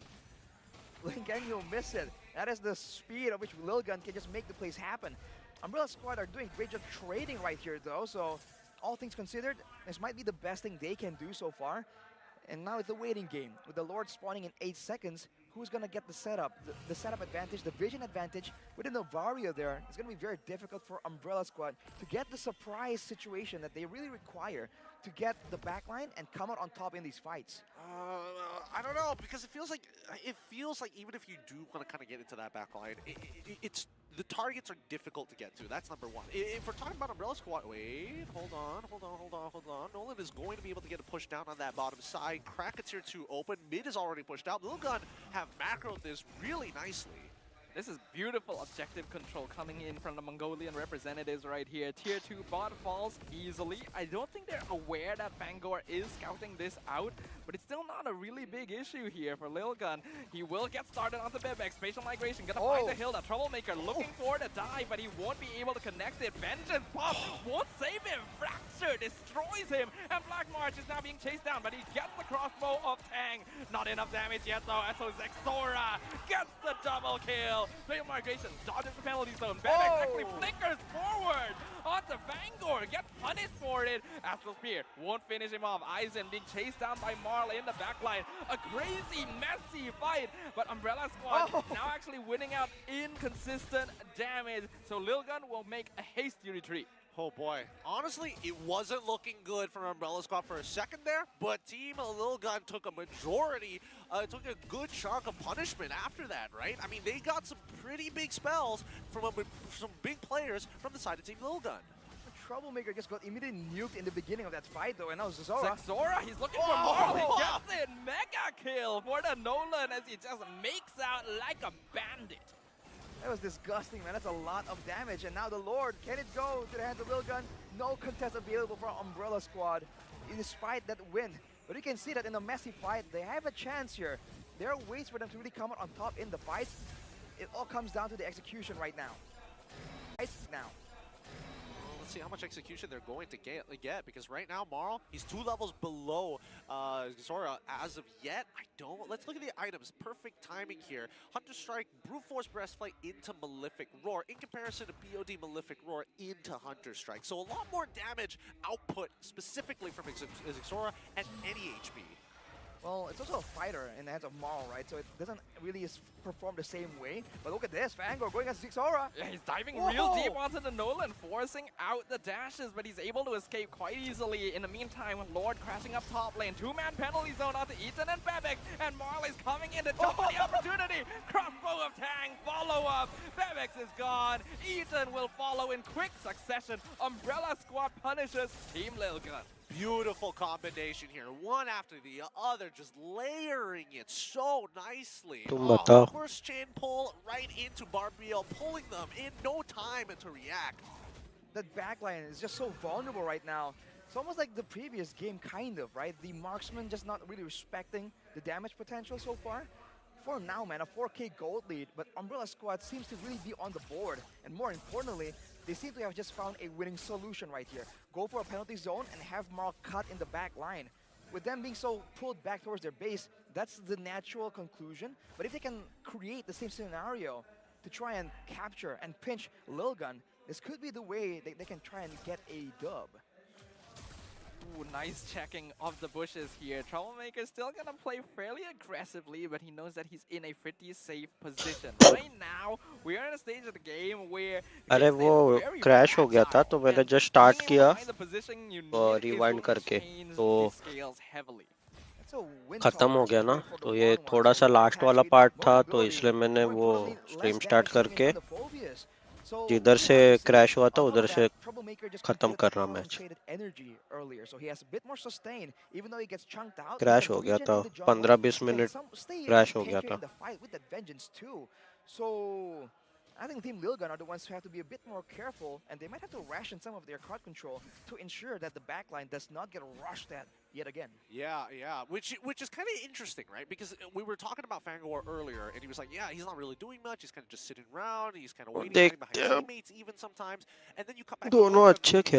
[SPEAKER 19] Again, you'll miss it. That is the speed at which Lil'Gun can just make the plays happen. Umbrella Squad are doing great job trading right here though, so all things considered, this might be the best thing they can do so far. And now it's a waiting game. With the Lord spawning in 8 seconds, who's gonna get the setup? The setup advantage, the vision advantage. With the Novaria there, it's gonna be very difficult for Umbrella Squad to get the surprise situation that they really require to get the backline and come out on top in these fights.
[SPEAKER 4] I don't know, because it feels like even if you do want to kind of get into that backline, it's the targets are difficult to get to. That's number one. If we're talking about Umbrella Squad, wait, hold on. Nolan is going to be able to get a push down on that bottom side. Crack a tier 2 open. Mid is already pushed out. Lil'Gun have macroed this really nicely.
[SPEAKER 10] This is beautiful objective control coming in from the Mongolian representatives right here. Tier 2 bot falls easily. I don't think they're aware that Fangor is scouting this out, but it's still not a really big issue here for Lil'Gun. He will get started onto Bebex. Spatial migration, gonna find the hill. The Troublemaker looking for the dive, but he won't be able to connect it. Vengeance pop won't save him. Fracture destroys him, and Black March is now being chased down, but he gets the crossbow of Tang. Not enough damage yet though, so Zexora gets the double kill. Spatial migration dodges the penalty zone. Bebex actually flickers forward onto Fangor. Gets punished for it. Astral Spear won't finish him off. Aizen being chased down by Marl in the backline. A crazy, messy fight. But Umbrella Squad now actually winning out inconsistent damage. So Lil'Gun will make a hasty retreat.
[SPEAKER 4] Oh boy. Honestly, it wasn't looking good for Umbrella Squad for a second there, but Team Lil'Gun took a majority, took a good chunk of punishment after that, right? I mean, they got some pretty big spells from some big players from the side of Team Lil'Gun.
[SPEAKER 19] Troublemaker just got immediately nuked in the beginning of that fight though, and now Zexora.
[SPEAKER 10] Zexora, he's looking for Marl. He gets it. Mega kill for the Nolan as he just makes out like a bandit.
[SPEAKER 19] That was disgusting, man. That's a lot of damage. And now the Lord, can it go to the hands of Lil'Gun? No contest available for Umbrella Squad, despite that win. But you can see that in a messy fight, they have a chance here. There are ways for them to really come out on top in the fight. It all comes down to the execution right now.
[SPEAKER 4] Let's see how much execution they're going to get because right now, Marl, he's 2 levels below Zora as of yet. I don't. Let's look at the items. Perfect timing here. Hunter Strike, Brute Force Breastplate into Malefic Roar in comparison to BOD Malefic Roar into Hunter Strike. So a lot more damage output specifically from Zora at any HP.
[SPEAKER 19] Well, it's also a fighter in the hands of Marl, right? So it doesn't really perform the same way. But look at this, Fangor going against Zora.
[SPEAKER 10] Yeah, he's diving real deep onto the Nolan, forcing out the dashes, but he's able to escape quite easily. In the meantime, Lord crashing up top lane. 2-man penalty zone onto Ethan and Bebek, and Marl is coming in to jump on the opportunity. Crossbow of Tang, follow up. Bebek is gone. Ethan will follow in quick succession. Umbrella Squad punishes Team Lilgun.
[SPEAKER 4] Beautiful combination here, one after the other, just layering it so nicely. First chain pull right into Barbiel, pulling them in no time to react.
[SPEAKER 19] That backline is just so vulnerable right now. It's almost like the previous game, kind of, right? The marksman just not really respecting the damage potential so far. For now, man, a 4K gold lead, but Umbrella Squad seems to really be on the board. And more importantly, they seem to have just found a winning solution right here. Go for a penalty zone and have Marl cut in the back line. With them being so pulled back towards their base, that's the natural conclusion. But if they can create the same scenario to try and capture and pinch Lilgun, this could be the way they can try and get a dub.
[SPEAKER 10] Ooh, nice checking of the bushes here. Troublemaker still gonna play fairly aggressively, but he knows that he's in a pretty safe position. Right now, we are in a stage of the game where
[SPEAKER 20] अरे वो crash हो गया था तो मैंने just start किया और rewind करके तो खत्म हो गया ना तो ये थोड़ा सा लास्ट वाला पार्ट था तो इसलिए मैंने वो स्ट्रीम स्टार्ट करके जिधर से क्रैश हुआ था उधर से खत्म कर रहा मैच क्रैश हो गया था 15-20 मिनट क्रैश हो गया था
[SPEAKER 19] I think Team Lilgun are the ones who have to be a bit more careful, and they might have to ration some of their card control to ensure that the backline does not get rushed at yet again.
[SPEAKER 4] Yeah, which is kind of interesting, right? Because we were talking about Fangor earlier, and he was like, yeah, he's not really doing much. He's kind of just sitting around. He's kind of waiting behind teammates even sometimes. And then you come back to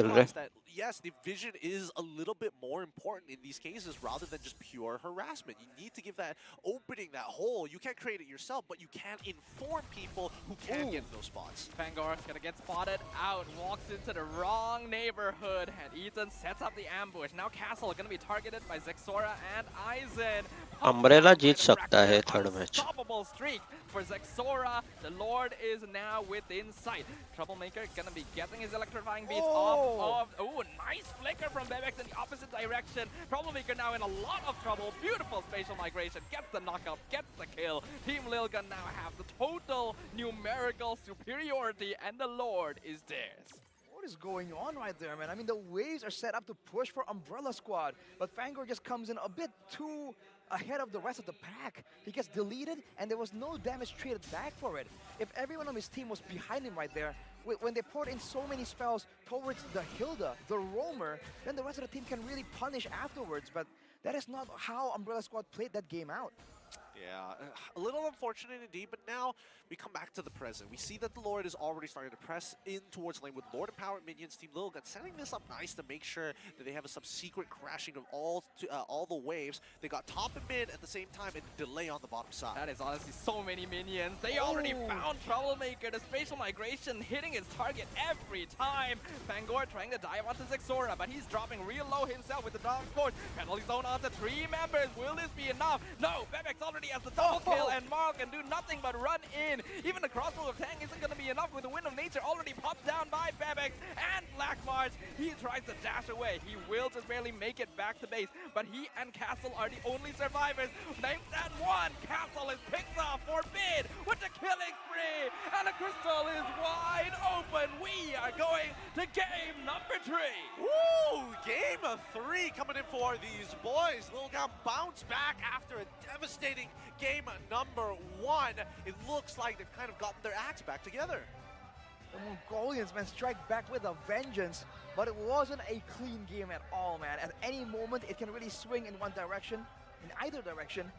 [SPEAKER 4] realize that, yes, the vision is a little bit more important in these cases rather than just pure harassment. You need to give that opening, that hole. You can't create it yourself, but you can inform people who can get in those spots.
[SPEAKER 10] Fangor gonna get spotted out, walks into the wrong neighborhood, and Ethan sets up the ambush. Now Castle gonna be targeted by Zexora and Aizen.
[SPEAKER 20] Umbrella जीत सकता है third match.
[SPEAKER 10] Unstoppable streak for Zexora. The Lord is now within sight. Troublemaker gonna be getting his electrifying beats off of. Oh, nice flicker from Bebex in the opposite direction. Troublemaker now in a lot of trouble. Beautiful spatial migration. Gets the knockup, gets the kill. Team Lilgun now have the total numerical superiority, and the Lord is theirs.
[SPEAKER 19] What is going on right there, man? I mean, the waves are set up to push for Umbrella Squad, but Fangor just comes in a bit too ahead of the rest of the pack. He gets deleted, and there was no damage traded back for it. If everyone on his team was behind him right there, when they poured in so many spells towards the Hilda, the Roamer, then the rest of the team can really punish afterwards, but that is not how Umbrella Squad played that game out.
[SPEAKER 4] Yeah, a little unfortunate indeed, but now we come back to the present. We see that the Lord is already starting to press in towards lane with Lord Empowered minions. Team Lilgun setting this up nice to make sure that they have a subsequent crashing of all the waves. They got top and mid at the same time and delay on the bottom side.
[SPEAKER 10] That is honestly so many minions. They already found Troublemaker. The spatial migration hitting his target every time. Fangor trying to dive onto Zexora, but he's dropping real low himself with the Dog Force. Penalty zone onto 3 members. Will this be enough? No, Bebex already has the double kill, and Marl can do nothing but run in. Even the crossbow of Tang isn't going to be enough with the Wind of Nature already popped down by Bebex and Black March. He tries to dash away. He will just barely make it back to base, but he and Castle are the only survivors. Named that one, Castle is picked off for Bid with the killing spree, and the crystal is wide open. We are going to game number 3.
[SPEAKER 4] Woo! Game of 3 coming in for these boys. Lilgun bounce back after a devastating game number 1. It looks like they've kind of gotten their acts back together.
[SPEAKER 19] The Mongolians, man, strike back with a vengeance, but it wasn't a clean game at all, man. At any moment, it can really swing in one direction, in either direction.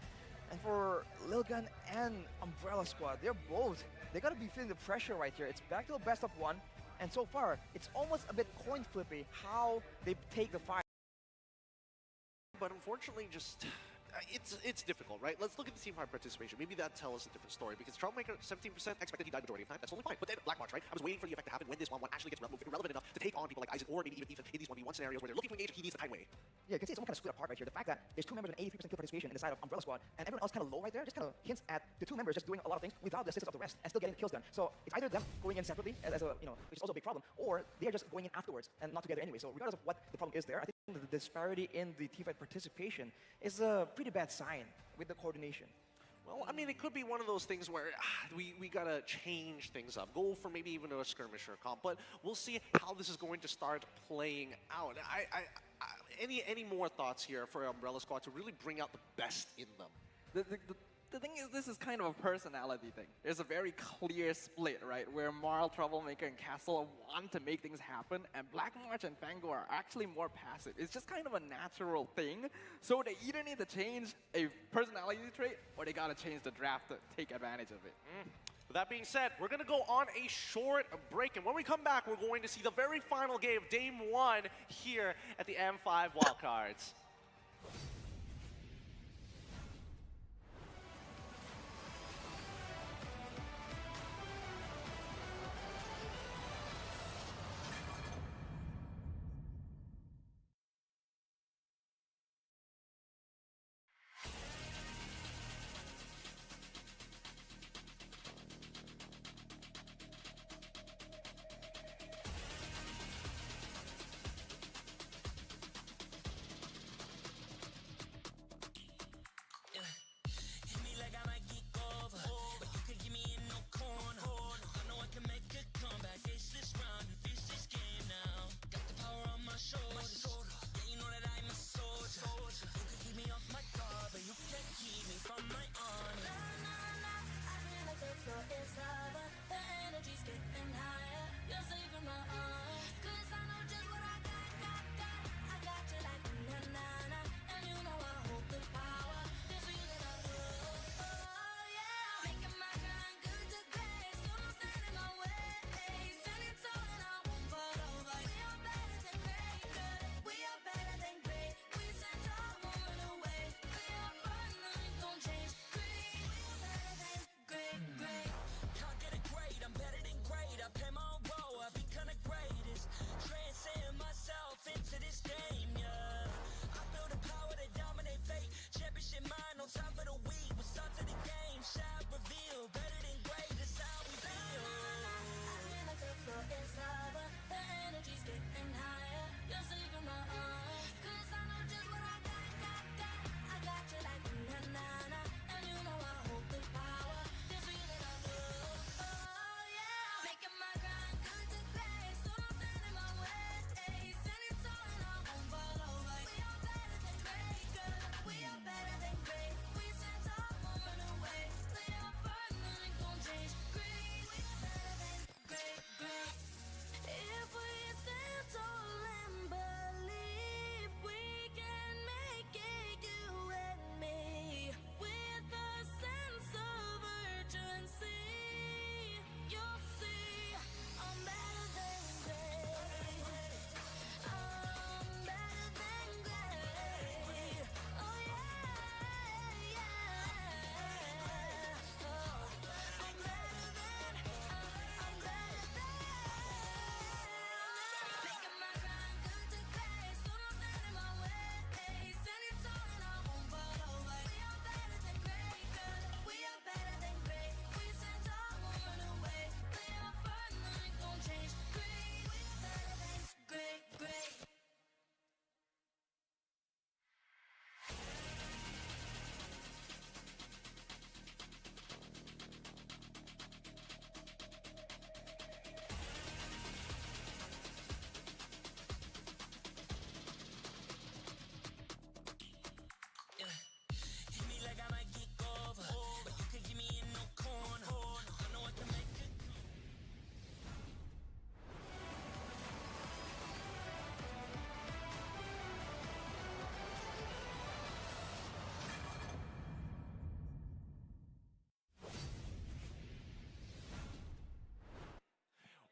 [SPEAKER 19] And for Lilgun and Umbrella Squad, they gotta be feeling the pressure right here. It's back to a best of 1. And so far, it's almost a bit coin flippy how they take the fight.
[SPEAKER 4] But unfortunately, just it's difficult, right? Let's look at the team fight participation. Maybe that tells us a different story because Troublemaker 17% expected he died majority of the time. That's totally fine. But then Black March, right? I was waiting for the effect to happen when this 1-1 actually gets relevant enough to take on people like Isaac or maybe even Ethan in these 1v1 scenarios where they're looking to engage. He needs the time way.
[SPEAKER 19] Yeah, you can see it's almost kind of split apart right here. The fact that there's 2 members and 83% kill participation in the side of Umbrella Squad, and everyone else kind of low right there, just kind of hints at the 2 members just doing a lot of things without the assistance of the rest and still getting kills done. So it's either them going in separately as a, which is also a big problem, or they're just going in afterwards and not together anyway. So regardless of what the problem is there, I think the disparity in the teamfight participation is a pretty bad sign with the coordination.
[SPEAKER 4] Well, I mean, it could be one of those things where we gotta change things up, go for maybe even a skirmisher comp, but we'll see how this is going to start playing out. Any more thoughts here for Umbrella Squad to really bring out the best in them?
[SPEAKER 10] The thing is, this is kind of a personality thing. There's a very clear split, right? Where Marl, Troublemaker, and Castle want to make things happen, and Black March and Fango are actually more passive. It's just kind of a natural thing. So they either need to change a personality trait, or they gotta change the draft to take advantage of it.
[SPEAKER 4] With that being said, we're gonna go on a short break, and when we come back, we're going to see the very final game of Game 1 here at the M5 Wildcards.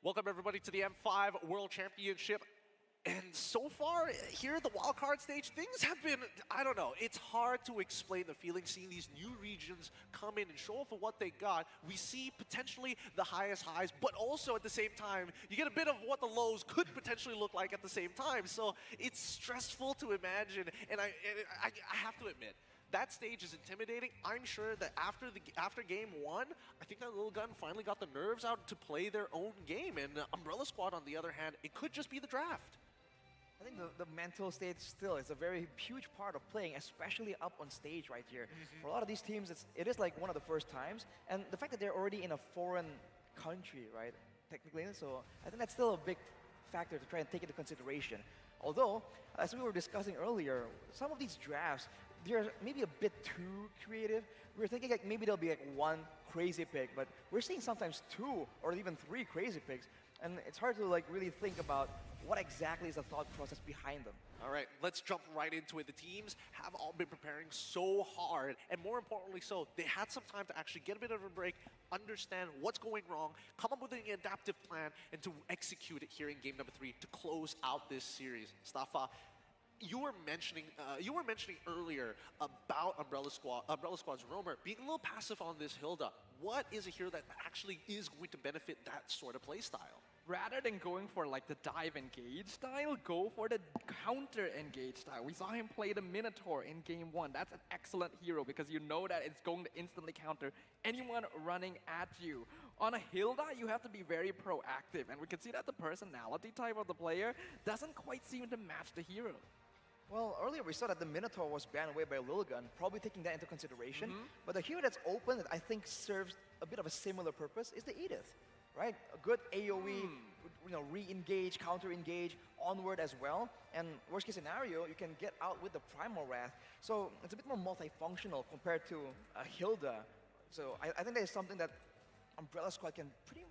[SPEAKER 4] Welcome everybody to the M5 World Championship. And so far, here at the wildcard stage, things have been, I don't know, it's hard to explain the feeling seeing these new regions come in and show off of what they got. We see potentially the highest highs, but also at the same time, you get a bit of what the lows could potentially look like at the same time. So it's stressful to imagine, and I have to admit, that stage is intimidating. I'm sure that after game one, I think that little gun finally got the nerves out to play their own game. And Umbrella Squad, on the other hand, it could just be the draft.
[SPEAKER 19] I think the mental state still is a very huge part of playing, especially up on stage right here. For a lot of these teams, it is like one of the first times. And the fact that they're already in a foreign country, right, technically, so I think that's still a big factor to try and take into consideration. Although, as we were discussing earlier, some of these drafts, they're maybe a bit too creative. We were thinking like maybe there'll be like one crazy pick, but we're seeing sometimes 2 or even 3 crazy picks. And it's hard to like really think about what exactly is the thought process behind them.
[SPEAKER 4] All right, let's jump right into it. The teams have all been preparing so hard, and more importantly so, they had some time to actually get a bit of a break, understand what's going wrong, come up with an adaptive plan, and to execute it here in game number 3 to close out this series. Stafa, you were mentioning earlier about Umbrella Squad's Roamer being a little passive on this Hilda. What is it here that actually is going to benefit that sort of play style?
[SPEAKER 10] Rather than going for like the dive engage style, go for the counter engage style. We saw him play the Minotaur in game 1. That's an excellent hero because you know that it's going to instantly counter anyone running at you. On a Hilda, you have to be very proactive, and we can see that the personality type of the player doesn't quite seem to match the hero.
[SPEAKER 19] Well, earlier we saw that the Minotaur was banned away by Lilgun, probably taking that into consideration. But the hero that's open that I think serves a bit of a similar purpose is the Edith, right? A good AoE, you know, re-engage, counter-engage, onward as well. And worst case scenario, you can get out with the Primal Wrath. So it's a bit more multifunctional compared to a Hilda. So I think that is something that Umbrella Squad can pretty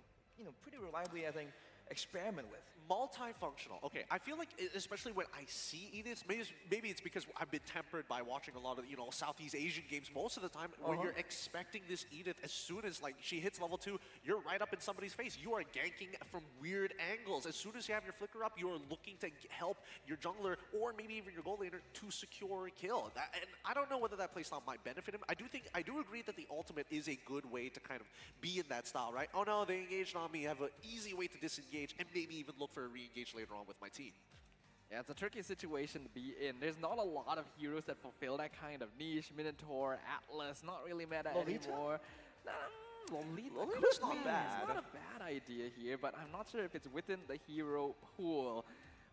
[SPEAKER 19] reliably, I think, experiment with.
[SPEAKER 4] Multifunctional. Okay, I feel like, especially when I see Edith, maybe it's because I've been tempered by watching a lot of, Southeast Asian games most of the time, where you're expecting this Edith as soon as, like, she hits level 2, you're right up in somebody's face. You are ganking from weird angles. As soon as you have your flicker up, you are looking to help your jungler, or maybe even your gold laner, to secure a kill. And I don't know whether that playstyle might benefit him. I do agree that the ultimate is a good way to kind of be in that style, right? Oh no, they engaged on me. I have an easy way to disengage, and maybe even look for a re-engage later on with my team.
[SPEAKER 10] Yeah, it's a tricky situation to be in. There's not a lot of heroes that fulfill that kind of niche. Minotaur, Atlas, not really meta anymore.
[SPEAKER 4] Lolita's not bad.
[SPEAKER 10] It's not a bad idea here, but I'm not sure if it's within the hero pool.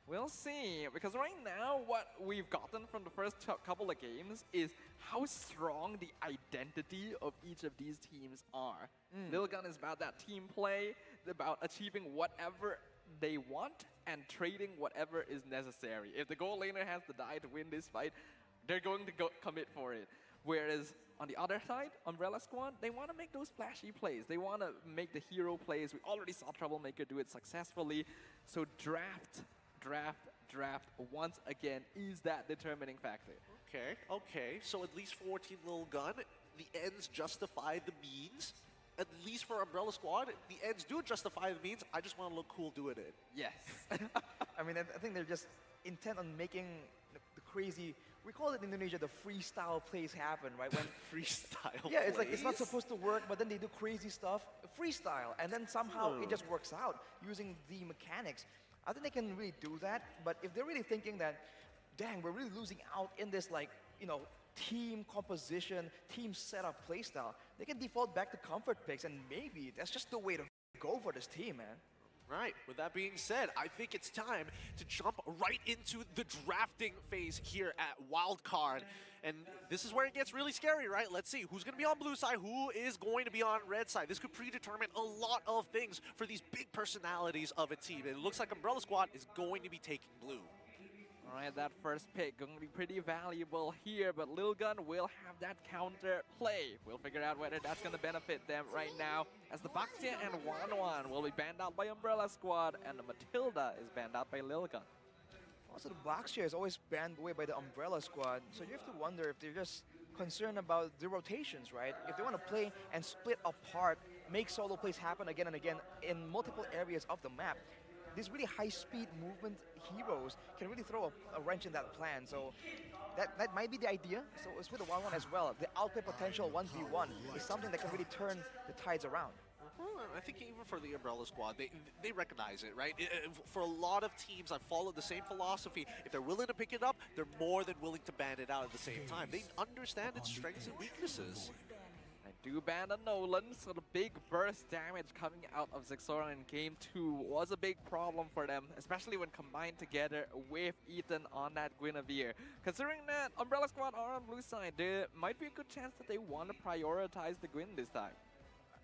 [SPEAKER 10] We'll see, because right now what we've gotten from the first couple of games is how strong the identity of each of these teams are. Lilgun is about that team play, about achieving whatever they want and trading whatever is necessary. If the gold laner has to die to win this fight, they're going to commit for it. Whereas on the other side, Umbrella Squad, they want to make those flashy plays. They want to make the hero plays. We already saw Troublemaker do it successfully. So draft once again is that determining factor.
[SPEAKER 4] Okay. So at least for Team Lil Gun, the ends justify the means. At least for Umbrella Squad, the ends do justify the means. I just want to look cool doing it.
[SPEAKER 10] Yes.
[SPEAKER 19] I mean, I think they're just intent on making the crazy, we call it in Indonesia, the freestyle plays happen, right? When
[SPEAKER 4] freestyle
[SPEAKER 19] Yeah, it's like it's not supposed to work, but then they do crazy stuff, freestyle, and then somehow it just works out using the mechanics. I think they can really do that, but if they're really thinking that, dang, we're really losing out in this, like, team composition, team setup playstyle, they can default back to comfort picks, and maybe that's just the way to go for this team, man.
[SPEAKER 4] Right, with that being said, I think it's time to jump right into the drafting phase here at Wildcard. And this is where it gets really scary, right? Let's see who's going to be on blue side, who is going to be on red side. This could predetermine a lot of things for these big personalities of a team. And it looks like Umbrella Squad is going to be taking blue.
[SPEAKER 10] All right, that first pick going to be pretty valuable here, but Lilgun will have that counter play. We'll figure out whether that's going to benefit them right now, as the Baxia and Wanwan will be banned out by Umbrella Squad, and the Matilda is banned out by Lilgun.
[SPEAKER 19] Also, the Baxia is always banned away by the Umbrella Squad, so you have to wonder if they're just concerned about the rotations, right? If they want to play and split apart make solo plays happen again and again in multiple areas of the map. These really high-speed movement heroes can really throw a wrench in that plan. So that might be the idea. So it's with the 1-1 as well. The outplay potential 1v1 is something that can really turn the tides around.
[SPEAKER 4] I think even for the Umbrella Squad, they recognize it, right? For a lot of teams, I've followed the same philosophy. If they're willing to pick it up, they're more than willing to ban it out at the same time. They understand its strengths and weaknesses.
[SPEAKER 10] I do ban a Nolan, so the big burst damage coming out of Zexora in Game 2 was a big problem for them, especially when combined together with Ethan on that Guinevere. Considering that Umbrella Squad are on blue side, there might be a good chance that they want to prioritize the Gwyn this time.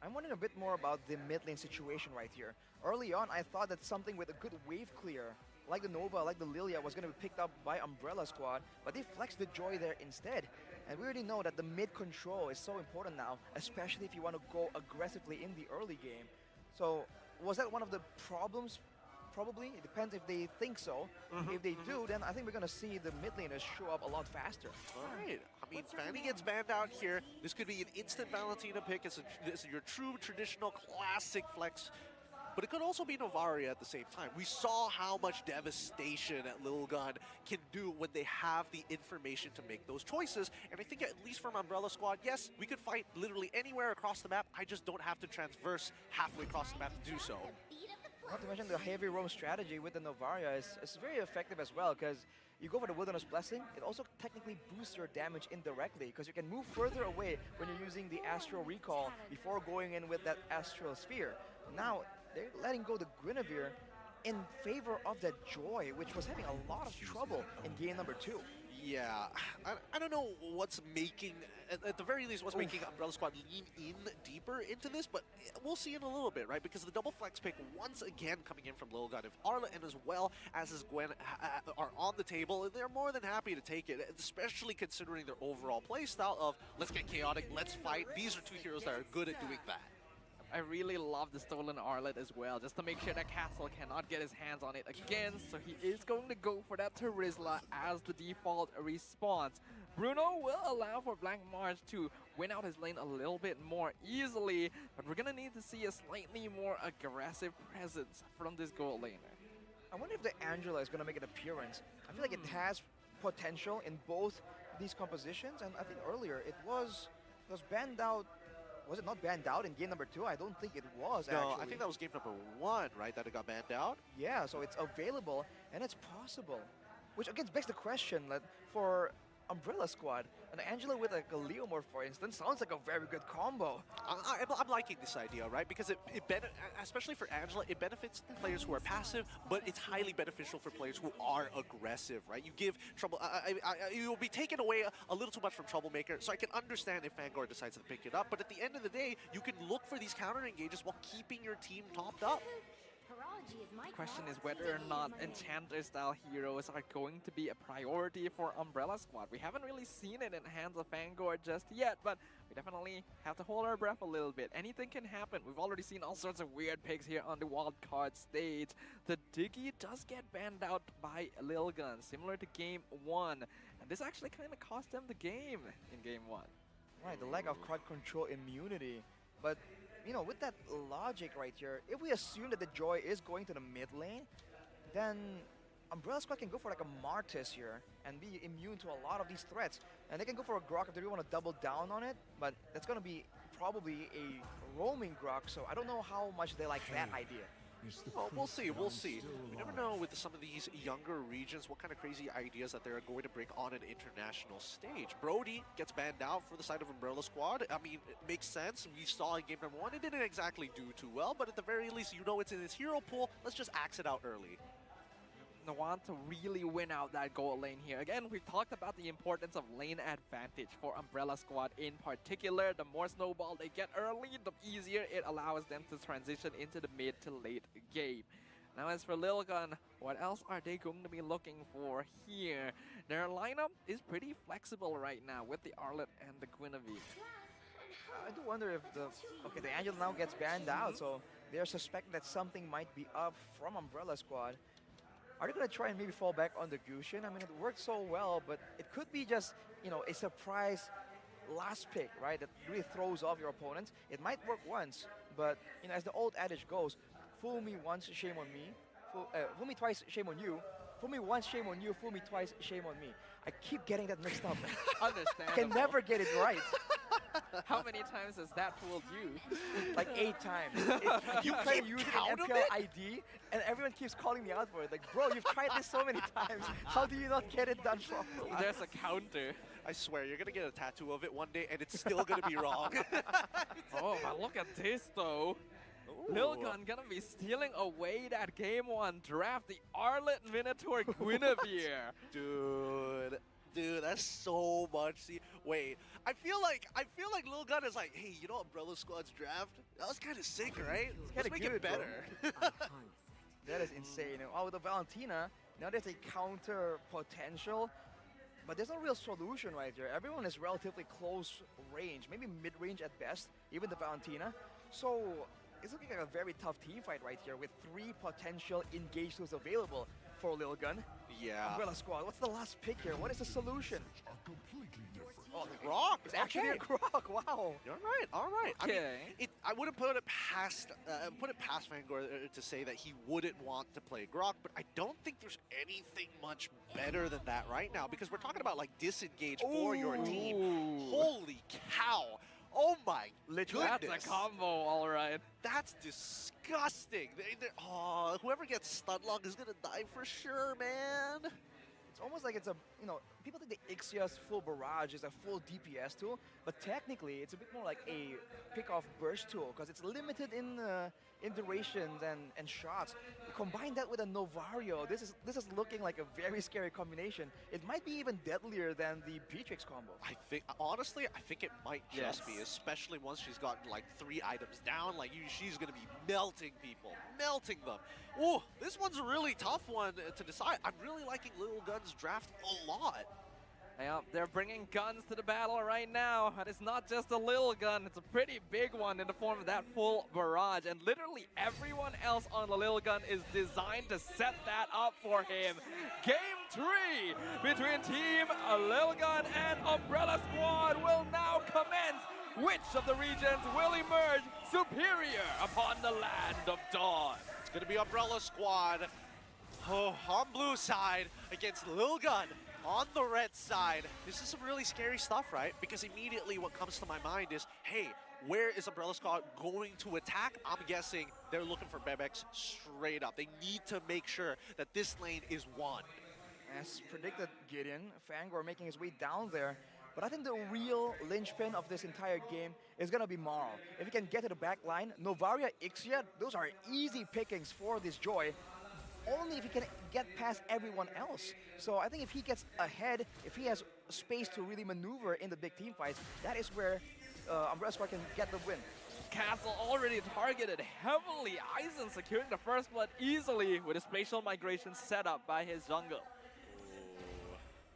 [SPEAKER 19] I'm wondering a bit more about the mid lane situation right here. Early on, I thought that something with a good wave clear, like the Nova, like the Lilia, was going to be picked up by Umbrella Squad, but they flexed the Joy there instead. And we already know that the mid control is so important now, especially if you want to go aggressively in the early game. So was that one of the problems? Probably. It depends if they think so. If they do, then I think we're going to see the mid laners show up a lot faster.
[SPEAKER 4] All right. I mean, Fanny gets banned out here. This could be an instant Valentina pick. It's your true, traditional, classic flex. But it could also be Novaria at the same time. We saw how much devastation Lil Gun can do when they have the information to make those choices. And I think at least from Umbrella Squad, yes, we could fight literally anywhere across the map. I just don't have to transverse halfway across the map to do so.
[SPEAKER 19] Not to mention the heavy roam strategy with the Novaria is very effective as well, because you go for the Wilderness Blessing, it also technically boosts your damage indirectly, because you can move further away when you're using the Astral Recall before going in with that Astral Sphere. Now, they're letting go the Guinevere in favor of that Joy, which was having a lot of trouble in game number 2.
[SPEAKER 4] Yeah, I don't know what's making, at the very least, what's making Umbrella Squad lean in deeper into this, but we'll see in a little bit, right? Because the double flex pick, once again, coming in from Lil Gun. If Arla and as well as his Gwen are on the table, they're more than happy to take it, especially considering their overall playstyle of, let's get chaotic, let's fight. These are two heroes that are good at doing that.
[SPEAKER 10] I really love the stolen Arlet as well, just to make sure that Castle cannot get his hands on it again. So he is going to go for that Terizla as the default response. Bruno will allow for Black March to win out his lane a little bit more easily, but we're going to need to see a slightly more aggressive presence from this gold laner.
[SPEAKER 19] I wonder if the Angela is going to make an appearance. I feel like it has potential in both these compositions, and I think earlier it was banned out. Was it not banned out in game number 2? I don't think it was,
[SPEAKER 4] no,
[SPEAKER 19] actually.
[SPEAKER 4] I think that was game number 1, right, that it got banned out?
[SPEAKER 19] Yeah, so it's available, and it's possible. Which, again, begs the question that for Umbrella Squad, an Angela with like a Leomorph, for instance, sounds like a very good combo.
[SPEAKER 4] I'm liking this idea, right? Because especially for Angela, it benefits players who are passive, but it's highly beneficial for players who are aggressive, right? You give Trouble, you will be taken away a little too much from Troublemaker, so I can understand if Fangor decides to pick it up, but at the end of the day, you can look for these counter engages while keeping your team topped up.
[SPEAKER 10] The question is whether or not Enchanter-style heroes are going to be a priority for Umbrella Squad. We haven't really seen it in hands of Fangor just yet, but we definitely have to hold our breath a little bit. Anything can happen. We've already seen all sorts of weird picks here on the wildcard stage. The Diggy does get banned out by Lil Gun, similar to Game 1. And this actually kind of cost them the game in Game 1.
[SPEAKER 19] Right, the lack of crowd control immunity. But you know, with that logic right here, if we assume that the Joy is going to the mid lane, then Umbrella Squad can go for like a Martis here and be immune to a lot of these threats. And they can go for a Grok if they really want to double down on it, but that's going to be probably a roaming Grok, so I don't know how much they like that idea.
[SPEAKER 4] Well, we'll see, we'll see. We never know with some of these younger regions what kind of crazy ideas that they're going to bring on an international stage. Brody gets banned out for the side of Umbrella Squad. I mean, it makes sense. We saw in game number 1, it didn't exactly do too well, but at the very least, you know it's in his hero pool. Let's just axe it out early.
[SPEAKER 10] Want to really win out that gold lane here. Again, we've talked about the importance of lane advantage for Umbrella Squad in particular. The more snowball they get early, the easier it allows them to transition into the mid to late game. Now as for Lil Gun, what else are they going to be looking for here? Their lineup is pretty flexible right now with the Arlet and the Guinevere.
[SPEAKER 19] I do wonder if the Angel now gets banned out, so they're suspecting that something might be up from Umbrella Squad. Are they going to try and maybe fall back on the Gusion? I mean, it worked so well, but it could be just, you know, a surprise last pick, right? That really throws off your opponents. It might work once, But you know, as the old adage goes, fool me once, shame on me. Fool me twice, shame on you. Fool me once, shame on you. Fool me twice, shame on me. I keep getting that mixed up.
[SPEAKER 10] Understandable.
[SPEAKER 19] I can never get it right.
[SPEAKER 10] How many times has that fooled you?
[SPEAKER 19] Like 8 times. You try to use an MPL ID, and everyone keeps calling me out for it. Like, bro, you've tried this so many times. How do you not get it done properly?
[SPEAKER 10] There's a counter.
[SPEAKER 4] I swear, you're gonna get a tattoo of it one day, and it's still gonna be wrong.
[SPEAKER 10] Oh, but look at this though. Lil Gun gonna be stealing away that game 1 draft, the Arlet Minotaur Guinevere.
[SPEAKER 4] Dude, that's so much. See, wait, I feel like Lil Gun is like, hey, you know Umbrella Squad's draft? That was kind of sick, right? Let's make it better.
[SPEAKER 19] That is insane. Oh, with the Valentina, now there's a counter potential, but there's no real solution right here. Everyone is relatively close range, maybe mid-range at best, even the Valentina. So it's looking like a very tough team fight right here with 3 potential engage tools available for Lil Gun.
[SPEAKER 4] Yeah.
[SPEAKER 19] Umbrella Squad, what's the last pick here? What is the solution? Oh,
[SPEAKER 4] Grok.
[SPEAKER 19] It's actually a Grok. Wow.
[SPEAKER 4] You're right. All right.
[SPEAKER 10] Okay.
[SPEAKER 4] I mean, I wouldn't put it past Fangor to say that he wouldn't want to play Grok, but I don't think there's anything much better than that right now because we're talking about like disengage for your team. Holy cow. Oh my goodness.
[SPEAKER 10] That's a combo, all right.
[SPEAKER 4] That's disgusting. Oh, whoever gets stun lock is gonna die for sure, man.
[SPEAKER 19] It's almost like it's a, you know, people think the Ixia's full barrage is a full DPS tool, but technically it's a bit more like a pick-off burst tool because it's limited in durations and shots. You combine that with a Novario, this is looking like a very scary combination. It might be even deadlier than the Beatrix combo.
[SPEAKER 4] I think, honestly, it might just be, especially once she's gotten like 3 items down. Like she's gonna be melting people, melting them. Ooh, this one's a really tough one to decide. I'm really liking Lil Gun's draft a lot.
[SPEAKER 10] Yeah, they're bringing guns to the battle right now, and it's not just a little gun, it's a pretty big one in the form of that full barrage, and literally everyone else on the little gun is designed to set that up for him. Game 3 between Team Lil Gun and Umbrella Squad will now commence. Which of the regions will emerge superior upon the land of dawn?
[SPEAKER 4] It's gonna be Umbrella Squad on blue side against Lil Gun on the red side. This is some really scary stuff, right? Because immediately what comes to my mind is, hey, where is Umbrella Squad going to attack? I'm guessing they're looking for Bebex straight up. They need to make sure that this lane is won.
[SPEAKER 19] As predicted, Gideon, Fangor making his way down there. But I think the real linchpin of this entire game is going to be Marl. If he can get to the back line, Novaria, Ixia, those are easy pickings for this Joy. Only if he can get past everyone else. So I think if he gets ahead, if he has space to really maneuver in the big team fights, that is where Umbrella Squad can get the win.
[SPEAKER 10] Castle already targeted heavily. Eisen securing the first blood easily with a spatial migration set up by his jungle.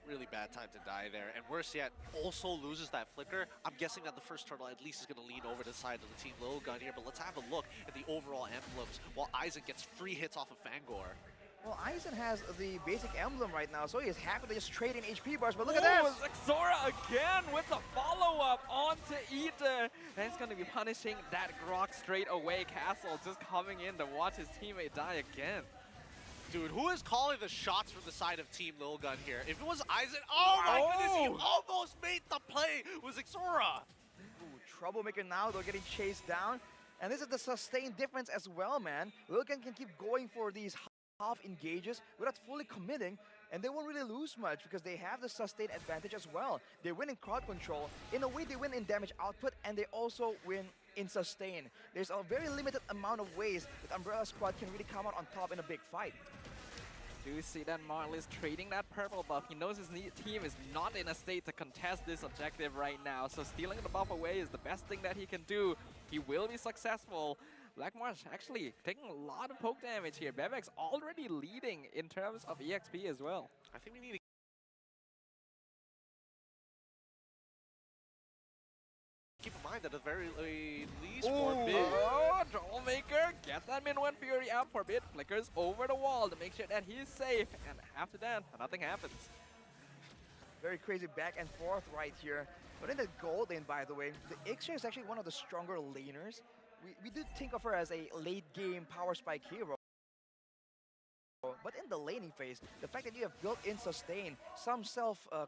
[SPEAKER 4] Really bad time to die there. And worse yet, also loses that flicker. I'm guessing that the first turtle at least is going to lean over to the side of the Team Lil Gun here. But let's have a look at the overall emblems while Eisen gets free hits off of Fangor.
[SPEAKER 19] Well, Eisen has the basic emblem right now, so he is happy to just trade in HP bars. But look at this!
[SPEAKER 10] Xora again with the follow-up onto Ether. And he's going to be punishing that Grok straight away. Castle just coming in to watch his teammate die again.
[SPEAKER 4] Dude, who is calling the shots from the side of Team Lil Gun here? If it was Eisen, oh my goodness, he almost made the play with Xora.
[SPEAKER 19] Ooh, troublemaker now, they're getting chased down. And this is the sustained difference as well, man. Lil Gun can keep going for these half engages without fully committing, and they won't really lose much because they have the sustained advantage as well. They win in crowd control. In a way, they win in damage output, and they also win in sustain. There's a very limited amount of ways that Umbrella Squad can really come out on top in a big fight.
[SPEAKER 10] Do you see that Marl is trading that purple buff? He knows his team is not in a state to contest this objective right now, so stealing the buff away is the best thing that he can do. He will be successful. Black Marsh actually taking a lot of poke damage here. Bebex already leading in terms of EXP as well.
[SPEAKER 4] I think we need to keep in mind that at the very least Forbid.
[SPEAKER 10] Oh, Troublemaker gets that Min 1 Fury out. Forbid flickers over the wall to make sure that he's safe. And after that, nothing happens.
[SPEAKER 19] Very crazy back and forth right here. But in the gold lane, by the way, the Ixia is actually one of the stronger laners we do think of her as a late game power spike hero. But in the laning phase, the fact that you have built-in sustain, some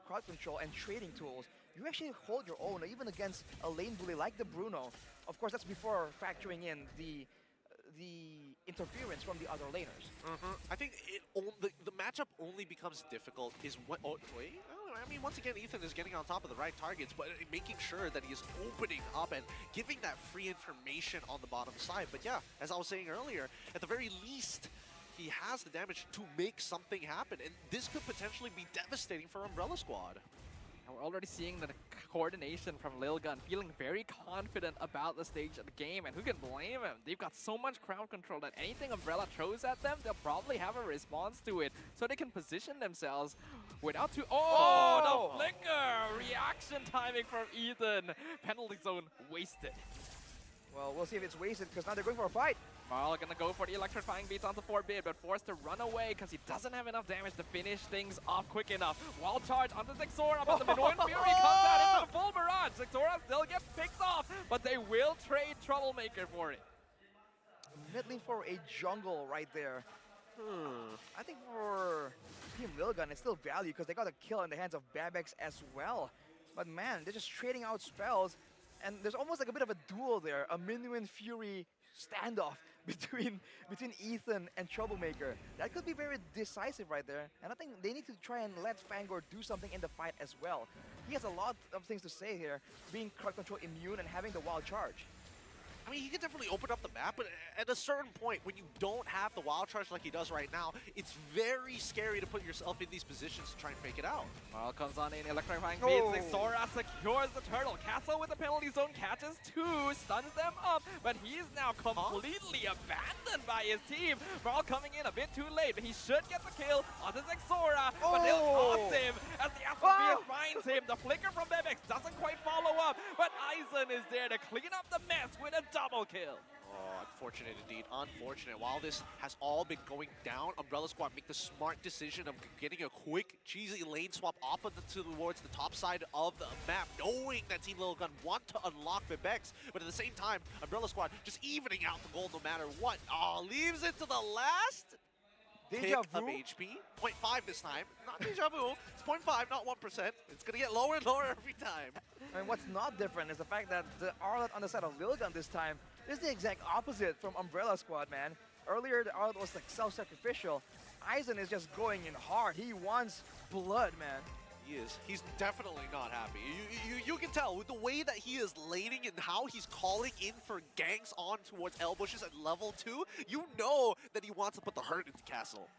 [SPEAKER 19] crowd control and trading tools, you actually hold your own even against a lane bully like the Bruno. Of course, that's before factoring in the interference from the other laners.
[SPEAKER 4] I think the matchup only becomes difficult is what. Oh, wait. I mean, once again, Ethan is getting on top of the right targets, but making sure that he is opening up and giving that free information on the bottom side. But yeah, as I was saying earlier, at the very least, he has the damage to make something happen, and this could potentially be devastating for Umbrella Squad.
[SPEAKER 10] And we're already seeing the coordination from Lilgun, feeling very confident about the stage of the game, and who can blame him? They've got so much crowd control that anything Umbrella throws at them, they'll probably have a response to it, so they can position themselves without too— Oh, the flicker! Reaction timing from Ethan. Penalty zone wasted.
[SPEAKER 19] Well, we'll see if it's wasted, because now they're going for a fight.
[SPEAKER 10] Marl gonna go for the electrifying beats onto 4-bit, but forced to run away because he doesn't have enough damage to finish things off quick enough. Wild charge onto Zexora, but the Minoan Fury comes out into the full barrage. Zexora still gets picked off, but they will trade Troublemaker for it.
[SPEAKER 19] Middling for a jungle right there. I think for Team Lilgun, it's still value because they got a kill in the hands of Babex as well. But man, they're just trading out spells, and there's almost like a bit of a duel there, a Minoan Fury standoff between Ethan and Troublemaker. That could be very decisive right there, and I think they need to try and let Fangor do something in the fight as well. He has a lot of things to say here, being crowd control immune and having the wild charge.
[SPEAKER 4] I mean, he can definitely open up the map, but at a certain point, when you don't have the wild charge like he does right now, it's very scary to put yourself in these positions to try and fake it out.
[SPEAKER 10] Well, comes on in, electrifying beats. Zexora secures the turtle. Castle with the penalty zone catches two, stuns them up, but he's now completely abandoned by his team. Brawl coming in a bit too late, but he should get the kill onto Zexora, but they'll toss him as the atmosphere finds him. The flicker from Bebex doesn't quite follow up, but Aizen is there to clean up the mess with a double kill.
[SPEAKER 4] Oh, unfortunate indeed. Unfortunate. While this has all been going down, Umbrella Squad make the smart decision of getting a quick, cheesy lane swap off of towards the top side of the map, knowing that Team Lilgun want to unlock Bebex, but at the same time, Umbrella Squad just evening out the goal no matter what. Oh, leaves it to the last tick of HP. 0.5 this time. Not deja vu. It's 0.5, not 1%. It's going to get lower and lower every time.
[SPEAKER 19] And what's not different is the fact that the Arlet on the side of Lilgun this time is the exact opposite from Umbrella Squad, man. Earlier, the Arlet was like self-sacrificial. Aizen is just going in hard. He wants blood, man.
[SPEAKER 4] He is. He's definitely not happy. You can tell with the way that he is laning and how he's calling in for ganks on towards L bushes at level 2. You know that he wants to put the hurt into Castle.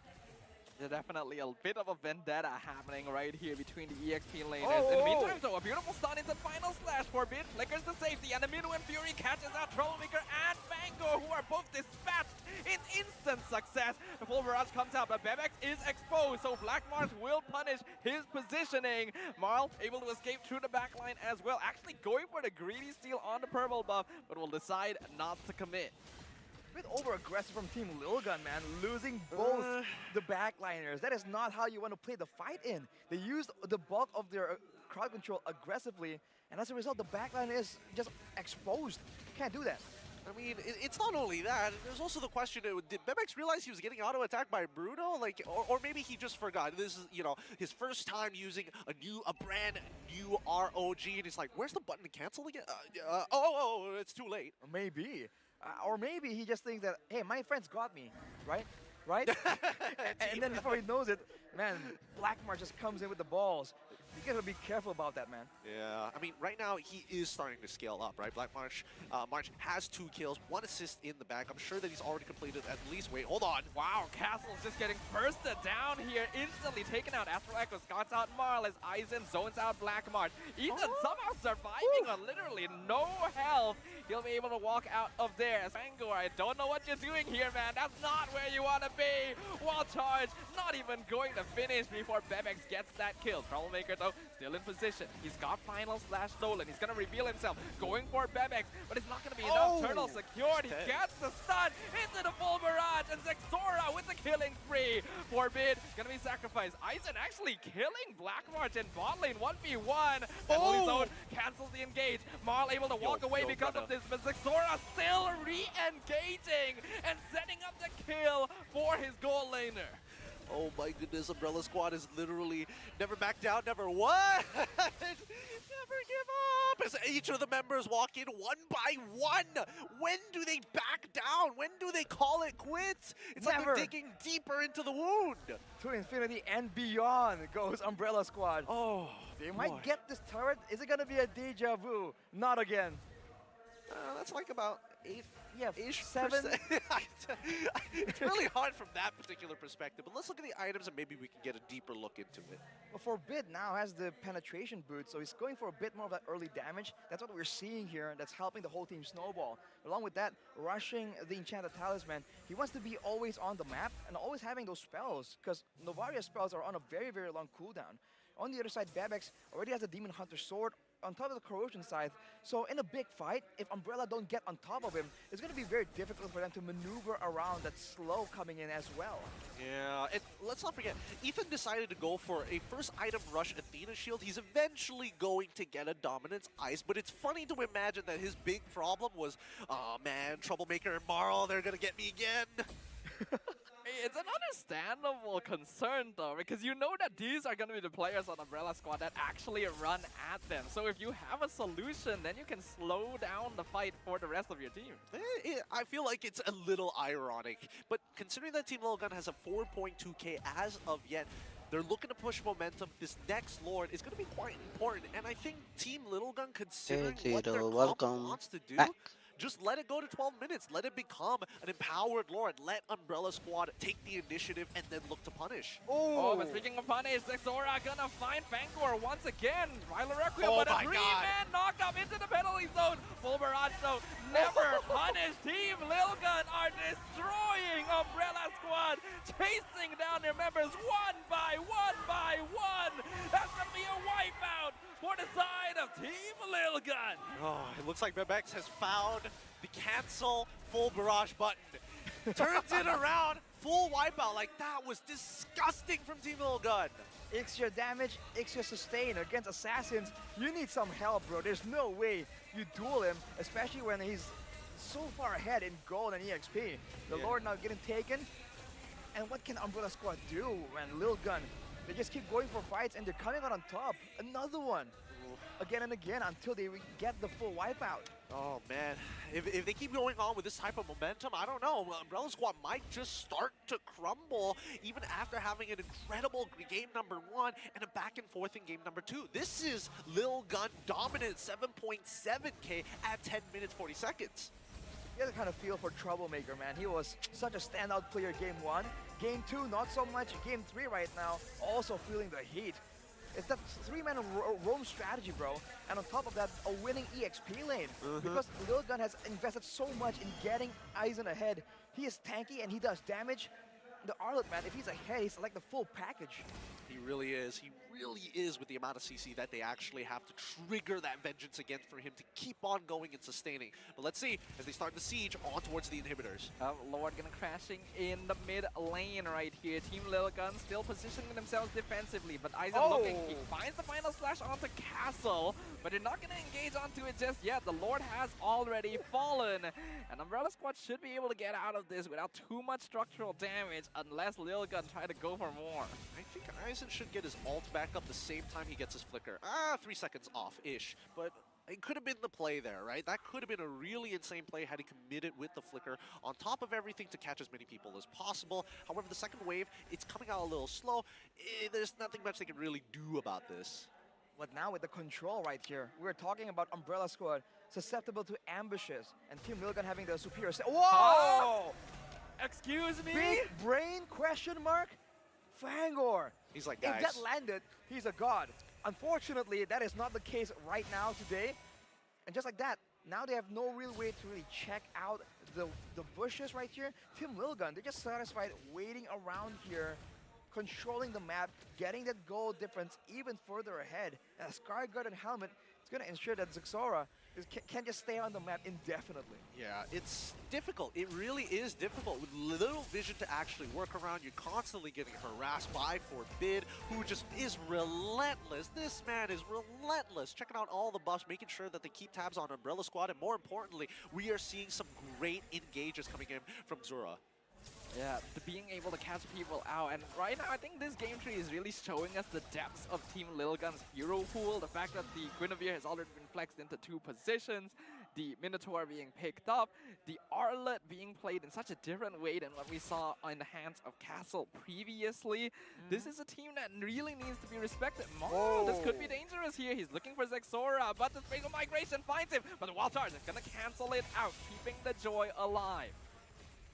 [SPEAKER 10] There's definitely a bit of a vendetta happening right here between the EXP laners. In the meantime, though, a beautiful stun into Final Slash for Bit, flickers to safety, and the Minoan Fury catches out Troublemaker and Fangor, who are both dispatched in instant success. The full barrage comes out, but Bebex is exposed, so Black Mars will punish his positioning. Marl able to escape through the backline as well, actually going for the greedy steal on the purple buff, but will decide not to commit.
[SPEAKER 19] A bit over-aggressive from Team Lilgun, man, losing both the backliners. That is not how you want to play the fight in. They used the bulk of their crowd control aggressively, and as a result, the backline is just exposed. Can't do that.
[SPEAKER 4] I mean, it's not only that. There's also the question, did Bebex realize he was getting auto-attacked by Bruno? Like, or maybe he just forgot. This is, you know, his first time using a brand new ROG, and he's like, where's the button to cancel again? It's too late.
[SPEAKER 19] Maybe. Or maybe he just thinks that, hey, my friends got me, right? Right? and then before he knows it, man, Blackmar just comes in with the balls. You gotta be careful about that, man.
[SPEAKER 4] Yeah, I mean, right now he is starting to scale up, right? Black March has 2 kills, 1 assist in the back. I'm sure that he's already completed at least. Wait, hold on.
[SPEAKER 10] Wow, Castle's just getting bursted down here, instantly taken out. Astral Echo scots out Marl as Aizen zones out Black March. Ethan somehow surviving on literally no health. He'll be able to walk out of there. Fangor, I don't know what you're doing here, man. That's not where you want to be. Wall charge, not even going to finish before Bebex gets that kill. Troublemaker, though, still in position. He's got Final Slash stolen. He's going to reveal himself, going for Bebex, but it's not going to be enough. Turtle secured. He gets the stun into the full barrage, and Zexora with the killing spree. Forbid gonna be sacrificed. Aizen actually killing Black March in bot lane 1v1. Penalty zone cancels the engage. Marl able to walk away because of this, but Zexora still re-engaging and setting up the kill for his goal laner.
[SPEAKER 4] Oh my goodness, Umbrella Squad is literally never back down, never what? Never give up! As each of the members walk in one by one. When do they back down? When do they call it quits? It's like they're digging deeper into the wound.
[SPEAKER 19] To infinity and beyond goes Umbrella Squad. Oh, they might get this turret. Is it gonna be a deja vu? Not again.
[SPEAKER 4] That's like about
[SPEAKER 19] 7.
[SPEAKER 4] It's really hard from that particular perspective, but let's look at the items and maybe we can get a deeper look into it.
[SPEAKER 19] Well, Forbid now has the penetration boot, so he's going for a bit more of that early damage. That's what we're seeing here. That's helping the whole team snowball. Along with that, rushing the Enchanted Talisman, he wants to be always on the map and always having those spells, because Novaria's spells are on a very, very long cooldown. On the other side, Bebex already has a Demon Hunter sword on top of the Corrosion scythe. So in a big fight, if Umbrella don't get on top of him, it's going to be very difficult for them to maneuver around that slow coming in as well.
[SPEAKER 4] Yeah, and let's not forget, Ethan decided to go for a first item rush Athena shield. He's eventually going to get a Dominance Ice, but it's funny to imagine that his big problem was, oh man, Troublemaker and Marl, they're going to get me again.
[SPEAKER 10] It's an understandable concern though, because you know that these are going to be the players on Umbrella Squad that actually run at them. So if you have a solution, then you can slow down the fight for the rest of your team.
[SPEAKER 4] I feel like it's a little ironic, but considering that Team Little Gun has a 4.2k as of yet, they're looking to push momentum. This next Lord is going to be quite important, and I think Team Little Gun, considering what their comp wants to do, just let it go to 12 minutes. Let it become an empowered Lord. Let Umbrella Squad take the initiative and then look to punish.
[SPEAKER 10] Oh, but speaking of punish, Zexora gonna find Fangor once again. Ryler Requiem, but a three-man knockup into the penalty zone. Full barrage though, never punished. Team Lil Gun are destroying Umbrella Squad, chasing down their members one by one by one. That's gonna be a wipeout for the side of Team Lil Gun.
[SPEAKER 4] Oh, it looks like Bebex has found the cancel full barrage button. Turns it around, full wipeout. Like, that was disgusting from Team Lil Gun.
[SPEAKER 19] Extra damage, extra sustain against assassins. You need some help, bro. There's no way you duel him, especially when he's so far ahead in gold and EXP. The Lord now getting taken. And what can Umbrella Squad do when Lil Gun? They just keep going for fights and they're coming out on top. Another one. Again and again until they get the full wipeout.
[SPEAKER 4] Oh man, if they keep going on with this type of momentum, I don't know. Umbrella Squad might just start to crumble even after having an incredible game number 1 and a back and forth in game number 2. This is Lil Gun dominant 7.7k at 10 minutes 40 seconds.
[SPEAKER 19] You get a kind of feel for Troublemaker, man. He was such a standout player game 1. Game 2, not so much. Game 3 right now, also feeling the heat. It's that 3-man roam strategy, bro. And on top of that, a winning EXP lane. Because Lil Gun has invested so much in getting Aizen ahead. He is tanky and he does damage. The Arlet, man, if he's ahead, he's like the full package.
[SPEAKER 4] He really is. He really is with the amount of CC that they actually have to trigger that vengeance again for him to keep on going and sustaining. But let's see, as they start the siege on towards the inhibitors.
[SPEAKER 10] Lord gonna crashing in the mid lane right here. Team Lil Gun still positioning themselves defensively, but Aizen looking, he finds the final slash onto Castle, but they're not gonna engage onto it just yet. The Lord has already fallen, and Umbrella Squad should be able to get out of this without too much structural damage unless Lil Gun try to go for more.
[SPEAKER 4] I think Aizen should get his ult back up the same time he gets his flicker. 3 seconds off-ish, but it could have been the play there, right? That could have been a really insane play had he committed with the flicker on top of everything to catch as many people as possible. However, the second wave, it's coming out a little slow. There's nothing much they can really do about this.
[SPEAKER 19] But now with the control right here, we're talking about Umbrella Squad susceptible to ambushes, and Team Lil Gun having the superior. Whoa!
[SPEAKER 10] Excuse me?
[SPEAKER 19] Big brain question mark? Fangor.
[SPEAKER 4] He's like, guys.
[SPEAKER 19] If that landed, he's a god. Unfortunately, that is not the case right now today. And just like that, now they have no real way to really check out the bushes right here. Team Lil Gun, they're just satisfied waiting around here, controlling the map, getting that goal difference even further ahead. And a Scar Guard and Helmet is going to ensure that Zexora Can't just stay on the map indefinitely.
[SPEAKER 4] Yeah, it's difficult. It really is difficult with little vision to actually work around. You're constantly getting harassed by Forbid, who just is relentless. This man is relentless. Checking out all the buffs, making sure that they keep tabs on Umbrella Squad, and more importantly, we are seeing some great engages coming in from Zura.
[SPEAKER 10] Yeah, being able to catch people out, and right now I think this game tree is really showing us the depths of Team Lilgun's hero pool. The fact that the Guinevere has already been flexed into 2 positions, the Minotaur being picked up, the Arlet being played in such a different way than what we saw in the hands of Castle previously. This is a team that really needs to be respected. This could be dangerous here. He's looking for Zexora, but the Spatial Migration finds him, but the Wild Charge is gonna cancel it out, keeping the joy alive.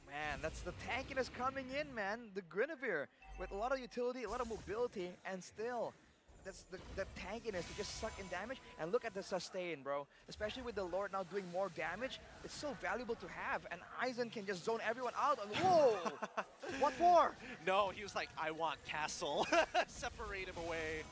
[SPEAKER 19] Man, that's the tankiness coming in, man. The Guinevere with a lot of utility, a lot of mobility, and still, that's the tankiness to just suck in damage. And look at the sustain, bro. Especially with the Lord now doing more damage, it's so valuable to have. And Aizen can just zone everyone out. And whoa! What for?
[SPEAKER 4] No, he was like, I want Castle. Separate him away.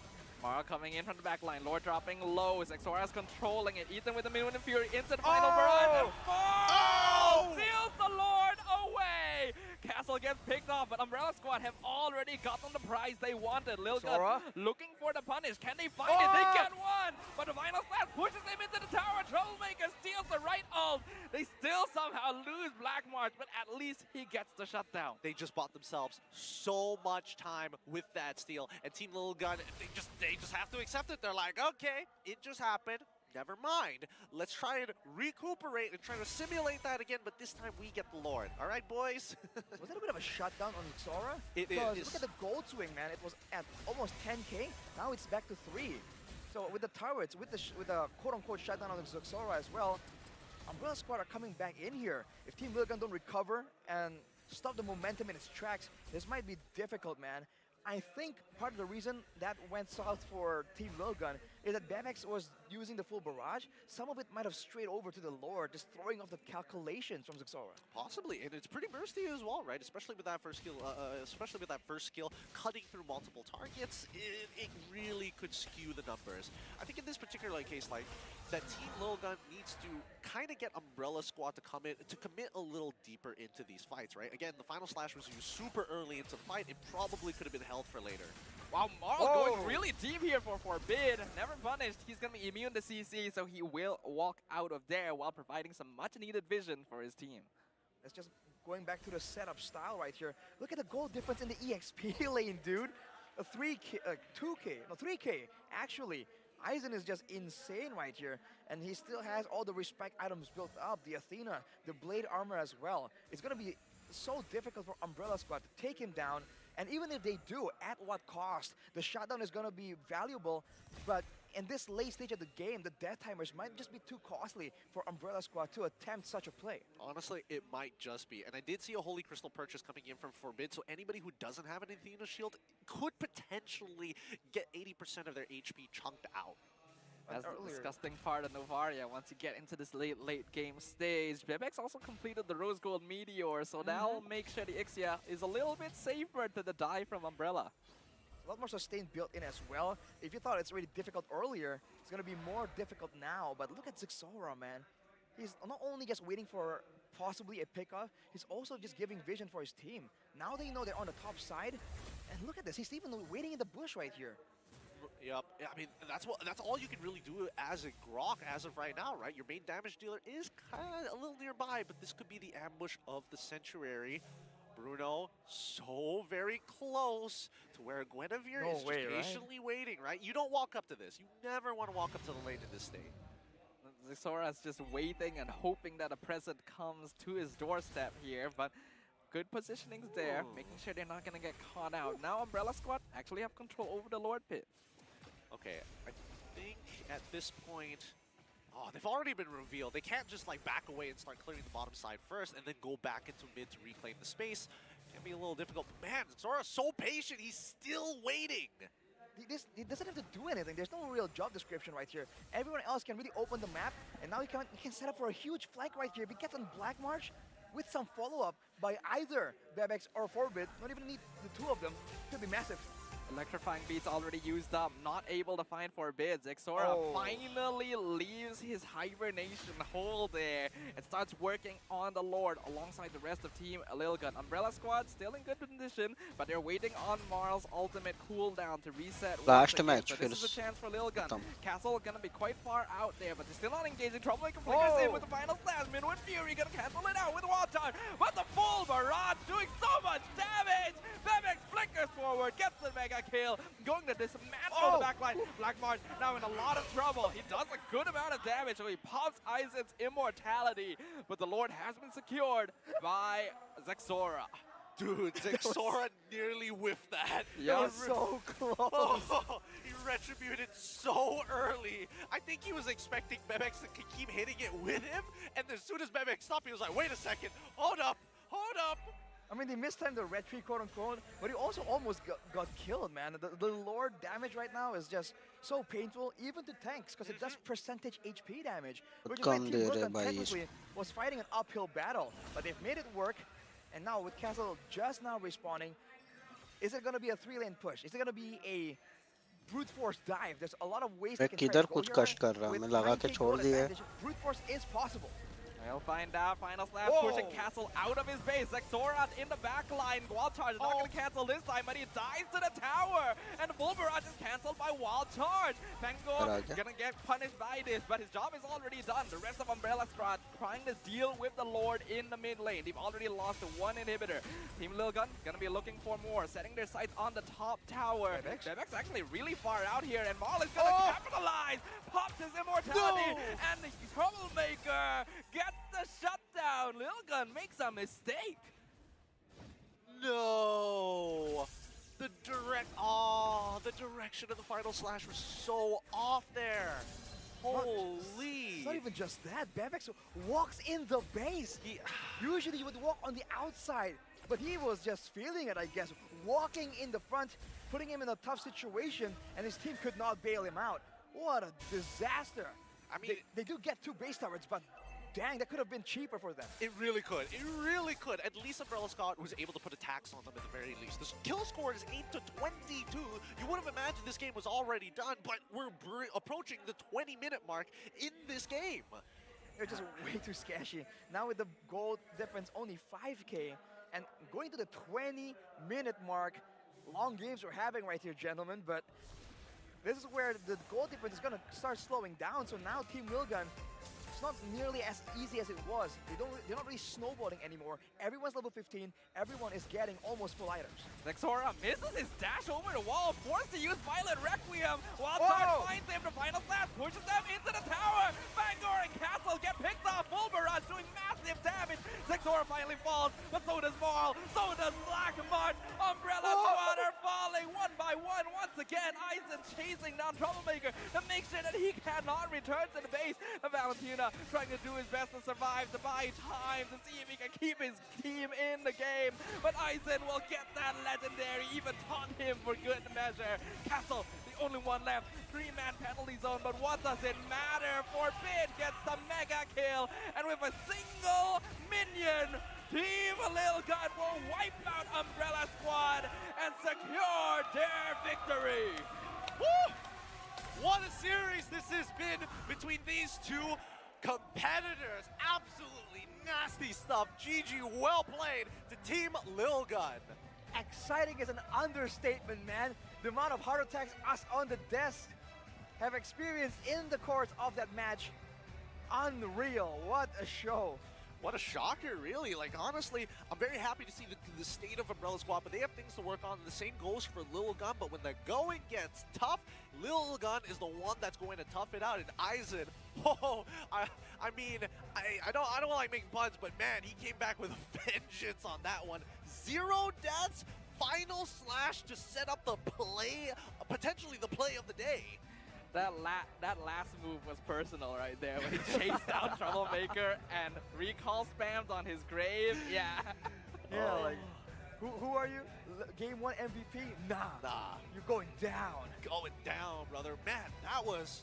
[SPEAKER 10] Mara coming in from the back line. Lord dropping low. Zexora's controlling it. Ethan with the Moon and Fury into the final barrage. And seals the Lord away. Castle gets picked off, but Umbrella Squad have already gotten the prize they wanted. Lilgun looking for the punish. Can they find it? They get one, but the final slash pushes him into the tower. Troublemaker steals the right ult. They still somehow lose Black March, but at least he gets the shutdown.
[SPEAKER 4] They just bought themselves so much time with that steal, and Team Lilgun, they just have to accept it. They're like, okay, it just happened. Never mind. Let's try and recuperate and try to simulate that again, but this time we get the Lord. All right, boys?
[SPEAKER 19] Was that a bit of a shutdown on Zexora?
[SPEAKER 4] It
[SPEAKER 19] because
[SPEAKER 4] is.
[SPEAKER 19] Look at the gold swing, man. It was at almost 10k. Now it's back to 3. So with the turrets, with the quote-unquote shutdown on Zexora as well, Umbrella Squad are coming back in here. If Team Lilgun don't recover and stop the momentum in its tracks, this might be difficult, man. I think part of the reason that went south for Team Lilgun is that Bebex was using the full barrage. Some of it might have strayed over to the Lord, just throwing off the calculations from Zexora.
[SPEAKER 4] Possibly, and it's pretty bursty as well, right? Especially with that first skill, cutting through multiple targets, it really could skew the numbers. I think in this particular case, like, that Team Lilgun needs to kind of get Umbrella Squad to come in, to commit a little deeper into these fights, right? Again, the final slash was used super early into the fight. It probably could have been held for later.
[SPEAKER 10] Wow, Marl going really deep here for Forbid. Never punished. He's going to be immune to CC, so he will walk out of there while providing some much-needed vision for his team.
[SPEAKER 19] That's just going back to the setup style right here. Look at the goal difference in the EXP lane, dude. A 3K, 2K, no 3K, actually. Aizen is just insane right here, and he still has all the respect items built up, the Athena, the blade armor as well. It's going to be so difficult for Umbrella Squad to take him down, and even if they do, at what cost? The shutdown is going to be valuable, but in this late stage of the game, the death timers might just be too costly for Umbrella Squad to attempt such a play.
[SPEAKER 4] Honestly, it might just be. And I did see a Holy Crystal purchase coming in from Forbid, so anybody who doesn't have an Athena shield could potentially get 80% of their HP chunked out.
[SPEAKER 10] That's the disgusting part of Novaria. Once you get into this late game stage, Bebex also completed the Rose Gold Meteor, so that'll make sure the Ixia is a little bit safer to the die from Umbrella.
[SPEAKER 19] A lot more sustain built in as well. If you thought it's really difficult earlier, it's going to be more difficult now. But look at Zexora, man. He's not only just waiting for possibly a pickoff, he's also just giving vision for his team. Now they know they're on the top side. And look at this, he's even waiting in the bush right here.
[SPEAKER 4] Yep, I mean, that's all you can really do as a Grok as of right now, right? Your main damage dealer is kind of a little nearby, but this could be the ambush of the Sanctuary. Bruno, so very close to where Guinevere is just patiently waiting, right? You don't walk up to this. You never want to walk up to the lane in this state.
[SPEAKER 10] Zexora's just waiting and hoping that a present comes to his doorstep here, but good positionings there, making sure they're not going to get caught out. Now Umbrella Squad actually have control over the Lord Pit.
[SPEAKER 4] Okay, I think at this point, they've already been revealed. They can't just like back away and start clearing the bottom side first and then go back into mid to reclaim the space. Can be a little difficult. But man, Zora's so patient. He's still waiting.
[SPEAKER 19] He doesn't have to do anything. There's no real job description right here. Everyone else can really open the map, and now he can set up for a huge flank right here. If he gets on Black March with some follow-up by either Bebex or Forbid, not even need the two of them, could be massive.
[SPEAKER 10] Electrifying beats already used up, not able to find for bids. Xora finally leaves his hibernation hole there and starts working on the Lord alongside the rest of Team Lilgun. Umbrella Squad still in good condition, but they're waiting on Marl's ultimate cooldown to reset once again.
[SPEAKER 20] match
[SPEAKER 10] So this is a chance for Lilgun. Castle gonna be quite far out there, but they're still not engaging. Troublemaker flickers in with the final slash. Midwind Fury gonna cancel it out with Wild Charge, but the full barrage doing so much damage! Bebex flickers forward, gets the mega kill, going to dismantle the backline. Black March now in a lot of trouble. He does a good amount of damage, so he pops Aizen's immortality, but the Lord has been secured by Xora.
[SPEAKER 4] Dude, Xora nearly whiffed that.
[SPEAKER 10] Yeah,
[SPEAKER 4] That was
[SPEAKER 19] so close.
[SPEAKER 4] Oh, he retributed so early. I think he was expecting Bebex to keep hitting it with him, and as soon as Bebex stopped, he was like, wait a second, hold up, hold up.
[SPEAKER 19] I mean, they mistimed the retreat, quote unquote, but he also almost got killed, man. The Lord damage right now is just so painful, even to tanks, because it does percentage HP damage. Which is why Team Lilgun technically was fighting an uphill battle, but they've made it work. And now with Castle just now respawning, is it going to be a 3-lane push? Is it going to be a brute force dive? There's a lot of ways they can try to go here. With 9K gold advantage, brute force is possible.
[SPEAKER 10] We'll find out. Final slash pushing Castle out of his base. Xora in the back line. Wild Charge is not going to cancel this time, but he dies to the tower. And the full barrage is cancelled by Wild Charge. Fangor going to get punished by this, but his job is already done. The rest of Umbrella Squad trying to deal with the Lord in the mid lane. They've already lost one inhibitor. Team Lilgun going to be looking for more, setting their sights on the top tower. Bebex actually really far out here, and Marl is going to capitalize. Pops his immortality, and the Troublemaker gets the shutdown. Lilgun makes a mistake.
[SPEAKER 4] No. The direction of the final slash was so off there. Holy.
[SPEAKER 19] It's not even just that. Bebex walks in the base. Usually you would walk on the outside, but he was just feeling it, I guess. Walking in the front, putting him in a tough situation, and his team could not bail him out. What a disaster. I mean, they do get 2 base towers, but dang, that could have been cheaper for them.
[SPEAKER 4] It really could. It really could. At least Umbrella Scott was able to put a tax on them at the very least. The kill score is 8-22. You would have imagined this game was already done, but we're approaching the 20-minute mark in this game.
[SPEAKER 19] They're just way too sketchy. Now with the gold difference only 5K, and going to the 20-minute mark, long games we're having right here, gentlemen, but this is where the goal difference is going to start slowing down. So now Team Lilgun, it's not nearly as easy as it was. They're not really snowballing anymore. Everyone's level 15. Everyone is getting almost full items.
[SPEAKER 10] Xora misses his dash over the wall, forced to use Violent Requiem. Wild Charge finds him, the final slash pushes them into the tower. Fangor and Castle get picked off. Full barrage doing massive damage. Xora finally falls, but so does Marl. So does Black March. Umbrella Squad are falling one by one. Once again, Aizen chasing down Troublemaker to make sure that he cannot return to the base. Valentina trying to do his best to survive, to buy time, to see if he can keep his team in the game. But Aizen will get that legendary, even taunt him for good measure. Castle, the only one left. 3-man penalty zone, but what does it matter? Forbid gets the mega kill, and with a single minion, Team Lilgun will wipe out Umbrella Squad and secure their victory.
[SPEAKER 4] Woo! What a series this has been between these two competitors. Absolutely nasty stuff. GG, well played to Team Lilgun.
[SPEAKER 19] Exciting is an understatement, man. The amount of heart attacks us on the desk have experienced in the course of that match. Unreal. What a show.
[SPEAKER 4] What a shocker, really. Like, honestly, I'm very happy to see the state of Umbrella Squad, but they have things to work on. The same goes for Lilgun, but when the going gets tough, Lilgun is the one that's going to tough it out. And Aizen, I mean, I don't like making puns, but man, he came back with a vengeance on that one. 0 deaths, final slash to set up the play, potentially the play of the day.
[SPEAKER 10] That last move was personal right there when he chased down Troublemaker and recall spams on his grave. Yeah.
[SPEAKER 19] Yeah, like, who are you? Game 1 MVP? Nah. You're going down.
[SPEAKER 4] Going down, brother. Man, that was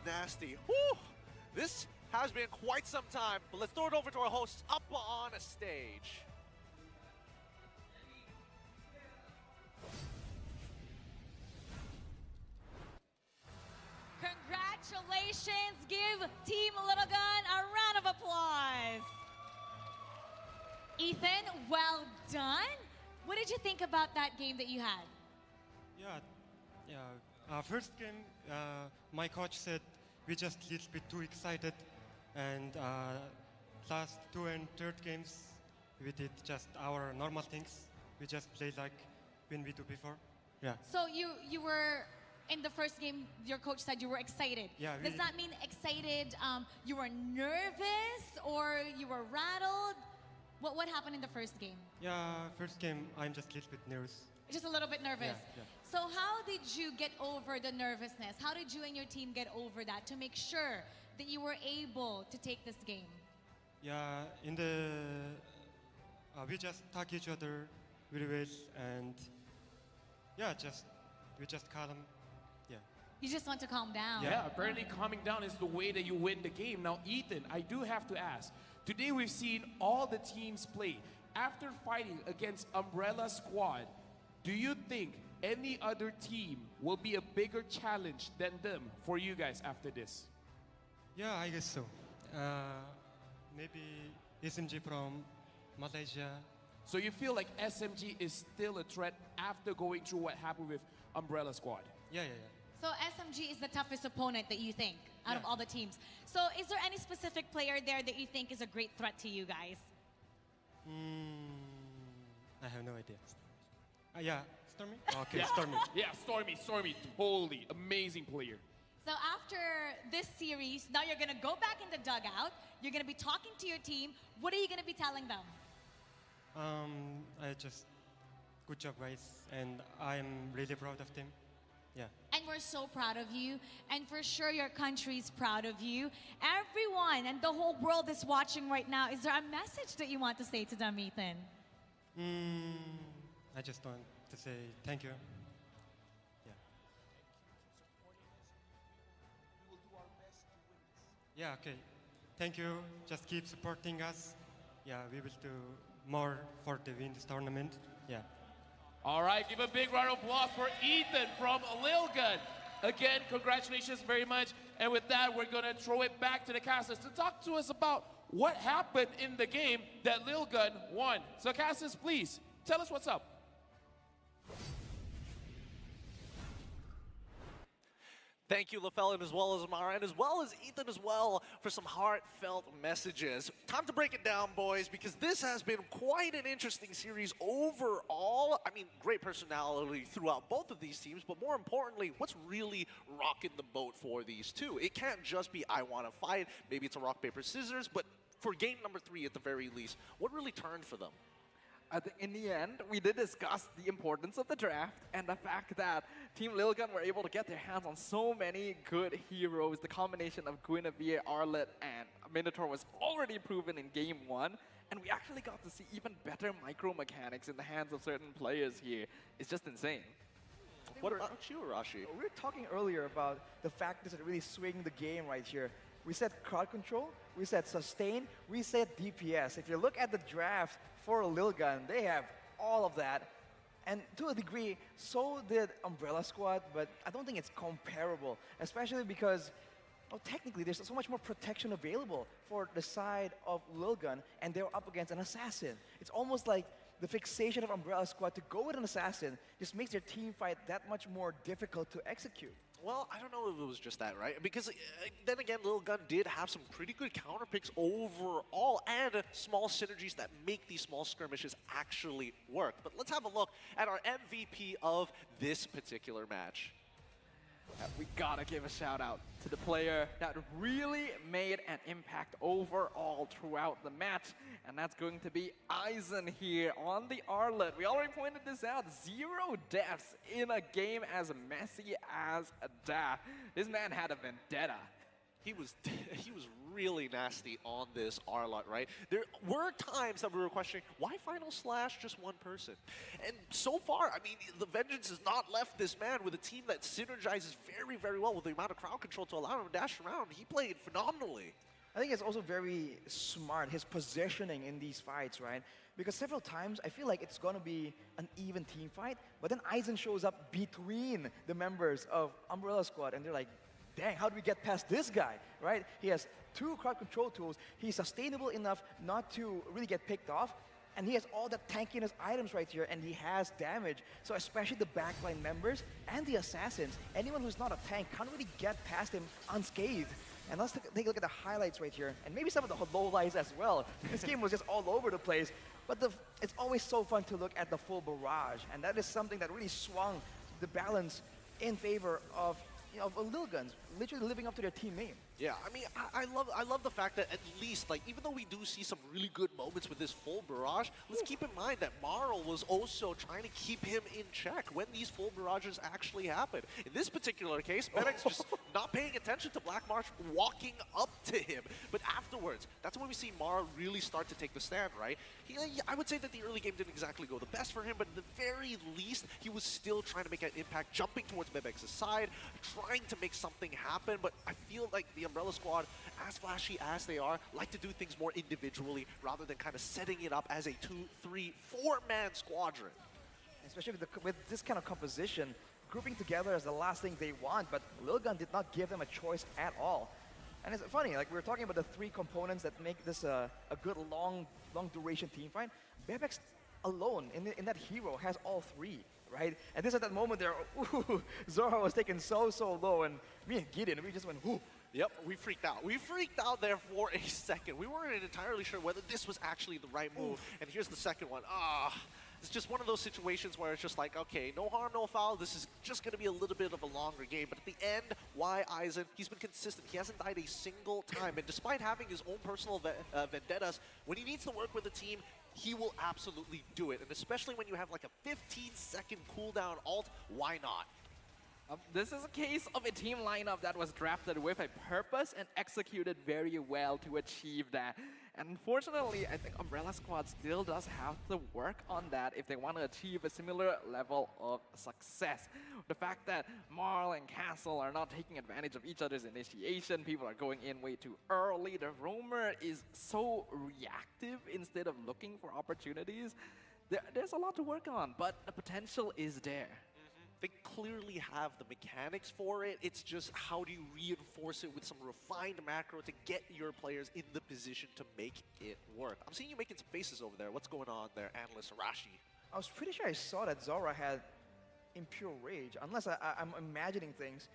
[SPEAKER 4] nasty. Whew. This has been quite some time, but let's throw it over to our hosts up on a stage.
[SPEAKER 22] give Team Little Gun a round of applause. Ethan, well done. What did you think about that game that you had?
[SPEAKER 11] First game, my coach said we just a little bit too excited, and last two and third games, we did just our normal things. We just played like when we do before. Yeah.
[SPEAKER 22] So you were in the first game. Your coach said you were excited.
[SPEAKER 11] Yeah.
[SPEAKER 22] Does that mean excited? You were nervous or you were rattled? What happened in the first game?
[SPEAKER 11] Yeah, first game, I'm just a little bit nervous.
[SPEAKER 22] Just a little bit nervous.
[SPEAKER 11] Yeah.
[SPEAKER 22] So how did you get over the nervousness? How did you and your team get over that to make sure that you were able to take this game?
[SPEAKER 11] Yeah, in the we just talk each other really well, and yeah, we just calm. Yeah.
[SPEAKER 22] You just want to calm down.
[SPEAKER 15] Yeah, apparently calming down is the way that you win the game. Now, Ethan, I do have to ask. Today we've seen all the teams play. After fighting against Umbrella Squad, do you think any other team will be a bigger challenge than them for you guys after this?
[SPEAKER 11] Yeah, I guess so. Maybe SMG from Malaysia.
[SPEAKER 15] So you feel like SMG is still a threat after going through what happened with Umbrella Squad?
[SPEAKER 11] Yeah.
[SPEAKER 22] So SMG is the toughest opponent that you think out of all the teams. So is there any specific player there that you think is a great threat to you guys?
[SPEAKER 11] I have no idea. Yeah, Stormy? Okay,
[SPEAKER 15] Yeah.
[SPEAKER 11] Stormy.
[SPEAKER 15] Yeah, Stormy, totally amazing player.
[SPEAKER 22] So after this series, now you're going to go back in the dugout. You're going to be talking to your team. What are you going to be telling them?
[SPEAKER 11] Good job, guys, and I'm really proud of them. Yeah.
[SPEAKER 22] And we're so proud of you. And for sure, your country's proud of you. Everyone and the whole world is watching right now. Is there a message that you want to say to them, Ethan?
[SPEAKER 11] I just want to say thank you. Yeah, okay. Thank you. Just keep supporting us. Yeah, we will do more for the win this tournament. Yeah.
[SPEAKER 15] All right, give a big round of applause for Ethan from Lil Gun. Again, congratulations very much. And with that, we're going to throw it back to the casters to talk to us about what happened in the game that Lil Gun won. So casters, please, tell us what's up.
[SPEAKER 4] Thank you, LaFell, as well as Amara, and as well as Ethan as well, for some heartfelt messages. Time to break it down, boys, because this has been quite an interesting series overall. I mean, great personality throughout both of these teams, but more importantly, what's really rocking the boat for these two? It can't just be, I want to fight. Maybe it's a rock, paper, scissors, but for game number 3 at the very least, what really turned for them?
[SPEAKER 10] I think in the end, we did discuss the importance of the draft and the fact that Team Lil Gun were able to get their hands on so many good heroes. The combination of Guinevere, Arlet, and Minotaur was already proven in Game 1, and we actually got to see even better micro mechanics in the hands of certain players here. It's just insane.
[SPEAKER 4] What about you, Arashi?
[SPEAKER 19] We were talking earlier about the factors that really swing the game right here. We said crowd control, we said sustain, we said DPS. If you look at the draft for Lil Gun, they have all of that. And to a degree, so did Umbrella Squad, but I don't think it's comparable, especially because, well, technically there's so much more protection available for the side of Lil Gun, and they're up against an assassin. It's almost like the fixation of Umbrella Squad to go with an assassin just makes their team fight that much more difficult to execute.
[SPEAKER 4] Well, I don't know if it was just that, right? Because then again, Lil Gun did have some pretty good counter picks overall and small synergies that make these small skirmishes actually work. But let's have a look at our MVP of this particular match.
[SPEAKER 10] We gotta give a shout out to the player that really made an impact overall throughout the match, and that's going to be Aizen here on the Arlet. We already pointed this out, 0 deaths in a game as messy as that. This man had a vendetta.
[SPEAKER 4] He was really nasty on this Arlot, right? There were times that we were questioning, why Final Slash just one person? And so far, I mean, the Vengeance has not left this man with a team that synergizes very, very well with the amount of crowd control to allow him to dash around. He played phenomenally.
[SPEAKER 19] I think it's also very smart, his positioning in these fights, right? Because several times, I feel like it's going to be an even team fight, but then Aizen shows up between the members of Umbrella Squad, and they're like, dang, how do we get past this guy, right? He has 2 crowd control tools. He's sustainable enough not to really get picked off. And he has all the tankiness items right here, and he has damage. So especially the backline members and the assassins, anyone who's not a tank can't really get past him unscathed. And let's take a look at the highlights right here, and maybe some of the lowlights as well. This game was just all over the place, but it's always so fun to look at the full barrage, and that is something that really swung the balance in favor of Lil Guns, literally living up to their team name.
[SPEAKER 4] Yeah, I mean, I love the fact that at least, like, even though we do see some really good moments with this full barrage, let's keep in mind that Marl was also trying to keep him in check when these full barrages actually happen. In this particular case, Medic's just not paying attention to Black Marsh walking up to him. But afterwards, that's when we see Marl really start to take the stand, right? I would say that the early game didn't exactly go the best for him, but at the very least, he was still trying to make an impact, jumping towards Mebex's side, trying to make something happen. But I feel like the Umbrella Squad, as flashy as they are, like to do things more individually rather than kind of setting it up as a 2, 3, 4-man squadron.
[SPEAKER 19] Especially with this kind of composition, grouping together is the last thing they want, but Lil Gun did not give them a choice at all. And it's funny, like we were talking about the 3 components that make this a good long duration team fight. Bebex alone in that hero has all 3, right? And this is that moment there, ooh, Zora was taken so low, and me and Gideon, we just went, ooh.
[SPEAKER 4] Yep, we freaked out. We freaked out there for a second. We weren't entirely sure whether this was actually the right move. And here's the second one. It's just one of those situations where it's just like, okay, no harm, no foul. This is just going to be a little bit of a longer game. But at the end, why Aizen? He's been consistent. He hasn't died a single time. And despite having his own personal vendettas, when he needs to work with a team, he will absolutely do it. And especially when you have like a 15-second cooldown ult, why not?
[SPEAKER 10] This is a case of a team lineup that was drafted with a purpose and executed very well to achieve that. And unfortunately, I think Umbrella Squad still does have to work on that if they want to achieve a similar level of success. The fact that Marl and Castle are not taking advantage of each other's initiation, people are going in way too early, the roamer is so reactive instead of looking for opportunities. There's a lot to work on, but the potential is there.
[SPEAKER 4] They clearly have the mechanics for it. It's just how do you reinforce it with some refined macro to get your players in the position to make it work. I'm seeing you making some faces over there. What's going on there, Analyst Arashi?
[SPEAKER 19] I was pretty sure I saw that Zora had Impure Rage, unless I'm imagining things.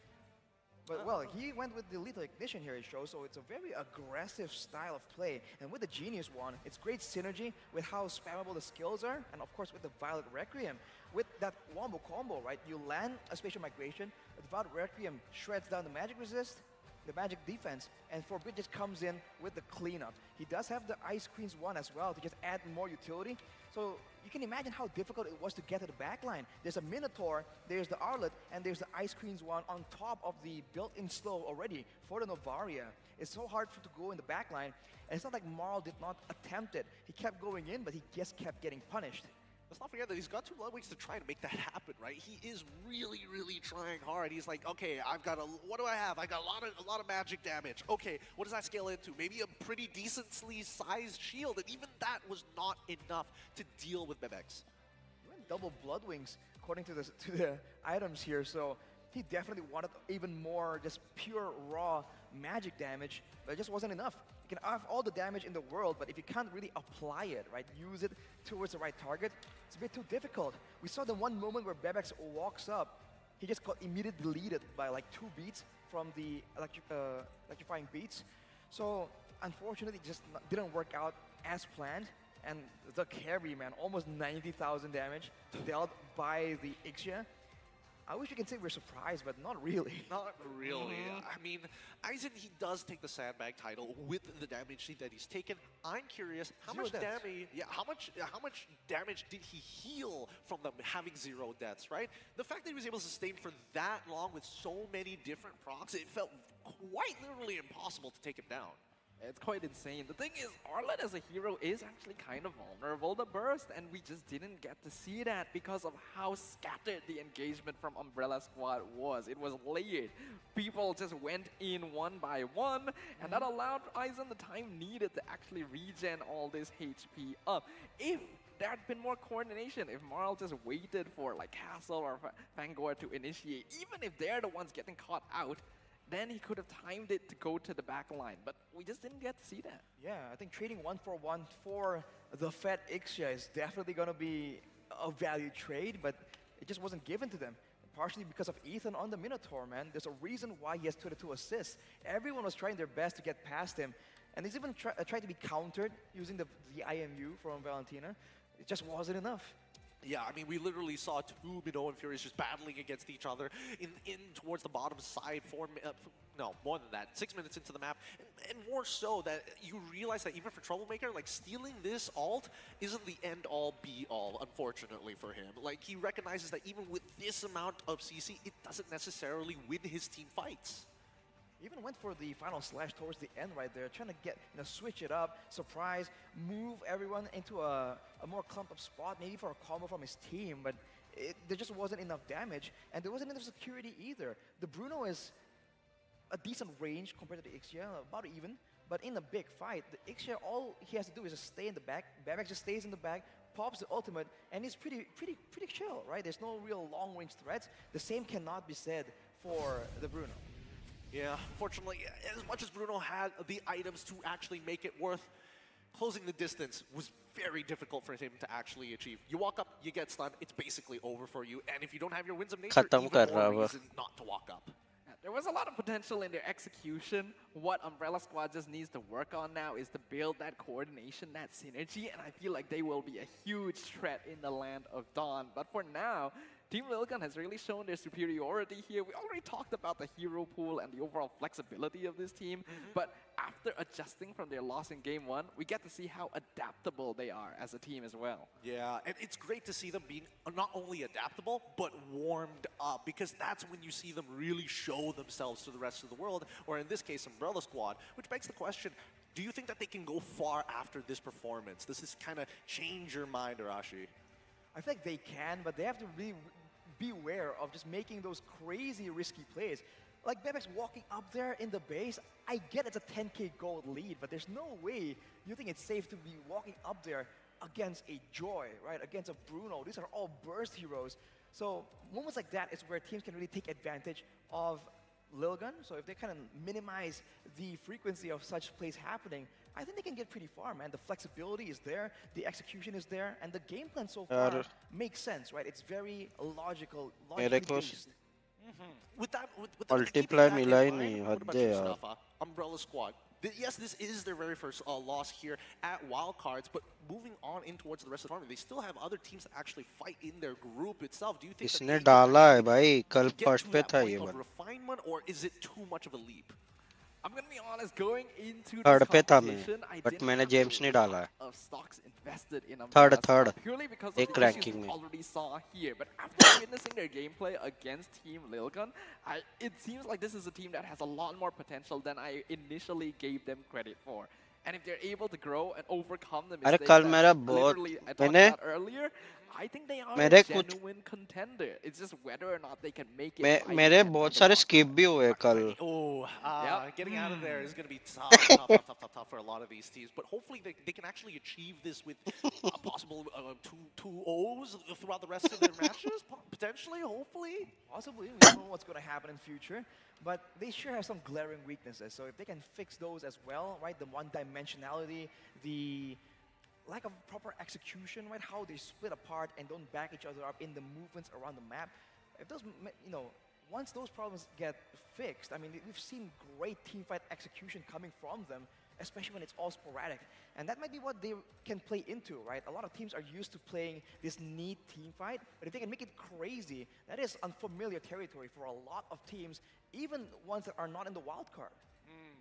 [SPEAKER 19] But well, he went with the Lethal Ignition here, it shows, so it's a very aggressive style of play. And with the Genius one, it's great synergy with how spammable the skills are, and of course with the Violet Requiem. With that wombo combo, right, you land a Spatial Migration, the Violet Requiem shreds down the magic resist, the magic defense, and Forbid just comes in with the cleanup. He does have the Ice Queen's one as well to just add more utility. So you can imagine how difficult it was to get to the backline. There's a Minotaur, there's the Arlet, and there's the Ice Queen's one on top of the built-in slow already for the Novaria. It's so hard to go in the backline, and it's not like Marl did not attempt it. He kept going in, but he just kept getting punished.
[SPEAKER 4] Let's not forget that he's got 2 Bloodwings to try to make that happen, right? He is really, really trying hard. He's like, okay, I've got what do I have? I got a lot of magic damage. Okay, what does that scale into? Maybe a pretty decently sized shield, and even that was not enough to deal with Bebex.
[SPEAKER 19] He went double Bloodwings according to the items here, so he definitely wanted even more just pure raw magic damage, but it just wasn't enough. You can have all the damage in the world, but if you can't really apply it, right, use it towards the right target, it's a bit too difficult. We saw the one moment where Bebex walks up, he just got immediately deleted by like 2 beats from the electrifying beats. So unfortunately, it just didn't work out as planned. And the carry, man, almost 90,000 damage dealt by the Ixia. I wish we could say we're surprised, but not really.
[SPEAKER 4] Not really. I mean, Aizen, he does take the Sandbag title with the damage that he's taken. I'm curious, how much damage? Yeah, how much damage did he heal from them having 0 deaths? Right. The fact that he was able to sustain for that long with so many different procs, it felt quite literally impossible to take him down.
[SPEAKER 10] It's quite insane. The thing is, Arlet as a hero is actually kind of vulnerable to burst, and we just didn't get to see that because of how scattered the engagement from Umbrella Squad was. It was layered. People just went in one by one, and that allowed Aizen the time needed to actually regen all this HP up. If there had been more coordination, if Marl just waited for like Castle or Fangor to initiate, even if they're the ones getting caught out, then he could have timed it to go to the back line. But we just didn't get to see that.
[SPEAKER 19] Yeah, I think trading 1-for-1 for the Fed Ixia is definitely going to be a value trade, but it just wasn't given to them. Partially because of Ethan on the Minotaur, man. There's a reason why he has 22 assists. Everyone was trying their best to get past him. And he's even tried to be countered using the IMU from Valentina. It just wasn't enough.
[SPEAKER 4] Yeah, I mean, we literally saw two Minoan Furies just battling against each other in towards the bottom side, no, more than that, 6 minutes into the map. And more so that you realize that even for Troublemaker, like, stealing this ult isn't the end-all, be-all, unfortunately for him. Like, he recognizes that even with this amount of CC, it doesn't necessarily win his team fights.
[SPEAKER 19] Even went for the final slash towards the end right there, trying to get, switch it up, surprise, move everyone into a more clumped up spot, maybe for a combo from his team, but there just wasn't enough damage, and there wasn't enough security either. The Bruno is a decent range compared to the Ixia, about even, but in a big fight, the Ixia, all he has to do is just stay in the back. Babax just stays in the back, pops the ultimate, and he's pretty chill, right? There's no real long-range threats. The same cannot be said for the Bruno.
[SPEAKER 4] Yeah, unfortunately, as much as Bruno had the items to actually make it worth, closing the distance was very difficult for him to actually achieve. You walk up, you get stunned, it's basically over for you. And if you don't have your Winds of Nature, even more reason not to walk up.
[SPEAKER 10] There was a lot of potential in their execution. What Umbrella Squad just needs to work on now is to build that coordination, that synergy, and I feel like they will be a huge threat in the land of Dawn. But for now, Team Lilgan has really shown their superiority here. We already talked about the hero pool and the overall flexibility of this team, but after adjusting from their loss in Game 1, we get to see how adaptable they are as a team as well.
[SPEAKER 4] Yeah, and it's great to see them being not only adaptable, but warmed up, because that's when you see them really show themselves to the rest of the world, or in this case, Umbrella Squad, which begs the question, do you think that they can go far after this performance? Does this kind of change your mind, Arashi?
[SPEAKER 19] I feel like they can, but they have to really beware of just making those crazy risky plays. Like Bebex walking up there in the base, I get it's a 10k gold lead, but there's no way you think it's safe to be walking up there against a Joy, right? Against a Bruno. These are all burst heroes. So moments like that is where teams can really take advantage of Lilgan. So if they kind of minimize the frequency of such plays happening, I think they can get pretty far, man. The flexibility is there, the execution is there, and the game plan so far makes sense, right? It's very logical, logically based.
[SPEAKER 4] With that,
[SPEAKER 20] Multiply मिला ही नहीं हद है यार.
[SPEAKER 4] Umbrella Squad. Yes, this is their very first loss here at Wildcards, but moving on in towards the rest of the tournament, they still have other teams that actually fight in their group itself. Do you think
[SPEAKER 20] इसने डाला है भाई, कल first पे था ये
[SPEAKER 4] वाला. Refinement, or is it too much of a leap?
[SPEAKER 10] I'm gonna be honest, going into
[SPEAKER 20] third
[SPEAKER 10] this
[SPEAKER 20] पे था मैं,
[SPEAKER 10] competition, I
[SPEAKER 20] बट
[SPEAKER 10] didn't
[SPEAKER 20] मैंने
[SPEAKER 10] have
[SPEAKER 20] जेम्स
[SPEAKER 10] a
[SPEAKER 20] नहीं
[SPEAKER 10] lot
[SPEAKER 20] डाला है.
[SPEAKER 10] of stocks invested in
[SPEAKER 20] third
[SPEAKER 10] Umbrella
[SPEAKER 20] third
[SPEAKER 10] Squad, purely because of
[SPEAKER 20] एक
[SPEAKER 10] the issues
[SPEAKER 20] ranking
[SPEAKER 10] we
[SPEAKER 20] में.
[SPEAKER 10] already saw here. But after witnessing their gameplay against Team Lilgan, it seems like this is a team that has a lot more potential than I initially gave them credit for. And if they're able to grow and overcome the
[SPEAKER 20] अरे
[SPEAKER 10] mistakes
[SPEAKER 20] कल
[SPEAKER 10] that
[SPEAKER 20] मेरा बहुत
[SPEAKER 10] literally I talked
[SPEAKER 20] मैंने
[SPEAKER 10] about earlier, I think they are a
[SPEAKER 20] मेरे कुछ
[SPEAKER 10] genuine contender. It's just whether or not they can make it.
[SPEAKER 20] मेरे बहुत सारे skip भी हुए कल.
[SPEAKER 4] Oh, getting out of there is going to be tough for a lot of these teams. But hopefully they can actually achieve this with a possible two O's throughout the rest of their matches, potentially, hopefully.
[SPEAKER 19] Possibly, we don't know what's going to happen in future, but they sure have some glaring weaknesses. So if they can fix those as well, right, the one-dimensionality, the lack of proper execution, right, how they split apart and don't back each other up in the movements around the map, if those, once those problems get fixed, I mean, we've seen great teamfight execution coming from them, especially when it's all sporadic. And that might be what they can play into, right? A lot of teams are used to playing this neat teamfight, but if they can make it crazy, that is unfamiliar territory for a lot of teams, even ones that are not in the wild card.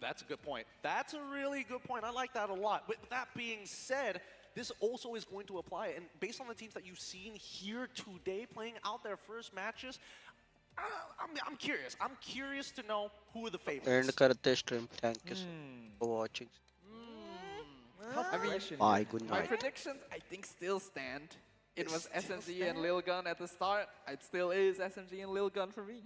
[SPEAKER 4] That's a good point. That's a really good point. I like that a lot. With that being said, this also is going to apply. And based on the teams that you've seen here today playing out their first matches, I'm curious. I'm curious to know who are the favorites.
[SPEAKER 20] End करते stream. Thank you for watching.
[SPEAKER 10] I mean,
[SPEAKER 20] Bye, good
[SPEAKER 10] my
[SPEAKER 20] night.
[SPEAKER 10] predictions, I think, still stand. It was SMG and Lilgan at the start. It still is SMG and Lilgan for me.